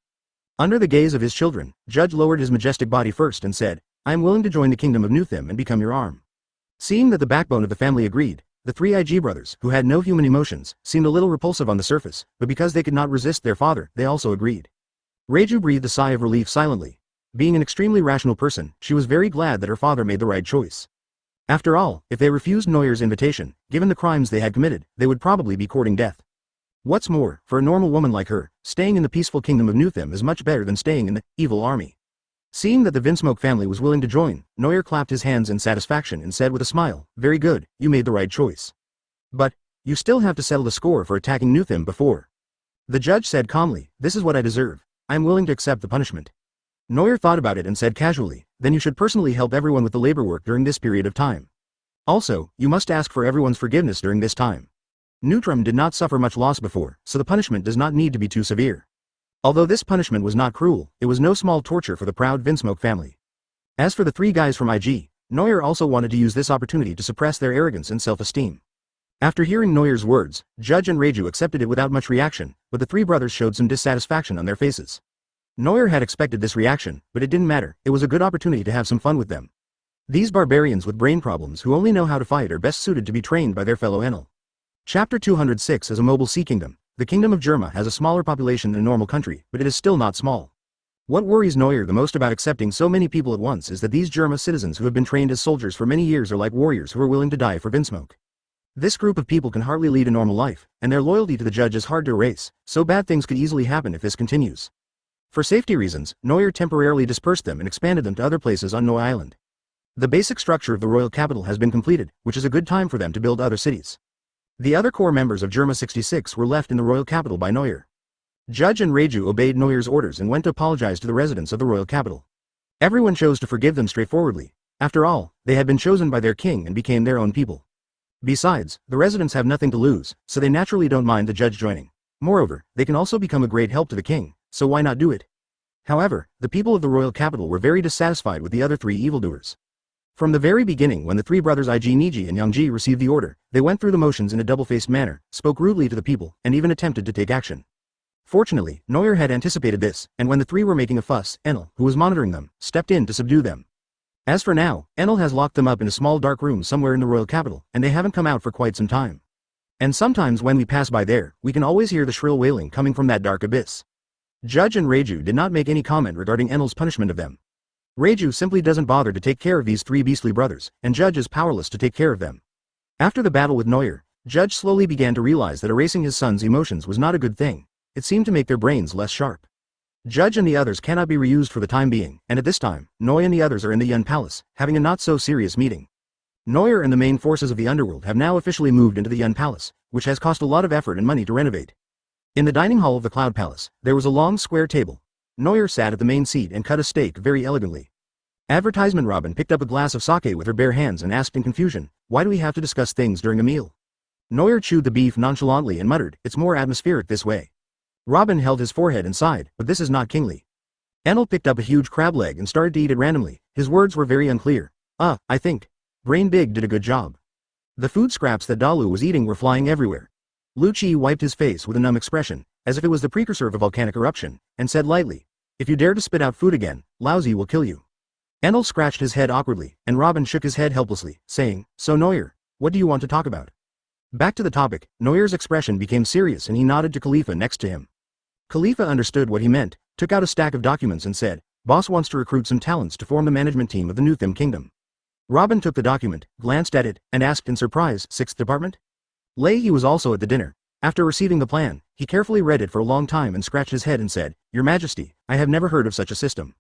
Under the gaze of his children, Judge lowered his majestic body first and said, I am willing to join the kingdom of Nuthim and become your arm. Seeing that the backbone of the family agreed, the 3 IG brothers, who had no human emotions, seemed a little repulsive on the surface, but because they could not resist their father, they also agreed. Reiju breathed a sigh of relief silently. Being an extremely rational person, she was very glad that her father made the right choice. After all, if they refused Noel's invitation, given the crimes they had committed, they would probably be courting death. What's more, for a normal woman like her, staying in the peaceful kingdom of Nuthim is much better than staying in the evil army. Seeing that the Vinsmoke family was willing to join, Noel clapped his hands in satisfaction and said with a smile, very good, you made the right choice. But, you still have to settle the score for attacking Nuthim before. The judge said calmly, this is what I deserve. I am willing to accept the punishment. Noel thought about it and said casually, then you should personally help everyone with the labor work during this period of time. Also, you must ask for everyone's forgiveness during this time. Neutrum did not suffer much loss before, so the punishment does not need to be too severe. Although this punishment was not cruel, it was no small torture for the proud Vinsmoke family. As for the 3 guys from IG, Noel also wanted to use this opportunity to suppress their arrogance and self-esteem. After hearing Noel's words, Judge and Reiju accepted it without much reaction, but the 3 brothers showed some dissatisfaction on their faces. Noel had expected this reaction, but it didn't matter, it was a good opportunity to have some fun with them. These barbarians with brain problems who only know how to fight are best suited to be trained by their fellow Enel. Chapter 206 is a mobile sea kingdom. The kingdom of Germa has a smaller population than a normal country, but it is still not small. What worries Noel the most about accepting so many people at once is that these Germa citizens who have been trained as soldiers for many years are like warriors who are willing to die for Vinsmoke. This group of people can hardly lead a normal life, and their loyalty to the judge is hard to erase, so bad things could easily happen if this continues. For safety reasons, Noel temporarily dispersed them and expanded them to other places on Noel Island. The basic structure of the royal capital has been completed, which is a good time for them to build other cities. The other core members of Germa 66 were left in the royal capital by Noel. Judge and Reiju obeyed Noel's orders and went to apologize to the residents of the royal capital. Everyone chose to forgive them straightforwardly. After all, they had been chosen by their king and became their own people. Besides, the residents have nothing to lose, so they naturally don't mind the judge joining. Moreover, they can also become a great help to the king, so why not do it? However, the people of the royal capital were very dissatisfied with the other 3 evildoers. From the very beginning when the 3 brothers IG Niji and Yangji received the order, they went through the motions in a double-faced manner, spoke rudely to the people, and even attempted to take action. Fortunately, Noel had anticipated this, and when the 3 were making a fuss, Enel, who was monitoring them, stepped in to subdue them. As for now, Enel has locked them up in a small dark room somewhere in the royal capital, and they haven't come out for quite some time. And sometimes when we pass by there, we can always hear the shrill wailing coming from that dark abyss. Judge and Reiju did not make any comment regarding Enel's punishment of them. Reiju simply doesn't bother to take care of these 3 beastly brothers, and Judge is powerless to take care of them. After the battle with Noel, Judge slowly began to realize that erasing his son's emotions was not a good thing. It seemed to make their brains less sharp. Judge and the others cannot be reused for the time being, and at this time, Noel and the others are in the Yun Palace, having a not-so-serious meeting. Noel and the main forces of the underworld have now officially moved into the Yun Palace, which has cost a lot of effort and money to renovate. In the dining hall of the Cloud Palace, there was a long square table. Noel sat at the main seat and cut a steak very elegantly. Advertisement Robin picked up a glass of sake with her bare hands and asked in confusion, why do we have to discuss things during a meal? Noel chewed the beef nonchalantly and muttered, it's more atmospheric this way. Robin held his forehead and sighed, but this is not kingly. Enel picked up a huge crab leg and started to eat it randomly. His words were very unclear. I think. Brain Big did a good job. The food scraps that Dalu was eating were flying everywhere. Lucci wiped his face with a numb expression, as if it was the precursor of a volcanic eruption, and said lightly, if you dare to spit out food again, Lousy will kill you. Enel scratched his head awkwardly, and Robin shook his head helplessly, saying, so Noel, what do you want to talk about? Back to the topic, Noel's expression became serious and he nodded to Khalifa next to him. Khalifa understood what he meant, took out a stack of documents and said, boss wants to recruit some talents to form the management team of the New Thim Kingdom. Robin took the document, glanced at it, and asked in surprise, 6th Department? Leahy was also at the dinner. After receiving the plan, he carefully read it for a long time and scratched his head and said, Your Majesty, I have never heard of such a system.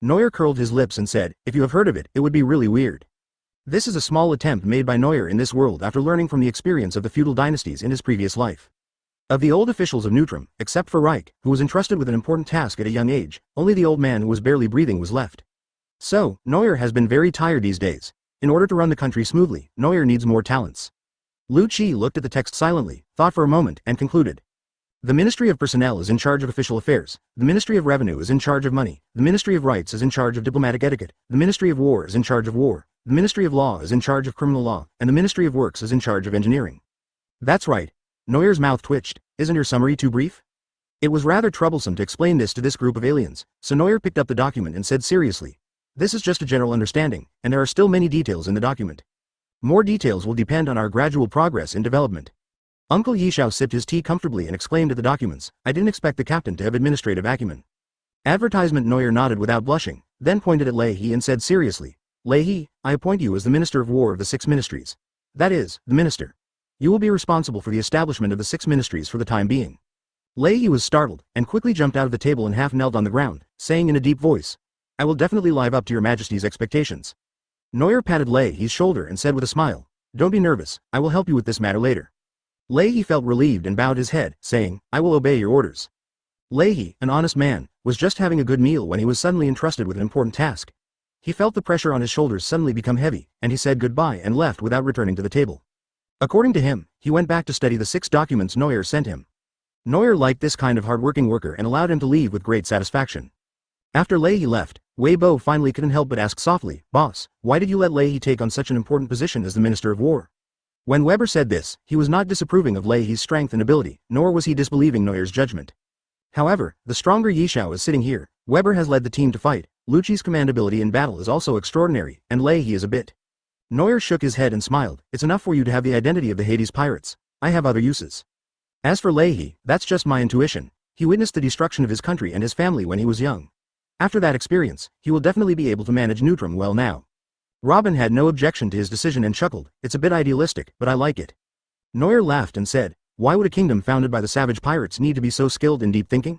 Noel curled his lips and said, if you have heard of it, it would be really weird. This is a small attempt made by Noel in this world after learning from the experience of the feudal dynasties in his previous life. Of the old officials of Neutrum, except for Reich, who was entrusted with an important task at a young age, only the old man who was barely breathing was left. So, Noel has been very tired these days. In order to run the country smoothly, Noel needs more talents. Lu Qi looked at the text silently, thought for a moment, and concluded. The Ministry of Personnel is in charge of official affairs, the Ministry of Revenue is in charge of money, the Ministry of Rights is in charge of diplomatic etiquette, the Ministry of War is in charge of war, the Ministry of Law is in charge of criminal law, and the Ministry of Works is in charge of engineering. That's right. Noel's mouth twitched. Isn't your summary too brief? It was rather troublesome to explain this to this group of aliens, so Noel picked up the document and said seriously. This is just a general understanding, and there are still many details in the document. More details will depend on our gradual progress in development. Uncle Yishao sipped his tea comfortably and exclaimed at the documents, I didn't expect the captain to have administrative acumen. Advertisement Noel nodded without blushing, then pointed at Leahy and said seriously, Leahy, I appoint you as the Minister of War of the 6 ministries. That is, the Minister. You will be responsible for the establishment of the 6 ministries for the time being. Leahy was startled, and quickly jumped out of the table and half knelt on the ground, saying in a deep voice, I will definitely live up to your Majesty's expectations. Noel patted Leahy's shoulder and said with a smile, Don't be nervous, I will help you with this matter later. Leahy felt relieved and bowed his head, saying, I will obey your orders. Leahy, an honest man, was just having a good meal when he was suddenly entrusted with an important task. He felt the pressure on his shoulders suddenly become heavy, and he said goodbye and left without returning to the table. According to him, he went back to study the 6 documents Noel sent him. Noel liked this kind of hard-working worker and allowed him to leave with great satisfaction. After Leahy left, Wei Bo finally couldn't help but ask softly, Boss, why did you let Leahy take on such an important position as the Minister of War? When Weber said this, he was not disapproving of Leahy's strength and ability, nor was he disbelieving Noel's judgment. However, the stronger Yishao is sitting here. Weber has led the team to fight, Lucci's commandability in battle is also extraordinary, and Leahy is a bit. Noel shook his head and smiled, it's enough for you to have the identity of the Hades pirates. I have other uses. As for Leahy, that's just my intuition. He witnessed the destruction of his country and his family when he was young. After that experience, he will definitely be able to manage Neutrum well now. Robin had no objection to his decision and chuckled, it's a bit idealistic, but I like it. Noel laughed and said, why would a kingdom founded by the savage pirates need to be so skilled in deep thinking?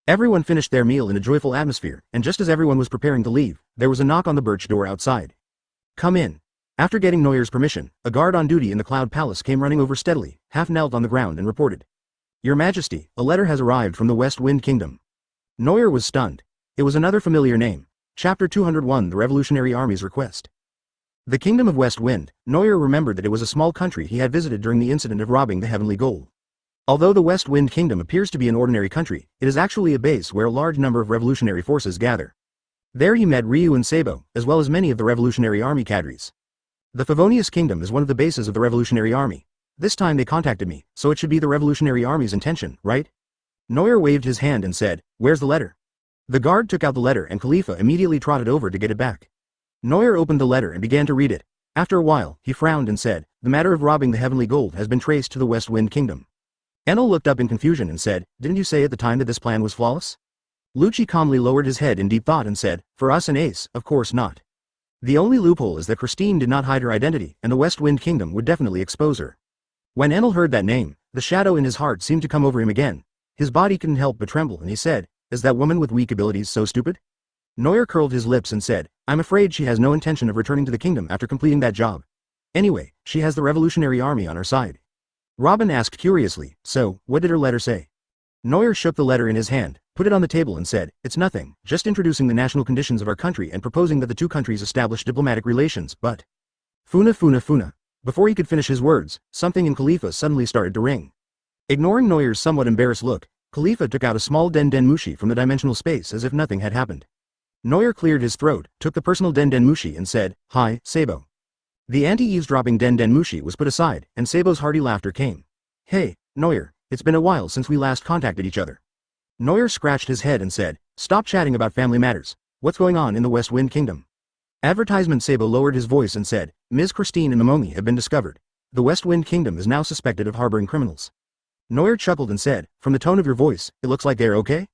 Everyone finished their meal in a joyful atmosphere, and just as everyone was preparing to leave, there was a knock on the birch door outside. Come in. After getting Noel's permission, a guard on duty in the Cloud Palace came running over steadily, half knelt on the ground and reported. Your Majesty, a letter has arrived from the West Wind Kingdom. Noel was stunned. It was another familiar name. Chapter 201 The Revolutionary Army's Request. The Kingdom of West Wind, Noel remembered that it was a small country he had visited during the incident of robbing the Heavenly Gold. Although the West Wind Kingdom appears to be an ordinary country, it is actually a base where a large number of revolutionary forces gather. There he met Ryu and Sabo, as well as many of the Revolutionary Army cadres. The Favonius Kingdom is one of the bases of the Revolutionary Army. This time they contacted me, so it should be the Revolutionary Army's intention, right? Noel waved his hand and said, where's the letter? The guard took out the letter and Khalifa immediately trotted over to get it back. Noel opened the letter and began to read it. After a while, he frowned and said, the matter of robbing the Heavenly Gold has been traced to the West Wind Kingdom. Enel looked up in confusion and said, didn't you say at the time that this plan was flawless? Lucci calmly lowered his head in deep thought and said, for us and Ace, of course not. The only loophole is that Christine did not hide her identity, and the West Wind Kingdom would definitely expose her. When Enel heard that name, the shadow in his heart seemed to come over him again. His body couldn't help but tremble and he said, is that woman with weak abilities so stupid? Noel curled his lips and said, I'm afraid she has no intention of returning to the kingdom after completing that job. Anyway, she has the Revolutionary Army on her side. Robin asked curiously, so, what did her letter say? Neuer shook the letter in his hand, put it on the table and said, "It's nothing, just introducing the national conditions of our country and proposing that the two countries establish diplomatic relations, but..." Funa. Before he could finish his words, something in Khalifa suddenly started to ring. Ignoring Neuer's somewhat embarrassed look, Khalifa took out a small Den Mushi from the dimensional space as if nothing had happened. Neuer cleared his throat, took the personal Den Mushi and said, "Hi, Sabo." The anti-eavesdropping Den Mushi was put aside, and Sabo's hearty laughter came. "Hey, Neuer, it's been a while since we last contacted each other." Neuer scratched his head and said, "Stop chatting about family matters. What's going on in the West Wind Kingdom?" Advertisement. Sabo lowered his voice and said, "Ms. Christine and Momomi have been discovered. The West Wind Kingdom is now suspected of harboring criminals." Neuer chuckled and said, "From the tone of your voice, it looks like they're okay?"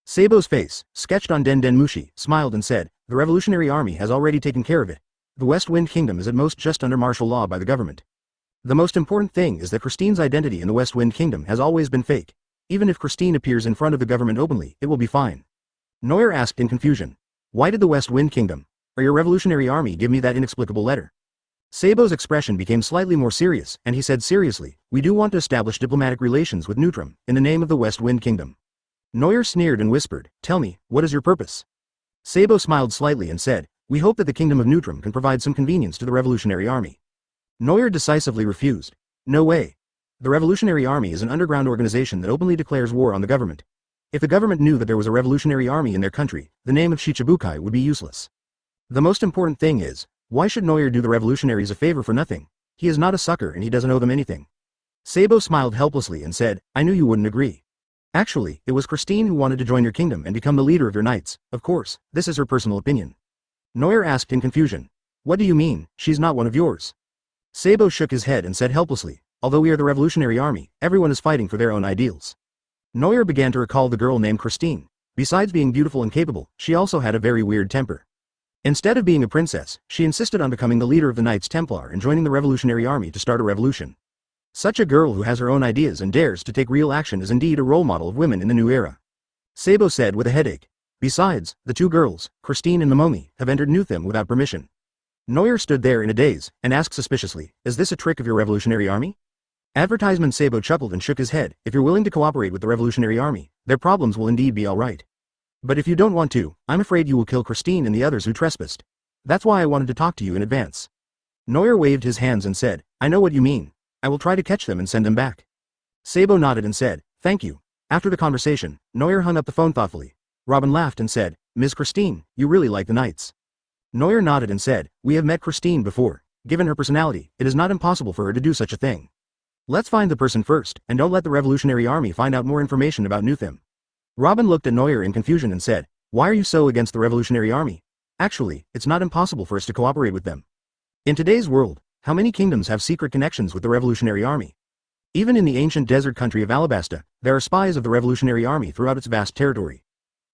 Sabo's face, sketched on Den Mushi, smiled and said, "The Revolutionary Army has already taken care of it. The West Wind Kingdom is at most just under martial law by the government. The most important thing is that Christine's identity in the West Wind Kingdom has always been fake. Even if Christine appears in front of the government openly, it will be fine." Neuer asked in confusion, "Why did the West Wind Kingdom, or your Revolutionary Army, give me that inexplicable letter?" Sabo's expression became slightly more serious, and he said seriously, "We do want to establish diplomatic relations with Neutrum, in the name of the West Wind Kingdom." Neuer sneered and whispered, "Tell me, what is your purpose?" Sabo smiled slightly and said, "We hope that the Kingdom of Neutrum can provide some convenience to the Revolutionary Army." Neuer decisively refused. "No way. The Revolutionary Army is an underground organization that openly declares war on the government. If the government knew that there was a Revolutionary Army in their country, the name of Shichibukai would be useless. The most important thing is, why should Neuer do the revolutionaries a favor for nothing? He is not a sucker and he doesn't owe them anything." Sabo smiled helplessly and said, "I knew you wouldn't agree. Actually, it was Christine who wanted to join your kingdom and become the leader of your knights. Of course, this is her personal opinion." Neuer asked in confusion, "What do you mean, she's not one of yours?" Sabo shook his head and said helplessly, "Although we are the Revolutionary Army, everyone is fighting for their own ideals." Neuer began to recall the girl named Christine. Besides being beautiful and capable, she also had a very weird temper. Instead of being a princess, she insisted on becoming the leader of the Knights Templar and joining the Revolutionary Army to start a revolution. Such a girl who has her own ideas and dares to take real action is indeed a role model of women in the new era. Sabo said with a headache. Besides, the two girls, Christine and Momomi, have entered Newtham without permission. Neuer stood there in a daze, and asked suspiciously, "Is this a trick of your Revolutionary Army?" Advertisement. Sabo chuckled and shook his head, "If you're willing to cooperate with the Revolutionary Army, their problems will indeed be alright. But if you don't want to, I'm afraid you will kill Christine and the others who trespassed. That's why I wanted to talk to you in advance." Neuer waved his hands and said, "I know what you mean. I will try to catch them and send them back." Sabo nodded and said, "Thank you." After the conversation, Neuer hung up the phone thoughtfully. Robin laughed and said, "Ms. Christine, you really like the knights." Neuer nodded and said, "We have met Christine before. Given her personality, it is not impossible for her to do such a thing. Let's find the person first, and don't let the Revolutionary Army find out more information about Newtham." Robin looked at Neuer in confusion and said, "Why are you so against the Revolutionary Army? Actually, it's not impossible for us to cooperate with them. In today's world, how many kingdoms have secret connections with the Revolutionary Army? Even in the ancient desert country of Alabasta, there are spies of the Revolutionary Army throughout its vast territory.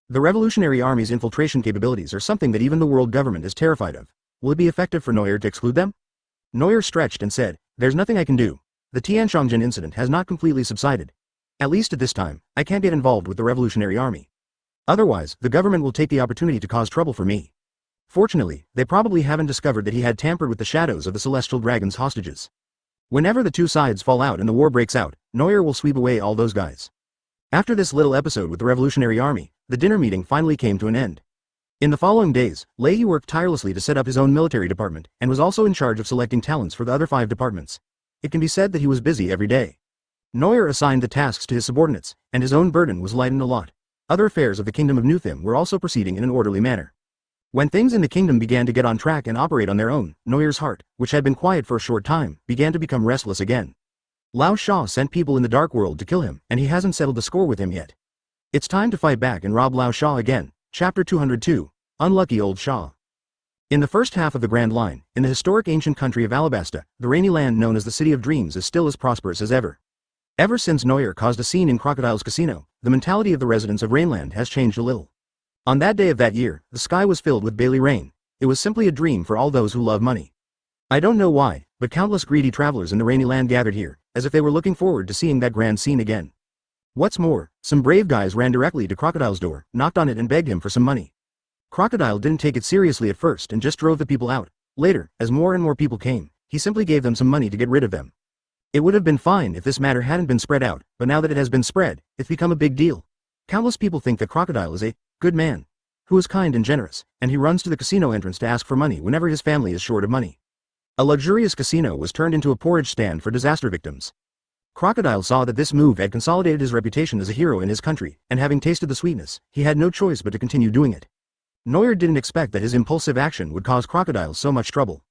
The Revolutionary Army's infiltration capabilities are something that even the world government is terrified of. Will it be effective for Neuer to exclude them?" Neuer stretched and said, "There's nothing I can do. The Tianshangjian incident has not completely subsided. At least at this time, I can't get involved with the Revolutionary Army. Otherwise, the government will take the opportunity to cause trouble for me. Fortunately, they probably haven't discovered that he had tampered with the shadows of the Celestial Dragon's hostages. Whenever the two sides fall out and the war breaks out, Neuer will sweep away all those guys." After this little episode with the Revolutionary Army, the dinner meeting finally came to an end. In the following days, Leahy worked tirelessly to set up his own military department, and was also in charge of selecting talents for the other 5 departments. It can be said that he was busy every day. Neuer assigned the tasks to his subordinates, and his own burden was lightened a lot. Other affairs of the Kingdom of Newtham were also proceeding in an orderly manner. When things in the kingdom began to get on track and operate on their own, Neuer's heart, which had been quiet for a short time, began to become restless again. Lao Sha sent people in the Dark World to kill him, and he hasn't settled the score with him yet. It's time to fight back and rob Lao Sha again. Chapter 202. Unlucky Old Sha. In the first half of the Grand Line, in the historic ancient country of Alabasta, the rainy land known as the City of Dreams is still as prosperous as ever. Ever since Neuer caused a scene in Crocodile's casino, the mentality of the residents of Rainland has changed a little. On that day of that year, the sky was filled with Bailey rain. It was simply a dream for all those who love money. I don't know why, but countless greedy travelers in the rainy land gathered here, as if they were looking forward to seeing that grand scene again. What's more, some brave guys ran directly to Crocodile's door, knocked on it and begged him for some money. Crocodile didn't take it seriously at first and just drove the people out. Later, as more and more people came, he simply gave them some money to get rid of them. It would have been fine if this matter hadn't been spread out, but now that it has been spread, it's become a big deal. Countless people think that Crocodile is a good man, who is kind and generous, and he runs to the casino entrance to ask for money whenever his family is short of money. A luxurious casino was turned into a porridge stand for disaster victims. Crocodile saw that this move had consolidated his reputation as a hero in his country, and having tasted the sweetness, he had no choice but to continue doing it. Noel didn't expect that his impulsive action would cause Crocodile so much trouble.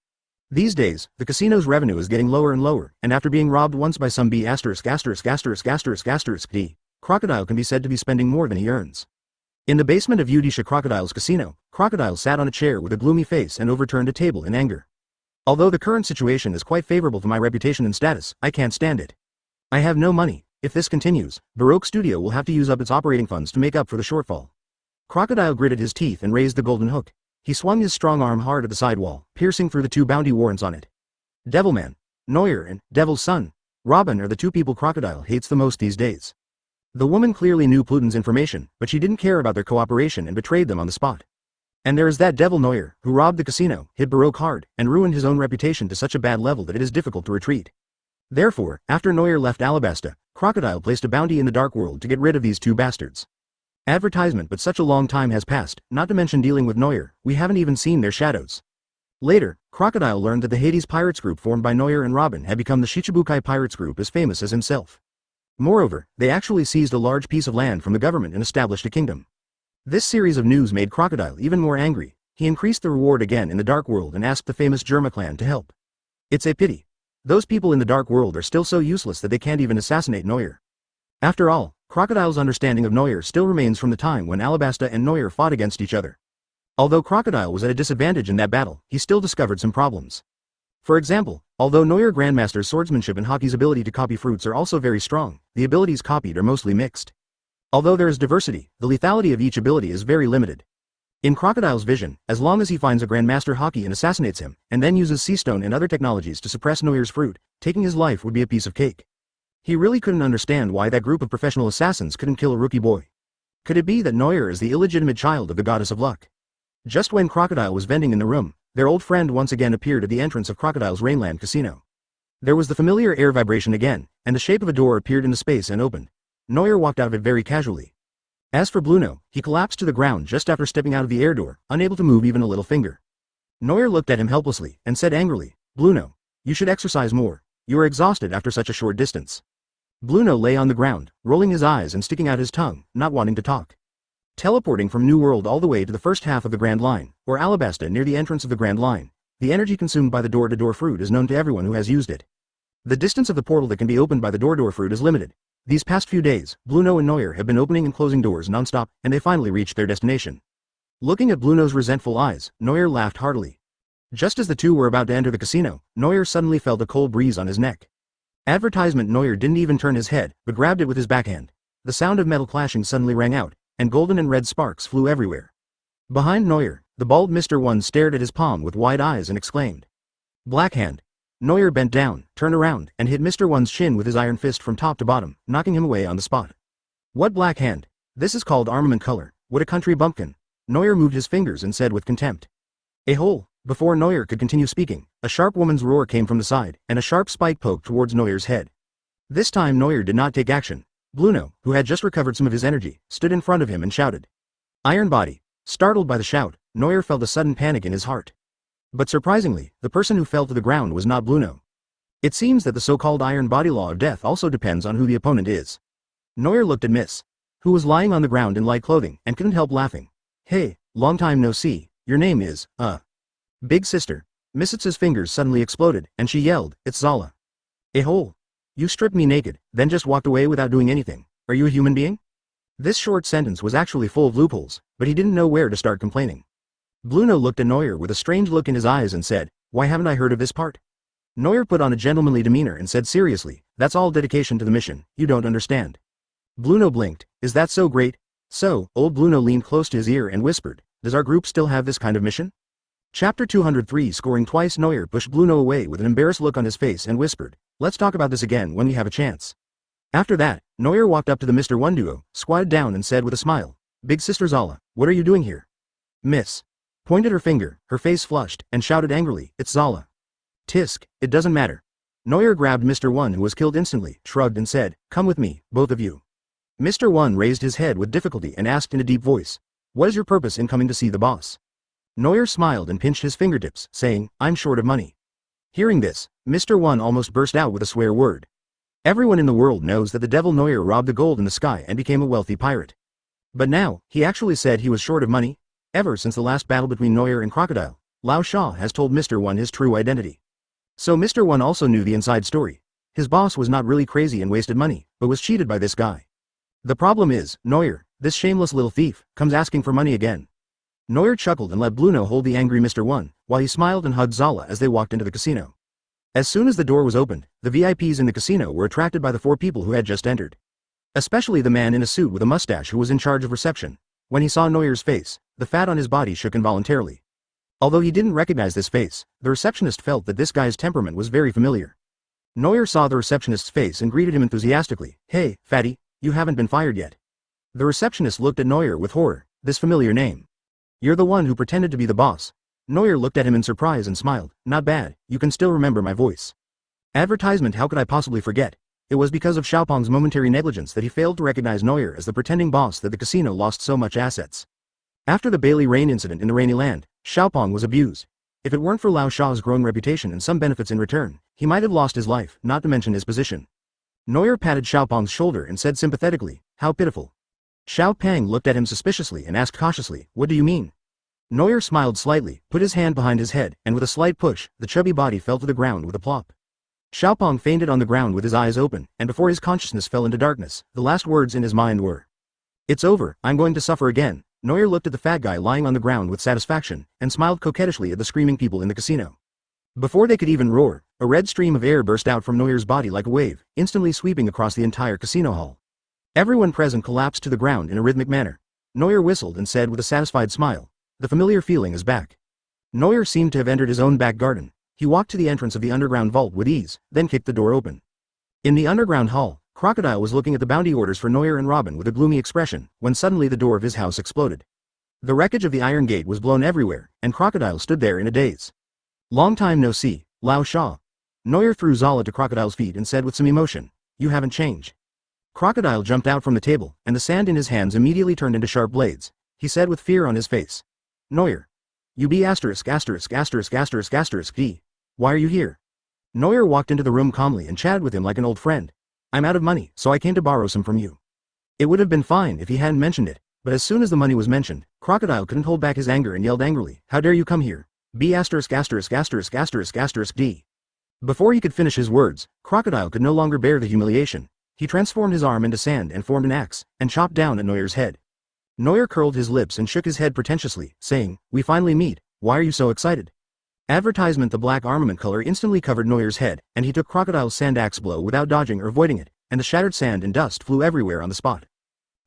These days, the casino's revenue is getting lower and lower, and after being robbed once by some B*************, Crocodile can be said to be spending more than he earns. In the basement of Udisha Crocodile's casino, Crocodile sat on a chair with a gloomy face and overturned a table in anger. Although the current situation is quite favorable to my reputation and status, I can't stand it. I have no money. If this continues, Baroque Studio will have to use up its operating funds to make up for the shortfall. Crocodile gritted his teeth and raised the golden hook. He swung his strong arm hard at the sidewall, piercing through the two bounty warrants on it. Devilman, Noel and Devil's Son, Robin are the two people Crocodile hates the most these days. The woman clearly knew Pluton's information, but she didn't care about their cooperation and betrayed them on the spot. And there is that devil Noel, who robbed the casino, hit Baroque hard, and ruined his own reputation to such a bad level that it is difficult to retreat. Therefore, after Noel left Alabasta, Crocodile placed a bounty in the Dark World to get rid of these two bastards. Advertisement, but such a long time has passed, not to mention dealing with Noel, we haven't even seen their shadows. Later, Crocodile learned that the Hades Pirates group formed by Noel and Robin had become the Shichibukai Pirates group as famous as himself. Moreover, they actually seized a large piece of land from the government and established a kingdom. This series of news made Crocodile even more angry. He increased the reward again in the Dark World and asked the famous Germa clan to help. It's a pity. Those people in the Dark World are still so useless that they can't even assassinate Noel. After all, Crocodile's understanding of Noel still remains from the time when Alabasta and Noel fought against each other. Although Crocodile was at a disadvantage in that battle, he still discovered some problems. For example, although Noel Grandmaster's swordsmanship and Haki's ability to copy fruits are also very strong, the abilities copied are mostly mixed. Although there is diversity, the lethality of each ability is very limited. In Crocodile's vision, as long as he finds a Grandmaster Haki and assassinates him, and then uses sea stone and other technologies to suppress Noel's fruit, taking his life would be a piece of cake. He really couldn't understand why that group of professional assassins couldn't kill a rookie boy. Could it be that Noel is the illegitimate child of the goddess of luck? Just when Crocodile was vending in the room, their old friend once again appeared at the entrance of Crocodile's Rainland Casino. There was the familiar air vibration again, and the shape of a door appeared in the space and opened. Noel walked out of it very casually. As for Bluno, he collapsed to the ground just after stepping out of the air door, unable to move even a little finger. Noel looked at him helplessly, and said angrily, "Bluno, you should exercise more. You are exhausted after such a short distance." Bluno lay on the ground, rolling his eyes and sticking out his tongue, not wanting to talk. Teleporting from New World all the way to the first half of the Grand Line, or Alabasta near the entrance of the Grand Line, the energy consumed by the door-to-door fruit is known to everyone who has used it. The distance of the portal that can be opened by the door-to-door fruit is limited. These past few days, Bluno and Noel have been opening and closing doors non-stop, and they finally reached their destination. Looking at Bluno's resentful eyes, Noel laughed heartily. Just as the two were about to enter the casino, Noel suddenly felt a cold breeze on his neck. Advertisement Noel didn't even turn his head, but grabbed it with his backhand. The sound of metal clashing suddenly rang out, and golden and red sparks flew everywhere. Behind Noel, the bald Mr. One stared at his palm with wide eyes and exclaimed, "Blackhand." Noel bent down, turned around, and hit Mr. One's chin with his iron fist from top to bottom, knocking him away on the spot. "What black hand? This is called armament color. What a country bumpkin." Noel moved his fingers and said with contempt, "A hole." Before Noel could continue speaking, a sharp woman's roar came from the side, and a sharp spike poked towards Noel's head. This time Noel did not take action. Bluno, who had just recovered some of his energy, stood in front of him and shouted, "Iron Body." Startled by the shout, Noel felt a sudden panic in his heart. But surprisingly, the person who fell to the ground was not Bluno. It seems that the so-called Iron Body law of death also depends on who the opponent is. Noel looked at Miss, who was lying on the ground in light clothing, and couldn't help laughing. "Hey, long time no see, your name is, Big Sister." Missitsa's fingers suddenly exploded, and she yelled, "It's Zala." "A hole. You stripped me naked, then just walked away without doing anything. Are you a human being?" This short sentence was actually full of loopholes, but he didn't know where to start complaining. Bluno looked at Noel with a strange look in his eyes and said, "Why haven't I heard of this part?" Noel put on a gentlemanly demeanor and said seriously, "That's all dedication to the mission, you don't understand." Bluno blinked. "Is that so great?" So, old Bluno leaned close to his ear and whispered, "Does our group still have this kind of mission?" Chapter 203. Scoring twice. Noel pushed Bluno away with an embarrassed look on his face and whispered, "Let's talk about this again when we have a chance." After that, Noel walked up to the Mr. One duo, squatted down and said with a smile, "Big Sister Zala, what are you doing here?" Miss pointed her finger, her face flushed, and shouted angrily, "It's Zala." "Tisk, it doesn't matter." Noyer grabbed Mr. One, who was killed instantly, shrugged and said, "Come with me, both of you." Mr. One raised his head with difficulty and asked in a deep voice, "What is your purpose in coming to see the boss?" Noyer smiled and pinched his fingertips, saying, "I'm short of money." Hearing this, Mr. One almost burst out with a swear word. Everyone in the world knows that the devil Noyer robbed the gold in the sky and became a wealthy pirate. But now, he actually said he was short of money? Ever since the last battle between Noyer and Crocodile, Lao Sha has told Mr. One his true identity. So Mr. One also knew the inside story. His boss was not really crazy and wasted money, but was cheated by this guy. The problem is, Noyer, this shameless little thief, comes asking for money again. Noyer chuckled and let Bluno hold the angry Mr. One, while he smiled and hugged Zala as they walked into the casino. As soon as the door was opened, the VIPs in the casino were attracted by the 4 people who had just entered. Especially the man in a suit with a mustache who was in charge of reception. When he saw Noyer's face, the fat on his body shook involuntarily. Although he didn't recognize this face, the receptionist felt that this guy's temperament was very familiar. Noyer saw the receptionist's face and greeted him enthusiastically, "Hey, fatty, you haven't been fired yet." The receptionist looked at Noyer with horror. This familiar name. "You're the one who pretended to be the boss." Noyer looked at him in surprise and smiled. "Not bad, you can still remember my voice." Advertisement, how could I possibly forget? It was because of Xiaopong's momentary negligence that he failed to recognize Noyer as the pretending boss that the casino lost so much assets. After the Bailey Rain incident in the Rainy Land, Xiaopong was abused. If it weren't for Lao Sha's growing reputation and some benefits in return, he might have lost his life, not to mention his position. Noyer patted Xiaopong's shoulder and said sympathetically, "How pitiful." Xiao Pang looked at him suspiciously and asked cautiously, "What do you mean?" Noyer smiled slightly, put his hand behind his head, and with a slight push, the chubby body fell to the ground with a plop. Xiaopong fainted on the ground with his eyes open, and before his consciousness fell into darkness, the last words in his mind were, "It's over, I'm going to suffer again." Noyer looked at the fat guy lying on the ground with satisfaction, and smiled coquettishly at the screaming people in the casino. Before they could even roar, a red stream of air burst out from Noyer's body like a wave, instantly sweeping across the entire casino hall. Everyone present collapsed to the ground in a rhythmic manner. Noyer whistled and said with a satisfied smile, "The familiar feeling is back." Noyer seemed to have entered his own back garden. He walked to the entrance of the underground vault with ease, then kicked the door open. In the underground hall, Crocodile was looking at the bounty orders for Noyer and Robin with a gloomy expression, when suddenly the door of his house exploded. The wreckage of the iron gate was blown everywhere, and Crocodile stood there in a daze. "Long time no see, Lao Sha." Noyer threw Zala to Crocodile's feet and said with some emotion, "You haven't changed." Crocodile jumped out from the table, and the sand in his hands immediately turned into sharp blades. He said with fear on his face, "Noyer. You be asterisk asterisk asterisk asterisk asterisk d. Why are you here?" Noyer walked into the room calmly and chatted with him like an old friend. "I'm out of money, so I came to borrow some from you." It would have been fine if he hadn't mentioned it, but as soon as the money was mentioned, Crocodile couldn't hold back his anger and yelled angrily, "How dare you come here? B asterisk asterisk asterisk asterisk asterisk d." Before he could finish his words, Crocodile could no longer bear the humiliation. He transformed his arm into sand and formed an axe, and chopped down at Noyer's head. Noyer curled his lips and shook his head pretentiously, saying, "We finally meet, why are you so excited?" Advertisement. The black armament color instantly covered Noyer's head, and he took Crocodile's sand axe blow without dodging or avoiding it, and the shattered sand and dust flew everywhere on the spot.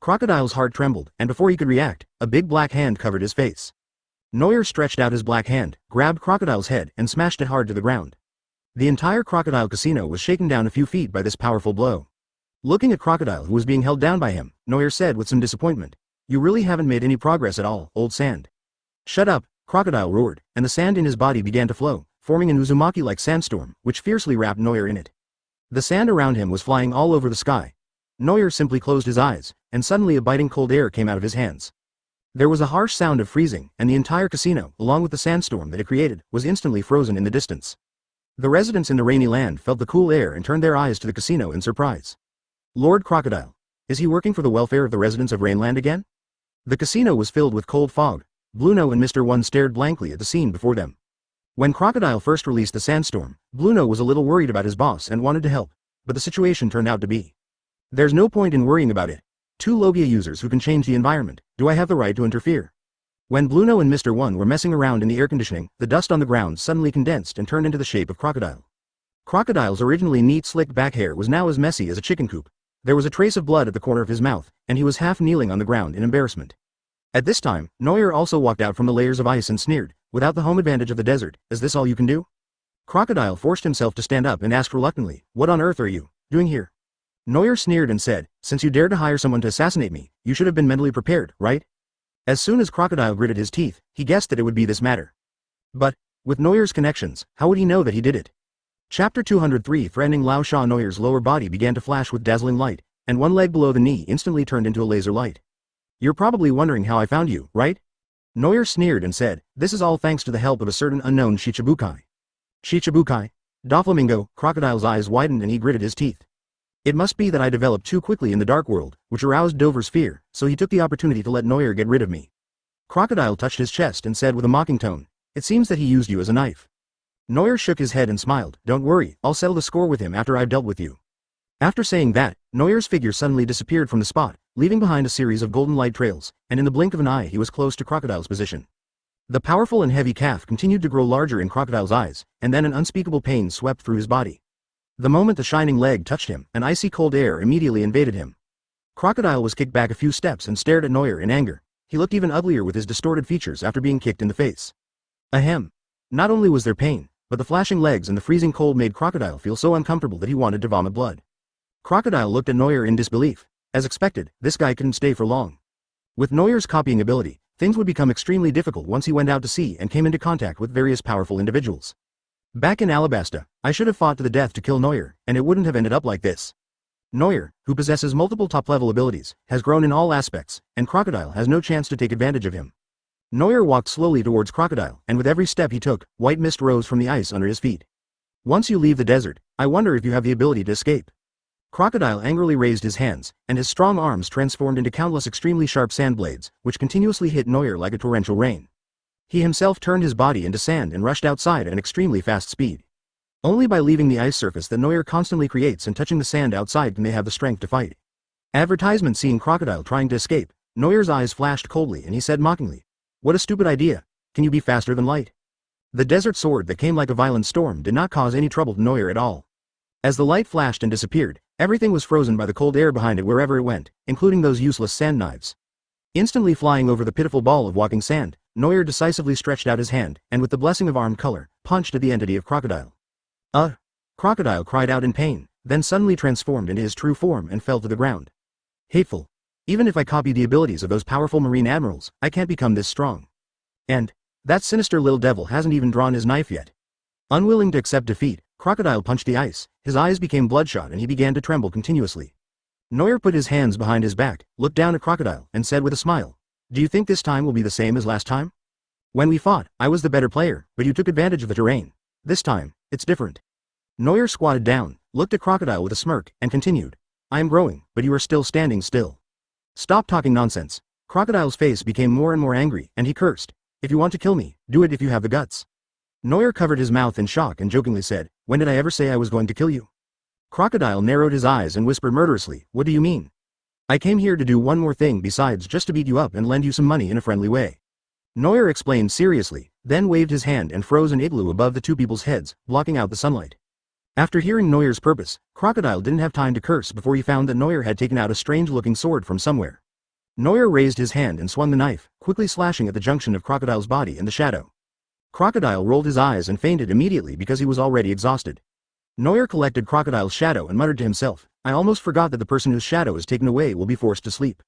Crocodile's heart trembled, and before he could react, a big black hand covered his face. Noyer stretched out his black hand, grabbed Crocodile's head, and smashed it hard to the ground. The entire Crocodile casino was shaken down a few feet by this powerful blow. Looking at Crocodile, who was being held down by him, Noyer said with some disappointment, "You really haven't made any progress at all, old sand." "Shut up," Crocodile roared, and the sand in his body began to flow, forming an Uzumaki-like sandstorm, which fiercely wrapped Noyer in it. The sand around him was flying all over the sky. Noyer simply closed his eyes, and suddenly a biting cold air came out of his hands. There was a harsh sound of freezing, and the entire casino, along with the sandstorm that it created, was instantly frozen in the distance. The residents in the Rainy Land felt the cool air and turned their eyes to the casino in surprise. Lord Crocodile. Is he working for the welfare of the residents of Rainland again? The casino was filled with cold fog. Bluno and Mr. One stared blankly at the scene before them. When Crocodile first released the sandstorm, Bluno was a little worried about his boss and wanted to help, but the situation turned out to be. "There's no point in worrying about it. 2 Logia users who can change the environment, do I have the right to interfere?" When Bluno and Mr. One were messing around in the air conditioning, the dust on the ground suddenly condensed and turned into the shape of Crocodile. Crocodile's originally neat slicked back hair was now as messy as a chicken coop. There was a trace of blood at the corner of his mouth, and he was half kneeling on the ground in embarrassment. At this time, Noyer also walked out from the layers of ice and sneered, "Without the home advantage of the desert, is this all you can do?" Crocodile forced himself to stand up and asked reluctantly, "What on earth are you doing here?" Noyer sneered and said, "Since you dared to hire someone to assassinate me, you should have been mentally prepared, right?" As soon as Crocodile gritted his teeth, he guessed that it would be this matter. But, with Noyer's connections, how would he know that he did it? Chapter 203 Threatening Lao Sha. Noir's lower body began to flash with dazzling light, and one leg below the knee instantly turned into a laser light. You're probably wondering how I found you, right? Noir sneered and said, this is all thanks to the help of a certain unknown Shichibukai. Shichibukai? Doflamingo, Crocodile's eyes widened and he gritted his teeth. It must be that I developed too quickly in the dark world, which aroused Dover's fear, so he took the opportunity to let Noir get rid of me. Crocodile touched his chest and said with a mocking tone, it seems that he used you as a knife. Noir shook his head and smiled, don't worry, I'll settle the score with him after I've dealt with you. After saying that, Noir's figure suddenly disappeared from the spot, leaving behind a series of golden light trails, and in the blink of an eye he was close to Crocodile's position. The powerful and heavy calf continued to grow larger in Crocodile's eyes, and then an unspeakable pain swept through his body. The moment the shining leg touched him, an icy cold air immediately invaded him. Crocodile was kicked back a few steps and stared at Noir in anger. He looked even uglier with his distorted features after being kicked in the face. Ahem. Not only was there pain, but the flashing legs and the freezing cold made Crocodile feel so uncomfortable that he wanted to vomit blood. Crocodile looked at Noir in disbelief. As expected, this guy couldn't stay for long. With Noir's copying ability, things would become extremely difficult once he went out to sea and came into contact with various powerful individuals. Back in Alabasta, I should have fought to the death to kill Noir, and it wouldn't have ended up like this. Noir, who possesses multiple top-level abilities, has grown in all aspects, and Crocodile has no chance to take advantage of him. Noir walked slowly towards Crocodile, and with every step he took, white mist rose from the ice under his feet. Once you leave the desert, I wonder if you have the ability to escape. Crocodile angrily raised his hands, and his strong arms transformed into countless extremely sharp sand blades, which continuously hit Noir like a torrential rain. He himself turned his body into sand and rushed outside at an extremely fast speed. Only by leaving the ice surface that Noir constantly creates and touching the sand outside can they have the strength to fight. Advertisement seeing Crocodile trying to escape, Noir's eyes flashed coldly and he said mockingly, what a stupid idea, can you be faster than light? The desert sword that came like a violent storm did not cause any trouble to Noir at all. As the light flashed and disappeared, everything was frozen by the cold air behind it wherever it went, including those useless sand knives. Instantly flying over the pitiful ball of walking sand, Noir decisively stretched out his hand, and with the blessing of armed color, punched at the entity of Crocodile. Crocodile cried out in pain, then suddenly transformed into his true form and fell to the ground. Hateful. Even if I copy the abilities of those powerful marine admirals, I can't become this strong. And that sinister little devil hasn't even drawn his knife yet. Unwilling to accept defeat, Crocodile punched the ice, his eyes became bloodshot and he began to tremble continuously. Noir put his hands behind his back, looked down at Crocodile, and said with a smile, do you think this time will be the same as last time? When we fought, I was the better player, but you took advantage of the terrain. This time, it's different. Noir squatted down, looked at Crocodile with a smirk, and continued, I am growing, but you are still standing still. Stop talking nonsense. Crocodile's face became more and more angry, and he cursed, if you want to kill me, do it if you have the guts. Noir covered his mouth in shock and jokingly said, when did I ever say I was going to kill you? Crocodile narrowed his eyes and whispered murderously, what do you mean? I came here to do one more thing besides just to beat you up and lend you some money in a friendly way. Noir explained seriously, then waved his hand and froze an igloo above the two people's heads, blocking out the sunlight. After hearing Noir's purpose, Crocodile didn't have time to curse before he found that Noir had taken out a strange-looking sword from somewhere. Noir raised his hand and swung the knife, quickly slashing at the junction of Crocodile's body and the shadow. Crocodile rolled his eyes and fainted immediately because he was already exhausted. Noir collected Crocodile's shadow and muttered to himself, I almost forgot that the person whose shadow is taken away will be forced to sleep.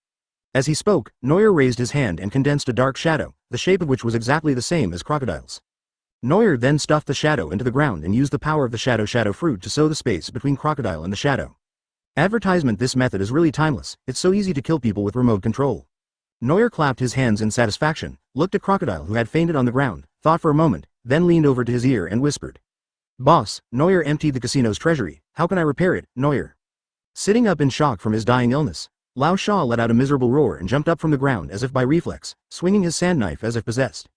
As he spoke, Noir raised his hand and condensed a dark shadow, the shape of which was exactly the same as Crocodile's. Noir then stuffed the shadow into the ground and used the power of the shadow fruit to sow the space between Crocodile and the shadow. Advertisement. This method is really timeless, it's so easy to kill people with remote control. Noir clapped his hands in satisfaction, looked at Crocodile who had fainted on the ground, thought for a moment, then leaned over to his ear and whispered. Boss, Noir emptied the casino's treasury, how can I repair it, Noir? Sitting up in shock from his dying illness, Lao Sha let out a miserable roar and jumped up from the ground as if by reflex, swinging his sand knife as if possessed.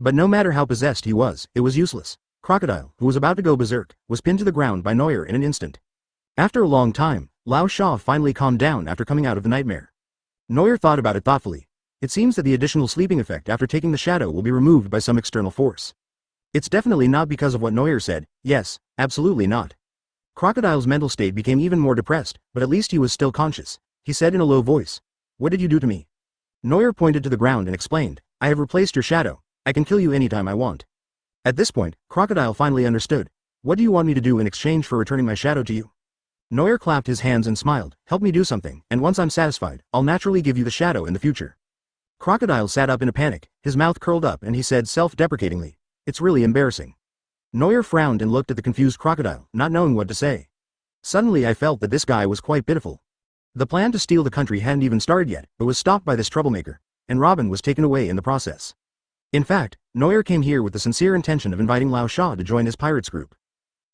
But no matter how possessed he was, it was useless. Crocodile, who was about to go berserk, was pinned to the ground by Noir in an instant. After a long time, Lao Sha finally calmed down after coming out of the nightmare. Noir thought about it thoughtfully. It seems that the additional sleeping effect after taking the shadow will be removed by some external force. It's definitely not because of what Noir said, yes, absolutely not. Crocodile's mental state became even more depressed, but at least he was still conscious. He said in a low voice, what did you do to me? Noir pointed to the ground and explained, I have replaced your shadow, I can kill you anytime I want. At this point, Crocodile finally understood, what do you want me to do in exchange for returning my shadow to you? Noir clapped his hands and smiled, help me do something, and once I'm satisfied, I'll naturally give you the shadow in the future. Crocodile sat up in a panic, his mouth curled up and he said self-deprecatingly, it's really embarrassing. Neuer frowned and looked at the confused crocodile, not knowing what to say. Suddenly I felt that this guy was quite pitiful. The plan to steal the country hadn't even started yet, but was stopped by this troublemaker, and Robin was taken away in the process. In fact, Neuer came here with the sincere intention of inviting Lao Sha to join his pirates group.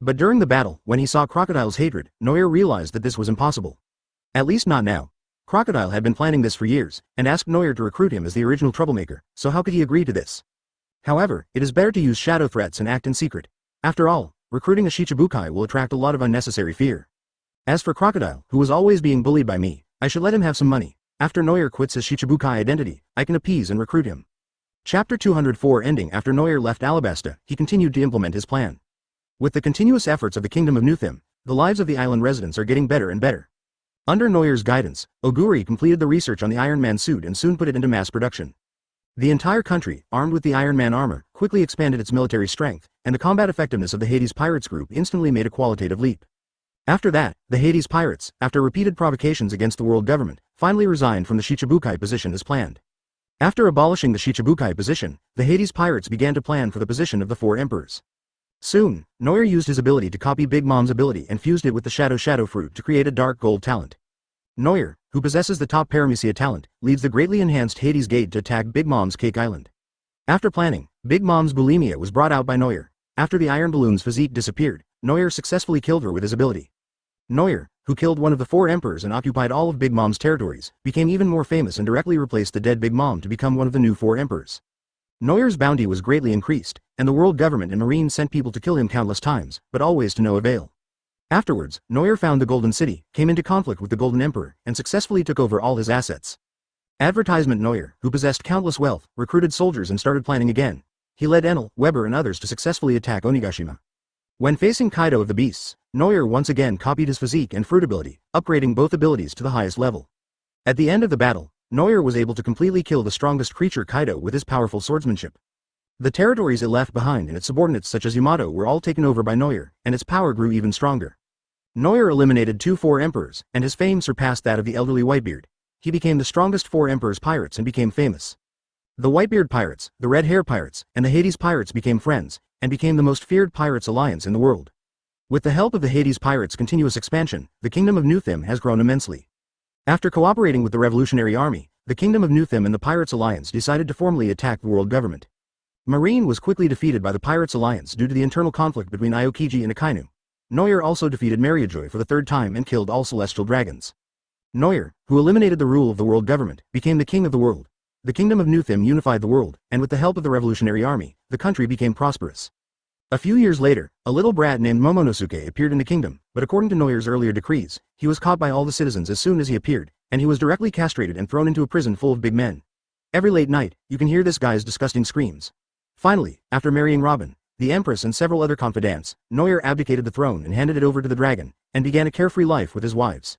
But during the battle, when he saw Crocodile's hatred, Neuer realized that this was impossible. At least not now. Crocodile had been planning this for years, and asked Neuer to recruit him as the original troublemaker, so how could he agree to this? However, it is better to use shadow threats and act in secret. After all, recruiting a Shichibukai will attract a lot of unnecessary fear. As for Crocodile, who was always being bullied by me, I should let him have some money. After Neuer quits his Shichibukai identity, I can appease and recruit him. Chapter 204 ending. After Neuer left Alabasta, he continued to implement his plan. With the continuous efforts of the Kingdom of Nuthim, the lives of the island residents are getting better and better. Under Neuer's guidance, Oguri completed the research on the Iron Man suit and soon put it into mass production. The entire country, armed with the Iron Man armor, quickly expanded its military strength, and the combat effectiveness of the Hades Pirates group instantly made a qualitative leap. After that, the Hades Pirates, after repeated provocations against the world government, finally resigned from the Shichibukai position as planned. After abolishing the Shichibukai position, the Hades Pirates began to plan for the position of the Four Emperors. Soon, Neuer used his ability to copy Big Mom's ability and fused it with the Shadow fruit to create a dark gold talent. Neuer, who possesses the top Paramecia talent, leads the greatly enhanced Hades Gate to attack Big Mom's Cake Island. After planning, Big Mom's bulimia was brought out by Neuer. After the Iron Balloon's physique disappeared, Neuer successfully killed her with his ability. Neuer, who killed one of the Four Emperors and occupied all of Big Mom's territories, became even more famous and directly replaced the dead Big Mom to become one of the new Four Emperors. Neuer's bounty was greatly increased, and the world government and marines sent people to kill him countless times, but always to no avail. Afterwards, Neuer found the Golden City, came into conflict with the Golden Emperor, and successfully took over all his assets. Advertisement. Neuer, who possessed countless wealth, recruited soldiers and started planning again. He led Enel, Weber and others to successfully attack Onigashima. When facing Kaido of the Beasts, Neuer once again copied his physique and fruit ability, upgrading both abilities to the highest level. At the end of the battle, Neuer was able to completely kill the strongest creature Kaido with his powerful swordsmanship. The territories it left behind and its subordinates such as Yamato were all taken over by Neuer, and its power grew even stronger. Neuer eliminated 2 Four Emperors, and his fame surpassed that of the elderly Whitebeard. He became the strongest Four Emperors pirates and became famous. The Whitebeard pirates, the Red Hair pirates, and the Hades pirates became friends, and became the most feared pirates alliance in the world. With the help of the Hades pirates' continuous expansion, the Kingdom of Nuthim has grown immensely. After cooperating with the Revolutionary Army, the Kingdom of Nuthim and the Pirates Alliance decided to formally attack the world government. Marine was quickly defeated by the Pirates Alliance due to the internal conflict between Aokiji and Akainu. Neuer also defeated Mariajoy for the 3rd time and killed all celestial dragons. Neuer, who eliminated the rule of the world government, became the king of the world. The Kingdom of Nuthim unified the world, and with the help of the Revolutionary Army, the country became prosperous. A few years later, a little brat named Momonosuke appeared in the kingdom, but according to Neuer's earlier decrees, he was caught by all the citizens as soon as he appeared, and he was directly castrated and thrown into a prison full of big men. Every late night, you can hear this guy's disgusting screams. Finally, after marrying Robin, the Empress and several other confidants, Neuer abdicated the throne and handed it over to the dragon, and began a carefree life with his wives.